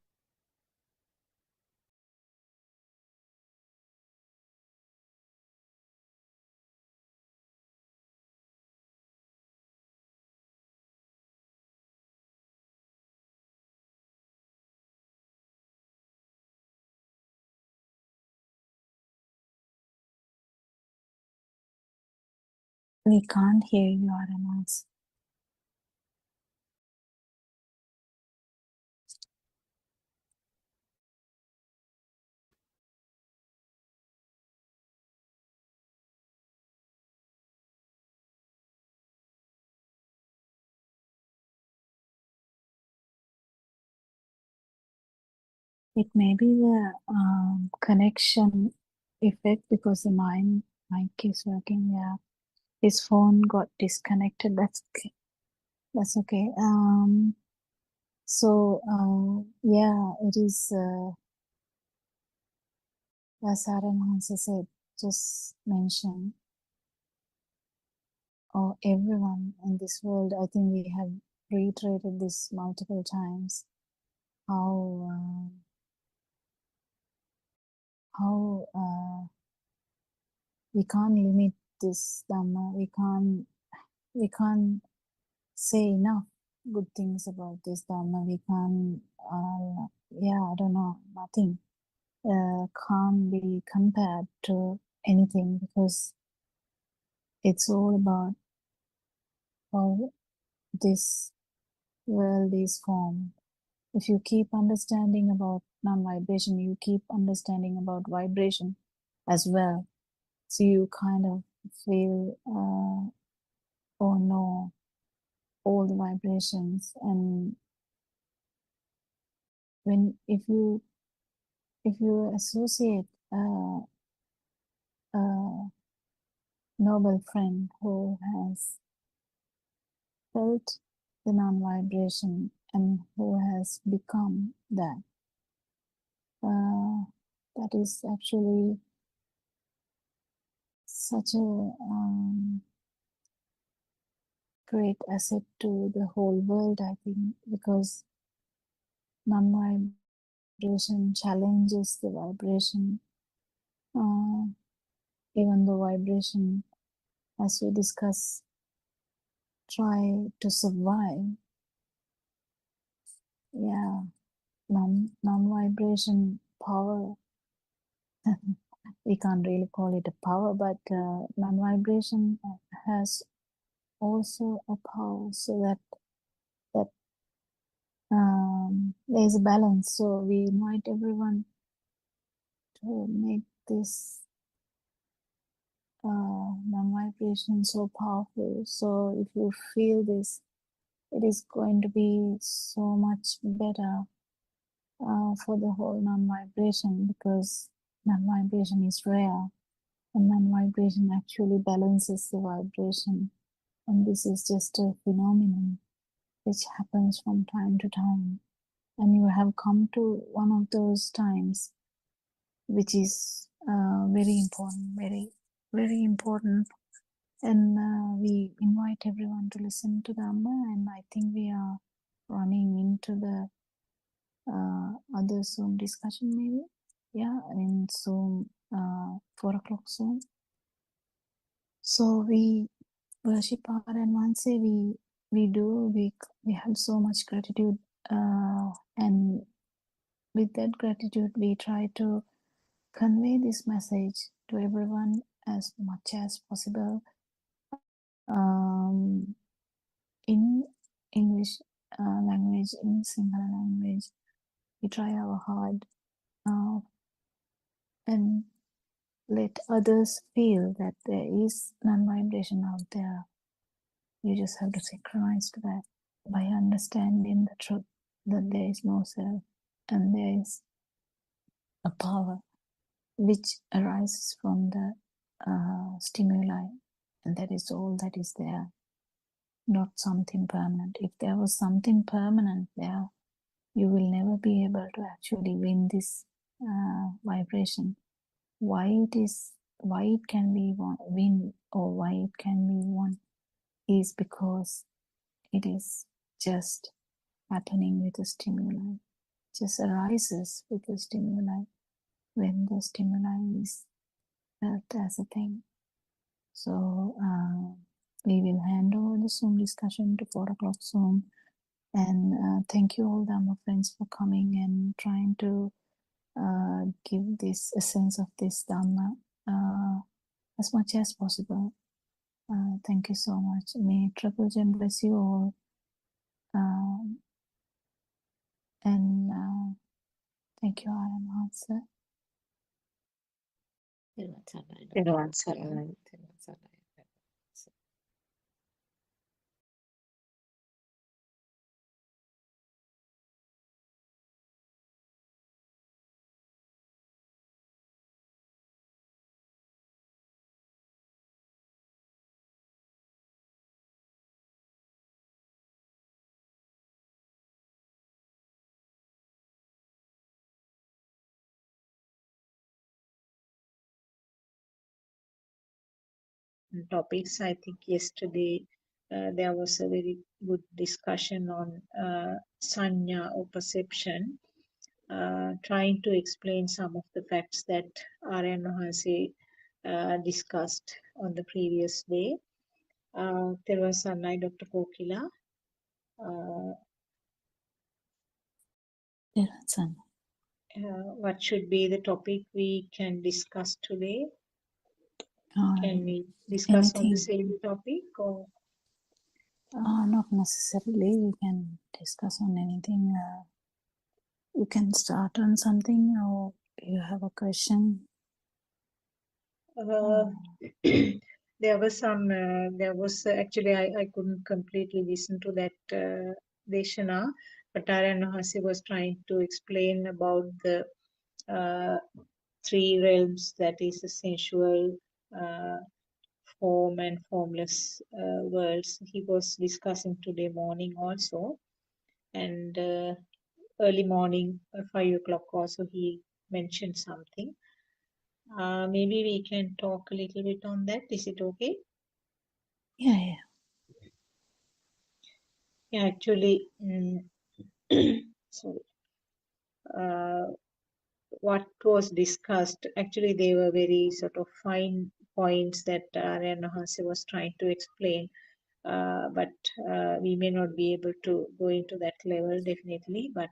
We can't hear you, Adamants. It may be the connection effect because the mic is working. Yeah, his phone got disconnected. That's okay. That's okay. So yeah, it is as Aaron Hansen said, just mention, or everyone in this world. I think we have reiterated this multiple times. How we can't limit this Dhamma. We can't say enough good things about this Dhamma. We can't, I don't know, nothing can't be compared to anything because it's all about how this world is formed. If you keep understanding about non-vibration, you keep understanding about vibration as well. So you kind of feel or know all the vibrations, and if you associate a noble friend who has felt the non-vibration and who has become that, that is actually such a great asset to the whole world, I think, because non-vibration challenges the vibration. Even the vibration, as we discuss, try to survive. Yeah, non-vibration power. We can't really call it a power, but non-vibration has also a power, so that there's a balance. So we invite everyone to make this non-vibration so powerful. So if you feel this, it is going to be so much better for the whole non-vibration, because non-vibration is rare, and non-vibration actually balances the vibration. And this is just a phenomenon which happens from time to time. And you have come to one of those times, which is very important, very, very important. And we invite everyone to listen to Dhamma. And I think we are running into the other Zoom discussion, maybe. Yeah, in Zoom, 4 o'clock Zoom. So we worship our and once we have so much gratitude, and with that gratitude we try to convey this message to everyone as much as possible, in English language, in Sinhala language. We try our hard, and let others feel that there is non-vibration out there. You just have to synchronize to that by understanding the truth that there is no self and there is a power which arises from the stimuli, and that is all that is there, not something permanent. If there was something permanent there, you will never be able to actually win this vibration. Why it can be win, or why it can be won, is because it is just happening with the stimuli, just arises with the stimuli when the stimuli is felt as a thing. So we will hand over the Zoom discussion to 4 o'clock Zoom. And thank you all Dhamma friends for coming and trying to give this a sense of this Dhamma as much as possible. Thank you so much. May Triple Gem bless you all. And thank you, Aram Hansa. Everyone, sorry. important topics. I think yesterday there was a very good discussion on sanya or perception, trying to explain some of the facts that Aryan Mahansi discussed on the previous day. There was Sanai Dr. Kokila. What should be the topic we can discuss today? Can we discuss on the anything. same topic or? Not necessarily. We can discuss on anything. You can start on something, or you have a question. There was some. There was actually I couldn't completely listen to that Deshana, but Aryan Mahasi was trying to explain about the three realms, that is the sensual, form and formless worlds. He was discussing today morning also, and early morning 5 o'clock also he mentioned something. Maybe we can talk a little bit on that. Is it okay? Yeah. Yeah, actually, sorry. What was discussed, actually, they were very sort of fine points that Aryan Mahasi was trying to explain. But we may not be able to go into that level, definitely. But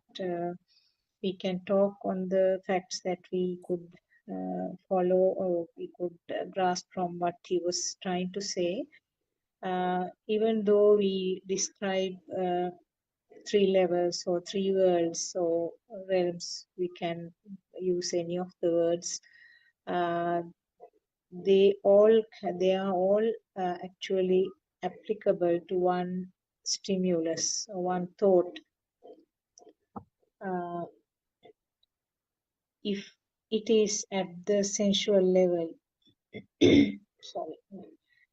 we can talk on the facts that we could follow, or we could grasp from what he was trying to say. Even though we describe three levels or three worlds or realms, we can use any of the words. They are all actually applicable to one stimulus or one thought. If it is at the sensual level,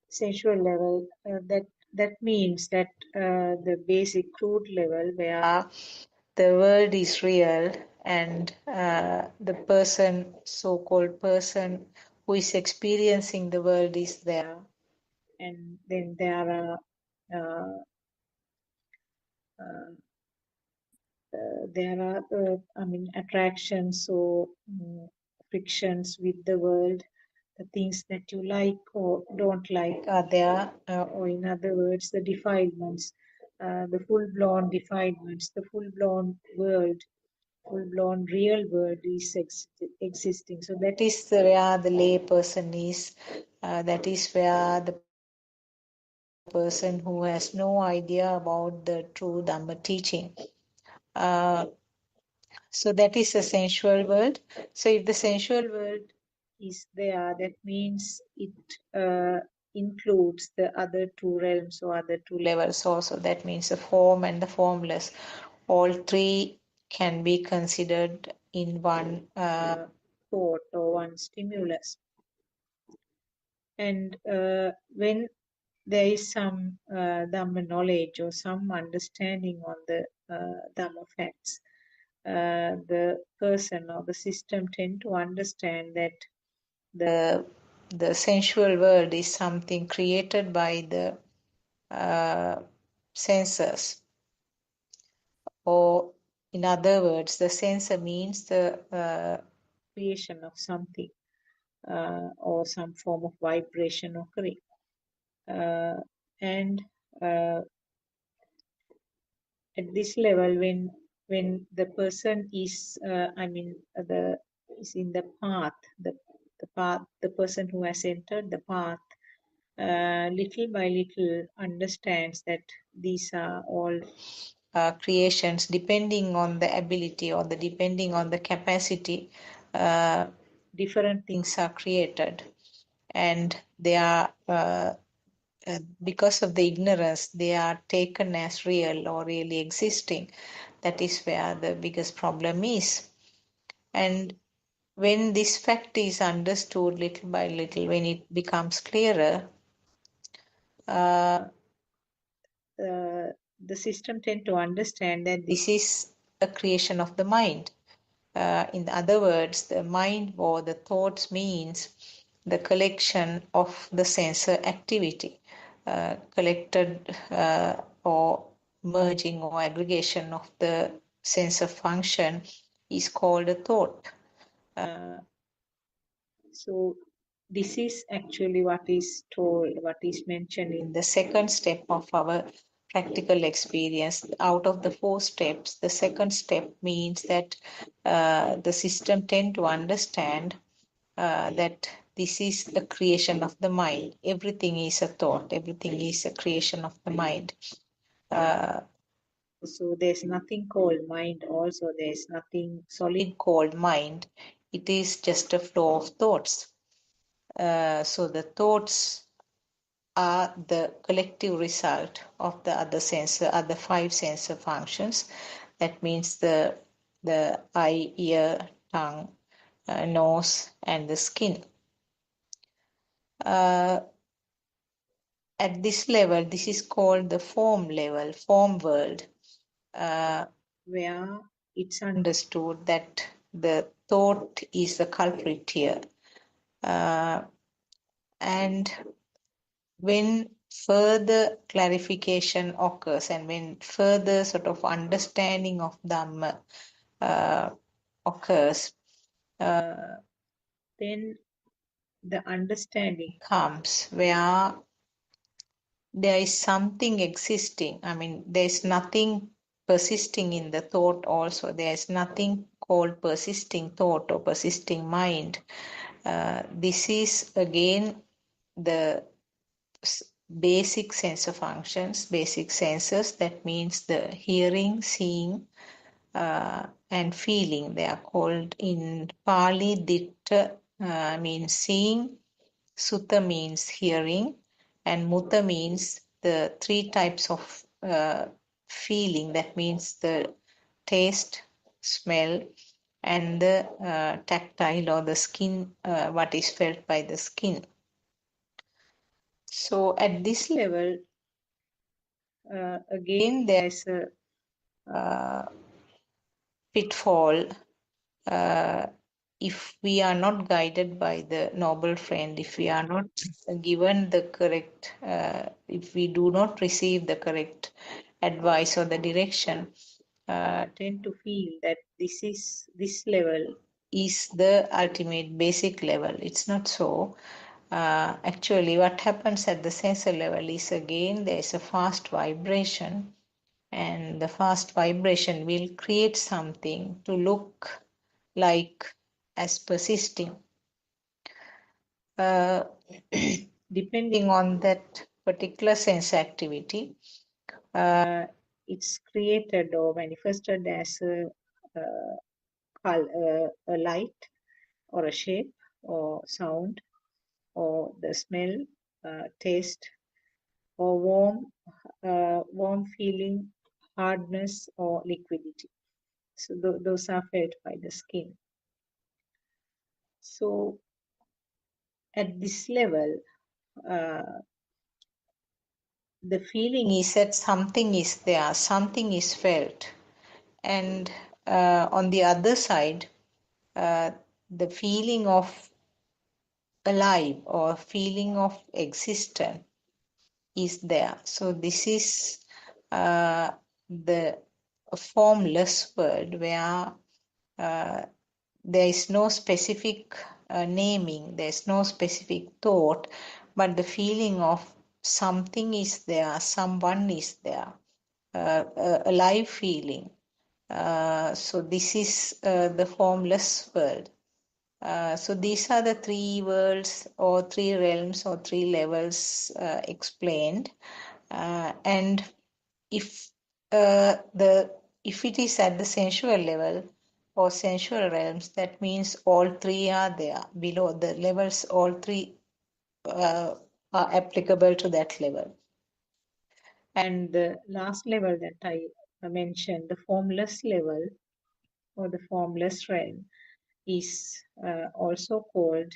sensual level, that means that the basic crude level where the world is real and the person, so-called person who is experiencing the world is there. And then there are attractions or frictions with the world. The things that you like or don't like are there, or in other words, the defilements, the full-blown defilements, the full-blown world, full-blown real world is existing. So that is where the lay person is. That is where the person who has no idea about the true Dhamma teaching. So that is the sensual world. So if the sensual world is there, that means it includes the other two realms or other two levels also. That means the form and the formless. All three can be considered in one thought or one stimulus. And when there is some Dhamma knowledge or some understanding on the Dhamma facts, the person or the system tend to understand that the sensual world is something created by the senses, or in other words, the sensor means the creation of something or some form of vibration occurring. And at this level, when the person is, is in the path, the person who has entered the path, little by little understands that these are all creations, depending on the ability or depending on the capacity. Different things are created, and they are. Because of the ignorance, they are taken as real or really existing. That is where the biggest problem is. And when this fact is understood little by little, when it becomes clearer, the system tend to understand that this is a creation of the mind. In other words, the mind or the thoughts means the collection of the sensor activity. Collected or merging or aggregation of the sensor function is called a thought. So this is actually what is told, what is mentioned in the second step of our practical experience. Out of the 4 steps, the second step means that the system tend to understand that this is a creation of the mind. Everything is a thought. Everything is a creation of the mind. So there's nothing called mind. Also, there's nothing solid called mind. It is just a flow of thoughts. So the thoughts are the collective result of the other 5 sensor functions. That means the eye, ear, tongue, nose, and the skin. At this level, this is called the form level, form world, where it's understood that the thought is the culprit here. And when further clarification occurs and when further sort of understanding of Dhamma occurs, then the understanding comes where there is something existing. I mean, there's nothing persisting in the thought also. There's nothing called persisting thought or persisting mind. This is again the basic sensor functions, basic sensors. That means the hearing, seeing, and feeling. They are called in Pali, Ditta means seeing, Sutta means hearing, and Mutta means the 3 types of feeling. That means the taste, smell, and the tactile or the skin, what is felt by the skin. So at this level, again, there's a pitfall if we are not guided by the noble friend, if we are not given the correct, if we do not receive the correct advice or the direction, tend to feel that this level is the ultimate basic level. It's not so. Actually, what happens at the sensor level is again there's a fast vibration, and the fast vibration will create something to look like as persisting. Depending on that particular sense activity, it's created or manifested as a light or a shape or sound or the smell, taste, or warm feeling, hardness, or liquidity. So those are felt by the skin. So at this level, the feeling is that something is there, something is felt. And on the other side, the feeling of alive or feeling of existence is there. So this is the formless world where there is no specific naming, there's no specific thought, but the feeling of something is there, someone is there, a live feeling. So this is the formless world. So these are the 3 worlds or 3 realms or 3 levels explained. And if it is at the sensual level or sensual realms, that means all 3 are there. Below the levels, all 3 are applicable to that level. And the last level that I mentioned, the formless level or the formless realm, is also called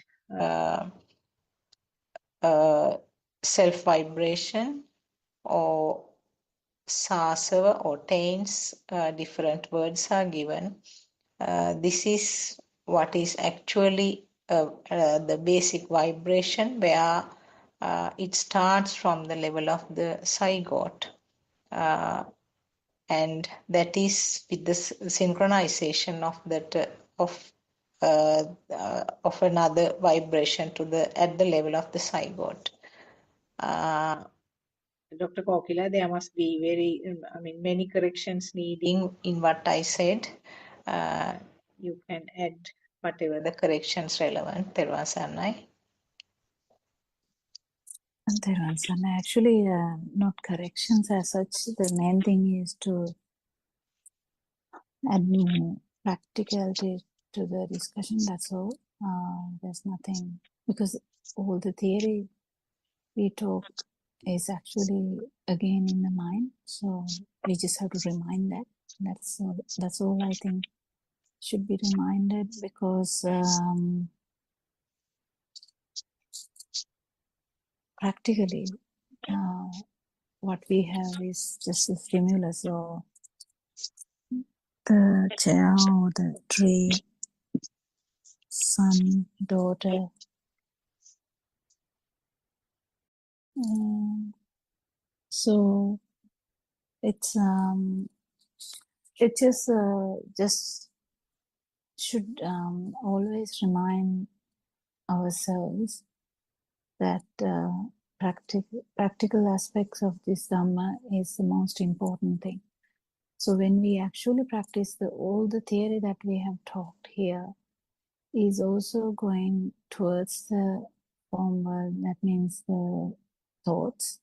self-vibration or sasava or taints. Different words are given. This is what is actually the basic vibration where it starts from the level of the zygote. And that is with the synchronization of that of another vibration to the at the level of the zygote. Dr. Kokila, there must be many corrections needing in what I said. You can add whatever the corrections relevant. Terwa Sannai. And there are some actually not corrections as such. The main thing is to add more practicality to the discussion. That's all. There's nothing, because all the theory we talk is actually again in the mind. So we just have to remind that. That's all I think should be reminded, because practically what we have is just a stimulus, or the chair or the tree, son, daughter. So it's it just should always remind ourselves that practical aspects of this Dhamma is the most important thing. So when we actually practice all the theory that we have talked here is also going towards the form world, that means the thoughts.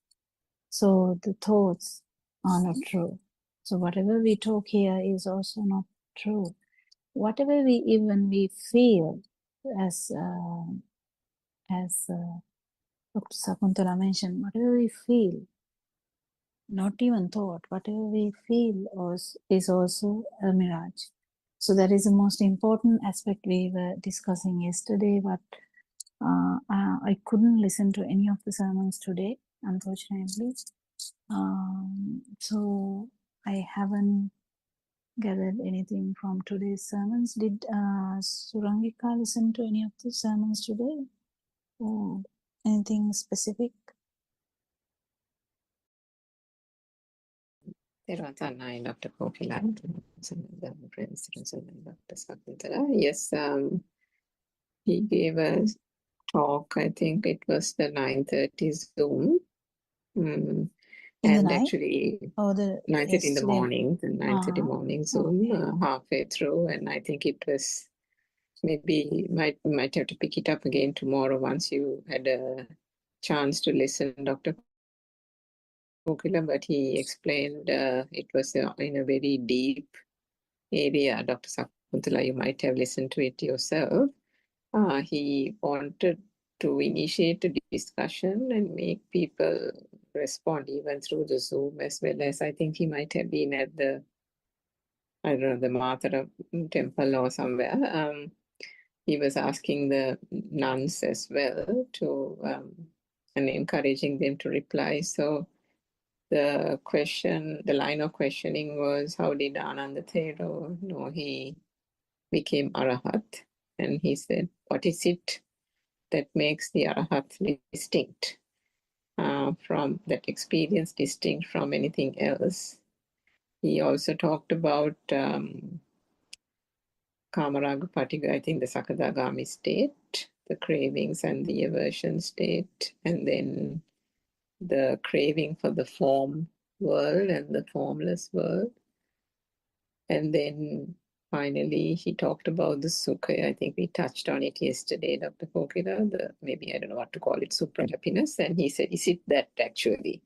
So the thoughts are not true. So whatever we talk here is also not true. Whatever we feel, as Dr. Sakuntala mentioned, whatever we feel, not even thought, whatever we feel is also a mirage. So that is the most important aspect we were discussing yesterday, but I couldn't listen to any of the sermons today, unfortunately. So I haven't gathered anything from today's sermons. Did Surangika listen to any of the sermons today? Or anything specific? Terwa Sannai, Dr. Kokila, Prince, Dr. Sakuntala. Yes, he gave a talk. I think it was the 9:30 Zoom. In the And night? actually, Or the 9:30 in the yesterday? morning, the 9:30 morning Zoom, Okay. halfway through, and I think it was maybe might have to pick it up again tomorrow once you had a chance to listen, Dr. Kokila, but he explained it was in a very deep area. Dr. Sakuntala, you might have listened to it yourself. He wanted to initiate a discussion and make people respond even through the Zoom, as well as I think he might have been at the, I don't know, the Matara temple or somewhere. He was asking the nuns as well to, and encouraging them to reply. So the line of questioning was, how did Ananda Thero know he became Arahat? And he said, what is it that makes the Arahat distinct from that experience, distinct from anything else? He also talked about Kamaraga Patiga, I think the Sakadagami state, the cravings and the aversion state, and then the craving for the form world and the formless world. And then finally, he talked about the Sukha. I think we touched on it yesterday, Dr. Kokila, maybe I don't know what to call it, supra happiness. And he said, is it that actually?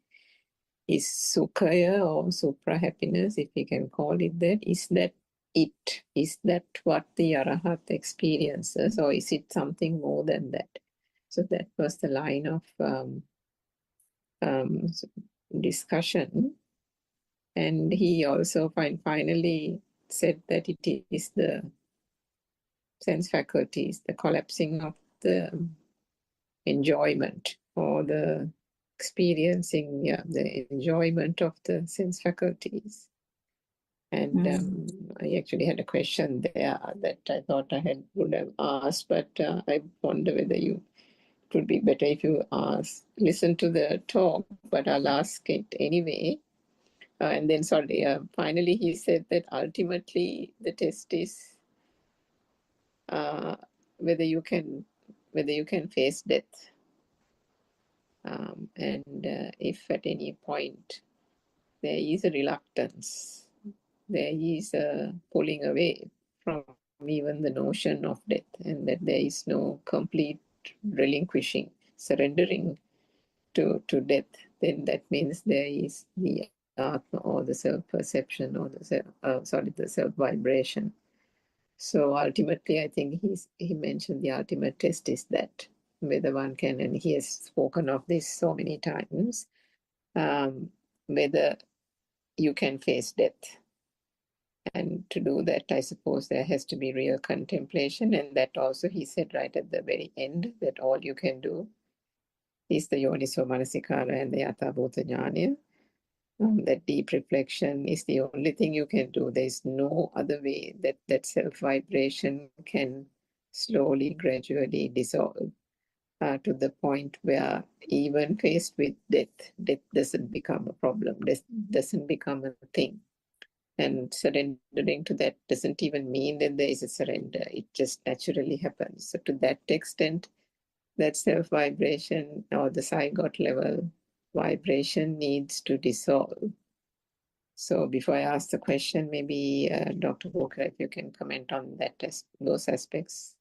Is Sukhaya or supra happiness, if we can call it that, is that it? Is that what the Arahat experiences, or is it something more than that? So that was the line of discussion. And he also finally said that it is the sense faculties, the collapsing of the enjoyment, or the experiencing, the enjoyment of the sense faculties. And I actually had a question there that I thought would have asked, but I wonder whether it would be better if you listen to the talk, but I'll ask it anyway. And then, finally he said that ultimately the test is whether you can face death. And if at any point there is a reluctance, there is a pulling away from even the notion of death, and that there is no complete relinquishing, surrendering to death, then that means there is the Atma, or the self-perception, or the self-vibration. So ultimately, I think he mentioned the ultimate test is that whether one can, and he has spoken of this so many times, whether you can face death. And to do that, I suppose there has to be real contemplation, and that also he said right at the very end that all you can do is the Yoniso Manasikara and the Yatha Bhuta Jnana. That deep reflection is the only thing you can do. There is no other way that self-vibration can slowly, gradually dissolve to the point where even faced with death doesn't become a problem, death doesn't become a thing. And surrendering to that doesn't even mean that there is a surrender. It just naturally happens. So to that extent, that self-vibration or the zygote level vibration needs to dissolve. So before I ask the question, maybe Dr. Walker, if you can comment on those aspects.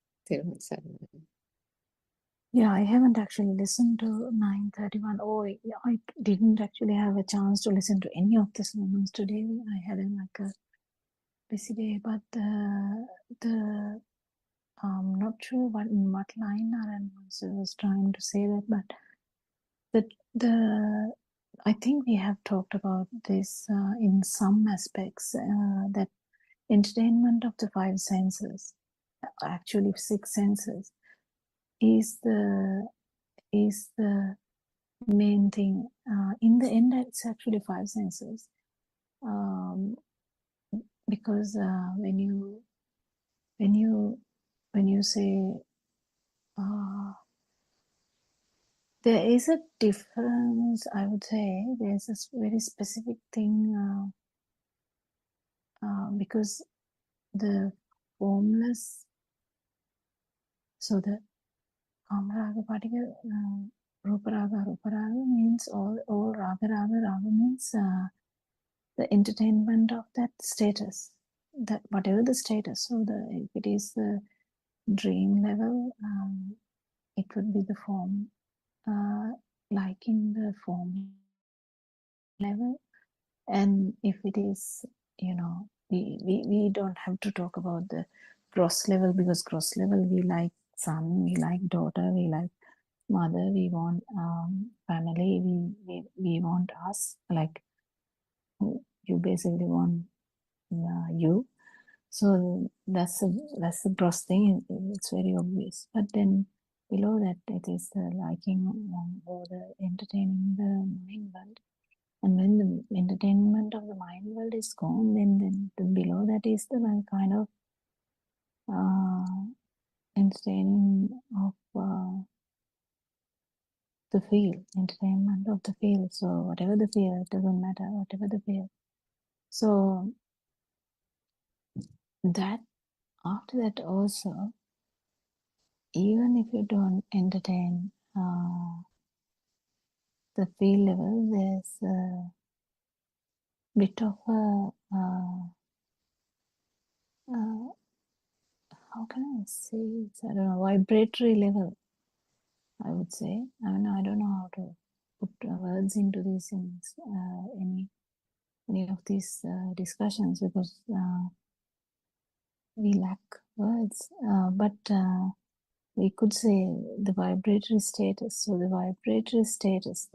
Yeah, I haven't actually listened to 931. Oh, I didn't actually have a chance to listen to any of the sermons today. I had a busy day, but I'm not sure what line Narayan was trying to say that, but I think we have talked about this in some aspects, that entertainment of the five senses, actually six senses, is the main thing. In the end, it's actually five senses, because when you say there is a difference, I would say there's a very specific thing, because the formless, so the Kamaraga particle, Ruparaga means all Raga means the entertainment of that status, that whatever the status. So if it is the dream level, it would be the form, like in the form level. And if it is, we don't have to talk about the gross level, because gross level, we like son, we like daughter, we like mother, we want family, we want us, like you basically want you. So that's a gross thing. It's very obvious. But then below that, it is the liking or the entertaining the mind world. And when the entertainment of the mind world is gone, then below that is the kind of entertaining of the feel, entertainment of the feel. So whatever the feel, it doesn't matter, whatever the feel. So that, after that also, even if you don't entertain the feel level, there's a bit of a how can I say it? I don't know, vibratory level, I would say. I don't know how to put words into these things, any of these discussions, because we lack words. But we could say the vibratory status. So the vibratory status,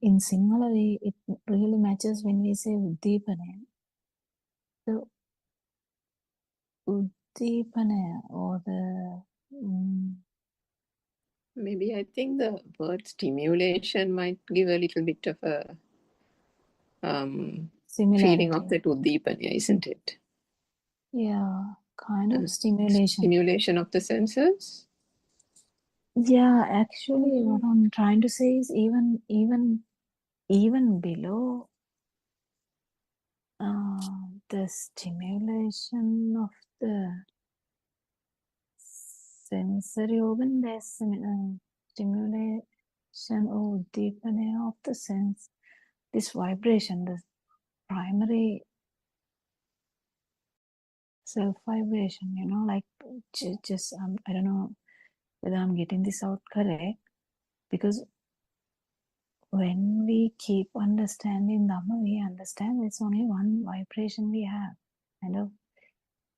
in Sinhala, it really matches when we say Uddipana. The Uddipana, or the maybe I think the word stimulation might give a little bit of a feeling of Similarity. that uddipana, isn't it? Yeah, kind of stimulation. Stimulation of the senses. Yeah, actually, what I'm trying to say is even below the stimulation of the sensory organ, there's stimulation or deepening of the sense. This vibration, the primary self vibration, like just I don't know whether I'm getting this out correct, because when we keep understanding Dhamma, we understand it's only one vibration we have.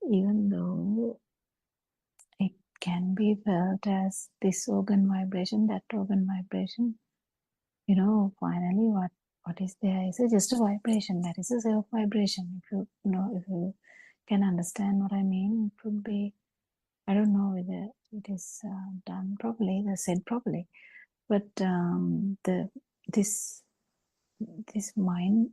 Even though it can be felt as this organ vibration, that organ vibration, finally what is there is just a vibration. That is a self vibration. If you can understand what I mean, it would be, I don't know whether it is done properly, said properly, but this mind,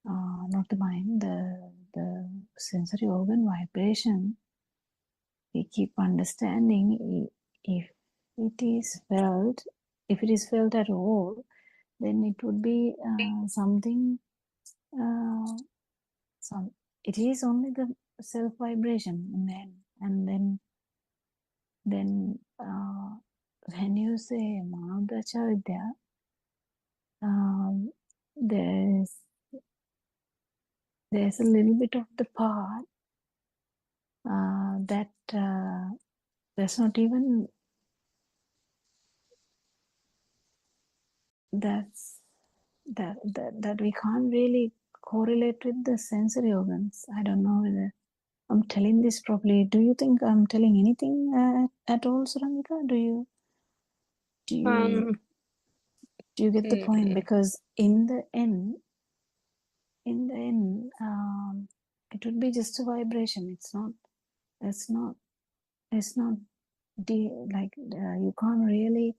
not the mind, the sensory organ vibration, we keep understanding. If it is felt at all, then it would be something. It is only the self vibration in the end, and then when you say Manodhacha Vidya, there's a little bit of the part that there's not even that we can't really correlate with the sensory organs. I don't know whether I'm telling this properly. Do you think I'm telling anything at all, Suramika? Do you get the point? Because in the end, it would be just a vibration. It's not you can't really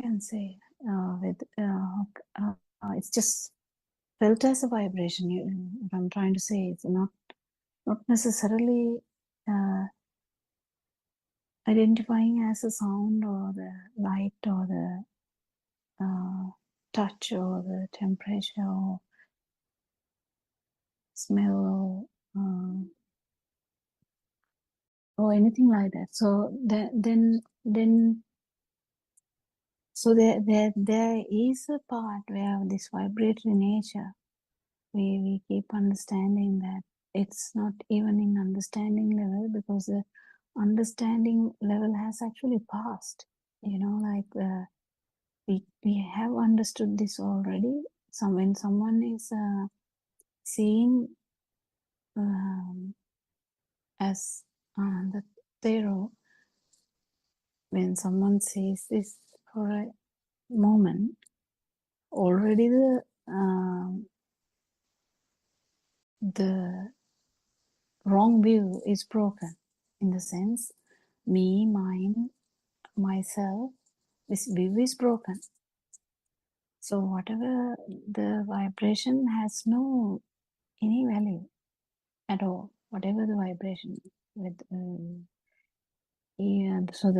can say it's just felt as a vibration. What I'm trying to say, it's not necessarily identifying as a sound or the light or the touch or the temperature or smell or anything like that. So there is a part where this vibratory nature, we keep understanding that it's not even in understanding level, because the understanding level has actually passed. We have understood this already. When someone is seeing as the Thero, when someone sees this for a moment, already the wrong view is broken. In the sense, me, mine, myself, this view is broken. So whatever the vibration has no any value at all. Whatever the vibration with so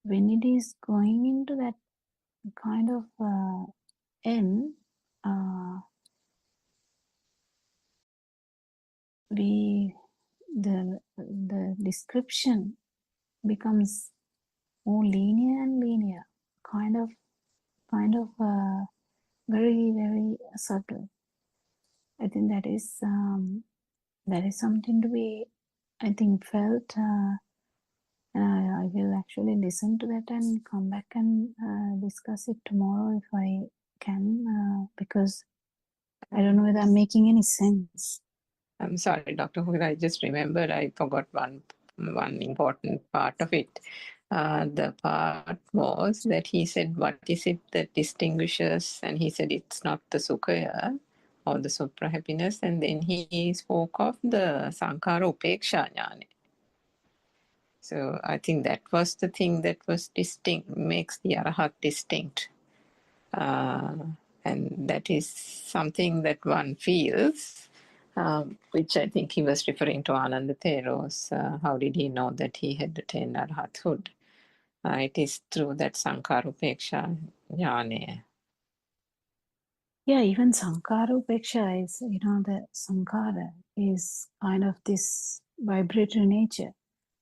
when it is going into that kind of end, the description becomes more linear and linear, kind of very, very subtle. I think that is something to be, I think, felt. I will actually listen to that and come back and discuss it tomorrow if I can, because I don't know whether I'm making any sense. I'm sorry, Dr. Hood, I just remembered I forgot one important part of it. The part was that he said, what is it that distinguishes? And he said, it's not the sukhaya or the supra happiness. And then he spoke of the sankhara upeksha jnana. So I think that was the thing that was distinct, makes the Arahat distinct. And that is something that one feels, which I think he was referring to Ananda Theros. How did he know that he had attained Arhathood? It is through that Sankarupeksha jnana. Yeah, even Sankarupeksha is, the Sankara is kind of this vibratory nature,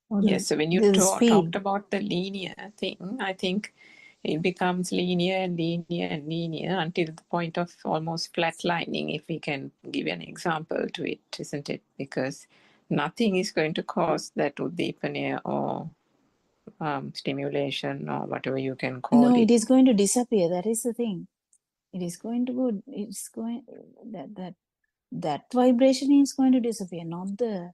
or Yes, so when you the talked speed. about the linear thing, I think it becomes linear and linear and linear until the point of almost flatlining, if we can give an example to it, isn't it? Because nothing is going to cause that uddipana or stimulation or whatever you can call No, it. it is going to disappear. That is the thing. It is going to go. It's going that vibration is going to disappear, not the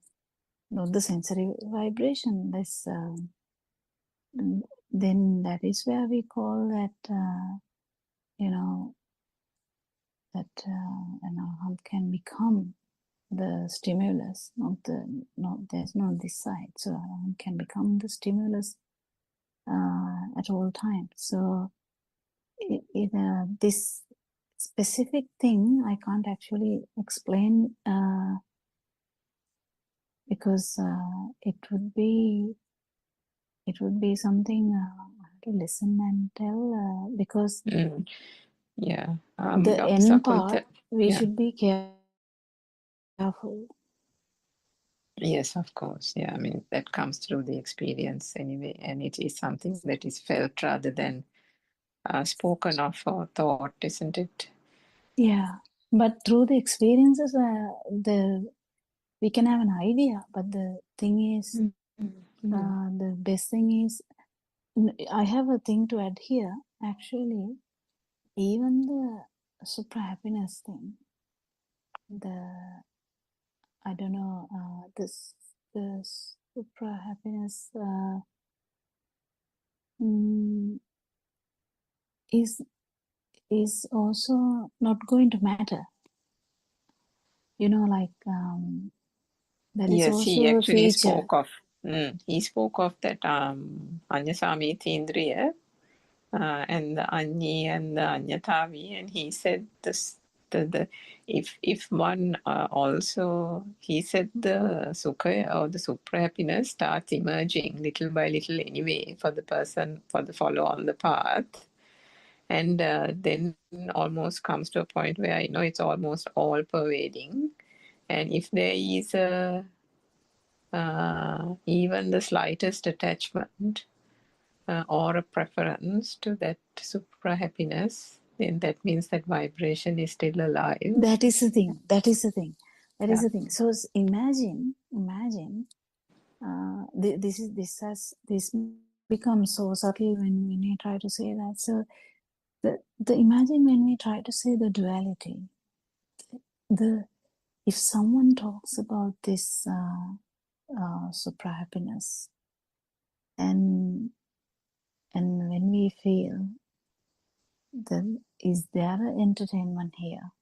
sensory vibration. This then that is where we call that that how can become the stimulus, not there's no this side. So can become the stimulus at all times. So this specific thing I can't actually explain because it would be something I have to listen and tell because Yeah, the Dr. end part Sakuntha, we yeah. should be careful. Yes, of course. Yeah, I mean, that comes through the experience anyway, and it is something that is felt rather than spoken of or thought, isn't it? Yeah, but through the experiences, we can have an idea. But the thing is, the best thing is, I have a thing to add here. Actually, even the super happiness thing, I don't know, the super happiness is also not going to matter. Like that is Yes, he also a actually feature. spoke of that Anyasami Tindriya and the Anyi and the Anyatavi, and he said this if one also, he said the sukha or the supra happiness starts emerging little by little anyway for the person, for the follower on the path, and then almost comes to a point where it's almost all pervading, and if there is even the slightest attachment or a preference to that supra happiness, then that means that vibration is still alive. That is the thing. That is the thing. That is Yeah. the thing. So imagine. This becomes so subtle when we try to say that. So the imagine when we try to say the duality. If someone talks about this supra happiness, and when we feel, then is there an entertainment here?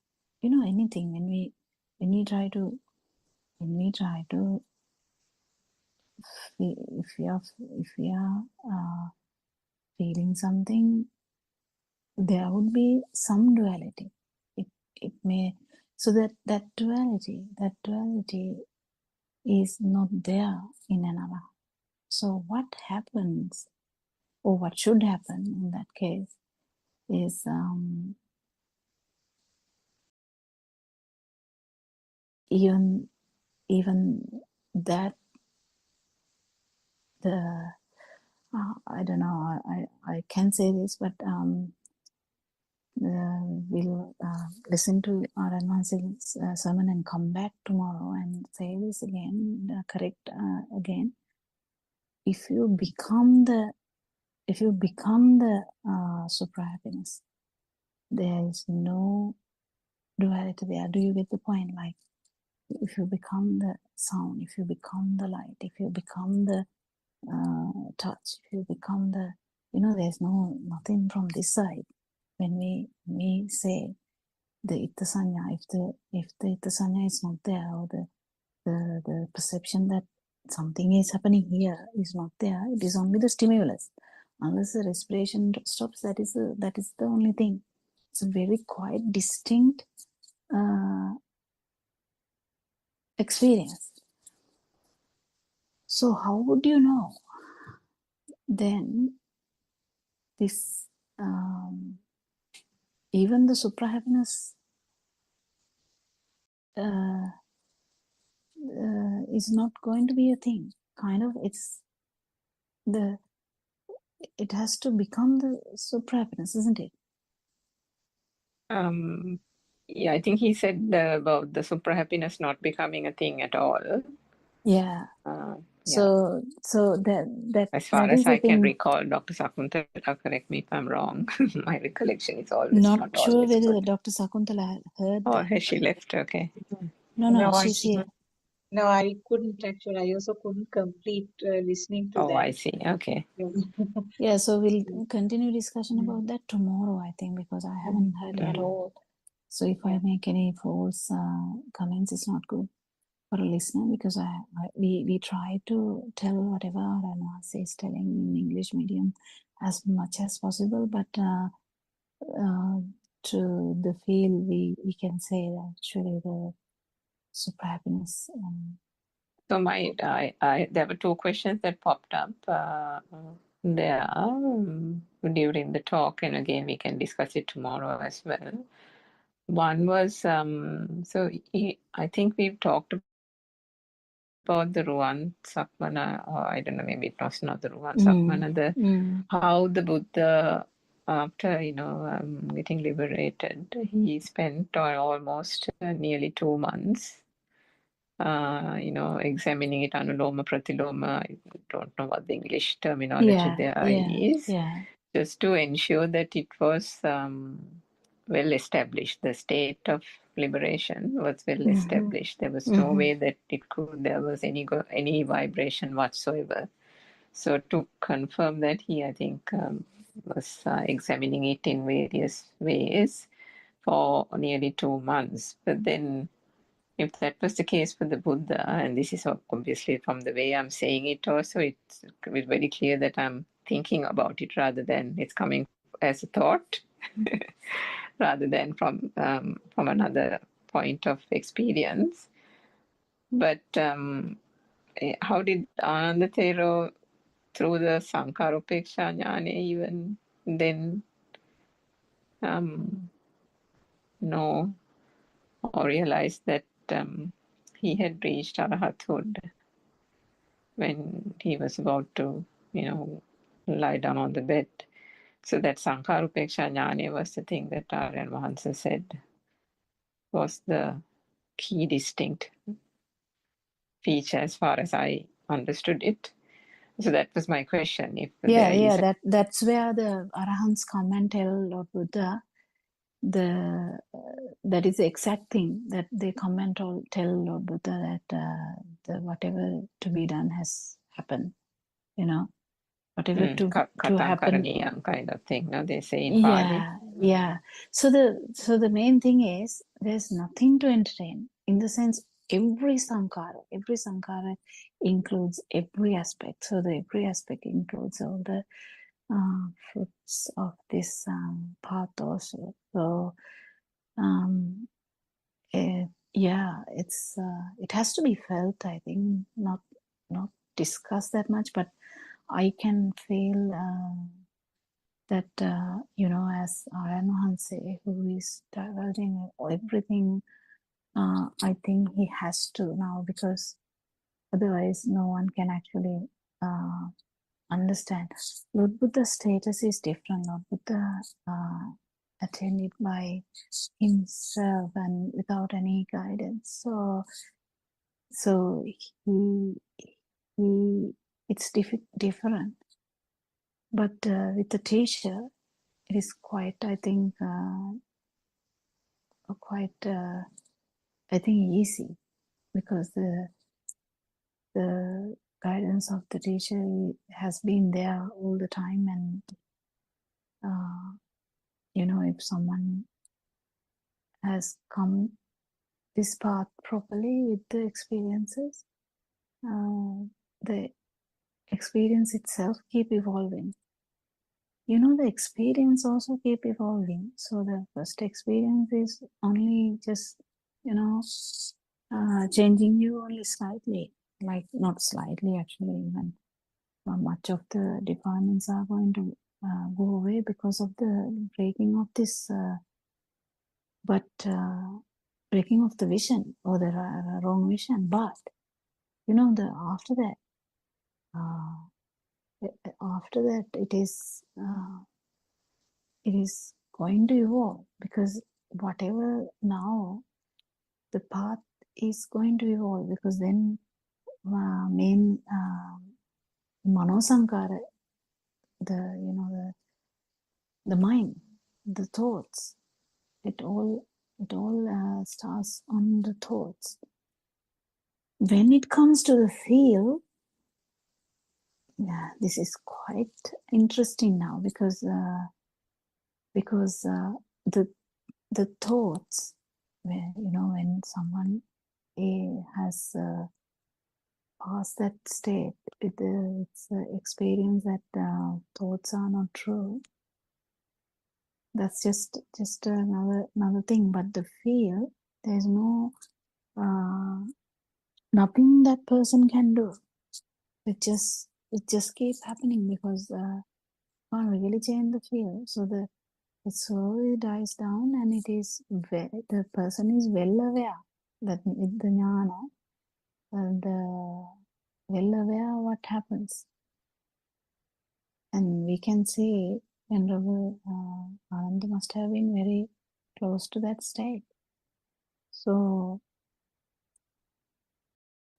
Anything when we try to if we are feeling something, there would be some duality. It may, so that duality is not there in another. So what happens, or what should happen in that case, is even that I don't know, I can say this, but we'll listen to our advanced sermon and come back tomorrow and say this again, correct again. If you become the supra happiness, there is no duality there. Do you get the point? Like, if you become the sound, if you become the light, if you become the touch, if you become the, there's nothing from this side. When we say the itta sanya, if the itta sanya is not there, or the perception that something is happening here is not there. It is only the stimulus. Unless the respiration stops, that is the only thing. It's a very quite distinct experience. So how would you know then this even the supra happiness is not going to be a thing? Kind of, it has to become the supra happiness, isn't it? Yeah, I think he said about the supra happiness not becoming a thing at all. Yeah. Yeah. So that As far that as is the I can thing. recall, Dr. Sakuntala, correct me if I'm wrong. My recollection is always Not sure always whether good. Dr. Sakuntala heard Oh, that. has she left? Okay. No, I she's here. No, I couldn't actually. I also couldn't complete listening to Oh, that. I see. Okay. Yeah, so we'll continue discussion about that tomorrow, I think, because I haven't heard at all. So if I make any false comments, it's not good for a listener, because we try to tell whatever Ranwas is telling in English medium as much as possible, but to the field we can say that actually the super happiness. So there were two questions that popped up there during the talk, and again we can discuss it tomorrow as well. One was I think we've talked about the Ruan Sakmana, or I don't know, maybe it was not the Ruan Sakmana, how the Buddha, after getting liberated, he spent almost nearly 2 months examining it anuloma pratiloma. I don't know what the English terminology is. Just to ensure that it was well established. The state of liberation was well established. There was no way that there was any vibration whatsoever. So to confirm that, he, I think, was examining it in various ways for nearly 2 months. But then, if that was the case for the Buddha, and this is obviously from the way I'm saying it also, it's very clear that I'm thinking about it rather than it's coming as a thought, rather than from another point of experience. But how did Ananda Thero, through the Sankaropeksha Jnana, even then know or realize that he had reached Arahathood when he was about to, lie down on the bed? So that Sankarupeksha Jnana was the thing that Aryan Mahansa said was the key distinct feature as far as I understood it. So that was my question. If there is that's where the Arahants come and tell Lord Buddha that is the exact thing that they come and tell Lord Buddha that whatever to be done has happened, whatever to happen, kind of thing. No, they say in Pali. Yeah. So the main thing is there's nothing to entertain, in the sense every sankhara includes every aspect. So the every aspect includes all the fruits of this path also. So it has to be felt, I think, not discussed that much, but I can feel that as Aryan Mahansa, who is divulging everything, I think he has to now, because otherwise no one can actually understand. Lord Buddha's status is different. Lord Buddha attained it by himself and without any guidance. So he it's different. But with the teacher, it is quite, I think, easy, because the guidance of the teacher has been there all the time, and if someone has come this path properly with the experiences, the experience itself keep evolving. You know, the experience also keep evolving. So the first experience is only just, you know, changing you only slightly, like not slightly actually, even much of the departments are going to go away because of the breaking of this, breaking of the vision or the wrong vision. But you know, the after that, it is going to evolve, because whatever now the path is going to evolve, because then main manosankara, the mind, the thoughts, it all starts on the thoughts. When it comes to the feel, yeah, this is quite interesting now, because the thoughts, where when someone has passed that state, it's experience that thoughts are not true. That's just another thing. But the feel, there's nothing that person can do. It just keeps happening, because can't really change the feel. So it slowly dies down, and the person is well aware that with the jnana, well aware what happens. And we can see Venerable Ananda must have been very close to that state. So,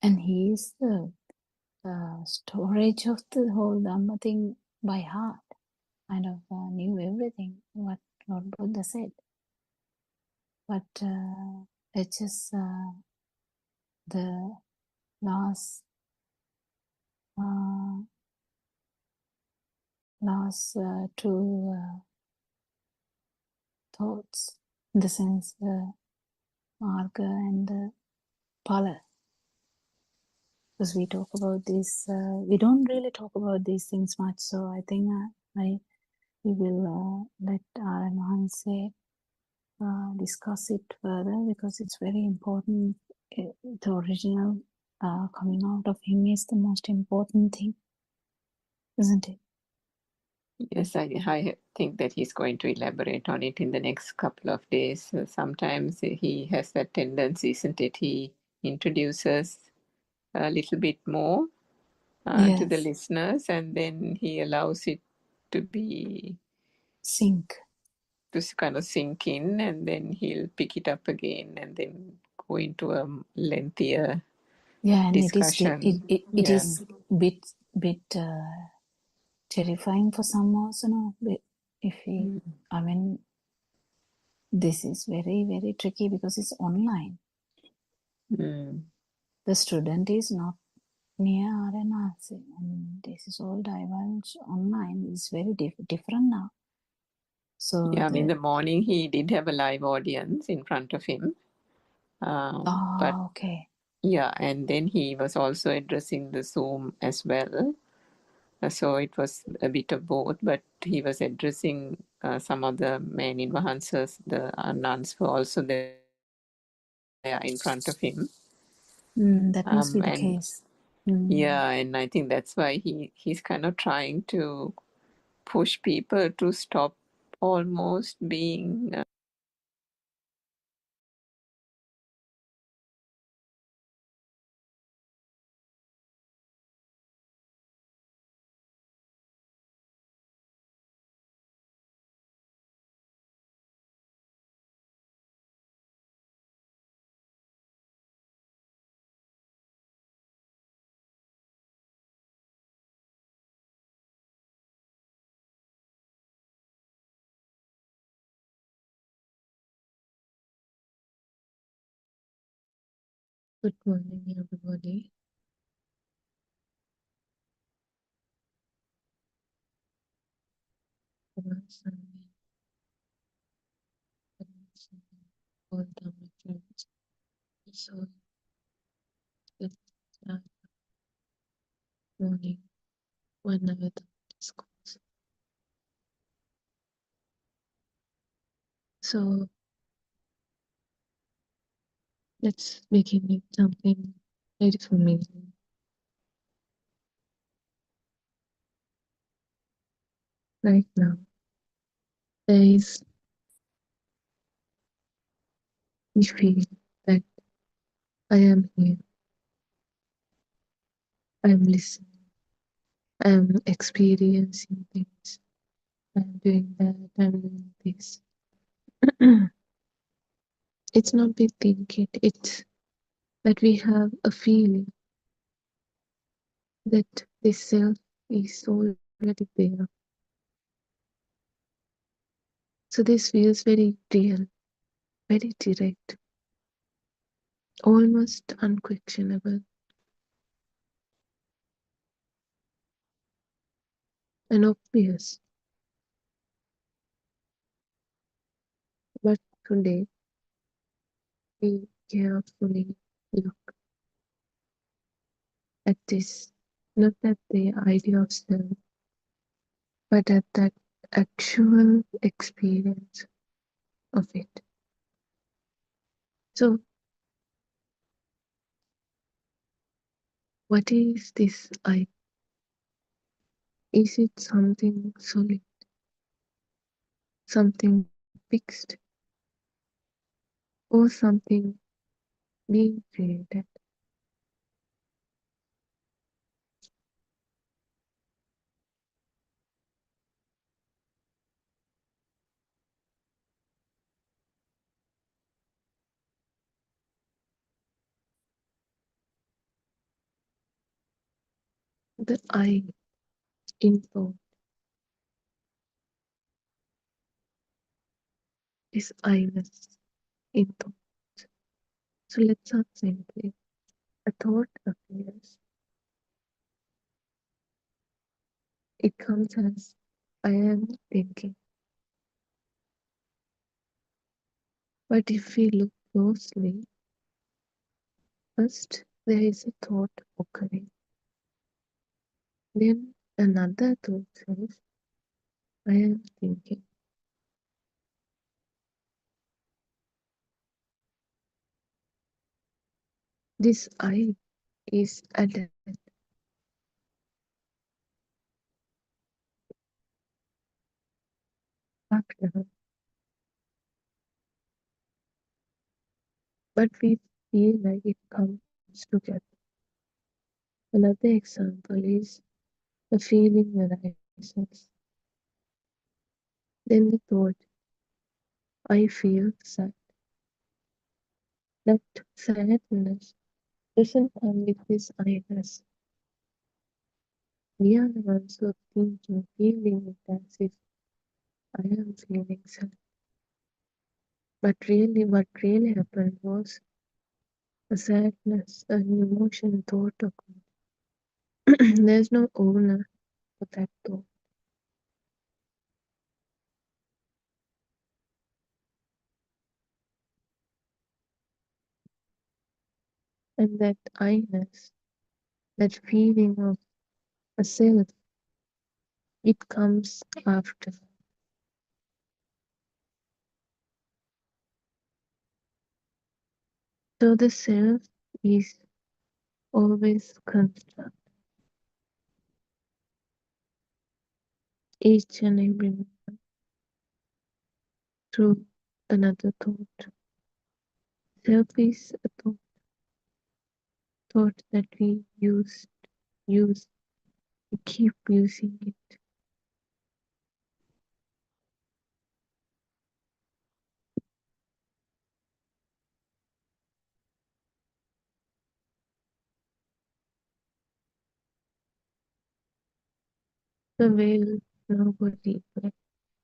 and he is the storage of the whole Dhamma thing by heart. Kind of knew everything what Lord Buddha said. But it's just the last two thoughts, in the sense Marga and Pala. Because we talk about this, we don't really talk about these things much. So I think we will let Arahan say discuss it further, because it's very important. The original coming out of him is the most important thing, isn't it? Yes, I think that he's going to elaborate on it in the next couple of days. Sometimes he has that tendency, isn't it? He introduces a little bit more to the Yes. listeners, and then he allows it to be to kind of sink in, and then he'll pick it up again and then go into a lengthier and discussion. it is bit terrifying for some also, no? If he, I mean, this is very, very tricky, because it's online. The student is not near RNRC, and this is all divulged online. It's very different now. So yeah, in the morning he did have a live audience in front of him. But okay. Yeah, and then he was also addressing the Zoom as well. So it was a bit of both, but he was addressing some of the men in Vahansas, the nuns were also there in front of him. That must be the and case. Yeah, and I think that's why he's kind of trying to push people to stop almost being Good morning, everybody. All Dhamma friends. So let's start. morning, 1 hour discourse. So let's begin with something very familiar. Right now, there is we feel that I am here, I am listening, I am experiencing things, I am doing that, I am doing this. It's not we think it, it's that we have a feeling that this self is already there. So this feels very real, very direct, almost unquestionable, and obvious. But today, we carefully look at this, not at the idea of self, but at that actual experience of it. So, what is this I? Is it something solid, something fixed, or something being created? The I in thought is I-ness in thought. So let's not simply a thought appears. It comes as I am thinking. But if we look closely, first there is a thought occurring. Then another thought says, I am thinking. This I is added after, but we feel like it comes together. Another example is the feeling arises. Then the thought, I feel sad. That sadness doesn't come with this I-ness. We are the ones who are thinking, feeling it as if I am feeling sad. But really, what really happened was a sadness, an emotion thought occurred. There's no owner for that thought. And that I-ness, that feeling of a self, it comes after. So the self is always construct each and every moment through another thought. Self is a thought that we use, we keep using it. So we'll now go deeper.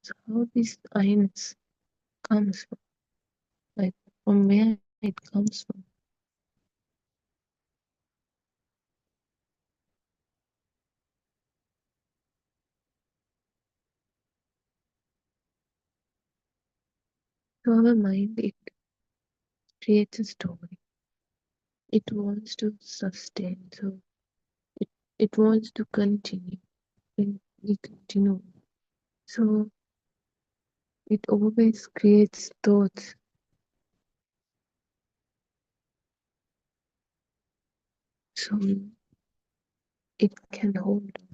So how this I-ness comes from, like from where it comes from. So our mind, it creates a story. It wants to sustain, so it it wants to continue and we continue. So it always creates thoughts. So it can hold on.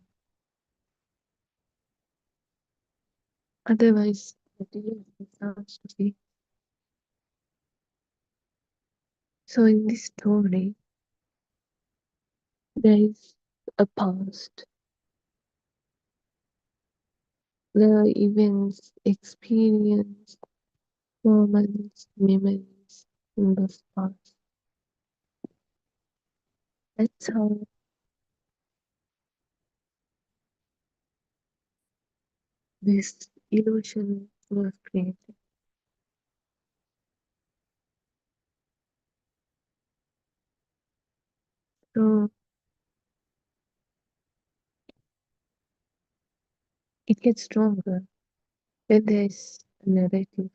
Otherwise, the delay sounds to be. So in this story, there is a past. There are events, experience, moments, memories in the past. That's how this illusion was created. So it gets stronger when there is a narrative.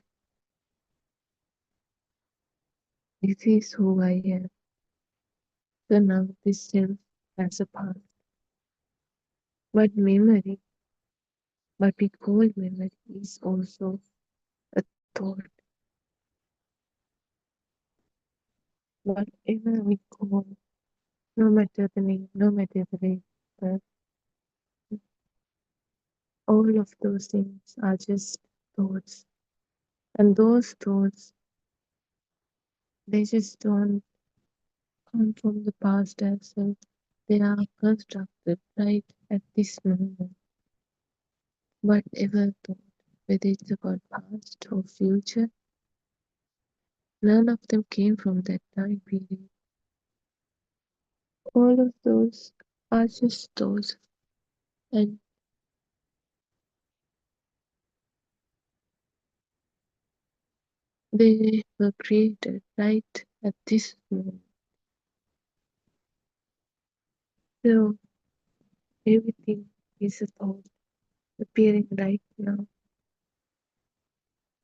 This is who I am. So now this self has a past. But memory, what we call memory, is also a thought. Whatever we call, no matter the name, no matter the way, but all of those things are just thoughts. And those thoughts, they just don't come from the past as well. They are constructed right at this moment. Whatever thought, whether it's about past or future, none of them came from that time period. All of those are just thoughts, and they were created right at this moment. So everything is a thought appearing right now.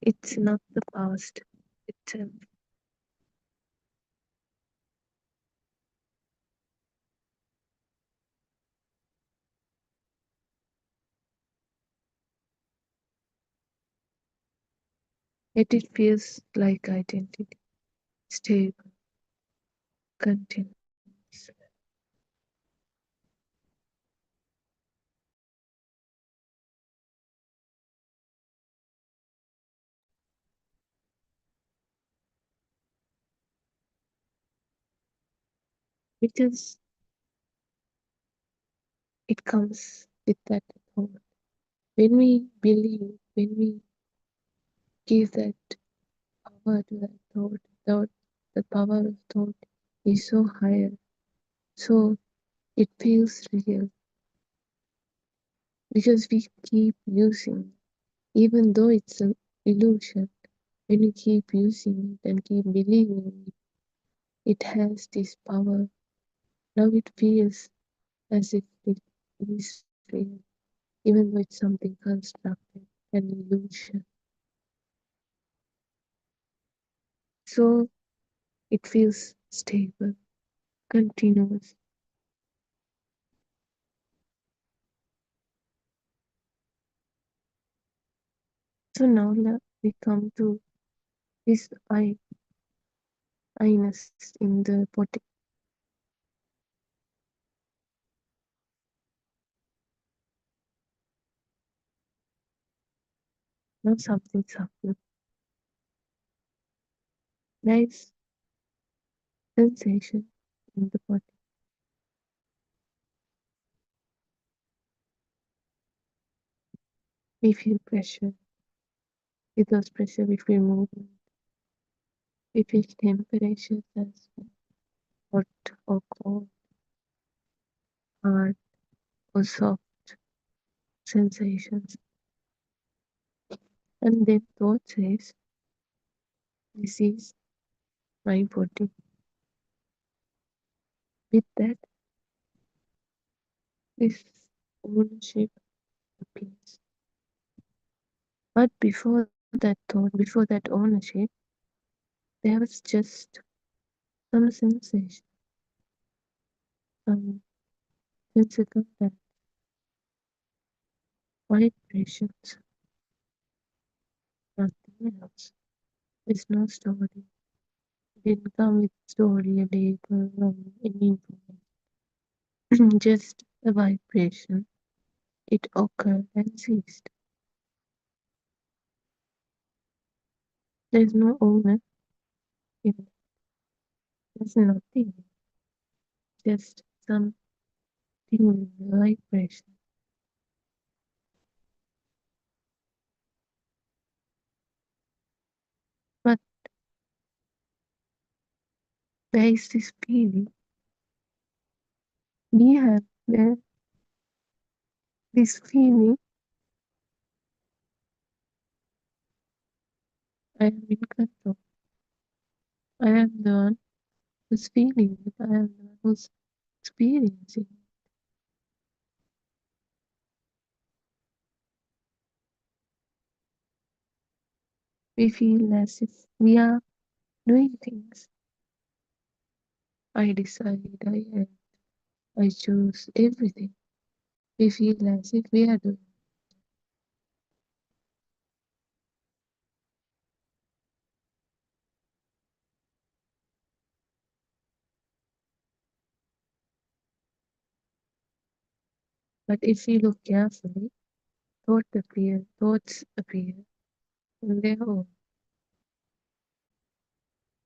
It's not the past itself. Yet it feels like identity, stable, continuous. Because it comes with that thought. When we believe, when we give that power to that thought, the power of thought is so higher. So it feels real because we keep using, even though it's an illusion, when we keep using it and keep believing it, it has this power. Now it feels as if it is real, even though it's something constructed, an illusion. So it feels stable, continuous. So now we come to this I-ness in the body. Now something's happening. Nice sensation in the body. We feel pressure. With those pressure, we feel movement. We feel temperature as well, hot or cold, hard or soft sensations. And then thought says, this is my body. With that, this ownership appears. But before that thought, before that ownership, there was just some sensation, some Then second, that vibrations, nothing else. There's no story. Didn't come with story, a label, or any information. Just a vibration. It occurred and ceased. There's no owner in it. There's nothing. Just something with a vibration. But there is this feeling. We have this feeling. I am in control. I am the one who's feeling it. I am the one who's experiencing it. We feel as if we are doing things. I decide, I act, I choose everything. We feel as if we are doing. But if we look carefully, thoughts appear on their own.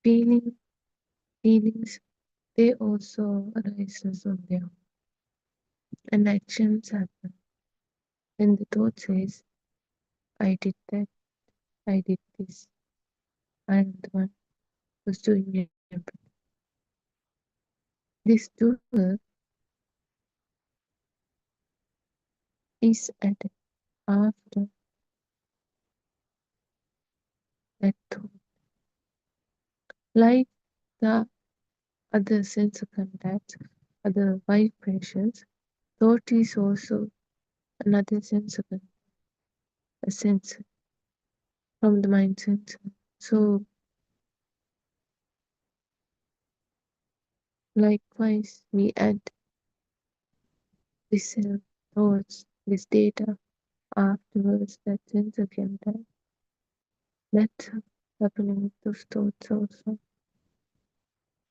Feelings, they also arise on their own. And actions happen. When the thought says, I did that, I did this, I am the one who's doing everything. This doer is added after that thought. Like the other sensor contacts, other vibrations, thought is also another sensor, a sensor from the mind sensor. So likewise, we add this thoughts, this data afterwards that sensor can tell. That's happening with those thoughts also.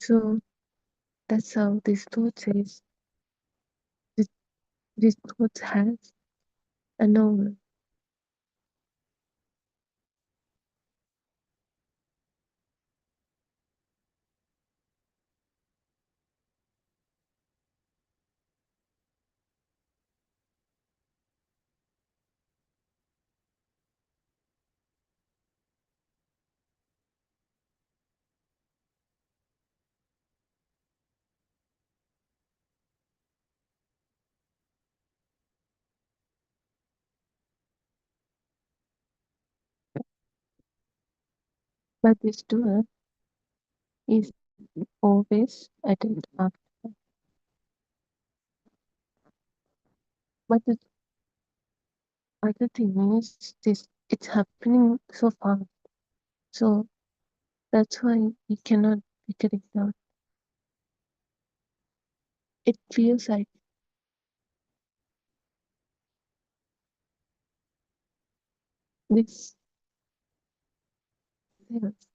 So that's how this thought says. This thought has a knower. But this doer is always added after. But the other thing is this, it's happening so fast. So that's why we cannot figure it out. It feels like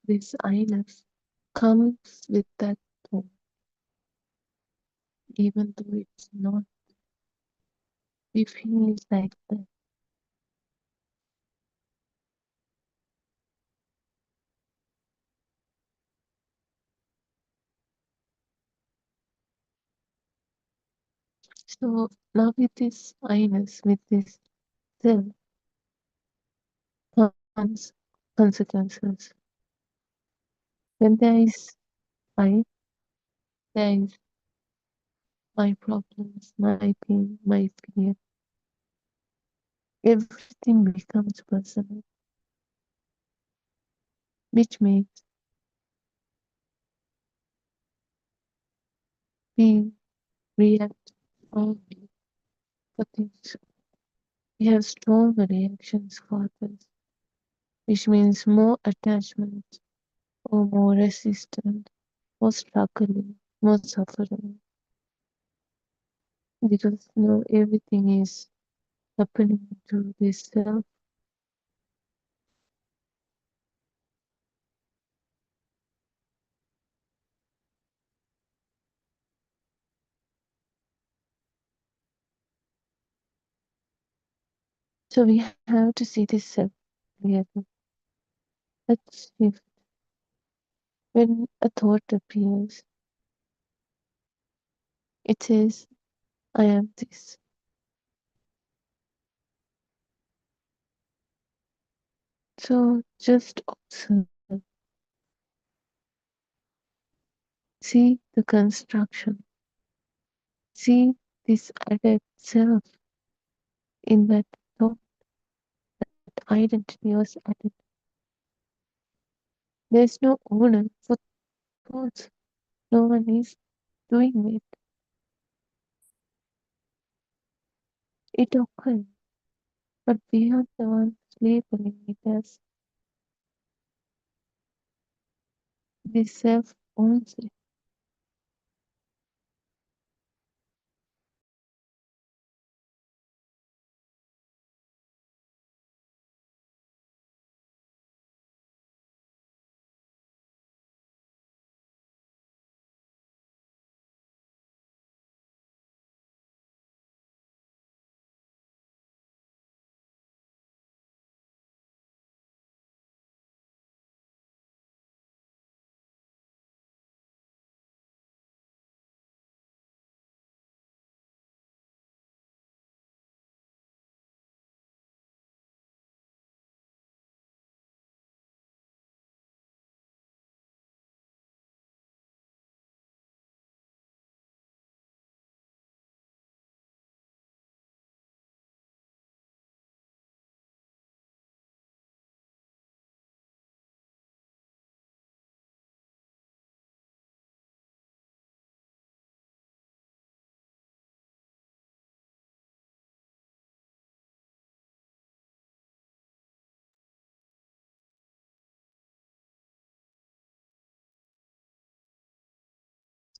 this I-ness comes with that thought, even though it's not. We feel it's like that. So now with this I-ness, with this self, comes consequences. When there is I, there is my problems, my pain, my fear. Everything becomes personal, which makes we react strongly for things. We have stronger reactions for others, which means more attachment or more resistance, more struggling, more suffering. because now everything is happening to this self. So we have to see this self clearly. Let's shift. When a thought appears, it says, I am this. So just observe. See the construction. See this added self in that thought. That identity was added. There's no owner for thoughts. No one is doing it. It occurs, but we are the ones labeling it as this self owns it.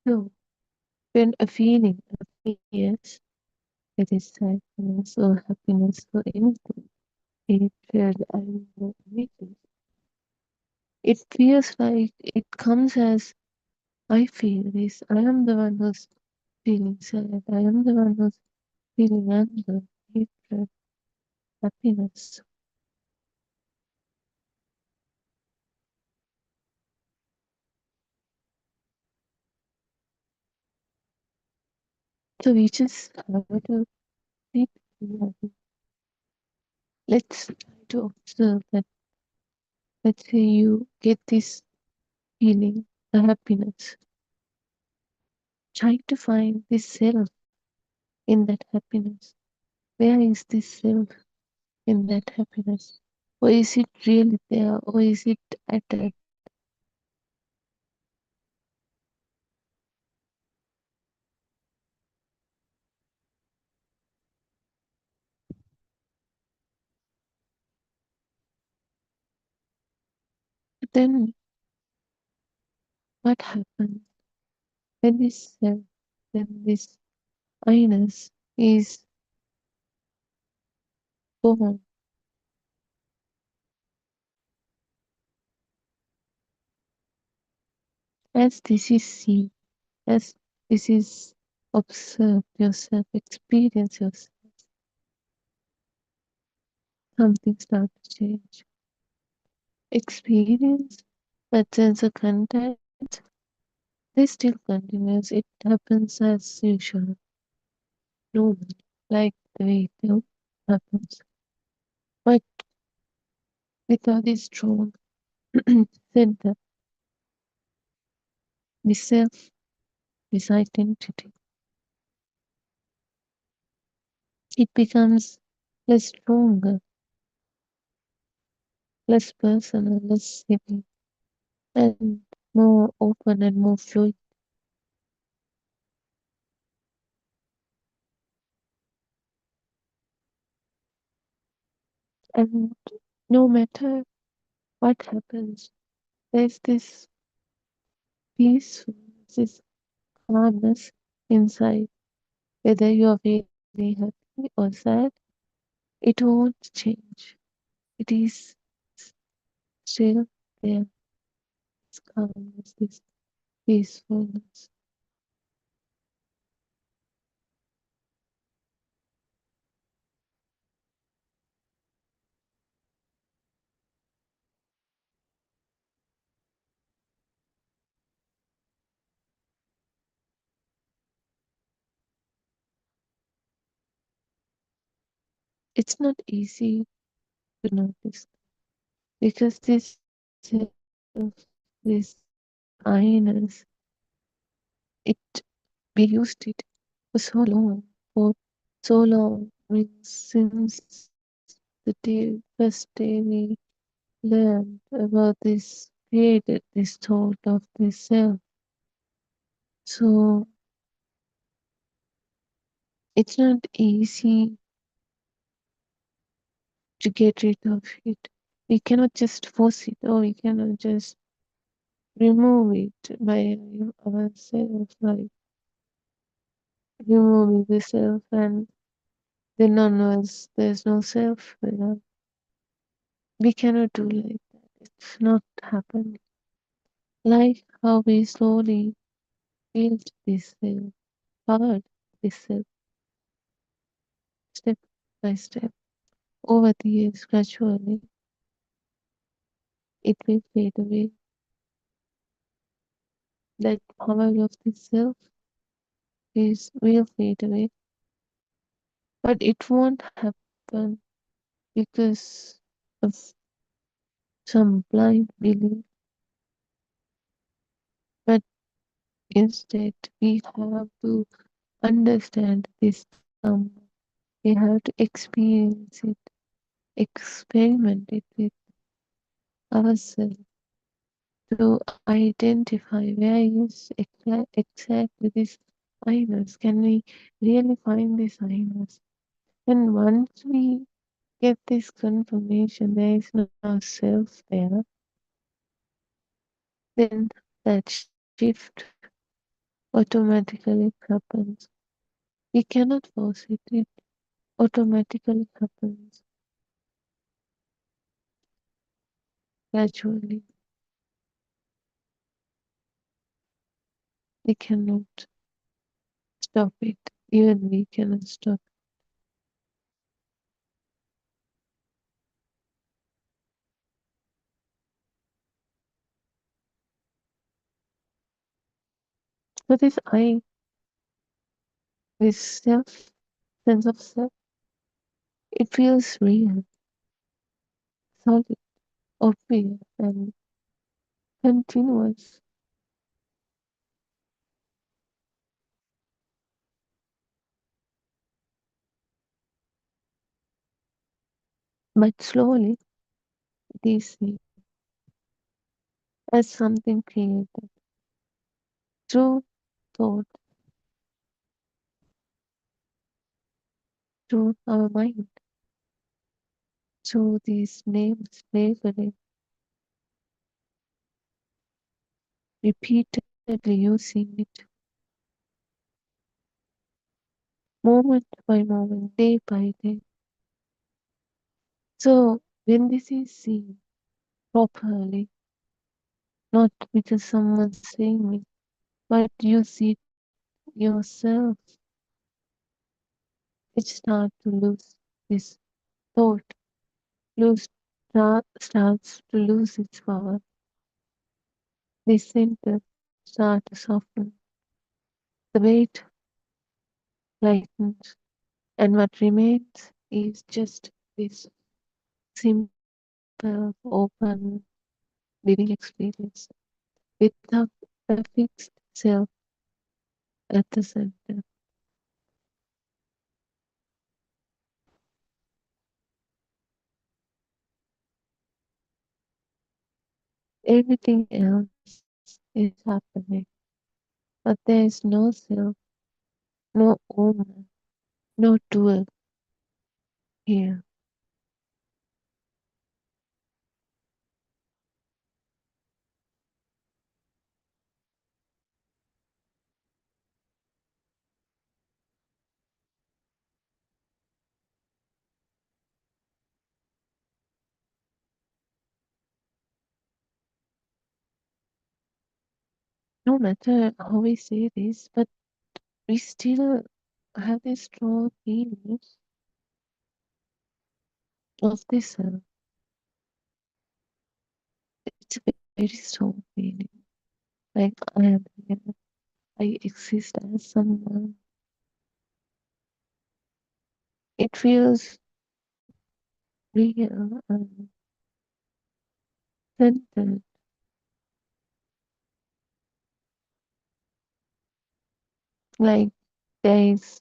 So when a feeling appears, it is sadness or happiness or anything, hatred, anger, anything. It feels like it comes as I feel this. I am the one who's feeling sad. I am the one who's feeling anger, hatred, happiness. So we just have to be happy. Let's try to observe that. Let's say you get this feeling, the happiness. Try to find this self in that happiness. Where is this self in that happiness? Or is it really there? Or is it added? Then what happens when this self, when this I-ness is born? As this is seen, as this is observed yourself, experience yourself, something starts to change. Experience, but sense of contact, this still continues. It happens as usual, normal, like the way it happens. But without this strong center, this self, this identity, it becomes less stronger, less personal, less heavy, and more open and more fluid. And no matter what happens, there's this peacefulness, this calmness inside. Whether you are feeling happy or sad, it won't change. It is still there, this calmness, this peacefulness. It's not easy to notice because this self, this I-ness, it we used it for so long, for so long, since the first day we learned about this created this thought of this self. So it's not easy to get rid of it. We cannot just force it, or we cannot just remove it by ourselves, like removing the self and then onwards there's no self there. We cannot do like that. It's not happening. Like how we slowly build this self, hard this self, step by step. Over the years, gradually, it will fade away. That power of the self will fade away. But it won't happen because of some blind belief. But instead, we have to understand this. We have to experience it, experiment it with ourselves to identify where is exactly this I-ness. Can we really find this I-ness? And once we get this confirmation there is no self there, then that shift automatically happens. We cannot force it, it automatically happens gradually. We cannot stop it, even we cannot stop. So this self, sense of self, it feels real, solid, obvious, and continuous. But slowly, it is seen as something created through thought, through our mind, through these names, labeling, repeatedly using it, moment by moment, day by day. So when this is seen properly, not because someone's saying it, but you see it yourself, it starts to lose this thought, starts to lose its power. This center starts to soften. The weight lightens, and what remains is just this simple, open living experience without a fixed self at the center. Everything else is happening, but there is no self, no owner, no doer here. no matter how we say this, but we still have this strong feeling of this self. It's a very strong feeling. Like I am here, I exist as someone. It feels real and centered. Like there is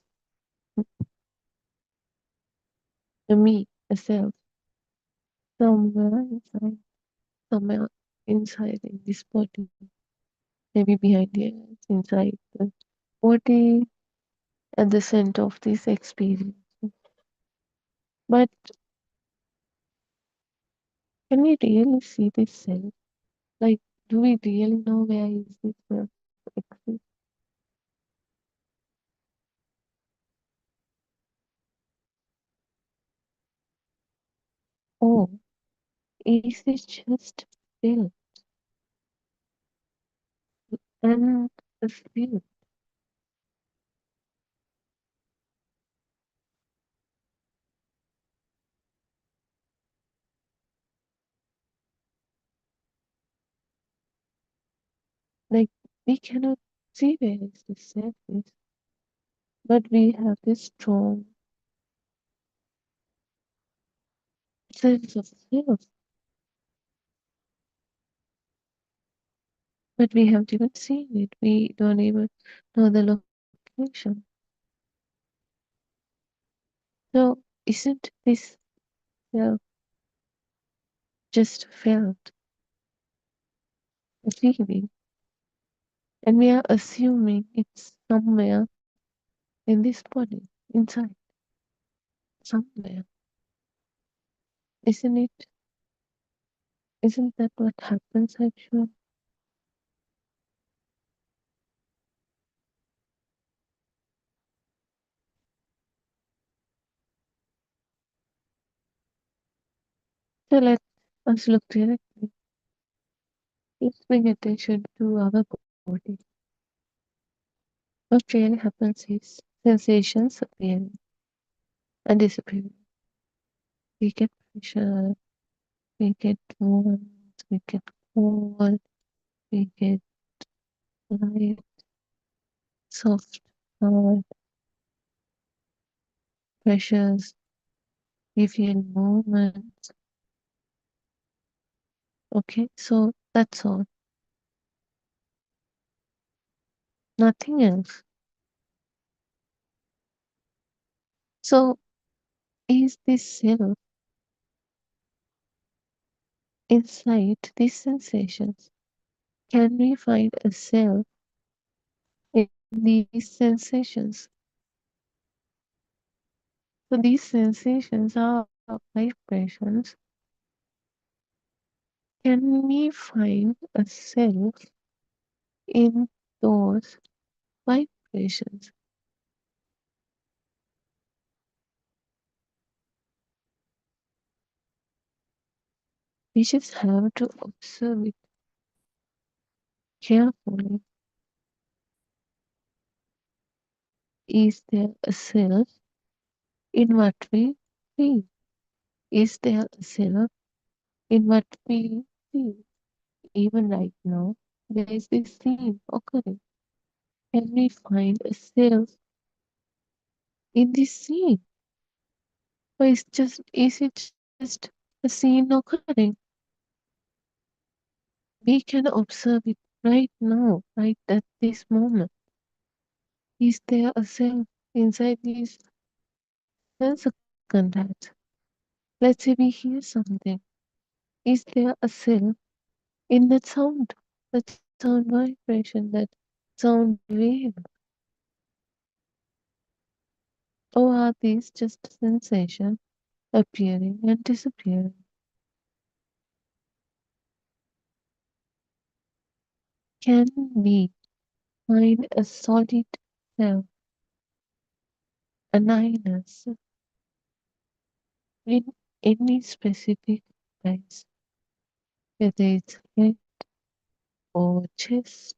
a me, a self, somewhere inside, somewhere inside in this body, maybe behind the ears, inside the body, at the center of this experience. But can we really see this self? Like, do we really know where is this self exist? Or is it just felt and feel? Like, we cannot see where is this self is, but we have this strong sense of self. But we haven't even seen it. We don't even know the location. So isn't this self just felt, a feeling? And we are assuming it's somewhere in this body, inside, somewhere. Isn't it? Isn't that what happens actually? So let us look directly. Let's bring attention to our body. What really happens is sensations appearing and disappearing. We get pressure, we get warmth, we get cold, we get light, soft, hard, pressures, we feel movement. Okay, so that's all. Nothing else. So is this self inside these sensations? Can we find a self in these sensations? So these sensations are vibrations. Can we find a self in those vibrations? We just have to observe it carefully. Is there a self in what we feel? Is there a self in what we feel? Even right now, there is this scene occurring. Can we find a self in this scene? Or is it just a scene occurring? We can observe it right now, right at this moment. Is there a self inside these sense contacts? Let's say we hear something. Is there a self in that sound vibration, that sound wave? Or are these just sensations appearing and disappearing? Can we find a solid self, an I-ness, in any specific place, whether it's head or chest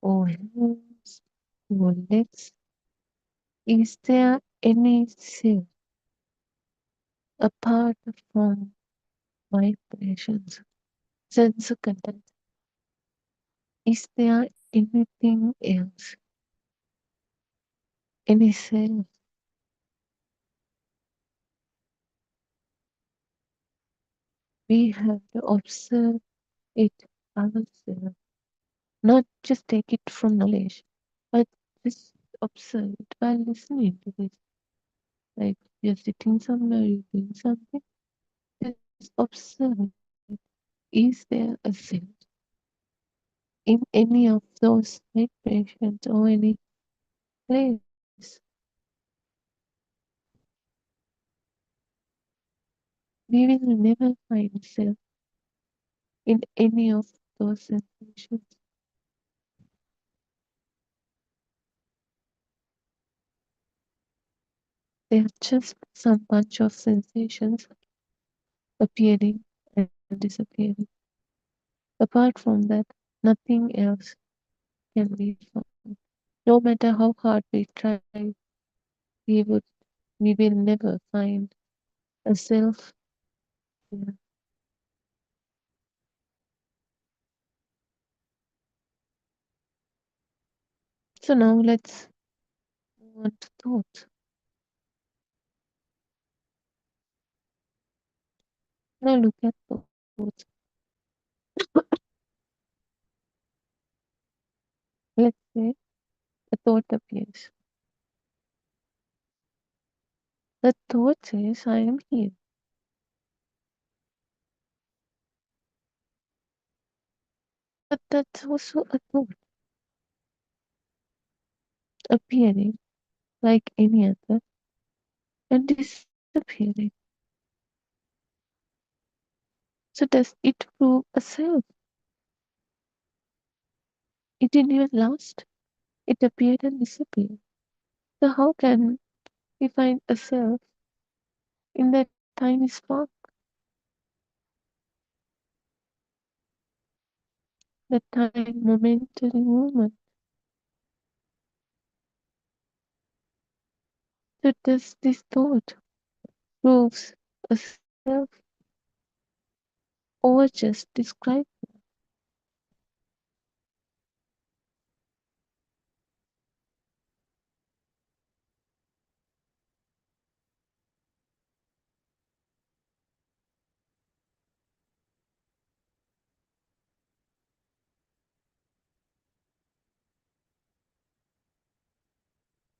or hands or legs? Is there any self apart from vibrations, sense content? Is there anything else? Any self? We have to observe it ourselves, not just take it from knowledge, but just observe it while listening to this. Like you're sitting somewhere, you're doing something, just observe it. Is there a self in any of those vibrations or any place? We will never find self in any of those sensations. They are just some bunch of sensations appearing and disappearing. Apart from that, nothing else can be found. No matter how hard we try, we will never find a self there. So now let's move on to thoughts. Now look at thoughts. Let's say a thought appears. The thought says, I am here. But that's also a thought appearing like any other and disappearing. So does it prove a self? It didn't even last. It appeared and disappeared. So how can we find a self in that tiny spark? That tiny momentary moment? So does this thought proves a self or just describe?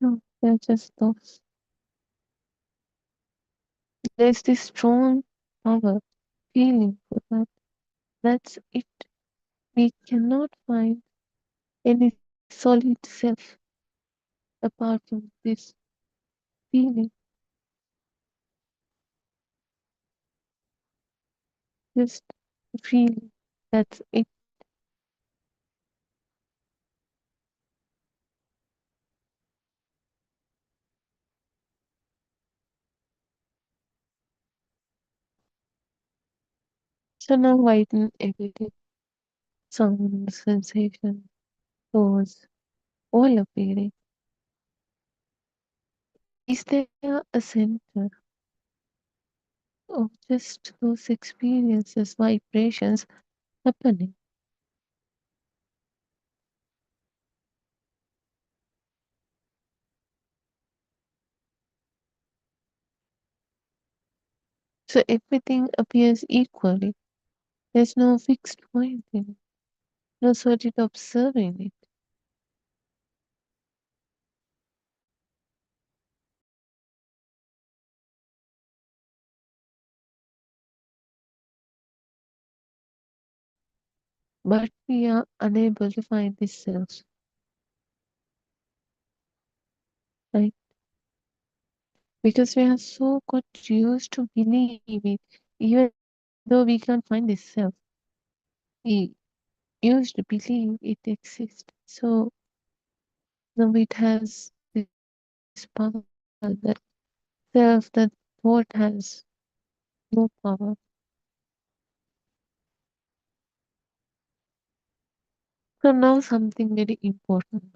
No, they're just thoughts. There's this strong power feeling for that. That's it. We cannot find any solid self apart from this feeling. Just a feeling. That's it. So now widen everything. Sound, sensation, thoughts, all appearing. Is there a center of just those experiences, vibrations happening? So everything appears equally. There's no fixed point in it, no solid observing it. But we are unable to find this self, right? Because we are so got used to believe it, even though we can't find this self. We used to believe it exists. So now it has this power that self, that thought has no power. So now something very important.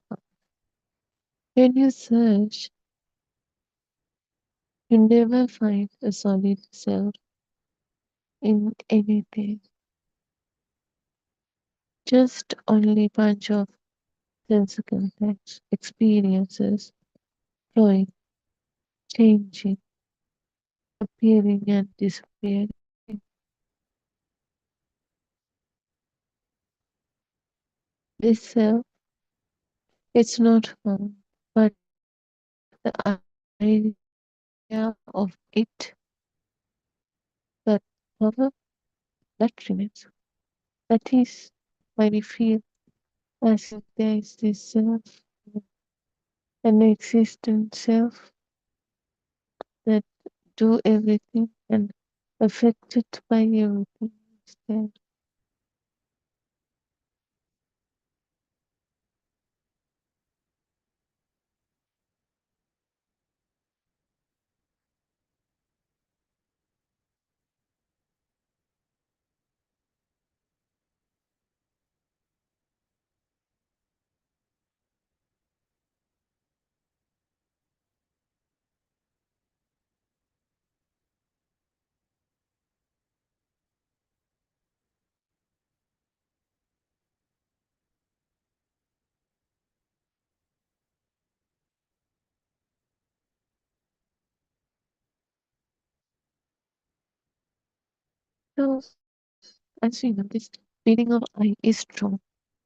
When you search, you never find a solid self in anything. Just only bunch of sense contacts, experiences, flowing, changing, appearing and disappearing. This self, it's not found, but the idea of it, that power, that remains. That is why we feel as if there is this self, an existent self that do everything and affected by everything instead. So as we know, this feeling of I is strong.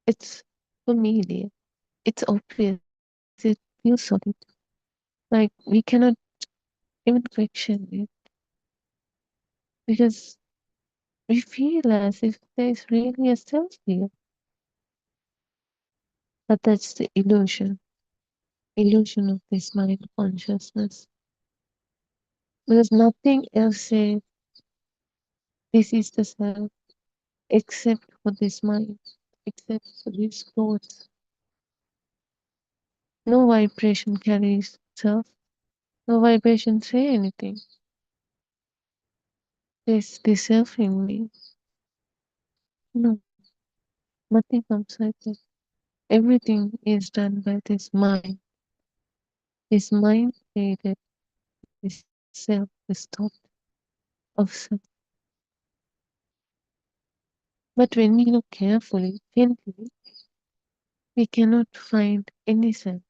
It's familiar. It's obvious. It feels solid. Like we cannot even question it because we feel as if there is really a self here. But that's the illusion of this mind consciousness. Because nothing else says this is the self except for this mind, except for these thoughts. No vibration carries self. No vibration say anything. There's the self in me. No, nothing comes like that. Everything is done by this mind. This mind created this self, this thought of self. But when we look carefully, gently, we cannot find any self.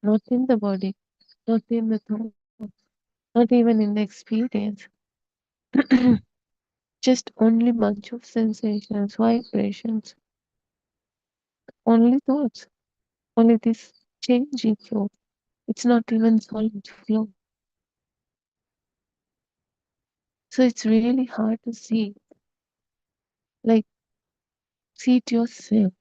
Not in the body, not in the thought, not even in the experience. Just only bunch of sensations, vibrations, only thoughts, only this changing flow. It's not even solid flow. So it's really hard to see. Like, see it yourself.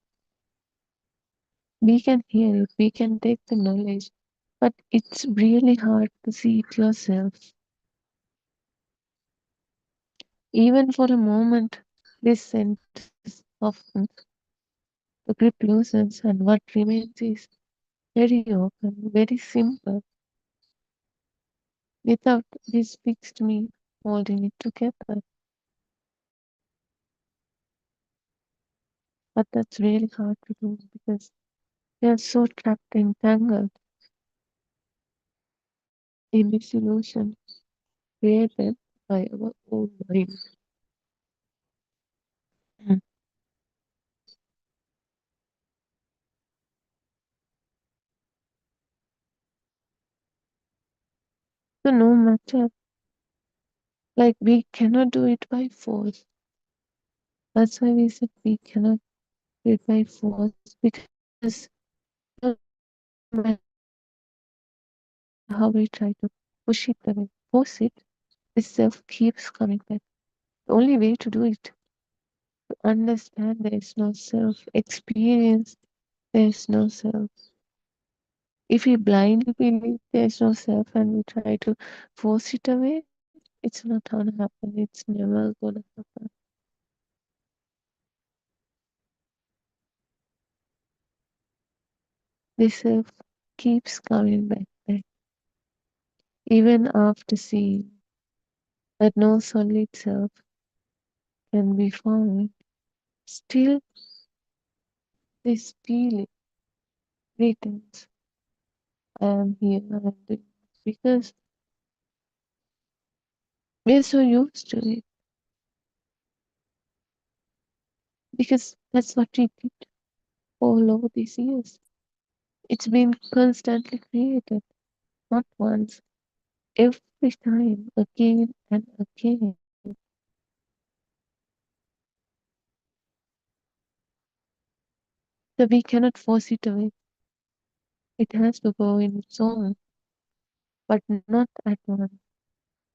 We can hear it, we can take the knowledge, but it's really hard to see it yourself. Even for a moment, this sense softens, the grip loosens, and what remains is very open, very simple, without this fixed me holding it together. But that's really hard to do because we are so trapped, entangled in this illusion created by our own mind. So no matter, like we cannot do it by force. That's why we said we cannot do it by force because no matter how we try to push it away, force it, this self keeps coming back. The only way to do it, to understand there is no self, experience there is no self. If we blindly believe there is no self and we try to force it away, it's not gonna happen. It's never gonna happen. The self keeps coming back, even after seeing that no solid self can be found. still this feeling returns. I am here, I am doing this, because we're so used to it. Because that's what we did all over these years. It's been constantly created, not once, every time, again and again. So we cannot force it away. It has to go in its own, but not at once.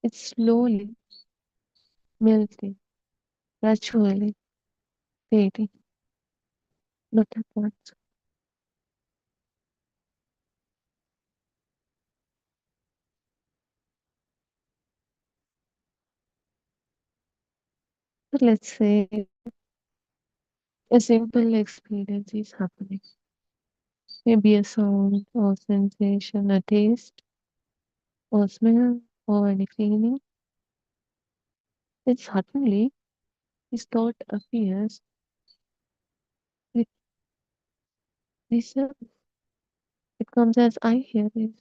It's slowly melting, gradually fading, not at once. But let's say a simple experience is happening. Maybe a sound or sensation, a taste or smell or any feeling. Then suddenly this thought appears with this. It comes as I hear this,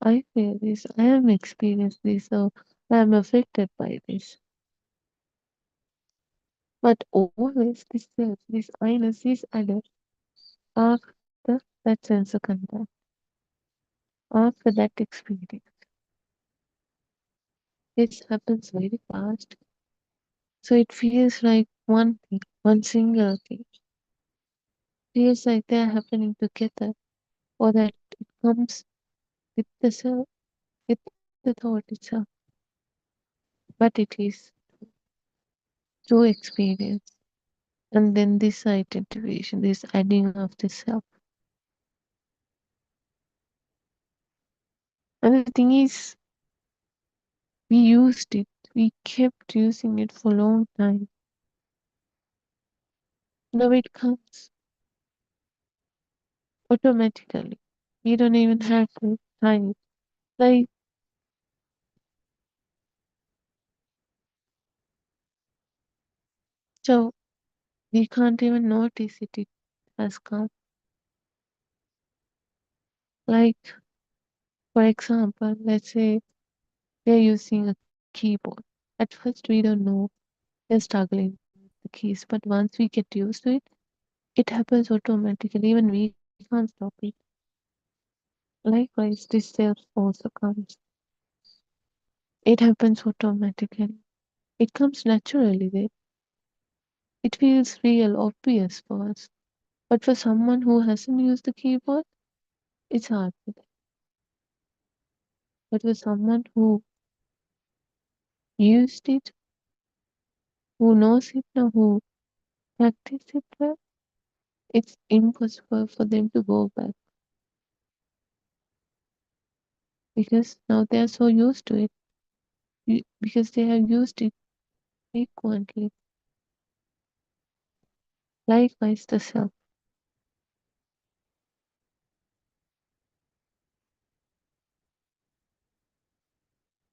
I feel this, I am experiencing this, or I am affected by this. But always this self, this I-ness is added after that sense of contact, after that experience. This happens very fast. So it feels like one thing, one single thing. Feels like they are happening together, or that it comes with the self, with the thought itself. But it is through experience. And then this identification, this adding of the self. And the thing is, we used it, we kept using it for a long time. Now it comes automatically. We don't even have to time. Like, so we can't even notice it, it has come. Like, for example, let's say we're using a keyboard. At first, we don't know, we're struggling with the keys, but once we get used to it, it happens automatically. Even we can't stop it. Likewise, this self also comes. It happens automatically. It comes naturally there. It feels real, obvious for us. But for someone who hasn't used the keyboard, it's hard for them. But for someone who used it, who knows it now, who practiced it well, it's impossible for them to go back. Because now they are so used to it. Because they have used it frequently. Likewise, the self.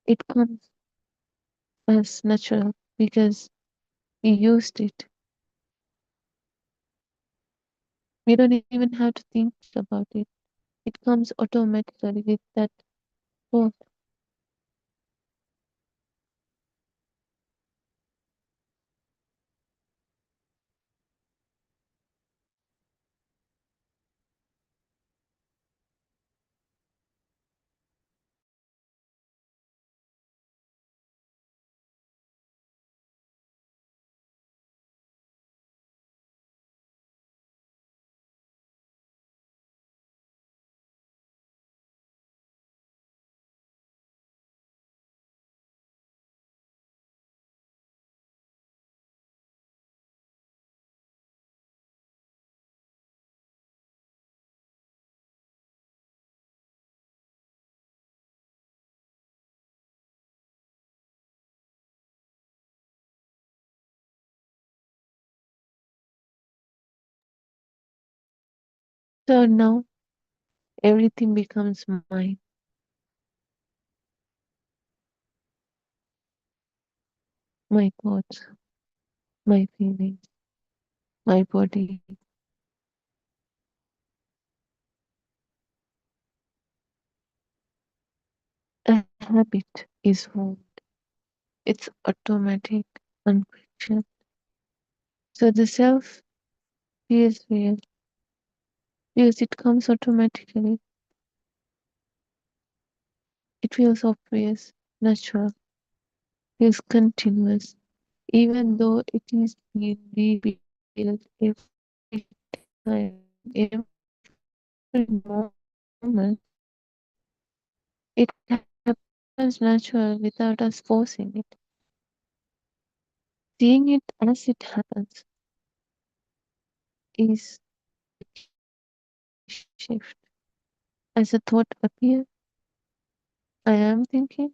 It comes as natural because we used it. We don't even have to think about it. It comes automatically with that thought. So now everything becomes mine. My thoughts, my feelings, my body. A habit is formed. It's automatic, unquestioned. So the self feels real because it comes automatically. It feels obvious, natural, feels continuous, even though it is being rebuilt every time, every moment. It happens natural without us forcing it. Seeing it as it happens is shift. As a thought appears, I am thinking,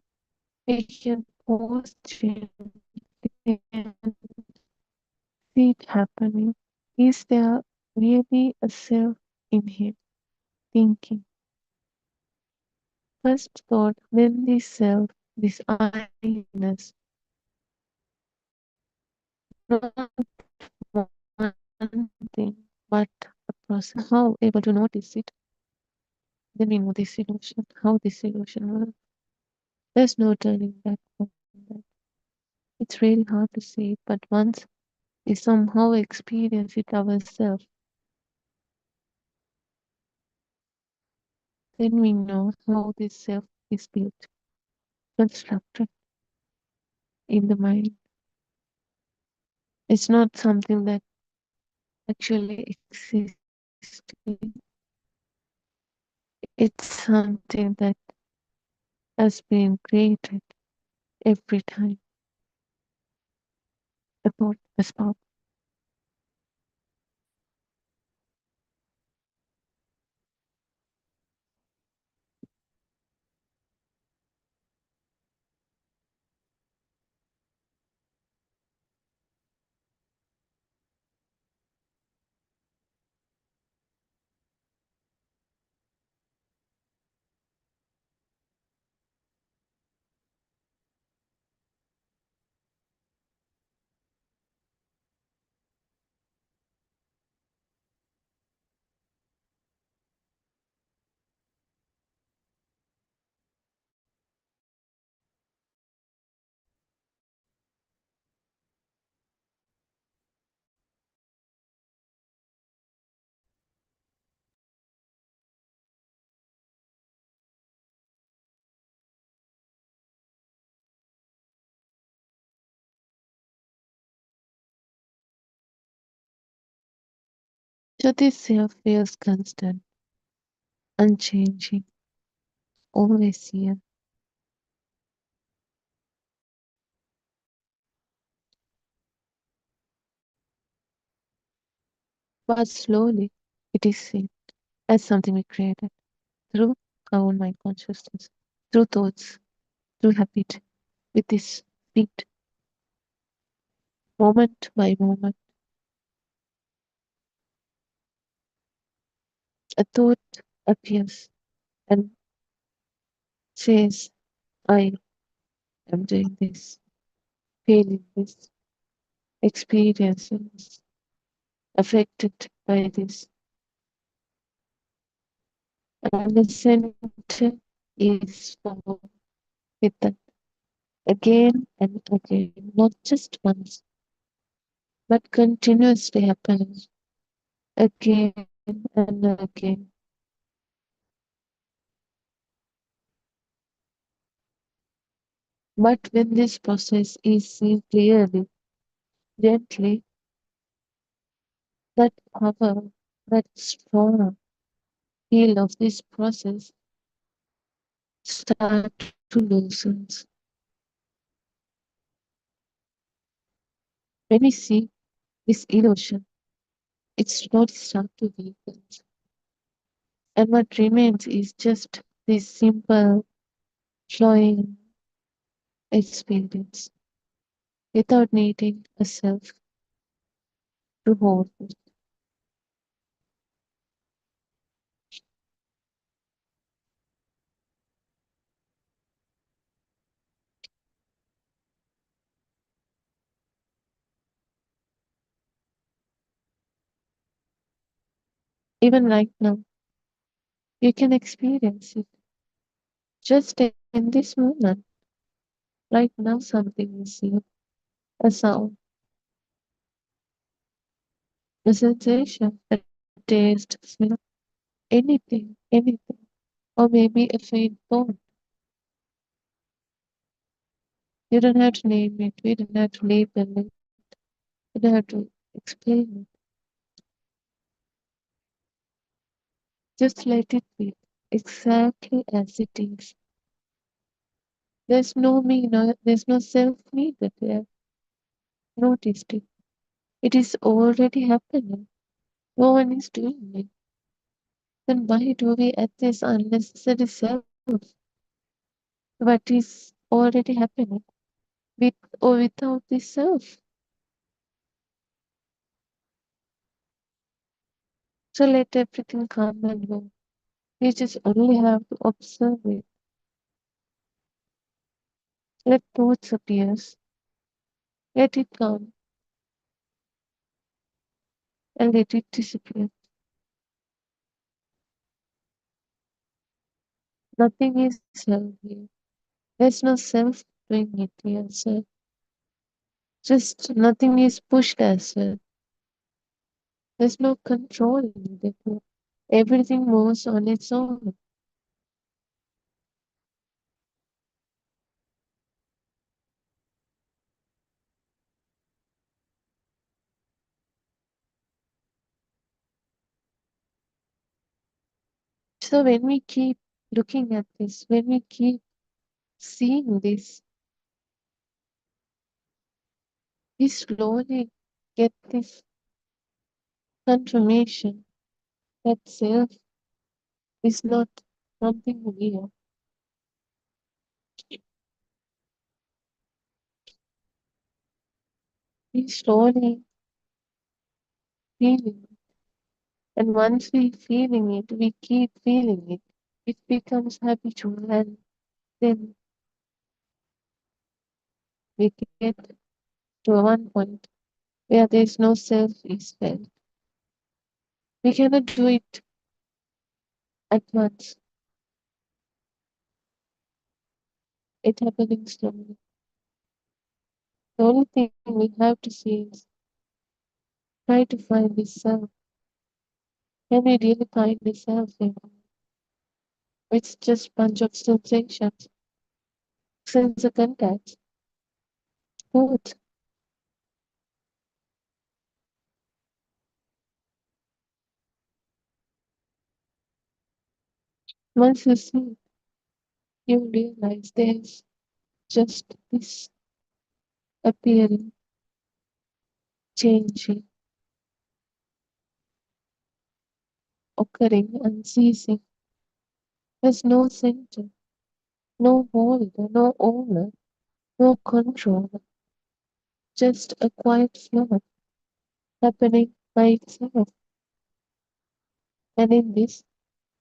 I can pause gently and see it happening. Is there really a self in him thinking? First thought, then this self, this I-ness, not one thing, but a process. How able to notice it? Then we know this illusion, how this illusion works. There's no turning back from that. It's really hard to see it, but once we somehow experience it ourselves, then we know how this self is built, constructed in the mind. It's not something that actually exists. It's something that has been created every time a thought, a spark. So this self feels constant, unchanging, always here. But slowly it is seen as something we created through our own mind consciousness, through thoughts, through habit, with this speed, moment by moment. A thought appears and says, I am doing this, feeling this, experiencing this, affected by this. And the center is followed with that again and again, not just once, but continuously happening again and again. But when this process is seen clearly, gently, that power, that strong feel of this process start to loosen. When we see this illusion, it slowly starts to weaken. And what remains is just this simple, flowing experience without needing a self to hold it. Even right now, you can experience it. Just in this moment, right now, something is here. A sound, a sensation, a taste, smell, anything, or maybe a faint thought. You don't have to name it, we don't have to label it, you don't have to explain it. Just let it be exactly as it is. There's no me, there's no self needed there. Noticed it. It is already happening. No one is doing it. Then why do we add this unnecessary self? What is already happening with or without this self? So let everything come and go. We just only have to observe it. Let thoughts appear. Let it come and let it disappear. Nothing is self here. There's no self doing it here. So just nothing is pushed as well. There's no control needed here. Everything moves on its own. So when we keep looking at this, when we keep seeing this, we slowly get this confirmation that self is not something real. We slowly feeling it. And once we feeling it, we keep feeling it. It becomes habitual and then we get to one point where there is no self is felt. We cannot do it at once. It happening slowly. The only thing we have to see is try to find this self. Can we really find this self in? It's just bunch of sensations, sense of contact, both. Once you see, you realize there's just this appearing, changing, occurring, and ceasing. There's no center, no holder, no owner, no controller, just a quiet flow happening by itself. And in this,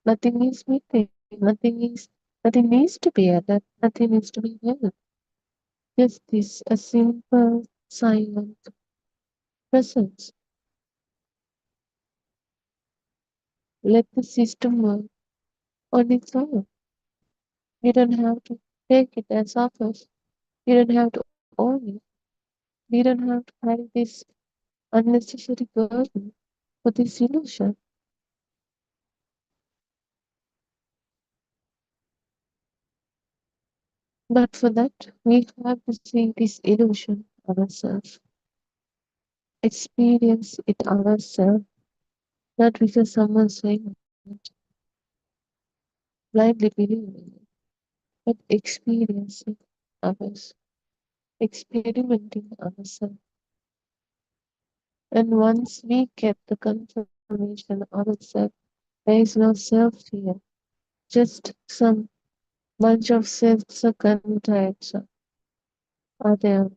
nothing is missing, nothing needs to be added, nothing needs to be held. Just this, a simple, silent presence. Let the system work on its own. You don't have to take it as offers. You don't have to own it. You don't have to carry this unnecessary burden for this illusion. But for that, we have to see this illusion ourselves, experience it ourselves, not because someone's saying it, blindly believing it, but experiencing ours, experimenting ourselves. And once we get the confirmation ourselves, there is no self here, just some bunch of selves or contacts are there.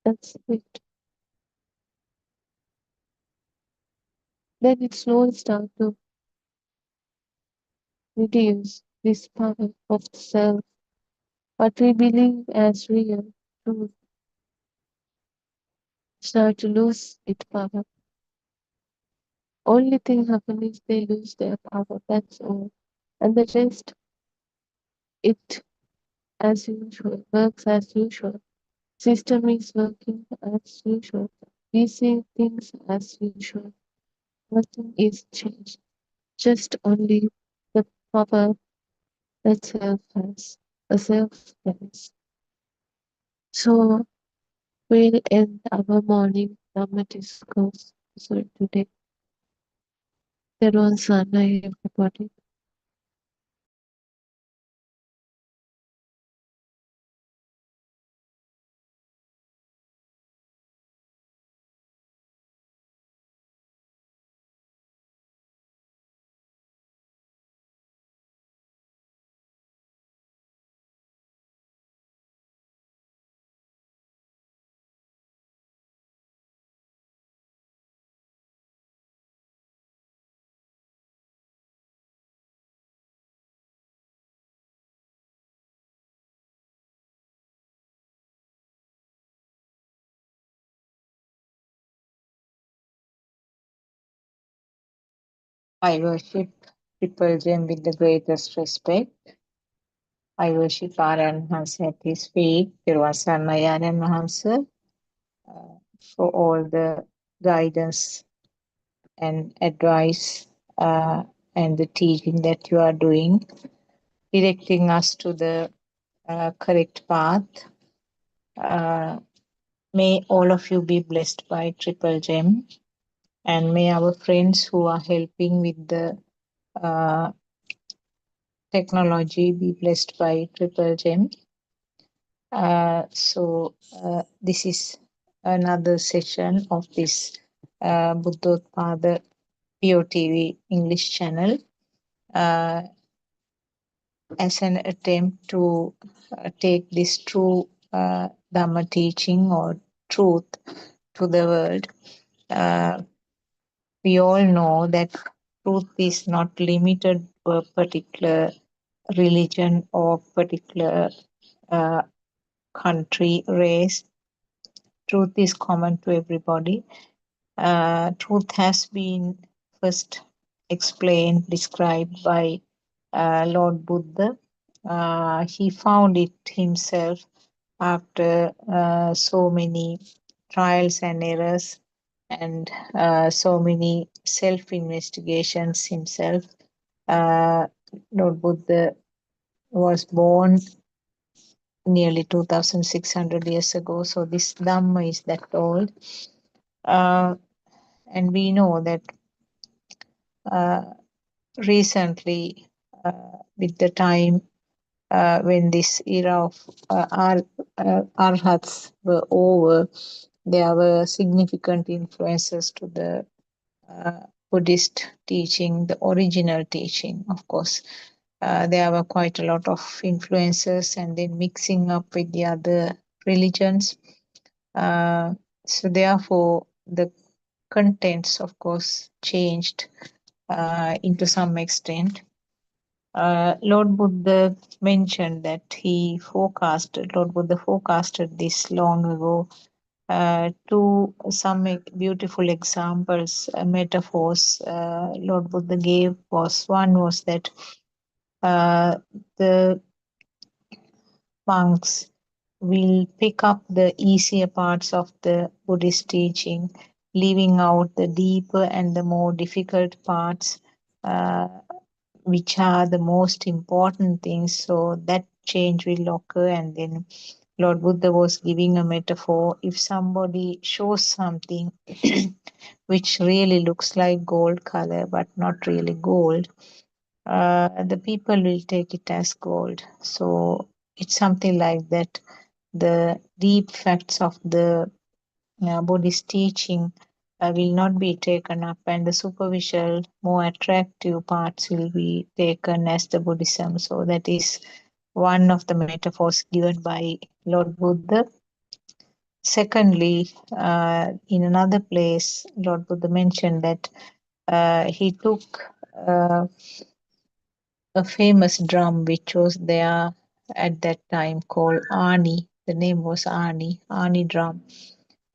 That's it. Then it slowly starts to reduce this power of the self, what we believe as real truth, start to lose its power. Only thing happen is they lose their power. That's all. And the rest, it as usual, works as usual. System is working as usual. We see things as usual. Nothing is changed. Just only the power that self has. A self has. So we'll end our morning Dhamma discourse so today. Teruan Saranai, everybody. I worship Triple Gem with the greatest respect. I worship Aryan Hansa at his feet, Tiruvasanayaran Hansa, for all the guidance and advice and the teaching that you are doing, directing us to the correct path. May all of you be blessed by Triple Gem, and may our friends who are helping with the technology be blessed by Triple Gem. This is another session of this Buddothpado PeoTV English channel as an attempt to take this true Dhamma teaching or truth to the world. We all know that truth is not limited to a particular religion or particular uh, country, race. Truth is common to everybody. Truth has been first explained, described by Lord Buddha. He found it himself after so many trials and errors and so many self-investigations himself. Lord Buddha was born nearly 2,600 years ago. So this Dhamma is that old. And we know that recently, with the time when this era of arhats were over, there were significant influences to the Buddhist teaching, the original teaching, of course. There were quite a lot of influences and then mixing up with the other religions. So therefore, the contents, of course, changed into some extent. Lord Buddha mentioned that Lord Buddha forecasted this long ago. To some beautiful examples, metaphors Lord Buddha gave one was that the monks will pick up the easier parts of the Buddhist teaching, leaving out the deeper and the more difficult parts, which are the most important things. So that change will occur. And then Lord Buddha was giving a metaphor. If somebody shows something which really looks like gold color, but not really gold, the people will take it as gold. So it's something like that. The deep facts of the Buddhist teaching will not be taken up, and the superficial, more attractive parts will be taken as the Buddhism. So that is one of the metaphors given by Lord Buddha. Secondly, in another place, Lord Buddha mentioned that he took a famous drum which was there at that time called Ani. The name was Ani drum.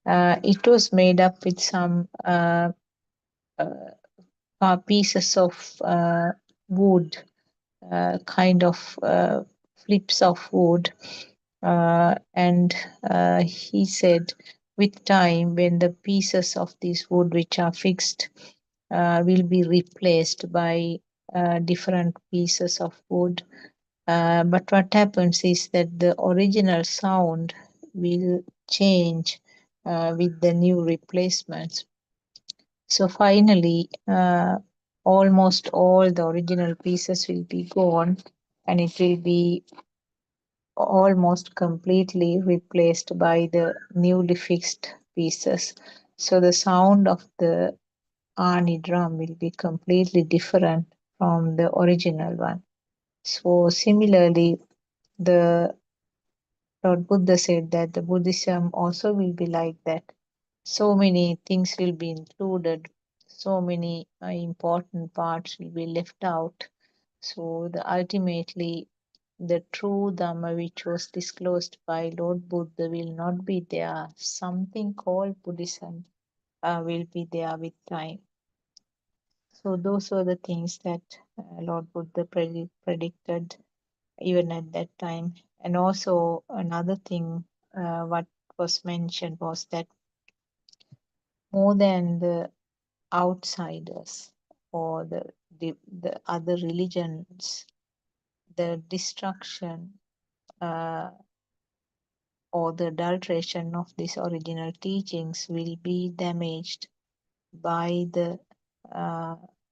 It was made up with some pieces of wood, kind of flips of wood. And he said, with time, when the pieces of this wood which are fixed will be replaced by different pieces of wood. But what happens is that the original sound will change with the new replacements. So finally, almost all the original pieces will be gone, and it will be almost completely replaced by the newly fixed pieces. So the sound of the Ani drum will be completely different from the original one. So similarly, the Lord Buddha said that the Buddhism also will be like that. So many things will be included, so many important parts will be left out. So ultimately, the true Dhamma which was disclosed by Lord Buddha will not be there. Something called Buddhism will be there with time. So those were the things that Lord Buddha predicted even at that time. And also another thing what was mentioned was that more than the outsiders or the other religions, the destruction or the adulteration of these original teachings will be damaged by the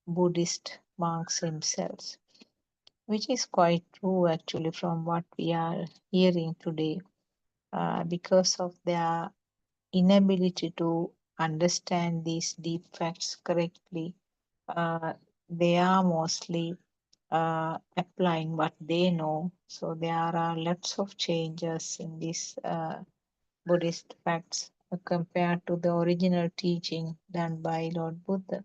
Buddhist monks themselves, which is quite true actually from what we are hearing today, because of their inability to understand these deep facts correctly. They are mostly applying what they know. So there are lots of changes in these Buddhist facts compared to the original teaching done by Lord Buddha.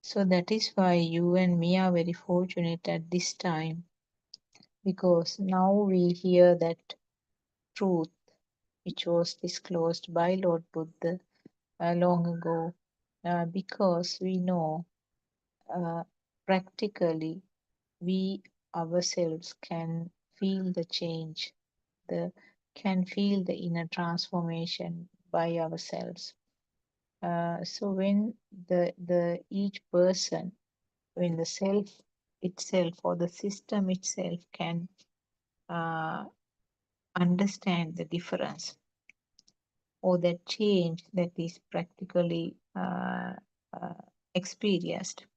So that is why you and me are very fortunate at this time, because now we hear that truth which was disclosed by Lord Buddha long ago, because we know practically we ourselves can feel the change, can feel the inner transformation by ourselves. So when each person, when the self itself or the system itself can understand the difference or that change that is practically experienced,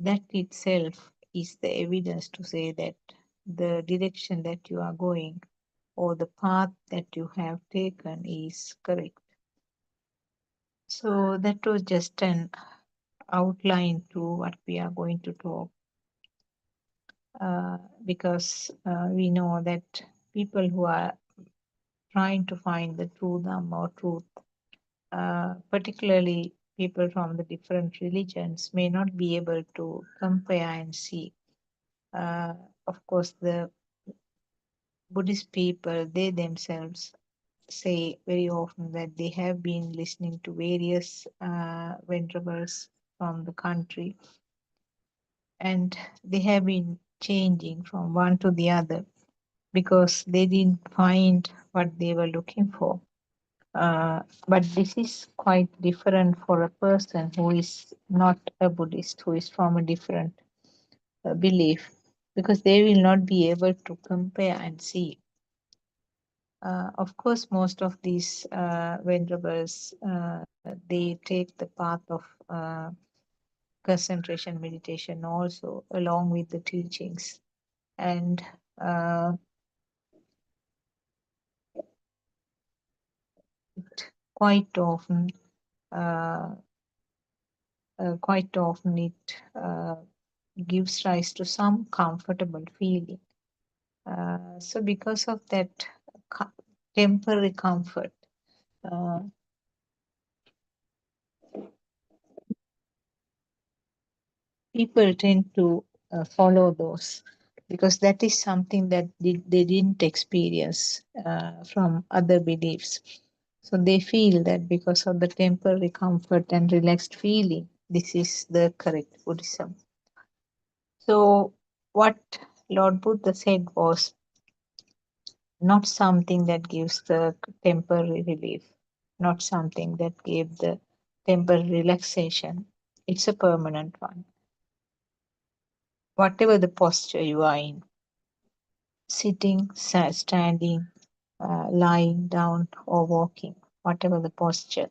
that itself is the evidence to say that the direction that you are going or the path that you have taken is correct. So that was just an outline to what we are going to talk, because we know that people who are trying to find the true Dhamma or truth, particularly people from the different religions, may not be able to compare and see. Of course, the Buddhist people, they themselves say very often that they have been listening to various venerables from the country, and they have been changing from one to the other because they didn't find what they were looking for. But this is quite different for a person who is not a Buddhist, who is from a different belief, because they will not be able to compare and see. Of course, most of these venerables, they take the path of concentration meditation also along with the teachings, and quite often it gives rise to some comfortable feeling. So because of that temporary comfort, people tend to follow those, because that is something that they didn't experience from other beliefs. So they feel that because of the temporary comfort and relaxed feeling, this is the correct Buddhism. So what Lord Buddha said was not something that gives the temporary relief, not something that gave the temporary relaxation. It's a permanent one. Whatever the posture you are in, sitting, standing, lying down, or walking, whatever the posture,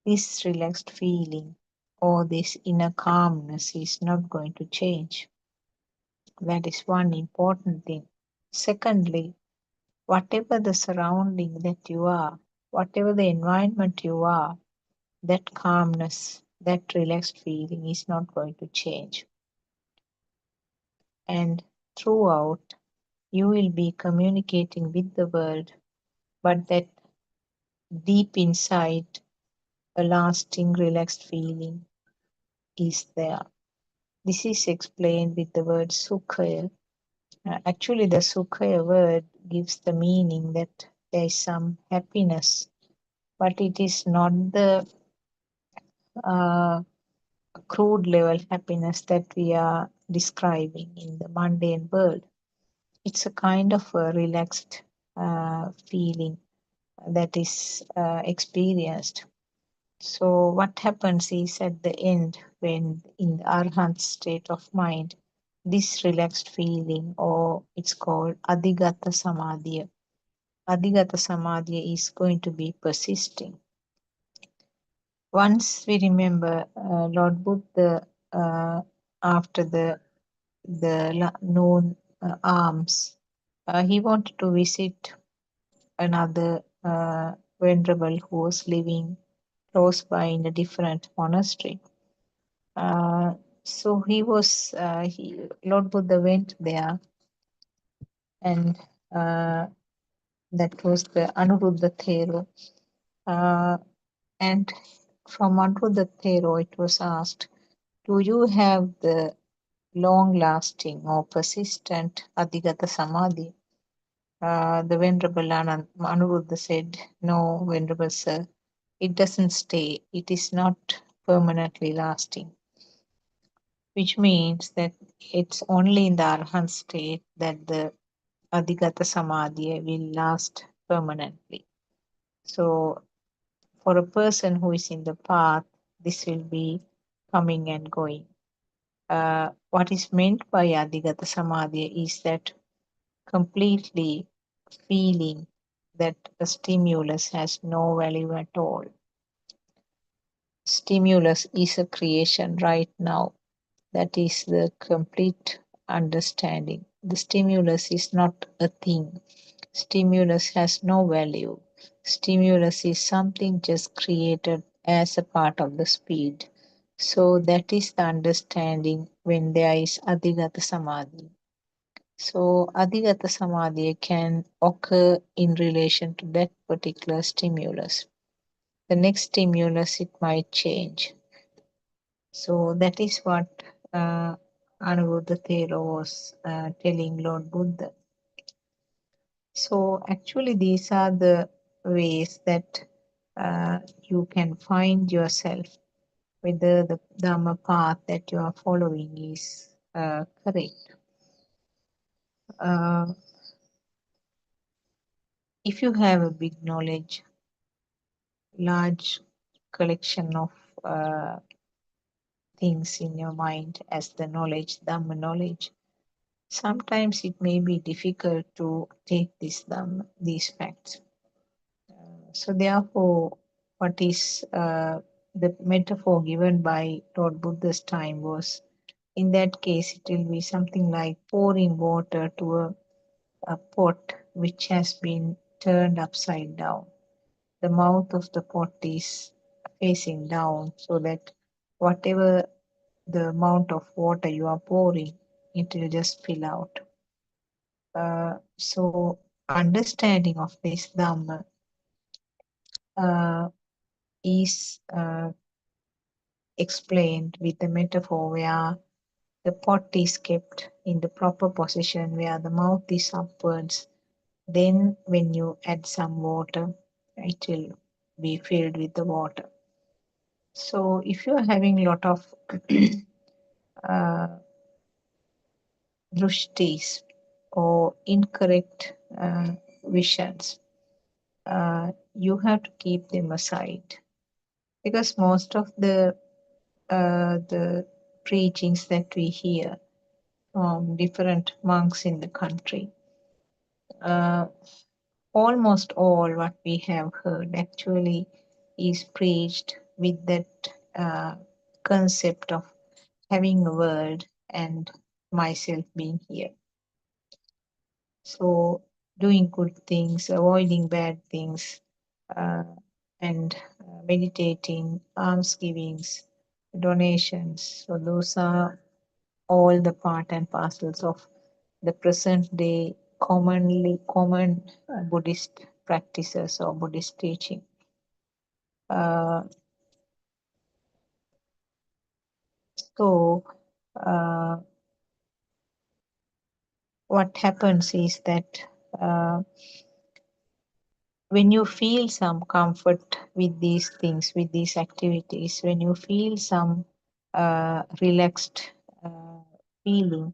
this relaxed feeling or this inner calmness is not going to change. That is one important thing. Secondly, whatever the surrounding that you are, whatever the environment you are, that calmness, that relaxed feeling is not going to change. And throughout, you will be communicating with the world, but that deep inside, a lasting relaxed feeling is there. This is explained with the word sukhaya. Actually, the sukhaya word gives the meaning that there is some happiness, but it is not the crude level happiness that we are describing in the mundane world. It's a kind of a relaxed feeling that is experienced. So what happens is at the end, when in the arhat state of mind, this relaxed feeling, or it's called adhigata samadhi. Adhigata samadhi is going to be persisting. Once we remember Lord Buddha after the known alms, he wanted to visit another venerable who was living close by in a different monastery. So Lord Buddha went there, and that was the Anuruddha Thero. And from Anuruddha Thero, it was asked, do you have the long-lasting or persistent Adhigata Samadhi? The Venerable Anuruddha said, no, Venerable Sir, it doesn't stay. It is not permanently lasting. Which means that it's only in the Arhat state that the Adhigata Samadhi will last permanently. So for a person who is in the path, this will be coming and going. What is meant by Adhigata Samadhi is that completely feeling that a stimulus has no value at all. Stimulus is a creation right now. That is the complete understanding. The stimulus is not a thing. Stimulus has no value. Stimulus is something just created as a part of the speed. So that is the understanding when there is Adhigata Samadhi. So Adhigata Samadhi can occur in relation to that particular stimulus. The next stimulus, it might change. So that is what Anuruddha Thero was telling Lord Buddha. So actually these are the ways that you can find yourself, whether the Dhamma path that you are following is correct. If you have a big knowledge, large collection of things in your mind as the knowledge, Dhamma knowledge, sometimes it may be difficult to take these facts. So therefore, what is the metaphor given by Lord Buddha's time was, in that case, it will be something like pouring water to a pot which has been turned upside down. The mouth of the pot is facing down, so that whatever the amount of water you are pouring, it will just spill out. So understanding of this Dhamma is explained with the metaphor where the pot is kept in the proper position where the mouth is upwards. Then when you add some water, it will be filled with the water. So if you are having a lot of drushtis or incorrect visions, you have to keep them aside, because most of the preachings that we hear from different monks in the country, uh, almost all what we have heard actually is preached with that concept of having a world and myself being here. So doing good things, avoiding bad things, uh, and meditating, alms givings, donations. So those are all the part and parcels of the present day common Buddhist practices or Buddhist teaching. Uh, so uh, what happens is that uh, when you feel some comfort with these things, with these activities, when you feel some relaxed feeling,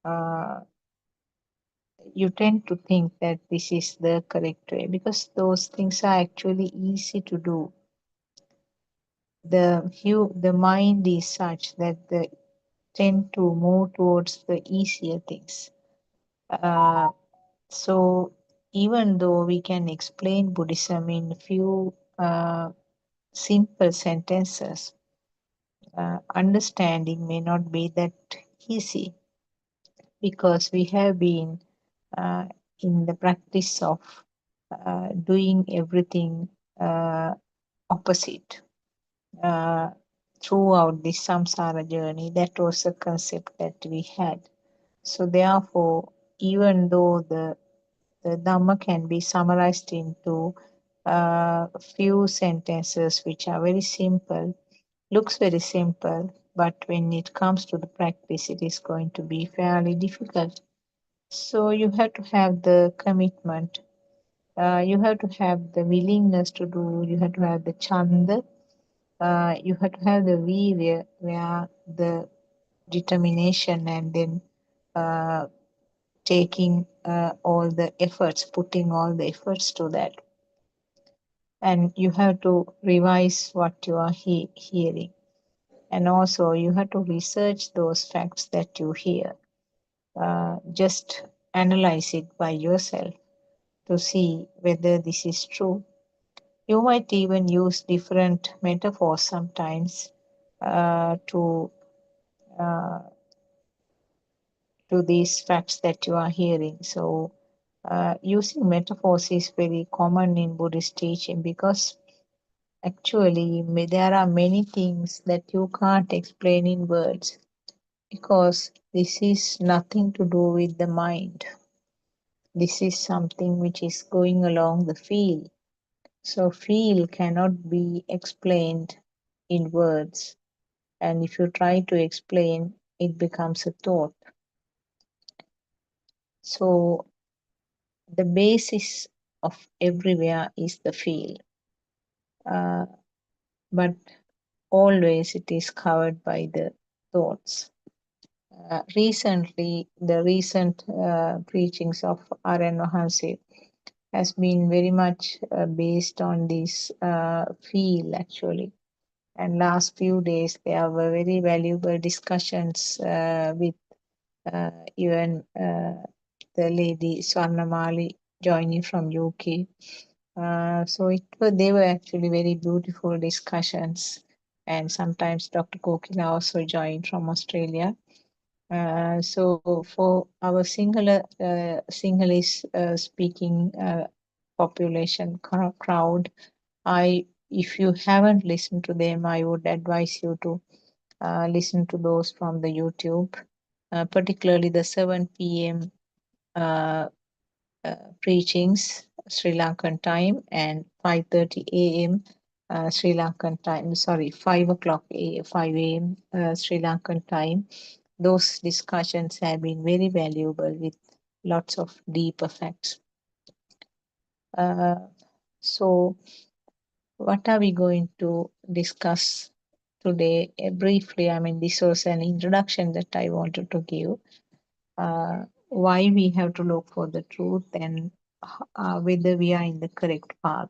uh, you tend to think that this is the correct way, because those things are actually easy to do. The mind is such that they tend to move towards the easier things. So even though we can explain Buddhism in few simple sentences, understanding may not be that easy, because we have been uh, in the practice of doing everything opposite uh, throughout this samsara journey. That was a concept that we had. So therefore, even though the Dhamma can be summarized into a few sentences which are very simple, looks very simple, but when it comes to the practice, it is going to be fairly difficult. So you have to have the commitment, you have to have the willingness to do, you have to have the chanda, you have to have the virya, where the determination, and then taking all the efforts, putting all the efforts to that. And you have to revise what you are hearing. And also you have to research those facts that you hear. Just analyze it by yourself to see whether this is true. You might even use different metaphors sometimes to these facts that you are hearing. So using metaphors is very common in Buddhist teaching, because actually there are many things that you can't explain in words, because this is nothing to do with the mind. This is something which is going along the feel. So feel cannot be explained in words. And if you try to explain, it becomes a thought. So the basis of everywhere is the feel. But always it is covered by the thoughts. Recently, the recent preachings of R.N. Mahansi has been very much based on this feel, actually. And last few days, there were very valuable discussions with even the lady Swarnamali joining from UK. So they were actually very beautiful discussions. And sometimes Dr. Kokila also joined from Australia. So for our Sinhalese speaking population crowd, if you haven't listened to them, I would advise you to listen to those from the YouTube, particularly the 7 p.m. Preachings, Sri Lankan time, and 5:30 a.m. Sri Lankan time. Sorry, 5 o'clock 5 a.m. Sri Lankan time. Those discussions have been very valuable with lots of deep effects. So what are we going to discuss today? Briefly, I mean, this was an introduction that I wanted to give. Why we have to look for the truth and whether we are in the correct path.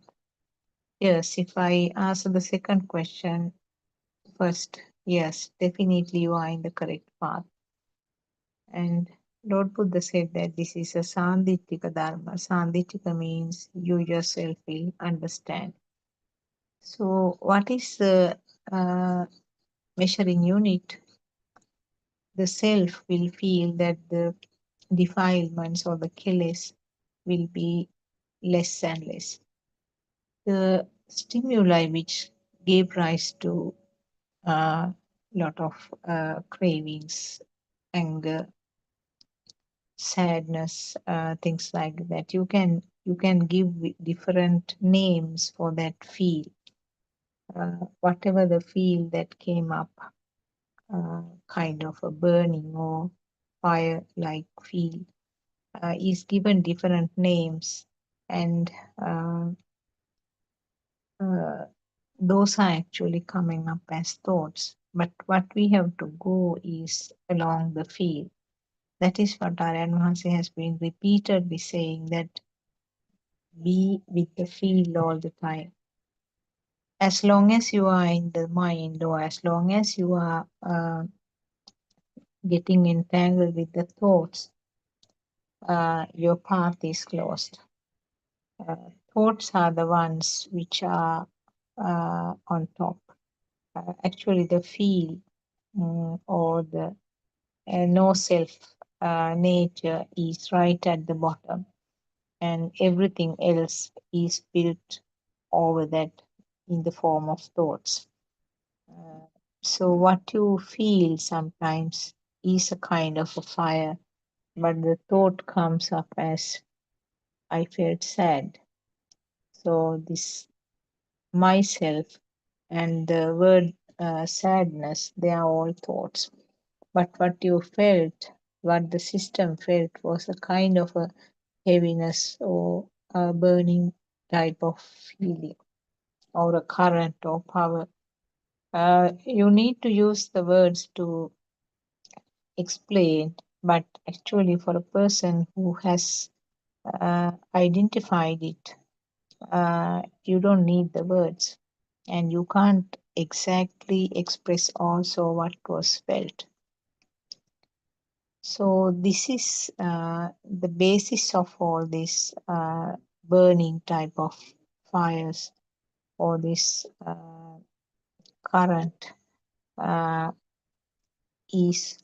Yes, if I answer the second question first, yes, definitely you are in the correct path. And Lord Buddha said that this is a Sandhitika Dharma. Sandhitika means you yourself will understand. So, what is the measuring unit? The self will feel that the defilements or the kills will be less and less. The stimuli which gave rise to a lot of cravings, anger, sadness, things like that. You can give different names for that feel. Whatever the feel that came up, kind of a burning or fire-like feel, is given different names, and those are actually coming up as thoughts. But what we have to go is along the feel. That is what Aryan Maharshi has been repeatedly saying, that be with the feel all the time. As long as you are in the mind, or as long as you are getting entangled with the thoughts, your path is closed. Thoughts are the ones which are on top. Actually, the feel or the no self nature is right at the bottom, and everything else is built over that in the form of thoughts. So what you feel sometimes is a kind of a fire, but the thought comes up as, I felt sad. So this myself and the word sadness, they are all thoughts. But what you felt, what the system felt, was a kind of a heaviness or a burning type of feeling, or a current or power. You need to use the words to explain, but actually, for a person who has identified it, you don't need the words, and you can't exactly express also what was felt. So this is the basis of all this burning type of fires, or this current is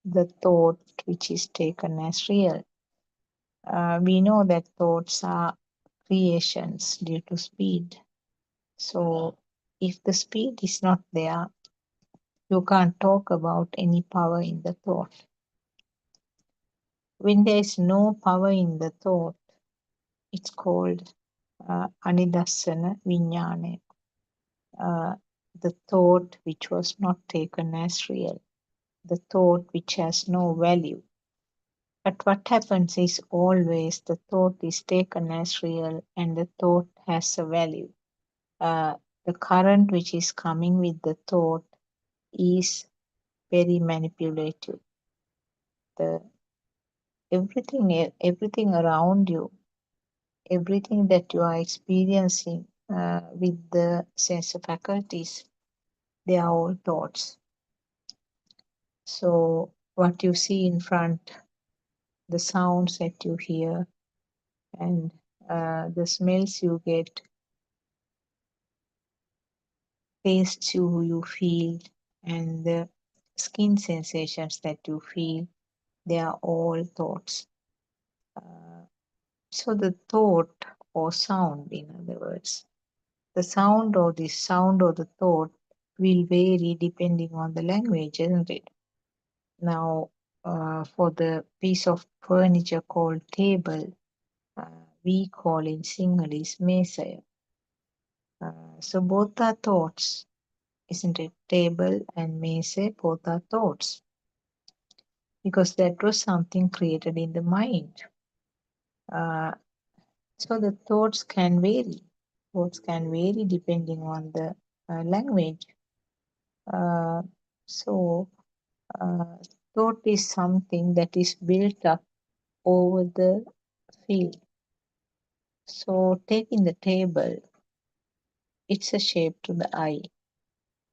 the thought which is taken as real. We know that thoughts are creations due to speed. So if the speed is not there, you can't talk about any power in the thought. When there is no power in the thought, it's called anidassana viññāne, the thought which was not taken as real, the thought which has no value. But what happens is always the thought is taken as real, and the thought has a value. The current which is coming with the thought is very manipulative. Everything around you, everything that you are experiencing with the sense of faculties, they are all thoughts. So what you see in front, the sounds that you hear, and the smells you get, tastes you feel, and the skin sensations that you feel, they are all thoughts. So the thought or sound, in other words, the sound or the thought will vary depending on the language, isn't it? Now, for the piece of furniture called table, we call in Sinhalese mesaya. So both are thoughts, isn't it? Table and mesa, both are thoughts, because that was something created in the mind. So the thoughts can vary. thoughts can vary depending on the language. Uh, so, uh, thought is something that is built up over the field. So, taking the table, it's a shape to the eye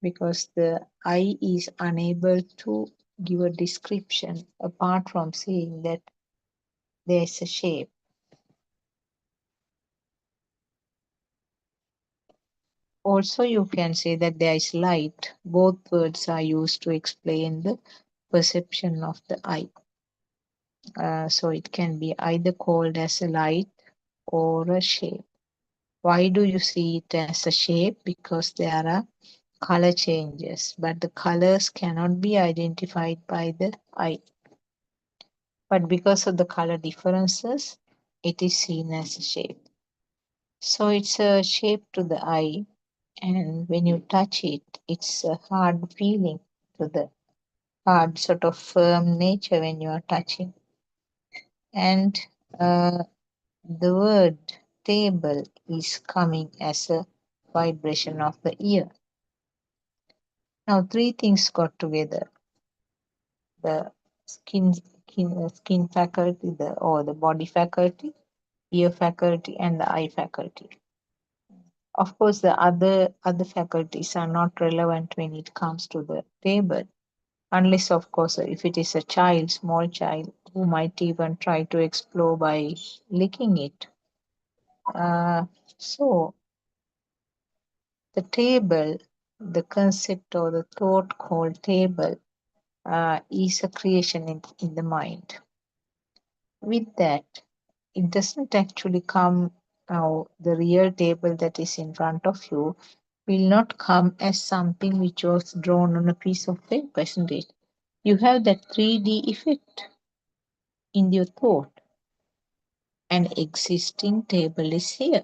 because the eye is unable to give a description apart from saying that there is a shape. Also, you can say that there is light. Both words are used to explain the perception of the eye. So it can be either called as a light or a shape. Why do you see it as a shape? Because there are color changes, but the colors cannot be identified by the eye. But because of the color differences, it is seen as a shape. So it's a shape to the eye, and when you touch it, it's a hard feeling to the hard, sort of firm nature when you are touching. And the word table is coming as a vibration of the ear. Now, three things got together: the skin faculty, or the body faculty, ear faculty, and the eye faculty. Of course, the other faculties are not relevant when it comes to the table, unless, of course, if it is a child, small child, who might even try to explore by licking it. So the table, the concept or the thought called table, is a creation in the mind. With that, it doesn't actually come now, the real table that is in front of you will not come as something which was drawn on a piece of paper, isn't it? You have that 3D effect in your thought. An existing table is here.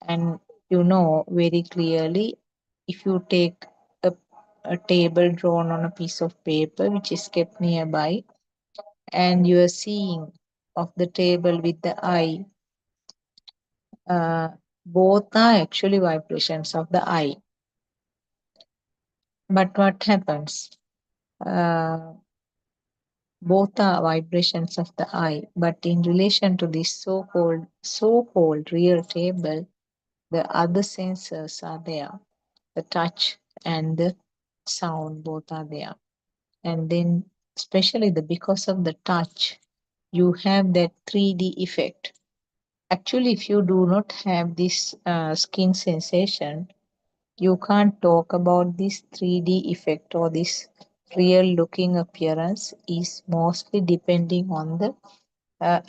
And you know very clearly, if you take a table drawn on a piece of paper which is kept nearby, and you are seeing of the table with the eye, both are actually vibrations of the eye. But what happens? Both are vibrations of the eye, but in relation to this so-called real table, the other sensors are there. The touch and the sound both are there. And then especially because of the touch, you have that 3D effect. Actually, if you do not have this skin sensation, you can't talk about this 3D effect, or this real looking appearance is mostly depending on the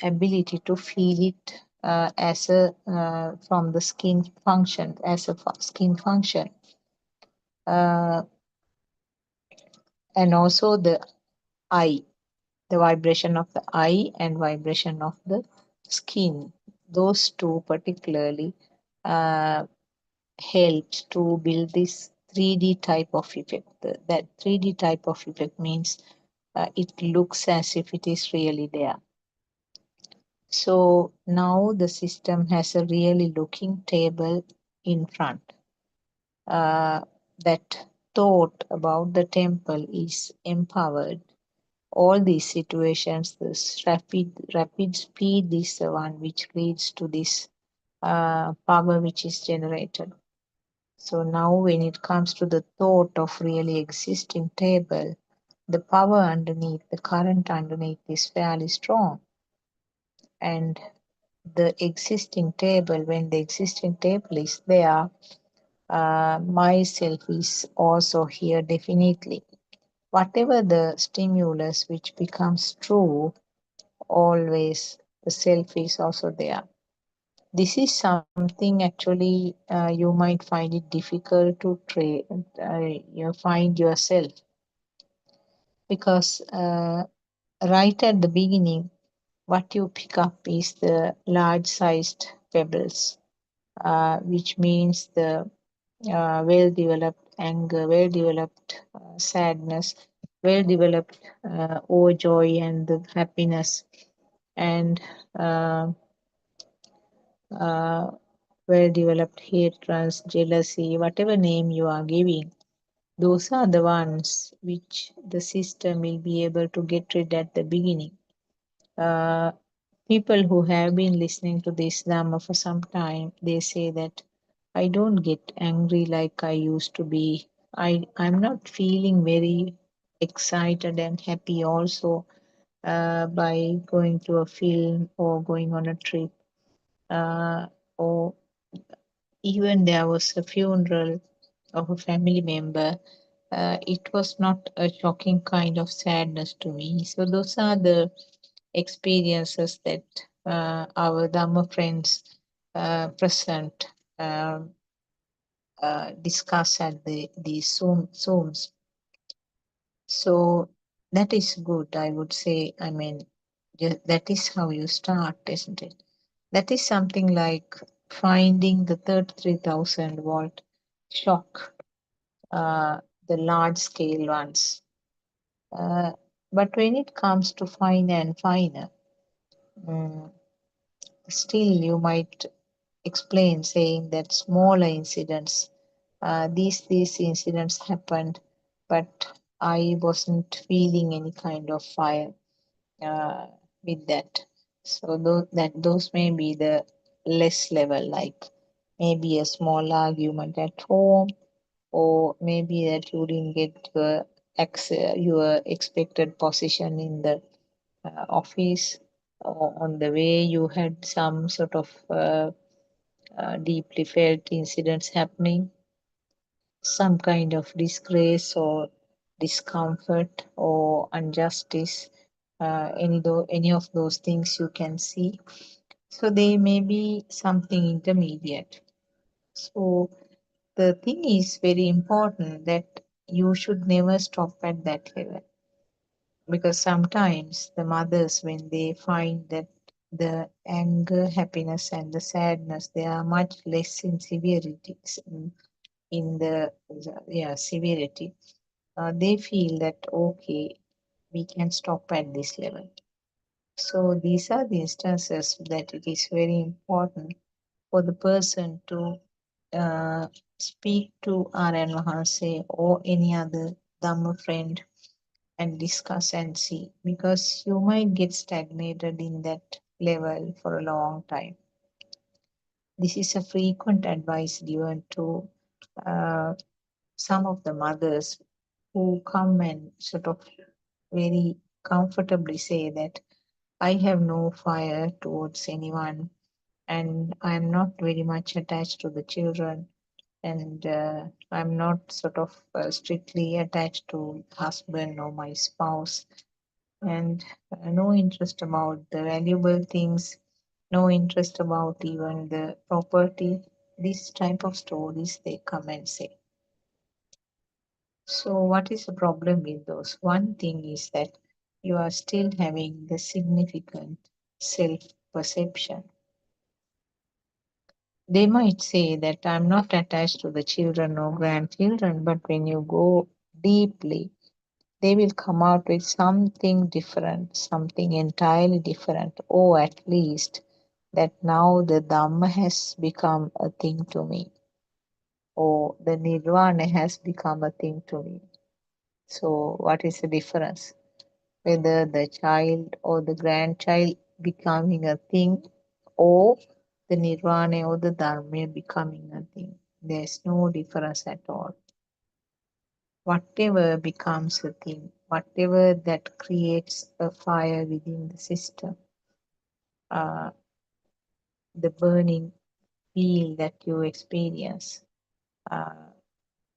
ability to feel it as a from the skin function, as a skin function. And also the eye, the vibration of the eye and vibration of the skin. Those two particularly helps to build this 3D type of effect. That 3D type of effect means it looks as if it is really there. So now the system has a really looking table in front. That thought about the temple is empowered. All these situations, this rapid speed is the one which leads to this power which is generated. So now when it comes to the thought of really existing table, the power underneath, the current underneath is fairly strong. And the existing table, when the existing table is there, myself is also here definitely. Whatever the stimulus which becomes true, always the self is also there. This is something actually you might find it difficult to find yourself, because right at the beginning, what you pick up is the large-sized pebbles, which means the well-developed anger, well-developed sadness, well-developed joy and the happiness, and well-developed hatreds, jealousy, whatever name you are giving, those are the ones which the system will be able to get rid at the beginning. People who have been listening to this Dhamma for some time, they say that I don't get angry like I used to be. I'm not feeling very excited and happy also by going to a film or going on a trip. Or even there was a funeral of a family member. It was not a shocking kind of sadness to me. So those are the experiences that our Dhamma friends present discuss at the Zooms. So that is good, I would say. I mean, that is how you start, isn't it? That is something like finding the 33,000 volt shock, the large scale ones. But when it comes to finer and finer, still you might explain saying that smaller incidents, these incidents happened, but I wasn't feeling any kind of fire with that. So those may be the less level, like maybe a small argument at home, or maybe that you didn't get your expected position in the office, or on the way you had some sort of deeply felt incidents happening, some kind of disgrace or discomfort or injustice, any of those things you can see. So they may be something intermediate. So the thing is very important that you should never stop at that level, because sometimes the mothers, when they find that the anger, happiness, and the sadness, they are much less in severity, in the severity, they feel that okay, we can stop at this level. So these are the instances that it is very important for the person to speak to R.N. Mahanse or any other Dhamma friend and discuss and see, because you might get stagnated in that level for a long time. This is a frequent advice given to some of the mothers who come and sort of very comfortably say that I have no fire towards anyone, and I'm not very much attached to the children, and I'm not sort of strictly attached to husband or my spouse, and no interest about the valuable things, no interest about even the property. These type of stories they come and say. So what is the problem with those? One thing is that you are still having the significant self-perception. They might say that I'm not attached to the children or grandchildren, but when you go deeply, they will come out with something different, something entirely different, or at least that now the Dhamma has become a thing to me, or the Nirvana has become a thing to me. So what is the difference? Whether the child or the grandchild becoming a thing, or the Nirvana or the Dharma becoming a thing. There's no difference at all. Whatever becomes a thing, whatever that creates a fire within the system, the burning feel that you experience,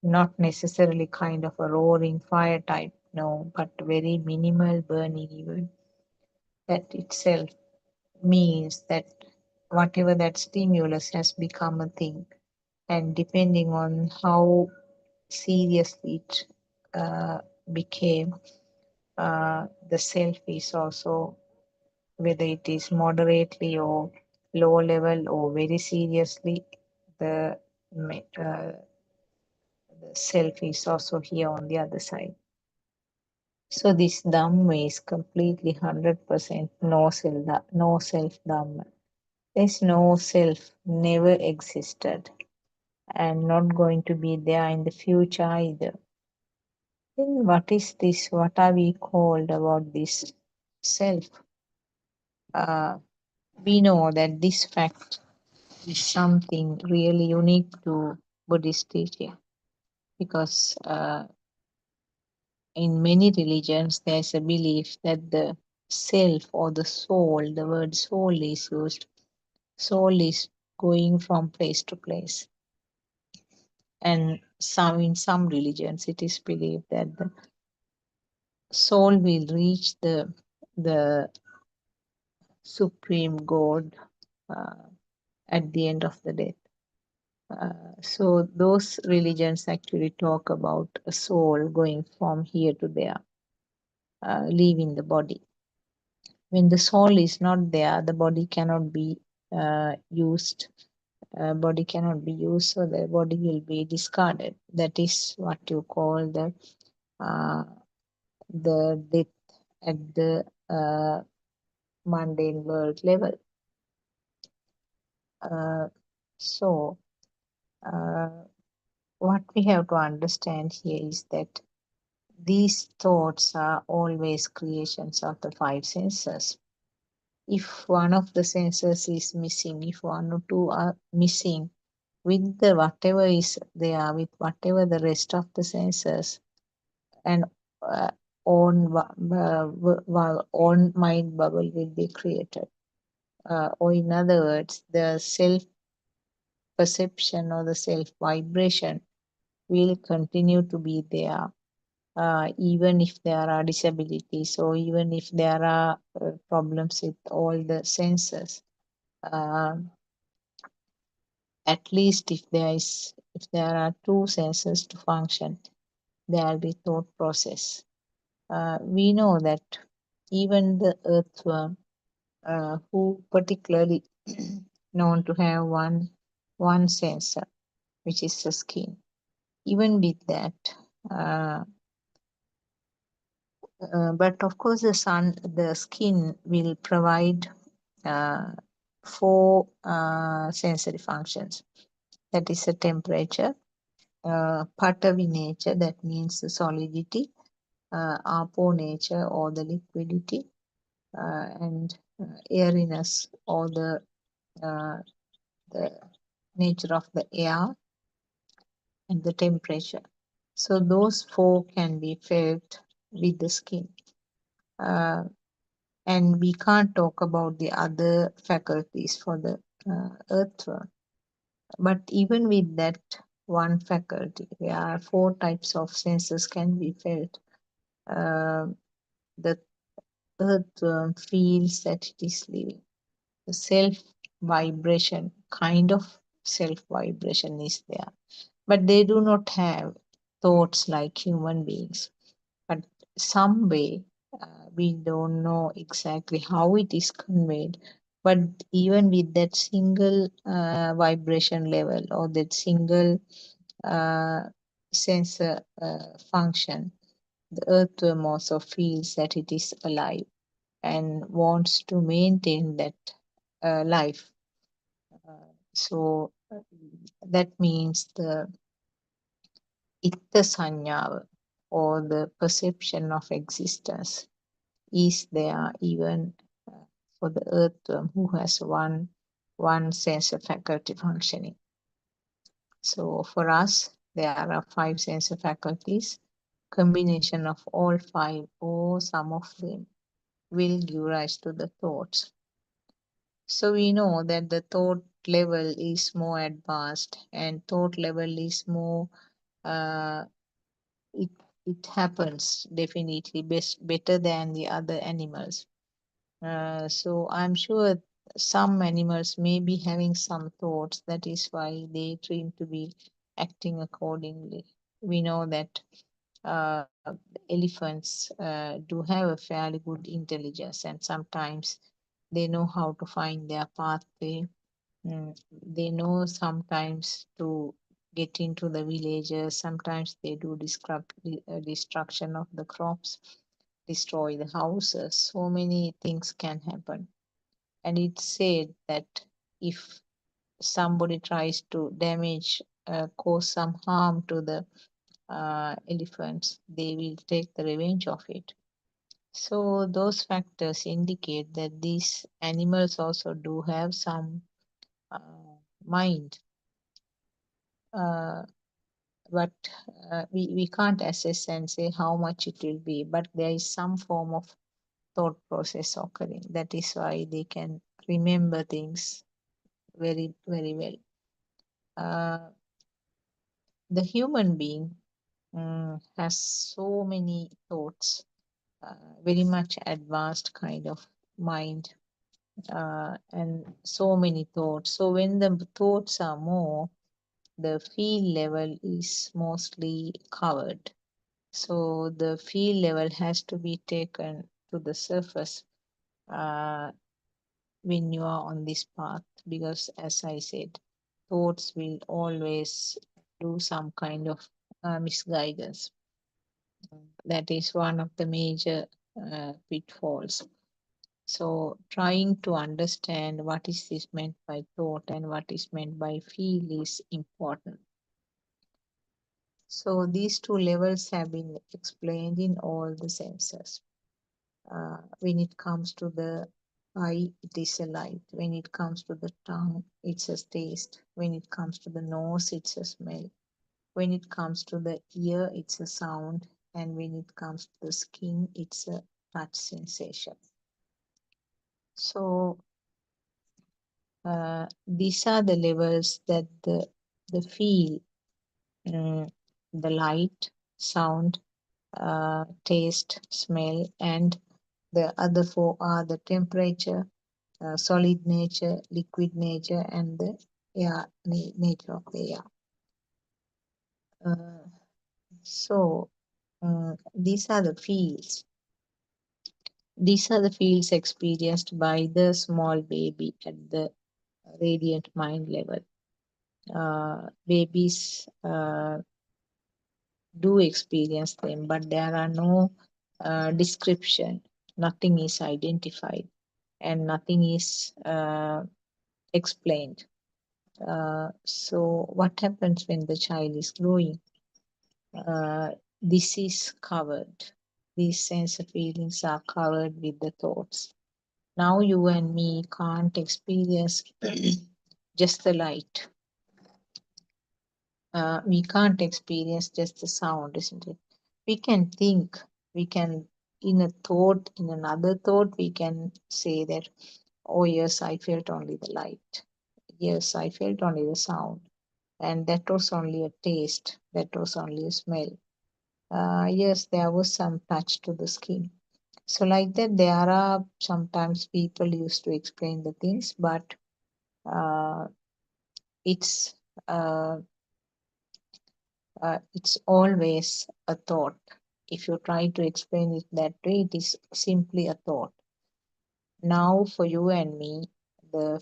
not necessarily kind of a roaring fire type, no, but very minimal burning even. That itself means that whatever that stimulus has become a thing, and depending on how seriously it became, the self is also, whether it is moderately or low level or very seriously, the self is also here on the other side. So this Dhamma is completely 100% no self Dhamma. There's no self, never existed, and not going to be there in the future either. Then what is this? What are we called about this self? Uh, we know that this fact is something really unique to Buddhist teaching because in many religions there's a belief that the self or the soul, the word soul is used. Soul is going from place to place. And in some religions it is believed that the soul will reach the supreme God uh, at the end of the day. So those religions actually talk about a soul going from here to there, leaving the body. When the soul is not there, the body cannot be used. Body cannot be used, so the body will be discarded. That is what you call the death at the mundane world level. So what we have to understand here is that these thoughts are always creations of the five senses. If one of the senses is missing, if one or two are missing, with the whatever is there, with whatever the rest of the senses, and own mind bubble will be created. Or in other words, the self perception or the self vibration will continue to be there, even if there are disabilities or even if there are problems with all the senses. At least if there are two senses to function, there will be thought process. We know that even the earthworm, who particularly known to have one sensor, which is the skin. Even with that, but of course the skin will provide four sensory functions. That is the temperature, Patavi nature, that means the solidity, Apo nature or the liquidity, and airiness or the nature of the air, and the temperature. So those four can be felt with the skin. And we can't talk about the other faculties for the earthworm. But even with that one faculty, there are four types of senses can be felt. The earthworm feels that it is living. The self vibration, kind of self vibration is there. But they do not have thoughts like human beings. But some way, we don't know exactly how it is conveyed. But even with that single vibration level or that single sensor function, the earthworm also feels that it is alive and wants to maintain that life. So that means the itta sanyava or the perception of existence is there even for the earthworm who has one sensor faculty functioning. So for us, there are five sensor faculties. Combination of all five or some of them will give rise to the thoughts. So we know that the thought level is more advanced and thought level is more it happens definitely better than the other animals. So I'm sure some animals may be having some thoughts. That is why they seem to be acting accordingly. We know that elephants do have a fairly good intelligence, and sometimes they know how to find their pathway. They know sometimes to get into the villages. Sometimes they do destruction of the crops, destroy the houses. So many things can happen. And it's said that if somebody tries to damage, cause some harm to the elephants, they will take the revenge of it. So those factors indicate that these animals also do have some mind, but we can't assess and say how much it will be, but there is some form of thought process occurring. That is why they can remember things very, very well. The human being has so many thoughts, very much advanced kind of mind, and so many thoughts. So when the thoughts are more, the feel level is mostly covered. So the feel level has to be taken to the surface when you are on this path, because as I said, thoughts will always do some kind of misguidance. That is one of the major pitfalls. So trying to understand what is this meant by thought and what is meant by feel is important. So these two levels have been explained in all the senses. When it comes to the eye, it is a light. When it comes to the tongue, it's a taste. When it comes to the nose, it's a smell. When it comes to the ear, it's a sound. And when it comes to the skin, it's a touch sensation. So these are the levels that the feel, the light, sound, taste, smell, and the other four are the temperature, solid nature, liquid nature, and the air nature of the air. So these are the fields. These are the fields experienced by the small baby at the radiant mind level. Babies do experience them, but there are no description. Nothing is identified, and nothing is explained. So what happens when the child is growing? This is covered. These sense of feelings are covered with the thoughts. Now you and me can't experience just the light. We can't experience just the sound, isn't it? We can think, we can, in a thought, in another thought, we can say that, oh yes, I felt only the light. Yes, I felt only the sound. And that was only a taste. That was only a smell. Yes, there was some touch to the skin. So like that, there are sometimes people used to explain the things, but it's always a thought. If you try to explain it that way, it is simply a thought. Now for you and me, the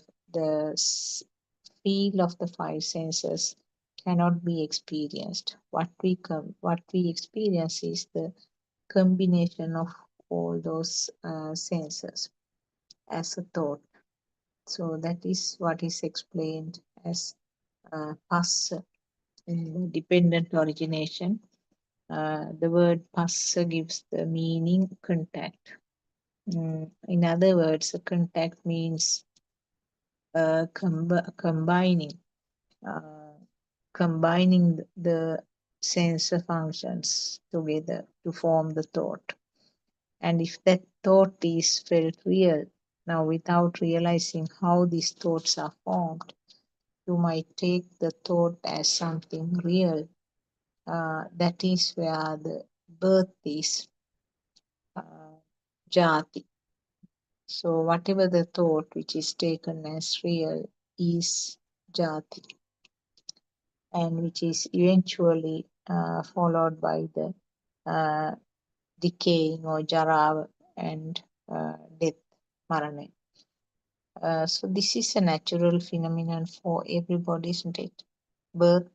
feel of the five senses cannot be experienced. What we experience is the combination of all those senses as a thought. So that is what is explained as passa in the dependent origination. The word passa gives the meaning contact. In other words, a contact means combining the sensor functions together to form the thought. And if that thought is felt real, now without realizing how these thoughts are formed, you might take the thought as something real. That is where the birth is, jati. So whatever the thought which is taken as real is jati, and which is eventually followed by the decaying or jara and death, marana. So this is a natural phenomenon for everybody, isn't it? Birth,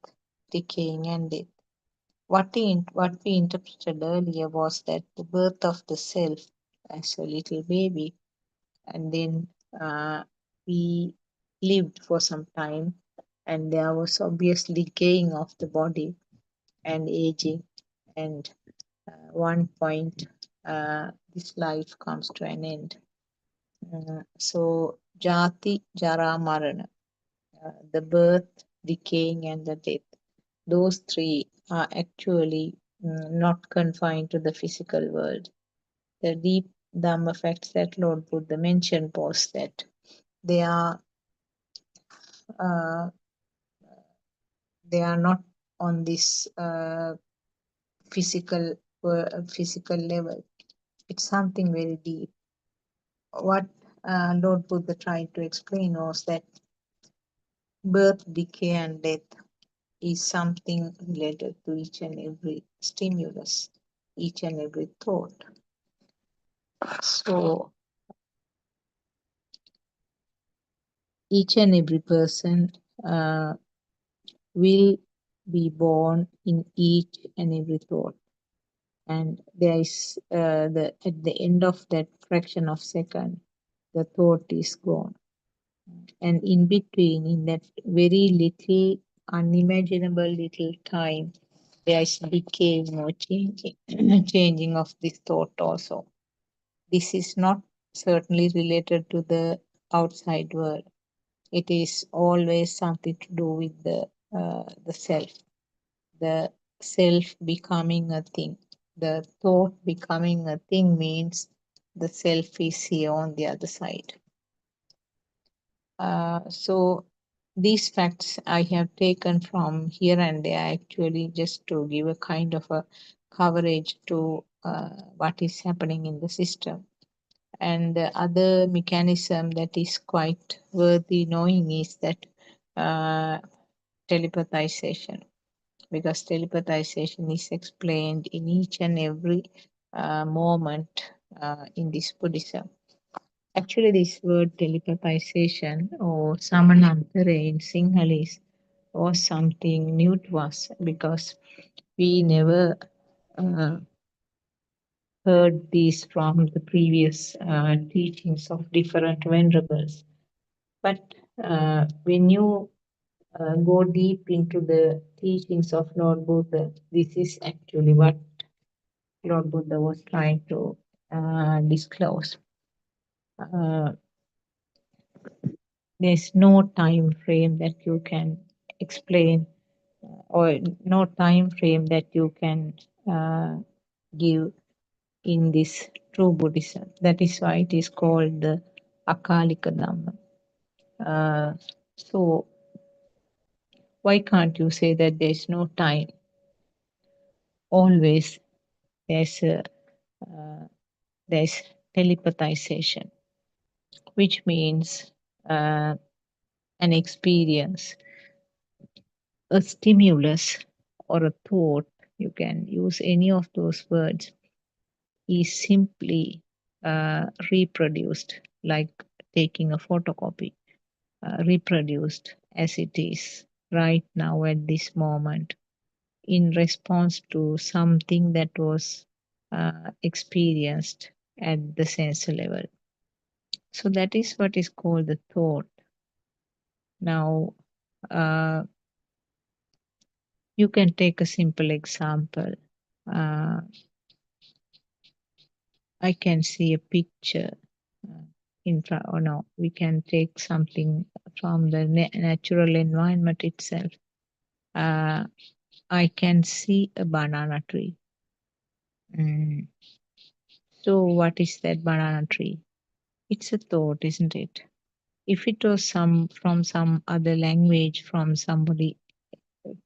decaying, and death. What we interpreted earlier was that the birth of the self as a little baby, and then we lived for some time, and there was obvious decaying of the body and aging, and one point this life comes to an end. So jati, jara, marana, the birth, decaying, and the death, those three are actually not confined to the physical world. The deep Dhamma facts that Lord Buddha mentioned was that they are uh, not on this physical level. It's something very deep. What Lord Buddha tried to explain was that birth, decay, and death is something related to each and every stimulus, each and every thought. So each and every person will be born in each and every thought, and there is at the end of that fraction of second, the thought is gone, and in between, in that very little unimaginable little time, there is decaying or changing changing of this thought also. This is not certainly related to the outside world. It is always something to do with the self, the self becoming a thing. The thought becoming a thing means the self is here on the other side. So these facts I have taken from here and there, actually, just to give a kind of a coverage to what is happening in the system. And the other mechanism that is quite worthy knowing is that telepathization, because telepathization is explained in each and every moment in this Buddhism. Actually, this word telepathization or samanantara in Sinhalese was something new to us, because we never heard these from the previous teachings of different venerables. But when you go deep into the teachings of Lord Buddha, this is actually what Lord Buddha was trying to disclose. There's no time frame that you can explain, or no time frame that you can give in this true Buddhism. That is why it is called the Akalika Dhamma. So why can't you say that there's no time? Always there's telepathization, which means an experience, a stimulus, or a thought. You can use any of those words, is simply reproduced, like taking a photocopy, reproduced as it is right now at this moment, in response to something that was experienced at the sense level. So that is what is called the thought. Now, you can take a simple example. I can see a picture in front, or no, we can take something from the natural environment itself. I can see a banana tree. So what is that banana tree? It's a thought, isn't it? If it was from some other language, from somebody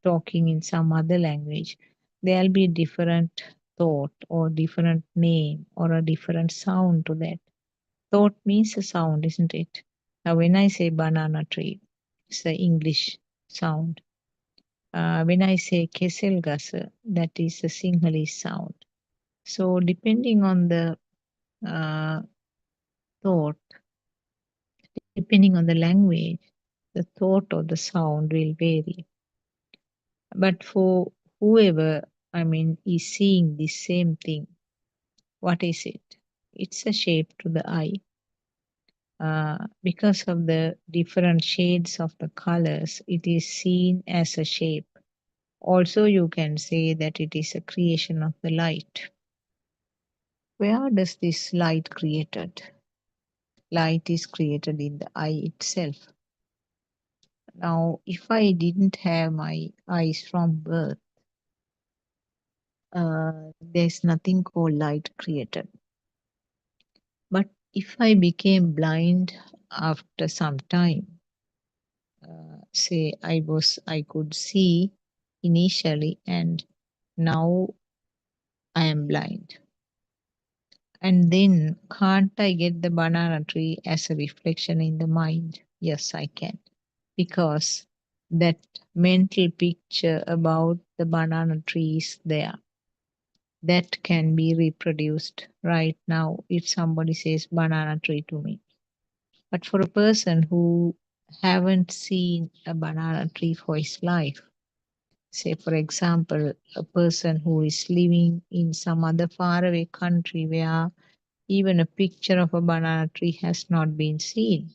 talking in some other language, there'll be different thought or different name or a different sound to that. Thought means a sound, isn't it? Now, when I say banana tree, it's the English sound. When I say kesel gasa, that is a Sinhalese sound. So, depending on the thought, depending on the language, the thought or the sound will vary. But for whoever, is seeing the same thing, what is it? It's a shape to the eye. Because of the different shades of the colors, it is seen as a shape. Also, you can say that it is a creation of the light. Where does this light created? Light is created in the eye itself. Now, if I didn't have my eyes from birth, there's nothing called light created. But if I became blind after some time, say I could see initially and now I am blind. And then can't I get the banana tree as a reflection in the mind? Yes, I can. Because that mental picture about the banana tree is there. That can be reproduced right now if somebody says banana tree to me. But for a person who haven't seen a banana tree for his life, say for example, a person who is living in some other faraway country where even a picture of a banana tree has not been seen,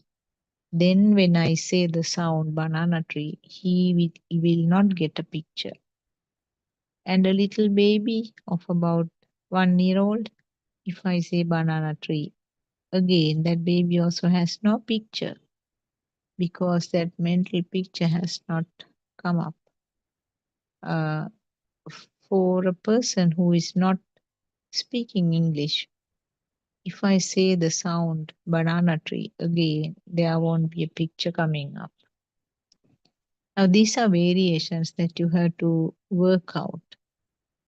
then when I say the sound banana tree, he will not get a picture. And a little baby of about 1 year old, if I say banana tree, again that baby also has no picture because that mental picture has not come up. For a person who is not speaking English, if I say the sound banana tree, again there won't be a picture coming up. Now these are variations that you have to work out.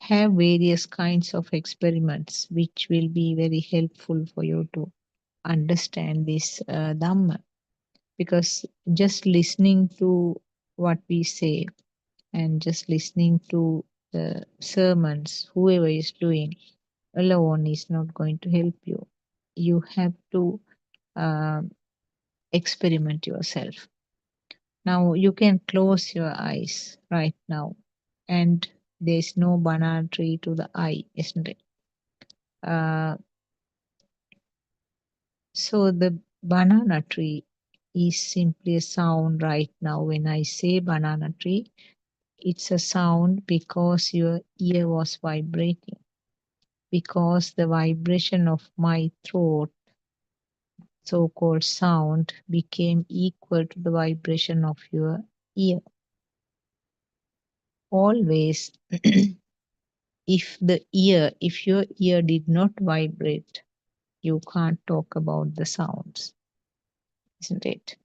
Have various kinds of experiments which will be very helpful for you to understand this Dhamma. Because just listening to what we say and just listening to the sermons, whoever is doing, alone is not going to help you. You have to experiment yourself. Now you can close your eyes right now, and there's no banana tree to the eye, isn't it? So the banana tree is simply a sound right now. When I say banana tree, it's a sound because your ear was vibrating, because the vibration of my throat, so-called sound, became equal to the vibration of your ear. Always, if your ear did not vibrate, you can't talk about the sounds, isn't it?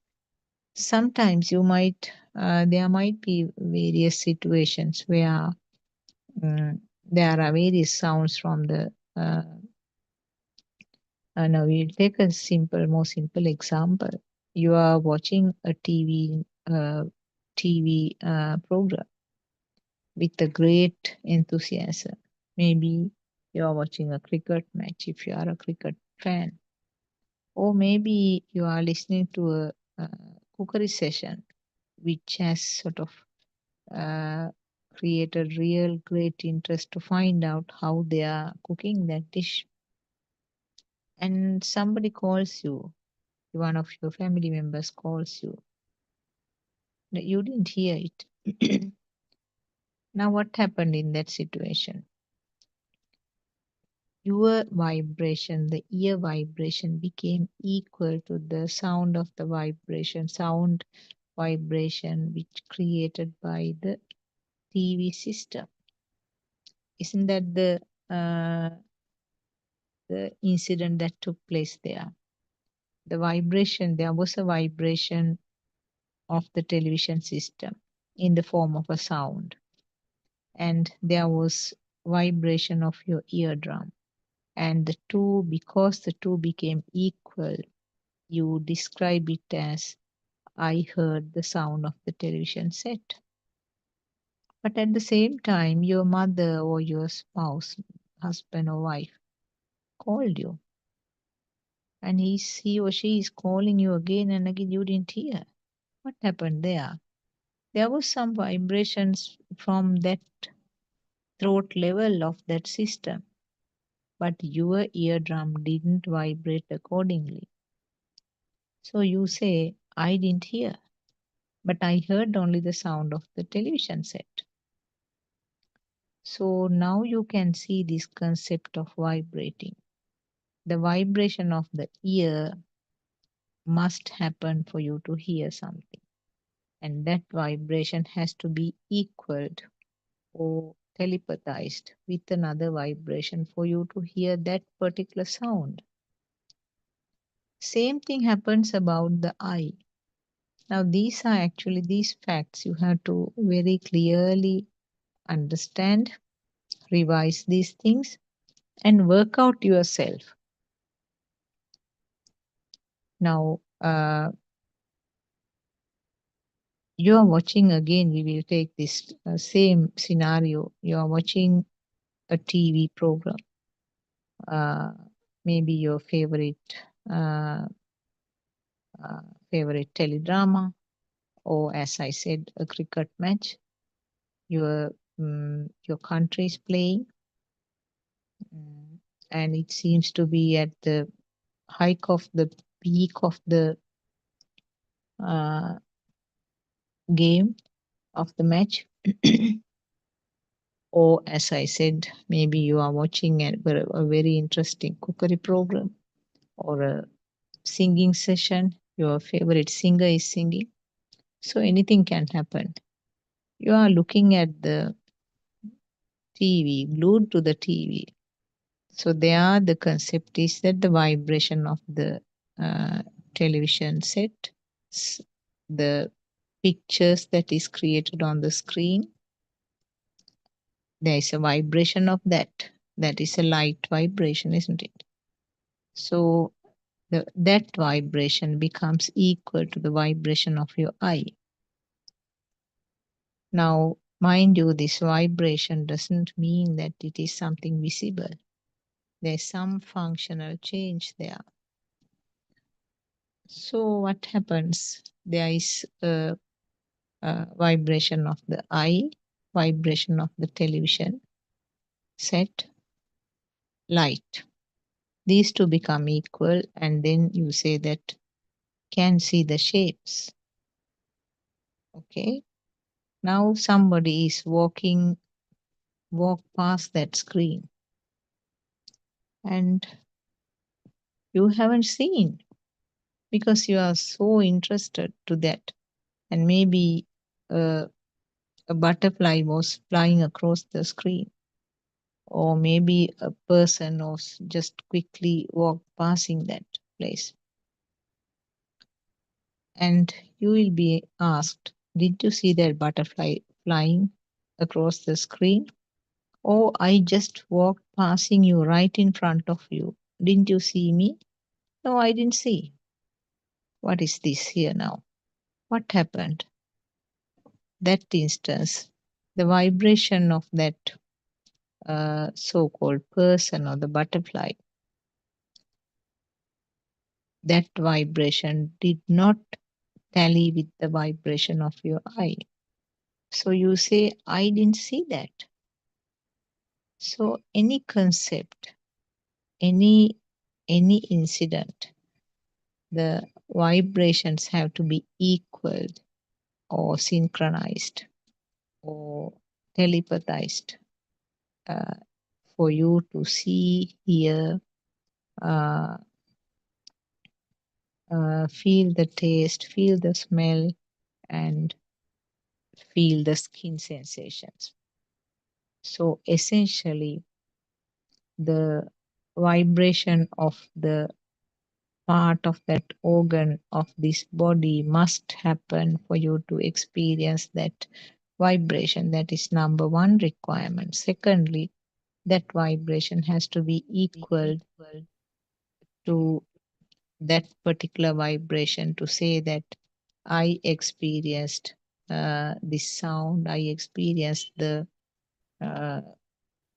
Sometimes there might be various situations where there are various sounds from the now we'll take a more simple example. You are watching a TV program with a great enthusiasm. Maybe you are watching a cricket match if you are a cricket fan, or maybe you are listening to a cookery session which has sort of created real great interest to find out how they are cooking that dish. And somebody calls you, one of your family members calls you. You didn't hear it. Now, what happened in that situation? Your vibration, the ear vibration, became equal to the sound of the sound vibration which created by the TV system. Isn't that the incident that took place there? The vibration, there was a vibration of the television system in the form of a sound, and there was vibration of your eardrum, and because the two became equal, you describe it as I heard the sound of the television set. But at the same time, your mother or your spouse, husband or wife, called you, and he or she is calling you again and again. You didn't hear. What happened there? There was some vibrations from that throat level of that system, but your eardrum didn't vibrate accordingly. So you say, I didn't hear, but I heard only the sound of the television set. So now you can see this concept of vibrating. The vibration of the ear must happen for you to hear something. And that vibration has to be equaled or telepathized with another vibration for you to hear that particular sound. Same thing happens about the eye. Now, these are actually these facts you have to very clearly understand, revise these things, and work out yourself. Now, you are watching again, we will take this same scenario. You are watching a TV program, maybe your favorite teledrama, or as I said, a cricket match. Your country is playing, and it seems to be at the height of the peak of the game of the match. Or as I said, maybe you are watching a very interesting cookery program or a singing session. Your favorite singer is singing. So anything can happen. You are looking at the TV, glued to the TV. So there the concept is that the vibration of the television set, the pictures that is created on the screen, there is a vibration of that. That is a light vibration, isn't it? So that vibration becomes equal to the vibration of your eye. Now, mind you, this vibration doesn't mean that it is something visible. There's some functional change there. So what happens? There is a vibration of the eye, vibration of the television set, light. These two become equal, and then you say that can see the shapes. Okay. Now somebody is walk past that screen, and you haven't seen because you are so interested to that. And maybe a butterfly was flying across the screen, or maybe a person was just quickly passing that place. And you will be asked, did you see that butterfly flying across the screen? Oh, I just walked passing you right in front of you. Didn't you see me? No, I didn't see. What is this here now? What happened? That instance, the vibration of that so-called person or the butterfly, that vibration did not tally with the vibration of your eye. So you say, I didn't see that. So any concept, any incident, the vibrations have to be equal or synchronized or telepathized for you to see, hear, feel the taste, feel the smell, and feel the skin sensations. So essentially, the vibration of the part of that organ of this body must happen for you to experience that vibration. That is number one requirement. Secondly, that vibration has to be equal to that particular vibration to say that I experienced this sound, I experienced the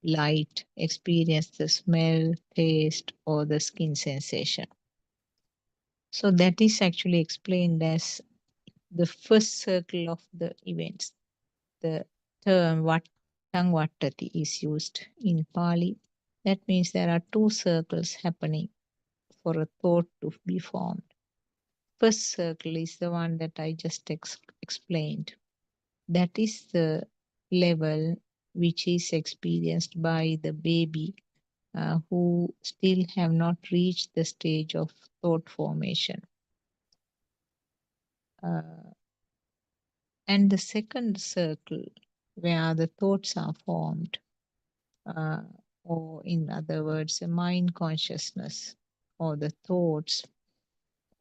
light, experienced the smell, taste, or the skin sensation. So that is actually explained as the first circle of the events. The term Vattang Vattati is used in Pali. That means there are two circles happening for a thought to be formed. first circle is the one that I just explained. That is the level which is experienced by the baby who still have not reached the stage of thought formation. And the second circle, where the thoughts are formed, or in other words, a mind consciousness or the thoughts,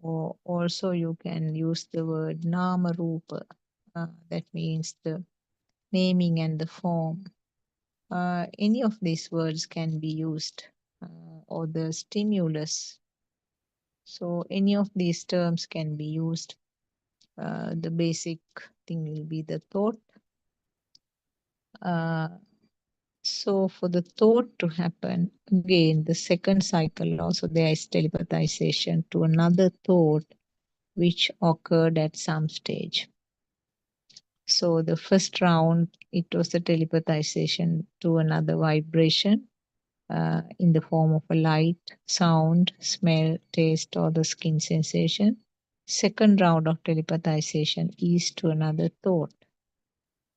or also you can use the word nama rupa, that means the naming and the form. Any of these words can be used, or the stimulus. So any of these terms can be used. The basic thing will be the thought. So for the thought to happen, again, the second cycle also there is telepathization to another thought which occurred at some stage. So the first round, it was the telepathization to another vibration in the form of a light, sound, smell, taste, or the skin sensation. Second round of telepathization is to another thought,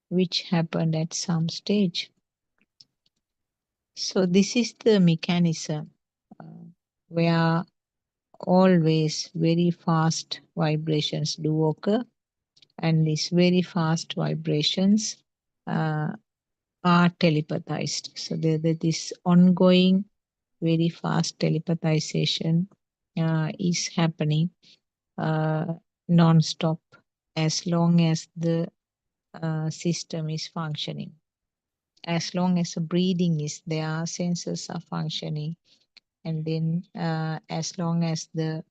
which happened at some stage. So this is the mechanism where always very fast vibrations do occur, and these very fast vibrations are telepathized. So there this ongoing very fast telepathization is happening non-stop as long as the system is functioning. As long as the breathing is there, senses are functioning, and then as long as the